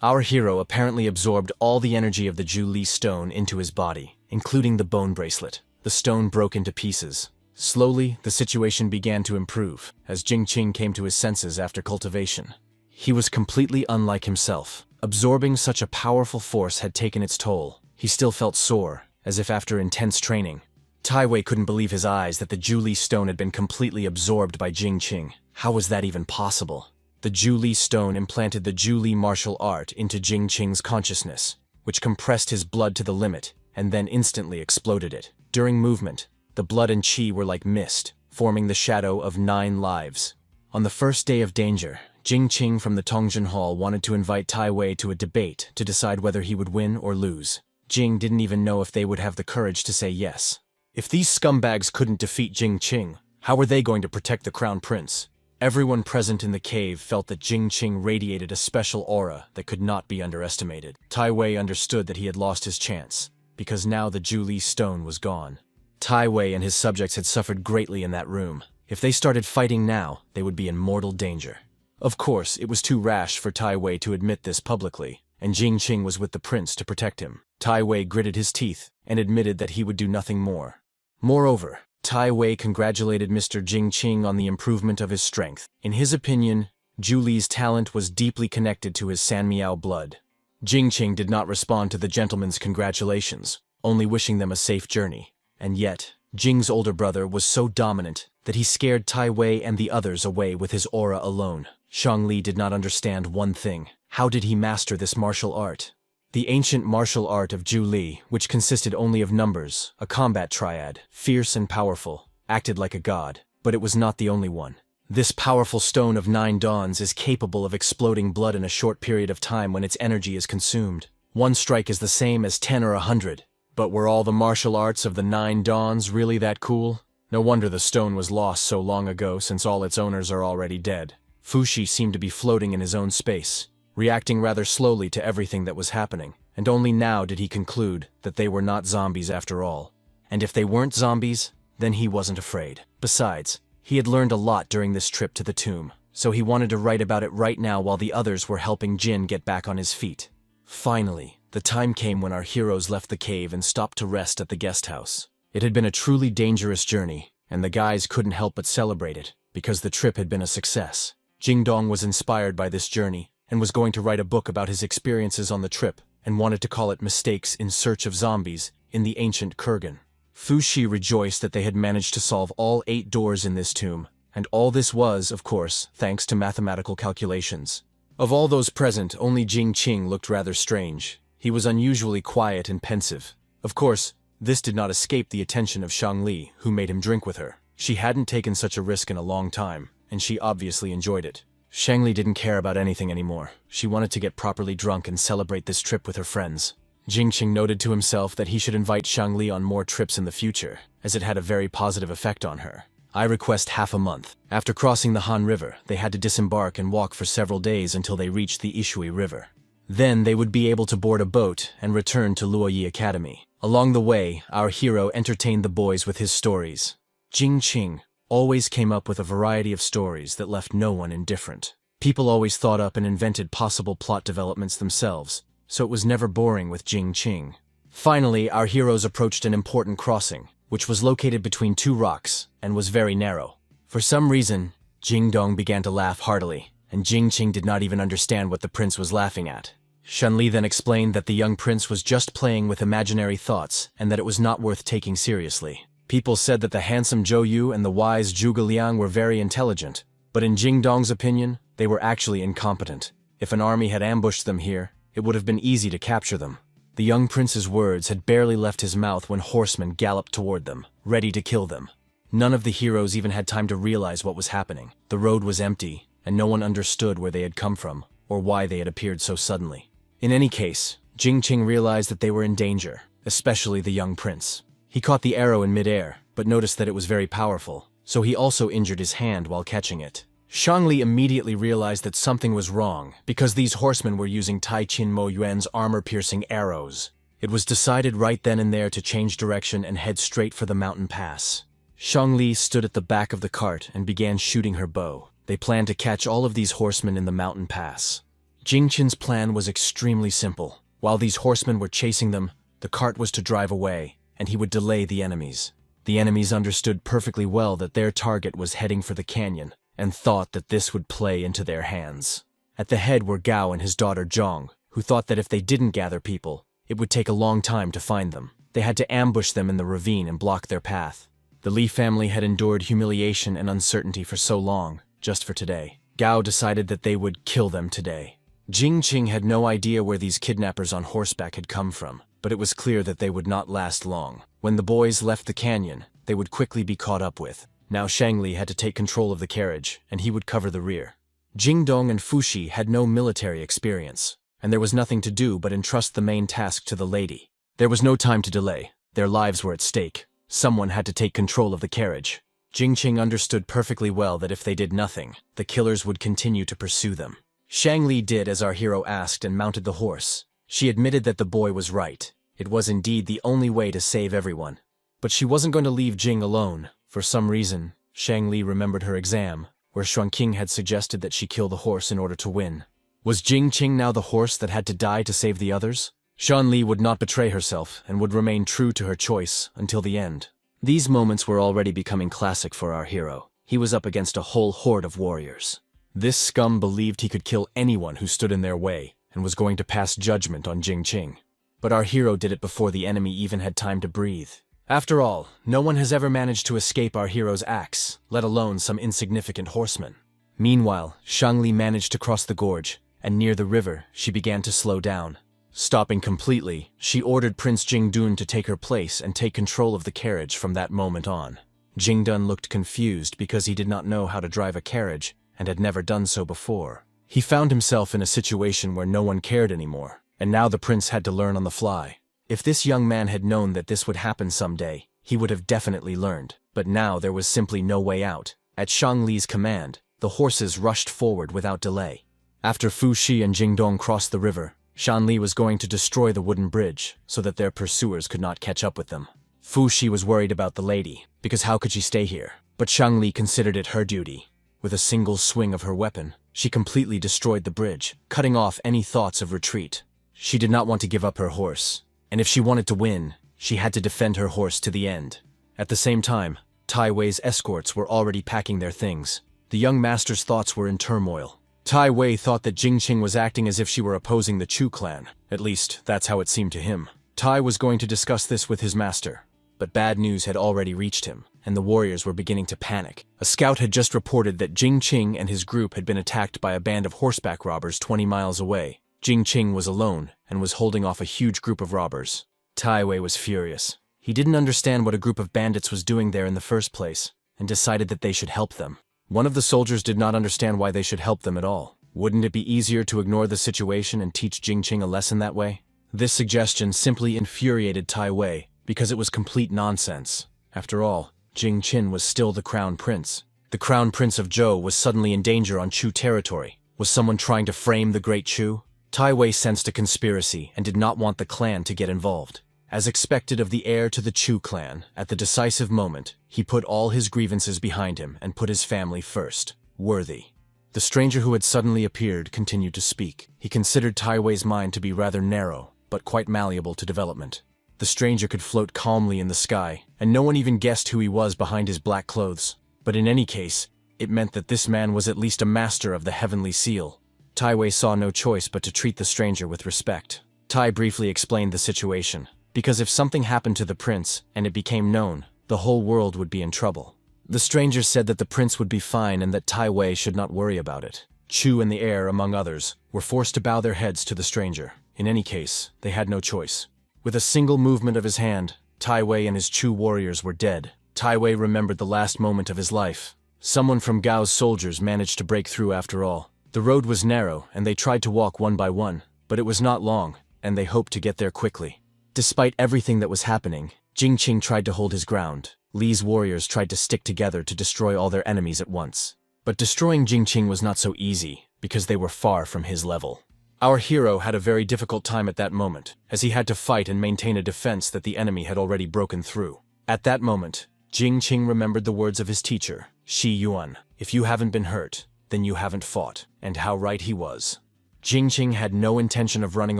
Our hero apparently absorbed all the energy of the Ju Li stone into his body, including the bone bracelet. The stone broke into pieces. Slowly, the situation began to improve, as Jingqing came to his senses after cultivation. He was completely unlike himself. Absorbing such a powerful force had taken its toll. He still felt sore, as if after intense training. Tai Wei couldn't believe his eyes that the Ju Li stone had been completely absorbed by Jingqing. How was that even possible? The Ju Li stone implanted the Ju Li martial art into Jingqing's consciousness, which compressed his blood to the limit, and then instantly exploded it. During movement, the blood and qi were like mist, forming the shadow of 9 lives. On the first day of danger, Jingqing from the Tongjin Hall wanted to invite Tai Wei to a debate to decide whether he would win or lose. Jing didn't even know if they would have the courage to say yes. If these scumbags couldn't defeat Jingqing, how were they going to protect the Crown Prince? Everyone present in the cave felt that Jingqing radiated a special aura that could not be underestimated. Tai Wei understood that he had lost his chance, because now the Ju Li stone was gone. Tai Wei and his subjects had suffered greatly in that room. If they started fighting now, they would be in mortal danger. Of course, it was too rash for Tai Wei to admit this publicly, and Jing Qing was with the prince to protect him. Tai Wei gritted his teeth and admitted that he would do nothing more. Moreover, Tai Wei congratulated Mr. Jing Qing on the improvement of his strength. In his opinion, Zhu Li's talent was deeply connected to his Sanmiao blood. Jing Qing did not respond to the gentleman's congratulations, only wishing them a safe journey. And yet, Jing's older brother was so dominant that he scared Tai Wei and the others away with his aura alone. Shangli did not understand one thing. How did he master this martial art? The ancient martial art of Zhu Li, which consisted only of numbers, a combat triad, fierce and powerful, acted like a god, but it was not the only one. This powerful stone of 9 dawns is capable of exploding blood in a short period of time when its energy is consumed. One strike is the same as 10 or 100. But were all the martial arts of the 9 dawns really that cool? No wonder the stone was lost so long ago, since all its owners are already dead. Fushi seemed to be floating in his own space, reacting rather slowly to everything that was happening, and only now did he conclude that they were not zombies after all. And if they weren't zombies, then he wasn't afraid. Besides, he had learned a lot during this trip to the tomb, so he wanted to write about it right now while the others were helping Jin get back on his feet. Finally, the time came when our heroes left the cave and stopped to rest at the guest house. It had been a truly dangerous journey, and the guys couldn't help but celebrate it, because the trip had been a success. Jing Dong was inspired by this journey, and was going to write a book about his experiences on the trip, and wanted to call it Mistakes in Search of Zombies in the Ancient Kurgan. Fushi rejoiced that they had managed to solve all 8 doors in this tomb, and all this was, of course, thanks to mathematical calculations. Of all those present, only Jing Qing looked rather strange. He was unusually quiet and pensive. Of course, this did not escape the attention of Shangli, who made him drink with her. She hadn't taken such a risk in a long time, and she obviously enjoyed it. Shangli didn't care about anything anymore. She wanted to get properly drunk and celebrate this trip with her friends. Jing Qing noted to himself that he should invite Shangli on more trips in the future, as it had a very positive effect on her. I request half a month. After crossing the Han River, they had to disembark and walk for several days until they reached the Ishui River. Then they would be able to board a boat and return to Luoyi Academy. Along the way, our hero entertained the boys with his stories. Jing Qing always came up with a variety of stories that left no one indifferent. People always thought up and invented possible plot developments themselves, so it was never boring with Jing Qing. Finally, our heroes approached an important crossing, which was located between 2 rocks and was very narrow. For some reason, Jing Dong began to laugh heartily, and Jing Qing did not even understand what the prince was laughing at. Shunli then explained that the young prince was just playing with imaginary thoughts and that it was not worth taking seriously. People said that the handsome Zhou Yu and the wise Zhuge Liang were very intelligent, but in Jing Dong's opinion, they were actually incompetent. If an army had ambushed them here, it would have been easy to capture them. The young prince's words had barely left his mouth when horsemen galloped toward them, ready to kill them. None of the heroes even had time to realize what was happening. The road was empty, and no one understood where they had come from, or why they had appeared so suddenly. In any case, Jing Qing realized that they were in danger, especially the young prince. He caught the arrow in midair, but noticed that it was very powerful, so he also injured his hand while catching it. Shangli immediately realized that something was wrong, because these horsemen were using Tai Qin Mo Yuan's armor-piercing arrows. It was decided right then and there to change direction and head straight for the mountain pass. Shangli stood at the back of the cart and began shooting her bow. They planned to catch all of these horsemen in the mountain pass. Jing Qin's plan was extremely simple. While these horsemen were chasing them, the cart was to drive away, and he would delay the enemies. The enemies understood perfectly well that their target was heading for the canyon, and thought that this would play into their hands. At the head were Gao and his daughter Zhong, who thought that if they didn't gather people, it would take a long time to find them. They had to ambush them in the ravine and block their path. The Li family had endured humiliation and uncertainty for so long, just for today. Gao decided that they would kill them today. Jing Qing had no idea where these kidnappers on horseback had come from, but it was clear that they would not last long. When the boys left the canyon, they would quickly be caught up with. Now Shangli had to take control of the carriage, and he would cover the rear. Jing Dong and Fushi had no military experience, and there was nothing to do but entrust the main task to the lady. There was no time to delay. Their lives were at stake. Someone had to take control of the carriage. Jing Qing understood perfectly well that if they did nothing, the killers would continue to pursue them. Shangli did as our hero asked and mounted the horse. She admitted that the boy was right. It was indeed the only way to save everyone. But she wasn't going to leave Jing alone. For some reason, Shang Li remembered her exam, where Shuangqing had suggested that she kill the horse in order to win. Was Jing Qing now the horse that had to die to save the others? Shan Li would not betray herself and would remain true to her choice until the end. These moments were already becoming classic for our hero. He was up against a whole horde of warriors. This scum believed he could kill anyone who stood in their way and was going to pass judgment on Jing Qing. But our hero did it before the enemy even had time to breathe. After all, no one has ever managed to escape our hero's axe, let alone some insignificant horseman. Meanwhile, Shang Li managed to cross the gorge, and near the river, she began to slow down. Stopping completely, she ordered Prince Jingdun to take her place and take control of the carriage from that moment on. Jingdun looked confused because he did not know how to drive a carriage and had never done so before. He found himself in a situation where no one cared anymore, and now the prince had to learn on the fly. If this young man had known that this would happen someday, he would have definitely learned, but now there was simply no way out. At Shang Li's command, the horses rushed forward without delay. After Fu Shi and Jingdong crossed the river, Shan Li was going to destroy the wooden bridge so that their pursuers could not catch up with them. Fu Shi was worried about the lady, because how could she stay here? But Shang Li considered it her duty. With a single swing of her weapon, she completely destroyed the bridge, cutting off any thoughts of retreat. She did not want to give up her horse, and if she wanted to win, she had to defend her horse to the end. At the same time, Tai Wei's escorts were already packing their things. The young master's thoughts were in turmoil. Tai Wei thought that Jing Qing was acting as if she were opposing the Chu clan. At least, that's how it seemed to him. Tai was going to discuss this with his master. But bad news had already reached him, and the warriors were beginning to panic. A scout had just reported that Jing Qing and his group had been attacked by a band of horseback robbers 20 miles away. Jing Qing was alone and was holding off a huge group of robbers. Tai Wei was furious. He didn't understand what a group of bandits was doing there in the first place, and decided that they should help them. One of the soldiers did not understand why they should help them at all. Wouldn't it be easier to ignore the situation and teach Jing Qing a lesson that way? This suggestion simply infuriated Tai Wei, because it was complete nonsense. After all, Jing Qin was still the crown prince. The crown prince of Zhou was suddenly in danger on Chu territory. Was someone trying to frame the great Chu? Tai Wei sensed a conspiracy and did not want the clan to get involved. As expected of the heir to the Chu clan, at the decisive moment, he put all his grievances behind him and put his family first. Worthy. The stranger who had suddenly appeared continued to speak. He considered Tai Wei's mind to be rather narrow, but quite malleable to development. The stranger could float calmly in the sky, and no one even guessed who he was behind his black clothes. But in any case, it meant that this man was at least a master of the heavenly seal. Tai Wei saw no choice but to treat the stranger with respect. Tai briefly explained the situation, because if something happened to the prince and it became known, the whole world would be in trouble. The stranger said that the prince would be fine and that Tai Wei should not worry about it. Chu and the heir, among others, were forced to bow their heads to the stranger. In any case, they had no choice. With a single movement of his hand, Tai Wei and his Chu warriors were dead. Tai Wei remembered the last moment of his life. Someone from Gao's soldiers managed to break through after all. The road was narrow, and they tried to walk one by one, but it was not long, and they hoped to get there quickly. Despite everything that was happening, Jing Qing tried to hold his ground. Li's warriors tried to stick together to destroy all their enemies at once. But destroying Jing Qing was not so easy, because they were far from his level. Our hero had a very difficult time at that moment, as he had to fight and maintain a defense that the enemy had already broken through. At that moment, Jing Qing remembered the words of his teacher, Shi Yuan. If you haven't been hurt, then you haven't fought. And how right he was. Jing Qing had no intention of running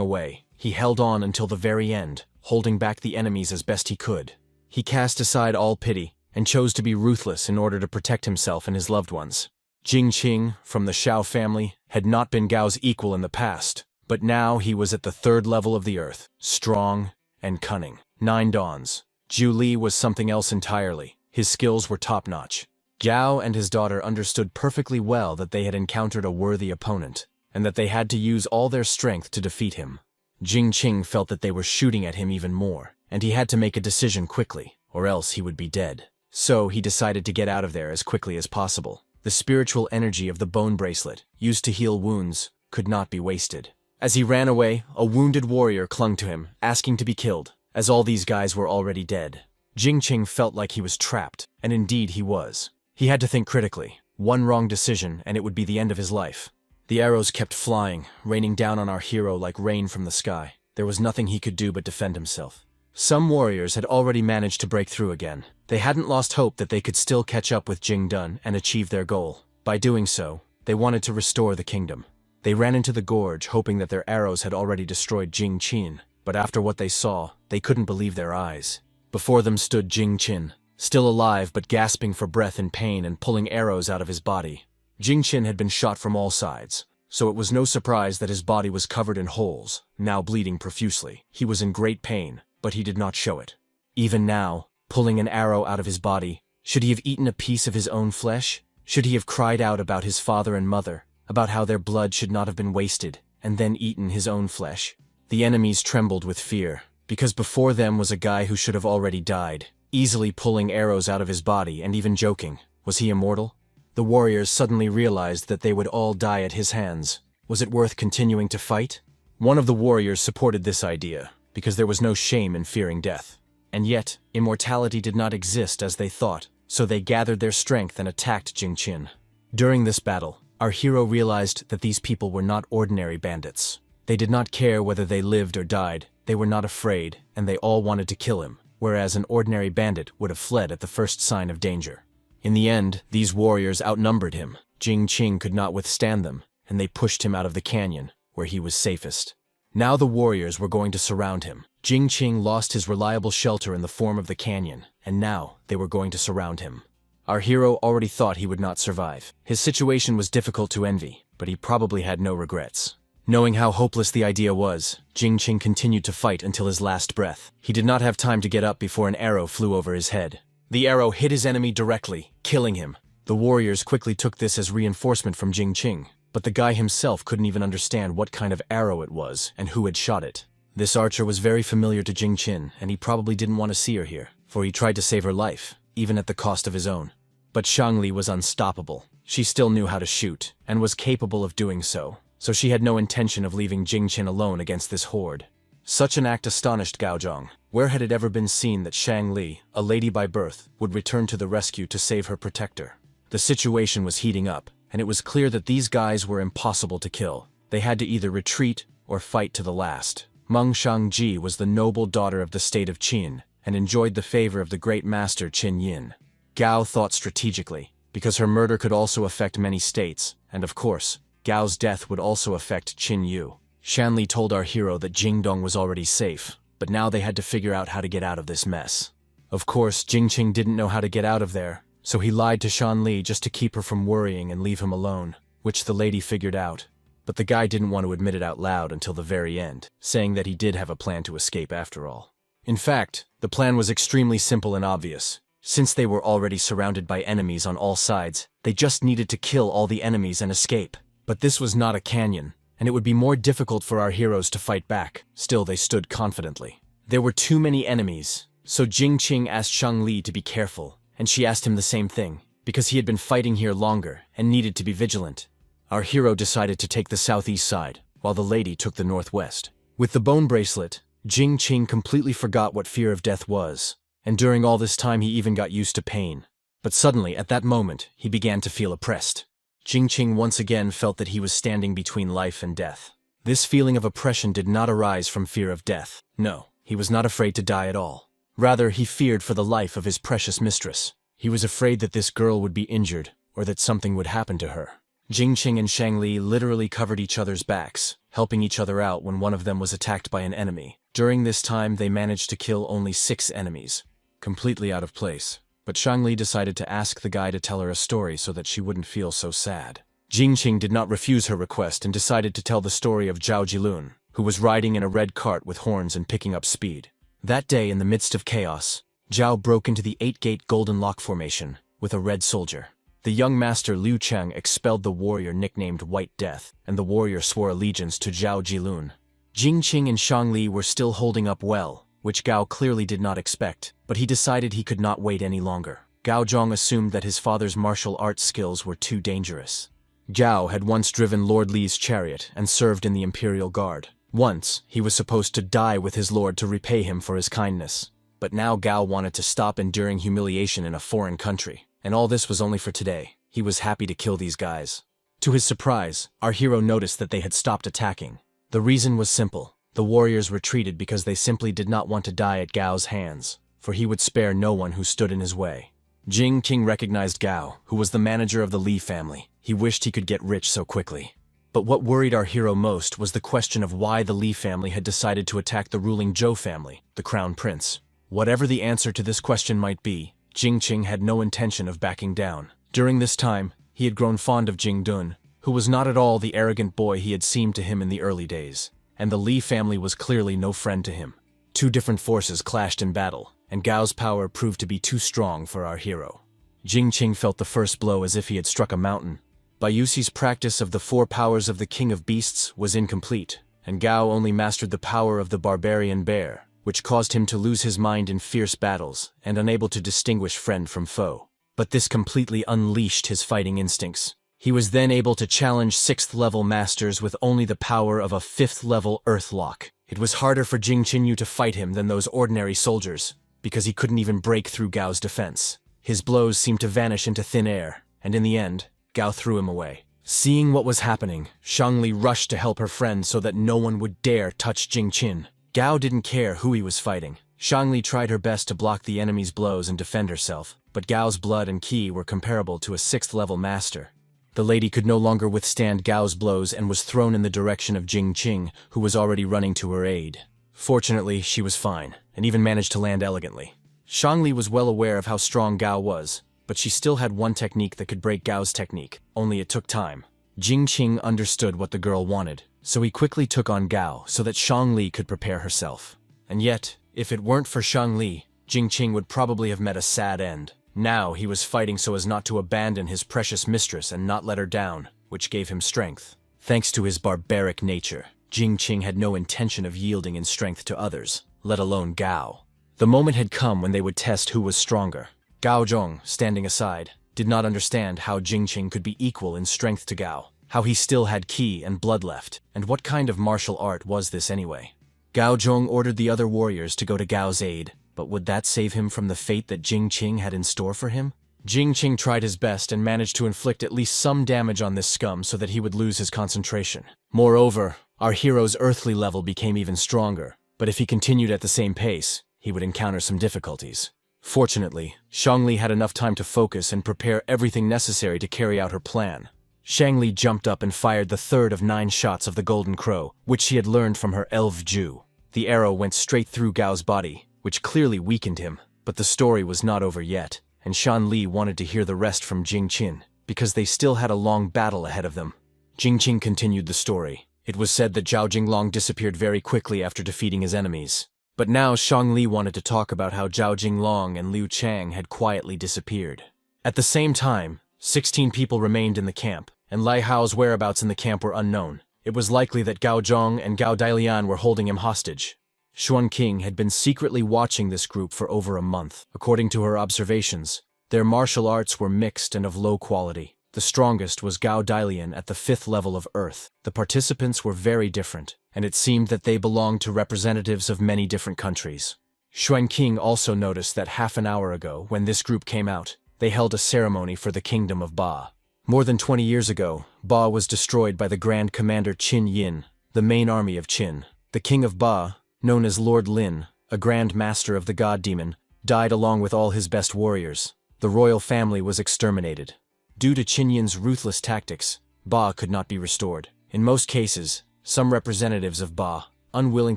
away. He held on until the very end, holding back the enemies as best he could. He cast aside all pity and chose to be ruthless in order to protect himself and his loved ones. Jing Qing, from the Xiao family, had not been Gao's equal in the past, but now he was at the third level of the earth, strong and cunning. 9 dawns. Zhu Li was something else entirely. His skills were top-notch. Gao and his daughter understood perfectly well that they had encountered a worthy opponent, and that they had to use all their strength to defeat him. Jing Qing felt that they were shooting at him even more, and he had to make a decision quickly, or else he would be dead. So he decided to get out of there as quickly as possible. The spiritual energy of the bone bracelet, used to heal wounds, could not be wasted. As he ran away, a wounded warrior clung to him, asking to be killed, as all these guys were already dead. Jing Qing felt like he was trapped, and indeed he was. He had to think critically. One wrong decision, and it would be the end of his life. The arrows kept flying, raining down on our hero like rain from the sky. There was nothing he could do but defend himself. Some warriors had already managed to break through again. They hadn't lost hope that they could still catch up with Jing Dun and achieve their goal. By doing so, they wanted to restore the kingdom. They ran into the gorge hoping that their arrows had already destroyed Jing Qin, but after what they saw, they couldn't believe their eyes. Before them stood Jing Qin, still alive but gasping for breath in pain and pulling arrows out of his body. Jing Qin had been shot from all sides, so it was no surprise that his body was covered in holes, now bleeding profusely. He was in great pain, but he did not show it. Even now, pulling an arrow out of his body, should he have eaten a piece of his own flesh? Should he have cried out about his father and mother, about how their blood should not have been wasted, and then eaten his own flesh? The enemies trembled with fear, because before them was a guy who should have already died, easily pulling arrows out of his body and even joking. Was he immortal? The warriors suddenly realized that they would all die at his hands. Was it worth continuing to fight? One of the warriors supported this idea, because there was no shame in fearing death. And yet, immortality did not exist as they thought, so they gathered their strength and attacked Jing Qin. During this battle, our hero realized that these people were not ordinary bandits. They did not care whether they lived or died, they were not afraid, and they all wanted to kill him, whereas an ordinary bandit would have fled at the first sign of danger. In the end, these warriors outnumbered him. Jing Qin could not withstand them, and they pushed him out of the canyon, where he was safest. Now the warriors were going to surround him. Jing Qin lost his reliable shelter in the form of the canyon, and now they were going to surround him. Our hero already thought he would not survive. His situation was difficult to envy, but he probably had no regrets. Knowing how hopeless the idea was, Jing Qin continued to fight until his last breath. He did not have time to get up before an arrow flew over his head. The arrow hit his enemy directly, killing him. The warriors quickly took this as reinforcement from Jing Qin, but the guy himself couldn't even understand what kind of arrow it was and who had shot it. This archer was very familiar to Jing Qin, and he probably didn't want to see her here, for he tried to save her life, even at the cost of his own. But Shangli was unstoppable. She still knew how to shoot, and was capable of doing so she had no intention of leaving Jing Qin alone against this horde. Such an act astonished Gaozhong. Where had it ever been seen that Shangli, a lady by birth, would return to the rescue to save her protector? The situation was heating up, and it was clear that these guys were impossible to kill. They had to either retreat or fight to the last. Meng Shangji was the noble daughter of the state of Qin, and enjoyed the favor of the great master Qin Yin. Gao thought strategically, because her murder could also affect many states, and of course, Gao's death would also affect Qin Yu. Shanli told our hero that Jingdong was already safe, but now they had to figure out how to get out of this mess. Of course, Jing Qing didn't know how to get out of there, so he lied to Shanli just to keep her from worrying and leave him alone, which the lady figured out. But the guy didn't want to admit it out loud until the very end, saying that he did have a plan to escape after all. In fact, the plan was extremely simple and obvious. Since they were already surrounded by enemies on all sides, they just needed to kill all the enemies and escape. But this was not a canyon, and it would be more difficult for our heroes to fight back. Still, they stood confidently. There were too many enemies, so Jing Qing asked Shangli to be careful, and she asked him the same thing, because he had been fighting here longer and needed to be vigilant. Our hero decided to take the southeast side, while the lady took the northwest. With the bone bracelet, Jing Qing completely forgot what fear of death was, and during all this time he even got used to pain. But suddenly, at that moment, he began to feel oppressed. Jing Qing once again felt that he was standing between life and death. This feeling of oppression did not arise from fear of death. No, he was not afraid to die at all. Rather, he feared for the life of his precious mistress. He was afraid that this girl would be injured, or that something would happen to her. Jing Qing and Shangli literally covered each other's backs, helping each other out when one of them was attacked by an enemy. During this time, they managed to kill only 6 enemies. Completely out of place. But Shangli decided to ask the guy to tell her a story so that she wouldn't feel so sad. Jing Qing did not refuse her request and decided to tell the story of Zhao Jilun, who was riding in a red cart with horns and picking up speed. That day, in the midst of chaos, Zhao broke into the 8-gate Golden Lock formation with a red soldier. The young master Liu Cheng expelled the warrior nicknamed White Death, and the warrior swore allegiance to Zhao Jilun. Jing Qing and Shangli were still holding up well, which Gao clearly did not expect, but he decided he could not wait any longer. Gao Zhong assumed that his father's martial arts skills were too dangerous. Gao had once driven Lord Li's chariot and served in the Imperial Guard. Once, he was supposed to die with his lord to repay him for his kindness. But now Gao wanted to stop enduring humiliation in a foreign country, and all this was only for today. He was happy to kill these guys. To his surprise, our hero noticed that they had stopped attacking. The reason was simple. The warriors retreated because they simply did not want to die at Gao's hands, for he would spare no one who stood in his way. Jing Qing recognized Gao, who was the manager of the Li family. He wished he could get rich so quickly. But what worried our hero most was the question of why the Li family had decided to attack the ruling Zhou family, the crown prince. Whatever the answer to this question might be, Jing Qing had no intention of backing down. During this time, he had grown fond of Jing Dun, who was not at all the arrogant boy he had seemed to him in the early days, and the Li family was clearly no friend to him. Two different forces clashed in battle, and Gao's power proved to be too strong for our hero. Jing Qing felt the first blow as if he had struck a mountain. Bayuxi's practice of the 4 powers of the King of Beasts was incomplete, and Gao only mastered the power of the barbarian bear, which caused him to lose his mind in fierce battles and unable to distinguish friend from foe. But this completely unleashed his fighting instincts. He was then able to challenge 6th-level masters with only the power of a 5th-level Earthlock. It was harder for Jing Qinyu to fight him than those ordinary soldiers, because he couldn't even break through Gao's defense. His blows seemed to vanish into thin air, and in the end, Gao threw him away. Seeing what was happening, Shangli rushed to help her friend so that no one would dare touch Jing Qin. Gao didn't care who he was fighting. Shangli tried her best to block the enemy's blows and defend herself, but Gao's blood and ki were comparable to a 6th-level master. The lady could no longer withstand Gao's blows and was thrown in the direction of Jing Qing, who was already running to her aid. Fortunately, she was fine, and even managed to land elegantly. Shangli was well aware of how strong Gao was, but she still had one technique that could break Gao's technique, only it took time. Jing Qing understood what the girl wanted, so he quickly took on Gao so that Shangli could prepare herself. And yet, if it weren't for Shangli, Jing Qing would probably have met a sad end. Now he was fighting so as not to abandon his precious mistress and not let her down, which gave him strength. Thanks to his barbaric nature, Jing Qing had no intention of yielding in strength to others, let alone Gao. The moment had come when they would test who was stronger. Gao Zhong, standing aside, did not understand how Jing Qing could be equal in strength to Gao, how he still had ki and blood left, and what kind of martial art was this anyway. Gao Zhong ordered the other warriors to go to Gao's aid, but would that save him from the fate that Jing Qing had in store for him? Jing Qing tried his best and managed to inflict at least some damage on this scum so that he would lose his concentration. Moreover, our hero's earthly level became even stronger, but if he continued at the same pace, he would encounter some difficulties. Fortunately, Shangli had enough time to focus and prepare everything necessary to carry out her plan. Shangli jumped up and fired the 3rd of 9 shots of the Golden Crow, which she had learned from her elf Ju. The arrow went straight through Gao's body, which clearly weakened him, but the story was not over yet, and Shan Li wanted to hear the rest from Jing Qin, because they still had a long battle ahead of them. Jing Qin continued the story. It was said that Zhao Jinglong disappeared very quickly after defeating his enemies. But now Shang Li wanted to talk about how Zhao Jinglong and Liu Chang had quietly disappeared. At the same time, 16 people remained in the camp, and Lai Hao's whereabouts in the camp were unknown. It was likely that Gao Zhong and Gao Dailian were holding him hostage. Xuan Qing had been secretly watching this group for over a month. According to her observations, their martial arts were mixed and of low quality. The strongest was Gao Dailian at the 5th level of Earth. The participants were very different, and it seemed that they belonged to representatives of many different countries. Xuan Qing also noticed that half an hour ago, when this group came out, they held a ceremony for the kingdom of Ba. More than 20 years ago, Ba was destroyed by the Grand Commander Qin Yin, the main army of Qin. The king of Ba, known as Lord Lin, a grand master of the god demon, died along with all his best warriors. The royal family was exterminated. Due to Qin Yin's ruthless tactics, Ba could not be restored. In most cases, some representatives of Ba, unwilling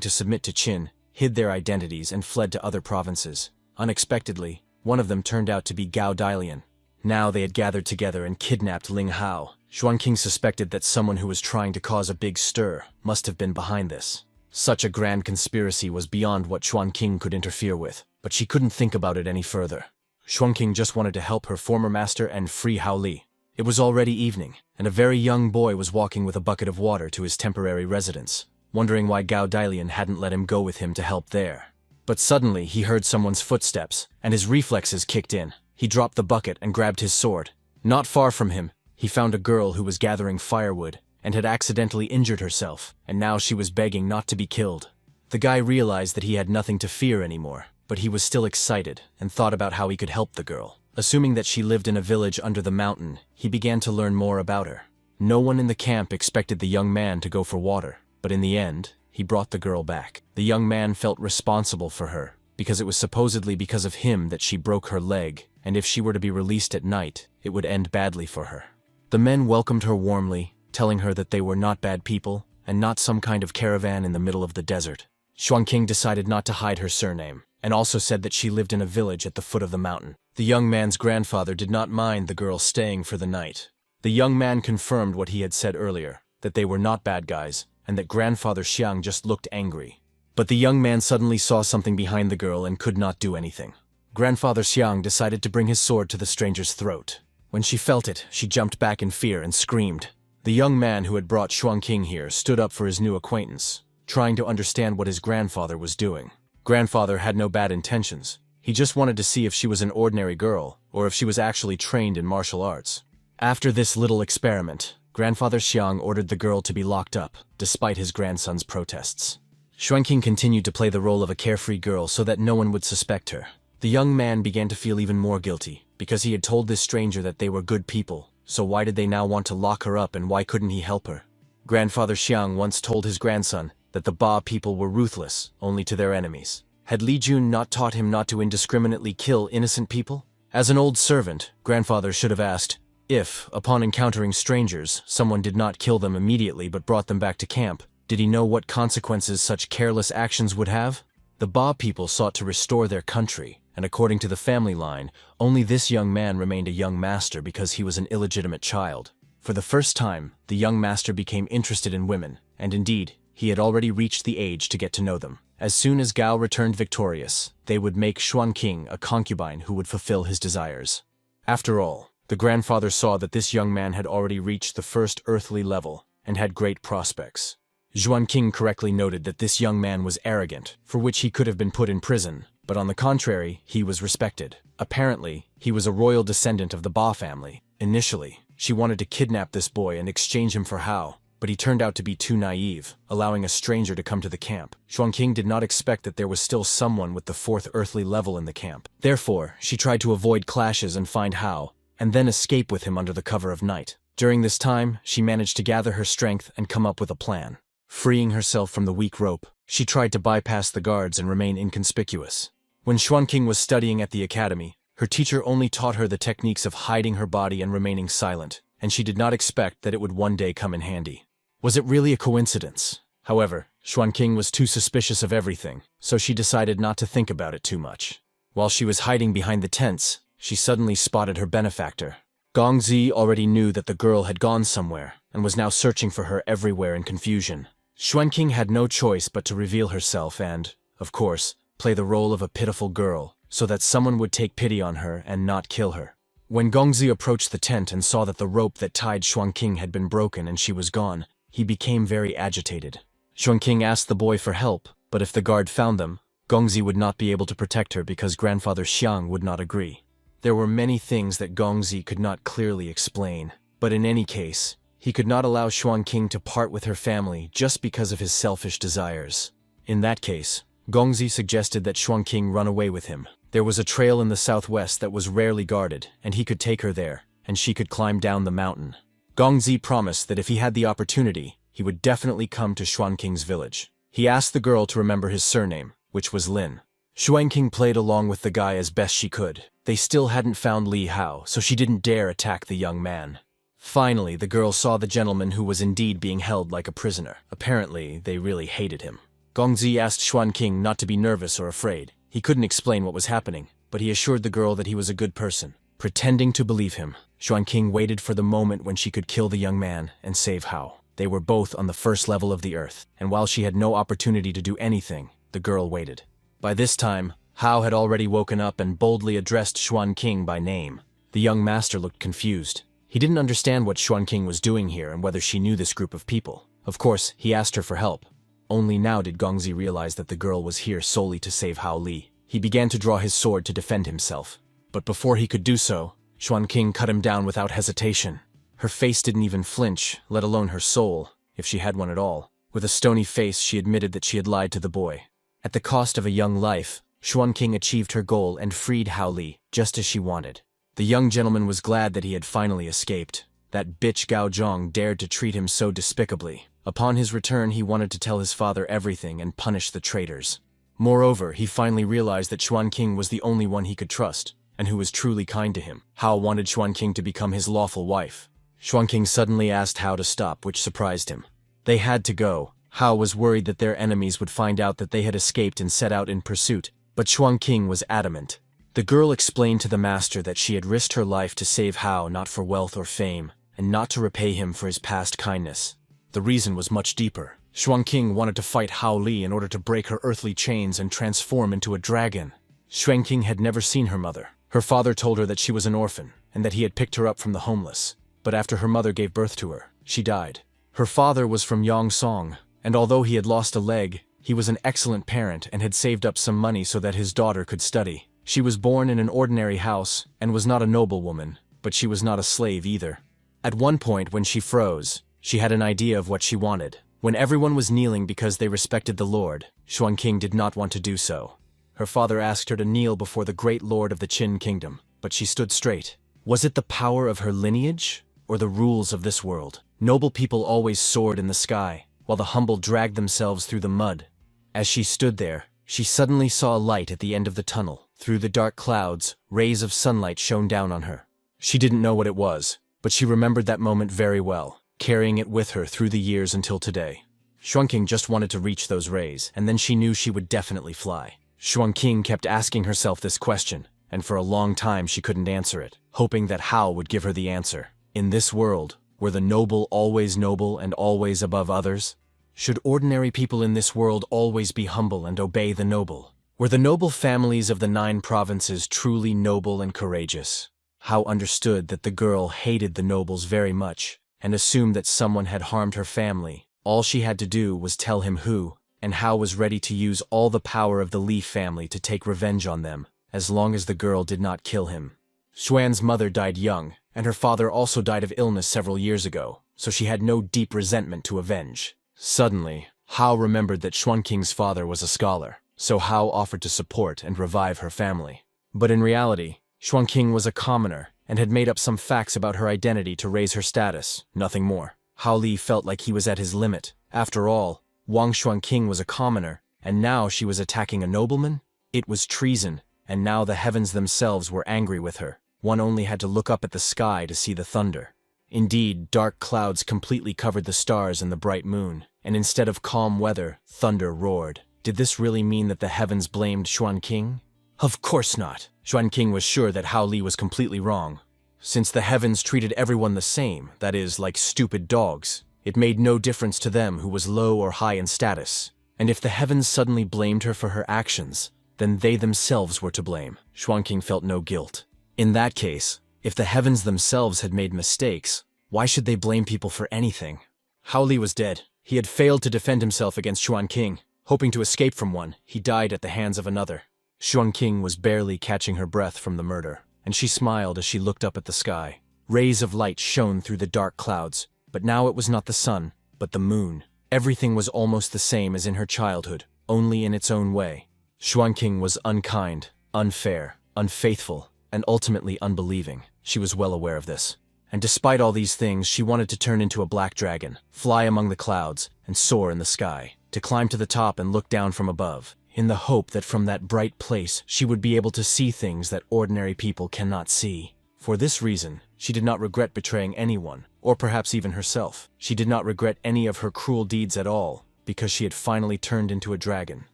to submit to Qin, hid their identities and fled to other provinces. Unexpectedly, one of them turned out to be Gao Dailian. Now they had gathered together and kidnapped Ling Hao. Xuan Qing suspected that someone who was trying to cause a big stir must have been behind this. Such a grand conspiracy was beyond what Xuan Qing could interfere with, but she couldn't think about it any further. Xuan Qing just wanted to help her former master and free Hao Li. It was already evening, and a very young boy was walking with a bucket of water to his temporary residence, wondering why Gao Dailian hadn't let him go with him to help there. But suddenly he heard someone's footsteps, and his reflexes kicked in. He dropped the bucket and grabbed his sword. Not far from him, he found a girl who was gathering firewood, and had accidentally injured herself, and now she was begging not to be killed. The guy realized that he had nothing to fear anymore, but he was still excited and thought about how he could help the girl. Assuming that she lived in a village under the mountain, he began to learn more about her. No one in the camp expected the young man to go for water, but in the end, he brought the girl back. The young man felt responsible for her, because it was supposedly because of him that she broke her leg, and if she were to be released at night, it would end badly for her. The men welcomed her warmly, telling her that they were not bad people, and not some kind of caravan in the middle of the desert. Xuanqing decided not to hide her surname, and also said that she lived in a village at the foot of the mountain. The young man's grandfather did not mind the girl staying for the night. The young man confirmed what he had said earlier, that they were not bad guys, and that grandfather Xiang just looked angry. But the young man suddenly saw something behind the girl and could not do anything. Grandfather Xiang decided to bring his sword to the stranger's throat. When she felt it, she jumped back in fear and screamed. The young man who had brought Xuanqing here stood up for his new acquaintance, trying to understand what his grandfather was doing. Grandfather had no bad intentions. He just wanted to see if she was an ordinary girl, or if she was actually trained in martial arts. After this little experiment, Grandfather Xiang ordered the girl to be locked up, despite his grandson's protests. Xuanqing continued to play the role of a carefree girl so that no one would suspect her. The young man began to feel even more guilty, because he had told this stranger that they were good people, so why did they now want to lock her up and why couldn't he help her? Grandfather Xiang once told his grandson that the Ba people were ruthless, only to their enemies. Had Li Jun not taught him not to indiscriminately kill innocent people? As an old servant, Grandfather should have asked if, upon encountering strangers, someone did not kill them immediately but brought them back to camp, did he know what consequences such careless actions would have? The Ba people sought to restore their country, and according to the family line, only this young man remained a young master because he was an illegitimate child. For the first time, the young master became interested in women, and indeed, he had already reached the age to get to know them. As soon as Gao returned victorious, they would make Xuanqing a concubine who would fulfill his desires. After all, the grandfather saw that this young man had already reached the first earthly level, and had great prospects. Xuanqing correctly noted that this young man was arrogant, for which he could have been put in prison, but on the contrary, he was respected. Apparently, he was a royal descendant of the Ba family. Initially, she wanted to kidnap this boy and exchange him for Hao, but he turned out to be too naive, allowing a stranger to come to the camp. Xuanqing did not expect that there was still someone with the fourth earthly level in the camp. Therefore, she tried to avoid clashes and find Hao, and then escape with him under the cover of night. During this time, she managed to gather her strength and come up with a plan. Freeing herself from the weak rope, she tried to bypass the guards and remain inconspicuous. When Xuanqing was studying at the academy, her teacher only taught her the techniques of hiding her body and remaining silent, and she did not expect that it would one day come in handy. Was it really a coincidence? However, Xuanqing was too suspicious of everything, so she decided not to think about it too much. While she was hiding behind the tents, she suddenly spotted her benefactor. Gongzi already knew that the girl had gone somewhere, and was now searching for her everywhere in confusion. Xuanqing had no choice but to reveal herself and, of course, play the role of a pitiful girl, so that someone would take pity on her and not kill her. When Gongzi approached the tent and saw that the rope that tied Xuanqing had been broken and she was gone, he became very agitated. Xuanqing asked the boy for help, but if the guard found them, Gongzi would not be able to protect her because Grandfather Xiang would not agree. There were many things that Gongzi could not clearly explain, but in any case, he could not allow Xuanqing to part with her family just because of his selfish desires. In that case, Gongzi suggested that Xuanqing run away with him. There was a trail in the southwest that was rarely guarded, and he could take her there, and she could climb down the mountain. Gongzi promised that if he had the opportunity, he would definitely come to Xuanqing's village. He asked the girl to remember his surname, which was Lin. Xuanqing played along with the guy as best she could. They still hadn't found Li Hao, so she didn't dare attack the young man. Finally, the girl saw the gentleman who was indeed being held like a prisoner. Apparently, they really hated him. Gongzi asked Xuanqing not to be nervous or afraid. He couldn't explain what was happening, but he assured the girl that he was a good person. Pretending to believe him, Xuanqing waited for the moment when she could kill the young man and save Hao. They were both on the first level of the earth, and while she had no opportunity to do anything, the girl waited. By this time, Hao had already woken up and boldly addressed Xuanqing by name. The young master looked confused. He didn't understand what Xuanqing was doing here and whether she knew this group of people. Of course, he asked her for help. Only now did Gongzi realize that the girl was here solely to save Hao Li. He began to draw his sword to defend himself. But before he could do so, Xuanqing cut him down without hesitation. Her face didn't even flinch, let alone her soul, if she had one at all. With a stony face, she admitted that she had lied to the boy. At the cost of a young life, Xuanqing achieved her goal and freed Hao Li, just as she wanted. The young gentleman was glad that he had finally escaped. That bitch Gao Zhong dared to treat him so despicably. Upon his return, he wanted to tell his father everything and punish the traitors. Moreover, he finally realized that Xuanqing was the only one he could trust, and who was truly kind to him. Hao wanted Xuanqing to become his lawful wife. Xuanqing suddenly asked Hao to stop, which surprised him. They had to go. Hao was worried that their enemies would find out that they had escaped and set out in pursuit, but Xuanqing was adamant. The girl explained to the master that she had risked her life to save Hao not for wealth or fame, and not to repay him for his past kindness. The reason was much deeper. Xuanqing wanted to fight Hao Li in order to break her earthly chains and transform into a dragon. Xuanqing had never seen her mother. Her father told her that she was an orphan, and that he had picked her up from the homeless. But after her mother gave birth to her, she died. Her father was from Yongsong, and although he had lost a leg, he was an excellent parent and had saved up some money so that his daughter could study. She was born in an ordinary house and was not a noblewoman, but she was not a slave either. At one point when she froze, she had an idea of what she wanted. When everyone was kneeling because they respected the Lord, Xuanqing did not want to do so. Her father asked her to kneel before the great lord of the Qin kingdom, but she stood straight. Was it the power of her lineage, or the rules of this world? Noble people always soared in the sky, while the humble dragged themselves through the mud. As she stood there, she suddenly saw a light at the end of the tunnel. Through the dark clouds, rays of sunlight shone down on her. She didn't know what it was, but she remembered that moment very well, carrying it with her through the years until today. Xuanqing just wanted to reach those rays, and then she knew she would definitely fly. Xuanqing kept asking herself this question, and for a long time she couldn't answer it, hoping that Hao would give her the answer. In this world, were the noble always noble and always above others? Should ordinary people in this world always be humble and obey the noble? Were the noble families of the 9 provinces truly noble and courageous? Hao understood that the girl hated the nobles very much, and assumed that someone had harmed her family. All she had to do was tell him who, and Hao was ready to use all the power of the Li family to take revenge on them, as long as the girl did not kill him. Xuan's mother died young, and her father also died of illness several years ago, so she had no deep resentment to avenge. Suddenly, Hao remembered that Xuanqing's father was a scholar, so Hao offered to support and revive her family. But in reality, Xuanqing was a commoner and had made up some facts about her identity to raise her status, nothing more. Hao Li felt like he was at his limit. After all, Wang Xuanqing was a commoner, and now she was attacking a nobleman? It was treason, and now the heavens themselves were angry with her. One only had to look up at the sky to see the thunder. Indeed, dark clouds completely covered the stars and the bright moon, and instead of calm weather, thunder roared. Did this really mean that the heavens blamed Xuanqing? Of course not. Xuanqing was sure that Hao Li was completely wrong. Since the heavens treated everyone the same, that is, like stupid dogs, it made no difference to them who was low or high in status. And if the heavens suddenly blamed her for her actions, then they themselves were to blame. Xuanqing felt no guilt. In that case, if the heavens themselves had made mistakes, why should they blame people for anything? Hao Li was dead. He had failed to defend himself against Xuanqing. Hoping to escape from one, he died at the hands of another. Xuanqing was barely catching her breath from the murder, and she smiled as she looked up at the sky. Rays of light shone through the dark clouds, but now it was not the sun, but the moon. Everything was almost the same as in her childhood, only in its own way. Xuanqing was unkind, unfair, unfaithful, and ultimately unbelieving. She was well aware of this. And despite all these things, she wanted to turn into a black dragon, fly among the clouds, and soar in the sky, to climb to the top and look down from above, in the hope that from that bright place she would be able to see things that ordinary people cannot see. For this reason, she did not regret betraying anyone, or perhaps even herself. She did not regret any of her cruel deeds at all, because she had finally turned into a dragon.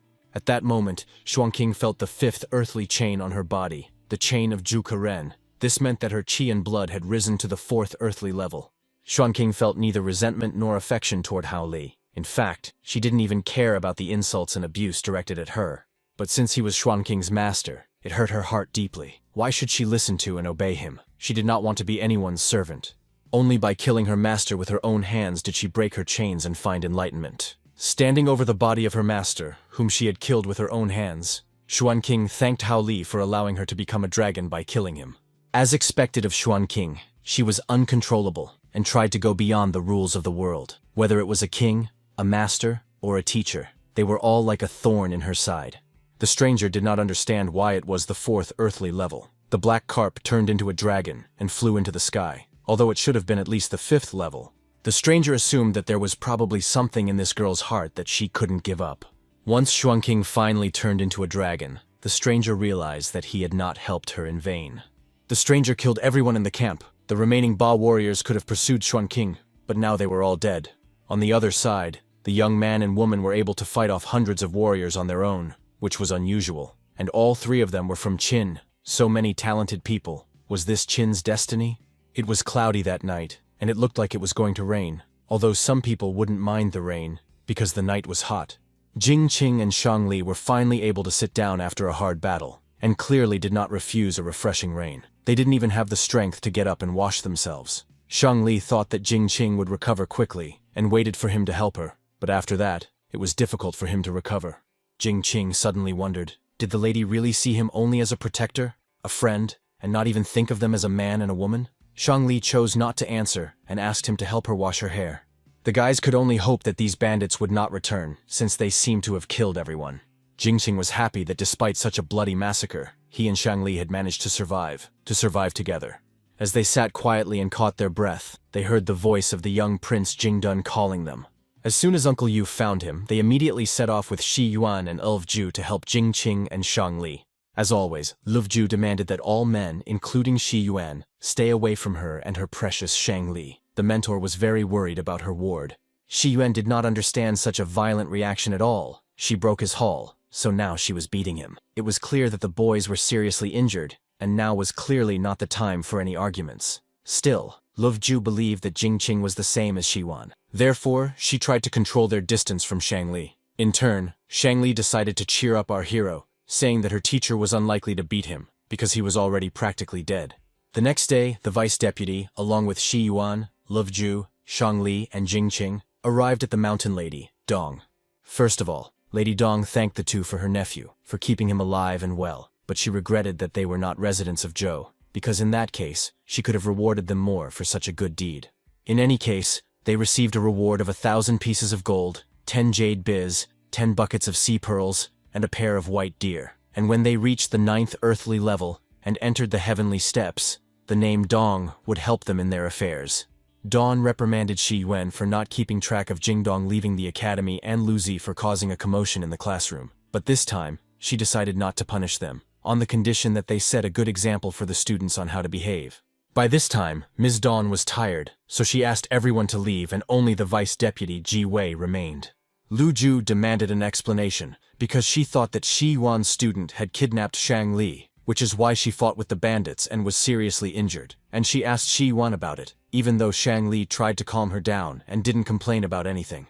At that moment, Xuanqing felt the 5th earthly chain on her body, the chain of Zhukaren. This meant that her qi and blood had risen to the 4th earthly level. Xuanqing felt neither resentment nor affection toward Hao Li. In fact, she didn't even care about the insults and abuse directed at her. But since he was Xuanqing's master, it hurt her heart deeply. Why should she listen to and obey him? She did not want to be anyone's servant. Only by killing her master with her own hands did she break her chains and find enlightenment. Standing over the body of her master, whom she had killed with her own hands, Xuanqing thanked Hao Li for allowing her to become a dragon by killing him. As expected of Xuanqing, she was uncontrollable and tried to go beyond the rules of the world. Whether it was a king, a master, or a teacher, they were all like a thorn in her side. The stranger did not understand why it was the 4th earthly level. The black carp turned into a dragon and flew into the sky, although it should have been at least the 5th level. The stranger assumed that there was probably something in this girl's heart that she couldn't give up. Once Xuanqing finally turned into a dragon, the stranger realized that he had not helped her in vain. The stranger killed everyone in the camp. The remaining Ba warriors could have pursued Xuanqing, but now they were all dead. On the other side, the young man and woman were able to fight off hundreds of warriors on their own, which was unusual. And all three of them were from Qin. So many talented people. Was this Qin's destiny? It was cloudy that night, and it looked like it was going to rain, although some people wouldn't mind the rain, because the night was hot. Jing Qing and Shang Li were finally able to sit down after a hard battle, and clearly did not refuse a refreshing rain. They didn't even have the strength to get up and wash themselves. Shang Li thought that Jing Qing would recover quickly, and waited for him to help her, but after that, it was difficult for him to recover. Jing Qing suddenly wondered, did the lady really see him only as a protector, a friend, and not even think of them as a man and a woman? Shang Li chose not to answer and asked him to help her wash her hair. The guys could only hope that these bandits would not return, since they seemed to have killed everyone. Jing Qing was happy that despite such a bloody massacre, he and Shang Li had managed to survive together. As they sat quietly and caught their breath, they heard the voice of the young prince Jingdun calling them. As soon as Uncle Yu found him, they immediately set off with Shi Yuan and Luvju to help Jing Qing and Shang Li. As always, Luvju demanded that all men, including Shi Yuan, stay away from her and her precious Shang Li. The mentor was very worried about her ward. Shi Yuan did not understand such a violent reaction at all. She broke his hall, so now she was beating him. It was clear that the boys were seriously injured, and now was clearly not the time for any arguments. Still, Luvju believed that Jing Qing was the same as Shi Yuan. Therefore, she tried to control their distance from Shang Li. In turn, Shang Li decided to cheer up our hero, saying that her teacher was unlikely to beat him, because he was already practically dead. The next day, the vice deputy, along with Shi Yuan, Luvju, Shang Li, and Jing Qing, arrived at the mountain lady, Dong. First of all, Lady Dong thanked the two for her nephew, for keeping him alive and well, but she regretted that they were not residents of Zhou, because in that case, she could have rewarded them more for such a good deed. In any case, they received a reward of 1,000 pieces of gold, 10 jade biz, 10 buckets of sea pearls, and a pair of white deer. And when they reached the 9th earthly level and entered the heavenly steps, the name Dong would help them in their affairs. Dawn reprimanded Shi Yuan for not keeping track of Jingdong leaving the academy and Luzi for causing a commotion in the classroom. But this time, she decided not to punish them, on the condition that they set a good example for the students on how to behave. By this time, Ms. Dawn was tired, so she asked everyone to leave and only the vice deputy Ji Wei remained. Lu Ju demanded an explanation, because she thought that Shi Yuan's student had kidnapped Shang Li, which is why she fought with the bandits and was seriously injured, and she asked Shi Yuan about it, even though Shang Li tried to calm her down and didn't complain about anything.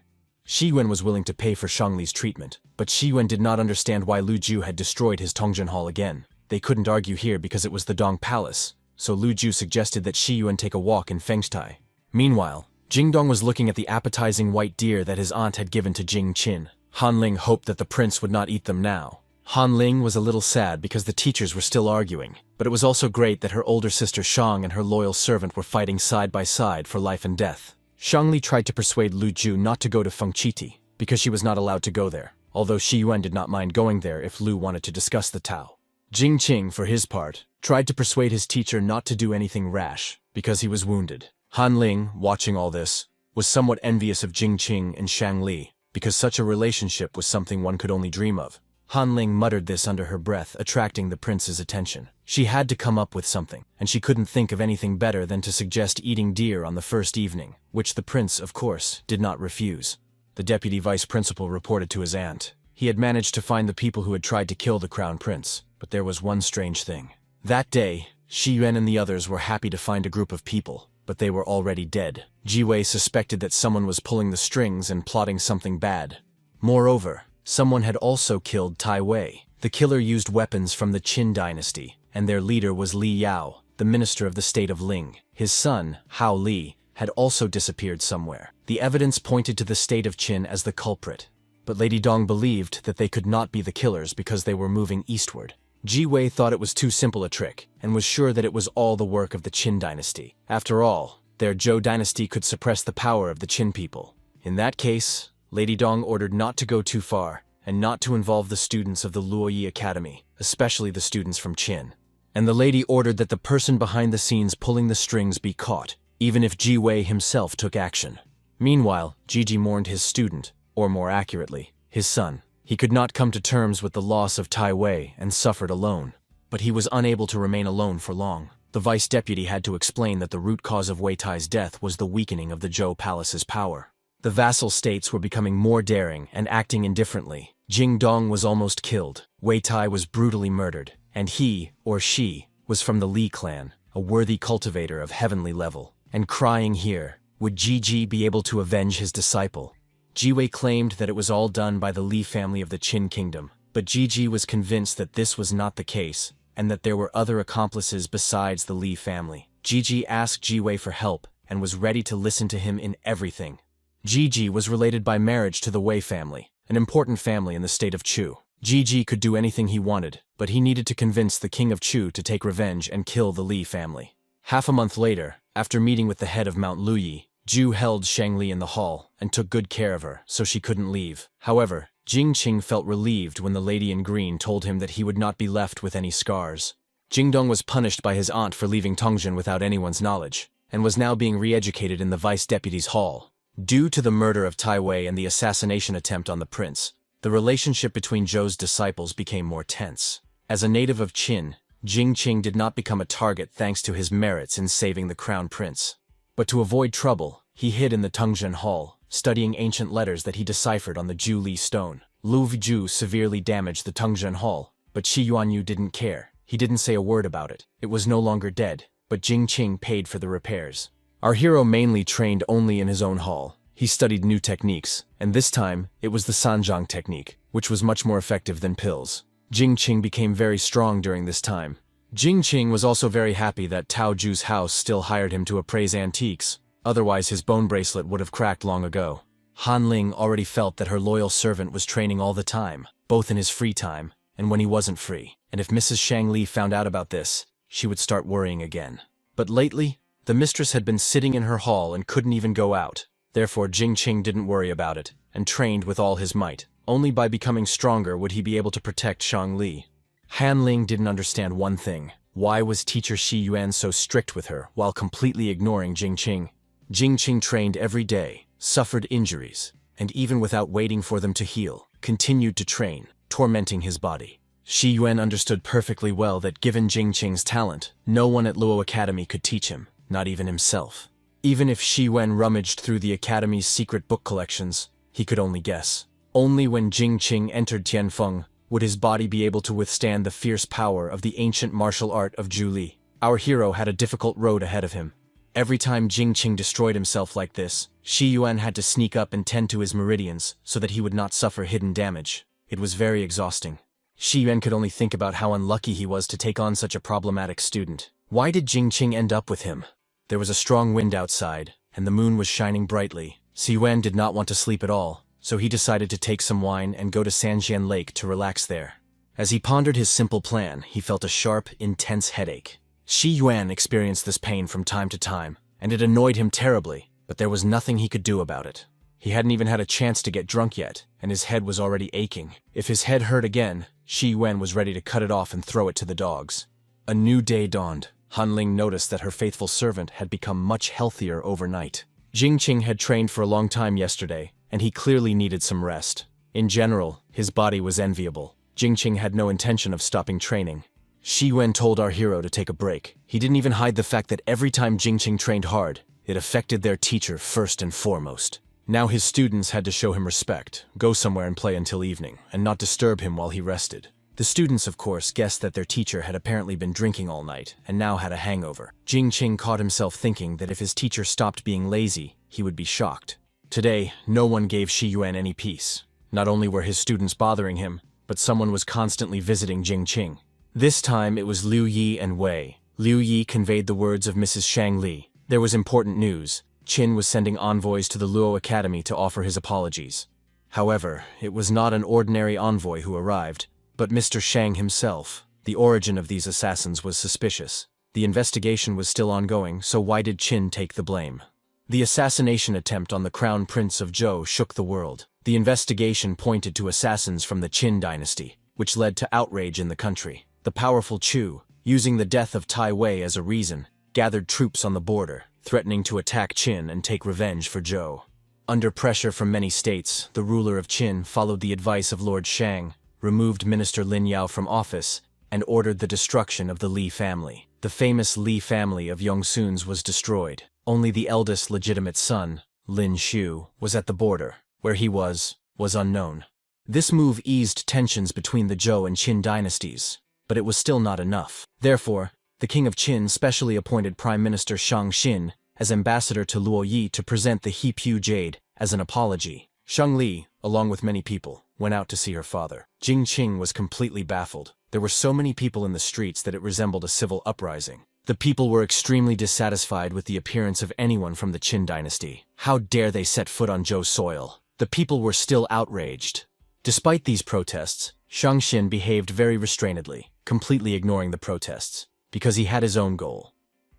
Shi Yuan was willing to pay for Shang Li's treatment, but Shi Yuan did not understand why Lu Ju had destroyed his Tongjian Hall again. They couldn't argue here because it was the Dong Palace, so Lu Ju suggested that Shi Yuan take a walk in Fengstai. Meanwhile, Jingdong was looking at the appetizing white deer that his aunt had given to Jing Qin. Han Ling hoped that the prince would not eat them now. Han Ling was a little sad because the teachers were still arguing, but it was also great that her older sister Shang and her loyal servant were fighting side by side for life and death. Shang Li tried to persuade Lu Ju not to go to Fengqiti, because she was not allowed to go there, although Shi Yuan did not mind going there if Lu wanted to discuss the Tao. Jing Qing, for his part, tried to persuade his teacher not to do anything rash, because he was wounded. Han Ling, watching all this, was somewhat envious of Jing Qing and Shang Li, because such a relationship was something one could only dream of. Han Ling muttered this under her breath, attracting the prince's attention. She had to come up with something, and she couldn't think of anything better than to suggest eating deer on the first evening, which the prince, of course, did not refuse. The deputy vice principal reported to his aunt. He had managed to find the people who had tried to kill the crown prince, but there was one strange thing. That day, Shi Yuan and the others were happy to find a group of people, but they were already dead. Ji Wei suspected that someone was pulling the strings and plotting something bad. Moreover, someone had also killed Tai Wei. The killer used weapons from the Qin dynasty, and their leader was Li Yao, the minister of the state of Ling. His son, Hao Li, had also disappeared somewhere. The evidence pointed to the state of Qin as the culprit, but Lady Dong believed that they could not be the killers because they were moving eastward. Ji Wei thought it was too simple a trick, and was sure that it was all the work of the Qin dynasty. After all, their Zhou dynasty could suppress the power of the Qin people. In that case, Lady Dong ordered not to go too far, and not to involve the students of the Luoyi Academy, especially the students from Qin. And the lady ordered that the person behind the scenes pulling the strings be caught, even if Ji Wei himself took action. Meanwhile, Gigi mourned his student, or more accurately, his son. He could not come to terms with the loss of Tai Wei and suffered alone. But he was unable to remain alone for long. The vice deputy had to explain that the root cause of Wei Tai's death was the weakening of the Zhou Palace's power. The vassal states were becoming more daring and acting indifferently. Jing Dong was almost killed, Wei Tai was brutally murdered, and he, or she, was from the Li clan, a worthy cultivator of heavenly level. And crying here, would Ji be able to avenge his disciple? Ji Wei claimed that it was all done by the Li family of the Qin kingdom, but Ji was convinced that this was not the case, and that there were other accomplices besides the Li family. Ji asked Ji Wei for help, and was ready to listen to him in everything. Ji was related by marriage to the Wei family, an important family in the state of Chu. Ji could do anything he wanted, but he needed to convince the king of Chu to take revenge and kill the Li family. Half a month later, after meeting with the head of Mount Luyi, Zhu held Shangli in the hall and took good care of her, so she couldn't leave. However, Jingqing felt relieved when the lady in green told him that he would not be left with any scars. Jingdong was punished by his aunt for leaving Tongzhen without anyone's knowledge, and was now being re-educated in the vice deputy's hall. Due to the murder of Tai Wei and the assassination attempt on the prince, the relationship between Zhou's disciples became more tense. As a native of Qin, Jingqing did not become a target thanks to his merits in saving the crown prince. But to avoid trouble, he hid in the Tongzhen Hall, studying ancient letters that he deciphered on the Ju Li stone. Lu Viju severely damaged the Tongzhen Hall, but Shi Yuanyu didn't care. He didn't say a word about it. It was no longer dead, but Jingqing paid for the repairs. Our hero mainly trained only in his own hall. He studied new techniques, and this time, it was the Sanjiang technique, which was much more effective than pills. Jingqing became very strong during this time. Jingqing was also very happy that Tao Ju's house still hired him to appraise antiques, otherwise his bone bracelet would have cracked long ago. Han Ling already felt that her loyal servant was training all the time, both in his free time and when he wasn't free, and if Mrs. Shangli found out about this, she would start worrying again. But lately, the mistress had been sitting in her hall and couldn't even go out. Therefore Jingqing didn't worry about it, and trained with all his might. Only by becoming stronger would he be able to protect Shangli. Han Ling didn't understand one thing. Why was teacher Shi Yuan so strict with her while completely ignoring Jingqing? Jingqing trained every day, suffered injuries, and even without waiting for them to heal, continued to train, tormenting his body. Shi Yuan understood perfectly well that given Jingqing's talent, no one at Luo Academy could teach him, not even himself. Even if Shi Yuan rummaged through the Academy's secret book collections, he could only guess. Only when Jingqing entered Tianfeng would his body be able to withstand the fierce power of the ancient martial art of Zhu Li. Our hero had a difficult road ahead of him. Every time Jingqing destroyed himself like this, Shi Yuan had to sneak up and tend to his meridians so that he would not suffer hidden damage. It was very exhausting. Shi Yuan could only think about how unlucky he was to take on such a problematic student. Why did Jingqing end up with him? There was a strong wind outside, and the moon was shining brightly. Shi Yuan did not want to sleep at all, so he decided to take some wine and go to Sanjian Lake to relax there. As he pondered his simple plan, he felt a sharp, intense headache. Shi Yuan experienced this pain from time to time, and it annoyed him terribly, but there was nothing he could do about it. He hadn't even had a chance to get drunk yet, and his head was already aching. If his head hurt again, Shi Yuan was ready to cut it off and throw it to the dogs. A new day dawned. Han Ling noticed that her faithful servant had become much healthier overnight. Jingqing had trained for a long time yesterday, and he clearly needed some rest. In general, his body was enviable. Jingqing had no intention of stopping training. Shi Yuan told our hero to take a break. He didn't even hide the fact that every time Jingqing trained hard, it affected their teacher first and foremost. Now his students had to show him respect, go somewhere and play until evening, and not disturb him while he rested. The students, of course, guessed that their teacher had apparently been drinking all night, and now had a hangover. Jingqing caught himself thinking that if his teacher stopped being lazy, he would be shocked. Today, no one gave Shi Yuan any peace. Not only were his students bothering him, but someone was constantly visiting Jingqing. This time it was Liu Yi and Wei. Liu Yi conveyed the words of Mrs. Shangli. There was important news. Qin was sending envoys to the Luo Academy to offer his apologies. However, it was not an ordinary envoy who arrived, but Mr. Shang himself. The origin of these assassins was suspicious. The investigation was still ongoing, so why did Qin take the blame? The assassination attempt on the crown prince of Zhou shook the world. The investigation pointed to assassins from the Qin dynasty, which led to outrage in the country. The powerful Chu, using the death of Tai Wei as a reason, gathered troops on the border, threatening to attack Qin and take revenge for Zhou. Under pressure from many states, the ruler of Qin followed the advice of Lord Shang, removed Minister Lin Yao from office, and ordered the destruction of the Li family. The famous Li family of Yongsun's was destroyed. Only the eldest legitimate son, Lin Shu, was at the border. Where he was unknown. This move eased tensions between the Zhou and Qin dynasties, but it was still not enough. Therefore, the king of Qin specially appointed Prime Minister Shang Xin as ambassador to Luoyi to present the He-Pu Jade as an apology. Shang Li, along with many people, went out to see her father. Jing Qing was completely baffled. There were so many people in the streets that it resembled a civil uprising. The people were extremely dissatisfied with the appearance of anyone from the Qin dynasty. How dare they set foot on Zhou's soil? The people were still outraged. Despite these protests, Shang Xin behaved very restrainedly, completely ignoring the protests, because he had his own goal.